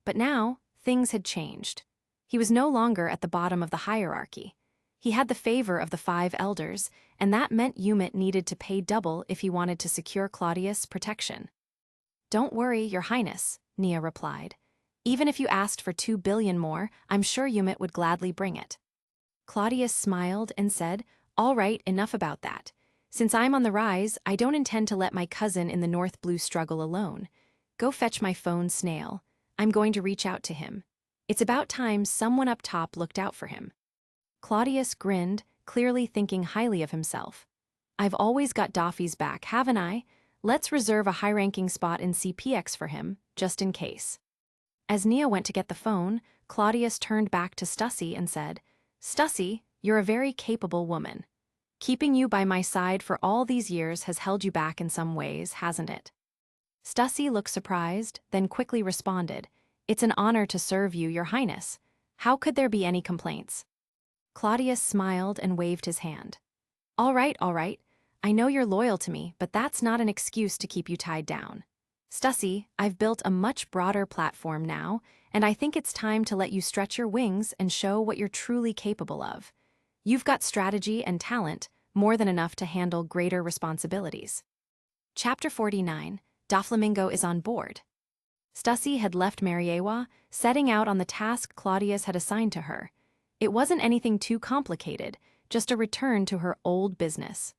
But now, things had changed. He was no longer at the bottom of the hierarchy. He had the favor of the 5 elders, and that meant Umit needed to pay double if he wanted to secure Claudius' protection. "Don't worry, Your Highness," Nia replied. "Even if you asked for 2 billion more, I'm sure Umit would gladly bring it." Claudius smiled and said, "All right, enough about that. Since I'm on the rise, I don't intend to let my cousin in the North Blue struggle alone. Go fetch my phone snail. I'm going to reach out to him. It's about time someone up top looked out for him." Claudius grinned, clearly thinking highly of himself. "I've always got Doffy's back, haven't I? Let's reserve a high-ranking spot in CPX for him, just in case." As Nia went to get the phone, Claudius turned back to Stussy and said, "Stussy, you're a very capable woman. Keeping you by my side for all these years has held you back in some ways, hasn't it?" Stussy looked surprised, then quickly responded, "It's an honor to serve you, Your Highness. How could there be any complaints?" Claudius smiled and waved his hand. All right. I know you're loyal to me, but that's not an excuse to keep you tied down. Stussy, I've built a much broader platform now, and I think it's time to let you stretch your wings and show what you're truly capable of. You've got strategy and talent, more than enough to handle greater responsibilities." Chapter 49, Doflamingo is on board. Stussy had left Mariawa, setting out on the task Claudius had assigned to her. It wasn't anything too complicated, just a return to her old business.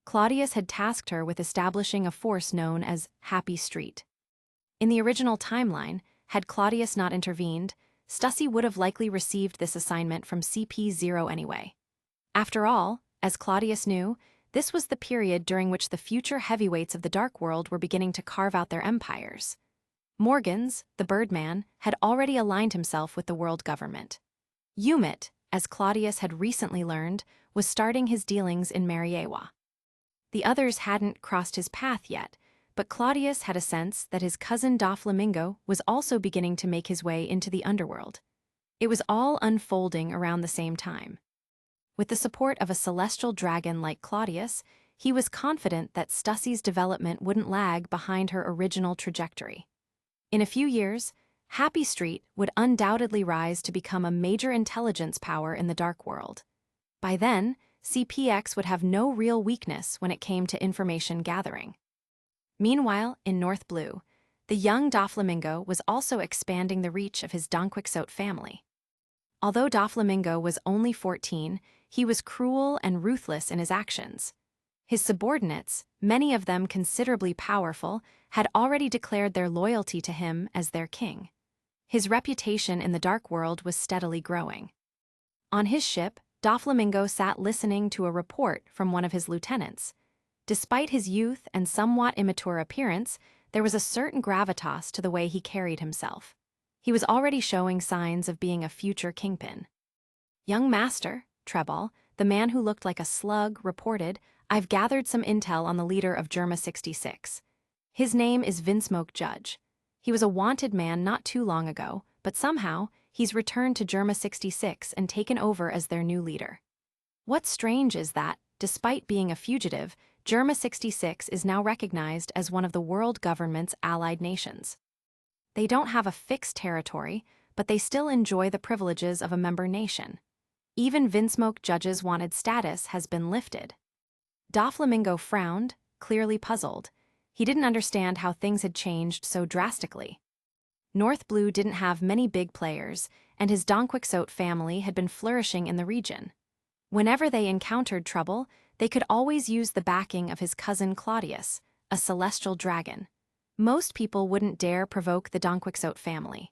Claudius had tasked her with establishing a force known as Happy Street. In the original timeline, had Claudius not intervened, Stussy would have likely received this assignment from CP0 anyway. After all, as Claudius knew, this was the period during which the future heavyweights of the Dark World were beginning to carve out their empires. Morgans, the Birdman, had already aligned himself with the world government. Umit, as Claudius had recently learned, was starting his dealings in Mariawa. The others hadn't crossed his path yet, but Claudius had a sense that his cousin Doflamingo was also beginning to make his way into the underworld. It was all unfolding around the same time. With the support of a celestial dragon like Claudius, he was confident that Stussy's development wouldn't lag behind her original trajectory. In a few years, Happy Street would undoubtedly rise to become a major intelligence power in the Dark World. By then, CPX would have no real weakness when it came to information gathering. Meanwhile, in North Blue, the young Doflamingo was also expanding the reach of his Donquixote family. Although Doflamingo was only 14, he was cruel and ruthless in his actions. His subordinates, many of them considerably powerful, had already declared their loyalty to him as their king. His reputation in the Dark World was steadily growing. On his ship, Doflamingo sat listening to a report from one of his lieutenants. Despite his youth and somewhat immature appearance, there was a certain gravitas to the way he carried himself. He was already showing signs of being a future kingpin. "Young master," Treball, the man who looked like a slug, reported, "I've gathered some intel on the leader of Germa 66. His name is Vinsmoke Judge. He was a wanted man not too long ago, but somehow, he's returned to Germa 66 and taken over as their new leader. What's strange is that, despite being a fugitive, Germa 66 is now recognized as one of the world government's allied nations. They don't have a fixed territory, but they still enjoy the privileges of a member nation. Even Vinsmoke Judge's wanted status has been lifted." Doflamingo frowned, clearly puzzled. He didn't understand how things had changed so drastically. North Blue didn't have many big players, and his Donquixote family had been flourishing in the region. Whenever they encountered trouble, they could always use the backing of his cousin Claudius, a celestial dragon. Most people wouldn't dare provoke the Donquixote family.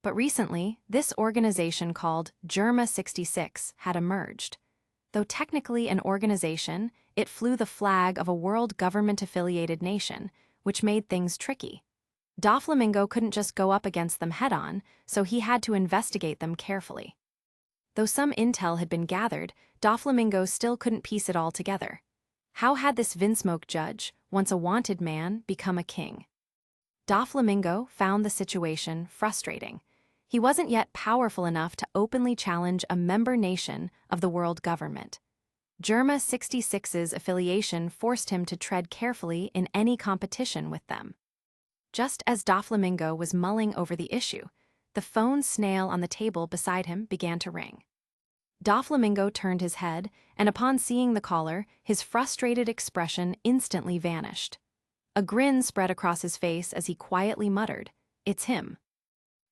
But recently, this organization called Germa 66 had emerged. Though technically an organization, it flew the flag of a world government-affiliated nation, which made things tricky. Doflamingo couldn't just go up against them head-on, so he had to investigate them carefully. Though some intel had been gathered, Doflamingo still couldn't piece it all together. How had this Vinsmoke judge, once a wanted man, become a king? Doflamingo found the situation frustrating. He wasn't yet powerful enough to openly challenge a member nation of the world government. Germa 66's affiliation forced him to tread carefully in any competition with them. Just as Doflamingo was mulling over the issue, the phone snail on the table beside him began to ring. Doflamingo turned his head, and upon seeing the caller, his frustrated expression instantly vanished. A grin spread across his face as he quietly muttered, "It's him."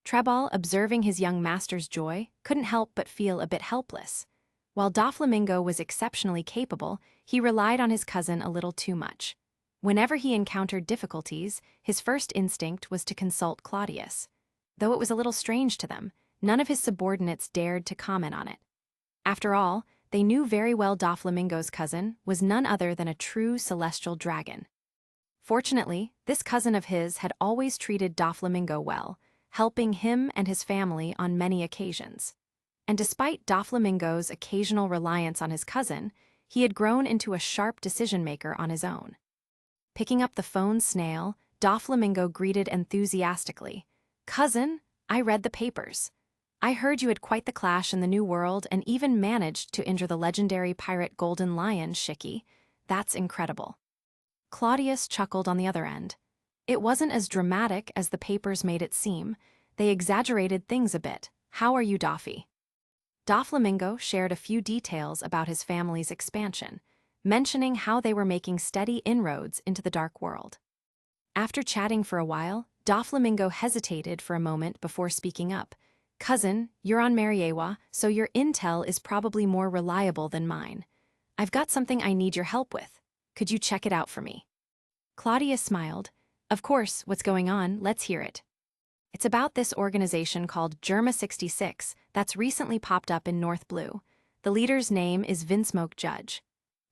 Treball, observing his young master's joy, couldn't help but feel a bit helpless. While Doflamingo was exceptionally capable, he relied on his cousin a little too much. Whenever he encountered difficulties, his first instinct was to consult Claudius. Though it was a little strange to them, none of his subordinates dared to comment on it. After all, they knew very well Doflamingo's cousin was none other than a true celestial dragon. Fortunately, this cousin of his had always treated Doflamingo well, helping him and his family on many occasions. And despite Doflamingo's occasional reliance on his cousin, he had grown into a sharp decision-maker on his own. Picking up the phone snail, Doflamingo greeted enthusiastically, "Cousin, I read the papers. I heard you had quite the clash in the New World and even managed to injure the legendary pirate Golden Lion, Shiki. That's incredible." Claudius chuckled on the other end. It wasn't as dramatic as the papers made it seem. They exaggerated things a bit. "How are you, Doffy?" Doflamingo shared a few details about his family's expansion, mentioning how they were making steady inroads into the dark world. After chatting for a while, Doflamingo hesitated for a moment before speaking up. "Cousin, you're on Mariawa, so your intel is probably more reliable than mine. I've got something I need your help with. Could you check it out for me?" Claudius smiled. "Of course, what's going on? Let's hear it." "It's about this organization called Germa 66 that's recently popped up in North Blue. The leader's name is Vinsmoke Judge.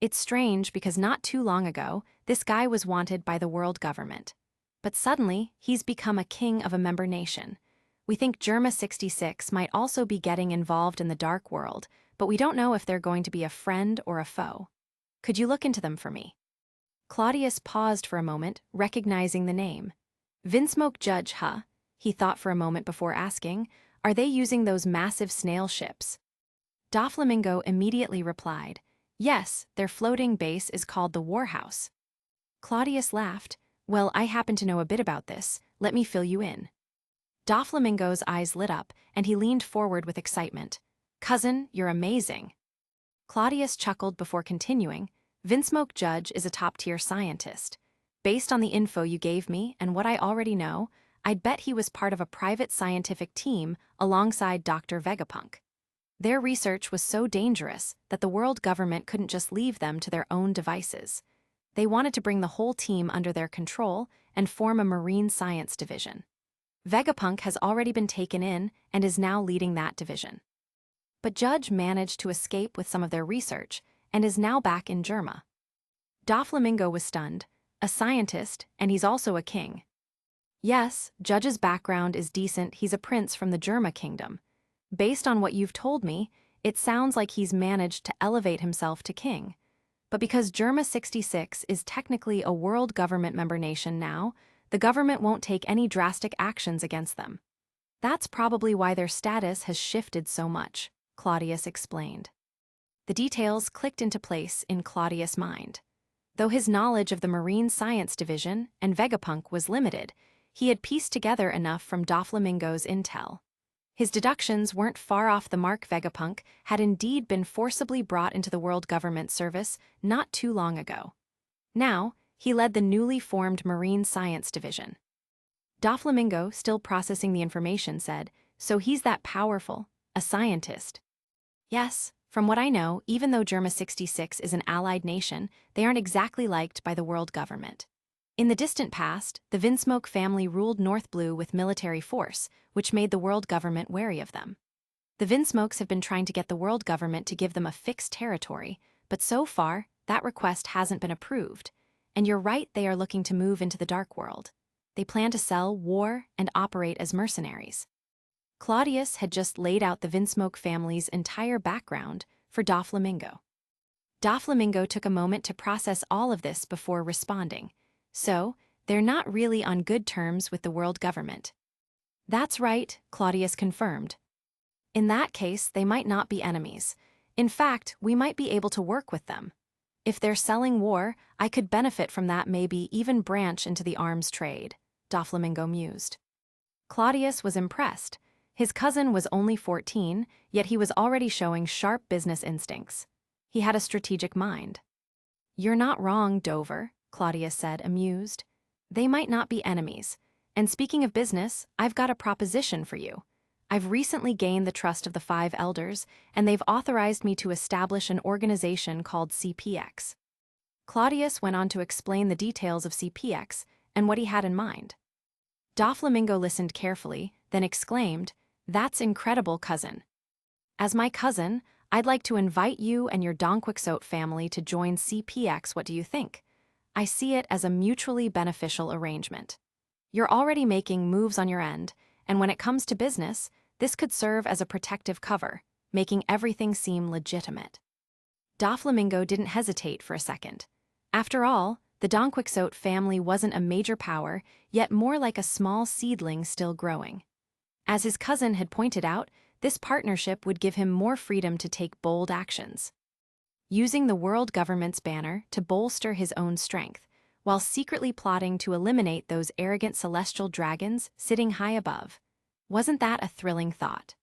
It's strange because not too long ago, this guy was wanted by the world government. But suddenly, he's become a king of a member nation. We think Germa 66 might also be getting involved in the dark world, but we don't know if they're going to be a friend or a foe. Could you look into them for me?" Claudius paused for a moment, recognizing the name. "Vinsmoke Judge, huh?" He thought for a moment before asking, "Are they using those massive snail ships?" Doflamingo immediately replied, "Yes, their floating base is called the Warhouse." Claudius laughed. "Well, I happen to know a bit about this. Let me fill you in." Doflamingo's eyes lit up, and he leaned forward with excitement. "Cousin, you're amazing." Claudius chuckled before continuing, "Vinsmoke Judge is a top-tier scientist. Based on the info you gave me and what I already know, I'd bet he was part of a private scientific team alongside Dr. Vegapunk. Their research was so dangerous that the world government couldn't just leave them to their own devices. They wanted to bring the whole team under their control and form a marine science division. Vegapunk has already been taken in and is now leading that division. But Judge managed to escape with some of their research and is now back in Germa." Doflamingo was stunned. "A scientist, and he's also a king." "Yes, Judge's background is decent. He's a prince from the Germa kingdom. Based on what you've told me, it sounds like he's managed to elevate himself to king. But because Germa 66 is technically a world government member nation now, the government won't take any drastic actions against them. That's probably why their status has shifted so much," Claudius explained. The details clicked into place in Claudius' mind. Though his knowledge of the Marine Science Division and Vegapunk was limited, he had pieced together enough from Doflamingo's intel. His deductions weren't far off the mark. Vegapunk had indeed been forcibly brought into the world government service not too long ago. Now, he led the newly formed Marine Science Division. Doflamingo, still processing the information, said, So he's that powerful, a scientist. Yes, from what I know, even though Germa 66 is an allied nation, they aren't exactly liked by the world government. In the distant past, the Vinsmoke family ruled North Blue with military force, which made the world government wary of them. The Vinsmokes have been trying to get the world government to give them a fixed territory, but so far, that request hasn't been approved. And you're right, they are looking to move into the dark world. They plan to sell, war, and operate as mercenaries. Claudius had just laid out the Vinsmoke family's entire background for Doflamingo. Doflamingo took a moment to process all of this before responding. So, they're not really on good terms with the world government. That's right, Claudius confirmed. In that case, they might not be enemies. In fact, we might be able to work with them. If they're selling war, I could benefit from that, maybe even branch into the arms trade, Doflamingo mused. Claudius was impressed. His cousin was only 14, yet he was already showing sharp business instincts. He had a strategic mind. You're not wrong, Dover, Claudius said, amused. They might not be enemies. And speaking of business, I've got a proposition for you. I've recently gained the trust of the 5 elders, and they've authorized me to establish an organization called CPX. Claudius went on to explain the details of CPX and what he had in mind. Doflamingo listened carefully, then exclaimed, "That's incredible, cousin. As my cousin, I'd like to invite you and your Donquixote family to join CPX. What do you think? I see it as a mutually beneficial arrangement. You're already making moves on your end, and when it comes to business, this could serve as a protective cover, making everything seem legitimate." Doflamingo didn't hesitate for a second. After all, the Donquixote family wasn't a major power, yet more like a small seedling still growing. As his cousin had pointed out, this partnership would give him more freedom to take bold actions. Using the world government's banner to bolster his own strength, while secretly plotting to eliminate those arrogant celestial dragons sitting high above. Wasn't that a thrilling thought?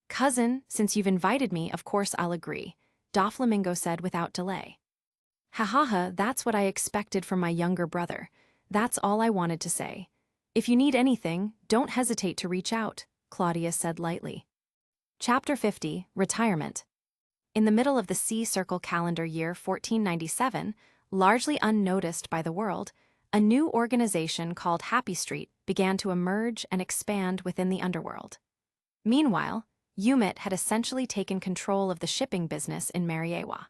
"Cousin, since you've invited me, of course I'll agree," Doflamingo said without delay. "Ha ha ha, that's what I expected from my younger brother. That's all I wanted to say. If you need anything, don't hesitate to reach out," Claudius said lightly. Chapter 50, Retirement. In the middle of the C-Circle calendar year 1497, largely unnoticed by the world, a new organization called Happy Street began to emerge and expand within the underworld. Meanwhile, Umit had essentially taken control of the shipping business in Mariawa.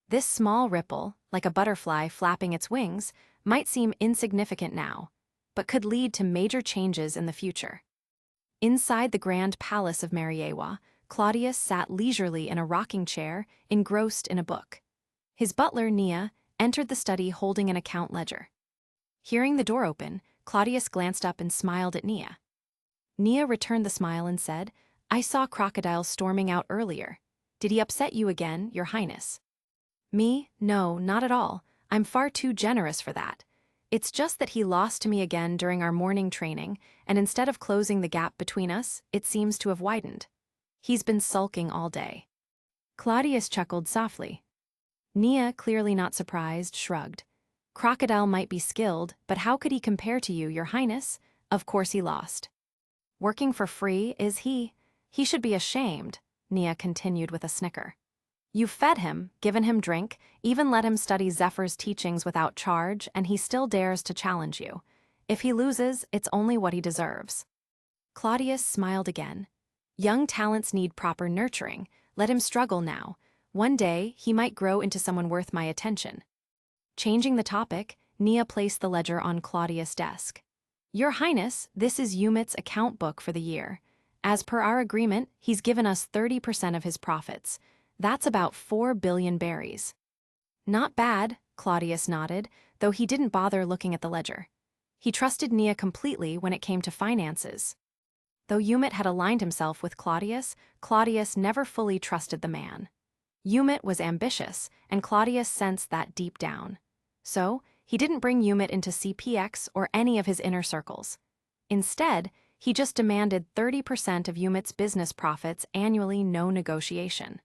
This small ripple, like a butterfly flapping its wings, might seem insignificant now, but could lead to major changes in the future. Inside the grand palace of Mariawa, Claudius sat leisurely in a rocking chair, engrossed in a book. His butler, Nia, entered the study holding an account ledger. Hearing the door open, Claudius glanced up and smiled at Nia. Nia returned the smile and said, "I saw Crocodile storming out earlier. Did he upset you again, Your Highness?" "Me? No, not at all. I'm far too generous for that. It's just that he lost to me again during our morning training, and instead of closing the gap between us, it seems to have widened. He's been sulking all day." Claudius chuckled softly. Nia, clearly not surprised, shrugged. "Crocodile might be skilled, but how could he compare to you, Your Highness? Of course he lost." "Working for free, is he? He should be ashamed," Nia continued with a snicker. "You've fed him, given him drink, even let him study Zephyr's teachings without charge, and he still dares to challenge you. If he loses, it's only what he deserves." Claudius smiled again. "Young talents need proper nurturing. Let him struggle now. One day, he might grow into someone worth my attention." Changing the topic, Nia placed the ledger on Claudius' desk. "Your Highness, this is Umit's account book for the year. As per our agreement, he's given us 30% of his profits. That's about 4 billion berries." "Not bad," Claudius nodded, though he didn't bother looking at the ledger. He trusted Nia completely when it came to finances. Though Umit had aligned himself with Claudius, Claudius never fully trusted the man. Umit was ambitious, and Claudius sensed that deep down. So, he didn't bring Umit into CPX or any of his inner circles. Instead, he just demanded 30% of Umit's business profits annually, no negotiation.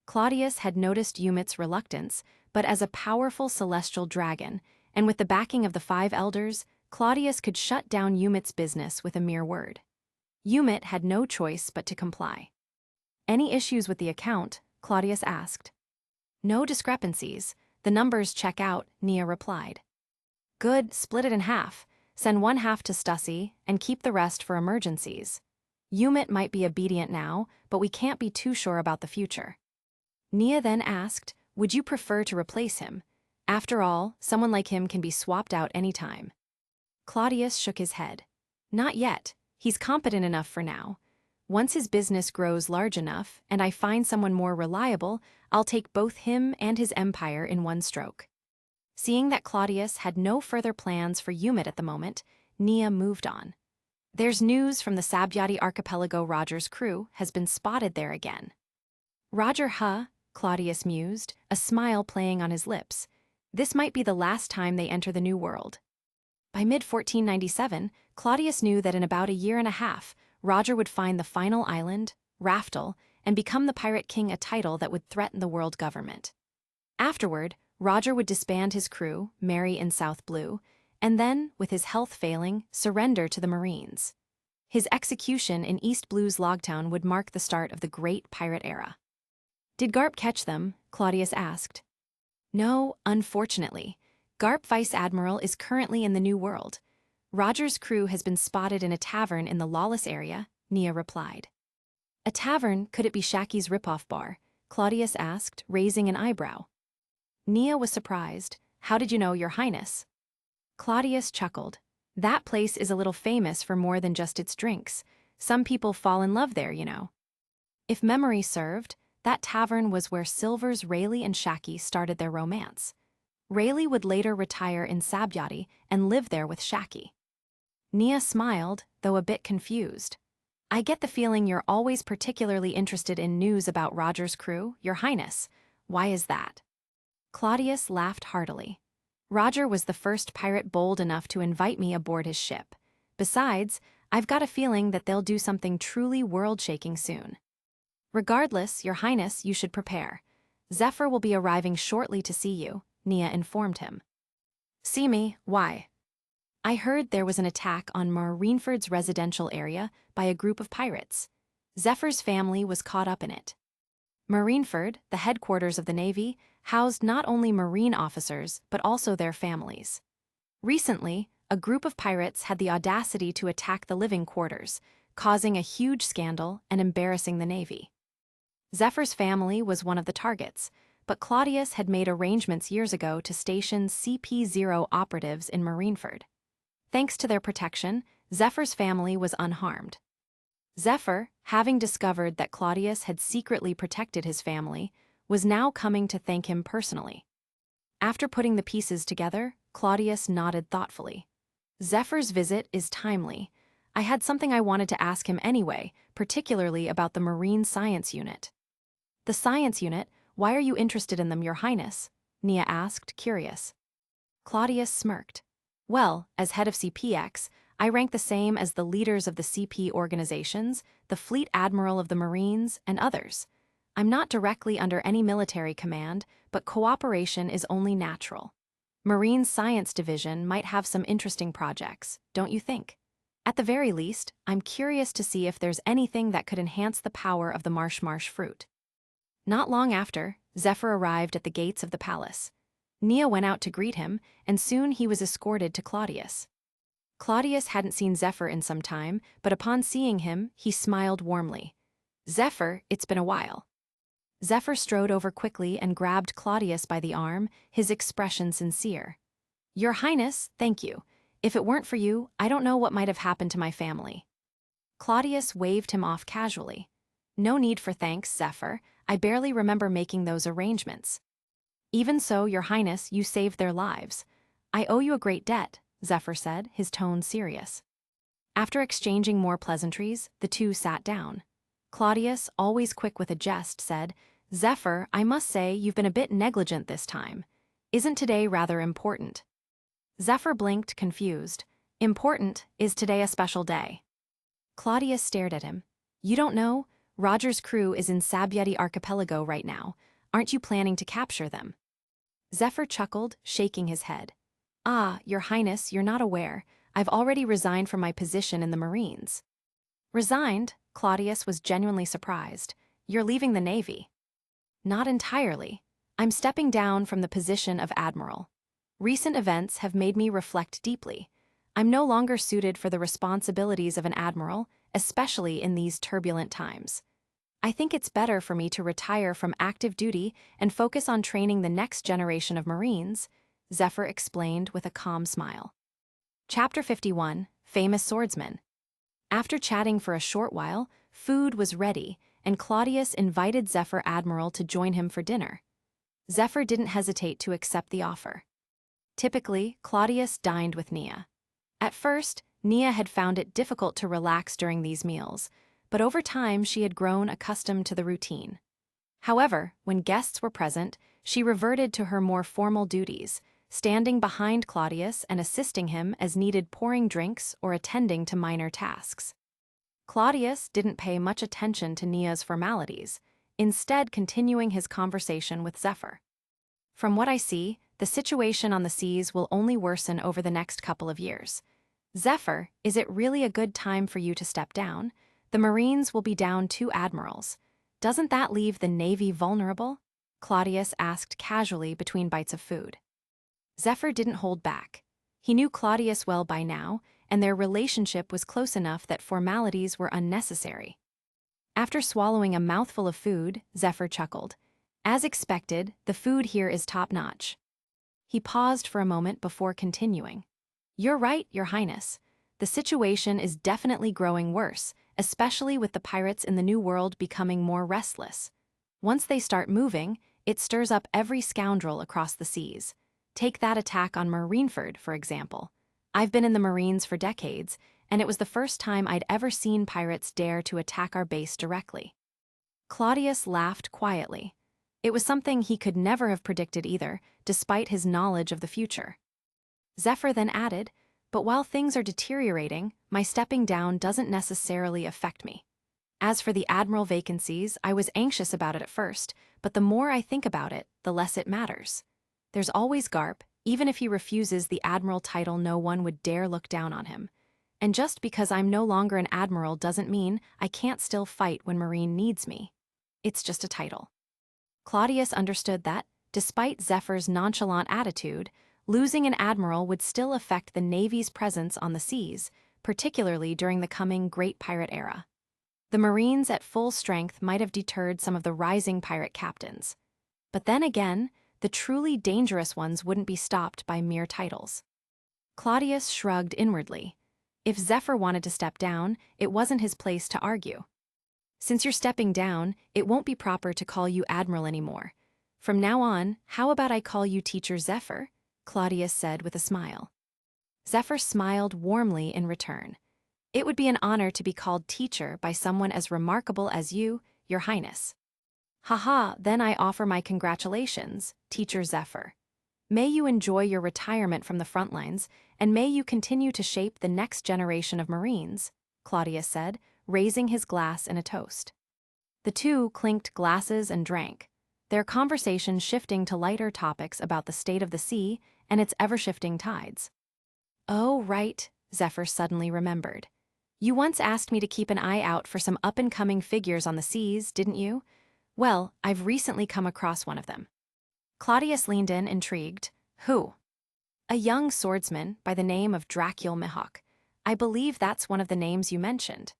Claudius had noticed Umit's reluctance, but as a powerful celestial dragon, and with the backing of the 5 elders, Claudius could shut down Umit's business with a mere word. Umit had no choice but to comply. Any issues with the account? Claudius asked. No discrepancies. The numbers check out, Nia replied. Good, split it in half. Send one half to Stussy and keep the rest for emergencies. Umit might be obedient now, but we can't be too sure about the future. Nia then asked, would you prefer to replace him? After all, someone like him can be swapped out anytime. Claudius shook his head. Not yet. He's competent enough for now. Once his business grows large enough, and I find someone more reliable, I'll take both him and his empire in one stroke. Seeing that Claudius had no further plans for Umit at the moment, Nia moved on. There's news from the Sabyati archipelago. Roger's crew has been spotted there again. Roger, huh? Claudius mused, a smile playing on his lips. This might be the last time they enter the New World. By mid-1497, Claudius knew that in about a year and a half, Roger would find the final island, Raftel, and become the Pirate King, a title that would threaten the world government. Afterward, Roger would disband his crew, marry in South Blue, and then, with his health failing, surrender to the Marines. His execution in East Blue's Logtown would mark the start of the Great Pirate Era. Did Garp catch them? Claudius asked. No, unfortunately. Garp Vice Admiral is currently in the New World. Roger's crew has been spotted in a tavern in the lawless area, Nia replied. A tavern? Could it be Shaki's ripoff bar? Claudius asked, raising an eyebrow. Nia was surprised. How did you know, Your Highness? Claudius chuckled. That place is a little famous for more than just its drinks. Some people fall in love there, you know. If memory served, that tavern was where Silver's Rayleigh and Shaki started their romance. Rayleigh would later retire in Sabyati and live there with Shaki. Nia smiled, though a bit confused. I get the feeling you're always particularly interested in news about Roger's crew, Your Highness. Why is that? Claudius laughed heartily. Roger was the first pirate bold enough to invite me aboard his ship. Besides, I've got a feeling that they'll do something truly world-shaking soon. Regardless, Your Highness, you should prepare. Zephyr will be arriving shortly to see you, Nia informed him. See me? Why? I heard there was an attack on Marineford's residential area by a group of pirates. Zephyr's family was caught up in it. Marineford, the headquarters of the Navy, housed not only Marine officers but also their families. Recently, a group of pirates had the audacity to attack the living quarters, causing a huge scandal and embarrassing the Navy. Zephyr's family was one of the targets, but Claudius had made arrangements years ago to station CP0 operatives in Marineford. Thanks to their protection, Zephyr's family was unharmed. Zephyr, having discovered that Claudius had secretly protected his family, was now coming to thank him personally. After putting the pieces together, Claudius nodded thoughtfully. Zephyr's visit is timely. I had something I wanted to ask him anyway, particularly about the Marine Science Unit. The Science Unit? Why are you interested in them, Your Highness? Nia asked, curious. Claudius smirked. Well, as head of CPX, I rank the same as the leaders of the CP organizations, the Fleet Admiral of the Marines, and others. I'm not directly under any military command, but cooperation is only natural. Marine Science Division might have some interesting projects, don't you think? At the very least, I'm curious to see if there's anything that could enhance the power of the marsh fruit. Not long after, Zephyr arrived at the gates of the palace. Nia went out to greet him, and soon he was escorted to Claudius. Claudius hadn't seen Zephyr in some time, but upon seeing him, he smiled warmly. Zephyr, it's been a while. Zephyr strode over quickly and grabbed Claudius by the arm, his expression sincere. Your Highness, thank you. If it weren't for you, I don't know what might have happened to my family. Claudius waved him off casually. No need for thanks, Zephyr. I barely remember making those arrangements. Even so, Your Highness, you saved their lives. I owe you a great debt, Zephyr said, his tone serious. After exchanging more pleasantries, the two sat down. Claudius, always quick with a jest, said, Zephyr, I must say you've been a bit negligent this time. Isn't today rather important? Zephyr blinked, confused. Important? Is today a special day? Claudius stared at him. You don't know? Roger's crew is in Sabyati archipelago right now. Aren't you planning to capture them? Zephyr chuckled, shaking his head. Ah, Your Highness, you're not aware. I've already resigned from my position in the Marines. Resigned, Claudius was genuinely surprised. You're leaving the Navy. Not entirely. I'm stepping down from the position of admiral. Recent events have made me reflect deeply. I'm no longer suited for the responsibilities of an admiral, especially in these turbulent times. I think it's better for me to retire from active duty and focus on training the next generation of Marines, Zephyr explained with a calm smile. Chapter 51, Famous Swordsman. After chatting for a short while, food was ready, and Claudius invited Zephyr Admiral to join him for dinner. Zephyr didn't hesitate to accept the offer. Typically, Claudius dined with Nia. At first, Nia had found it difficult to relax during these meals, but over time she had grown accustomed to the routine. However, when guests were present, she reverted to her more formal duties, standing behind Claudius and assisting him as needed, pouring drinks or attending to minor tasks. Claudius didn't pay much attention to Nia's formalities, instead continuing his conversation with Zephyr. From what I see, the situation on the seas will only worsen over the next couple of years. Zephyr, is it really a good time for you to step down? The Marines will be down 2 admirals. Doesn't that leave the Navy vulnerable? Claudius asked casually between bites of food. Zephyr didn't hold back. He knew Claudius well by now, and their relationship was close enough that formalities were unnecessary. After swallowing a mouthful of food, Zephyr chuckled. As expected, the food here is top-notch. He paused for a moment before continuing. You're right, Your Highness. The situation is definitely growing worse, especially with the pirates in the New World becoming more restless. Once they start moving, it stirs up every scoundrel across the seas. Take that attack on Marineford, for example. I've been in the Marines for decades, and it was the first time I'd ever seen pirates dare to attack our base directly. Claudius laughed quietly. It was something he could never have predicted either, despite his knowledge of the future. Zephyr then added, but while things are deteriorating, my stepping down doesn't necessarily affect me. As for the admiral vacancies, I was anxious about it at first, but the more I think about it, the less it matters. There's always Garp. Even if he refuses the admiral title, no one would dare look down on him. And just because I'm no longer an admiral doesn't mean I can't still fight when Marine needs me. It's just a title. Claudius understood that, despite Zephyr's nonchalant attitude, losing an admiral would still affect the Navy's presence on the seas, particularly during the coming Great Pirate Era. The Marines at full strength might have deterred some of the rising pirate captains. But then again, the truly dangerous ones wouldn't be stopped by mere titles. Claudius shrugged inwardly. If Zephyr wanted to step down, it wasn't his place to argue. Since you're stepping down, it won't be proper to call you Admiral anymore. From now on, how about I call you Teacher Zephyr? Claudius said with a smile. Zephyr smiled warmly in return. It would be an honor to be called teacher by someone as remarkable as you, Your Highness. Haha, then I offer my congratulations, Teacher Zephyr. May you enjoy your retirement from the front lines, and may you continue to shape the next generation of Marines, Claudius said, raising his glass in a toast. The two clinked glasses and drank, their conversation shifting to lighter topics about the state of the sea and its ever-shifting tides. Oh, right, Zephyr suddenly remembered. You once asked me to keep an eye out for some up-and-coming figures on the seas, didn't you? Well, I've recently come across one of them. Claudius leaned in, intrigued. Who? A young swordsman by the name of Dracul Mihawk. I believe that's one of the names you mentioned.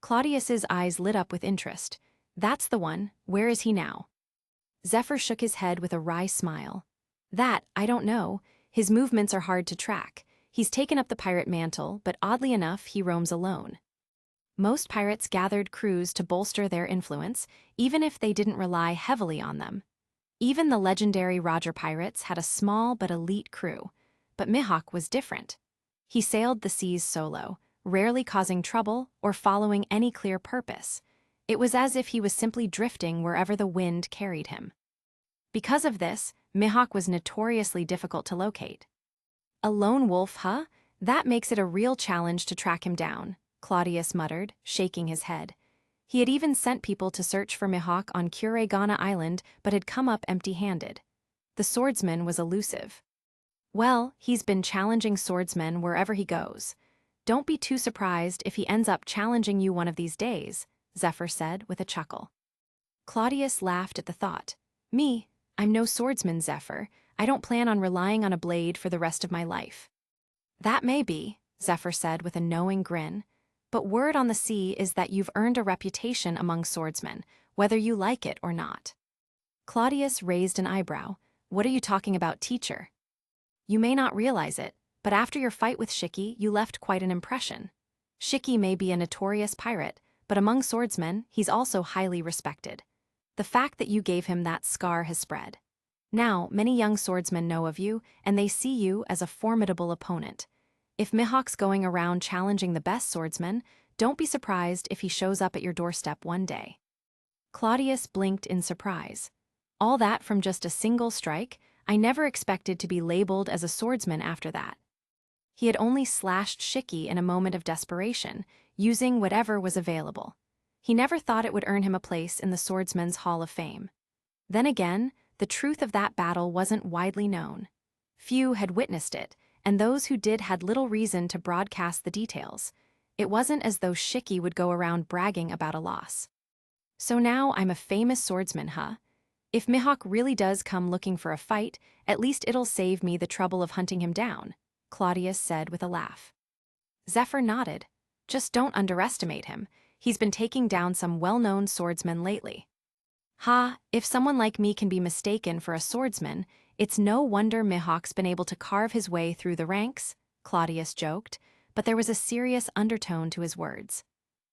Claudius's eyes lit up with interest. That's the one. Where is he now? Zephyr shook his head with a wry smile. That, I don't know. His movements are hard to track. He's taken up the pirate mantle, but oddly enough, he roams alone. Most pirates gathered crews to bolster their influence, even if they didn't rely heavily on them. Even the legendary Roger pirates had a small but elite crew, but Mihawk was different. He sailed the seas solo, rarely causing trouble or following any clear purpose. It was as if he was simply drifting wherever the wind carried him. Because of this, Mihawk was notoriously difficult to locate. A lone wolf, huh? That makes it a real challenge to track him down, Claudius muttered, shaking his head. He had even sent people to search for Mihawk on Kuregana Island, but had come up empty-handed. The swordsman was elusive. Well, he's been challenging swordsmen wherever he goes. Don't be too surprised if he ends up challenging you one of these days, Zephyr said with a chuckle. Claudius laughed at the thought. Me? I'm no swordsman, Zephyr. I don't plan on relying on a blade for the rest of my life. That may be, Zephyr said with a knowing grin, but word on the sea is that you've earned a reputation among swordsmen, whether you like it or not. Claudius raised an eyebrow. What are you talking about, teacher? You may not realize it, but after your fight with Shiki, you left quite an impression. Shiki may be a notorious pirate, but among swordsmen, he's also highly respected. The fact that you gave him that scar has spread. Now, many young swordsmen know of you, and they see you as a formidable opponent. If Mihawk's going around challenging the best swordsmen, don't be surprised if he shows up at your doorstep one day. Claudius blinked in surprise. All that from just a single strike? I never expected to be labeled as a swordsman after that. He had only slashed Shiki in a moment of desperation, using whatever was available. He never thought it would earn him a place in the Swordsman's Hall of Fame. Then again, the truth of that battle wasn't widely known. Few had witnessed it, and those who did had little reason to broadcast the details. It wasn't as though Shiki would go around bragging about a loss. So now I'm a famous swordsman, huh? If Mihawk really does come looking for a fight, at least it'll save me the trouble of hunting him down, Claudius said with a laugh. Zephyr nodded. Just don't underestimate him. He's been taking down some well-known swordsmen lately. Ha, if someone like me can be mistaken for a swordsman, it's no wonder Mihawk's been able to carve his way through the ranks, Claudius joked, but there was a serious undertone to his words.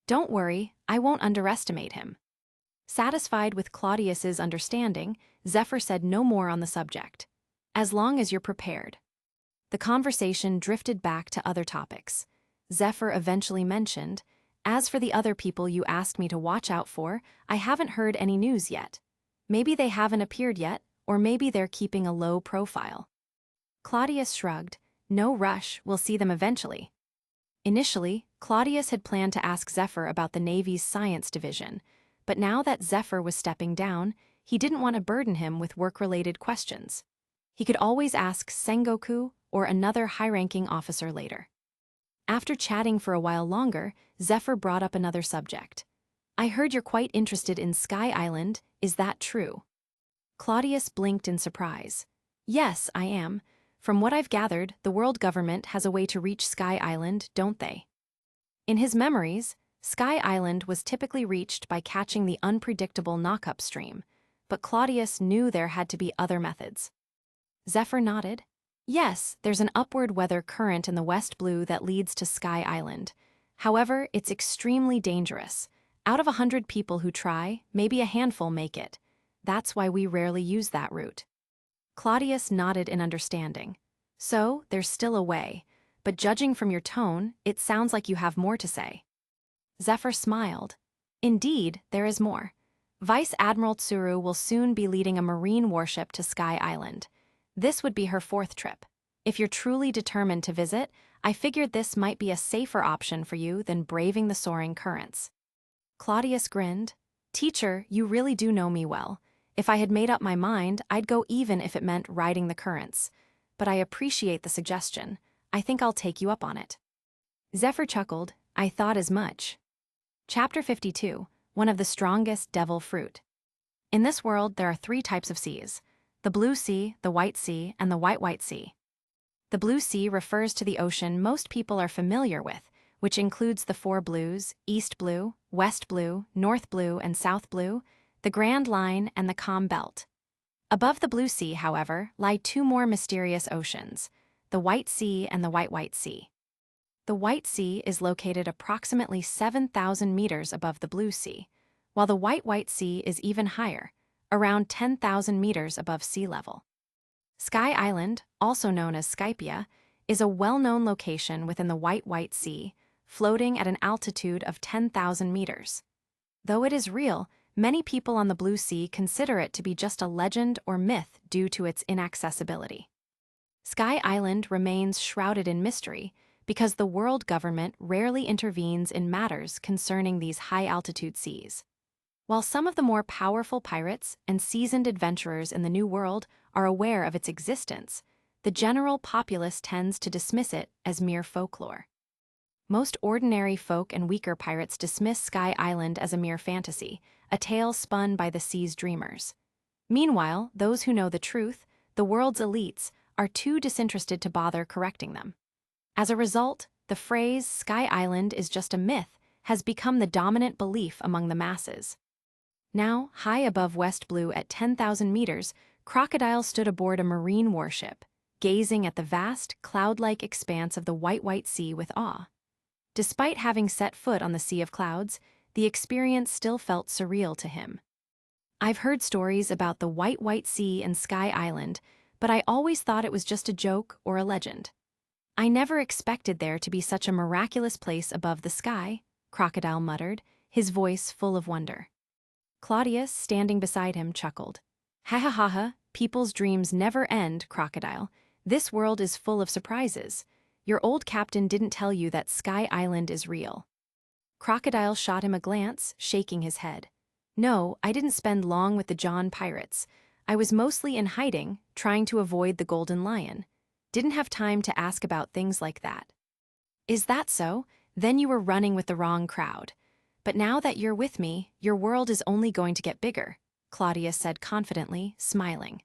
Don't worry, I won't underestimate him. Satisfied with Claudius's understanding, Zephyr said no more on the subject. As long as you're prepared. The conversation drifted back to other topics. Zephyr eventually mentioned, as for the other people you asked me to watch out for, I haven't heard any news yet. Maybe they haven't appeared yet, or maybe they're keeping a low profile. Claudius shrugged. No rush, we'll see them eventually. Initially, Claudius had planned to ask Zephyr about the Navy's science division, but now that Zephyr was stepping down, he didn't want to burden him with work-related questions. He could always ask Sengoku or another high-ranking officer later. After chatting for a while longer, Zephyr brought up another subject. I heard you're quite interested in Sky Island, is that true? Claudius blinked in surprise. Yes, I am. From what I've gathered, the world government has a way to reach Sky Island, don't they? In his memories, Sky Island was typically reached by catching the unpredictable knock-up stream, but Claudius knew there had to be other methods. Zephyr nodded. Yes, there's an upward weather current in the West Blue that leads to Sky Island. However, it's extremely dangerous. Out of 100 people who try, maybe a handful make it. That's why we rarely use that route. Claudius nodded in understanding. So, there's still a way, but judging from your tone, it sounds like you have more to say. Zephyr smiled. Indeed, there is more. Vice Admiral Tsuru will soon be leading a marine warship to Sky Island. This would be her 4th trip. If you're truly determined to visit, I figured this might be a safer option for you than braving the soaring currents. Claudius grinned. Teacher, you really do know me well. If I had made up my mind, I'd go even if it meant riding the currents. But I appreciate the suggestion. I think I'll take you up on it. Zephyr chuckled. I thought as much. Chapter 52, one of the strongest devil fruit. In this world, there are 3 types of seas. The Blue Sea, the White Sea, and the White Sea. The Blue Sea refers to the ocean most people are familiar with, which includes the 4 blues, East Blue, West Blue, North Blue, and South Blue, the Grand Line, and the Calm Belt. Above the Blue Sea, however, lie 2 more mysterious oceans, the White Sea and the White Sea. The White Sea is located approximately 7,000 meters above the Blue Sea, while the White Sea is even higher, around 10,000 meters above sea level. Sky Island, also known as Skypia, is a well-known location within the White Sea, floating at an altitude of 10,000 meters. Though it is real, many people on the Blue Sea consider it to be just a legend or myth due to its inaccessibility. Sky Island remains shrouded in mystery because the world government rarely intervenes in matters concerning these high-altitude seas. While some of the more powerful pirates and seasoned adventurers in the New World are aware of its existence, the general populace tends to dismiss it as mere folklore. Most ordinary folk and weaker pirates dismiss Sky Island as a mere fantasy, a tale spun by the sea's dreamers. Meanwhile, those who know the truth, the world's elites, are too disinterested to bother correcting them. As a result, the phrase Sky Island is just a myth has become the dominant belief among the masses. Now, high above West Blue at 10,000 meters, Crocodile stood aboard a marine warship, gazing at the vast, cloud-like expanse of the white sea with awe. Despite having set foot on the Sea of Clouds, the experience still felt surreal to him. I've heard stories about the white sea and Sky Island, but I always thought it was just a joke or a legend. I never expected there to be such a miraculous place above the sky, Crocodile muttered, his voice full of wonder. Claudius, standing beside him, chuckled. Ha ha ha ha, people's dreams never end, Crocodile. This world is full of surprises. Your old captain didn't tell you that Sky Island is real. Crocodile shot him a glance, shaking his head. No, I didn't spend long with the John pirates. I was mostly in hiding, trying to avoid the Golden Lion. Didn't have time to ask about things like that. Is that so? Then you were running with the wrong crowd. But now that you're with me, your world is only going to get bigger, Claudius said confidently, smiling.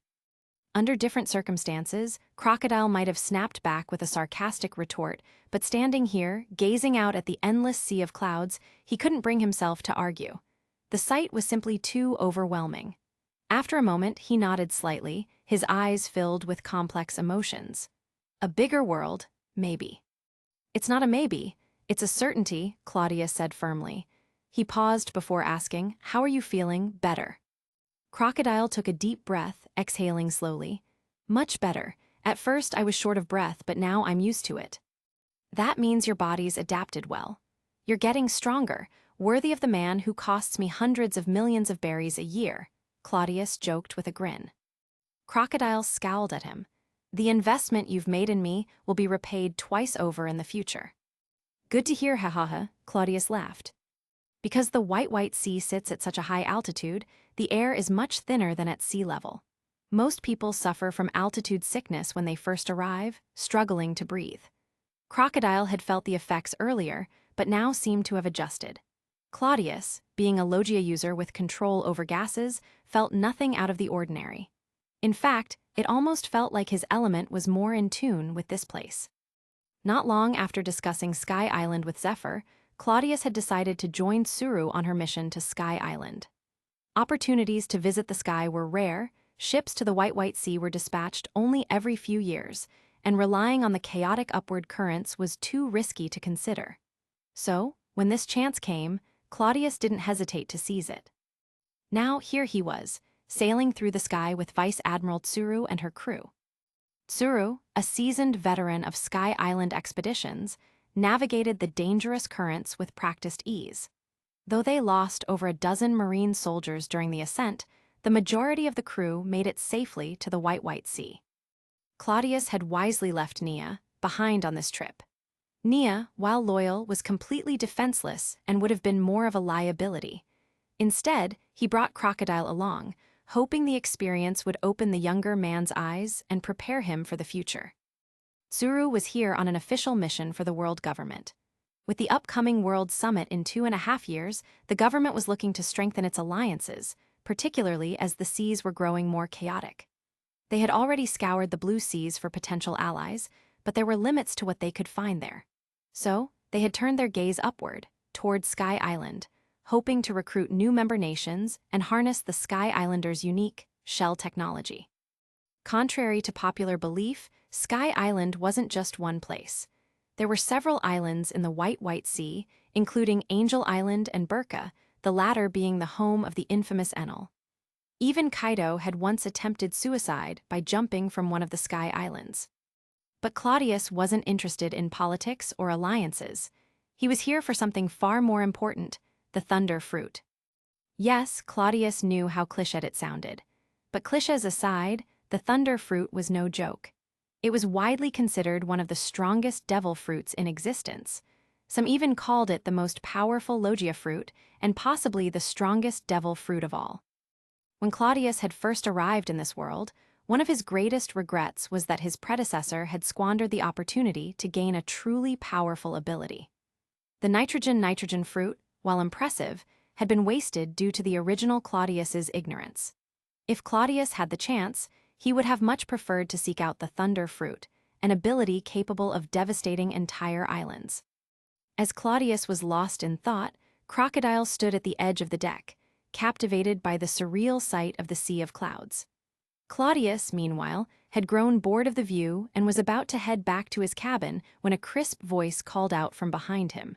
Under different circumstances, Crocodile might have snapped back with a sarcastic retort, but standing here, gazing out at the endless sea of clouds, he couldn't bring himself to argue. The sight was simply too overwhelming. After a moment, he nodded slightly, his eyes filled with complex emotions. A bigger world, maybe. It's not a maybe, it's a certainty, Claudius said firmly. He paused before asking, "How are you feeling? Better?" Crocodile took a deep breath, exhaling slowly. Much better. At first I was short of breath, but now I'm used to it. That means your body's adapted well. You're getting stronger, worthy of the man who costs me hundreds of millions of berries a year, Claudius joked with a grin. Crocodile scowled at him. The investment you've made in me will be repaid twice over in the future. Good to hear, ha, Claudius laughed. Because the white sea sits at such a high altitude, the air is much thinner than at sea level. Most people suffer from altitude sickness when they first arrive, struggling to breathe. Crocodile had felt the effects earlier, but now seemed to have adjusted. Claudius, being a Logia user with control over gases, felt nothing out of the ordinary. In fact, it almost felt like his element was more in tune with this place. Not long after discussing Sky Island with Zephyr, Claudius had decided to join Suru on her mission to Sky Island. Opportunities to visit the sky were rare, ships to the white sea were dispatched only every few years, and relying on the chaotic upward currents was too risky to consider. So, when this chance came, Claudius didn't hesitate to seize it. Now here he was, sailing through the sky with Vice Admiral Tsuru and her crew. Tsuru, a seasoned veteran of Sky Island expeditions, navigated the dangerous currents with practiced ease. Though they lost over a dozen marine soldiers during the ascent, the majority of the crew made it safely to the white sea. Claudius had wisely left Nia behind on this trip. Nia, while loyal, was completely defenseless and would have been more of a liability. Instead, he brought Crocodile along, hoping the experience would open the younger man's eyes and prepare him for the future. Tsuru was here on an official mission for the world government. With the upcoming World Summit in 2.5 years, the government was looking to strengthen its alliances, particularly as the seas were growing more chaotic. They had already scoured the blue seas for potential allies, but there were limits to what they could find there. So, they had turned their gaze upward, toward Sky Island, hoping to recruit new member nations and harness the Sky Islanders' unique shell technology. Contrary to popular belief, Sky Island wasn't just one place. There were several islands in the white sea, including Angel Island and Burka, the latter being the home of the infamous Enel. Even Kaido had once attempted suicide by jumping from one of the Sky Islands. But Claudius wasn't interested in politics or alliances. He was here for something far more important, the Thunder Fruit. Yes, Claudius knew how cliched it sounded. But cliches aside, the Thunder Fruit was no joke. It was widely considered one of the strongest devil fruits in existence. Some even called it the most powerful Logia fruit and possibly the strongest devil fruit of all. When Claudius had first arrived in this world, one of his greatest regrets was that his predecessor had squandered the opportunity to gain a truly powerful ability. The nitrogen fruit, while impressive, had been wasted due to the original Claudius's ignorance. If Claudius had the chance, he would have much preferred to seek out the thunder fruit, an ability capable of devastating entire islands. As Claudius was lost in thought, Crocodile stood at the edge of the deck, captivated by the surreal sight of the sea of clouds. Claudius, meanwhile, had grown bored of the view and was about to head back to his cabin when a crisp voice called out from behind him.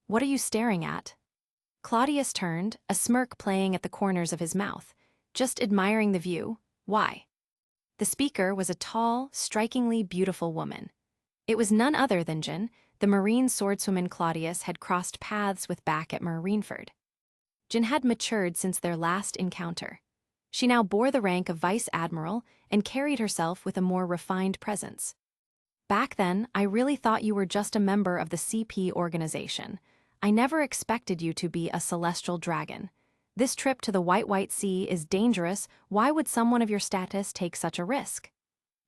"What are you staring at?" Claudius turned, a smirk playing at the corners of his mouth. "Just admiring the view. Why?" The speaker was a tall, strikingly beautiful woman. It was none other than Jin, the marine swordswoman Claudius had crossed paths with back at Marineford. Jin had matured since their last encounter. She now bore the rank of vice admiral and carried herself with a more refined presence. "Back then, I really thought you were just a member of the CP organization. I never expected you to be a celestial dragon. This trip to the White Sea is dangerous. Why would someone of your status take such a risk?"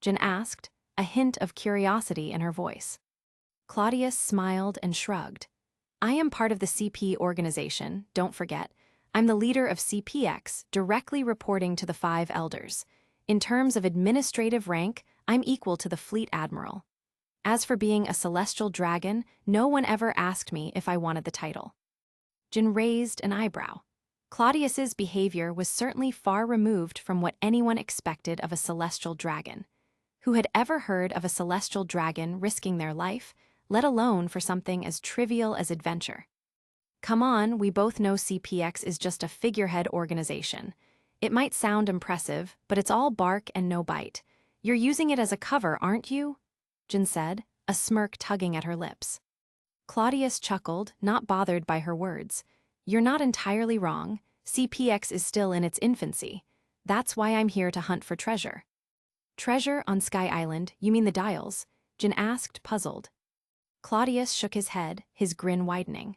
Jin asked, a hint of curiosity in her voice. Claudius smiled and shrugged. "I am part of the CP organization, don't forget. I'm the leader of CPX, directly reporting to the 5 elders. In terms of administrative rank, I'm equal to the fleet admiral. As for being a celestial dragon, no one ever asked me if I wanted the title." Jin raised an eyebrow. Claudius's behavior was certainly far removed from what anyone expected of a celestial dragon. Who had ever heard of a celestial dragon risking their life, let alone for something as trivial as adventure? "Come on, we both know CPX is just a figurehead organization. It might sound impressive, but it's all bark and no bite. You're using it as a cover, aren't you?" Jin said, a smirk tugging at her lips. Claudius chuckled, not bothered by her words. "You're not entirely wrong. CPX is still in its infancy. That's why I'm here to hunt for treasure." "Treasure on Sky Island, you mean the dials?" Jin asked, puzzled. Claudius shook his head, his grin widening.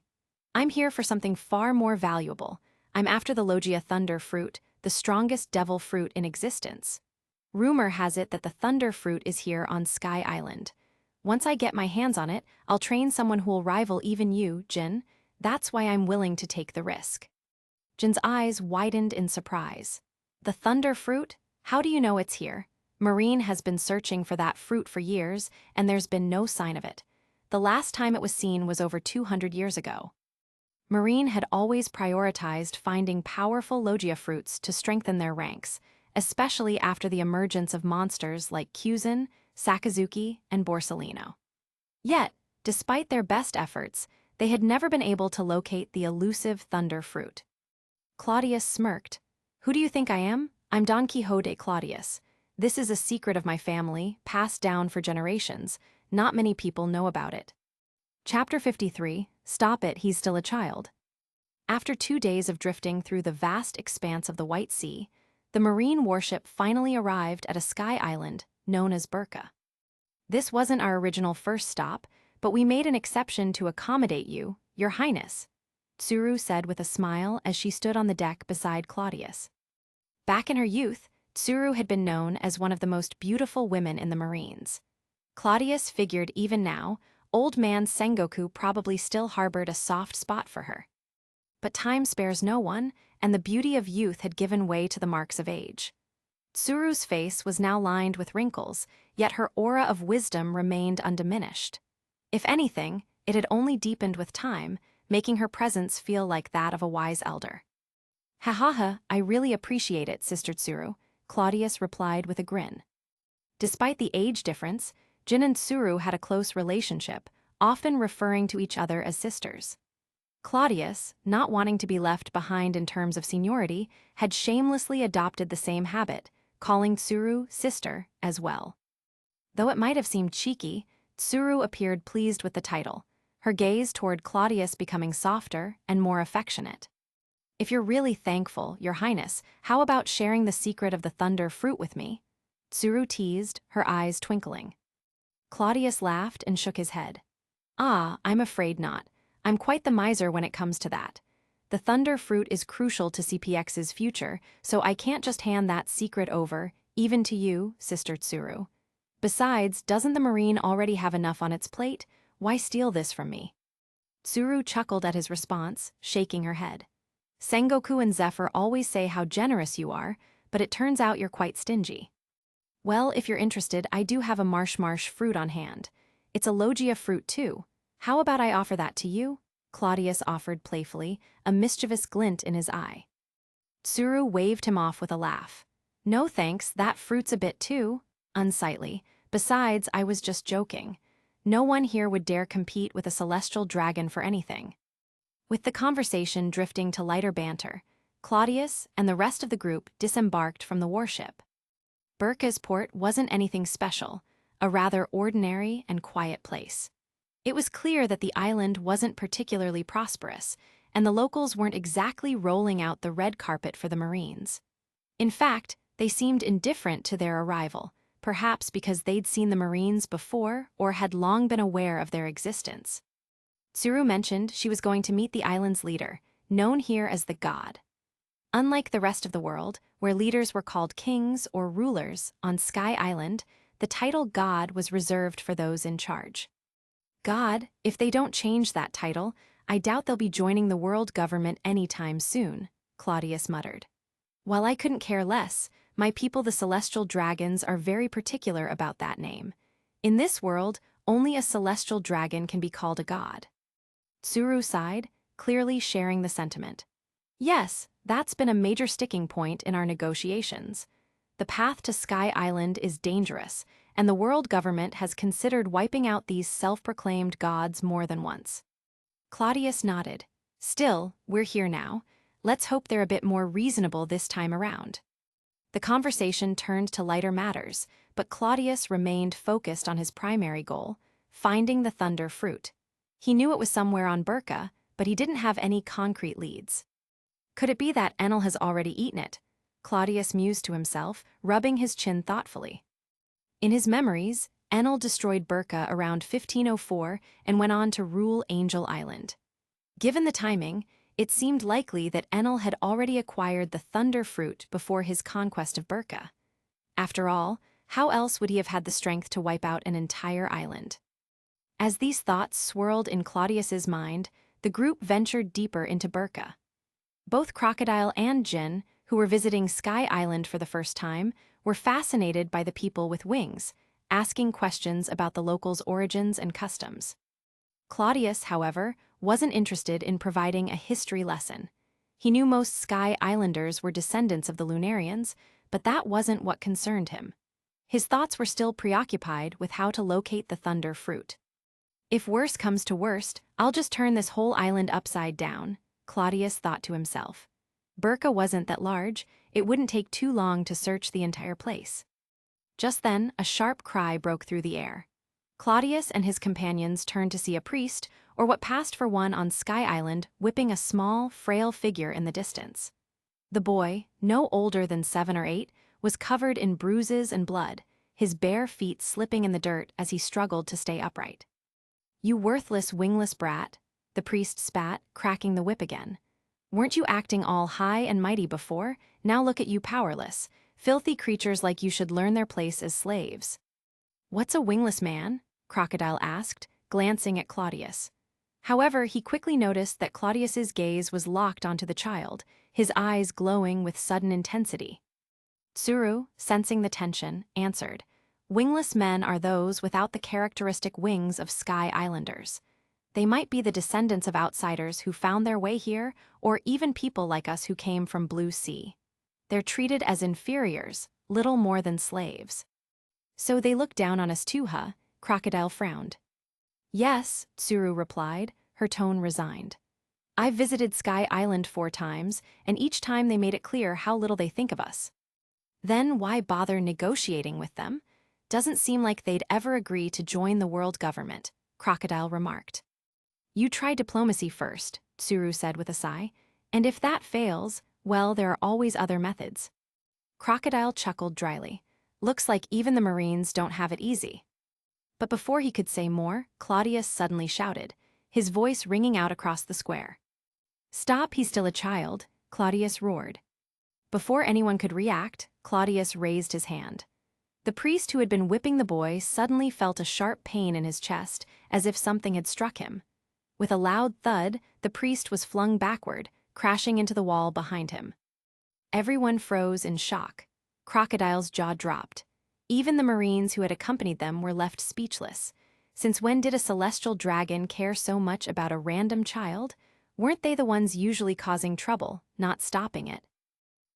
"I'm here for something far more valuable. I'm after the Logia Thunder Fruit, the strongest devil fruit in existence. Rumor has it that the Thunder Fruit is here on Sky Island. Once I get my hands on it, I'll train someone who'll rival even you, Jin. That's why I'm willing to take the risk." Jin's eyes widened in surprise. "The Thunder Fruit? How do you know it's here? Marine has been searching for that fruit for years, and there's been no sign of it. The last time it was seen was over 200 years ago." Marine had always prioritized finding powerful Logia fruits to strengthen their ranks, especially after the emergence of monsters like Kyuzin, Sakazuki, and Borsalino. Yet, despite their best efforts, they had never been able to locate the elusive thunder fruit. Claudius smirked. "Who do you think I am? I'm Donquixote Claudius. This is a secret of my family, passed down for generations. Not many people know about it." Chapter 53, Stop It, He's Still a Child. After 2 days of drifting through the vast expanse of the White Sea, the marine warship finally arrived at a sky island known as Burka. "This wasn't our original first stop, but we made an exception to accommodate you, Your Highness," Tsuru said with a smile as she stood on the deck beside Claudius. Back in her youth, Tsuru had been known as one of the most beautiful women in the Marines. Claudius figured even now, old man Sengoku probably still harbored a soft spot for her. But time spares no one, and the beauty of youth had given way to the marks of age. Tsuru's face was now lined with wrinkles, yet her aura of wisdom remained undiminished. If anything, it had only deepened with time, making her presence feel like that of a wise elder. "Ha ha ha, I really appreciate it, Sister Tsuru," Claudius replied with a grin. Despite the age difference, Jin and Tsuru had a close relationship, often referring to each other as sisters. Claudius, not wanting to be left behind in terms of seniority, had shamelessly adopted the same habit, calling Tsuru sister as well. Though it might have seemed cheeky, Tsuru appeared pleased with the title, her gaze toward Claudius becoming softer and more affectionate. "If you're really thankful, Your Highness, how about sharing the secret of the thunder fruit with me?" Tsuru teased, her eyes twinkling. Claudius laughed and shook his head. "Ah, I'm afraid not. I'm quite the miser when it comes to that. The thunder fruit is crucial to CPX's future, so I can't just hand that secret over, even to you, Sister Tsuru. Besides, doesn't the Marine already have enough on its plate? Why steal this from me?" Tsuru chuckled at his response, shaking her head. Sengoku and Zephyr always say how generous you are, but it turns out you're quite stingy. Well, if you're interested, I do have a marsh fruit on hand. It's a Logia fruit too. How about I offer that to you? Claudius offered playfully, a mischievous glint in his eye. Tsuru waved him off with a laugh. No thanks, that fruit's a bit too unsightly. Besides, I was just joking. No one here would dare compete with a celestial dragon for anything. With the conversation drifting to lighter banter, Claudius and the rest of the group disembarked from the warship. Burka's port wasn't anything special, a rather ordinary and quiet place. It was clear that the island wasn't particularly prosperous, and the locals weren't exactly rolling out the red carpet for the Marines. In fact, they seemed indifferent to their arrival, perhaps because they'd seen the Marines before or had long been aware of their existence. Tsuru mentioned she was going to meet the island's leader, known here as the God. Unlike the rest of the world, where leaders were called kings or rulers, on Sky Island, the title God was reserved for those in charge. God, if they don't change that title, I doubt they'll be joining the world government anytime soon, Claudius muttered. While I couldn't care less, my people the celestial dragons are very particular about that name. In this world, only a celestial dragon can be called a god. Tsuru sighed, clearly sharing the sentiment. Yes, that's been a major sticking point in our negotiations. The path to Sky Island is dangerous, and the world government has considered wiping out these self-proclaimed gods more than once. Claudius nodded. Still, we're here now. Let's hope they're a bit more reasonable this time around. The conversation turned to lighter matters, but Claudius remained focused on his primary goal, finding the thunder fruit. He knew it was somewhere on Burka, but he didn't have any concrete leads. Could it be that Enel has already eaten it? Claudius mused to himself, rubbing his chin thoughtfully. In his memories, Enel destroyed Burka around 1504 and went on to rule Angel Island. Given the timing, it seemed likely that Enel had already acquired the thunder fruit before his conquest of Burka. After all, how else would he have had the strength to wipe out an entire island? As these thoughts swirled in Claudius's mind, the group ventured deeper into Burka. Both Crocodile and Jin, who were visiting Sky Island for the first time, were fascinated by the people with wings, asking questions about the locals' origins and customs. Claudius, however, wasn't interested in providing a history lesson. He knew most Sky Islanders were descendants of the Lunarians, but that wasn't what concerned him. His thoughts were still preoccupied with how to locate the thunder fruit. If worse comes to worst, I'll just turn this whole island upside down, Claudius thought to himself. Burka wasn't that large, it wouldn't take too long to search the entire place. Just then, a sharp cry broke through the air. Claudius and his companions turned to see a priest, or what passed for one on Sky Island, whipping a small, frail figure in the distance. The boy, no older than 7 or 8, was covered in bruises and blood, his bare feet slipping in the dirt as he struggled to stay upright. You worthless, wingless brat, the priest spat, cracking the whip again. Weren't you acting all high and mighty before? Now look at you powerless. Filthy creatures like you should learn their place as slaves. What's a wingless man? Crocodile asked, glancing at Claudius. However, he quickly noticed that Claudius's gaze was locked onto the child, his eyes glowing with sudden intensity. Tsuru, sensing the tension, answered, Wingless men are those without the characteristic wings of Sky Islanders. They might be the descendants of outsiders who found their way here, or even people like us who came from Blue Sea. They're treated as inferiors, little more than slaves. So they look down on us too, huh? Crocodile frowned. Yes, Tsuru replied, her tone resigned. I've visited Sky Island 4 times, and each time they made it clear how little they think of us. Then why bother negotiating with them? Doesn't seem like they'd ever agree to join the world government, Crocodile remarked. You try diplomacy first, Tsuru said with a sigh, and if that fails, well, there are always other methods. Crocodile chuckled dryly. Looks like even the Marines don't have it easy. But before he could say more, Claudius suddenly shouted, his voice ringing out across the square. Stop, he's still a child, Claudius roared. Before anyone could react, Claudius raised his hand. The priest who had been whipping the boy suddenly felt a sharp pain in his chest, as if something had struck him. With a loud thud, the priest was flung backward, crashing into the wall behind him. Everyone froze in shock. Crocodile's jaw dropped. Even the Marines who had accompanied them were left speechless. Since when did a celestial dragon care so much about a random child? Weren't they the ones usually causing trouble, not stopping it?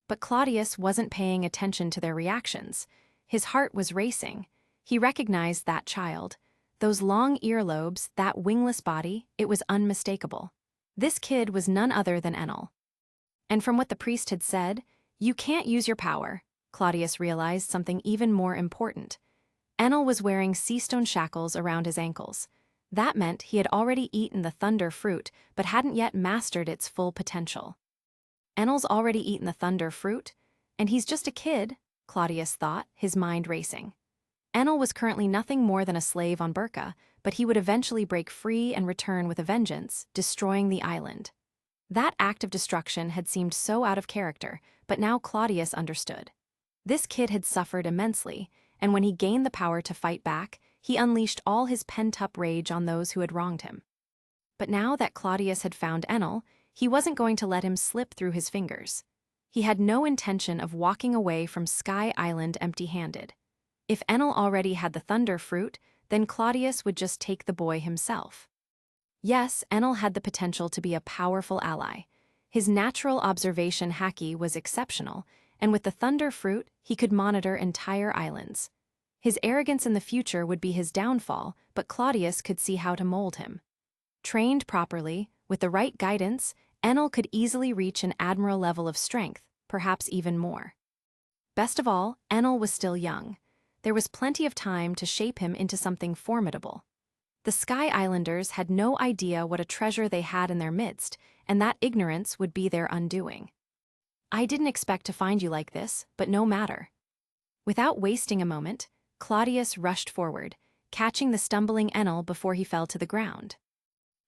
But Claudius wasn't paying attention to their reactions. His heart was racing. He recognized that child. Those long earlobes, that wingless body, it was unmistakable. This kid was none other than Enel. And from what the priest had said, "You can't use your power," Claudius realized something even more important. Enel was wearing sea-stone shackles around his ankles. That meant he had already eaten the thunder fruit, but hadn't yet mastered its full potential. Enel's already eaten the thunder fruit, and he's just a kid, Claudius thought, his mind racing. Enel was currently nothing more than a slave on Burka, but he would eventually break free and return with a vengeance, destroying the island. That act of destruction had seemed so out of character, but now Claudius understood. This kid had suffered immensely, and when he gained the power to fight back, he unleashed all his pent-up rage on those who had wronged him. But now that Claudius had found Enel, he wasn't going to let him slip through his fingers. He had no intention of walking away from Sky Island empty-handed. If Enel already had the thunder fruit, then Claudius would just take the boy himself. Yes, Enel had the potential to be a powerful ally. His natural observation Haki was exceptional, and with the thunder fruit, he could monitor entire islands. His arrogance in the future would be his downfall, but Claudius could see how to mold him. Trained properly, with the right guidance, Enel could easily reach an admiral level of strength, perhaps even more. Best of all, Enel was still young. There was plenty of time to shape him into something formidable. The Sky Islanders had no idea what a treasure they had in their midst, and that ignorance would be their undoing. "I didn't expect to find you like this, but no matter." Without wasting a moment, Claudius rushed forward, catching the stumbling Enel before he fell to the ground.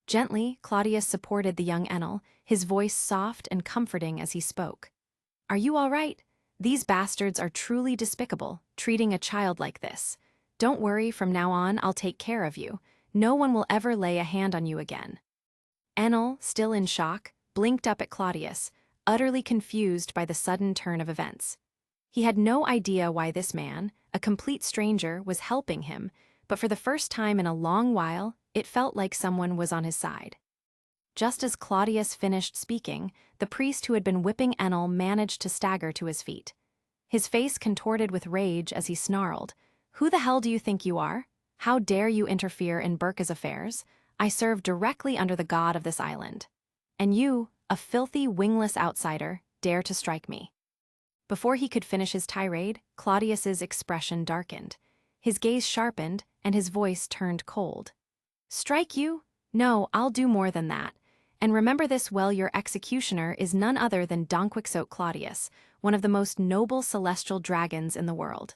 Gently, Claudius supported the young Enel, his voice soft and comforting as he spoke. "Are you all right? These bastards are truly despicable, treating a child like this. Don't worry, from now on I'll take care of you. No one will ever lay a hand on you again." Enel, still in shock, blinked up at Claudius, utterly confused by the sudden turn of events. He had no idea why this man, a complete stranger, was helping him, but for the first time in a long while, it felt like someone was on his side. Just as Claudius finished speaking, the priest who had been whipping Enel managed to stagger to his feet. His face contorted with rage as he snarled, "Who the hell do you think you are? How dare you interfere in Burka's affairs? I serve directly under the god of this island. And you, a filthy, wingless outsider, dare to strike me." Before he could finish his tirade, Claudius's expression darkened. His gaze sharpened, and his voice turned cold. "Strike you? No, I'll do more than that. And remember this well, your executioner is none other than Donquixote Claudius, one of the most noble celestial dragons in the world.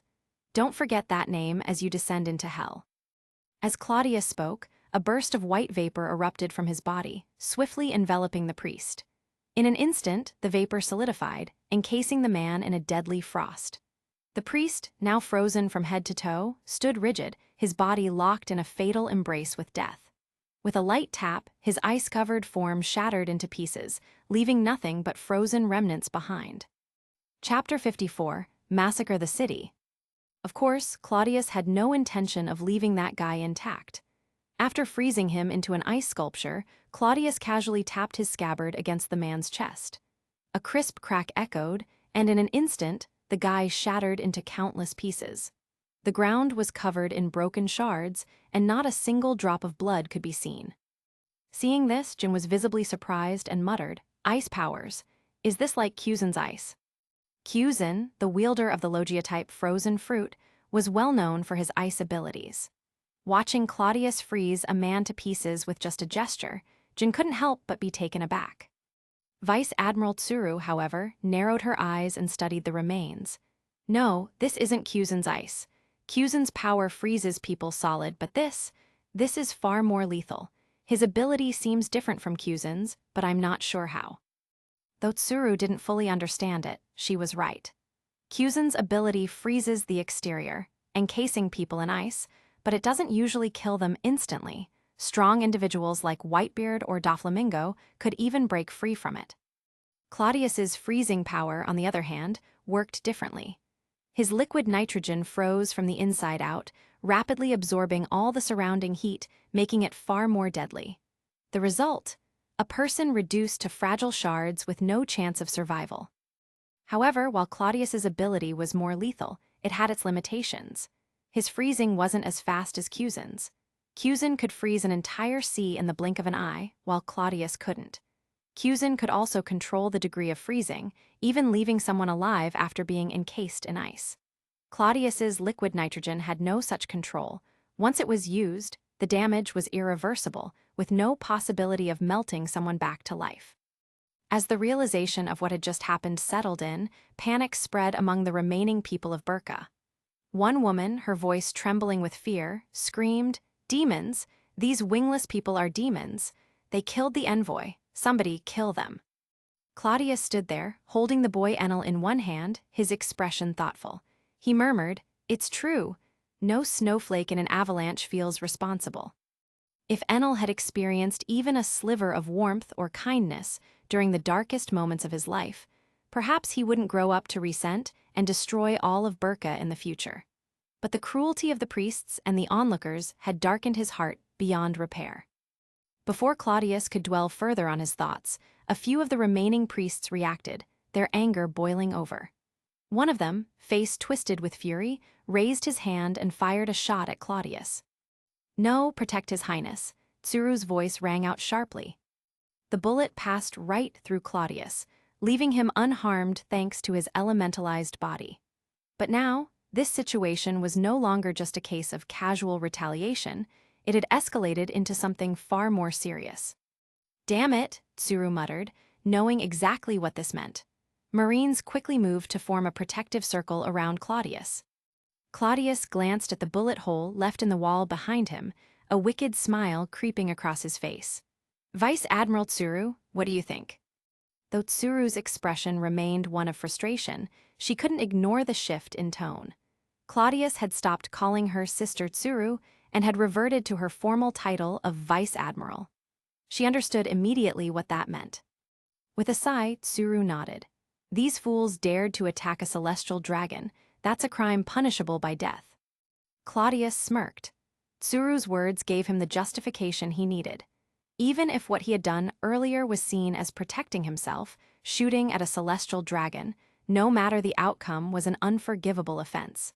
Don't forget that name as you descend into hell." As Claudius spoke, a burst of white vapor erupted from his body, swiftly enveloping the priest. In an instant, the vapor solidified, encasing the man in a deadly frost. The priest, now frozen from head to toe, stood rigid, his body locked in a fatal embrace with death. With a light tap, his ice-covered form shattered into pieces, leaving nothing but frozen remnants behind. Chapter 54, Massacre the City. Of course, Claudius had no intention of leaving that guy intact. After freezing him into an ice sculpture, Claudius casually tapped his scabbard against the man's chest. A crisp crack echoed, and in an instant, the guy shattered into countless pieces. The ground was covered in broken shards, and not a single drop of blood could be seen. Seeing this, Jin was visibly surprised and muttered, "Ice powers. Is this like Cuzin's ice?" Cuzin, the wielder of the Logia-type frozen fruit, was well known for his ice abilities. Watching Claudius freeze a man to pieces with just a gesture, Jin couldn't help but be taken aback. Vice Admiral Tsuru, however, narrowed her eyes and studied the remains. "No, this isn't Cuzin's ice. Cuzin's power freezes people solid, but this is far more lethal. His ability seems different from Cuzin's, but I'm not sure how." Though Tsuru didn't fully understand it, she was right. Cuzin's ability freezes the exterior, encasing people in ice, but it doesn't usually kill them instantly, Strong individuals like Whitebeard or Doflamingo could even break free from it. Claudius's freezing power, on the other hand, worked differently. His liquid nitrogen froze from the inside out, rapidly absorbing all the surrounding heat, making it far more deadly. The result? A person reduced to fragile shards with no chance of survival. However, while Claudius's ability was more lethal, it had its limitations. His freezing wasn't as fast as Cusin's. Cusin could freeze an entire sea in the blink of an eye, while Claudius couldn't. Cusin could also control the degree of freezing, even leaving someone alive after being encased in ice. Claudius's liquid nitrogen had no such control. Once it was used, the damage was irreversible, with no possibility of melting someone back to life. As the realization of what had just happened settled in, panic spread among the remaining people of Burka. One woman, her voice trembling with fear, screamed, "Demons! These wingless people are demons! They killed the envoy! Somebody kill them!" Claudius stood there, holding the boy Enel in one hand, his expression thoughtful. He murmured, "It's true. No snowflake in an avalanche feels responsible." If Enel had experienced even a sliver of warmth or kindness during the darkest moments of his life, perhaps he wouldn't grow up to resent and destroy all of Burka in the future. But the cruelty of the priests and the onlookers had darkened his heart beyond repair. Before Claudius could dwell further on his thoughts, a few of the remaining priests reacted, their anger boiling over. One of them, face twisted with fury, raised his hand and fired a shot at Claudius. "No, protect his highness," Tsuru's voice rang out sharply. The bullet passed right through Claudius, leaving him unharmed thanks to his elementalized body. But now, this situation was no longer just a case of casual retaliation. It had escalated into something far more serious. "Damn it," Tsuru muttered, knowing exactly what this meant. Marines quickly moved to form a protective circle around Claudius. Claudius glanced at the bullet hole left in the wall behind him, a wicked smile creeping across his face. "Vice Admiral Tsuru, what do you think?" Though Tsuru's expression remained one of frustration, she couldn't ignore the shift in tone. Claudius had stopped calling her Sister Tsuru and had reverted to her formal title of Vice Admiral. She understood immediately what that meant. With a sigh, Tsuru nodded. "These fools dared to attack a celestial dragon. That's a crime punishable by death." Claudius smirked. Tsuru's words gave him the justification he needed. Even if what he had done earlier was seen as protecting himself, shooting at a celestial dragon, no matter the outcome, was an unforgivable offense.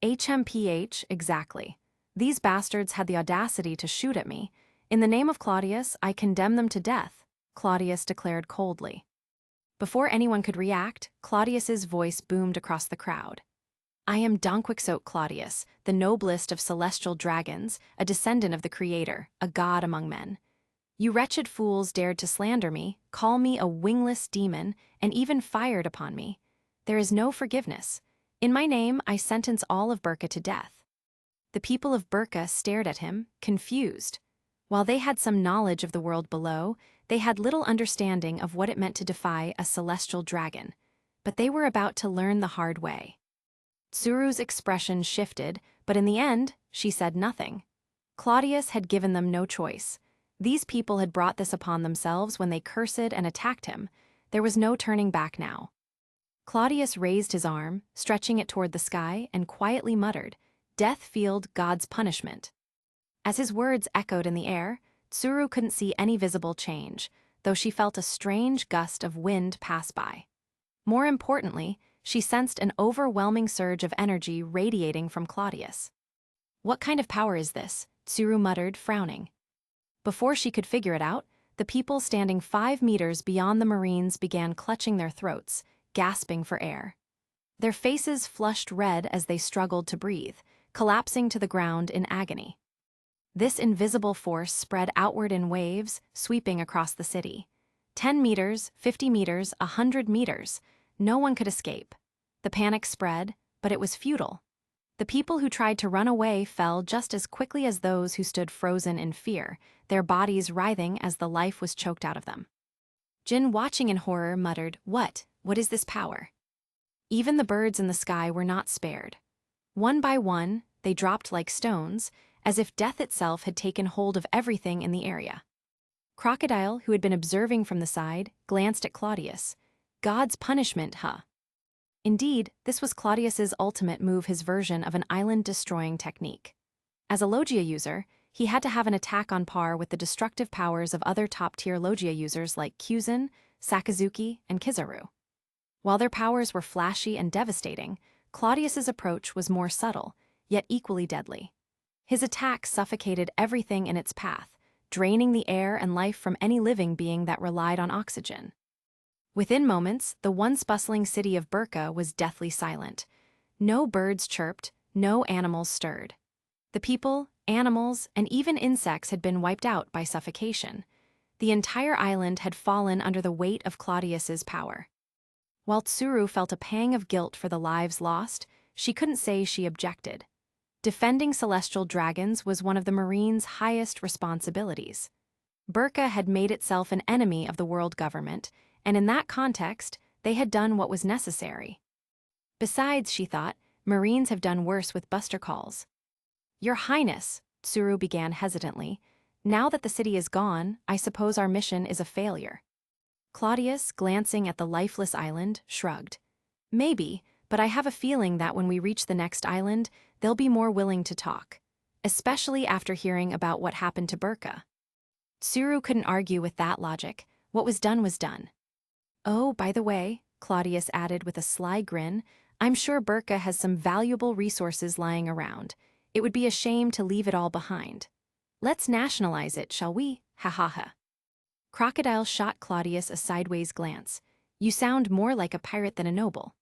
HMPH, exactly. These bastards had the audacity to shoot at me. In the name of Claudius, I condemn them to death, Claudius declared coldly. Before anyone could react, Claudius's voice boomed across the crowd. "I am Donquixote Claudius, the noblest of celestial dragons, a descendant of the Creator, a god among men. You wretched fools dared to slander me, call me a wingless demon, and even fired upon me. There is no forgiveness. In my name, I sentence all of Burka to death." The people of Burka stared at him, confused. While they had some knowledge of the world below, they had little understanding of what it meant to defy a celestial dragon. But they were about to learn the hard way. Tsuru's expression shifted, but in the end, she said nothing. Claudius had given them no choice. These people had brought this upon themselves when they cursed and attacked him. There was no turning back now. Claudius raised his arm, stretching it toward the sky, and quietly muttered, "Death field, God's punishment." As his words echoed in the air, Tsuru couldn't see any visible change, though she felt a strange gust of wind pass by. More importantly, she sensed an overwhelming surge of energy radiating from Claudius. "What kind of power is this?" Tsuru muttered, frowning. Before she could figure it out, the people standing 5 meters beyond the Marines began clutching their throats, gasping for air. Their faces flushed red as they struggled to breathe, collapsing to the ground in agony. This invisible force spread outward in waves, sweeping across the city. 10 meters, 50 meters, 100 meters. No one could escape. The panic spread, but it was futile. The people who tried to run away fell just as quickly as those who stood frozen in fear, their bodies writhing as the life was choked out of them. Jin, watching in horror, muttered, What is this power?" Even the birds in the sky were not spared. One by one, they dropped like stones, as if death itself had taken hold of everything in the area. Crocodile, who had been observing from the side, glanced at Claudius. God's punishment, huh? Indeed, this was Claudius's ultimate move, his version of an island-destroying technique. As a Logia user, he had to have an attack on par with the destructive powers of other top-tier Logia users like Kyuzan, Sakazuki, and Kizaru. While their powers were flashy and devastating, Claudius's approach was more subtle, yet equally deadly. His attack suffocated everything in its path, draining the air and life from any living being that relied on oxygen. Within moments, the once bustling city of Burka was deathly silent. No birds chirped, no animals stirred. The people, animals, and even insects had been wiped out by suffocation. The entire island had fallen under the weight of Claudius's power. While Tsuru felt a pang of guilt for the lives lost, she couldn't say she objected. Defending celestial dragons was one of the Marines' highest responsibilities. Burka had made itself an enemy of the world government, and in that context, they had done what was necessary. Besides, she thought, Marines have done worse with buster calls. Your Highness, Tsuru began hesitantly, now that the city is gone, I suppose our mission is a failure. Claudius, glancing at the lifeless island, shrugged. Maybe, but I have a feeling that when we reach the next island, they'll be more willing to talk, especially after hearing about what happened to Burka. Tsuru couldn't argue with that logic. What was done was done. Oh, by the way, Claudius added with a sly grin, I'm sure Burka has some valuable resources lying around. It would be a shame to leave it all behind. Let's nationalize it, shall we? Ha ha ha. Crocodile shot Claudius a sideways glance. You sound more like a pirate than a noble.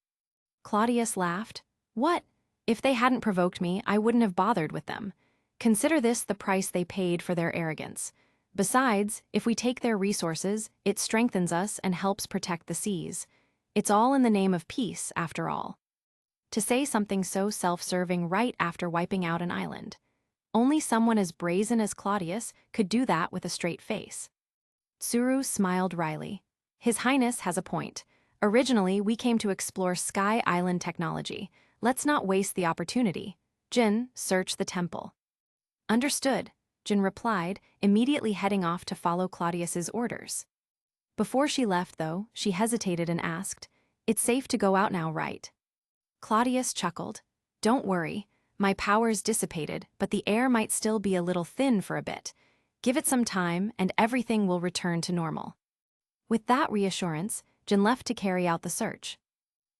Claudius laughed. What? If they hadn't provoked me, I wouldn't have bothered with them. Consider this the price they paid for their arrogance. Besides, if we take their resources, it strengthens us and helps protect the seas. It's all in the name of peace, after all. To say something so self-serving right after wiping out an island. Only someone as brazen as Claudius could do that with a straight face. Tsuru smiled wryly. His Highness has a point. Originally, we came to explore Sky Island technology. Let's not waste the opportunity. Jin, search the temple. Understood, Jin replied, immediately heading off to follow Claudius's orders. Before she left, though, she hesitated and asked, It's safe to go out now, right? Claudius chuckled. Don't worry, my powers dissipated, but the air might still be a little thin for a bit. Give it some time, and everything will return to normal. With that reassurance, Jin left to carry out the search.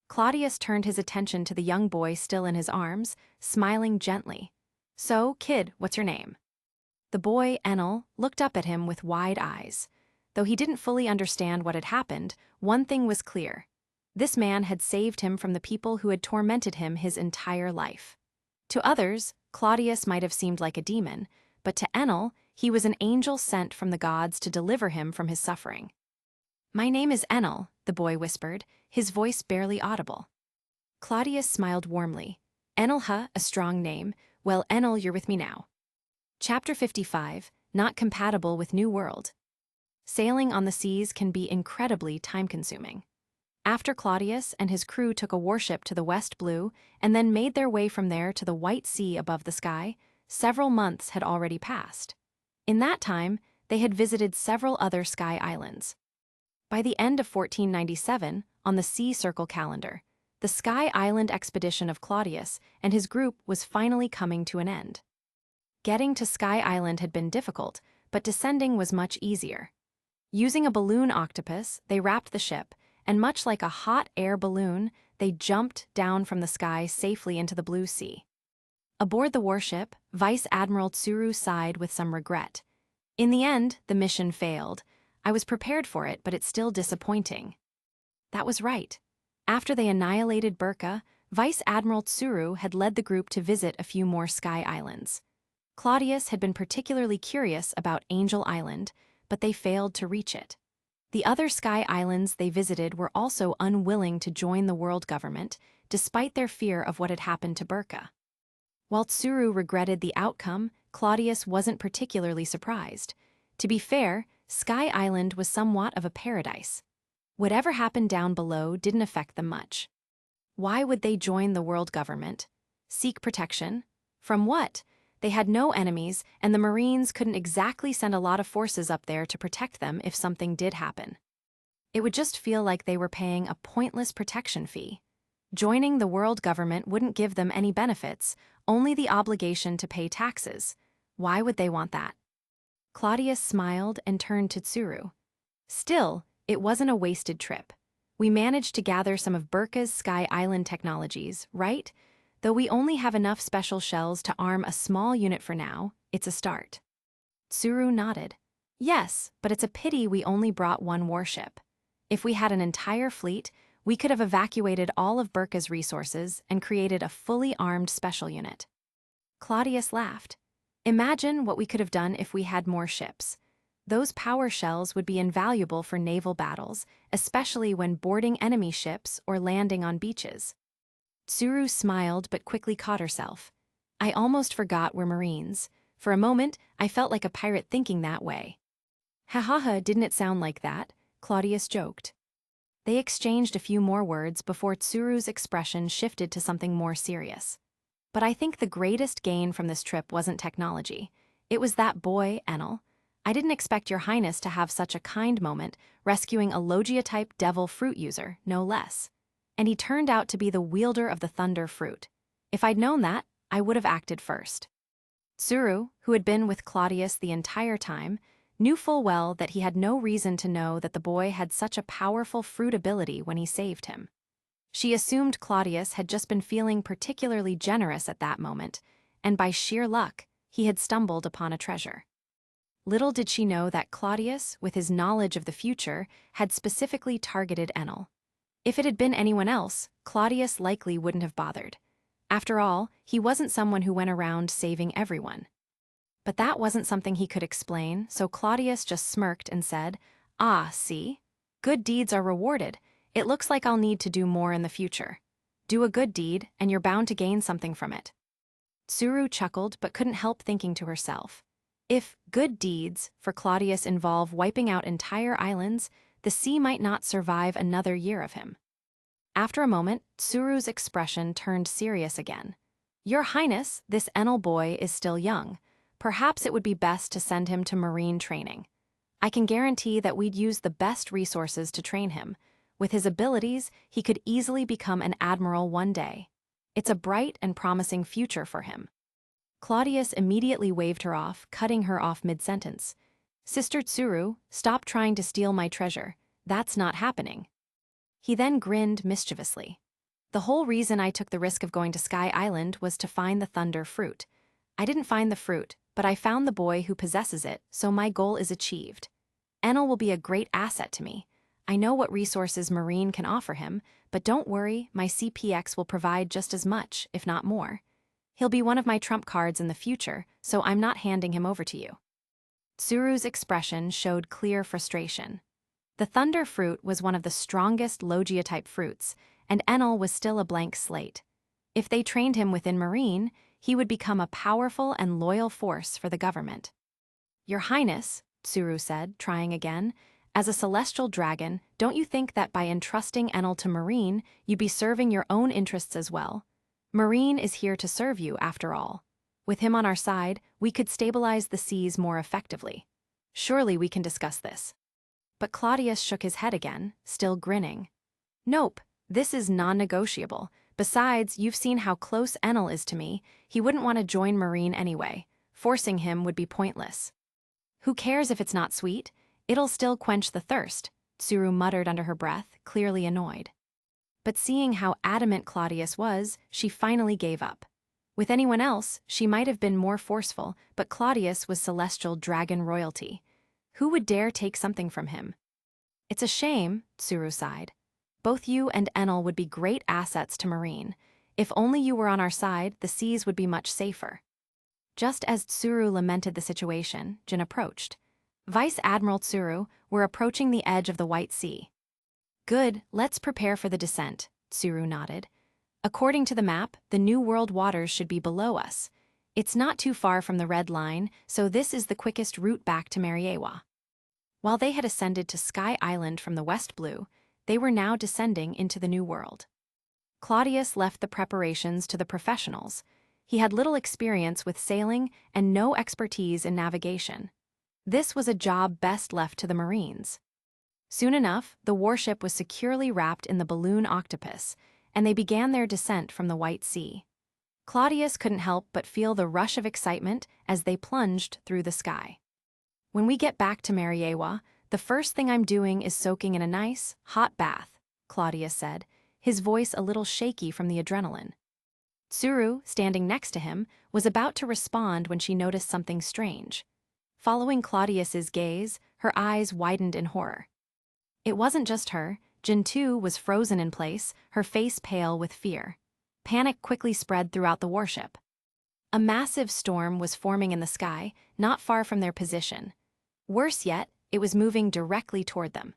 Claudius turned his attention to the young boy still in his arms, smiling gently. So, kid, what's your name? The boy, Enel, looked up at him with wide eyes. Though he didn't fully understand what had happened, one thing was clear. This man had saved him from the people who had tormented him his entire life. To others, Claudius might have seemed like a demon, but to Enel, he was an angel sent from the gods to deliver him from his suffering. My name is Enel, the boy whispered, his voice barely audible. Claudius smiled warmly. Enel, a strong name. Well, Enel, you're with me now. Chapter 55, Not Compatible with New World. Sailing on the seas can be incredibly time-consuming. After Claudius and his crew took a warship to the West Blue and then made their way from there to the White Sea above the sky, several months had already passed. In that time, they had visited several other sky islands. By the end of 1497, on the Sea Circle calendar, the Sky Island expedition of Claudius and his group was finally coming to an end. Getting to Sky Island had been difficult, but descending was much easier. Using a balloon octopus, they wrapped the ship, and much like a hot air balloon, they jumped down from the sky safely into the blue sea. Aboard the warship, Vice Admiral Tsuru sighed with some regret. In the end, the mission failed. I was prepared for it, but it's still disappointing. That was right. After they annihilated Burka, Vice Admiral Tsuru had led the group to visit a few more sky islands. Claudius had been particularly curious about Angel Island, but they failed to reach it. The other sky islands they visited were also unwilling to join the world government, despite their fear of what had happened to Burka. While Tsuru regretted the outcome, Claudius wasn't particularly surprised. To be fair, Sky Island was somewhat of a paradise. Whatever happened down below didn't affect them much. Why would they join the world government? Seek protection? From what? They had no enemies, and the Marines couldn't exactly send a lot of forces up there to protect them if something did happen. It would just feel like they were paying a pointless protection fee. Joining the world government wouldn't give them any benefits, only the obligation to pay taxes. Why would they want that? Claudius smiled and turned to Tsuru. Still, it wasn't a wasted trip. We managed to gather some of Burka's Sky Island technologies, right? Though we only have enough special shells to arm a small unit for now, it's a start. Tsuru nodded. Yes, but it's a pity we only brought one warship. If we had an entire fleet, we could have evacuated all of Burka's resources and created a fully armed special unit. Claudius laughed. Imagine what we could have done if we had more ships. Those power shells would be invaluable for naval battles, especially when boarding enemy ships or landing on beaches. Tsuru smiled but quickly caught herself. I almost forgot we're Marines. For a moment, I felt like a pirate thinking that way. Ha, didn't it sound like that? Claudius joked. They exchanged a few more words before Tsuru's expression shifted to something more serious. But I think the greatest gain from this trip wasn't technology. It was that boy, Enel. I didn't expect your highness to have such a kind moment, rescuing a Logia-type devil fruit user, no less. And he turned out to be the wielder of the thunder fruit. If I'd known that, I would have acted first. Tsuru, who had been with Claudius the entire time, knew full well that he had no reason to know that the boy had such a powerful fruit ability when he saved him. She assumed Claudius had just been feeling particularly generous at that moment, and by sheer luck, he had stumbled upon a treasure. Little did she know that Claudius, with his knowledge of the future, had specifically targeted Enel. If it had been anyone else, Claudius likely wouldn't have bothered. After all, he wasn't someone who went around saving everyone. But that wasn't something he could explain, so Claudius just smirked and said, "Ah, see? Good deeds are rewarded. It looks like I'll need to do more in the future. Do a good deed, and you're bound to gain something from it." Tsuru chuckled but couldn't help thinking to herself, if good deeds for Claudius involve wiping out entire islands, the sea might not survive another year of him. After a moment, Tsuru's expression turned serious again. "Your Highness, this Enel boy is still young. Perhaps it would be best to send him to Marine training. I can guarantee that we'd use the best resources to train him. With his abilities, he could easily become an admiral one day. It's a bright and promising future for him." Claudius immediately waved her off, cutting her off mid-sentence. "Sister Tsuru, stop trying to steal my treasure. That's not happening." He then grinned mischievously. "The whole reason I took the risk of going to Sky Island was to find the thunder fruit. I didn't find the fruit, but I found the boy who possesses it, so my goal is achieved. Enel will be a great asset to me. I know what resources Marine can offer him, but don't worry, my CPX will provide just as much, if not more. He'll be one of my trump cards in the future, so I'm not handing him over to you." Tsuru's expression showed clear frustration. The thunder fruit was one of the strongest Logia-type fruits, and Enel was still a blank slate. If they trained him within Marine, he would become a powerful and loyal force for the government. "Your Highness," Tsuru said, trying again, "as a celestial dragon, don't you think that by entrusting Enel to Marine, you'd be serving your own interests as well? Marine is here to serve you, after all. With him on our side, we could stabilize the seas more effectively. Surely we can discuss this." But Claudius shook his head again, still grinning. "Nope, this is non-negotiable. Besides, you've seen how close Enel is to me. He wouldn't want to join Marine anyway. Forcing him would be pointless." "Who cares if it's not sweet? It'll still quench the thirst," Tsuru muttered under her breath, clearly annoyed. But seeing how adamant Claudius was, she finally gave up. With anyone else, she might have been more forceful, but Claudius was celestial dragon royalty. Who would dare take something from him? "It's a shame," Tsuru sighed. "Both you and Enel would be great assets to Marine. If only you were on our side, the seas would be much safer." Just as Tsuru lamented the situation, Jin approached. "Vice Admiral Tsuru, we're approaching the edge of the White Sea." "Good, let's prepare for the descent," Tsuru nodded. "According to the map, the New World waters should be below us. It's not too far from the Red Line, so this is the quickest route back to Mariawa." While they had ascended to Sky Island from the West Blue, they were now descending into the New World. Claudius left the preparations to the professionals. he had little experience with sailing and no expertise in navigation. This was a job best left to the Marines. Soon enough, the warship was securely wrapped in the balloon octopus, and they began their descent from the White Sea. Claudius couldn't help but feel the rush of excitement as they plunged through the sky. "When we get back to Mariawa, the first thing I'm doing is soaking in a nice, hot bath," Claudius said, his voice a little shaky from the adrenaline. Tsuru, standing next to him, was about to respond when she noticed something strange. Following Claudius's gaze, her eyes widened in horror. It wasn't just her. Jin too was frozen in place, her face pale with fear. Panic quickly spread throughout the warship. A massive storm was forming in the sky, not far from their position. Worse yet, it was moving directly toward them.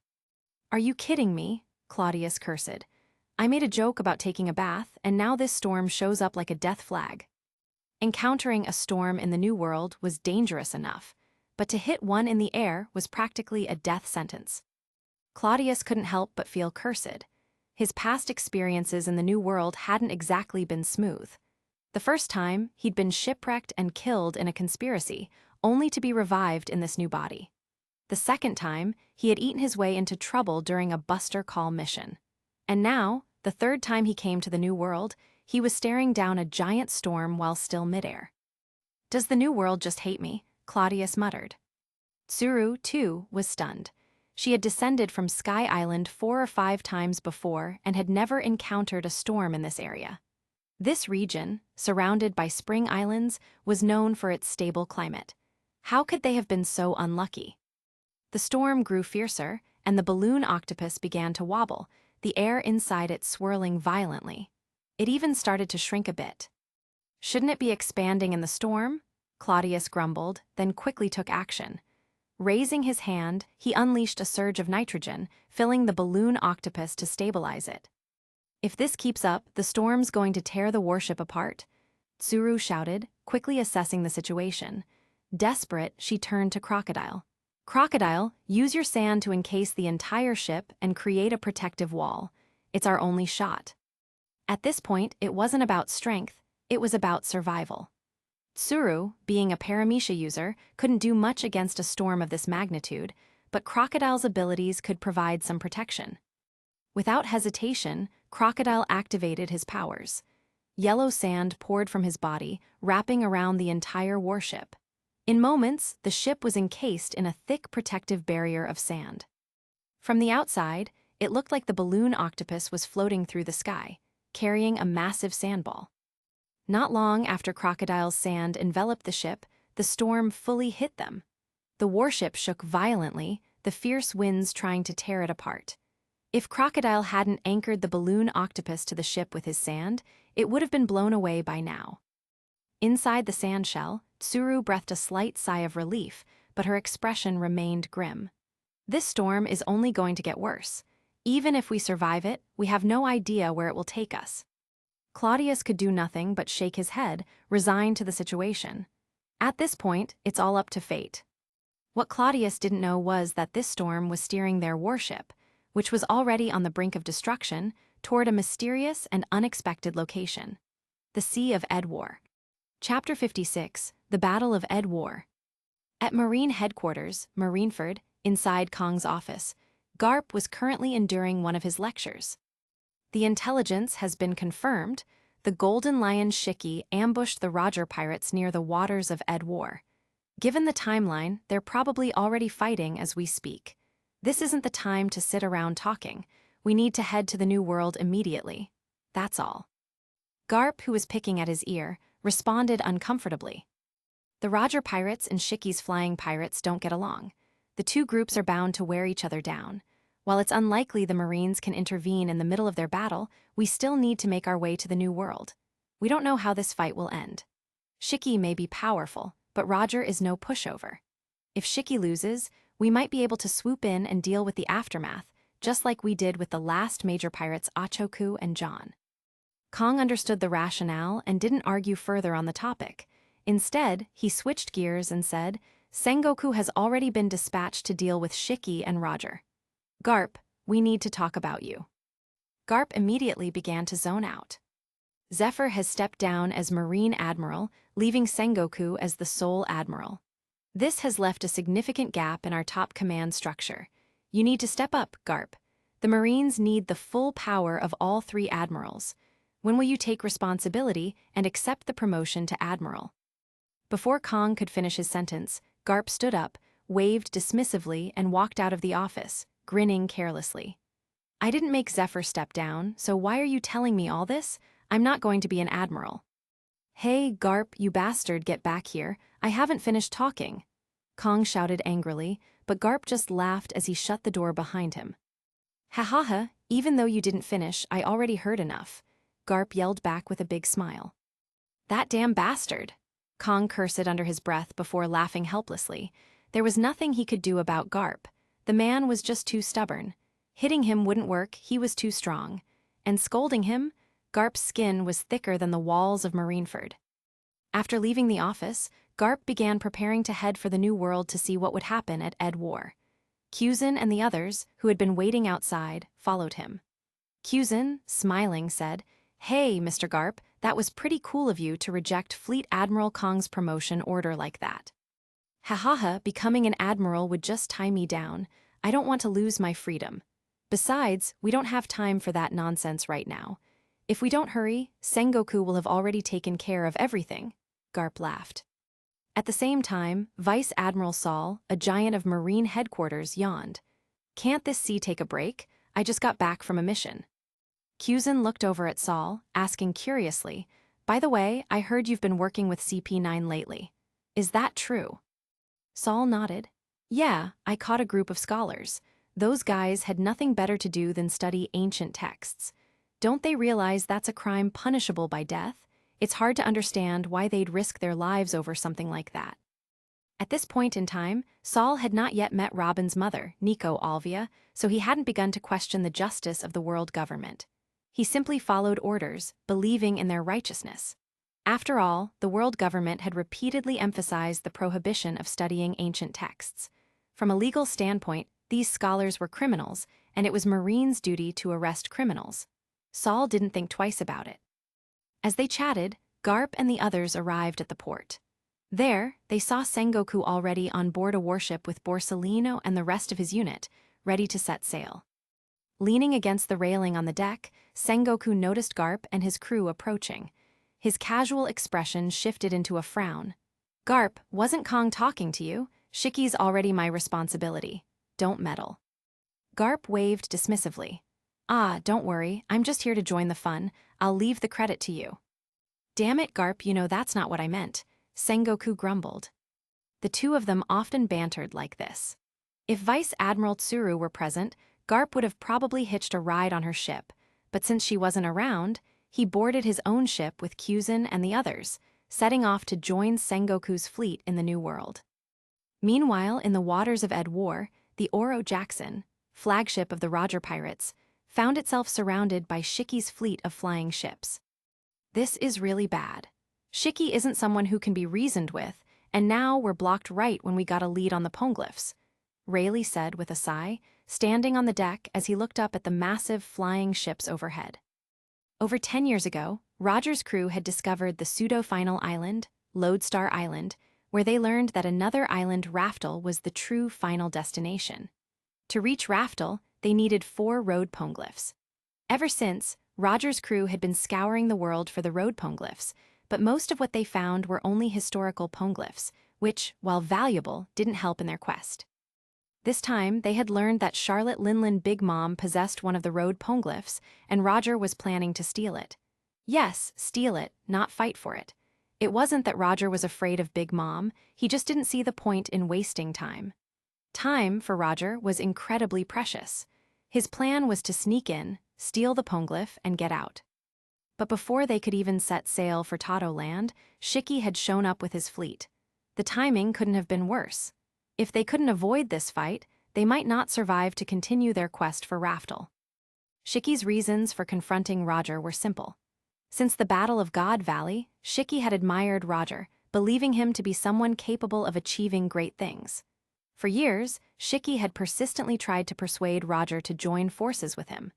"Are you kidding me?" Claudius cursed. "I made a joke about taking a bath, and now this storm shows up like a death flag." Encountering a storm in the New World was dangerous enough, but to hit one in the air was practically a death sentence. Claudius couldn't help but feel cursed. His past experiences in the New World hadn't exactly been smooth. The first time, he'd been shipwrecked and killed in a conspiracy, only to be revived in this new body. The second time, he had eaten his way into trouble during a Buster Call mission. And now, the third time he came to the New World, he was staring down a giant storm while still midair. "Does the New World just hate me?" Claudius muttered. Tsuru, too, was stunned. She had descended from Sky Island 4 or 5 times before and had never encountered a storm in this area. This region, surrounded by spring islands, was known for its stable climate. How could they have been so unlucky? The storm grew fiercer, and the balloon octopus began to wobble, the air inside it swirling violently. It even started to shrink a bit. "Shouldn't it be expanding in the storm?" Claudius grumbled, then quickly took action. Raising his hand, he unleashed a surge of nitrogen, filling the balloon octopus to stabilize it. "If this keeps up, the storm's going to tear the warship apart," Tsuru shouted, quickly assessing the situation. Desperate, she turned to Crocodile. "Crocodile, use your sand to encase the entire ship and create a protective wall. It's our only shot." At this point, it wasn't about strength, it was about survival. Tsuru, being a Paramecia user, couldn't do much against a storm of this magnitude, but Crocodile's abilities could provide some protection. Without hesitation, Crocodile activated his powers. Yellow sand poured from his body, wrapping around the entire warship. In moments, the ship was encased in a thick protective barrier of sand. From the outside, it looked like the balloon octopus was floating through the sky, carrying a massive sandball. Not long after Crocodile's sand enveloped the ship, the storm fully hit them. The warship shook violently, the fierce winds trying to tear it apart. If Crocodile hadn't anchored the balloon octopus to the ship with his sand, it would have been blown away by now. Inside the sand shell, Tsuru breathed a slight sigh of relief, but her expression remained grim. "This storm is only going to get worse. Even if we survive it, we have no idea where it will take us." Claudius could do nothing but shake his head, resigned to the situation. At this point, it's all up to fate. What Claudius didn't know was that this storm was steering their warship, which was already on the brink of destruction, toward a mysterious and unexpected location: the Sea of Edwar. Chapter 56, The Battle of Edwar. At Marine Headquarters, Marineford, inside Kong's office, Garp was currently enduring one of his lectures. The intelligence has been confirmed. The Golden Lion Shiki ambushed the Roger pirates near the waters of Edwar. Given the timeline, they're probably already fighting as we speak. This isn't the time to sit around talking. We need to head to the New World immediately. That's all. Garp, who was picking at his ear, responded uncomfortably. The Roger pirates and Shiki's flying pirates don't get along. The two groups are bound to wear each other down. While it's unlikely the Marines can intervene in the middle of their battle, we still need to make our way to the New World. We don't know how this fight will end. Shiki may be powerful, but Roger is no pushover. If Shiki loses, we might be able to swoop in and deal with the aftermath, just like we did with the last major pirates Achoku and John. Kong understood the rationale and didn't argue further on the topic. Instead, he switched gears and said, "Sengoku has already been dispatched to deal with Shiki and Roger. Garp, we need to talk about you." Garp immediately began to zone out. Zephyr has stepped down as Marine Admiral, leaving Sengoku as the sole Admiral. This has left a significant gap in our top command structure. You need to step up, Garp. The Marines need the full power of all 3 admirals. When will you take responsibility and accept the promotion to Admiral? Before Kong could finish his sentence, Garp stood up, waved dismissively, and walked out of the office, grinning carelessly. I didn't make Zephyr step down, so why are you telling me all this? I'm not going to be an admiral. Hey, Garp, you bastard, get back here. I haven't finished talking. Kong shouted angrily, but Garp just laughed as he shut the door behind him. Ha ha ha, even though you didn't finish, I already heard enough. Garp yelled back with a big smile. That damn bastard. Kong cursed under his breath before laughing helplessly. There was nothing he could do about Garp. The man was just too stubborn. Hitting him wouldn't work, he was too strong. And scolding him, Garp's skin was thicker than the walls of Marineford. After leaving the office, Garp began preparing to head for the New World to see what would happen at Ed War. Kuzin and the others, who had been waiting outside, followed him. Kuzin, smiling, said, Hey, Mr. Garp, that was pretty cool of you to reject Fleet Admiral Kong's promotion order like that. Ha ha ha, becoming an admiral would just tie me down. I don't want to lose my freedom. Besides, we don't have time for that nonsense right now. If we don't hurry, Sengoku will have already taken care of everything. Garp laughed. At the same time, Vice Admiral Saul, a giant of Marine headquarters, yawned. Can't this sea take a break? I just got back from a mission. Kuzin looked over at Saul, asking curiously, By the way, I heard you've been working with CP9 lately. Is that true? Saul nodded. Yeah, I caught a group of scholars. Those guys had nothing better to do than study ancient texts. Don't they realize that's a crime punishable by death? It's hard to understand why they'd risk their lives over something like that. At this point in time, Saul had not yet met Robin's mother, Nico Alvia, so he hadn't begun to question the justice of the world government. He simply followed orders, believing in their righteousness. After all, the world government had repeatedly emphasized the prohibition of studying ancient texts. From a legal standpoint, these scholars were criminals, and it was Marines' duty to arrest criminals. Saul didn't think twice about it. As they chatted, Garp and the others arrived at the port. There, they saw Sengoku already on board a warship with Borsellino and the rest of his unit, ready to set sail. Leaning against the railing on the deck, Sengoku noticed Garp and his crew approaching. His casual expression shifted into a frown. Garp, wasn't Kong talking to you? Shiki's already my responsibility. Don't meddle. Garp waved dismissively. Ah, don't worry, I'm just here to join the fun. I'll leave the credit to you. Damn it, Garp, you know that's not what I meant. Sengoku grumbled. The two of them often bantered like this. If Vice Admiral Tsuru were present, Garp would have probably hitched a ride on her ship, but since she wasn't around, he boarded his own ship with Kuzin and the others, setting off to join Sengoku's fleet in the New World. Meanwhile, in the waters of Ed War, the Oro Jackson, flagship of the Roger Pirates, found itself surrounded by Shiki's fleet of flying ships. This is really bad. Shiki isn't someone who can be reasoned with, and now we're blocked right when we got a lead on the Poneglyphs, Rayleigh said with a sigh, standing on the deck as he looked up at the massive flying ships overhead. Over 10 years ago, Roger's crew had discovered the pseudo-final island, Lodestar Island, where they learned that another island, Raftel, was the true final destination. To reach Raftel, they needed 4 road poneglyphs. Ever since, Roger's crew had been scouring the world for the road poneglyphs, but most of what they found were only historical poneglyphs, which, while valuable, didn't help in their quest. This time, they had learned that Charlotte Linlin Big Mom possessed one of the road poneglyphs, and Roger was planning to steal it. Yes, steal it, not fight for it. It wasn't that Roger was afraid of Big Mom, he just didn't see the point in wasting time. Time, for Roger, was incredibly precious. His plan was to sneak in, steal the poneglyph, and get out. But before they could even set sail for Tato Land, Shiki had shown up with his fleet. The timing couldn't have been worse. If they couldn't avoid this fight, they might not survive to continue their quest for Raftel. Shiki's reasons for confronting Roger were simple. Since the Battle of God Valley, Shiki had admired Roger, believing him to be someone capable of achieving great things. For years, Shiki had persistently tried to persuade Roger to join forces with him.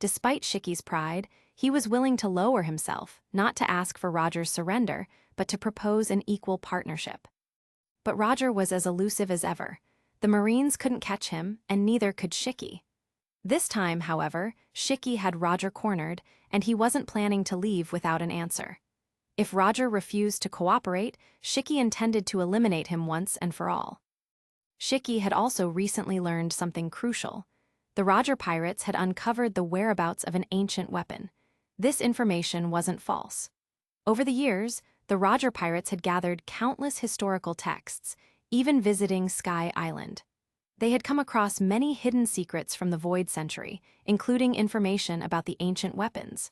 Despite Shiki's pride, He was willing to lower himself, not to ask for Roger's surrender, but to propose an equal partnership. But Roger was as elusive as ever. The Marines couldn't catch him, and neither could Shiki. This time, however, Shiki had Roger cornered, and he wasn't planning to leave without an answer. If Roger refused to cooperate, Shiki intended to eliminate him once and for all. Shiki had also recently learned something crucial. The Roger pirates had uncovered the whereabouts of an ancient weapon. This information wasn't false. Over the years, the Roger pirates had gathered countless historical texts, even visiting Sky Island. They had come across many hidden secrets from the Void Century, including information about the ancient weapons.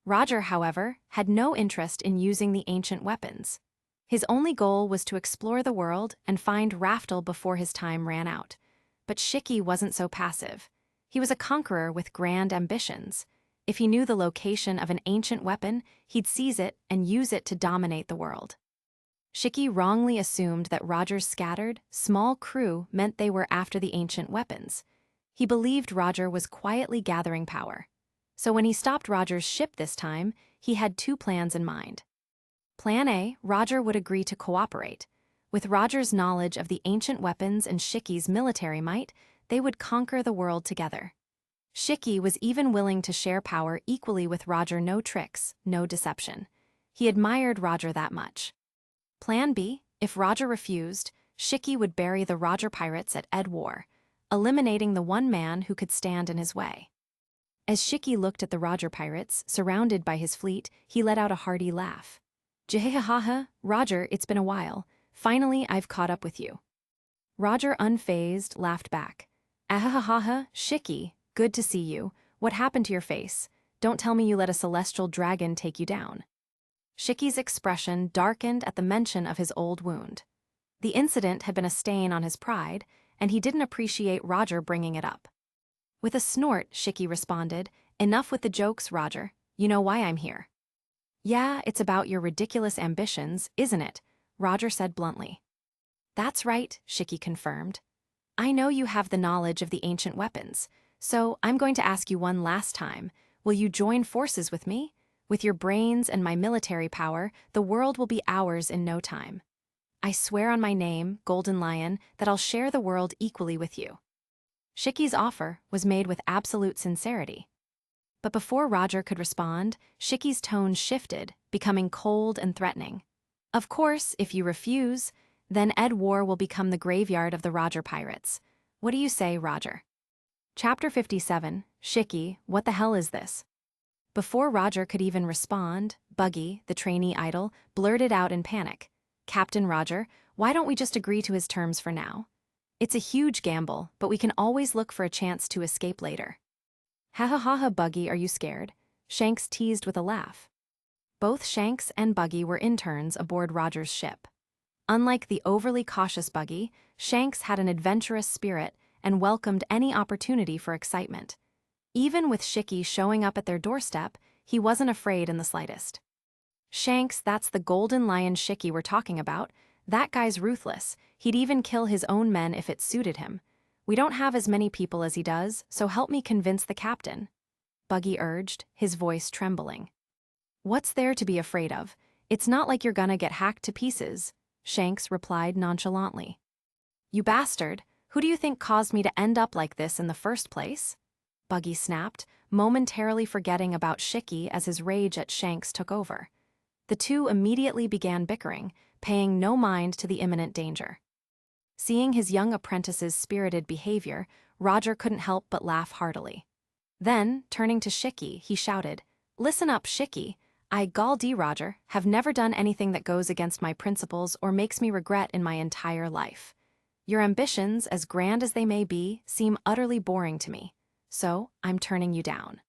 Roger, however, had no interest in using the ancient weapons. His only goal was to explore the world and find Raftel before his time ran out. But Shiki wasn't so passive. He was a conqueror with grand ambitions. If he knew the location of an ancient weapon, he'd seize it and use it to dominate the world. Shiki wrongly assumed that Roger's scattered, small crew meant they were after the ancient weapons. He believed Roger was quietly gathering power. So when he stopped Roger's ship this time, he had two plans in mind. Plan A, Roger would agree to cooperate. With Roger's knowledge of the ancient weapons and Shiki's military might, they would conquer the world together. Shiki was even willing to share power equally with Roger. No tricks, no deception. He admired Roger that much. Plan B, if Roger refused, Shiki would bury the Roger pirates at Ed War, eliminating the one man who could stand in his way. As Shiki looked at the Roger pirates, surrounded by his fleet, he let out a hearty laugh. Jehahaha, Roger, it's been a while. Finally, I've caught up with you. Roger, unfazed, laughed back. Ahahaha, Shiki, good to see you. What happened to your face? Don't tell me you let a celestial dragon take you down. Shiki's expression darkened at the mention of his old wound. The incident had been a stain on his pride, and he didn't appreciate Roger bringing it up. With a snort, Shiki responded, Enough with the jokes, Roger. You know why I'm here. Yeah, it's about your ridiculous ambitions, isn't it? Roger said bluntly. That's right, Shiki confirmed. I know you have the knowledge of the ancient weapons, so I'm going to ask you one last time. Will you join forces with me? With your brains and my military power, the world will be ours in no time. I swear on my name, Golden Lion, that I'll share the world equally with you. Shiki's offer was made with absolute sincerity. But before Roger could respond, Shiki's tone shifted, becoming cold and threatening. Of course, if you refuse, then Ed War will become the graveyard of the Roger pirates. What do you say, Roger? Chapter 57, Shiki, what the hell is this? Before Roger could even respond, Buggy, the trainee idol, blurted out in panic. Captain Roger, why don't we just agree to his terms for now? It's a huge gamble, but we can always look for a chance to escape later. Ha ha ha ha, Buggy, are you scared? Shanks teased with a laugh. Both Shanks and Buggy were interns aboard Roger's ship. Unlike the overly cautious Buggy, Shanks had an adventurous spirit and welcomed any opportunity for excitement. Even with Shiki showing up at their doorstep, he wasn't afraid in the slightest. Shanks, that's the Golden Lion Shiki we're talking about. That guy's ruthless. He'd even kill his own men if it suited him. We don't have as many people as he does, so help me convince the captain. Buggy urged, his voice trembling. What's there to be afraid of? It's not like you're gonna get hacked to pieces, Shanks replied nonchalantly. You bastard, who do you think caused me to end up like this in the first place? Buggy snapped, momentarily forgetting about Shiki as his rage at Shanks took over. The two immediately began bickering, paying no mind to the imminent danger. Seeing his young apprentice's spirited behavior, Roger couldn't help but laugh heartily. Then, turning to Shiki, he shouted, Listen up, Shiki. I, Galdi Roger, have never done anything that goes against my principles or makes me regret in my entire life. Your ambitions, as grand as they may be, seem utterly boring to me. So, I'm turning you down.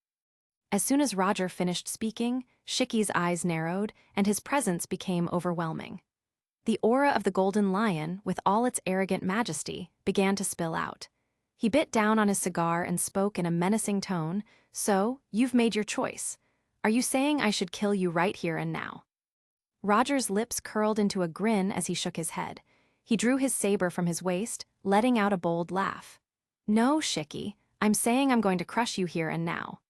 As soon as Roger finished speaking, Shiki's eyes narrowed, and his presence became overwhelming. The aura of the Golden Lion, with all its arrogant majesty, began to spill out. He bit down on his cigar and spoke in a menacing tone, So, you've made your choice. Are you saying I should kill you right here and now? Roger's lips curled into a grin as he shook his head. He drew his saber from his waist, letting out a bold laugh. No, Shiki, I'm saying I'm going to crush you here and now.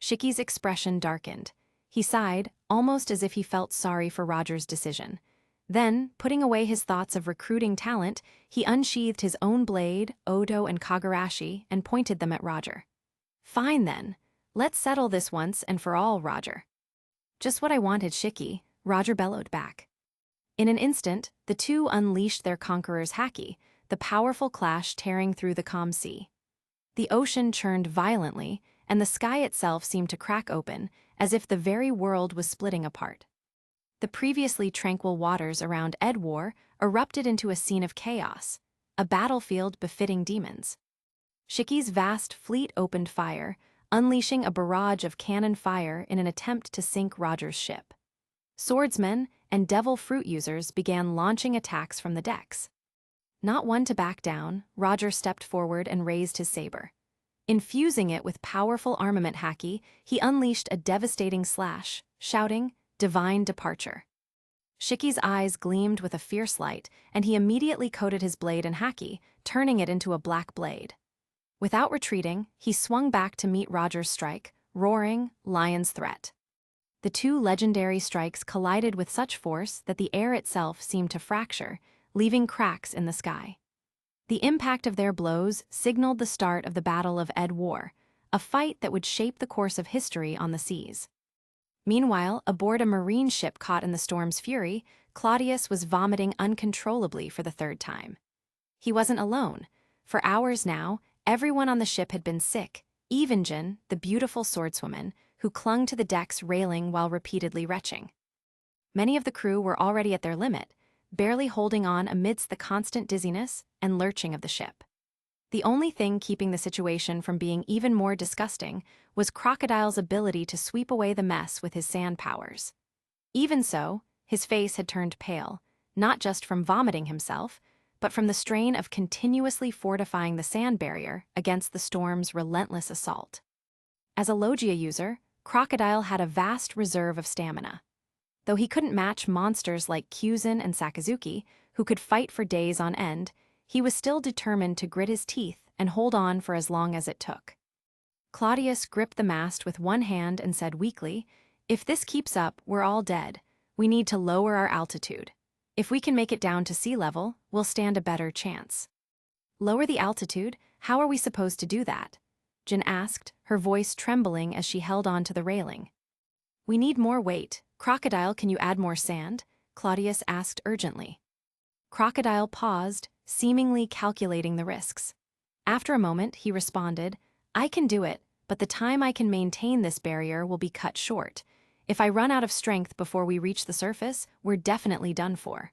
Shiki's expression darkened. He sighed, almost as if he felt sorry for Roger's decision. Then, putting away his thoughts of recruiting talent, he unsheathed his own blade, Odo and Kagurashi, and pointed them at Roger. "Fine then. Let's settle this once and for all, Roger." "Just what I wanted, Shiki," Roger bellowed back. In an instant, the two unleashed their Conqueror's Haki, the powerful clash tearing through the calm sea. The ocean churned violently, and the sky itself seemed to crack open, as if the very world was splitting apart. The previously tranquil waters around Edwar erupted into a scene of chaos, a battlefield befitting demons. Shiki's vast fleet opened fire, unleashing a barrage of cannon fire in an attempt to sink Roger's ship. Swordsmen and devil fruit users began launching attacks from the decks. Not one to back down, Roger stepped forward and raised his saber. Infusing it with powerful armament Haki, he unleashed a devastating slash, shouting, "Divine departure." Shiki's eyes gleamed with a fierce light, and he immediately coated his blade in Haki, turning it into a black blade. Without retreating, he swung back to meet Roger's strike, roaring, "Lion's threat." The two legendary strikes collided with such force that the air itself seemed to fracture, leaving cracks in the sky. The impact of their blows signaled the start of the Battle of Edwar, a fight that would shape the course of history on the seas. Meanwhile, aboard a marine ship caught in the storm's fury, Claudius was vomiting uncontrollably for the third time. He wasn't alone. For hours now, everyone on the ship had been sick, even Jin, the beautiful swordswoman, who clung to the deck's railing while repeatedly retching. Many of the crew were already at their limit, barely holding on amidst the constant dizziness and lurching of the ship. The only thing keeping the situation from being even more disgusting was Crocodile's ability to sweep away the mess with his sand powers. Even so, his face had turned pale, not just from vomiting himself, but from the strain of continuously fortifying the sand barrier against the storm's relentless assault. As a Logia user, Crocodile had a vast reserve of stamina. Though he couldn't match monsters like Kyuzin and Sakazuki, who could fight for days on end, he was still determined to grit his teeth and hold on for as long as it took. Claudius gripped the mast with one hand and said weakly, "If this keeps up, we're all dead. We need to lower our altitude. If we can make it down to sea level, we'll stand a better chance." "Lower the altitude? How are we supposed to do that?" Jin asked, her voice trembling as she held on to the railing. "We need more weight. Crocodile, can you add more sand?" Claudius asked urgently. Crocodile paused, seemingly calculating the risks. After a moment, he responded, "I can do it, but the time I can maintain this barrier will be cut short. If I run out of strength before we reach the surface, we're definitely done for.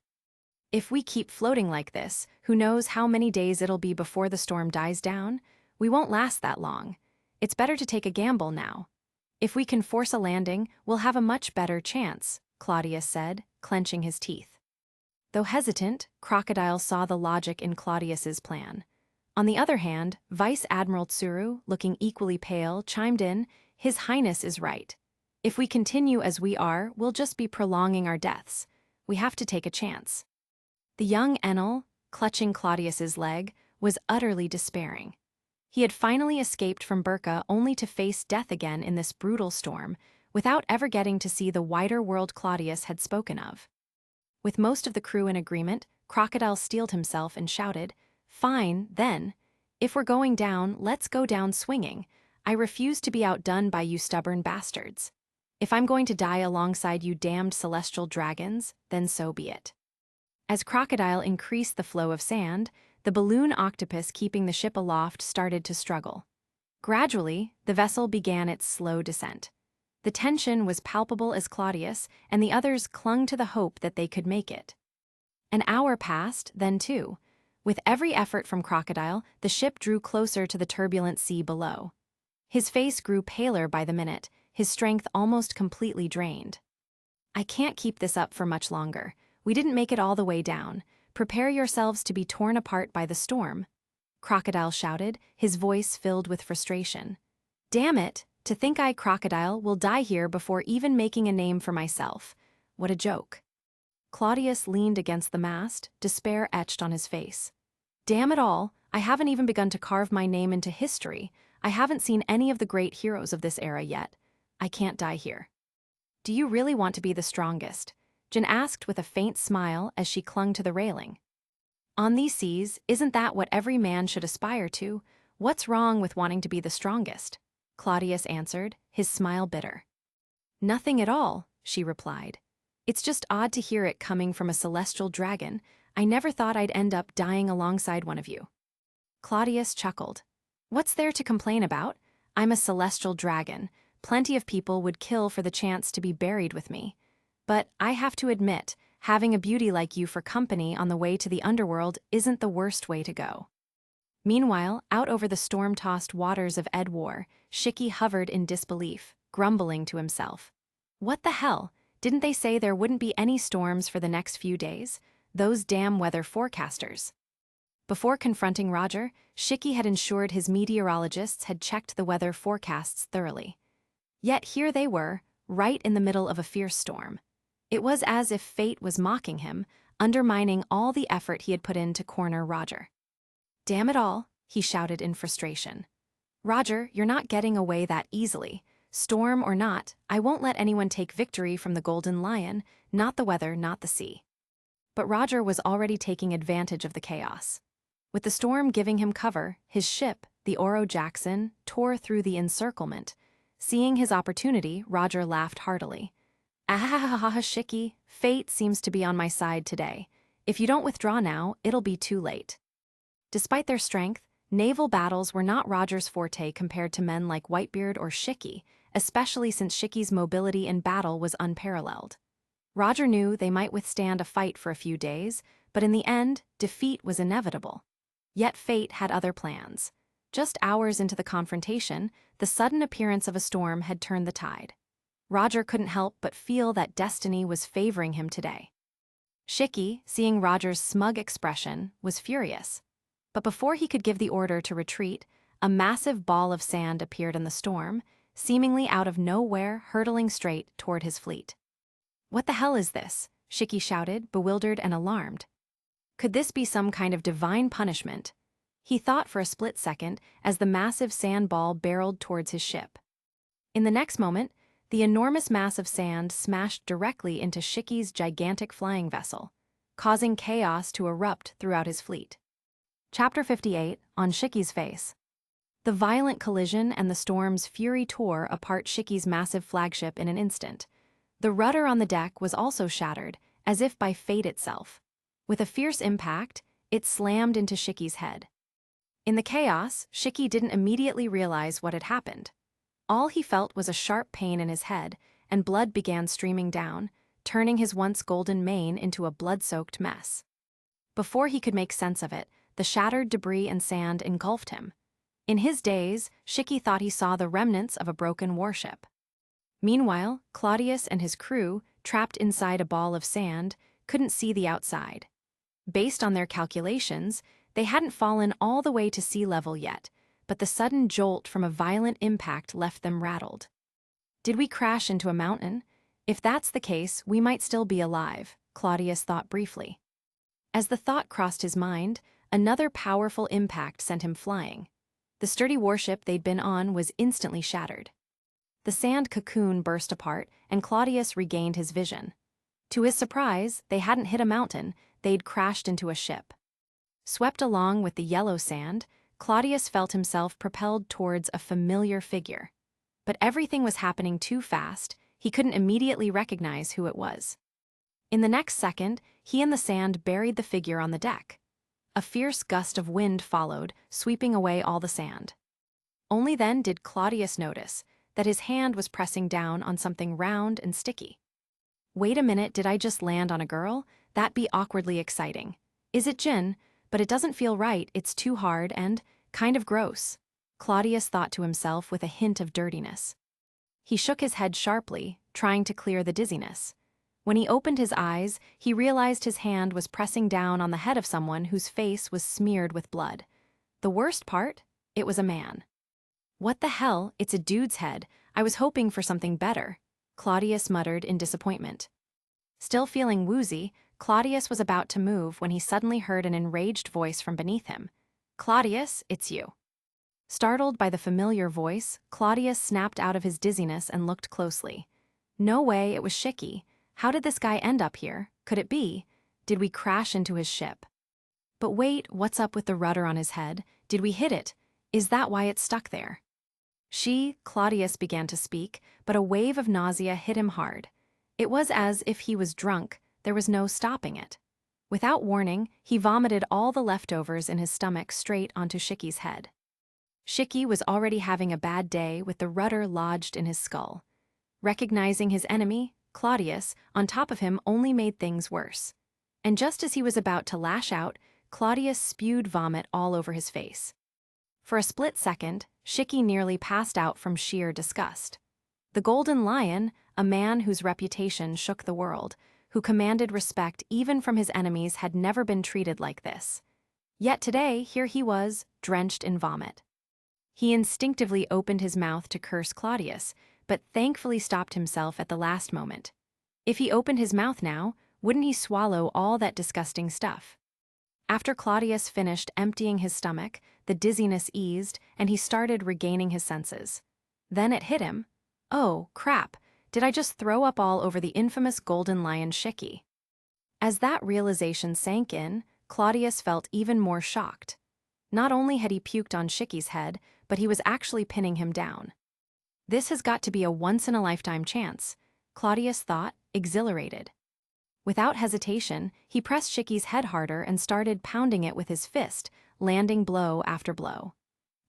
If we keep floating like this, who knows how many days it'll be before the storm dies down? We won't last that long. It's better to take a gamble now. If we can force a landing, we'll have a much better chance," Claudius said, clenching his teeth. Though hesitant, Crocodile saw the logic in Claudius's plan. On the other hand, Vice Admiral Tsuru, looking equally pale, chimed in, "His Highness is right. If we continue as we are, we'll just be prolonging our deaths. We have to take a chance." The young Enel, clutching Claudius's leg, was utterly despairing. He had finally escaped from Burka only to face death again in this brutal storm, without ever getting to see the wider world Claudius had spoken of. With most of the crew in agreement, Crocodile steeled himself and shouted, "Fine, then. If we're going down, let's go down swinging. I refuse to be outdone by you stubborn bastards. If I'm going to die alongside you damned celestial dragons, then so be it." As Crocodile increased the flow of sand, the balloon octopus keeping the ship aloft started to struggle. Gradually, the vessel began its slow descent. The tension was palpable as Claudius and the others clung to the hope that they could make it. An hour passed, then two. With every effort from Crocodile, the ship drew closer to the turbulent sea below. His face grew paler by the minute, his strength almost completely drained. "I can't keep this up for much longer. We didn't make it all the way down. Prepare yourselves to be torn apart by the storm," Crocodile shouted, his voice filled with frustration. "Damn it, to think I, Crocodile, will die here before even making a name for myself. What a joke." Claudius leaned against the mast, despair etched on his face. "Damn it all, I haven't even begun to carve my name into history. I haven't seen any of the great heroes of this era yet. I can't die here. Do you really want to be the strongest? Jin asked with a faint smile as she clung to the railing. On these seas, isn't that what every man should aspire to? What's wrong with wanting to be the strongest? Claudius answered, his smile bitter. Nothing at all, she replied. It's just odd to hear it coming from a celestial dragon. I never thought I'd end up dying alongside one of you. Claudius chuckled. What's there to complain about? I'm a celestial dragon. Plenty of people would kill for the chance to be buried with me. But I have to admit, having a beauty like you for company on the way to the underworld isn't the worst way to go. Meanwhile, out over the storm-tossed waters of Edwar, Shiki hovered in disbelief, grumbling to himself. What the hell? Didn't they say there wouldn't be any storms for the next few days? Those damn weather forecasters. Before confronting Roger, Shiki had ensured his meteorologists had checked the weather forecasts thoroughly. Yet here they were, right in the middle of a fierce storm. It was as if fate was mocking him, undermining all the effort he had put in to corner Roger. Damn it all, he shouted in frustration. Roger, you're not getting away that easily. Storm or not, I won't let anyone take victory from the Golden Lion, not the weather, not the sea. But Roger was already taking advantage of the chaos. With the storm giving him cover, his ship, the Oro Jackson, tore through the encirclement. Seeing his opportunity, Roger laughed heartily. Ahahaha, Shiki, fate seems to be on my side today. If you don't withdraw now, it'll be too late. Despite their strength, naval battles were not Roger's forte compared to men like Whitebeard or Shiki, especially since Shiki's mobility in battle was unparalleled. Roger knew they might withstand a fight for a few days, but in the end, defeat was inevitable. Yet fate had other plans. Just hours into the confrontation, the sudden appearance of a storm had turned the tide. Roger couldn't help but feel that destiny was favoring him today. Shiki, seeing Roger's smug expression, was furious. But before he could give the order to retreat, a massive ball of sand appeared in the storm, seemingly out of nowhere, hurtling straight toward his fleet. What the hell is this? Shiki shouted, bewildered and alarmed. Could this be some kind of divine punishment? He thought for a split second as the massive sand ball barreled towards his ship. In the next moment, the enormous mass of sand smashed directly into Shiki's gigantic flying vessel, causing chaos to erupt throughout his fleet. Chapter 58, On Shiki's Face. The violent collision and the storm's fury tore apart Shiki's massive flagship in an instant. The rudder on the deck was also shattered, as if by fate itself. With a fierce impact, it slammed into Shiki's head. In the chaos, Shiki didn't immediately realize what had happened. All he felt was a sharp pain in his head, and blood began streaming down, turning his once golden mane into a blood-soaked mess. Before he could make sense of it, the shattered debris and sand engulfed him. In his daze, Shiki thought he saw the remnants of a broken warship. Meanwhile, Claudius and his crew, trapped inside a ball of sand, couldn't see the outside. Based on their calculations, they hadn't fallen all the way to sea level yet, but the sudden jolt from a violent impact left them rattled. Did we crash into a mountain? If that's the case, we might still be alive, Claudius thought briefly. As the thought crossed his mind, another powerful impact sent him flying. The sturdy warship they'd been on was instantly shattered. The sand cocoon burst apart, and Claudius regained his vision. To his surprise, they hadn't hit a mountain, they'd crashed into a ship. Swept along with the yellow sand, Claudius felt himself propelled towards a familiar figure. But everything was happening too fast, he couldn't immediately recognize who it was. In the next second, he and the sand buried the figure on the deck. A fierce gust of wind followed, sweeping away all the sand. Only then did Claudius notice that his hand was pressing down on something round and sticky. Wait a minute, did I just land on a girl? That'd be awkwardly exciting. Is it Jin? But it doesn't feel right, it's too hard and kind of gross. Claudius thought to himself with a hint of dirtiness. He shook his head sharply, trying to clear the dizziness. When he opened his eyes, he realized his hand was pressing down on the head of someone whose face was smeared with blood. The worst part? It was a man. What the hell, it's a dude's head. I was hoping for something better, Claudius muttered in disappointment. Still feeling woozy, Claudius was about to move when he suddenly heard an enraged voice from beneath him. Claudius, it's you. Startled by the familiar voice, Claudius snapped out of his dizziness and looked closely. No way, it was Shiki. How did this guy end up here? Could it be? Did we crash into his ship? But wait, what's up with the rudder on his head? Did we hit it? Is that why it's stuck there? Claudius began to speak, but a wave of nausea hit him hard. It was as if he was drunk, there was no stopping it. Without warning, he vomited all the leftovers in his stomach straight onto Shiki's head. Shiki was already having a bad day with the rudder lodged in his skull. Recognizing his enemy, Claudius, on top of him only made things worse. And just as he was about to lash out, Claudius spewed vomit all over his face. For a split second, Shiki nearly passed out from sheer disgust. The Golden Lion, a man whose reputation shook the world, who commanded respect even from his enemies, had never been treated like this. Yet today, here he was, drenched in vomit. He instinctively opened his mouth to curse Claudius, but thankfully stopped himself at the last moment. If he opened his mouth now, wouldn't he swallow all that disgusting stuff? After Claudius finished emptying his stomach, the dizziness eased, and he started regaining his senses. Then it hit him. Oh, crap, did I just throw up all over the infamous Golden Lion Shiki? As that realization sank in, Claudius felt even more shocked. Not only had he puked on Shiki's head, but he was actually pinning him down. This has got to be a once-in-a-lifetime chance, Claudius thought, exhilarated. Without hesitation, he pressed Shiki's head harder and started pounding it with his fist, landing blow after blow.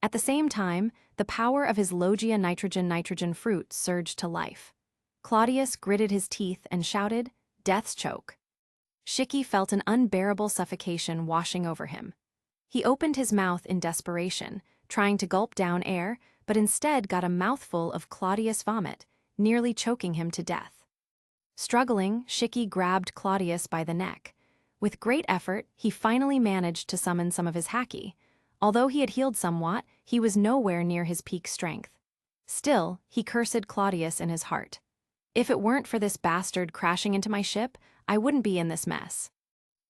At the same time, the power of his Logia Devil Fruit surged to life. Claudius gritted his teeth and shouted, "Death's choke." Shiki felt an unbearable suffocation washing over him. He opened his mouth in desperation, trying to gulp down air, but instead got a mouthful of Claudius vomit, nearly choking him to death. Struggling, Shiki grabbed Claudius by the neck. With great effort, he finally managed to summon some of his Haki. Although he had healed somewhat, he was nowhere near his peak strength. Still, he cursed Claudius in his heart. If it weren't for this bastard crashing into my ship, I wouldn't be in this mess.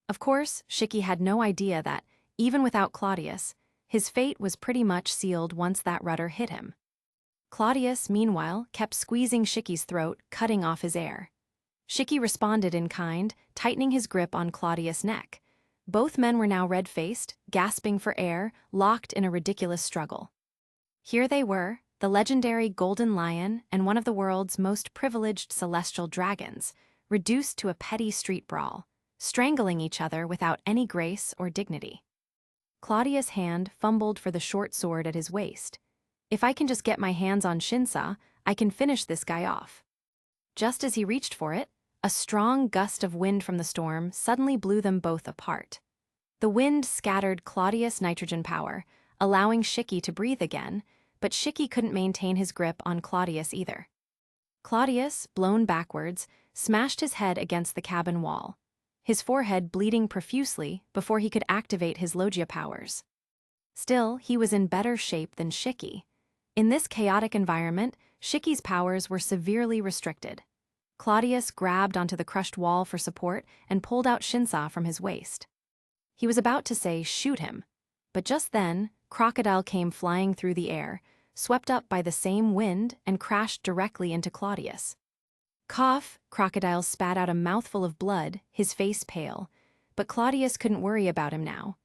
Of course, Shiki had no idea that, even without Claudius, his fate was pretty much sealed once that rudder hit him. Claudius, meanwhile, kept squeezing Shiki's throat, cutting off his air. Shiki responded in kind, tightening his grip on Claudius' neck. Both men were now red-faced, gasping for air, locked in a ridiculous struggle. Here they were, the legendary Golden Lion and one of the world's most privileged celestial dragons, reduced to a petty street brawl, strangling each other without any grace or dignity. Claudius' hand fumbled for the short sword at his waist. If I can just get my hands on Shinsa, I can finish this guy off. Just as he reached for it, a strong gust of wind from the storm suddenly blew them both apart. The wind scattered Claudius' nitrogen power, allowing Shiki to breathe again, but Shiki couldn't maintain his grip on Claudius either. Claudius, blown backwards, smashed his head against the cabin wall, his forehead bleeding profusely before he could activate his Logia powers. Still, he was in better shape than Shiki. In this chaotic environment, Shiki's powers were severely restricted. Claudius grabbed onto the crushed wall for support and pulled out Shinsa from his waist. He was about to say, "Shoot him," but just then, Crocodile came flying through the air, swept up by the same wind, and crashed directly into Claudius. Cough, Crocodile spat out a mouthful of blood, his face pale, but Claudius couldn't worry about him now.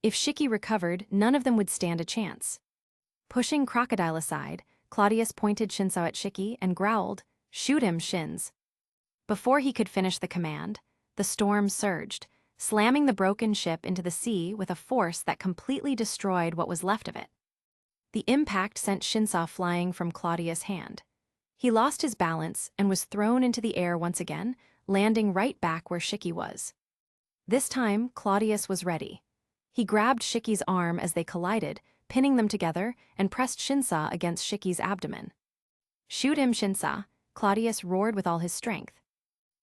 If Shiki recovered, none of them would stand a chance. Pushing Crocodile aside, Claudius pointed Shinsa at Shiki and growled, "Shoot him, Shins." Before he could finish the command, the storm surged, slamming the broken ship into the sea with a force that completely destroyed what was left of it. The impact sent Shinsa flying from Claudius' hand. He lost his balance and was thrown into the air once again, landing right back where Shiki was. This time, Claudius was ready. He grabbed Shiki's arm as they collided, pinning them together, and pressed Shinsa against Shiki's abdomen. "Shoot him, Shinsa," Claudius roared with all his strength.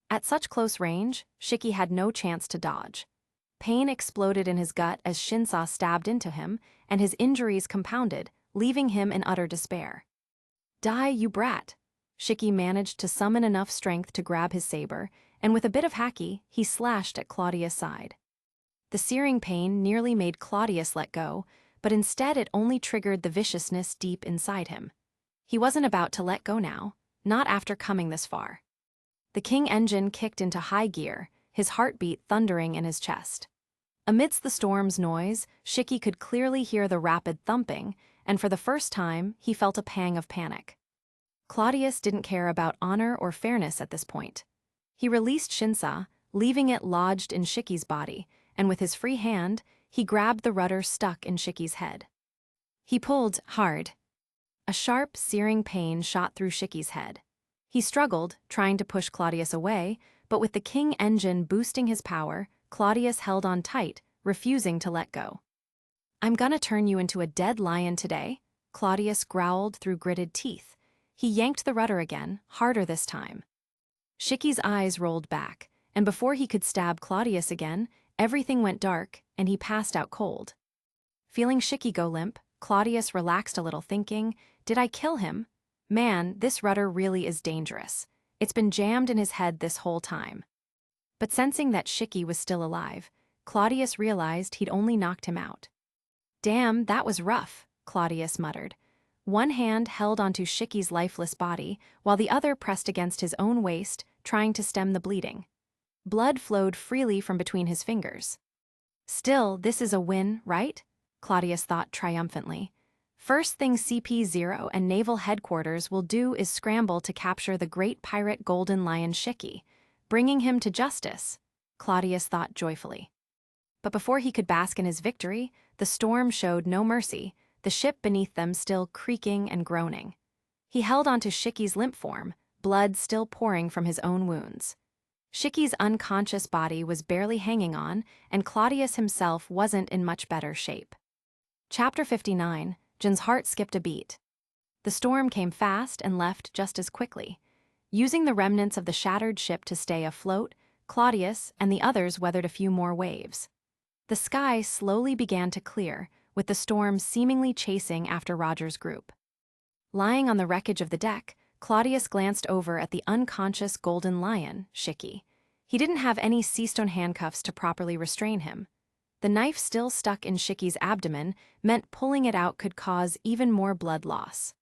At such close range, Shiki had no chance to dodge. Pain exploded in his gut as Shinsa stabbed into him, and his injuries compounded, leaving him in utter despair. "Die, you brat!" Shiki managed to summon enough strength to grab his saber, and with a bit of Haki, he slashed at Claudius' side. The searing pain nearly made Claudius let go, but instead it only triggered the viciousness deep inside him. He wasn't about to let go now, not after coming this far. The king engine kicked into high gear, his heartbeat thundering in his chest. Amidst the storm's noise, Shiki could clearly hear the rapid thumping, and for the first time, he felt a pang of panic. Claudius didn't care about honor or fairness at this point. He released Shinsa, leaving it lodged in Shiki's body, and with his free hand, he grabbed the rudder stuck in Shiki's head. He pulled hard. A sharp, searing pain shot through Shiki's head. He struggled, trying to push Claudius away, but with the king engine boosting his power, Claudius held on tight, refusing to let go. "I'm gonna turn you into a dead lion today," Claudius growled through gritted teeth. He yanked the rudder again, harder this time. Shiki's eyes rolled back, and before he could stab Claudius again, everything went dark, and he passed out cold. Feeling Shiki go limp, Claudius relaxed a little, thinking, "Did I kill him? Man, this rudder really is dangerous. It's been jammed in his head this whole time." But sensing that Shiki was still alive, Claudius realized he'd only knocked him out. "Damn, that was rough," Claudius muttered. One hand held onto Shiki's lifeless body, while the other pressed against his own waist, trying to stem the bleeding. Blood flowed freely from between his fingers. "Still, this is a win, right?" Claudius thought triumphantly. "First thing CP0 and Naval Headquarters will do is scramble to capture the great pirate Golden Lion Shiki, bringing him to justice," Claudius thought joyfully. But before he could bask in his victory, the storm showed no mercy, the ship beneath them still creaking and groaning. He held onto Shiki's limp form, blood still pouring from his own wounds. Shiki's unconscious body was barely hanging on, and Claudius himself wasn't in much better shape. Chapter 59, Jin's heart skipped a beat. The storm came fast and left just as quickly. Using the remnants of the shattered ship to stay afloat, Claudius and the others weathered a few more waves. The sky slowly began to clear, with the storm seemingly chasing after Roger's group. Lying on the wreckage of the deck, Claudius glanced over at the unconscious Golden Lion, Shiki. He didn't have any seastone handcuffs to properly restrain him. The knife still stuck in Shiki's abdomen meant pulling it out could cause even more blood loss.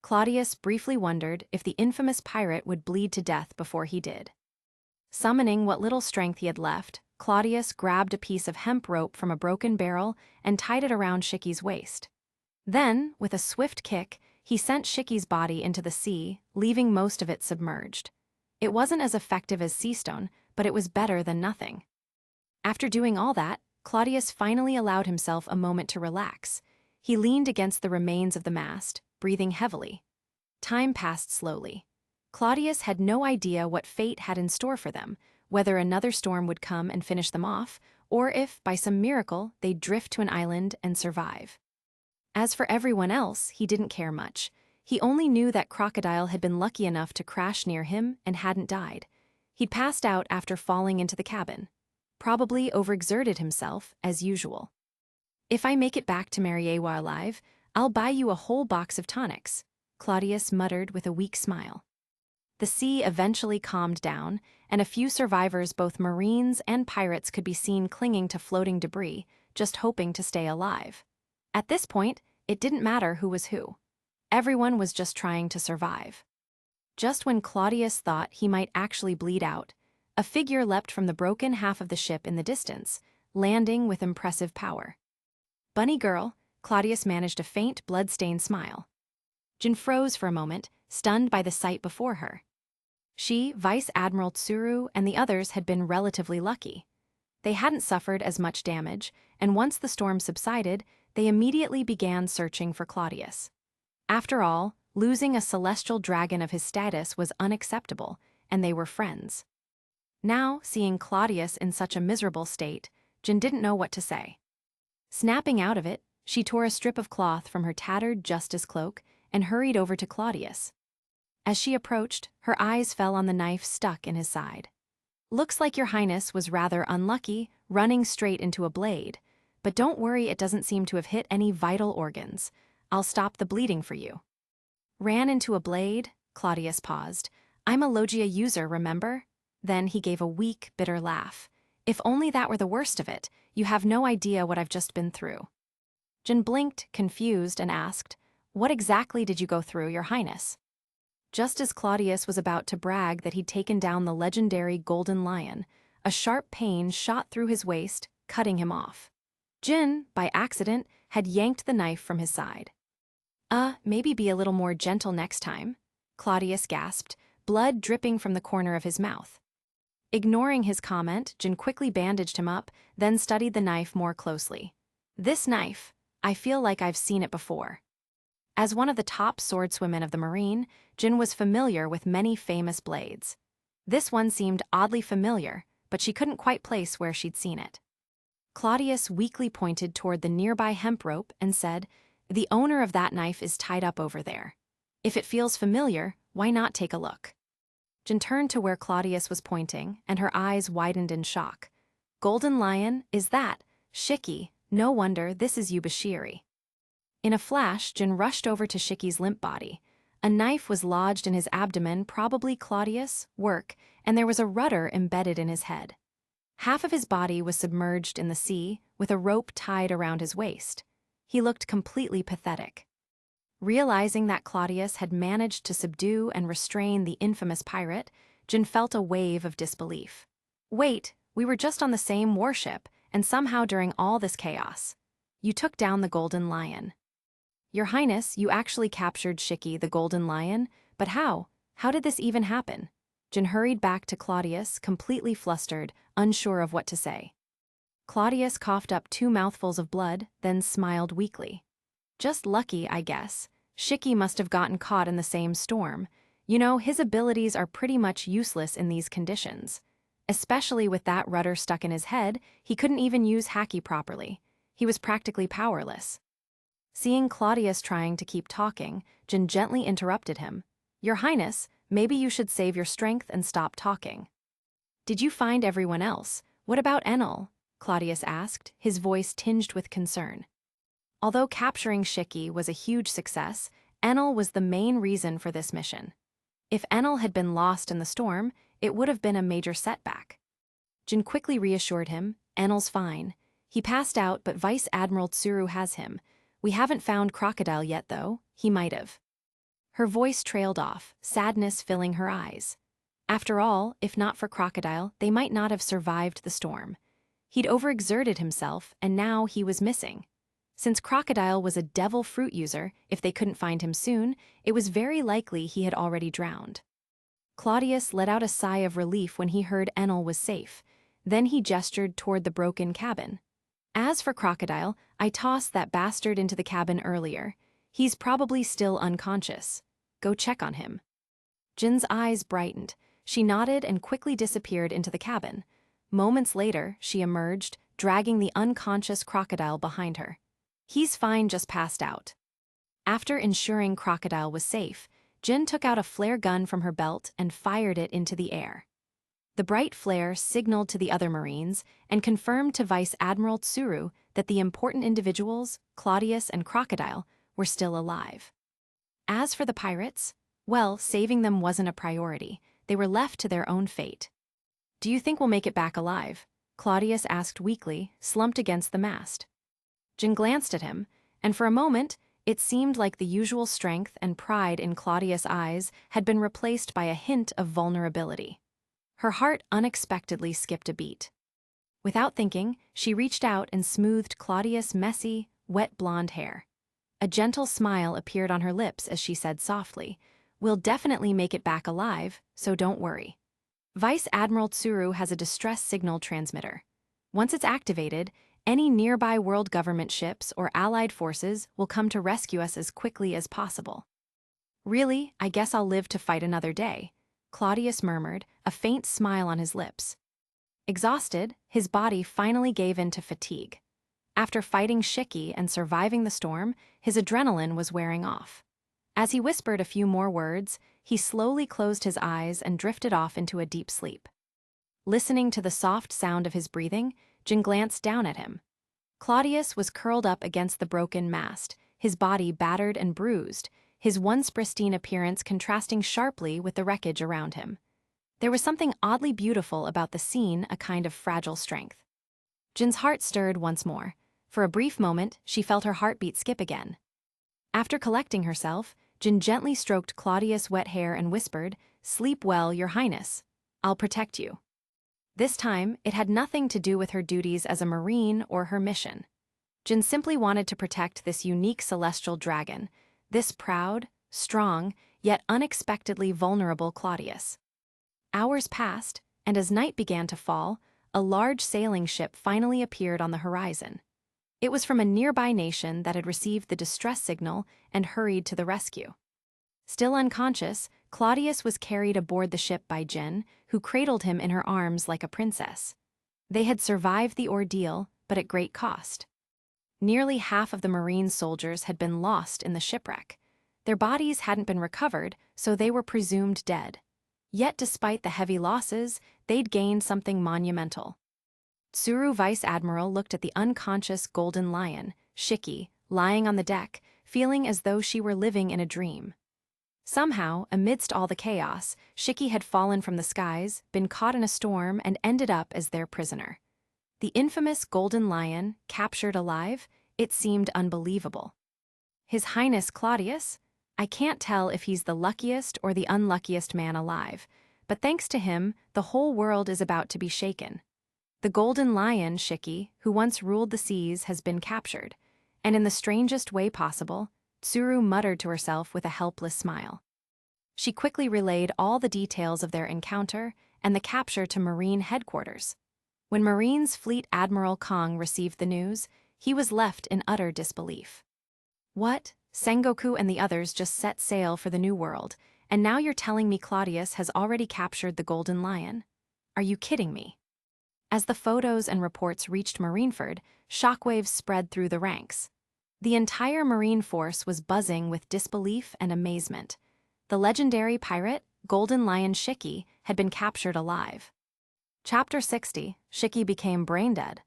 Claudius briefly wondered if the infamous pirate would bleed to death before he did. Summoning what little strength he had left, Claudius grabbed a piece of hemp rope from a broken barrel and tied it around Shiki's waist. Then, with a swift kick, he sent Shiki's body into the sea, leaving most of it submerged. It wasn't as effective as seastone, but it was better than nothing. After doing all that, Claudius finally allowed himself a moment to relax. He leaned against the remains of the mast, breathing heavily. Time passed slowly. Claudius had no idea what fate had in store for them, whether another storm would come and finish them off, or if, by some miracle, they'd drift to an island and survive. As for everyone else, he didn't care much. He only knew that Crocodile had been lucky enough to crash near him and hadn't died. He'd passed out after falling into the cabin. Probably overexerted himself, as usual. "If I make it back to Mariawa alive, I'll buy you a whole box of tonics," Claudius muttered with a weak smile. The sea eventually calmed down, and a few survivors, both Marines and pirates, could be seen clinging to floating debris, just hoping to stay alive. At this point, it didn't matter who was who. Everyone was just trying to survive. Just when Claudius thought he might actually bleed out, a figure leapt from the broken half of the ship in the distance, landing with impressive power. "Bunny girl," Claudius managed a faint, blood-stained smile. Jin froze for a moment, stunned by the sight before her. She, Vice Admiral Tsuru, and the others had been relatively lucky. They hadn't suffered as much damage, and once the storm subsided, they immediately began searching for Claudius. After all, losing a celestial dragon of his status was unacceptable, and they were friends. Now, seeing Claudius in such a miserable state, Jin didn't know what to say. Snapping out of it, she tore a strip of cloth from her tattered justice cloak and hurried over to Claudius. As she approached, her eyes fell on the knife stuck in his side. "Looks like your Highness was rather unlucky, running straight into a blade, but don't worry, it doesn't seem to have hit any vital organs. I'll stop the bleeding for you." "Ran into a blade?" Claudius paused. "I'm a Logia user, remember?" Then he gave a weak, bitter laugh. If only that were the worst of it, you have no idea what I've just been through. Jin blinked, confused, and asked, "What exactly did you go through, Your Highness?" Just as Claudius was about to brag that he'd taken down the legendary golden lion, a sharp pain shot through his waist, cutting him off. Jin, by accident, had yanked the knife from his side. Maybe be a little more gentle next time," Claudius gasped, blood dripping from the corner of his mouth. Ignoring his comment, Jin quickly bandaged him up, then studied the knife more closely. "This knife, I feel like I've seen it before." As one of the top swordswomen of the Marine, Jin was familiar with many famous blades. This one seemed oddly familiar, but she couldn't quite place where she'd seen it. Claudius weakly pointed toward the nearby hemp rope and said, "The owner of that knife is tied up over there. If it feels familiar, why not take a look?" Jin turned to where Claudius was pointing, and her eyes widened in shock. "Golden Lion, is that? Shiki, no wonder this is Yubashiri." In a flash, Jin rushed over to Shiki's limp body. A knife was lodged in his abdomen, probably Claudius' work, and there was a rudder embedded in his head. Half of his body was submerged in the sea, with a rope tied around his waist. He looked completely pathetic. Realizing that Claudius had managed to subdue and restrain the infamous pirate, Jin felt a wave of disbelief. "Wait, we were just on the same warship, and somehow during all this chaos, you took down the Golden Lion." "Your Highness, you actually captured Shiki, the Golden Lion, but how? How did this even happen?" Jin hurried back to Claudius, completely flustered, unsure of what to say. Claudius coughed up 2 mouthfuls of blood, then smiled weakly. "Just lucky, I guess. Shiki must have gotten caught in the same storm. You know, his abilities are pretty much useless in these conditions. Especially with that rudder stuck in his head, he couldn't even use Haki properly. He was practically powerless." Seeing Claudius trying to keep talking, Jin gently interrupted him. "Your Highness, maybe you should save your strength and stop talking." "Did you find everyone else? What about Enel?" Claudius asked, his voice tinged with concern. Although capturing Shiki was a huge success, Enel was the main reason for this mission. If Enel had been lost in the storm, it would have been a major setback. Jin quickly reassured him, "Enel's fine. He passed out, but Vice Admiral Tsuru has him. We haven't found Crocodile yet, though. He might have." Her voice trailed off, sadness filling her eyes. After all, if not for Crocodile, they might not have survived the storm. He'd overexerted himself, and now he was missing. Since Crocodile was a devil fruit user, if they couldn't find him soon, it was very likely he had already drowned. Claudius let out a sigh of relief when he heard Enel was safe. Then he gestured toward the broken cabin. "As for Crocodile, I tossed that bastard into the cabin earlier. He's probably still unconscious. Go check on him." Jin's eyes brightened. She nodded and quickly disappeared into the cabin. Moments later, she emerged, dragging the unconscious Crocodile behind her. "He's fine, just passed out." After ensuring Crocodile was safe, Jin took out a flare gun from her belt and fired it into the air. The bright flare signaled to the other Marines and confirmed to Vice Admiral Tsuru that the important individuals, Claudius and Crocodile, were still alive. As for the pirates, well, saving them wasn't a priority. They were left to their own fate. "Do you think we'll make it back alive?" Claudius asked weakly, slumped against the mast. Jin glanced at him, and for a moment, it seemed like the usual strength and pride in Claudius' eyes had been replaced by a hint of vulnerability. Her heart unexpectedly skipped a beat. Without thinking, she reached out and smoothed Claudius' messy, wet blonde hair. A gentle smile appeared on her lips as she said softly, "We'll definitely make it back alive, so don't worry." Vice Admiral Tsuru has a distress signal transmitter. Once it's activated, any nearby world government ships or allied forces will come to rescue us as quickly as possible. "Really, I guess I'll live to fight another day," Claudius murmured, a faint smile on his lips. Exhausted, his body finally gave in to fatigue. After fighting Shiki and surviving the storm, his adrenaline was wearing off. As he whispered a few more words, he slowly closed his eyes and drifted off into a deep sleep. Listening to the soft sound of his breathing, Jin glanced down at him. Claudius was curled up against the broken mast, his body battered and bruised, his once pristine appearance contrasting sharply with the wreckage around him. There was something oddly beautiful about the scene, a kind of fragile strength. Jin's heart stirred once more. For a brief moment, she felt her heartbeat skip again. After collecting herself, Jin gently stroked Claudius' wet hair and whispered, "Sleep well, Your Highness. I'll protect you." This time, it had nothing to do with her duties as a marine or her mission. Jin simply wanted to protect this unique celestial dragon, this proud, strong, yet unexpectedly vulnerable Claudius. Hours passed, and as night began to fall, a large sailing ship finally appeared on the horizon. It was from a nearby nation that had received the distress signal and hurried to the rescue. Still unconscious, Claudius was carried aboard the ship by Jin, who cradled him in her arms like a princess. They had survived the ordeal, but at great cost. Nearly half of the marine soldiers had been lost in the shipwreck. Their bodies hadn't been recovered, so they were presumed dead. Yet despite the heavy losses, they'd gained something monumental. Tsuru Vice Admiral looked at the unconscious golden lion, Shiki, lying on the deck, feeling as though she were living in a dream. Somehow, amidst all the chaos, Shiki had fallen from the skies, been caught in a storm, and ended up as their prisoner. The infamous golden lion, captured alive, it seemed unbelievable. His Highness Claudius? I can't tell if he's the luckiest or the unluckiest man alive, but thanks to him, the whole world is about to be shaken. The golden lion, Shiki, who once ruled the seas, has been captured, and in the strangest way possible, Tsuru muttered to herself with a helpless smile. She quickly relayed all the details of their encounter and the capture to Marine headquarters. When Marine's Fleet Admiral Kong received the news, he was left in utter disbelief. "What? Sengoku and the others just set sail for the New World, and now you're telling me Claudius has already captured the Golden Lion? Are you kidding me?" As the photos and reports reached Marineford, shockwaves spread through the ranks. The entire Marine force was buzzing with disbelief and amazement. The legendary pirate, Golden Lion Shiki, had been captured alive. Chapter 60, Shiki became brain-dead.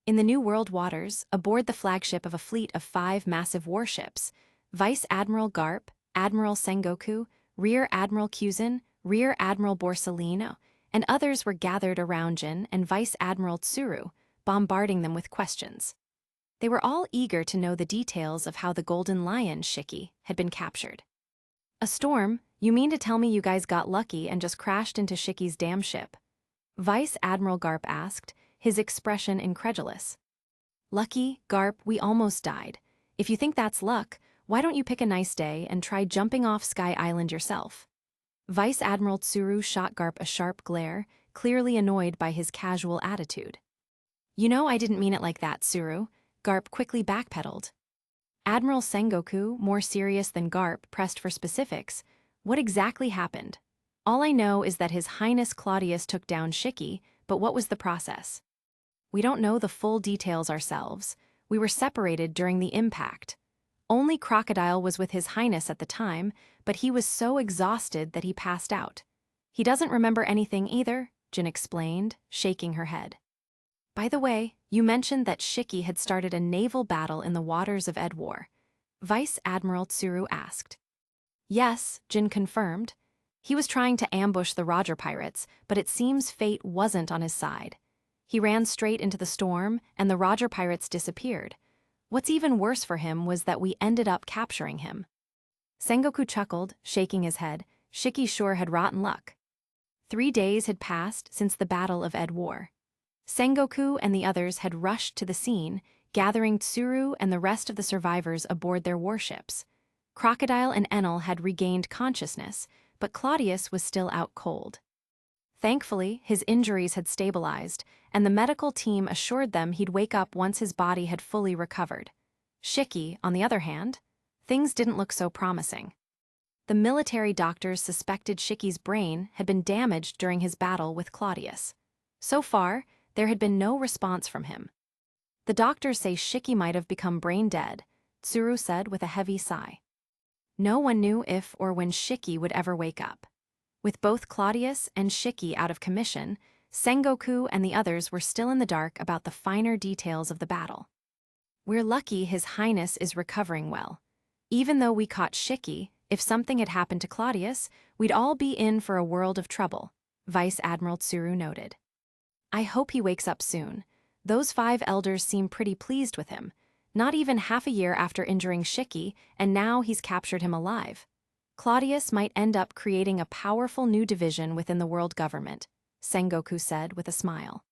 In the New World waters, aboard the flagship of a fleet of 5 massive warships, Vice Admiral Garp, Admiral Sengoku, Rear Admiral Kuzin, Rear Admiral Borsellino, and others were gathered around Jin and Vice Admiral Tsuru, bombarding them with questions. They were all eager to know the details of how the Golden Lion, Shiki, had been captured. "A storm? You mean to tell me you guys got lucky and just crashed into Shiki's damn ship?" Vice Admiral Garp asked, his expression incredulous. "Lucky, Garp, we almost died. If you think that's luck, why don't you pick a nice day and try jumping off Sky Island yourself?" Vice Admiral Tsuru shot Garp a sharp glare, clearly annoyed by his casual attitude. "You know I didn't mean it like that, Tsuru," Garp quickly backpedaled. Admiral Sengoku, more serious than Garp, pressed for specifics. "What exactly happened? All I know is that His Highness Claudius took down Shiki, but what was the process?" "We don't know the full details ourselves. We were separated during the impact. Only Crocodile was with His Highness at the time, but he was so exhausted that he passed out. He doesn't remember anything either," Jin explained, shaking her head. "By the way, you mentioned that Shiki had started a naval battle in the waters of Edwar," Vice Admiral Tsuru asked. "Yes," Jin confirmed. "He was trying to ambush the Roger pirates, but it seems fate wasn't on his side. He ran straight into the storm, and the Roger pirates disappeared. What's even worse for him was that we ended up capturing him." Sengoku chuckled, shaking his head. Shiki sure had rotten luck. 3 days had passed since the Battle of Edwar. Sengoku and the others had rushed to the scene, gathering Tsuru and the rest of the survivors aboard their warships. Crocodile and Enel had regained consciousness, but Claudius was still out cold. Thankfully, his injuries had stabilized, and the medical team assured them he'd wake up once his body had fully recovered. Shiki, on the other hand, things didn't look so promising. The military doctors suspected Shiki's brain had been damaged during his battle with Claudius. So far, there had been no response from him. "The doctors say Shiki might have become brain dead," Tsuru said with a heavy sigh. No one knew if or when Shiki would ever wake up. With both Claudius and Shiki out of commission, Sengoku and the others were still in the dark about the finer details of the battle. "We're lucky His Highness is recovering well. Even though we caught Shiki, if something had happened to Claudius, we'd all be in for a world of trouble," Vice Admiral Tsuru noted. I hope he wakes up soon. Those 5 elders seem pretty pleased with him. Not even half a year after injuring Shiki, and now he's captured him alive. Claudius might end up creating a powerful new division within the world government, Sengoku said with a smile.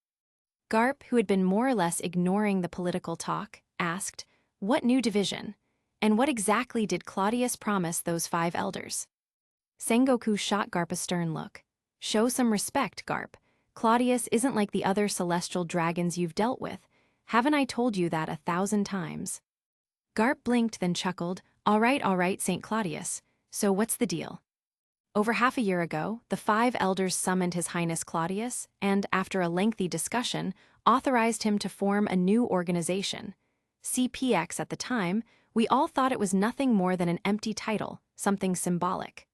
Garp, who had been more or less ignoring the political talk, asked, what new division? And what exactly did Claudius promise those 5 elders? Sengoku shot Garp a stern look. Show some respect, Garp. Claudius isn't like the other celestial dragons you've dealt with. Haven't I told you that 1,000 times? Garp blinked, then chuckled. All right, St. Claudius. So what's the deal? Over half a year ago, the 5 elders summoned His Highness Claudius and, after a lengthy discussion, authorized him to form a new organization. CPX at the time, we all thought it was nothing more than an empty title, something symbolic.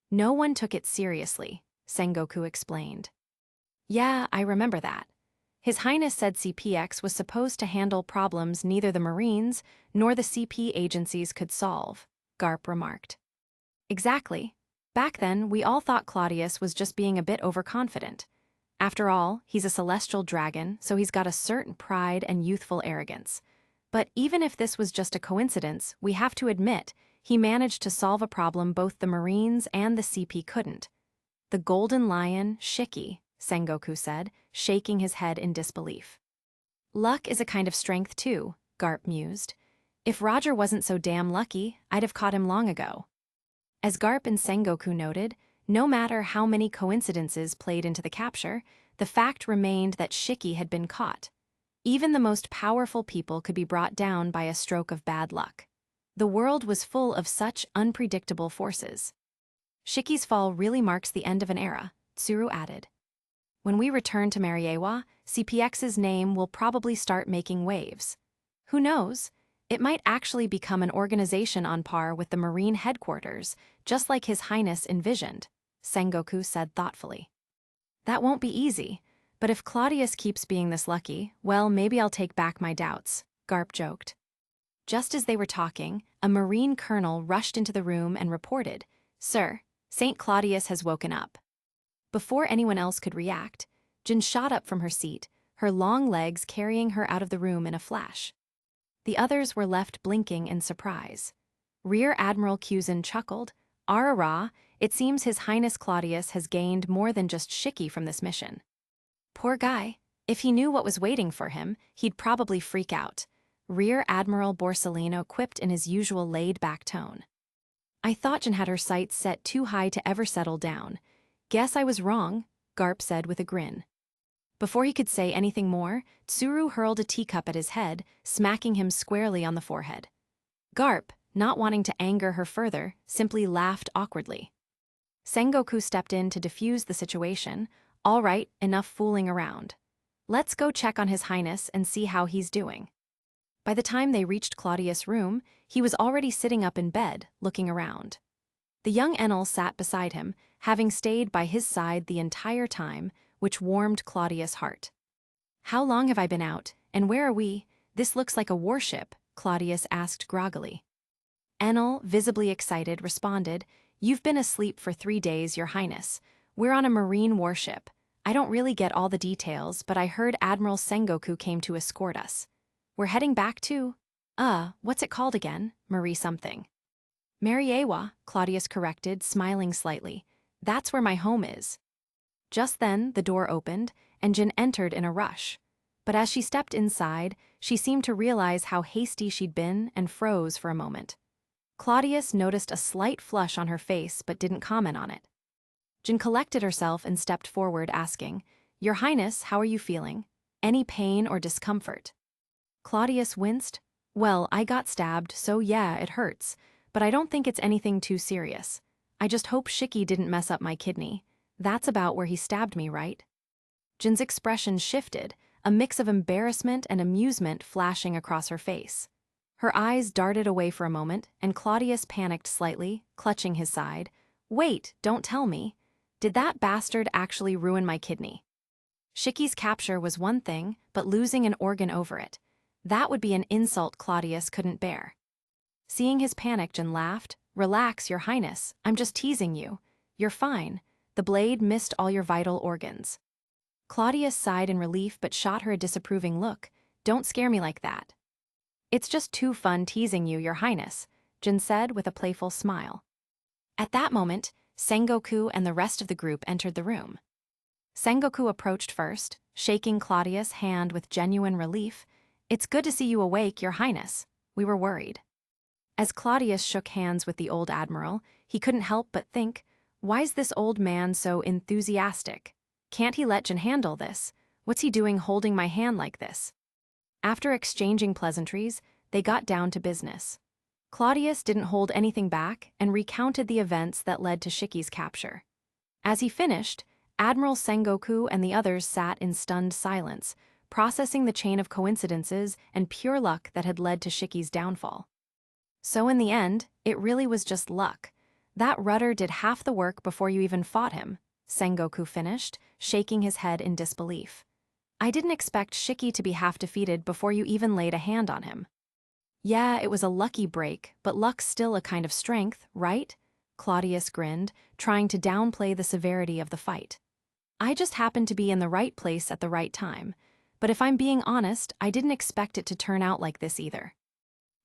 No one took it seriously, Sengoku explained. Yeah, I remember that. His Highness said CPX was supposed to handle problems neither the Marines nor the CP agencies could solve, Garp remarked. Exactly. Back then, we all thought Claudius was just being a bit overconfident. After all, he's a celestial dragon, so he's got a certain pride and youthful arrogance. But even if this was just a coincidence, we have to admit, he managed to solve a problem both the Marines and the CP couldn't. The Golden Lion, Shiki, Sengoku said, shaking his head in disbelief. Luck is a kind of strength too, Garp mused. If Roger wasn't so damn lucky, I'd have caught him long ago. As Garp and Sengoku noted, no matter how many coincidences played into the capture, the fact remained that Shiki had been caught. Even the most powerful people could be brought down by a stroke of bad luck. The world was full of such unpredictable forces. Shiki's fall really marks the end of an era, Tsuru added. When we return to Mariawa, CPX's name will probably start making waves. Who knows? It might actually become an organization on par with the Marine headquarters, just like His Highness envisioned, Sengoku said thoughtfully. That won't be easy, but if Claudius keeps being this lucky, well, maybe I'll take back my doubts, Garp joked. Just as they were talking, a Marine colonel rushed into the room and reported, Sir, St. Claudius has woken up. Before anyone else could react, Jin shot up from her seat, her long legs carrying her out of the room in a flash. The others were left blinking in surprise. Rear Admiral Kuzin chuckled, Arara, it seems His Highness Claudius has gained more than just Shiki from this mission. Poor guy. If he knew what was waiting for him, he'd probably freak out. Rear Admiral Borsellino quipped in his usual laid-back tone. I thought Jin had her sights set too high to ever settle down. Guess I was wrong, Garp said with a grin. Before he could say anything more, Tsuru hurled a teacup at his head, smacking him squarely on the forehead. Garp, not wanting to anger her further, simply laughed awkwardly. Sengoku stepped in to defuse the situation. All right, enough fooling around. Let's go check on His Highness and see how he's doing. By the time they reached Claudius' room, he was already sitting up in bed, looking around. The young Enel sat beside him, having stayed by his side the entire time, which warmed Claudius' heart. How long have I been out, and where are we? This looks like a warship, Claudius asked groggily. Enel, visibly excited, responded, You've been asleep for 3 days, Your Highness. We're on a marine warship. I don't really get all the details, but I heard Admiral Sengoku came to escort us. We're heading back to, what's it called again? Marie something. Mariawa, Claudius corrected, smiling slightly. That's where my home is. Just then, the door opened, and Jin entered in a rush. But as she stepped inside, she seemed to realize how hasty she'd been and froze for a moment. Claudius noticed a slight flush on her face but didn't comment on it. Jin collected herself and stepped forward, asking, Your Highness, how are you feeling? Any pain or discomfort? Claudius winced. Well, I got stabbed, so yeah, it hurts. But I don't think it's anything too serious. I just hope Shiki didn't mess up my kidney. That's about where he stabbed me, right? Jin's expression shifted, a mix of embarrassment and amusement flashing across her face. Her eyes darted away for a moment, and Claudius panicked slightly, clutching his side. Wait, don't tell me. Did that bastard actually ruin my kidney? Shiki's capture was one thing, but losing an organ over it. That would be an insult Claudius couldn't bear. Seeing his panic, Jin laughed. Relax, Your Highness. I'm just teasing you. You're fine. The blade missed all your vital organs. Claudius sighed in relief but shot her a disapproving look. Don't scare me like that. It's just too fun teasing you, Your Highness, Jin said with a playful smile. At that moment, Sengoku and the rest of the group entered the room. Sengoku approached first, shaking Claudius' hand with genuine relief. It's good to see you awake, Your Highness. We were worried. As Claudius shook hands with the old admiral, he couldn't help but think, why's this old man so enthusiastic? Can't he let Jin handle this? What's he doing holding my hand like this? After exchanging pleasantries, they got down to business. Claudius didn't hold anything back and recounted the events that led to Shiki's capture. As he finished, Admiral Sengoku and the others sat in stunned silence, processing the chain of coincidences and pure luck that had led to Shiki's downfall. So in the end, it really was just luck. That rudder did half the work before you even fought him, Sengoku finished, shaking his head in disbelief. I didn't expect Shiki to be half defeated before you even laid a hand on him. Yeah, it was a lucky break, but luck's still a kind of strength, right? Claudius grinned, trying to downplay the severity of the fight. I just happened to be in the right place at the right time, but if I'm being honest, I didn't expect it to turn out like this either.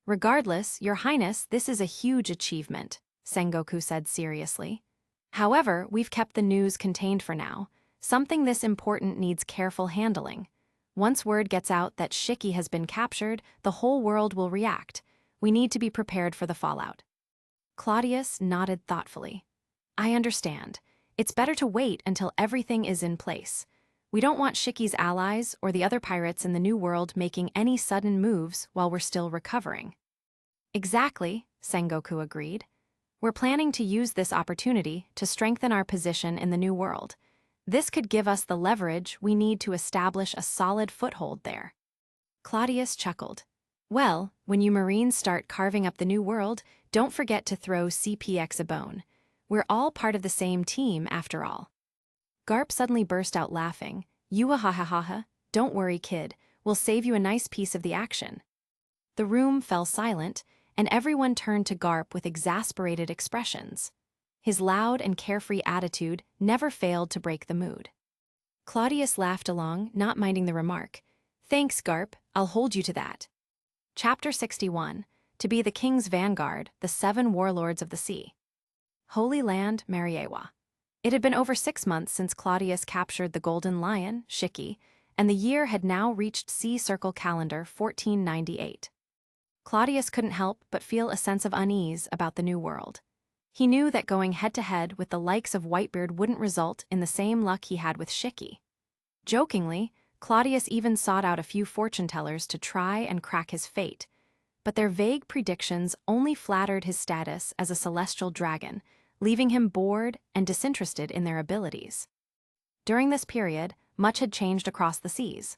Regardless, Your Highness, this is a huge achievement, Sengoku said seriously. However, we've kept the news contained for now. Something this important needs careful handling. Once word gets out that Shiki has been captured, the whole world will react. We need to be prepared for the fallout. Claudius nodded thoughtfully. I understand. It's better to wait until everything is in place. We don't want Shiki's allies or the other pirates in the New World making any sudden moves while we're still recovering. Exactly, Sengoku agreed. We're planning to use this opportunity to strengthen our position in the New World. This could give us the leverage we need to establish a solid foothold there. Claudius chuckled. Well, when you Marines start carving up the New World, don't forget to throw CPX a bone. We're all part of the same team, after all. Garp suddenly burst out laughing. Yuahahaha, don't worry, kid. We'll save you a nice piece of the action. The room fell silent, and everyone turned to Garp with exasperated expressions. His loud and carefree attitude never failed to break the mood. Claudius laughed along, not minding the remark. Thanks, Garp, I'll hold you to that. Chapter 61. To be the King's Vanguard, the 7 Warlords of the Sea. Holy Land, Mariawa. It had been over 6 months since Claudius captured the Golden Lion, Shiki, and the year had now reached Sea Circle calendar 1498. Claudius couldn't help but feel a sense of unease about the New World. He knew that going head-to-head with the likes of Whitebeard wouldn't result in the same luck he had with Shiki. Jokingly, Claudius even sought out a few fortune-tellers to try and crack his fate, but their vague predictions only flattered his status as a celestial dragon, leaving him bored and disinterested in their abilities. During this period, much had changed across the seas.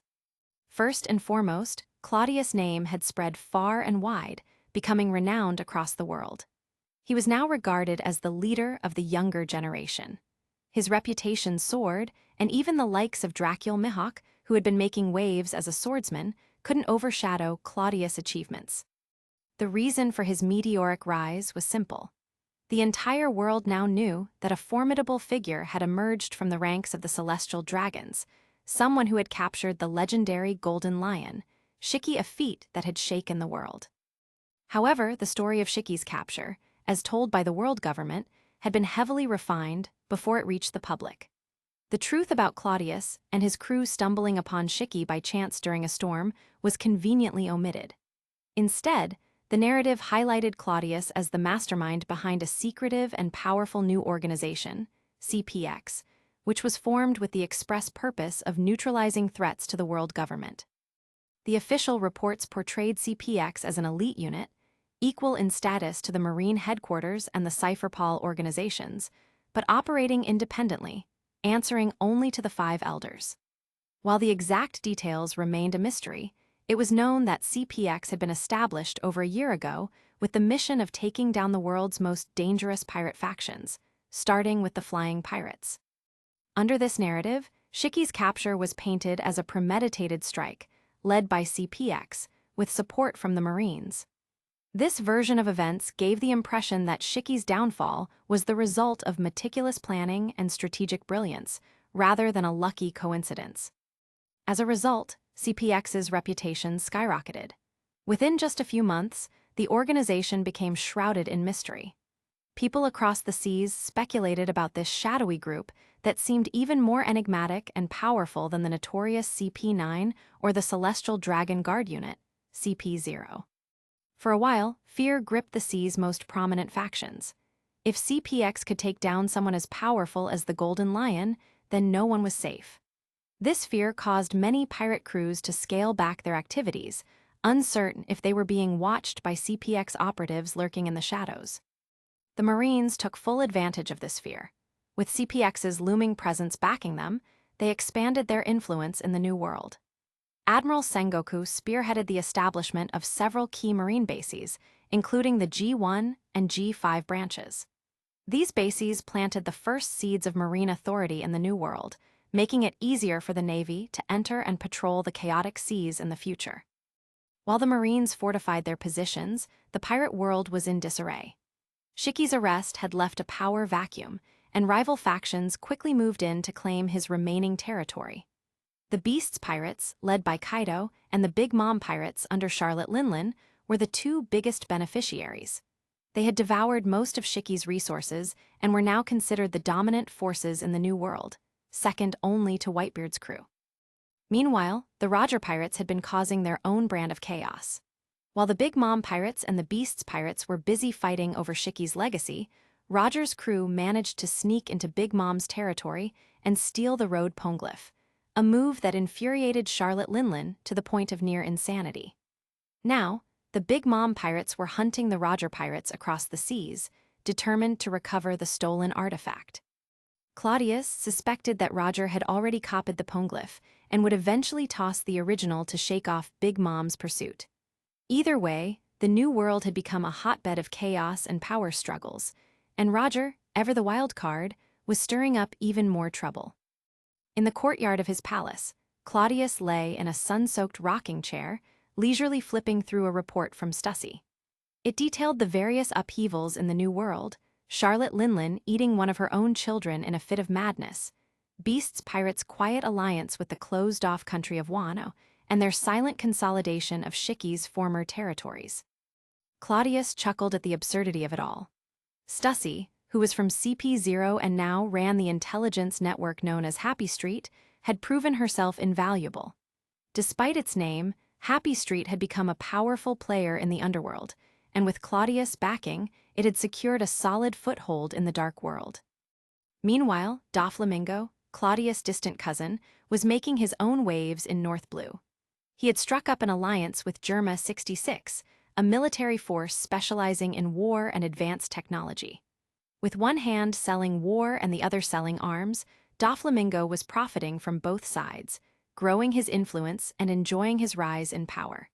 First and foremost, Claudius' name had spread far and wide, becoming renowned across the world. He was now regarded as the leader of the younger generation. His reputation soared, and even the likes of Dracul Mihawk, who had been making waves as a swordsman, couldn't overshadow Claudius' achievements. The reason for his meteoric rise was simple. The entire world now knew that a formidable figure had emerged from the ranks of the celestial dragons, someone who had captured the legendary Golden Lion, Shiki, a feat that had shaken the world. However, the story of Shiki's capture, as told by the world government, had been heavily refined before it reached the public. The truth about Claudius and his crew stumbling upon Shiki by chance during a storm was conveniently omitted. Instead, the narrative highlighted Claudius as the mastermind behind a secretive and powerful new organization, CPX, which was formed with the express purpose of neutralizing threats to the world government. The official reports portrayed CPX as an elite unit, equal in status to the Marine headquarters and the Cypherpol organizations, but operating independently, answering only to the 5 elders. While the exact details remained a mystery, it was known that CPX had been established over a year ago with the mission of taking down the world's most dangerous pirate factions, starting with the Flying Pirates. Under this narrative, Shiki's capture was painted as a premeditated strike, led by CPX, with support from the Marines. This version of events gave the impression that Shiki's downfall was the result of meticulous planning and strategic brilliance, rather than a lucky coincidence. As a result, CPX's reputation skyrocketed. Within just a few months, the organization became shrouded in mystery. People across the seas speculated about this shadowy group that seemed even more enigmatic and powerful than the notorious CP9 or the Celestial Dragon Guard Unit, CP0. For a while, fear gripped the sea's most prominent factions. If CPX could take down someone as powerful as the Golden Lion, then no one was safe. This fear caused many pirate crews to scale back their activities, uncertain if they were being watched by CPX operatives lurking in the shadows. The Marines took full advantage of this fear. With CPX's looming presence backing them, they expanded their influence in the New World. Admiral Sengoku spearheaded the establishment of several key marine bases, including the G1 and G5 branches. These bases planted the first seeds of marine authority in the New World, making it easier for the Navy to enter and patrol the chaotic seas in the future. While the Marines fortified their positions, the pirate world was in disarray. Shiki's arrest had left a power vacuum, and rival factions quickly moved in to claim his remaining territory. The Beasts Pirates, led by Kaido, and the Big Mom Pirates under Charlotte Linlin were the two biggest beneficiaries. They had devoured most of Shiki's resources and were now considered the dominant forces in the New World, second only to Whitebeard's crew. Meanwhile, the Roger Pirates had been causing their own brand of chaos. While the Big Mom Pirates and the Beasts Pirates were busy fighting over Shiki's legacy, Roger's crew managed to sneak into Big Mom's territory and steal the road Poneglyph, a move that infuriated Charlotte Linlin to the point of near insanity. Now, the Big Mom Pirates were hunting the Roger Pirates across the seas, determined to recover the stolen artifact. Claudius suspected that Roger had already copied the Poneglyph and would eventually toss the original to shake off Big Mom's pursuit. Either way, the New World had become a hotbed of chaos and power struggles, and Roger, ever the wild card, was stirring up even more trouble. In the courtyard of his palace, Claudius lay in a sun-soaked rocking chair, leisurely flipping through a report from Stussy. It detailed the various upheavals in the New World, Charlotte Linlin eating one of her own children in a fit of madness, Beasts Pirates' quiet alliance with the closed-off country of Wano, and their silent consolidation of Shiki's former territories. Claudius chuckled at the absurdity of it all. Stussy, who was from CP0 and now ran the intelligence network known as Happy Street, had proven herself invaluable. Despite its name, Happy Street had become a powerful player in the underworld, and with Claudius backing, it had secured a solid foothold in the dark world. Meanwhile, Doflamingo, Claudius' distant cousin, was making his own waves in North Blue. He had struck up an alliance with Germa 66, a military force specializing in war and advanced technology. With one hand selling war and the other selling arms, Doflamingo was profiting from both sides, growing his influence and enjoying his rise in power.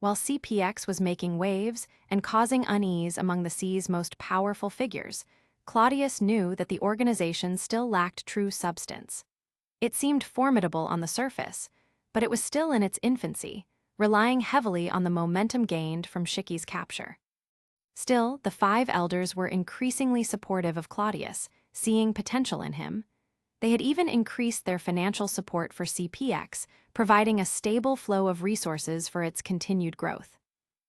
While CPX was making waves and causing unease among the sea's most powerful figures, Claudius knew that the organization still lacked true substance. It seemed formidable on the surface, but it was still in its infancy, relying heavily on the momentum gained from Shiki's capture. Still, the five elders were increasingly supportive of Claudius, seeing potential in him. They had even increased their financial support for CPX, providing a stable flow of resources for its continued growth.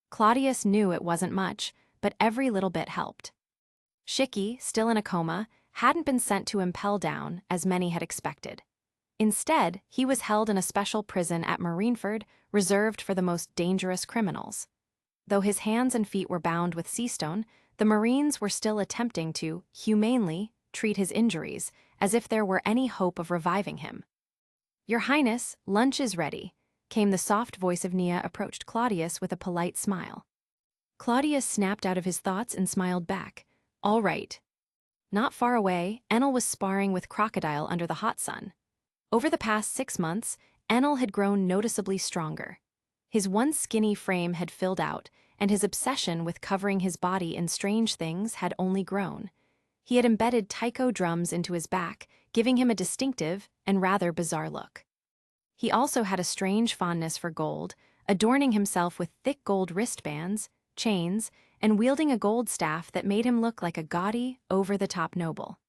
Claudius knew it wasn't much, but every little bit helped. Shiki, still in a coma, hadn't been sent to Impel Down, as many had expected. Instead, he was held in a special prison at Marineford, reserved for the most dangerous criminals. Though his hands and feet were bound with seastone, the Marines were still attempting to, humanely, treat his injuries, as if there were any hope of reviving him. "Your Highness, lunch is ready," came the soft voice of Nia approached Claudius with a polite smile. Claudius snapped out of his thoughts and smiled back. "All right." Not far away, Enel was sparring with Crocodile under the hot sun. Over the past 6 months, Enel had grown noticeably stronger. His once skinny frame had filled out, and his obsession with covering his body in strange things had only grown. He had embedded taiko drums into his back, giving him a distinctive and rather bizarre look. He also had a strange fondness for gold, adorning himself with thick gold wristbands, chains, and wielding a gold staff that made him look like a gaudy, over-the-top noble.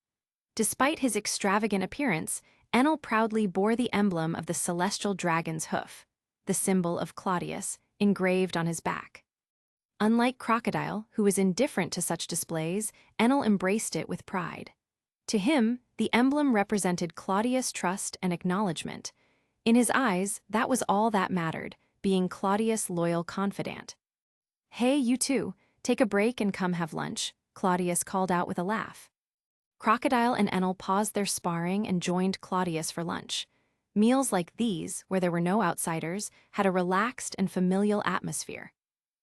Despite his extravagant appearance, Enel proudly bore the emblem of the celestial dragon's hoof, the symbol of Claudius, engraved on his back. Unlike Crocodile, who was indifferent to such displays, Enel embraced it with pride. To him, the emblem represented Claudius' trust and acknowledgement. In his eyes, that was all that mattered, being Claudius' loyal confidant. "Hey, you two, take a break and come have lunch," Claudius called out with a laugh. Crocodile and Enel paused their sparring and joined Claudius for lunch. Meals like these, where there were no outsiders, had a relaxed and familial atmosphere.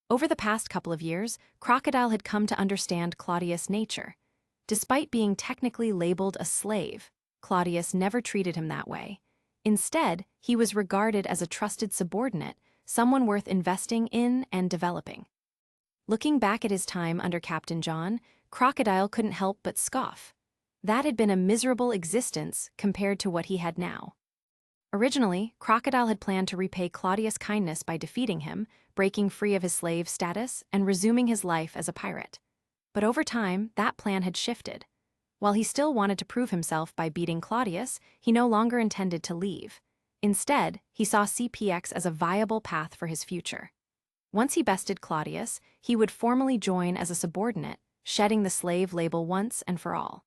Over the past couple of years, Crocodile had come to understand Claudius' nature. Despite being technically labeled a slave, Claudius never treated him that way. Instead, he was regarded as a trusted subordinate, someone worth investing in and developing. Looking back at his time under Captain John, Crocodile couldn't help but scoff. That had been a miserable existence compared to what he had now. Originally, Crocodile had planned to repay Claudius' kindness by defeating him, breaking free of his slave status, and resuming his life as a pirate. But over time, that plan had shifted. While he still wanted to prove himself by beating Claudius, he no longer intended to leave. Instead, he saw CPX as a viable path for his future. Once he bested Claudius, he would formally join as a subordinate, shedding the slave label once and for all.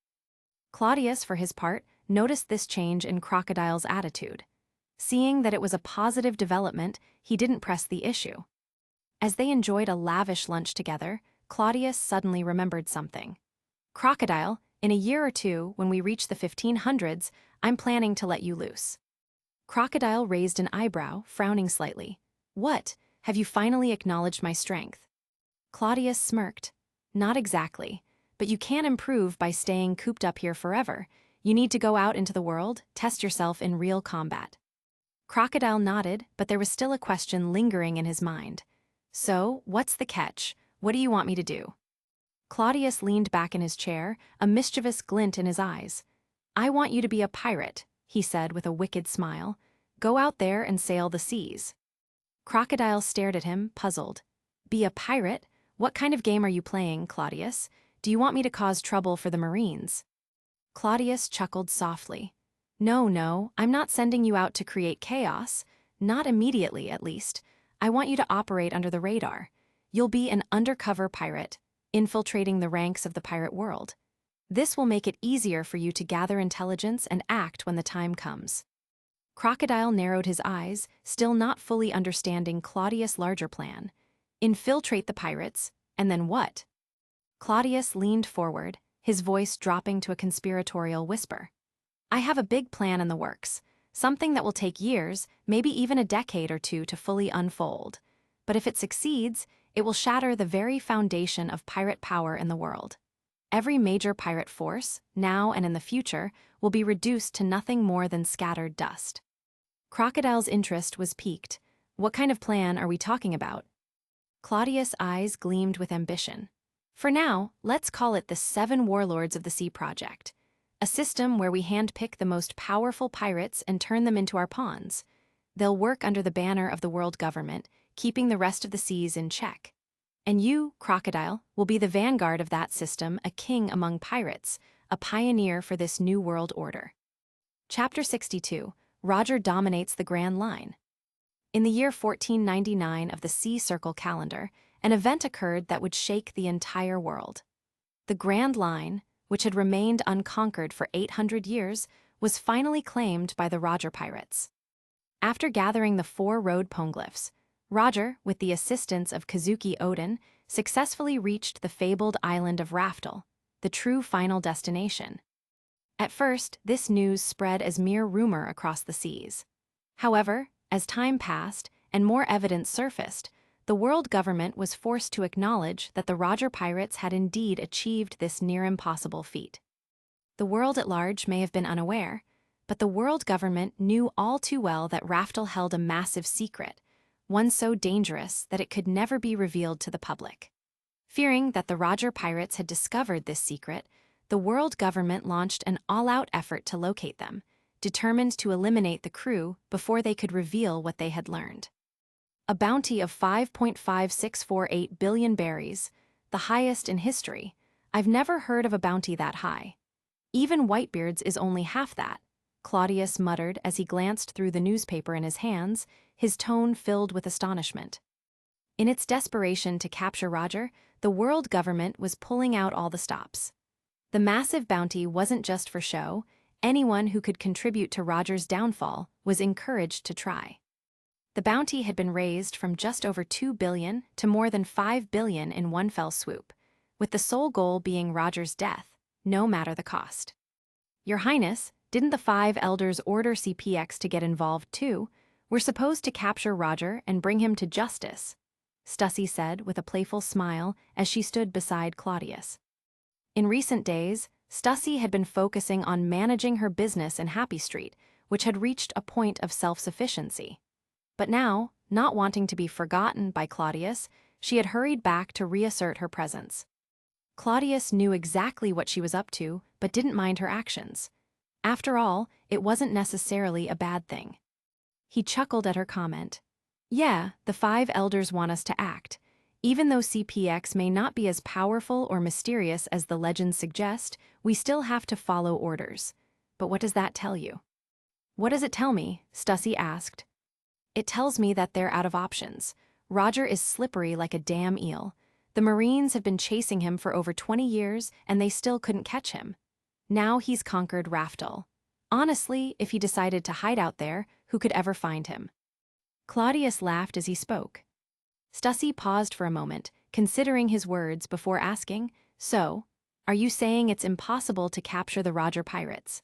Claudius, for his part, noticed this change in Crocodile's attitude. Seeing that it was a positive development, he didn't press the issue. As they enjoyed a lavish lunch together, Claudius suddenly remembered something. "Crocodile, in a year or two, when we reach the 1500s, I'm planning to let you loose." Crocodile raised an eyebrow, frowning slightly. "What? Have you finally acknowledged my strength?" Claudius smirked. "Not exactly, but you can't improve by staying cooped up here forever. You need to go out into the world, test yourself in real combat." Crocodile nodded, but there was still a question lingering in his mind. "So, what's the catch? What do you want me to do?" Claudius leaned back in his chair, a mischievous glint in his eyes. "I want you to be a pirate," he said with a wicked smile. "Go out there and sail the seas." Crocodile stared at him, puzzled. "Be a pirate? What kind of game are you playing, Claudius? Do you want me to cause trouble for the Marines?" Claudius chuckled softly. No, I'm not sending you out to create chaos. Not immediately, at least. I want you to operate under the radar. You'll be an undercover pirate, infiltrating the ranks of the pirate world. This will make it easier for you to gather intelligence and act when the time comes." Crocodile narrowed his eyes, still not fully understanding Claudius' larger plan. Infiltrate the pirates, and then what? Claudius leaned forward, his voice dropping to a conspiratorial whisper. "I have a big plan in the works, something that will take years, maybe even a decade or two to fully unfold. But if it succeeds, it will shatter the very foundation of pirate power in the world. Every major pirate force, now and in the future, will be reduced to nothing more than scattered dust." Crocodile's interest was piqued. "What kind of plan are we talking about?" Claudius' eyes gleamed with ambition. "For now, let's call it the 7 Warlords of the Sea project. A system where we handpick the most powerful pirates and turn them into our pawns. They'll work under the banner of the world government, keeping the rest of the seas in check. And you, Crocodile, will be the vanguard of that system, a king among pirates, a pioneer for this new world order." Chapter 62, Roger Dominates the Grand Line. In the year 1499 of the Sea Circle calendar, an event occurred that would shake the entire world. The Grand Line, which had remained unconquered for 800 years, was finally claimed by the Roger pirates. After gathering the 4 road poneglyphs, Roger, with the assistance of Kazuki Odin, successfully reached the fabled island of Raftel, the true final destination. At first, this news spread as mere rumor across the seas. However, as time passed and more evidence surfaced, the world government was forced to acknowledge that the Roger pirates had indeed achieved this near-impossible feat. The world at large may have been unaware, but the world government knew all too well that Raftel held a massive secret, one so dangerous that it could never be revealed to the public. Fearing that the Roger pirates had discovered this secret, the world government launched an all-out effort to locate them, determined to eliminate the crew before they could reveal what they had learned. A bounty of 5.5648 billion berries, the highest in history. I've never heard of a bounty that high. Even Whitebeard's is only half that, Claudius muttered as he glanced through the newspaper in his hands, his tone filled with astonishment. In its desperation to capture Roger, the world government was pulling out all the stops. The massive bounty wasn't just for show. Anyone who could contribute to Roger's downfall was encouraged to try. The bounty had been raised from just over 2 billion to more than 5 billion in one fell swoop, with the sole goal being Roger's death, no matter the cost. Your Highness, didn't the 5 elders order CPX to get involved too? We're supposed to capture Roger and bring him to justice, Stussy said with a playful smile as she stood beside Claudius. In recent days, Stussy had been focusing on managing her business in Happy Street, which had reached a point of self-sufficiency. But now, not wanting to be forgotten by Claudius, she had hurried back to reassert her presence. Claudius knew exactly what she was up to, but didn't mind her actions. After all, it wasn't necessarily a bad thing. He chuckled at her comment. Yeah, the 5 elders want us to act. Even though CPX may not be as powerful or mysterious as the legends suggest, we still have to follow orders. But what does that tell you? What does it tell me? Stussy asked. It tells me that they're out of options. Roger is slippery like a damn eel. The Marines have been chasing him for over 20 years, and they still couldn't catch him. Now he's conquered Raftel. Honestly, if he decided to hide out there, who could ever find him? Claudius laughed as he spoke. Stussy paused for a moment, considering his words before asking, So, are you saying it's impossible to capture the Roger pirates?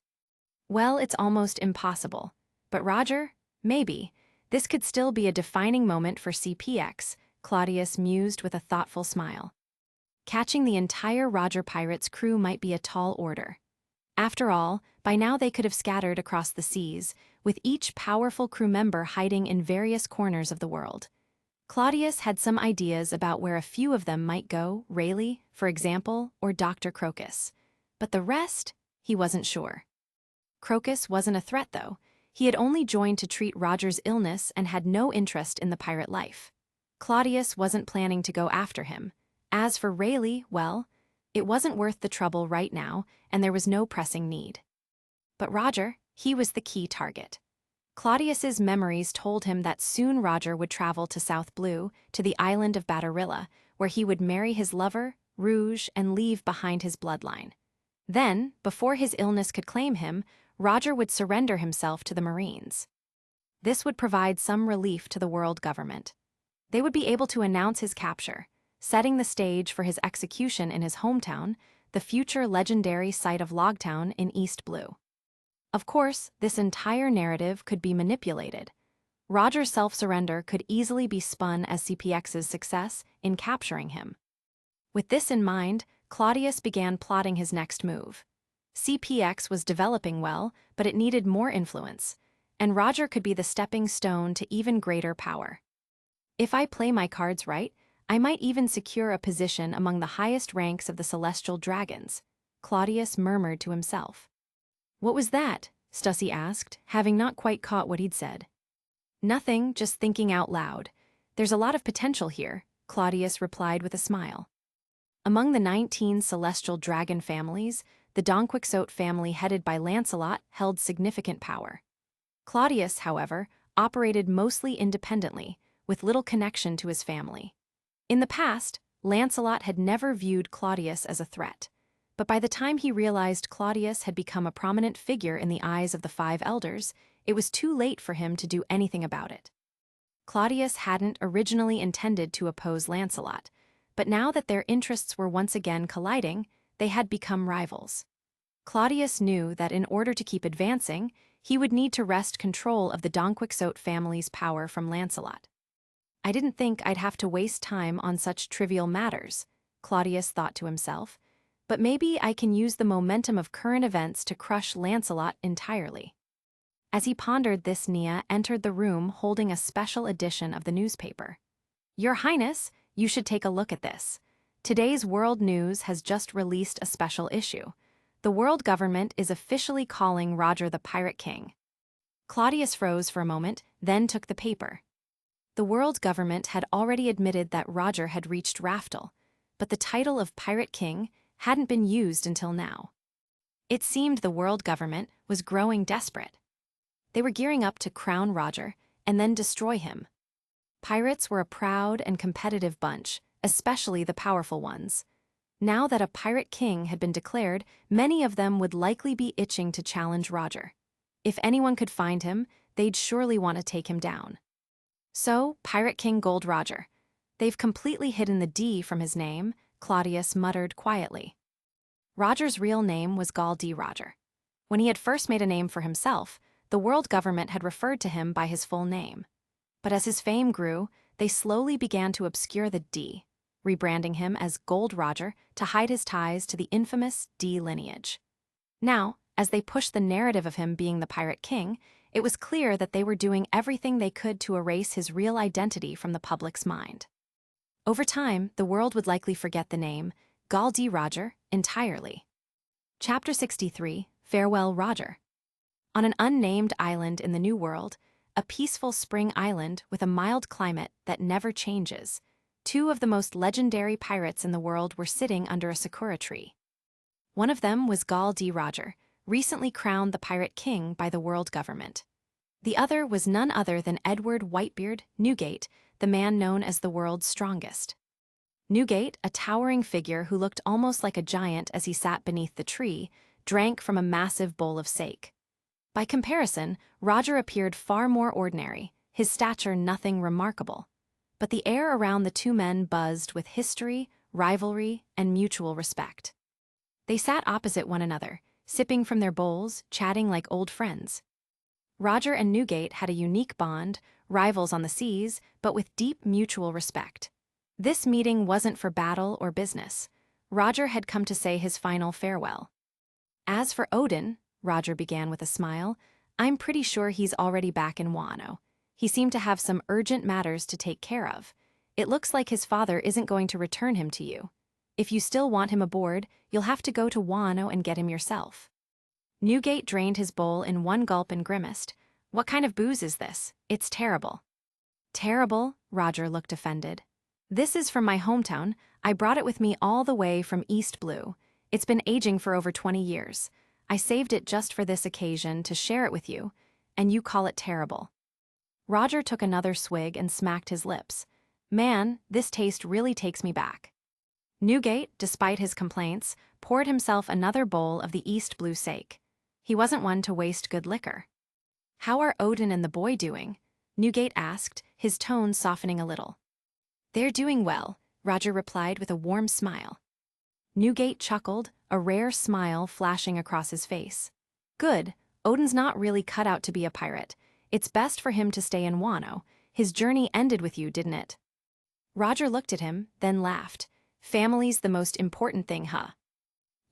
Well, it's almost impossible. But Roger? Maybe. This could still be a defining moment for CPX, Claudius mused with a thoughtful smile. Catching the entire Roger pirates crew might be a tall order. After all, by now they could have scattered across the seas, with each powerful crew member hiding in various corners of the world. Claudius had some ideas about where a few of them might go, Rayleigh, for example, or Dr. Crocus. But the rest, he wasn't sure. Crocus wasn't a threat, though. He had only joined to treat Roger's illness and had no interest in the pirate life. Claudius wasn't planning to go after him. As for Rayleigh, well, it wasn't worth the trouble right now, and there was no pressing need. But Roger, he was the key target. Claudius's memories told him that soon Roger would travel to South Blue, to the island of Batarilla, where he would marry his lover, Rouge, and leave behind his bloodline. Then, before his illness could claim him, Roger would surrender himself to the Marines. This would provide some relief to the world government. They would be able to announce his capture, setting the stage for his execution in his hometown, the future legendary site of Logtown in East Blue. Of course, this entire narrative could be manipulated. Roger's self-surrender could easily be spun as CPX's success in capturing him. With this in mind, Claudius began plotting his next move. CPX was developing well, but it needed more influence, and Roger could be the stepping stone to even greater power. If I play my cards right, I might even secure a position among the highest ranks of the celestial dragons, Claudius murmured to himself. What was that? Stussy asked, having not quite caught what he'd said. Nothing, just thinking out loud. There's a lot of potential here, Claudius replied with a smile. Among the 19 celestial dragon families, the Donquixote family headed by Lancelot held significant power. Claudius, however, operated mostly independently, with little connection to his family. In the past, Lancelot had never viewed Claudius as a threat, but by the time he realized Claudius had become a prominent figure in the eyes of the 5 elders, it was too late for him to do anything about it. Claudius hadn't originally intended to oppose Lancelot, but now that their interests were once again colliding, they had become rivals. Claudius knew that in order to keep advancing, he would need to wrest control of the Donquixote family's power from Lancelot. I didn't think I'd have to waste time on such trivial matters, Claudius thought to himself, but maybe I can use the momentum of current events to crush Lancelot entirely. As he pondered this, Nia entered the room holding a special edition of the newspaper. Your Highness, you should take a look at this. Today's World News has just released a special issue. The world government is officially calling Roger the Pirate King. Claudius froze for a moment, then took the paper. The world government had already admitted that Roger had reached Raftel, but the title of Pirate King hadn't been used until now. It seemed the world government was growing desperate. They were gearing up to crown Roger and then destroy him. Pirates were a proud and competitive bunch, especially the powerful ones. Now that a pirate king had been declared, many of them would likely be itching to challenge Roger. If anyone could find him, they'd surely want to take him down. So, Pirate King Gold Roger. They've completely hidden the D from his name, Claudius muttered quietly. Roger's real name was Gall D. Roger. When he had first made a name for himself, the world government had referred to him by his full name. But as his fame grew, they slowly began to obscure the D, rebranding him as Gold Roger to hide his ties to the infamous D lineage. Now, as they pushed the narrative of him being the Pirate King, it was clear that they were doing everything they could to erase his real identity from the public's mind. Over time, the world would likely forget the name Gall D. Roger entirely. Chapter 63, Farewell Roger. On an unnamed island in the New World, a peaceful spring island with a mild climate that never changes, two of the most legendary pirates in the world were sitting under a sakura tree. One of them was Gall D. Roger, recently crowned the Pirate King by the world government. The other was none other than Edward Whitebeard Newgate, the man known as the world's strongest. Newgate, a towering figure who looked almost like a giant as he sat beneath the tree, drank from a massive bowl of sake. By comparison, Roger appeared far more ordinary, his stature nothing remarkable. But the air around the two men buzzed with history, rivalry, and mutual respect. They sat opposite one another, sipping from their bowls, chatting like old friends. Roger and Newgate had a unique bond, rivals on the seas, but with deep mutual respect. This meeting wasn't for battle or business. Roger had come to say his final farewell. As for Odin, Roger began with a smile, I'm pretty sure he's already back in Wano. He seemed to have some urgent matters to take care of. It looks like his father isn't going to return him to you. If you still want him aboard, you'll have to go to Wano and get him yourself. Newgate drained his bowl in one gulp and grimaced. What kind of booze is this? It's terrible. Terrible? Roger looked offended. This is from my hometown. I brought it with me all the way from East Blue. It's been aging for over 20 years. I saved it just for this occasion to share it with you, and you call it terrible. Roger took another swig and smacked his lips. Man, this taste really takes me back. Newgate, despite his complaints, poured himself another bowl of the East Blue sake. He wasn't one to waste good liquor. How are Odin and the boy doing? Newgate asked, his tone softening a little. They're doing well, Roger replied with a warm smile. Newgate chuckled, a rare smile flashing across his face. Good, Odin's not really cut out to be a pirate. It's best for him to stay in Wano. His journey ended with you, didn't it? Roger looked at him, then laughed. Family's the most important thing, huh?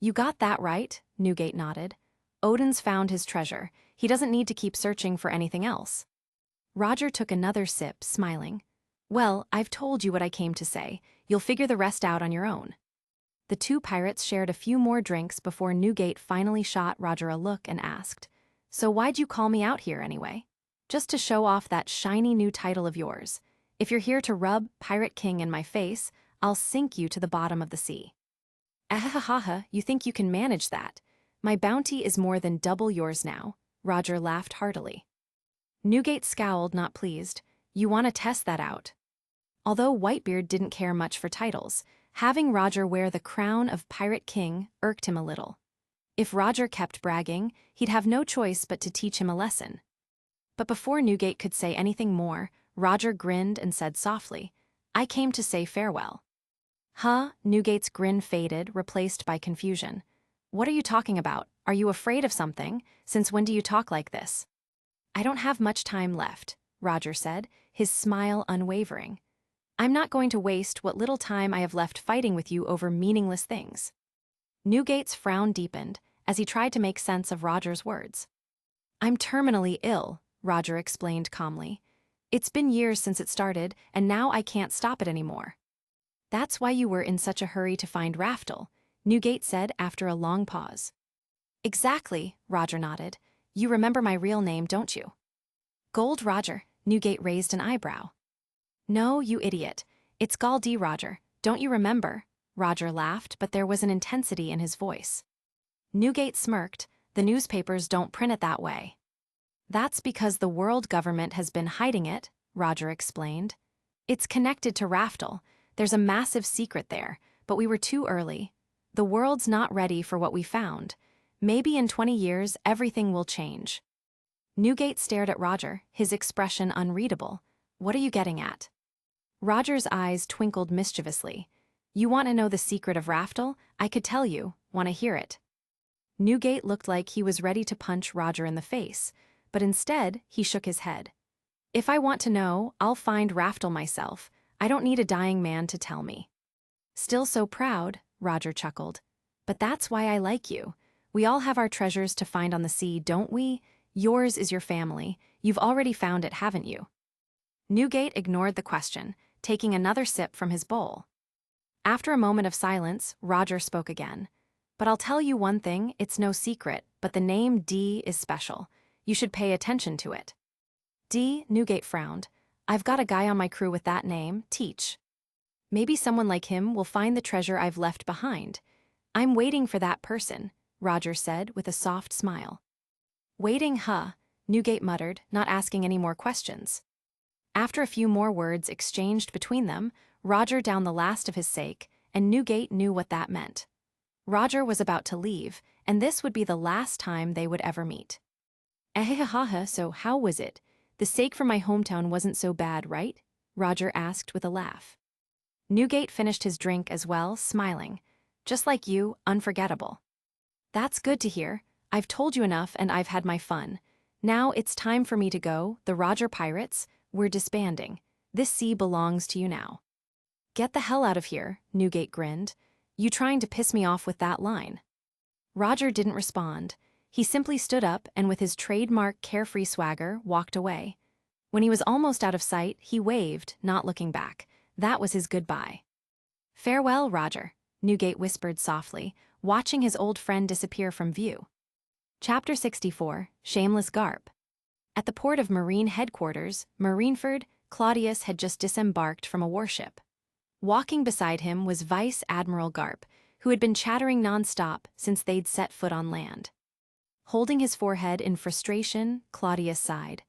You got that right, Newgate nodded. Odin's found his treasure. He doesn't need to keep searching for anything else. Roger took another sip, smiling. Well, I've told you what I came to say. You'll figure the rest out on your own. The two pirates shared a few more drinks before Newgate finally shot Roger a look and asked, So why'd you call me out here anyway? Just to show off that shiny new title of yours. If you're here to rub Pirate King in my face, I'll sink you to the bottom of the sea. Ahahaha, you think you can manage that? My bounty is more than double yours now. Roger laughed heartily. Newgate scowled, not pleased. You want to test that out? Although Whitebeard didn't care much for titles, having Roger wear the crown of Pirate King irked him a little. If Roger kept bragging, he'd have no choice but to teach him a lesson. But before Newgate could say anything more, Roger grinned and said softly, I came to say farewell. Huh? Newgate's grin faded, replaced by confusion. What are you talking about? Are you afraid of something? Since when do you talk like this? I don't have much time left, Roger said, his smile unwavering. I'm not going to waste what little time I have left fighting with you over meaningless things. Newgate's frown deepened as he tried to make sense of Roger's words. I'm terminally ill, Roger explained calmly. It's been years since it started, and now I can't stop it anymore. That's why you were in such a hurry to find Raftel, Newgate said after a long pause. Exactly, Roger nodded. You remember my real name, don't you? Gold Roger, Newgate raised an eyebrow. No, you idiot. It's Galdi, Roger. Don't you remember? Roger laughed, but there was an intensity in his voice. Newgate smirked. The newspapers don't print it that way. That's because the world government has been hiding it, Roger explained. It's connected to Raftel. There's a massive secret there, but we were too early. The world's not ready for what we found. Maybe in 20 years, everything will change. Newgate stared at Roger, his expression unreadable. What are you getting at? Roger's eyes twinkled mischievously. You want to know the secret of Raftel? I could tell you. Want to hear it? Newgate looked like he was ready to punch Roger in the face, but instead, he shook his head. If I want to know, I'll find Raftel myself. I don't need a dying man to tell me. Still so proud, Roger chuckled. But that's why I like you. We all have our treasures to find on the sea, don't we? Yours is your family. You've already found it, haven't you? Newgate ignored the question, taking another sip from his bowl. After a moment of silence, Roger spoke again. But I'll tell you one thing, it's no secret, but the name D is special. You should pay attention to it. D, Newgate frowned. I've got a guy on my crew with that name, Teach. Maybe someone like him will find the treasure I've left behind. I'm waiting for that person, Roger said with a soft smile. Waiting, huh? Newgate muttered, not asking any more questions. After a few more words exchanged between them, Roger downed the last of his sake, and Newgate knew what that meant. Roger was about to leave, and this would be the last time they would ever meet. So how was it? The sake from my hometown wasn't so bad, right? Roger asked with a laugh. Newgate finished his drink as well, smiling. Just like you, unforgettable. That's good to hear. I've told you enough and I've had my fun. Now it's time for me to go. The Roger Pirates, we're disbanding. This sea belongs to you now. Get the hell out of here, Newgate grinned. You trying to piss me off with that line? Roger didn't respond. He simply stood up and with his trademark carefree swagger, walked away. When he was almost out of sight, he waved, not looking back. That was his goodbye. Farewell, Roger, Newgate whispered softly, watching his old friend disappear from view. Chapter 64, Shameless Garp. At the port of Marine headquarters, Marineford, Claudius had just disembarked from a warship. Walking beside him was Vice Admiral Garp, who had been chattering non-stop since they'd set foot on land. Holding his forehead in frustration, Claudius sighed.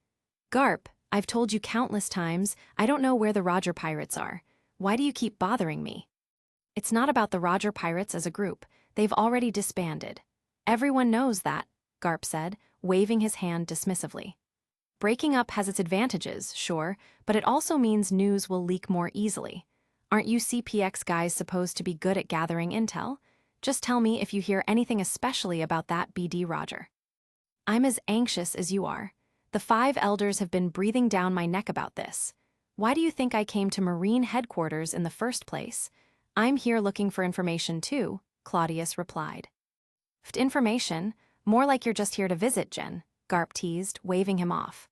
Garp, I've told you countless times, I don't know where the Roger Pirates are. Why do you keep bothering me? It's not about the Roger Pirates as a group. They've already disbanded. Everyone knows that, Garp said, waving his hand dismissively. Breaking up has its advantages, sure, but it also means news will leak more easily. Aren't you CPX guys supposed to be good at gathering intel? Just tell me if you hear anything especially about that BD Roger. I'm as anxious as you are. The 5 elders have been breathing down my neck about this. Why do you think I came to Marine headquarters in the first place? I'm here looking for information too, Claudius replied. Information? More like you're just here to visit, Jen, Garp teased, waving him off.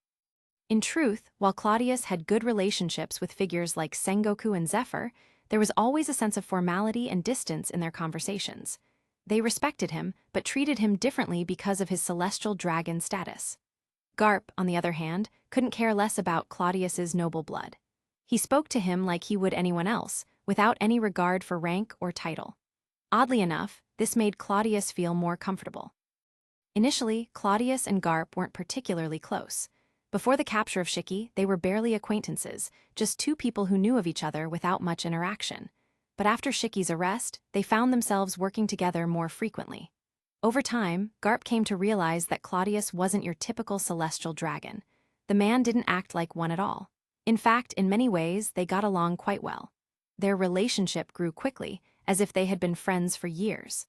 In truth, while Claudius had good relationships with figures like Sengoku and Zephyr, there was always a sense of formality and distance in their conversations. They respected him, but treated him differently because of his celestial dragon status. Garp, on the other hand, couldn't care less about Claudius's noble blood. He spoke to him like he would anyone else, without any regard for rank or title. Oddly enough, this made Claudius feel more comfortable. Initially, Claudius and Garp weren't particularly close. Before the capture of Shiki, they were barely acquaintances, just 2 people who knew of each other without much interaction. But after Shiki's arrest, they found themselves working together more frequently. Over time, Garp came to realize that Claudius wasn't your typical celestial dragon. The man didn't act like one at all. In fact, in many ways, they got along quite well. Their relationship grew quickly, as if they had been friends for years.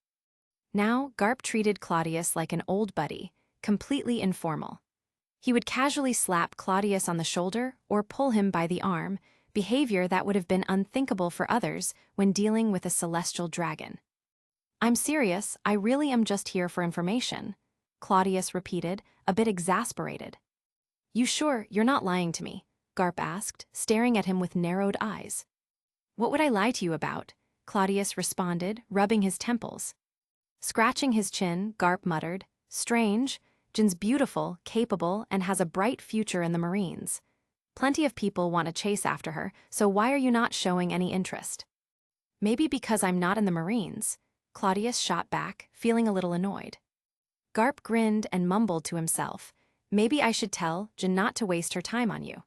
Now, Garp treated Claudius like an old buddy, completely informal. He would casually slap Claudius on the shoulder or pull him by the arm, behavior that would have been unthinkable for others when dealing with a celestial dragon. I'm serious, I really am just here for information, Claudius repeated, a bit exasperated. You sure you're not lying to me? Garp asked, staring at him with narrowed eyes. What would I lie to you about? Claudius responded, rubbing his temples. Scratching his chin, Garp muttered, Strange. Jin's beautiful, capable, and has a bright future in the Marines. Plenty of people want to chase after her, so why are you not showing any interest? Maybe because I'm not in the Marines, Claudius shot back, feeling a little annoyed. Garp grinned and mumbled to himself, maybe I should tell Jen not to waste her time on you.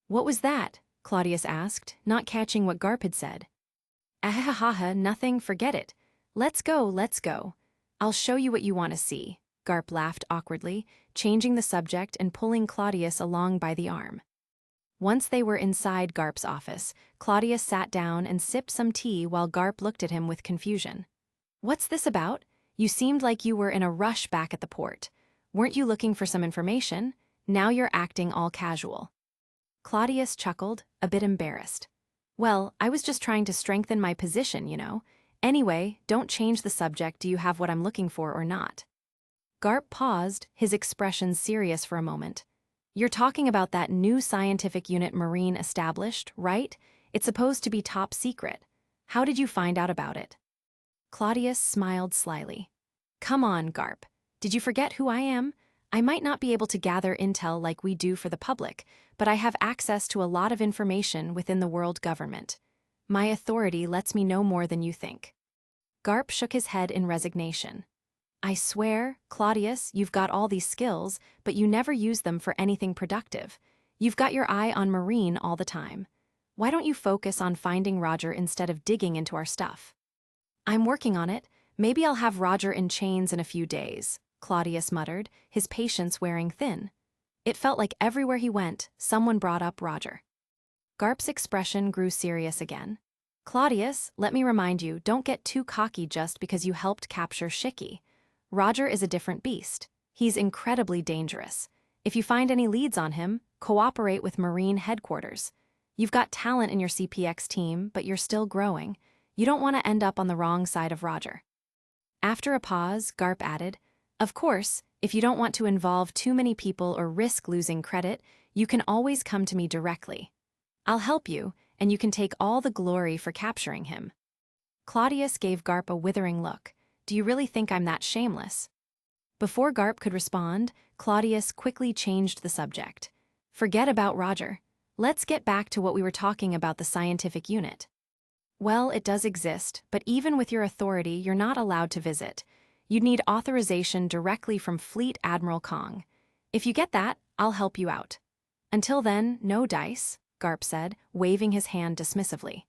What was that? Claudius asked, not catching what Garp had said. Ahahaha, nothing, forget it. Let's go, let's go. I'll show you what you want to see, Garp laughed awkwardly, changing the subject and pulling Claudius along by the arm. Once they were inside Garp's office, Claudius sat down and sipped some tea while Garp looked at him with confusion. What's this about? You seemed like you were in a rush back at the port. Weren't you looking for some information? Now you're acting all casual. Claudius chuckled, a bit embarrassed. Well, I was just trying to strengthen my position, you know. Anyway, don't change the subject. Do you have what I'm looking for or not? Garp paused, his expression serious for a moment. You're talking about that new scientific unit Marine established, right? It's supposed to be top secret. How did you find out about it? Claudius smiled slyly. Come on, Garp. Did you forget who I am? I might not be able to gather intel like we do for the public, but I have access to a lot of information within the world government. My authority lets me know more than you think. Garp shook his head in resignation. I swear, Claudius, you've got all these skills, but you never use them for anything productive. You've got your eye on Marine all the time. Why don't you focus on finding Roger instead of digging into our stuff? I'm working on it. Maybe I'll have Roger in chains in a few days, Claudius muttered, his patience wearing thin. It felt like everywhere he went, someone brought up Roger. Garp's expression grew serious again. Claudius, let me remind you, don't get too cocky just because you helped capture Shiki. Roger is a different beast. He's incredibly dangerous. If you find any leads on him, cooperate with Marine headquarters. You've got talent in your CPX team, but you're still growing. You don't want to end up on the wrong side of Roger. After a pause, Garp added, of course, if you don't want to involve too many people or risk losing credit, you can always come to me directly. I'll help you, and you can take all the glory for capturing him. Claudius gave Garp a withering look. Do you really think I'm that shameless? Before Garp could respond, Claudius quickly changed the subject. Forget about Roger. Let's get back to what we were talking about, the scientific unit. Well, it does exist, but even with your authority, you're not allowed to visit. You'd need authorization directly from Fleet Admiral Kong. If you get that, I'll help you out. Until then, no dice, Garp said, waving his hand dismissively.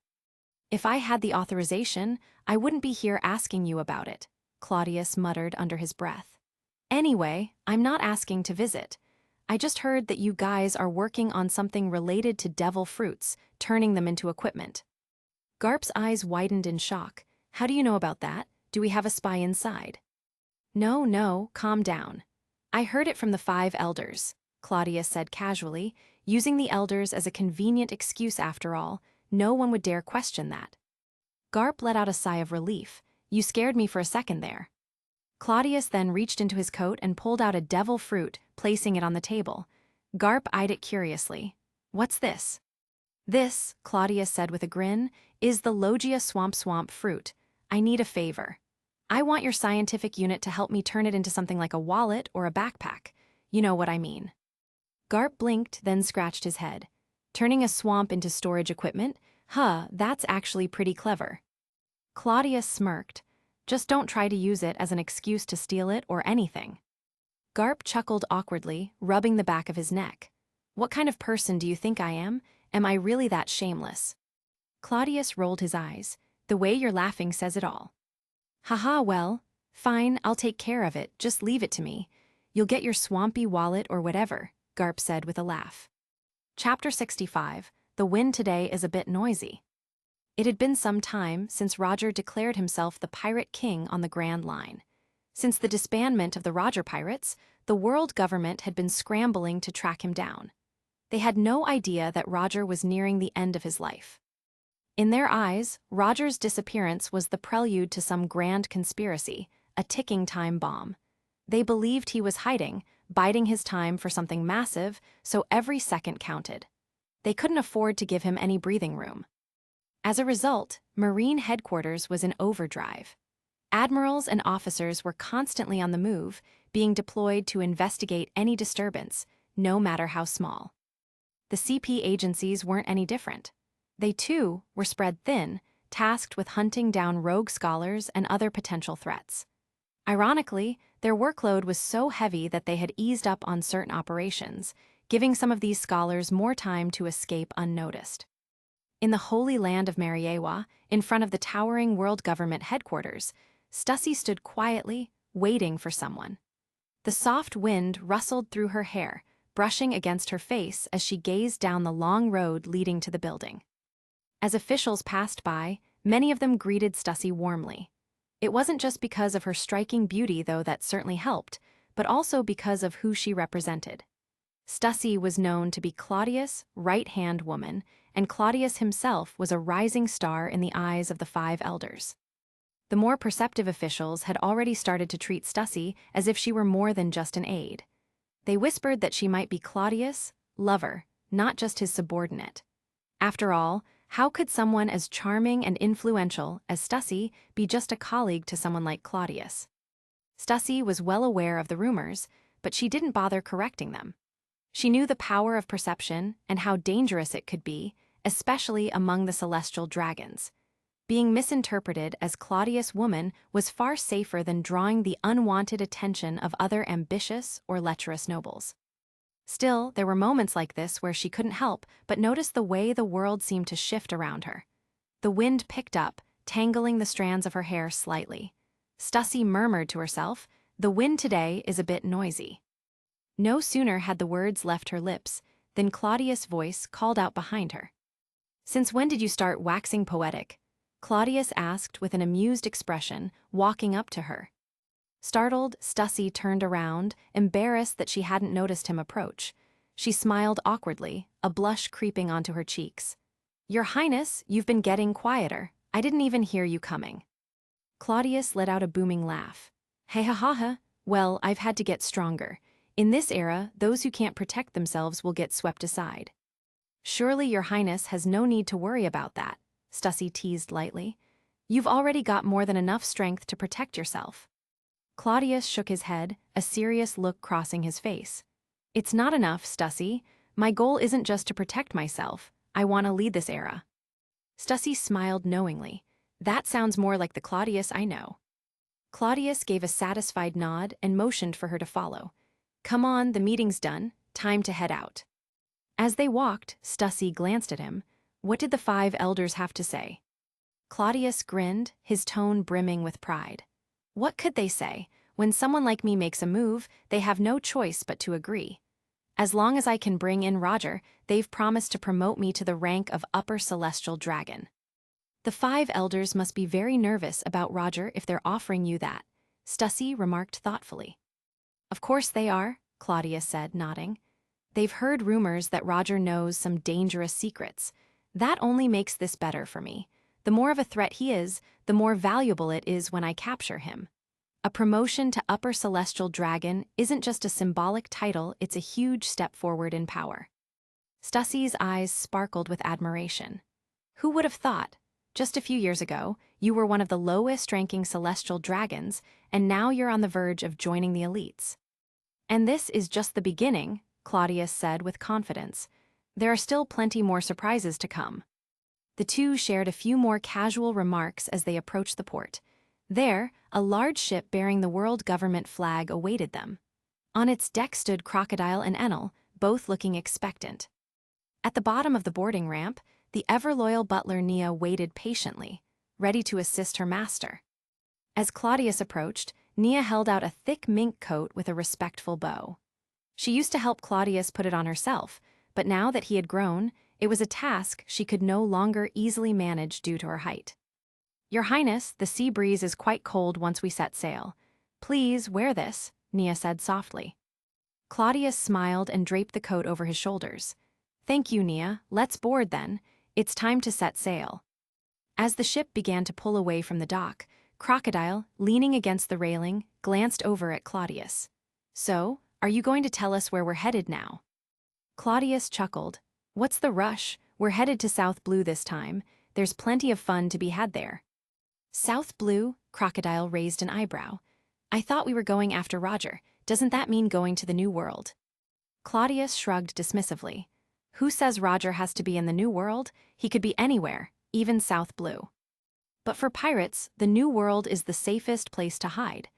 If I had the authorization, I wouldn't be here asking you about it, Claudius muttered under his breath. Anyway, I'm not asking to visit. I just heard that you guys are working on something related to devil fruits, turning them into equipment. Garp's eyes widened in shock. How do you know about that? Do we have a spy inside? No, calm down. I heard it from the 5 elders, Claudius said casually, using the elders as a convenient excuse after all. No one would dare question that. Garp let out a sigh of relief. You scared me for a second there. Claudius then reached into his coat and pulled out a devil fruit, placing it on the table. Garp eyed it curiously. What's this? This, Claudius said with a grin, is the Logia swamp fruit. I need a favor. I want your scientific unit to help me turn it into something like a wallet or a backpack. You know what I mean. Garp blinked, then scratched his head. Turning a swamp into storage equipment? That's actually pretty clever. Claudius smirked. Just don't try to use it as an excuse to steal it or anything. Garp chuckled awkwardly, rubbing the back of his neck. What kind of person do you think I am? Am I really that shameless? Claudius rolled his eyes. The way you're laughing says it all. Haha, well, fine, I'll take care of it, just leave it to me. You'll get your swampy wallet or whatever, Garp said with a laugh. Chapter 65. The wind today is a bit noisy. It had been some time since Roger declared himself the Pirate King on the Grand Line. Since the disbandment of the Roger Pirates, the world government had been scrambling to track him down. They had no idea that Roger was nearing the end of his life. In their eyes, Roger's disappearance was the prelude to some grand conspiracy, a ticking time bomb. They believed he was hiding, biding his time for something massive, so every second counted. They couldn't afford to give him any breathing room. As a result, Marine headquarters was in overdrive. Admirals and officers were constantly on the move, being deployed to investigate any disturbance, no matter how small. the CP agencies weren't any different. They, too, were spread thin, tasked with hunting down rogue scholars and other potential threats. Ironically, their workload was so heavy that they had eased up on certain operations, giving some of these scholars more time to escape unnoticed. In the holy land of Mariawa, in front of the towering world government headquarters, Stussy stood quietly, waiting for someone. The soft wind rustled through her hair, brushing against her face as she gazed down the long road leading to the building. As officials passed by, many of them greeted Stussy warmly. It wasn't just because of her striking beauty, though that certainly helped, but also because of who she represented. Stussy was known to be Claudius' right-hand woman, and Claudius himself was a rising star in the eyes of the 5 elders. The more perceptive officials had already started to treat Stussy as if she were more than just an aide. They whispered that she might be Claudius' lover, not just his subordinate. After all, how could someone as charming and influential as Stussy be just a colleague to someone like Claudius? Stussy was well aware of the rumors, but she didn't bother correcting them. She knew the power of perception and how dangerous it could be, especially among the celestial dragons. Being misinterpreted as Claudius' woman was far safer than drawing the unwanted attention of other ambitious or lecherous nobles. Still, there were moments like this where she couldn't help but notice the way the world seemed to shift around her. The wind picked up, tangling the strands of her hair slightly. Stussy murmured to herself, "The wind today is a bit noisy." No sooner had the words left her lips than Claudius' voice called out behind her. "Since when did you start waxing poetic?" Claudius asked with an amused expression, walking up to her. Startled, Stussy turned around, embarrassed that she hadn't noticed him approach. She smiled awkwardly, a blush creeping onto her cheeks. "Your Highness, you've been getting quieter. I didn't even hear you coming." Claudius let out a booming laugh. "Hey ha ha ha, well, I've had to get stronger. In this era, those who can't protect themselves will get swept aside." "Surely your Highness has no need to worry about that," Stussy teased lightly. "You've already got more than enough strength to protect yourself." Claudius shook his head, a serious look crossing his face. "It's not enough, Stussy. My goal isn't just to protect myself. I want to lead this era." Stussy smiled knowingly. "That sounds more like the Claudius I know." Claudius gave a satisfied nod and motioned for her to follow. "Come on, the meeting's done. Time to head out." As they walked, Stussy glanced at him. What did the 5 elders have to say? Claudius grinned, his tone brimming with pride. "What could they say? When someone like me makes a move, they have no choice but to agree. As long as I can bring in Roger, they've promised to promote me to the rank of Upper Celestial Dragon." "The 5 elders must be very nervous about Roger if they're offering you that," Stussy remarked thoughtfully. "Of course they are," Claudius said, nodding. "They've heard rumors that Roger knows some dangerous secrets. That only makes this better for me. The more of a threat he is, the more valuable it is when I capture him. A promotion to Upper Celestial Dragon isn't just a symbolic title, it's a huge step forward in power." Stussy's eyes sparkled with admiration. "Who would have thought? Just a few years ago, you were one of the lowest-ranking celestial dragons, and now you're on the verge of joining the elites." "And this is just the beginning," Claudius said with confidence. "There are still plenty more surprises to come." The two shared a few more casual remarks as they approached the port. There, a large ship bearing the world government flag awaited them. On its deck stood Crocodile and Enel, both looking expectant. At the bottom of the boarding ramp, the ever-loyal butler Nia waited patiently, ready to assist her master. As Claudius approached, Nia held out a thick mink coat with a respectful bow. She used to help Claudius put it on herself, but now that he had grown, it was a task she could no longer easily manage due to her height. "Your Highness, the sea breeze is quite cold once we set sail. Please wear this," Nia said softly. Claudius smiled and draped the coat over his shoulders. "Thank you, Nia. Let's board then. It's time to set sail." As the ship began to pull away from the dock, Crocodile, leaning against the railing, glanced over at Claudius. "So, are you going to tell us where we're headed now?" Claudius chuckled. "What's the rush? We're headed to South Blue this time. There's plenty of fun to be had there." "South Blue?" Crocodile raised an eyebrow. "I thought we were going after Roger. Doesn't that mean going to the New World?" Claudius shrugged dismissively. Who says Roger has to be in the New World? He could be anywhere, even South Blue. But for pirates, the New World is the safest place to hide.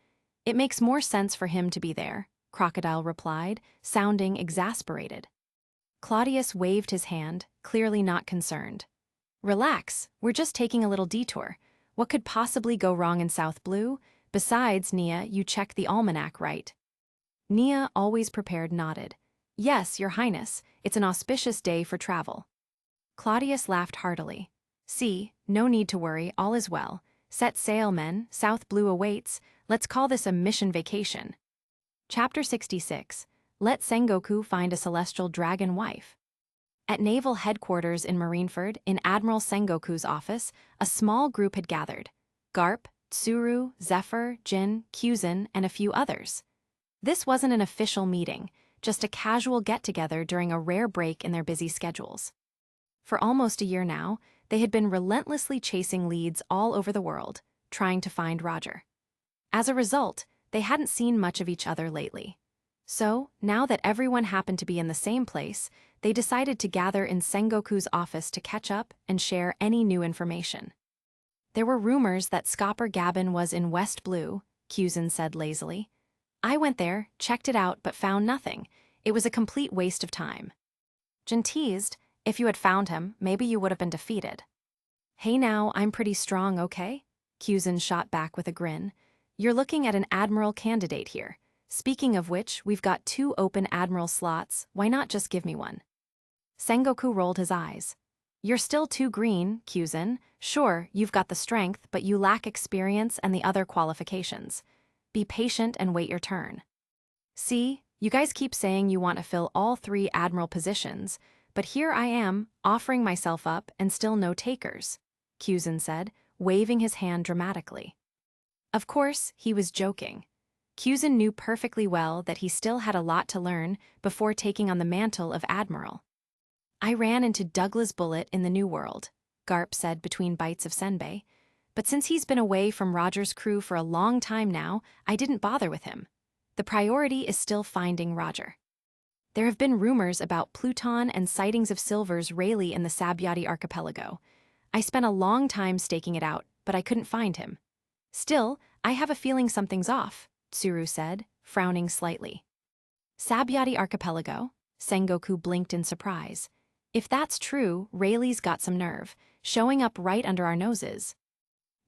It makes more sense for him to be there, Crocodile replied, sounding exasperated. Claudius waved his hand, clearly not concerned. Relax, we're just taking a little detour. What could possibly go wrong in South Blue? Besides, Nia, you checked the almanac, right? Nia, always prepared, nodded. Yes, Your Highness, it's an auspicious day for travel. Claudius laughed heartily. See, no need to worry, all is well. Set sail, men, South Blue awaits. Let's call this a mission vacation. Chapter 66. Let Sengoku find a celestial dragon wife. At naval headquarters in Marineford, in Admiral Sengoku's office, a small group had gathered. Garp, Tsuru, Zephyr, Jin, Kyuzin, and a few others. This wasn't an official meeting, just a casual get-together during a rare break in their busy schedules. For almost a year now, they had been relentlessly chasing leads all over the world, trying to find Roger. As a result, they hadn't seen much of each other lately. So, now that everyone happened to be in the same place, they decided to gather in Sengoku's office to catch up and share any new information. There were rumors that Scopper Gabin was in West Blue, Kyuzin said lazily. I went there, checked it out, but found nothing. It was a complete waste of time. Jin teased, if you had found him, maybe you would have been defeated. Hey now, I'm pretty strong, okay? Kyuzin shot back with a grin. You're looking at an admiral candidate here. Speaking of which, we've got 2 open admiral slots, why not just give me one? Sengoku rolled his eyes. You're still too green, Kyuzin. Sure, you've got the strength, but you lack experience and the other qualifications. Be patient and wait your turn. See, you guys keep saying you want to fill all 3 admiral positions, but here I am, offering myself up and still no takers, Kyuzin said, waving his hand dramatically. Of course, he was joking. Kyuzin knew perfectly well that he still had a lot to learn before taking on the mantle of admiral. I ran into Douglas Bullet in the New World, Garp said between bites of senbei, but since he's been away from Roger's crew for a long time now, I didn't bother with him. The priority is still finding Roger. There have been rumors about Pluton and sightings of Silver's Rayleigh in the Sabyati archipelago. I spent a long time staking it out, but I couldn't find him. Still, I have a feeling something's off, Tsuru said, frowning slightly. Sabyati archipelago? Sengoku blinked in surprise. If that's true, Rayleigh's got some nerve, showing up right under our noses.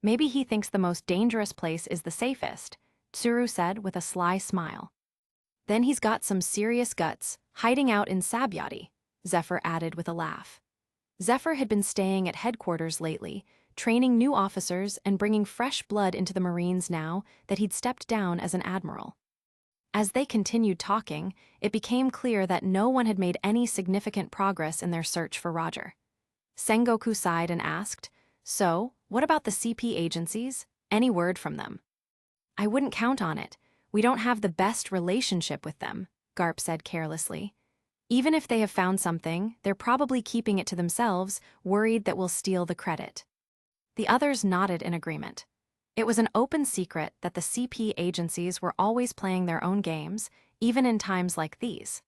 Maybe he thinks the most dangerous place is the safest, Tsuru said with a sly smile. Then he's got some serious guts, hiding out in Sabyati, Zephyr added with a laugh. Zephyr had been staying at headquarters lately, training new officers and bringing fresh blood into the Marines now that he'd stepped down as an admiral. As they continued talking, it became clear that no one had made any significant progress in their search for Roger. Sengoku sighed and asked, So, what about the CP agencies? Any word from them? I wouldn't count on it. We don't have the best relationship with them, Garp said carelessly. Even if they have found something, they're probably keeping it to themselves, worried that we'll steal the credit. The others nodded in agreement. It was an open secret that the CP agencies were always playing their own games, even in times like these.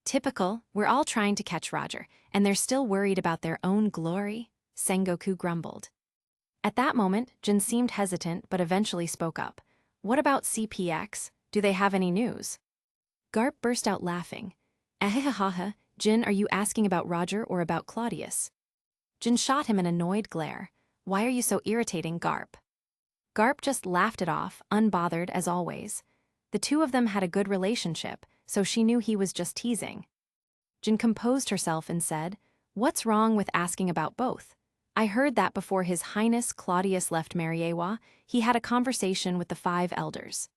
Typical, we're all trying to catch Roger, and they're still worried about their own glory, Sengoku grumbled. At that moment, Jin seemed hesitant but eventually spoke up. What about CPX? Do they have any news? Garp burst out laughing. Ahehaha, Jin, are you asking about Roger or about Claudius? Jin shot him an annoyed glare. Why are you so irritating, Garp? Garp just laughed it off, unbothered as always. The two of them had a good relationship, so she knew he was just teasing. Jin composed herself and said, What's wrong with asking about both? I heard that before His Highness Claudius left Mariawa, he had a conversation with the 5 elders.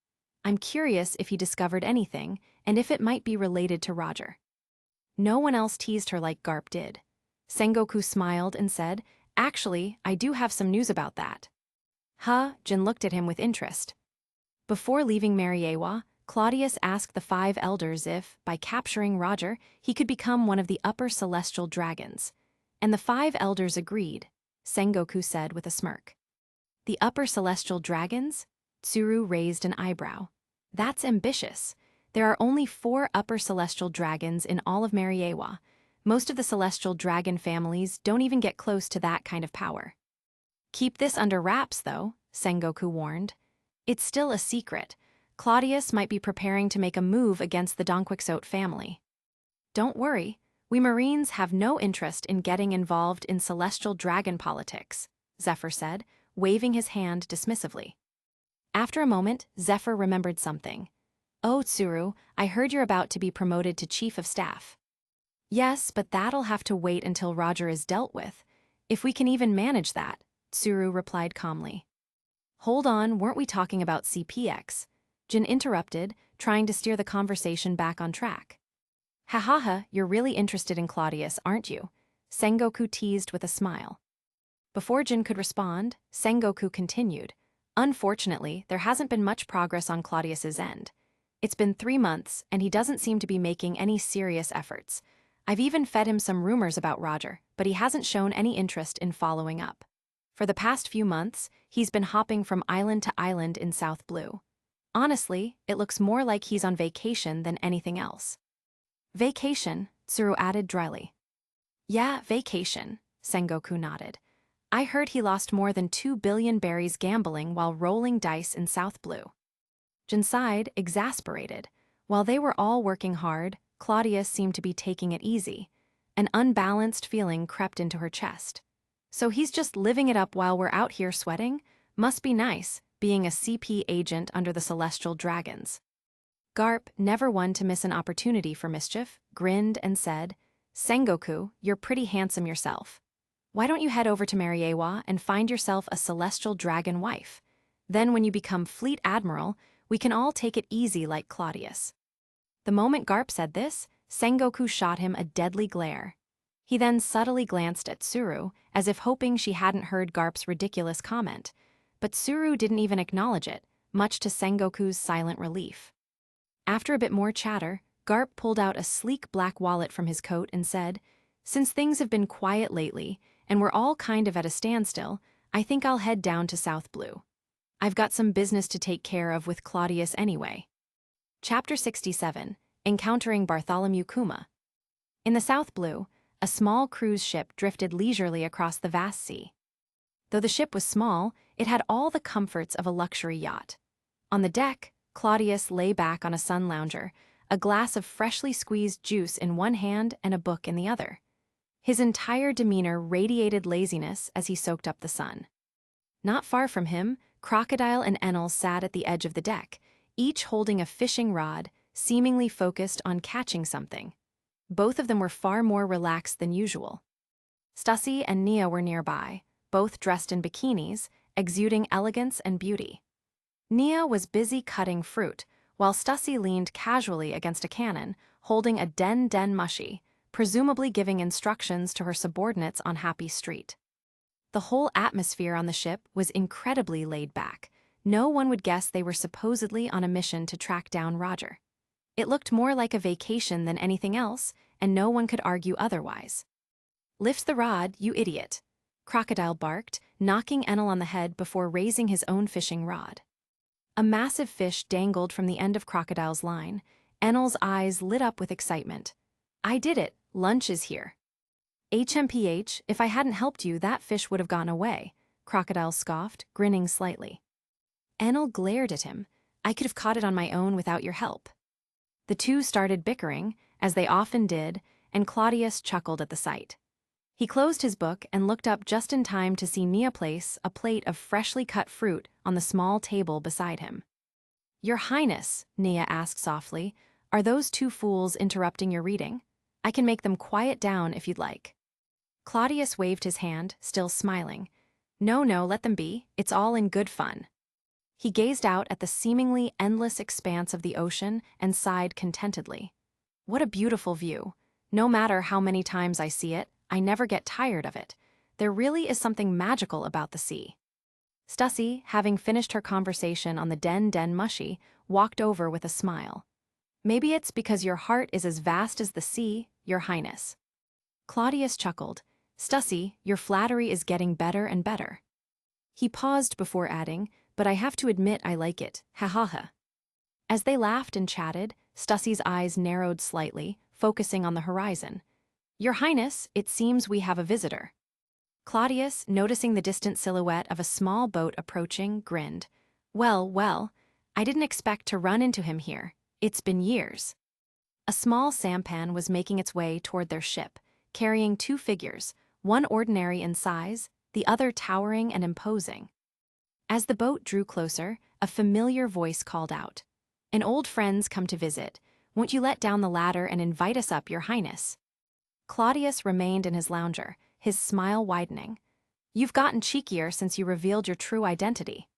I'm curious if he discovered anything, and if it might be related to Roger. No one else teased her like Garp did. Sengoku smiled and said, Actually, I do have some news about that. Huh? Jin looked at him with interest. Before leaving Mariawa, Claudius asked the 5 elders if, by capturing Roger, he could become one of the upper celestial dragons. And the 5 elders agreed, Sengoku said with a smirk. The upper celestial dragons? Tsuru raised an eyebrow. That's ambitious. There are only 4 upper celestial dragons in all of Mariawa. Most of the celestial dragon families don't even get close to that kind of power. Keep this under wraps, though, Sengoku warned. It's still a secret. Claudius might be preparing to make a move against the Donquixote family. Don't worry, we Marines have no interest in getting involved in celestial dragon politics, Zephyr said, waving his hand dismissively. After a moment, Zephyr remembered something. Oh, Tsuru, I heard you're about to be promoted to Chief of Staff. Yes, but that'll have to wait until Roger is dealt with. If we can even manage that, Tsuru replied calmly. Hold on, weren't we talking about CPX? Jin interrupted, trying to steer the conversation back on track. Ha, you're really interested in Claudius, aren't you? Sengoku teased with a smile. Before Jin could respond, Sengoku continued. Unfortunately, there hasn't been much progress on Claudius's end. It's been 3 months, and he doesn't seem to be making any serious efforts. I've even fed him some rumors about Roger, but he hasn't shown any interest in following up. For the past few months, he's been hopping from island to island in South Blue. Honestly, it looks more like he's on vacation than anything else. Vacation, Tsuru added dryly. Yeah, vacation, Sengoku nodded. I heard he lost more than 2 billion berries gambling while rolling dice in South Blue. Jin sighed, exasperated. While they were all working hard, Claudius seemed to be taking it easy. An unbalanced feeling crept into her chest. So he's just living it up while we're out here sweating? Must be nice, being a CP agent under the celestial dragons. Garp, never one to miss an opportunity for mischief, grinned and said, Sengoku, you're pretty handsome yourself. Why don't you head over to Mariawa and find yourself a celestial dragon wife? Then when you become fleet admiral, we can all take it easy like Claudius. The moment Garp said this, Sengoku shot him a deadly glare. He then subtly glanced at Tsuru, as if hoping she hadn't heard Garp's ridiculous comment. But Tsuru didn't even acknowledge it, much to Sengoku's silent relief. After a bit more chatter, Garp pulled out a sleek black wallet from his coat and said, Since things have been quiet lately, and we're all kind of at a standstill, I think I'll head down to South Blue. I've got some business to take care of with Claudius anyway. Chapter 67, Encountering Bartholomew Kuma. In the South Blue, a small cruise ship drifted leisurely across the vast sea. Though the ship was small, it had all the comforts of a luxury yacht. On the deck, Claudius lay back on a sun lounger, a glass of freshly squeezed juice in one hand and a book in the other. His entire demeanor radiated laziness as he soaked up the sun. Not far from him, Crocodile and Enel sat at the edge of the deck, each holding a fishing rod, seemingly focused on catching something. Both of them were far more relaxed than usual. Stussy and Nia were nearby, both dressed in bikinis, exuding elegance and beauty. Nia was busy cutting fruit, while Stussy leaned casually against a cannon, holding a den mushi, presumably giving instructions to her subordinates on Happy Street. The whole atmosphere on the ship was incredibly laid back. No one would guess they were supposedly on a mission to track down Roger. It looked more like a vacation than anything else, and no one could argue otherwise. Lift the rod, you idiot, Crocodile barked, knocking Enel on the head before raising his own fishing rod. A massive fish dangled from the end of Crocodile's line. Enel's eyes lit up with excitement. I did it, lunch is here. HMPH, if I hadn't helped you, that fish would have gone away, Crocodile scoffed, grinning slightly. Enel glared at him. I could have caught it on my own without your help. The two started bickering, as they often did, and Claudius chuckled at the sight. He closed his book and looked up just in time to see Nia place a plate of freshly cut fruit on the small table beside him. Your Highness, Nia asked softly, are those two fools interrupting your reading? I can make them quiet down if you'd like. Claudius waved his hand, still smiling. No, let them be. It's all in good fun. He gazed out at the seemingly endless expanse of the ocean and sighed contentedly. What a beautiful view. No matter how many times I see it, I never get tired of it. There really is something magical about the sea. Stussy, having finished her conversation on the den mushi, walked over with a smile. Maybe it's because your heart is as vast as the sea, Your Highness. Claudius chuckled. Stussy, your flattery is getting better and better. He paused before adding, but I have to admit I like it, ha. As they laughed and chatted, Stussy's eyes narrowed slightly, focusing on the horizon. Your Highness, it seems we have a visitor. Claudius, noticing the distant silhouette of a small boat approaching, grinned. Well, well, I didn't expect to run into him here. It's been years. A small sampan was making its way toward their ship, carrying two figures, one ordinary in size, the other towering and imposing. As the boat drew closer, a familiar voice called out. An old friend's come to visit. Won't you let down the ladder and invite us up, Your Highness? Claudius remained in his lounger, his smile widening. You've gotten cheekier since you revealed your true identity.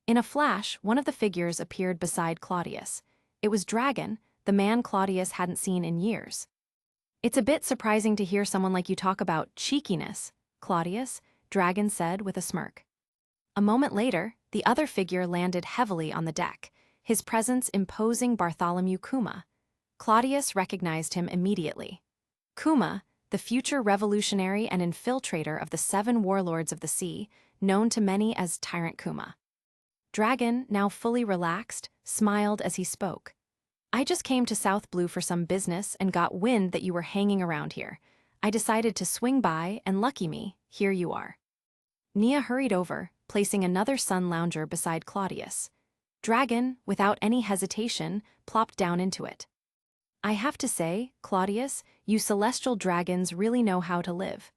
In a flash, one of the figures appeared beside Claudius. It was Dragon, the man Claudius hadn't seen in years. It's a bit surprising to hear someone like you talk about cheekiness, Claudius, Dragon said with a smirk. A moment later, the other figure landed heavily on the deck, his presence imposing Bartholomew Kuma. Claudius recognized him immediately. Kuma, the future revolutionary and infiltrator of the 7 warlords of the sea, known to many as Tyrant Kuma. Dragon, now fully relaxed, smiled as he spoke. I just came to South Blue for some business and got wind that you were hanging around here. I decided to swing by, and lucky me, here you are. Nia hurried over, placing another sun lounger beside Claudius. Dragon, without any hesitation, plopped down into it. I have to say, Claudius, you celestial dragons really know how to live.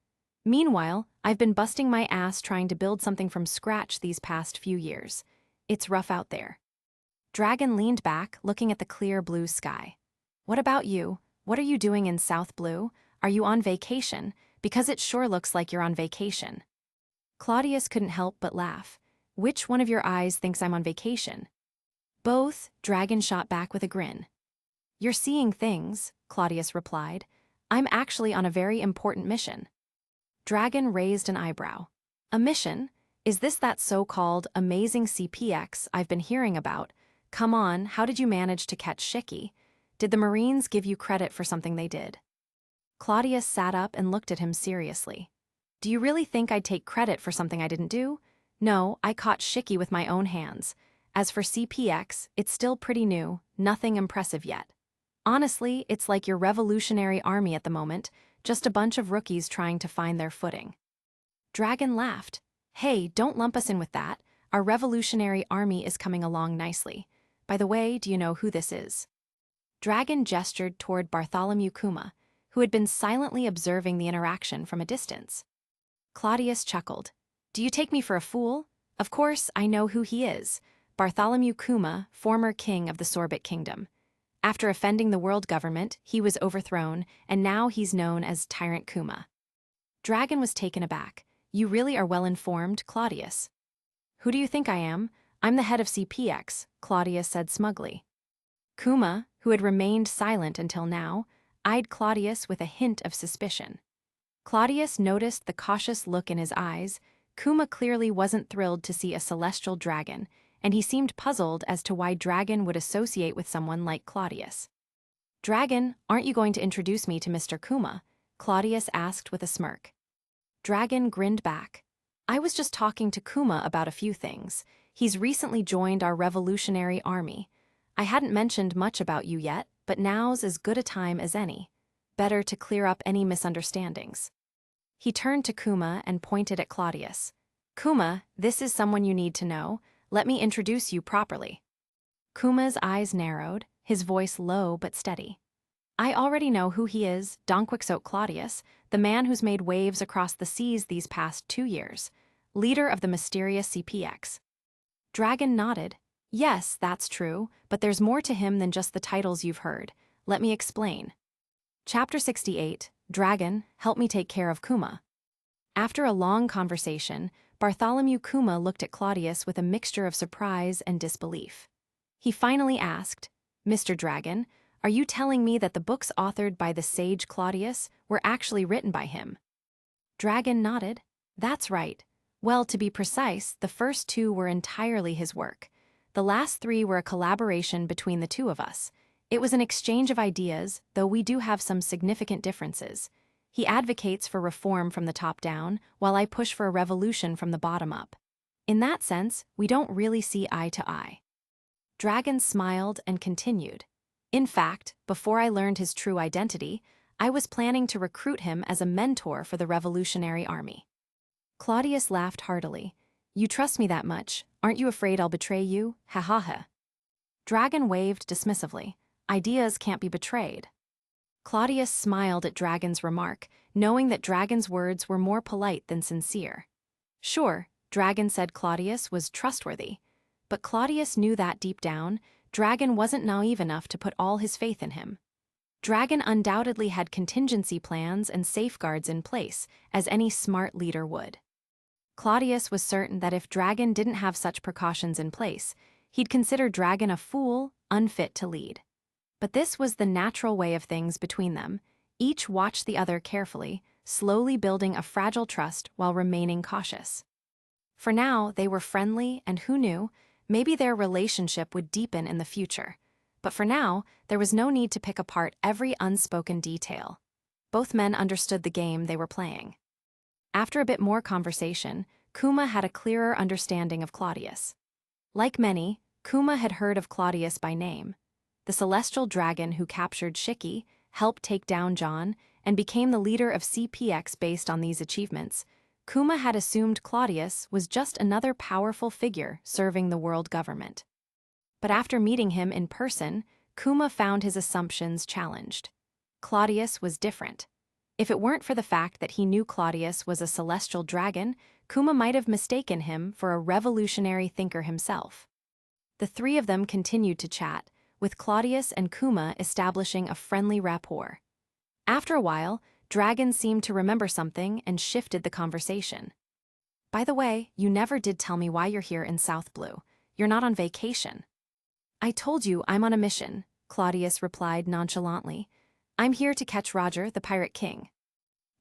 Meanwhile, I've been busting my ass trying to build something from scratch these past few years. It's rough out there. Dragon leaned back, looking at the clear blue sky. What about you? What are you doing in South Blue? Are you on vacation? Because it sure looks like you're on vacation. Claudius couldn't help but laugh. Which one of your eyes thinks I'm on vacation? Both, Dragon shot back with a grin. You're seeing things, Claudius replied. I'm actually on a very important mission. Dragon raised an eyebrow. A mission? Is this that so-called amazing CPX I've been hearing about? Come on, how did you manage to catch Shiki? Did the Marines give you credit for something they did? Claudius sat up and looked at him seriously. Do you really think I'd take credit for something I didn't do? No, I caught Shiki with my own hands. As for CPX, it's still pretty new, nothing impressive yet. Honestly, it's like your revolutionary army at the moment, just a bunch of rookies trying to find their footing. Dragon laughed. Hey, don't lump us in with that. Our revolutionary army is coming along nicely. By the way, do you know who this is? Dragon gestured toward Bartholomew Kuma, who had been silently observing the interaction from a distance. Claudius chuckled. Do you take me for a fool? Of course, I know who he is. Bartholomew Kuma, former king of the Sorbet Kingdom. After offending the world government, he was overthrown, and now he's known as Tyrant Kuma. Dragon was taken aback. You really are well informed, Claudius. Who do you think I am? I'm the head of CPX, Claudius said smugly. Kuma, who had remained silent until now, eyed Claudius with a hint of suspicion. Claudius noticed the cautious look in his eyes. Kuma clearly wasn't thrilled to see a celestial dragon, and he seemed puzzled as to why Dragon would associate with someone like Claudius. Dragon, aren't you going to introduce me to Mr. Kuma? Claudius asked with a smirk. Dragon grinned back. I was just talking to Kuma about a few things. He's recently joined our revolutionary army. I hadn't mentioned much about you yet, but now's as good a time as any. Better to clear up any misunderstandings. He turned to Kuma and pointed at Claudius. Kuma, this is someone you need to know. Let me introduce you properly. Kuma's eyes narrowed, his voice low but steady. I already know who he is, Donquixote Claudius, the man who's made waves across the seas these past 2 years, leader of the mysterious CPX. Dragon nodded. Yes, that's true, but there's more to him than just the titles you've heard. Let me explain. Chapter 68, Dragon, help me take care of Kuma. After a long conversation, Bartholomew Kuma looked at Claudius with a mixture of surprise and disbelief. He finally asked, Mr. Dragon, are you telling me that the books authored by the sage Claudius were actually written by him? Dragon nodded. That's right. Well, to be precise, the first 2 were entirely his work. The last 3 were a collaboration between the 2 of us. It was an exchange of ideas, though we do have some significant differences. He advocates for reform from the top down, while I push for a revolution from the bottom up. In that sense, we don't really see eye to eye. Dragon smiled and continued. In fact, before I learned his true identity, I was planning to recruit him as a mentor for the revolutionary army. Claudius laughed heartily. You trust me that much, aren't you afraid I'll betray you? Ha ha ha. Dragon waved dismissively. Ideas can't be betrayed. Claudius smiled at Dragon's remark, knowing that Dragon's words were more polite than sincere. Sure, Dragon said Claudius was trustworthy, but Claudius knew that deep down, Dragon wasn't naive enough to put all his faith in him. Dragon undoubtedly had contingency plans and safeguards in place, as any smart leader would. Claudius was certain that if Dragon didn't have such precautions in place, he'd consider Dragon a fool, unfit to lead. But this was the natural way of things between them. Each watched the other carefully, slowly building a fragile trust while remaining cautious. For now, they were friendly, and who knew, maybe their relationship would deepen in the future. But for now, there was no need to pick apart every unspoken detail. Both men understood the game they were playing. After a bit more conversation, Kuma had a clearer understanding of Claudius. Like many, Kuma had heard of Claudius by name. The celestial dragon who captured Shiki, helped take down John, and became the leader of CPX based on these achievements, Kuma had assumed Claudius was just another powerful figure serving the world government. But after meeting him in person, Kuma found his assumptions challenged. Claudius was different. If it weren't for the fact that he knew Claudius was a celestial dragon, Kuma might have mistaken him for a revolutionary thinker himself. The three of them continued to chat, with Claudius and Kuma establishing a friendly rapport. After a while, Dragon seemed to remember something and shifted the conversation. By the way, you never did tell me why you're here in South Blue. You're not on vacation. I told you I'm on a mission, Claudius replied nonchalantly. I'm here to catch Roger, the Pirate King.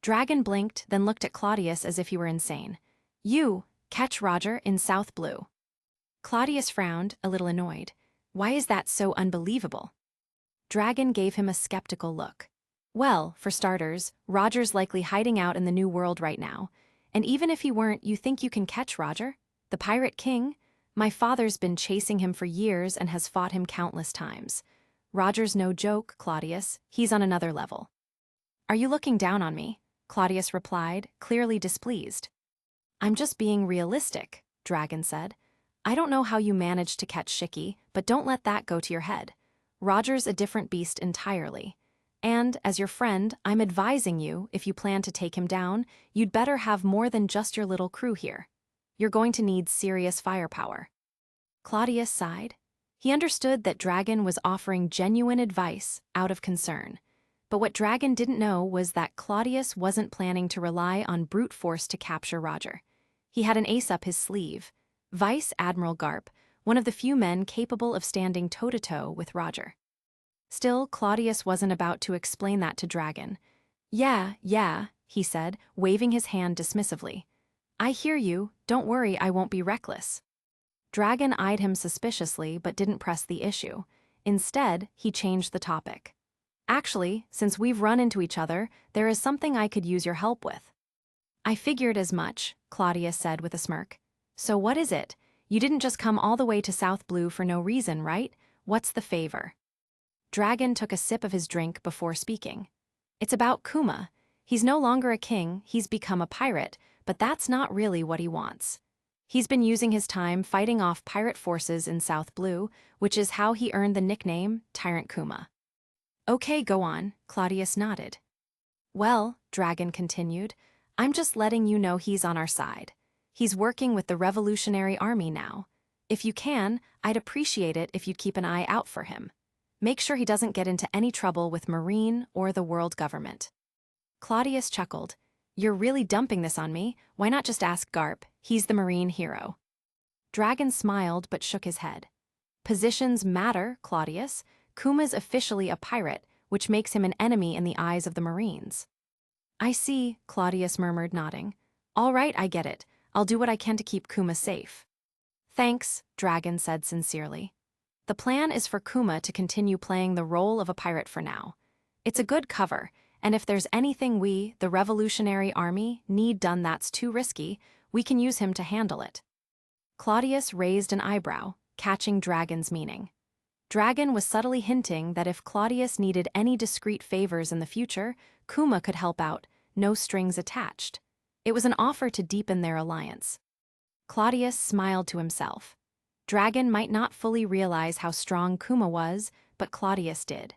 Dragon blinked, then looked at Claudius as if he were insane. You, catch Roger in South Blue. Claudius frowned, a little annoyed. Why is that so unbelievable? Dragon gave him a skeptical look. Well, for starters, Roger's likely hiding out in the New World right now. And even if he weren't, you think you can catch Roger? The Pirate King? My father's been chasing him for years and has fought him countless times. Roger's no joke, Claudius. He's on another level. Are you looking down on me? Claudius replied, clearly displeased. I'm just being realistic, Dragon said. I don't know how you managed to catch Shiki, but don't let that go to your head. Roger's a different beast entirely. And, as your friend, I'm advising you, if you plan to take him down, you'd better have more than just your little crew here. You're going to need serious firepower. Claudius sighed. He understood that Dragon was offering genuine advice out of concern. But what Dragon didn't know was that Claudius wasn't planning to rely on brute force to capture Roger. He had an ace up his sleeve. Vice Admiral Garp, one of the few men capable of standing toe-to-toe with Roger. Still, Claudius wasn't about to explain that to Dragon. Yeah, he said, waving his hand dismissively. I hear you, don't worry, I won't be reckless. Dragon eyed him suspiciously but didn't press the issue. Instead, he changed the topic. Actually, since we've run into each other, there is something I could use your help with. I figured as much, Claudius said with a smirk. So what is it? You didn't just come all the way to South Blue for no reason, right? What's the favor? Dragon took a sip of his drink before speaking. It's about Kuma. He's no longer a king, he's become a pirate, but that's not really what he wants. He's been using his time fighting off pirate forces in South Blue, which is how he earned the nickname Tyrant Kuma. Okay, go on, Claudius nodded. Well, Dragon continued, I'm just letting you know he's on our side. He's working with the Revolutionary Army now. If you can, I'd appreciate it if you'd keep an eye out for him. Make sure he doesn't get into any trouble with Marine or the world government. Claudius chuckled. You're really dumping this on me. Why not just ask Garp? He's the Marine hero. Dragon smiled but shook his head. Positions matter, Claudius. Kuma's officially a pirate, which makes him an enemy in the eyes of the Marines. I see, Claudius murmured, nodding. All right, I get it. I'll do what I can to keep Kuma safe. Thanks, Dragon said sincerely. The plan is for Kuma to continue playing the role of a pirate for now. It's a good cover, and if there's anything we, the Revolutionary Army, need done that's too risky, we can use him to handle it. Claudius raised an eyebrow, catching Dragon's meaning. Dragon was subtly hinting that if Claudius needed any discreet favors in the future, Kuma could help out, no strings attached. It was an offer to deepen their alliance. Claudius smiled to himself. Dragon might not fully realize how strong Kuma was, but Claudius did.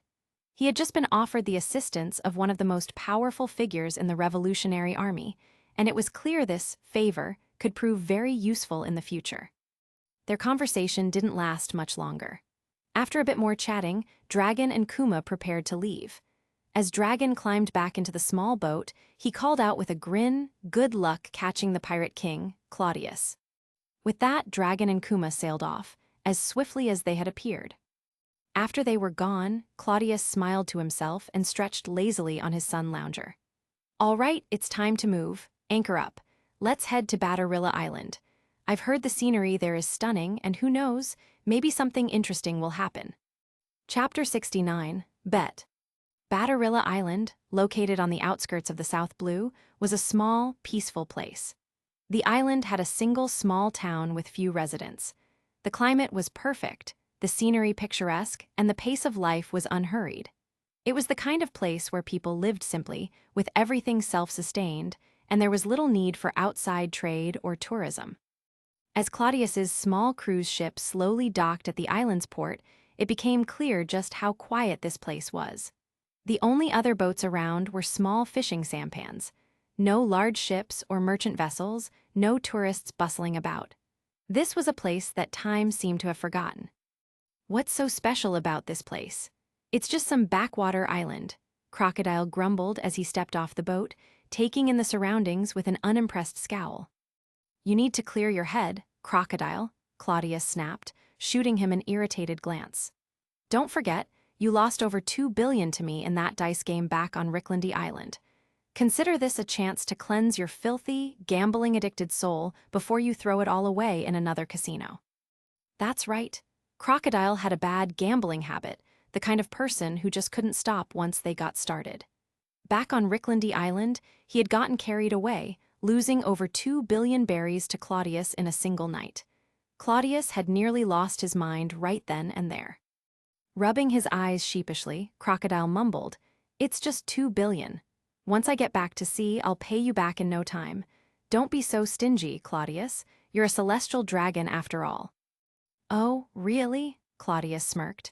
He had just been offered the assistance of one of the most powerful figures in the Revolutionary Army, and it was clear this favor could prove very useful in the future. Their conversation didn't last much longer. After a bit more chatting, Dragon and Kuma prepared to leave. As Dragon climbed back into the small boat, he called out with a grin, "Good luck catching the Pirate King, Claudius." With that, Dragon and Kuma sailed off, as swiftly as they had appeared. After they were gone, Claudius smiled to himself and stretched lazily on his sun lounger. "All right, it's time to move. Anchor up. Let's head to Batarilla Island. I've heard the scenery there is stunning, and who knows, maybe something interesting will happen." Chapter 69, Bet. Batarilla Island, located on the outskirts of the South Blue, was a small, peaceful place. The island had a single small town with few residents. The climate was perfect, the scenery picturesque, and the pace of life was unhurried. It was the kind of place where people lived simply, with everything self-sustained, and there was little need for outside trade or tourism. As Claudius's small cruise ship slowly docked at the island's port, it became clear just how quiet this place was. The only other boats around were small fishing sampans. No large ships or merchant vessels, no tourists bustling about. This was a place that time seemed to have forgotten. "What's so special about this place? It's just some backwater island," Crocodile grumbled as he stepped off the boat, taking in the surroundings with an unimpressed scowl. "You need to clear your head, Crocodile," Claudius snapped, shooting him an irritated glance. "Don't forget, you lost over 2 billion to me in that dice game back on Ricklandy Island. Consider this a chance to cleanse your filthy, gambling-addicted soul before you throw it all away in another casino." That's right. Crocodile had a bad gambling habit, the kind of person who just couldn't stop once they got started. Back on Ricklandy Island, he had gotten carried away, losing over 2 billion berries to Claudius in a single night. Claudius had nearly lost his mind right then and there. Rubbing his eyes sheepishly, Crocodile mumbled, "It's just 2 billion. Once I get back to sea, I'll pay you back in no time. Don't be so stingy, Claudius. You're a celestial dragon after all." "Oh, really?" Claudius smirked.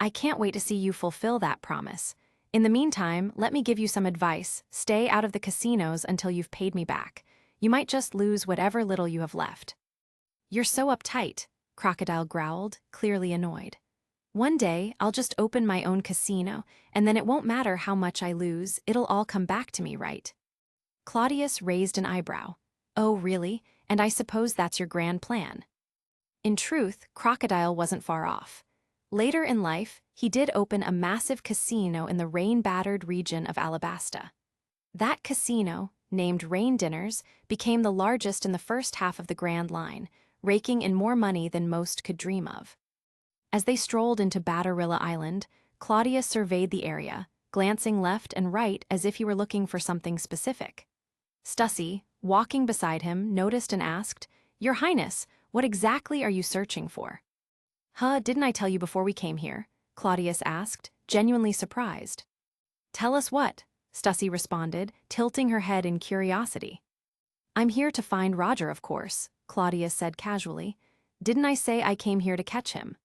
"I can't wait to see you fulfill that promise. In the meantime, let me give you some advice. Stay out of the casinos until you've paid me back. You might just lose whatever little you have left." "You're so uptight," Crocodile growled, clearly annoyed. "One day, I'll just open my own casino, and then it won't matter how much I lose, it'll all come back to me, right?" Claudius raised an eyebrow. "Oh, really? And I suppose that's your grand plan?" In truth, Crocodile wasn't far off. Later in life, he did open a massive casino in the rain-battered region of Alabasta. That casino, named Rain Dinners, became the largest in the first half of the Grand Line, raking in more money than most could dream of. As they strolled into Batarilla Island, Claudius surveyed the area, glancing left and right as if he were looking for something specific. Stussy, walking beside him, noticed and asked, "Your Highness, what exactly are you searching for?" "Huh, didn't I tell you before we came here?" Claudius asked, genuinely surprised. "Tell us what?" Stussy responded, tilting her head in curiosity. "I'm here to find Roger, of course," Claudius said casually. "Didn't I say I came here to catch him?"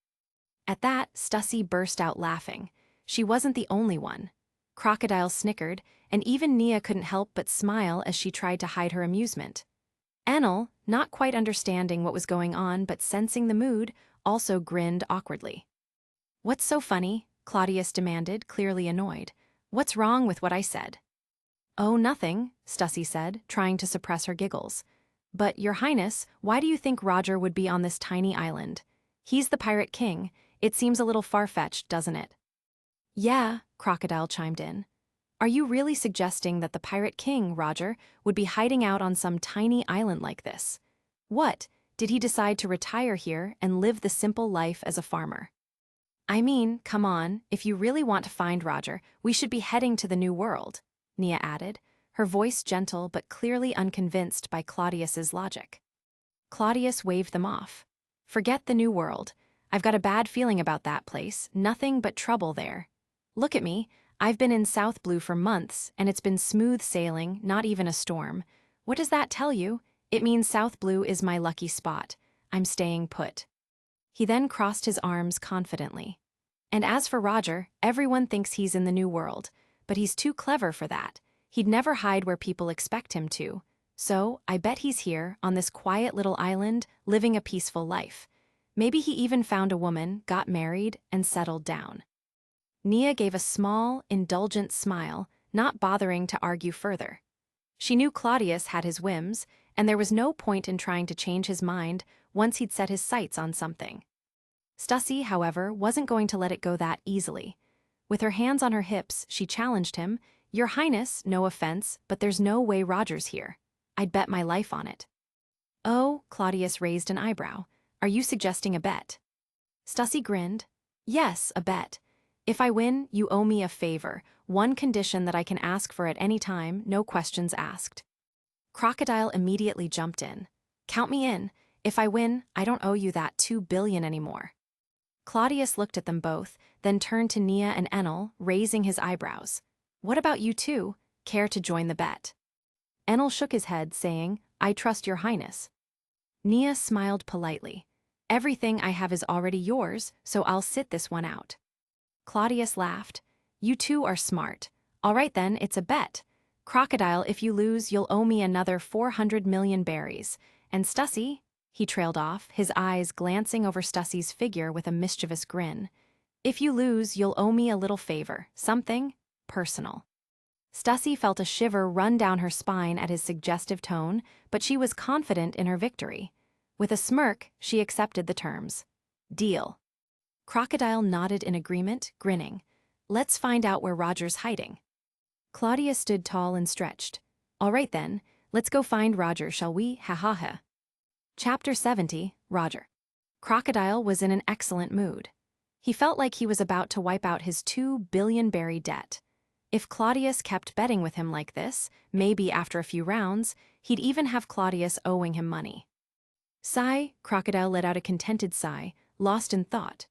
At that, Stussy burst out laughing. She wasn't the only one. Crocodile snickered, and even Nia couldn't help but smile as she tried to hide her amusement. Enel, not quite understanding what was going on but sensing the mood, also grinned awkwardly. "What's so funny?" Claudius demanded, clearly annoyed. "What's wrong with what I said?" "Oh, nothing," Stussy said, trying to suppress her giggles. "But, Your Highness, why do you think Roger would be on this tiny island? He's the Pirate King. It seems a little far-fetched, doesn't it?" "Yeah," Crocodile chimed in. "Are you really suggesting that the Pirate King, Roger, would be hiding out on some tiny island like this? What, did he decide to retire here and live the simple life as a farmer?" "I mean, come on, if you really want to find Roger, we should be heading to the New World," Nia added, her voice gentle but clearly unconvinced by Claudius's logic. Claudius waved them off. "Forget the New World. I've got a bad feeling about that place, nothing but trouble there. Look at me, I've been in South Blue for months, and it's been smooth sailing, not even a storm. What does that tell you? It means South Blue is my lucky spot. I'm staying put. He then crossed his arms confidently. And as for Roger, everyone thinks he's in the New World, but he's too clever for that. He'd never hide where people expect him to. So, I bet he's here, on this quiet little island, living a peaceful life. Maybe he even found a woman, got married, and settled down. Nia gave a small, indulgent smile, not bothering to argue further. She knew Claudius had his whims, and there was no point in trying to change his mind once he'd set his sights on something. Stussy, however, wasn't going to let it go that easily. With her hands on her hips, she challenged him, "Your Highness, no offense, but there's no way Roger's here. I'd bet my life on it." "Oh," Claudius raised an eyebrow. "Are you suggesting a bet?" Stussy grinned. "Yes, a bet. If I win, you owe me a favor, one condition that I can ask for at any time, no questions asked." Crocodile immediately jumped in. "Count me in. If I win, I don't owe you that 2 billion anymore." Claudius looked at them both, then turned to Nia and Enel, raising his eyebrows. "What about you two? Care to join the bet?" Enel shook his head, saying, "I trust your highness." Nia smiled politely. "Everything I have is already yours, so I'll sit this one out." Claudius laughed. "You two are smart. All right then, it's a bet. Crocodile, if you lose, you'll owe me another 400 million berries. And Stussy," he trailed off, his eyes glancing over Stussy's figure with a mischievous grin, "if you lose, you'll owe me a little favor, something personal." Stussy felt a shiver run down her spine at his suggestive tone, but she was confident in her victory. With a smirk, she accepted the terms. "Deal." Crocodile nodded in agreement, grinning. "Let's find out where Roger's hiding." Claudius stood tall and stretched. "All right then, let's go find Roger, shall we? Ha ha ha." Chapter 70, Roger. Crocodile was in an excellent mood. He felt like he was about to wipe out his 2 billion berry debt. If Claudius kept betting with him like this, maybe after a few rounds, he'd even have Claudius owing him money. Sigh, Crocodile let out a contented sigh, lost in thought.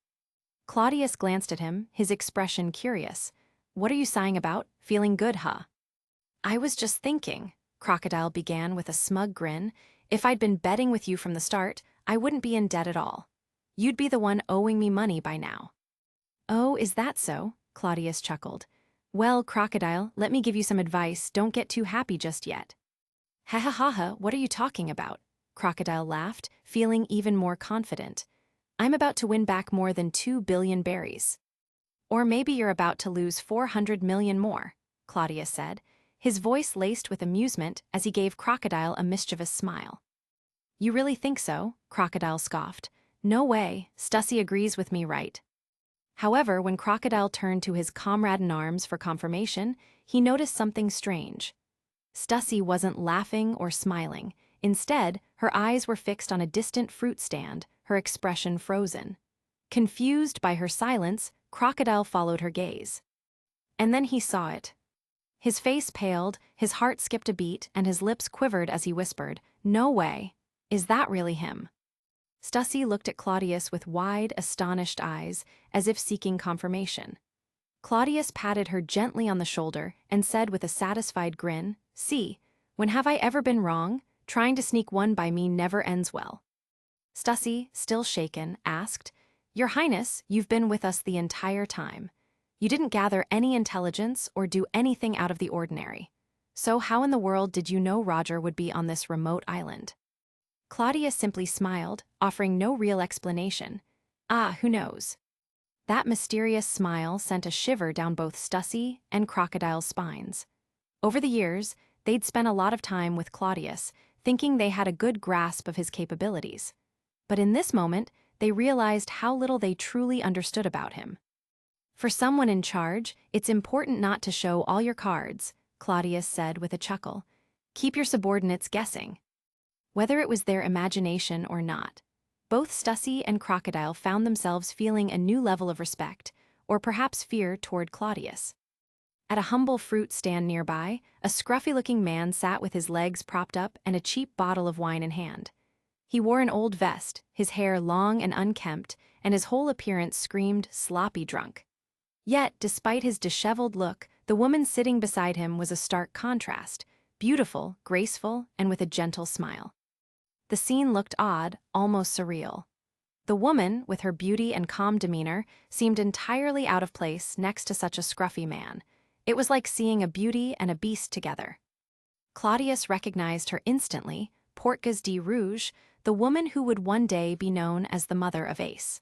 Claudius glanced at him, his expression curious. "What are you sighing about? Feeling good, huh?" "I was just thinking," Crocodile began with a smug grin, "if I'd been betting with you from the start, I wouldn't be in debt at all. You'd be the one owing me money by now." "Oh, is that so?" Claudius chuckled. "Well, Crocodile, let me give you some advice, don't get too happy just yet." "Ha ha ha ha, what are you talking about?" Crocodile laughed, feeling even more confident. "I'm about to win back more than 2 billion berries." "Or maybe you're about to lose 400 million more," Claudius said, his voice laced with amusement as he gave Crocodile a mischievous smile. "You really think so?" Crocodile scoffed. "No way, Stussy agrees with me, right?" However, when Crocodile turned to his comrade-in-arms for confirmation, he noticed something strange. Stussy wasn't laughing or smiling. Instead, her eyes were fixed on a distant fruit stand, her expression frozen. Confused by her silence, Crocodile followed her gaze. And then he saw it. His face paled, his heart skipped a beat, and his lips quivered as he whispered, "No way. Is that really him?" Stussy looked at Claudius with wide, astonished eyes, as if seeking confirmation. Claudius patted her gently on the shoulder and said with a satisfied grin, "See, when have I ever been wrong? Trying to sneak one by me never ends well." Stussy, still shaken, asked, "Your Highness, you've been with us the entire time. You didn't gather any intelligence or do anything out of the ordinary. So how in the world did you know Roger would be on this remote island?" Claudius simply smiled, offering no real explanation. "Ah, who knows?" That mysterious smile sent a shiver down both Stussy and Crocodile's spines. Over the years, they'd spent a lot of time with Claudius, thinking they had a good grasp of his capabilities. But in this moment, they realized how little they truly understood about him. "For someone in charge, it's important not to show all your cards," Claudius said with a chuckle. "Keep your subordinates guessing." Whether it was their imagination or not, both Stussy and Crocodile found themselves feeling a new level of respect, or perhaps fear, toward Claudius. At a humble fruit stand nearby, a scruffy-looking man sat with his legs propped up and a cheap bottle of wine in hand. He wore an old vest, his hair long and unkempt, and his whole appearance screamed sloppy drunk. Yet, despite his disheveled look, the woman sitting beside him was a stark contrast, beautiful, graceful, and with a gentle smile. The scene looked odd, almost surreal. The woman, with her beauty and calm demeanor, seemed entirely out of place next to such a scruffy man. It was like seeing a beauty and a beast together. Claudius recognized her instantly, Portgas de Rouge, the woman who would one day be known as the mother of Ace.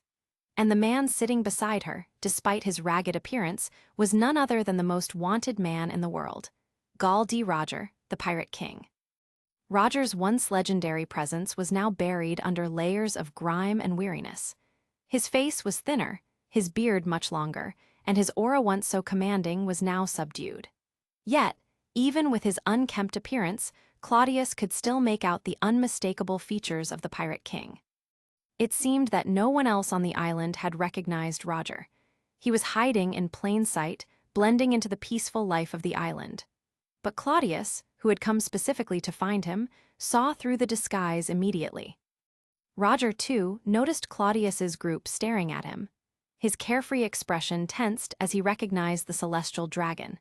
And the man sitting beside her, despite his ragged appearance, was none other than the most wanted man in the world, Gall de Roger, the Pirate King. Roger's once legendary presence was now buried under layers of grime and weariness. His face was thinner, his beard much longer, and his aura once so commanding was now subdued. Yet, even with his unkempt appearance, Claudius could still make out the unmistakable features of the Pirate King. It seemed that no one else on the island had recognized Roger. He was hiding in plain sight, blending into the peaceful life of the island. But Claudius, who had come specifically to find him, saw through the disguise immediately. Roger, too, noticed Claudius's group staring at him. His carefree expression tensed as he recognized the celestial dragon.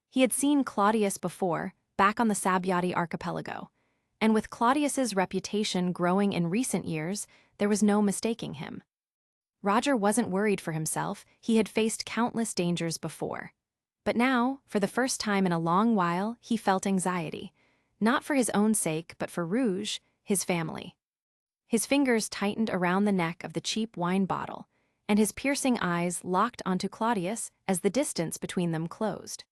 He had seen Claudius before, back on the Sabyati archipelago, and with Claudius's reputation growing in recent years, there was no mistaking him. Roger wasn't worried for himself, he had faced countless dangers before. But now, for the first time in a long while, he felt anxiety, not for his own sake but for Rouge, his family. His fingers tightened around the neck of the cheap wine bottle, and his piercing eyes locked onto Claudius as the distance between them closed.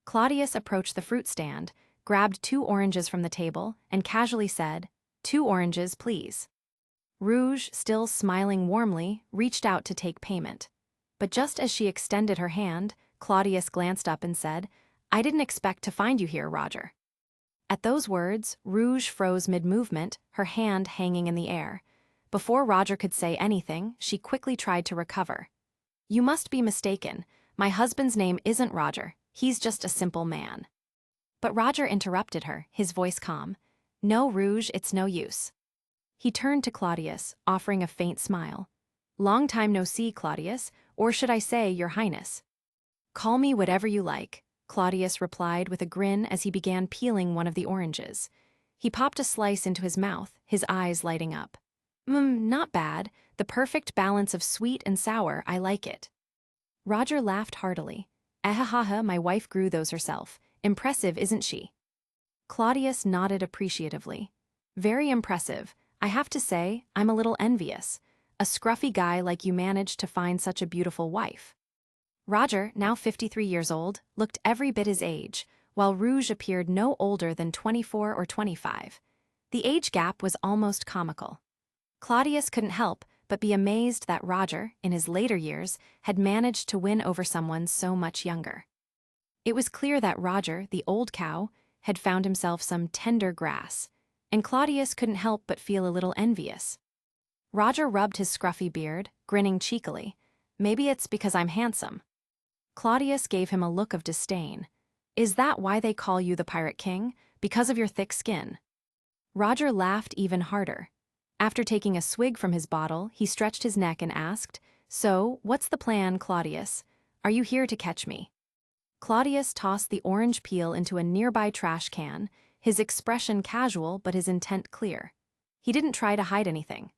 Claudius approached the fruit stand, grabbed 2 oranges from the table, and casually said, "2 oranges, please." Rouge, still smiling warmly, reached out to take payment. But just as she extended her hand, Claudius glanced up and said, "I didn't expect to find you here, Roger." At those words, Rouge froze mid-movement, her hand hanging in the air. Before Roger could say anything, she quickly tried to recover. "You must be mistaken. My husband's name isn't Roger. He's just a simple man." But Roger interrupted her, his voice calm. "No, Rouge, it's no use." He turned to Claudius, offering a faint smile. "Long time no see, Claudius, or should I say, Your Highness?" "Call me whatever you like," Claudius replied with a grin as he began peeling one of the oranges. He popped a slice into his mouth, his eyes lighting up. Not bad. The perfect balance of sweet and sour, I like it." Roger laughed heartily. "Ahahaha, my wife grew those herself. Impressive, isn't she?" Claudius nodded appreciatively. "Very impressive. I have to say, I'm a little envious. A scruffy guy like you managed to find such a beautiful wife." Roger, now 53 years old, looked every bit his age, while Rouge appeared no older than 24 or 25. The age gap was almost comical. Claudius couldn't help but be amazed that Roger, in his later years, had managed to win over someone so much younger. It was clear that Roger, the old cow, had found himself some tender grass, and Claudius couldn't help but feel a little envious. Roger rubbed his scruffy beard, grinning cheekily. "Maybe it's because I'm handsome." Claudius gave him a look of disdain. "Is that why they call you the Pirate King? Because of your thick skin?" Roger laughed even harder. After taking a swig from his bottle, he stretched his neck and asked, "So, what's the plan, Claudius? Are you here to catch me?" Claudius tossed the orange peel into a nearby trash can, his expression casual but his intent clear. He didn't try to hide anything.